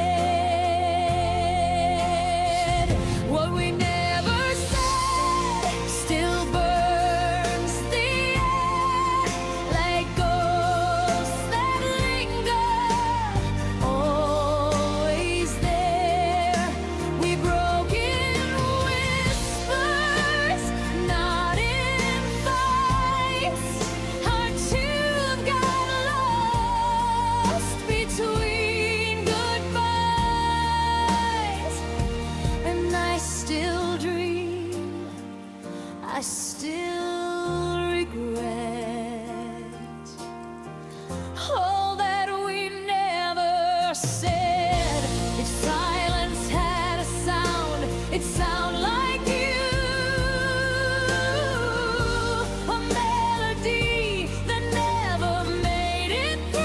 What we never said still burns the air like ghosts that linger, always there. We've broken whispers, not in fights. Our tooth got lost between goodbyes, and I still dream, I still regret all that we never said. If silence had a sound, it'd sound like you, a melody that never made it through.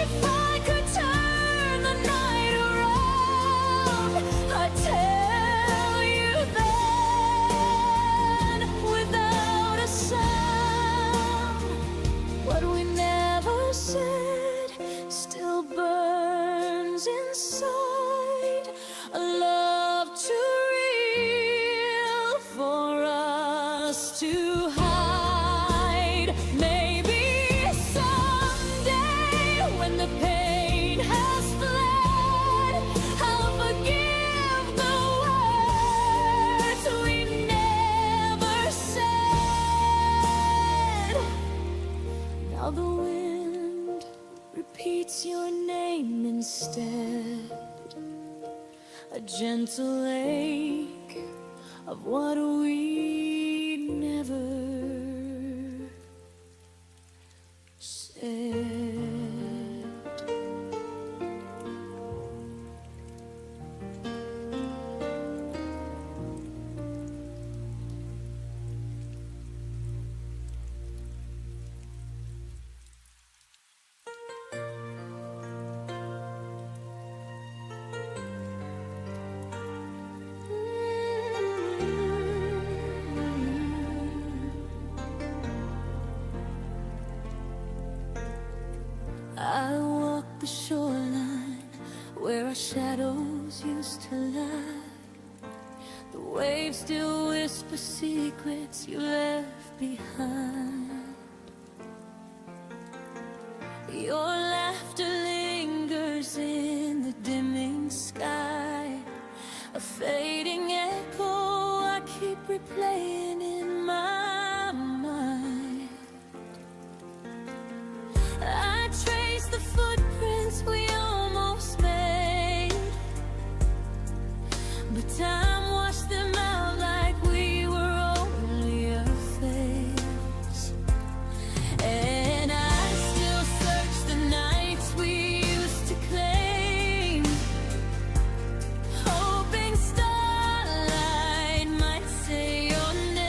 If I could turn the night around, I'd tell you then, without a sound, what we never said still burns inside. A love too real for us to hide. Maybe someday when the pain has fled, I'll forgive the words we never said. Now the wind repeats your name instead, a gentle ache of what we never said. I walk the shoreline where our shadows used to lie. The waves still whisper secrets you left behind. Your laughter lingers in the dimming sky, a fading echo I keep replaying in my mind. I trace the footprints we almost made, but time washed them out like we were only a phase. And I still search the nights we used to claim, hoping starlight might say your name.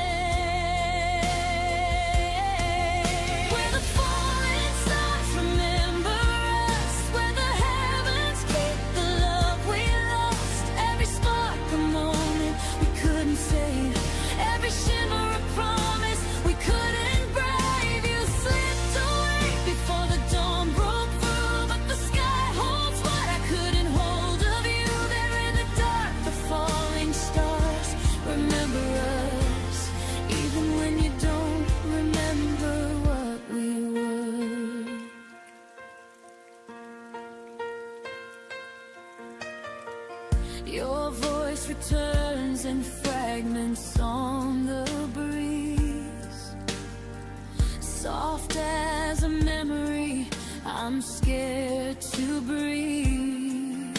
Where the falling stars remember us, where the heavens keep the love we lost. Every spark a moment we couldn't save, every shimmer a promise we couldn't brave. You slipped away before the dawn broke through, but the sky holds what I couldn't hold of you. There in the dark, the falling stars remember us, even when you don't remember what we were. Your voice returns in fragments on the breeze, soft as a memory. I'm scared to breathe.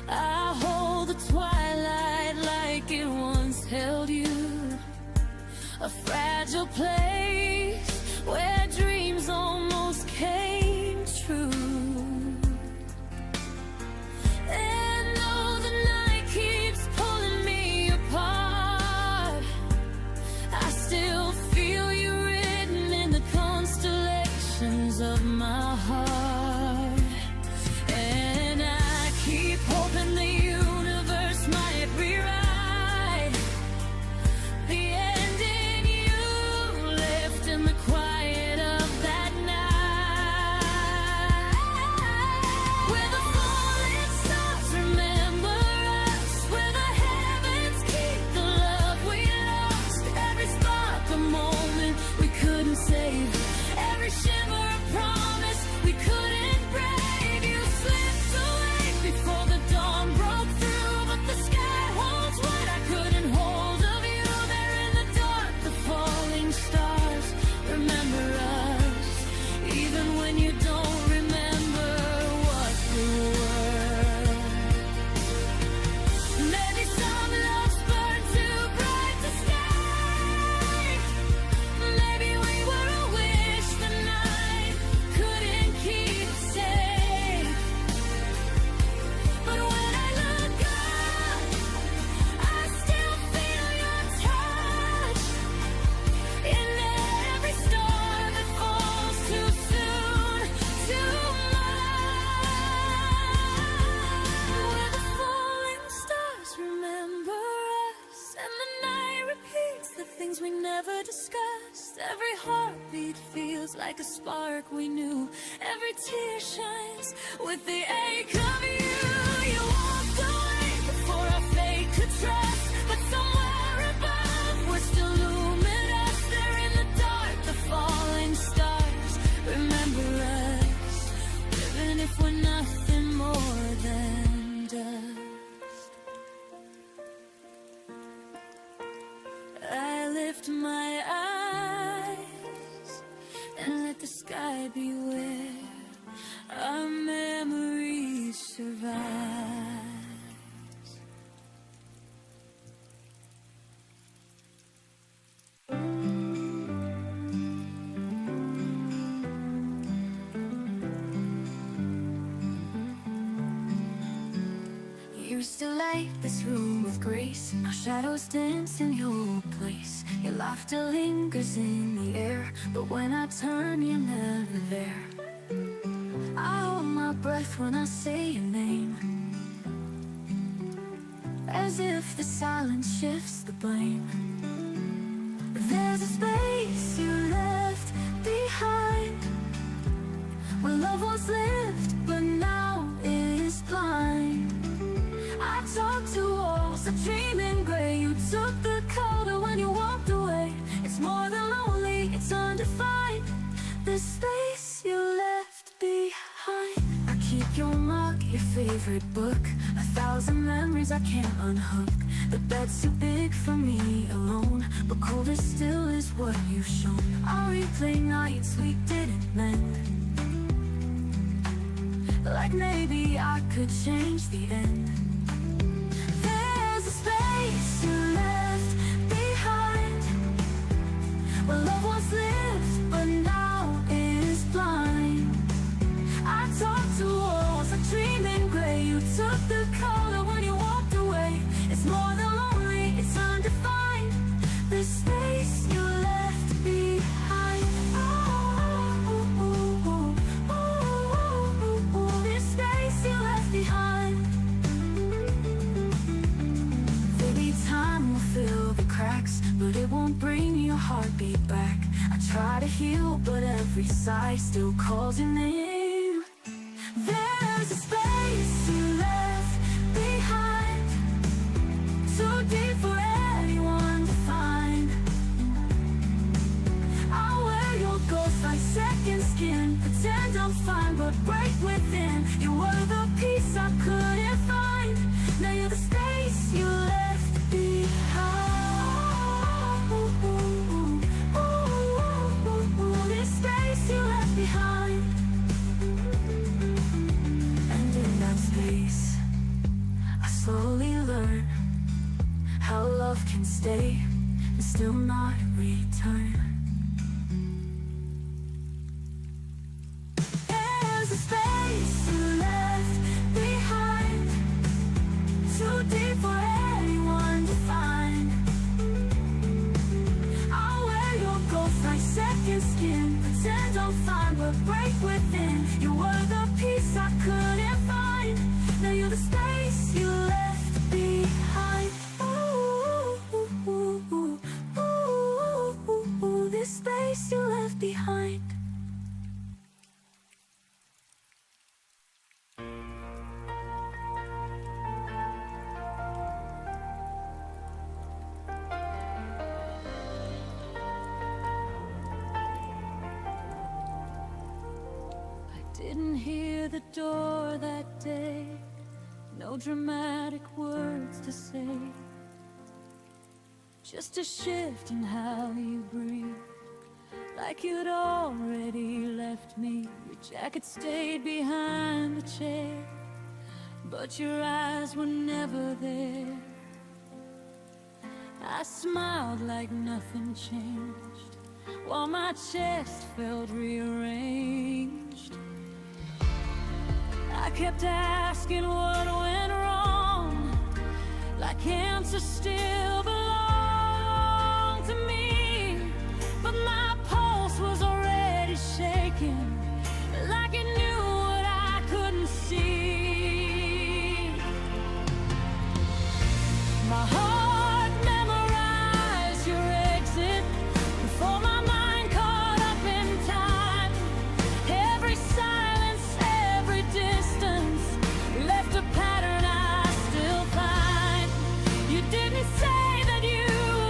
I hold the twilight like it once held you, a fragile place where dreams almost came true. And though the night keeps pulling me apart, I still feel you written in the constellations of my heart. And I keep hoping the universe might rewrite the ending you left in the quiet of that night. Where the falling stars remember us, where the heavens keep the love we lost. Every spark a moment we couldn't save, every shimmer a promise we couldn't brave. You slipped away before the dawn broke through, but the sky holds what I couldn't hold of you. There in the dark, the falling stars remember us, even when you don't remember what we were. Maybe some loves burn too bright to stay. Maybe we were a wish the night couldn't keep safe. But when I look up, I still feel your touch in every star that falls too soon, too much. Where the falling stars remember us, and the night repeats the things we never discussed. Every heartbeat feels like a spark we knew, every tear shines with the ache of you. You walked away before our fate could trust, but somewhere above we're still luminous. There in the dark, the falling stars remember us, even if we're nothing more than dust. I lift my eyes and let the sky be where our memories survive. You used to light this room with grace, our shadows dance in your place. Your laughter lingers in the air, but when I turn, you're never there. I hold my breath when I say your name, as if the silence shifts the blame. There's a space you left behind, where love once lived, but now is blind. I talk to walls, a dream in gray. You took the color when you walked away. It's more your mug, your favorite book, 1,000 memories I can't unhook. The bed's too big for me alone, but colder still is what you've shown. I'll replay nights we didn't mend, like maybe I could change the end. There's a space you left behind, where love once lived but now is blind. I talked to walls like dreaming gray. You took the color when you walked away. It's more than lonely, it's undefined. The space you left behind. This space you left behind. Maybe time will fill the cracks, but it won't bring your heartbeat back. I try to heal, but every sigh still calls your name. There's a space you left behind, too deep for anyone to find. I'll wear your ghost like second skin, pretend I'm fine but break within. You were the peace I couldn't find. Now you're the space you left behind. This space you left behind. And in that space, I slowly learn how love can stay and still not return. There's a space you left behind, too deep for anyone to find. I'll wear your ghost like second skin, pretend I'm fine but break within. You were the peace I couldn't find. Now you're the space you left behind. This space you left behind. Didn't hear the door that day, no dramatic words to say, just a shift in how you breathe, like you'd already left me. Your jacket stayed behind the chair, but your eyes were never there. I smiled like nothing changed, while my chest felt rearranged. I kept asking what went wrong, like answers still belong to me. But my pulse was already shaking, like it knew what I couldn't see. My heart memorized your exit before my mind caught up in time. Every silence, every distance left a pattern I still find. You didn't say that you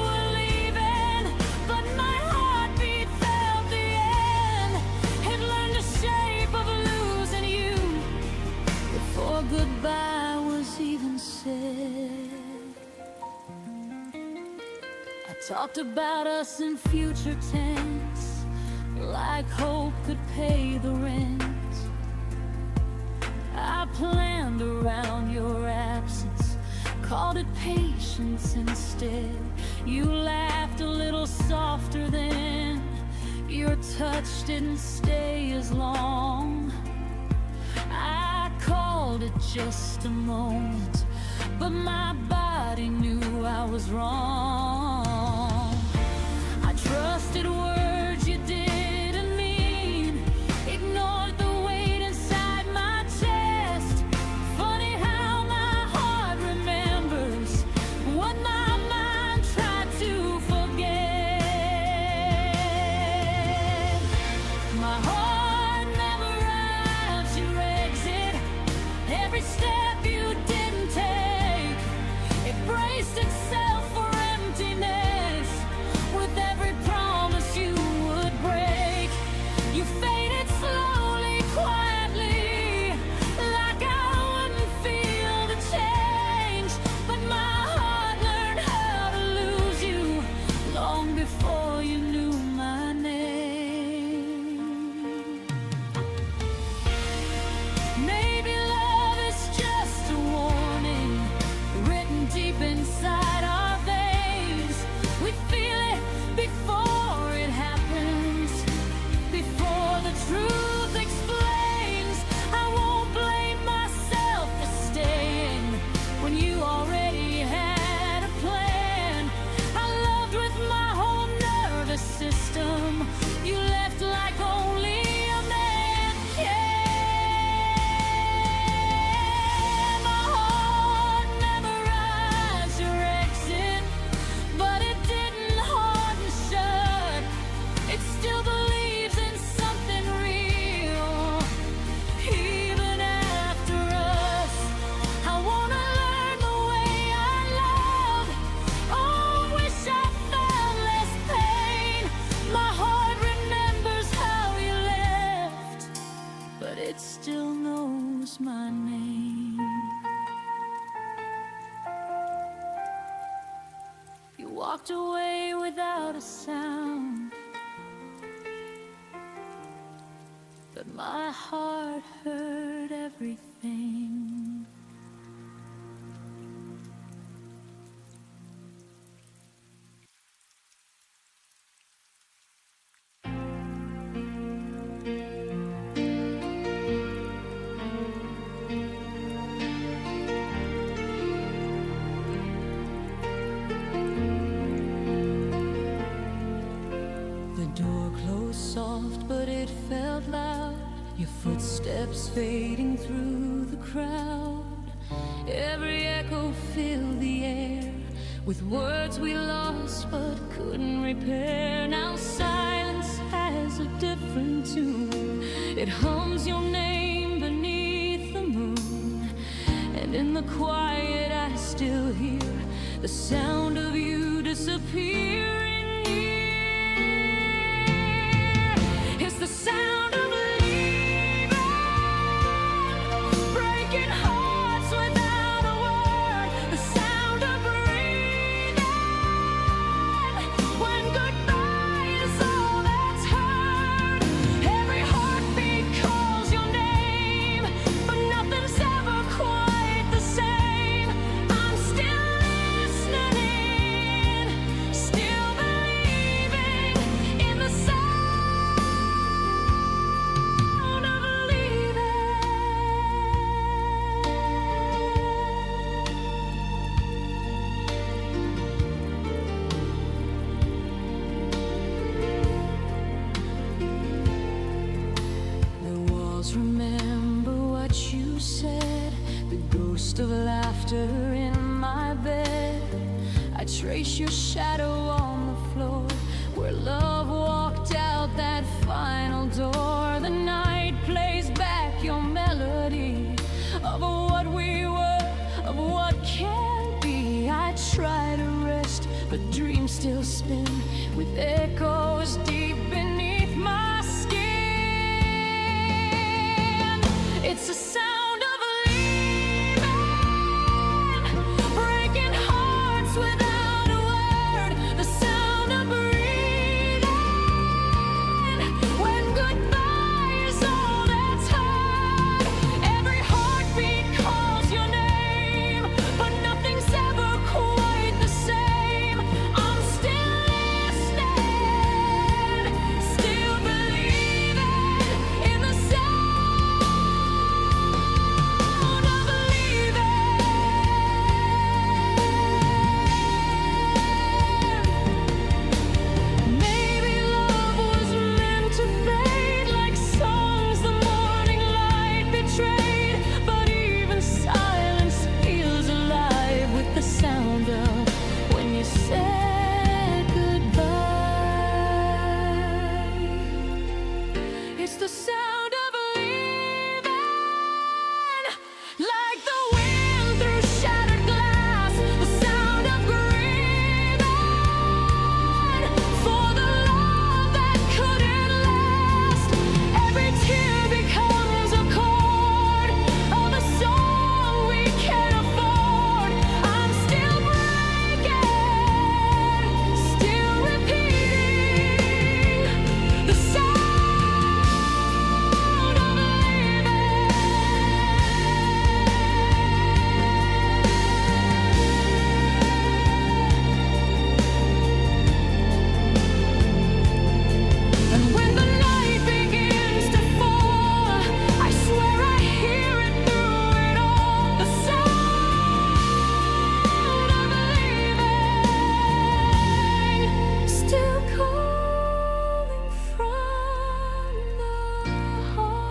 were leaving, but my heartbeat felt the end. It learned the shape of losing you before goodbye was even said. I talked about us in future tense, like hope could pay the rent. I planned around your absence, called it patience instead. You laughed a little softer then, your touch didn't stay as long. I called it just a moment, but my body knew I was wrong. I trusted words you didn't mean, ignored the weight inside my chest. Funny how my heart remembers what my mind tried to forget. My heart memorized your exit, every step you didn't take. It braced itself for emptiness with every promise you walked away without a sound. But my heart heard everything. The door closed soft, but it felt loud. Your footsteps fading through the crowd. Every echo filled the air with words we lost but couldn't repair. Now silence has a different tune. It hums your name beneath the moon. And in the quiet I still hear the sound of you disappearing. It's the sound of leaving, breaking hearts without a word. The sound of breathing, when goodbye is all that's heard. Every heartbeat calls your name, but nothing's ever quite the same. I'm still listening, still believing in the sound. Remember what you said, the ghost of laughter in my bed. I trace your shadow on the floor where love walked out that final door. The night plays back your melody of what we were, of what can be. I try to rest, but dreams still spin with echoes deep beneath my skin. It's a sound of leaving, breaking hearts without a word. The sound of breathing, when goodbye is all that's heard. Every heartbeat calls your name, but nothing's ever quite the same. I'm still listening, still believing in the sound. Maybe love was meant to fade like songs the morning light betrayed. But even silence feels alive with the sound of when you said goodbye. It's the sound of leaving, like the wind through shattered glass. The sound of grieving for the love that couldn't last. Every tear becomes a chord of a song we can't afford. I'm still breaking, still repeating the sound of leaving. And when the night begins to fall, I swear I hear it through it all. The sound of leaving, still calling from the heart.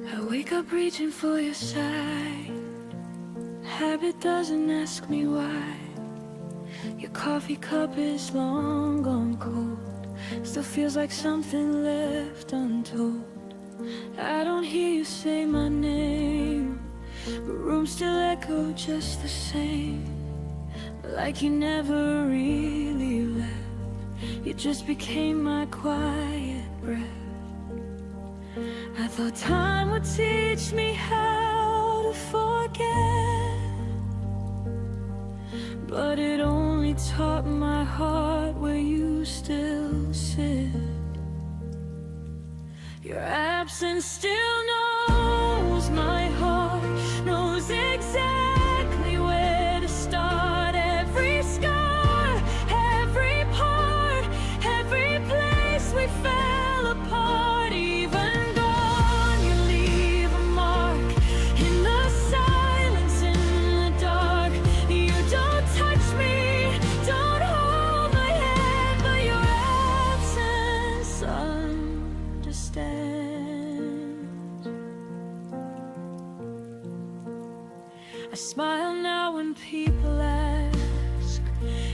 I wake up reaching for your side, habit doesn't ask me why. Your coffee cup is long gone cold. Still feels like something left untold. I don't hear you say my name, but rooms still echo just the same. Like you never really left. You just became my quiet breath. I thought time would teach me how to forget, but it only taught my heart where you still sit. Your absence still knows my heart, knows exactly where to start. Every scar, every part, every place we fell apart. Even gone, you leave a mark in the silence, in the dark. You don't touch me, don't hold my hand, but your absence understands. I smile now when people ask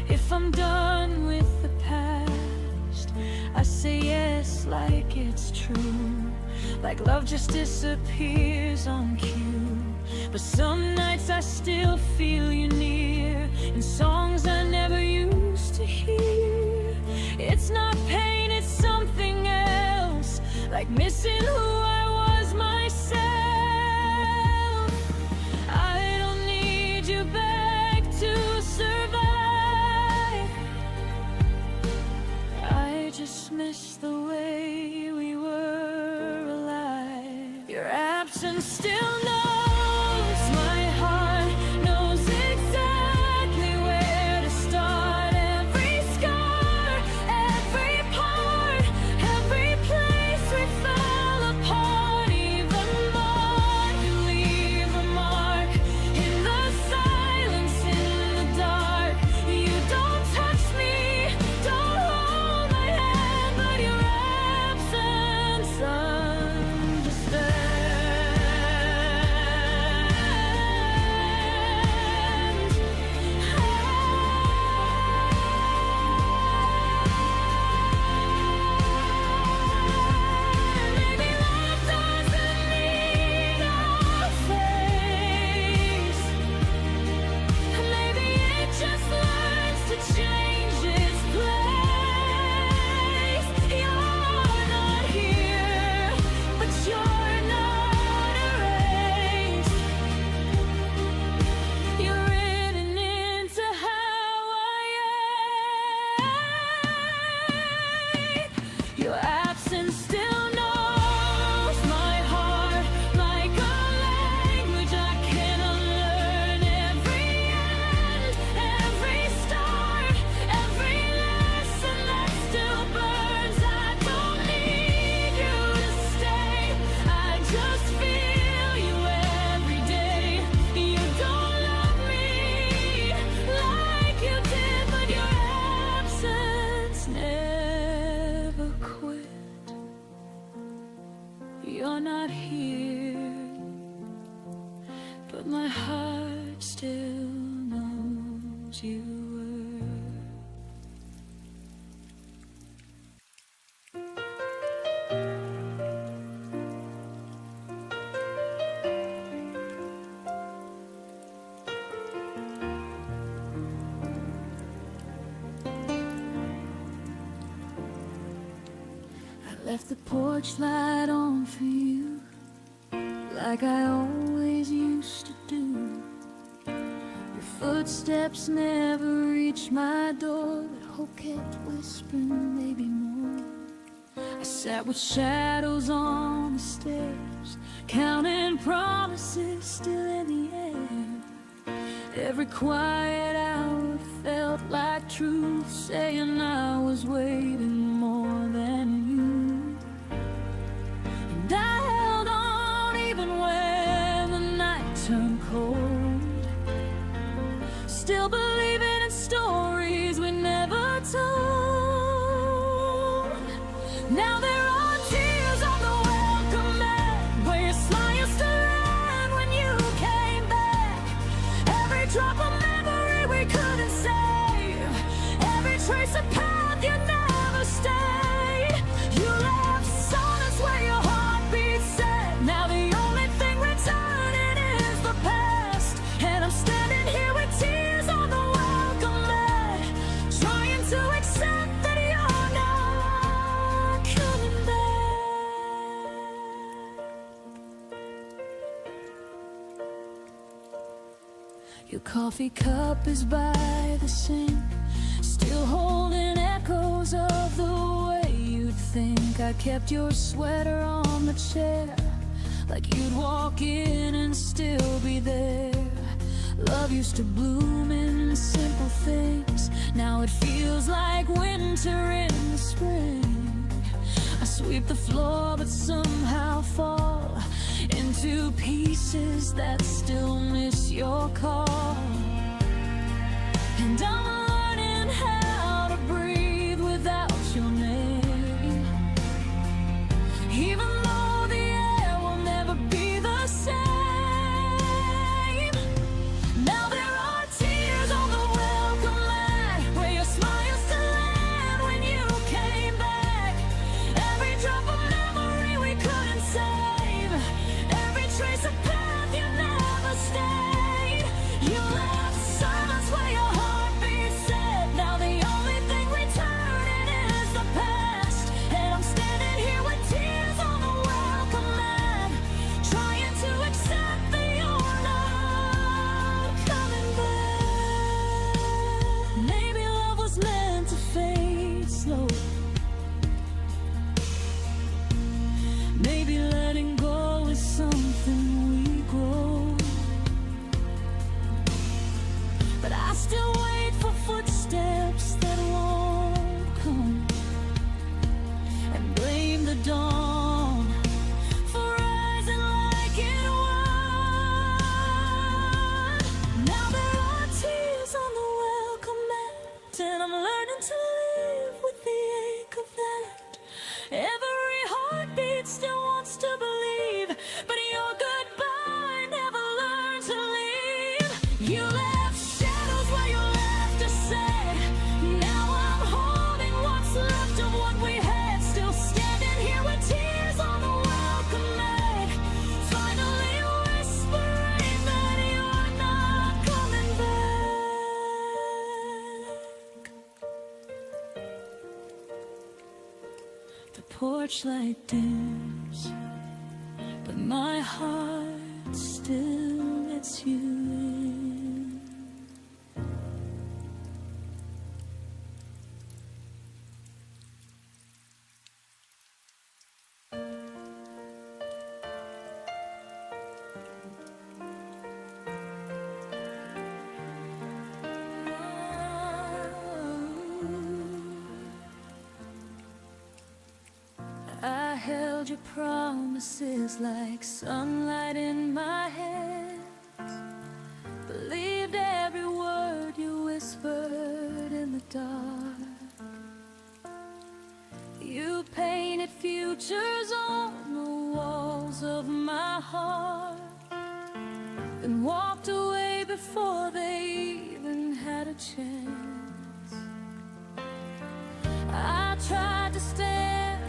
if I'm done with the past. I say yes like it's true, like love just disappears on cue. But some nights I still feel you near, in songs I never used to hear. It's not pain, it's something else, like missing who I was myself. I don't need you back to survive. I just miss the way we were alive. Your absence still knows my heart, knows exactly where to start. Every scar, every part, every place we fell apart. Even more, you leave a mark in the silence, in the dark. You don't touch me, don't hold my hand, but your absence understands. Maybe love doesn't need a face. Maybe it just learns to change its place. You're not here, but you're not erased. You're written into how I am. Your absence still knows my heart, like a language I can unlearn. Every end, every start, every lesson that still burns. I don't need you to stay, I just feel you every day. You don't love me like you did, but your absence never quit. You're not here, but my heart still knows you were. I left the porch light on for you, like I always used to do. Your footsteps never reached my door, but hope kept whispering maybe more. I sat with shadows on the stairs, counting promises still in the air. Every quiet hour felt like truth, saying I was waiting more than you. And I held on even when the night turned cold, still believing in stories we never told. Now there are tears on the welcome mat, where your smile used to land when you came back. Your coffee cup is by the sink, still holding echoes of the way you'd think. I kept your sweater on the chair, like you'd walk in and still be there. Love used to bloom in simple things, now it feels like winter in the spring. I sweep the floor but somehow fall into pieces that still miss your call. And I'm learning how to breathe without your name, even though the air will never be the same. Now there are tears on the welcome mat, where your smile used to land when you came back. Every drop of memory we couldn't save, every trace of path you never stayed. You left silence where your heartbeat said. Now the only thing returning is the past, and I'm standing here with tears on the welcome mat, trying to accept that you're not coming back. Maybe love was meant to fade slow, maybe letting go is something we grow. But I still wait for footsteps that won't come, and blame the dawn for rising like it was. Now there are tears on the welcome mat, and I'm learning to live with the ache of that. Every heartbeat still wants to believe, but your goodbye never learned to leave. You left shadows where you left us said. Now I'm holding what's left of what we had, still standing here with tears on the welcome mat, finally whispering that you're not coming back. The porch light dims, but my heart still lets you in. I held your promises like sunlight in my hands, believed every word you whispered in the dark. You painted futures on the walls of my heart, and walked away before they even had a chance. I tried to stand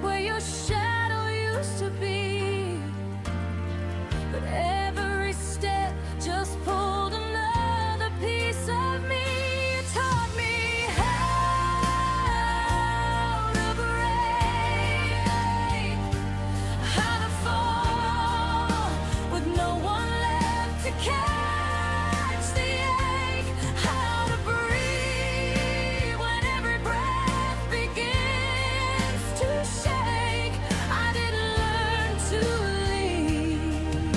where your shadow used to be, but every step just pulled another piece of me. You taught me how to break, how to fall with no one left to catch the ache, how to breathe when every breath begins to shake. I didn't learn to leave,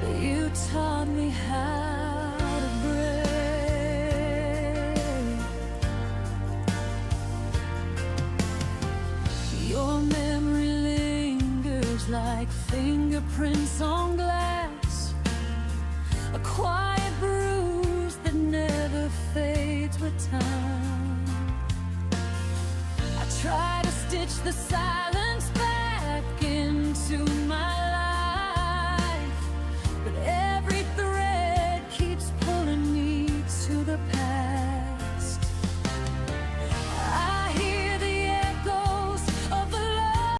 but you taught me how to break. Your memory lingers like fingerprints on glass, a quiet bruise that never fades with time. I try to stitch the silence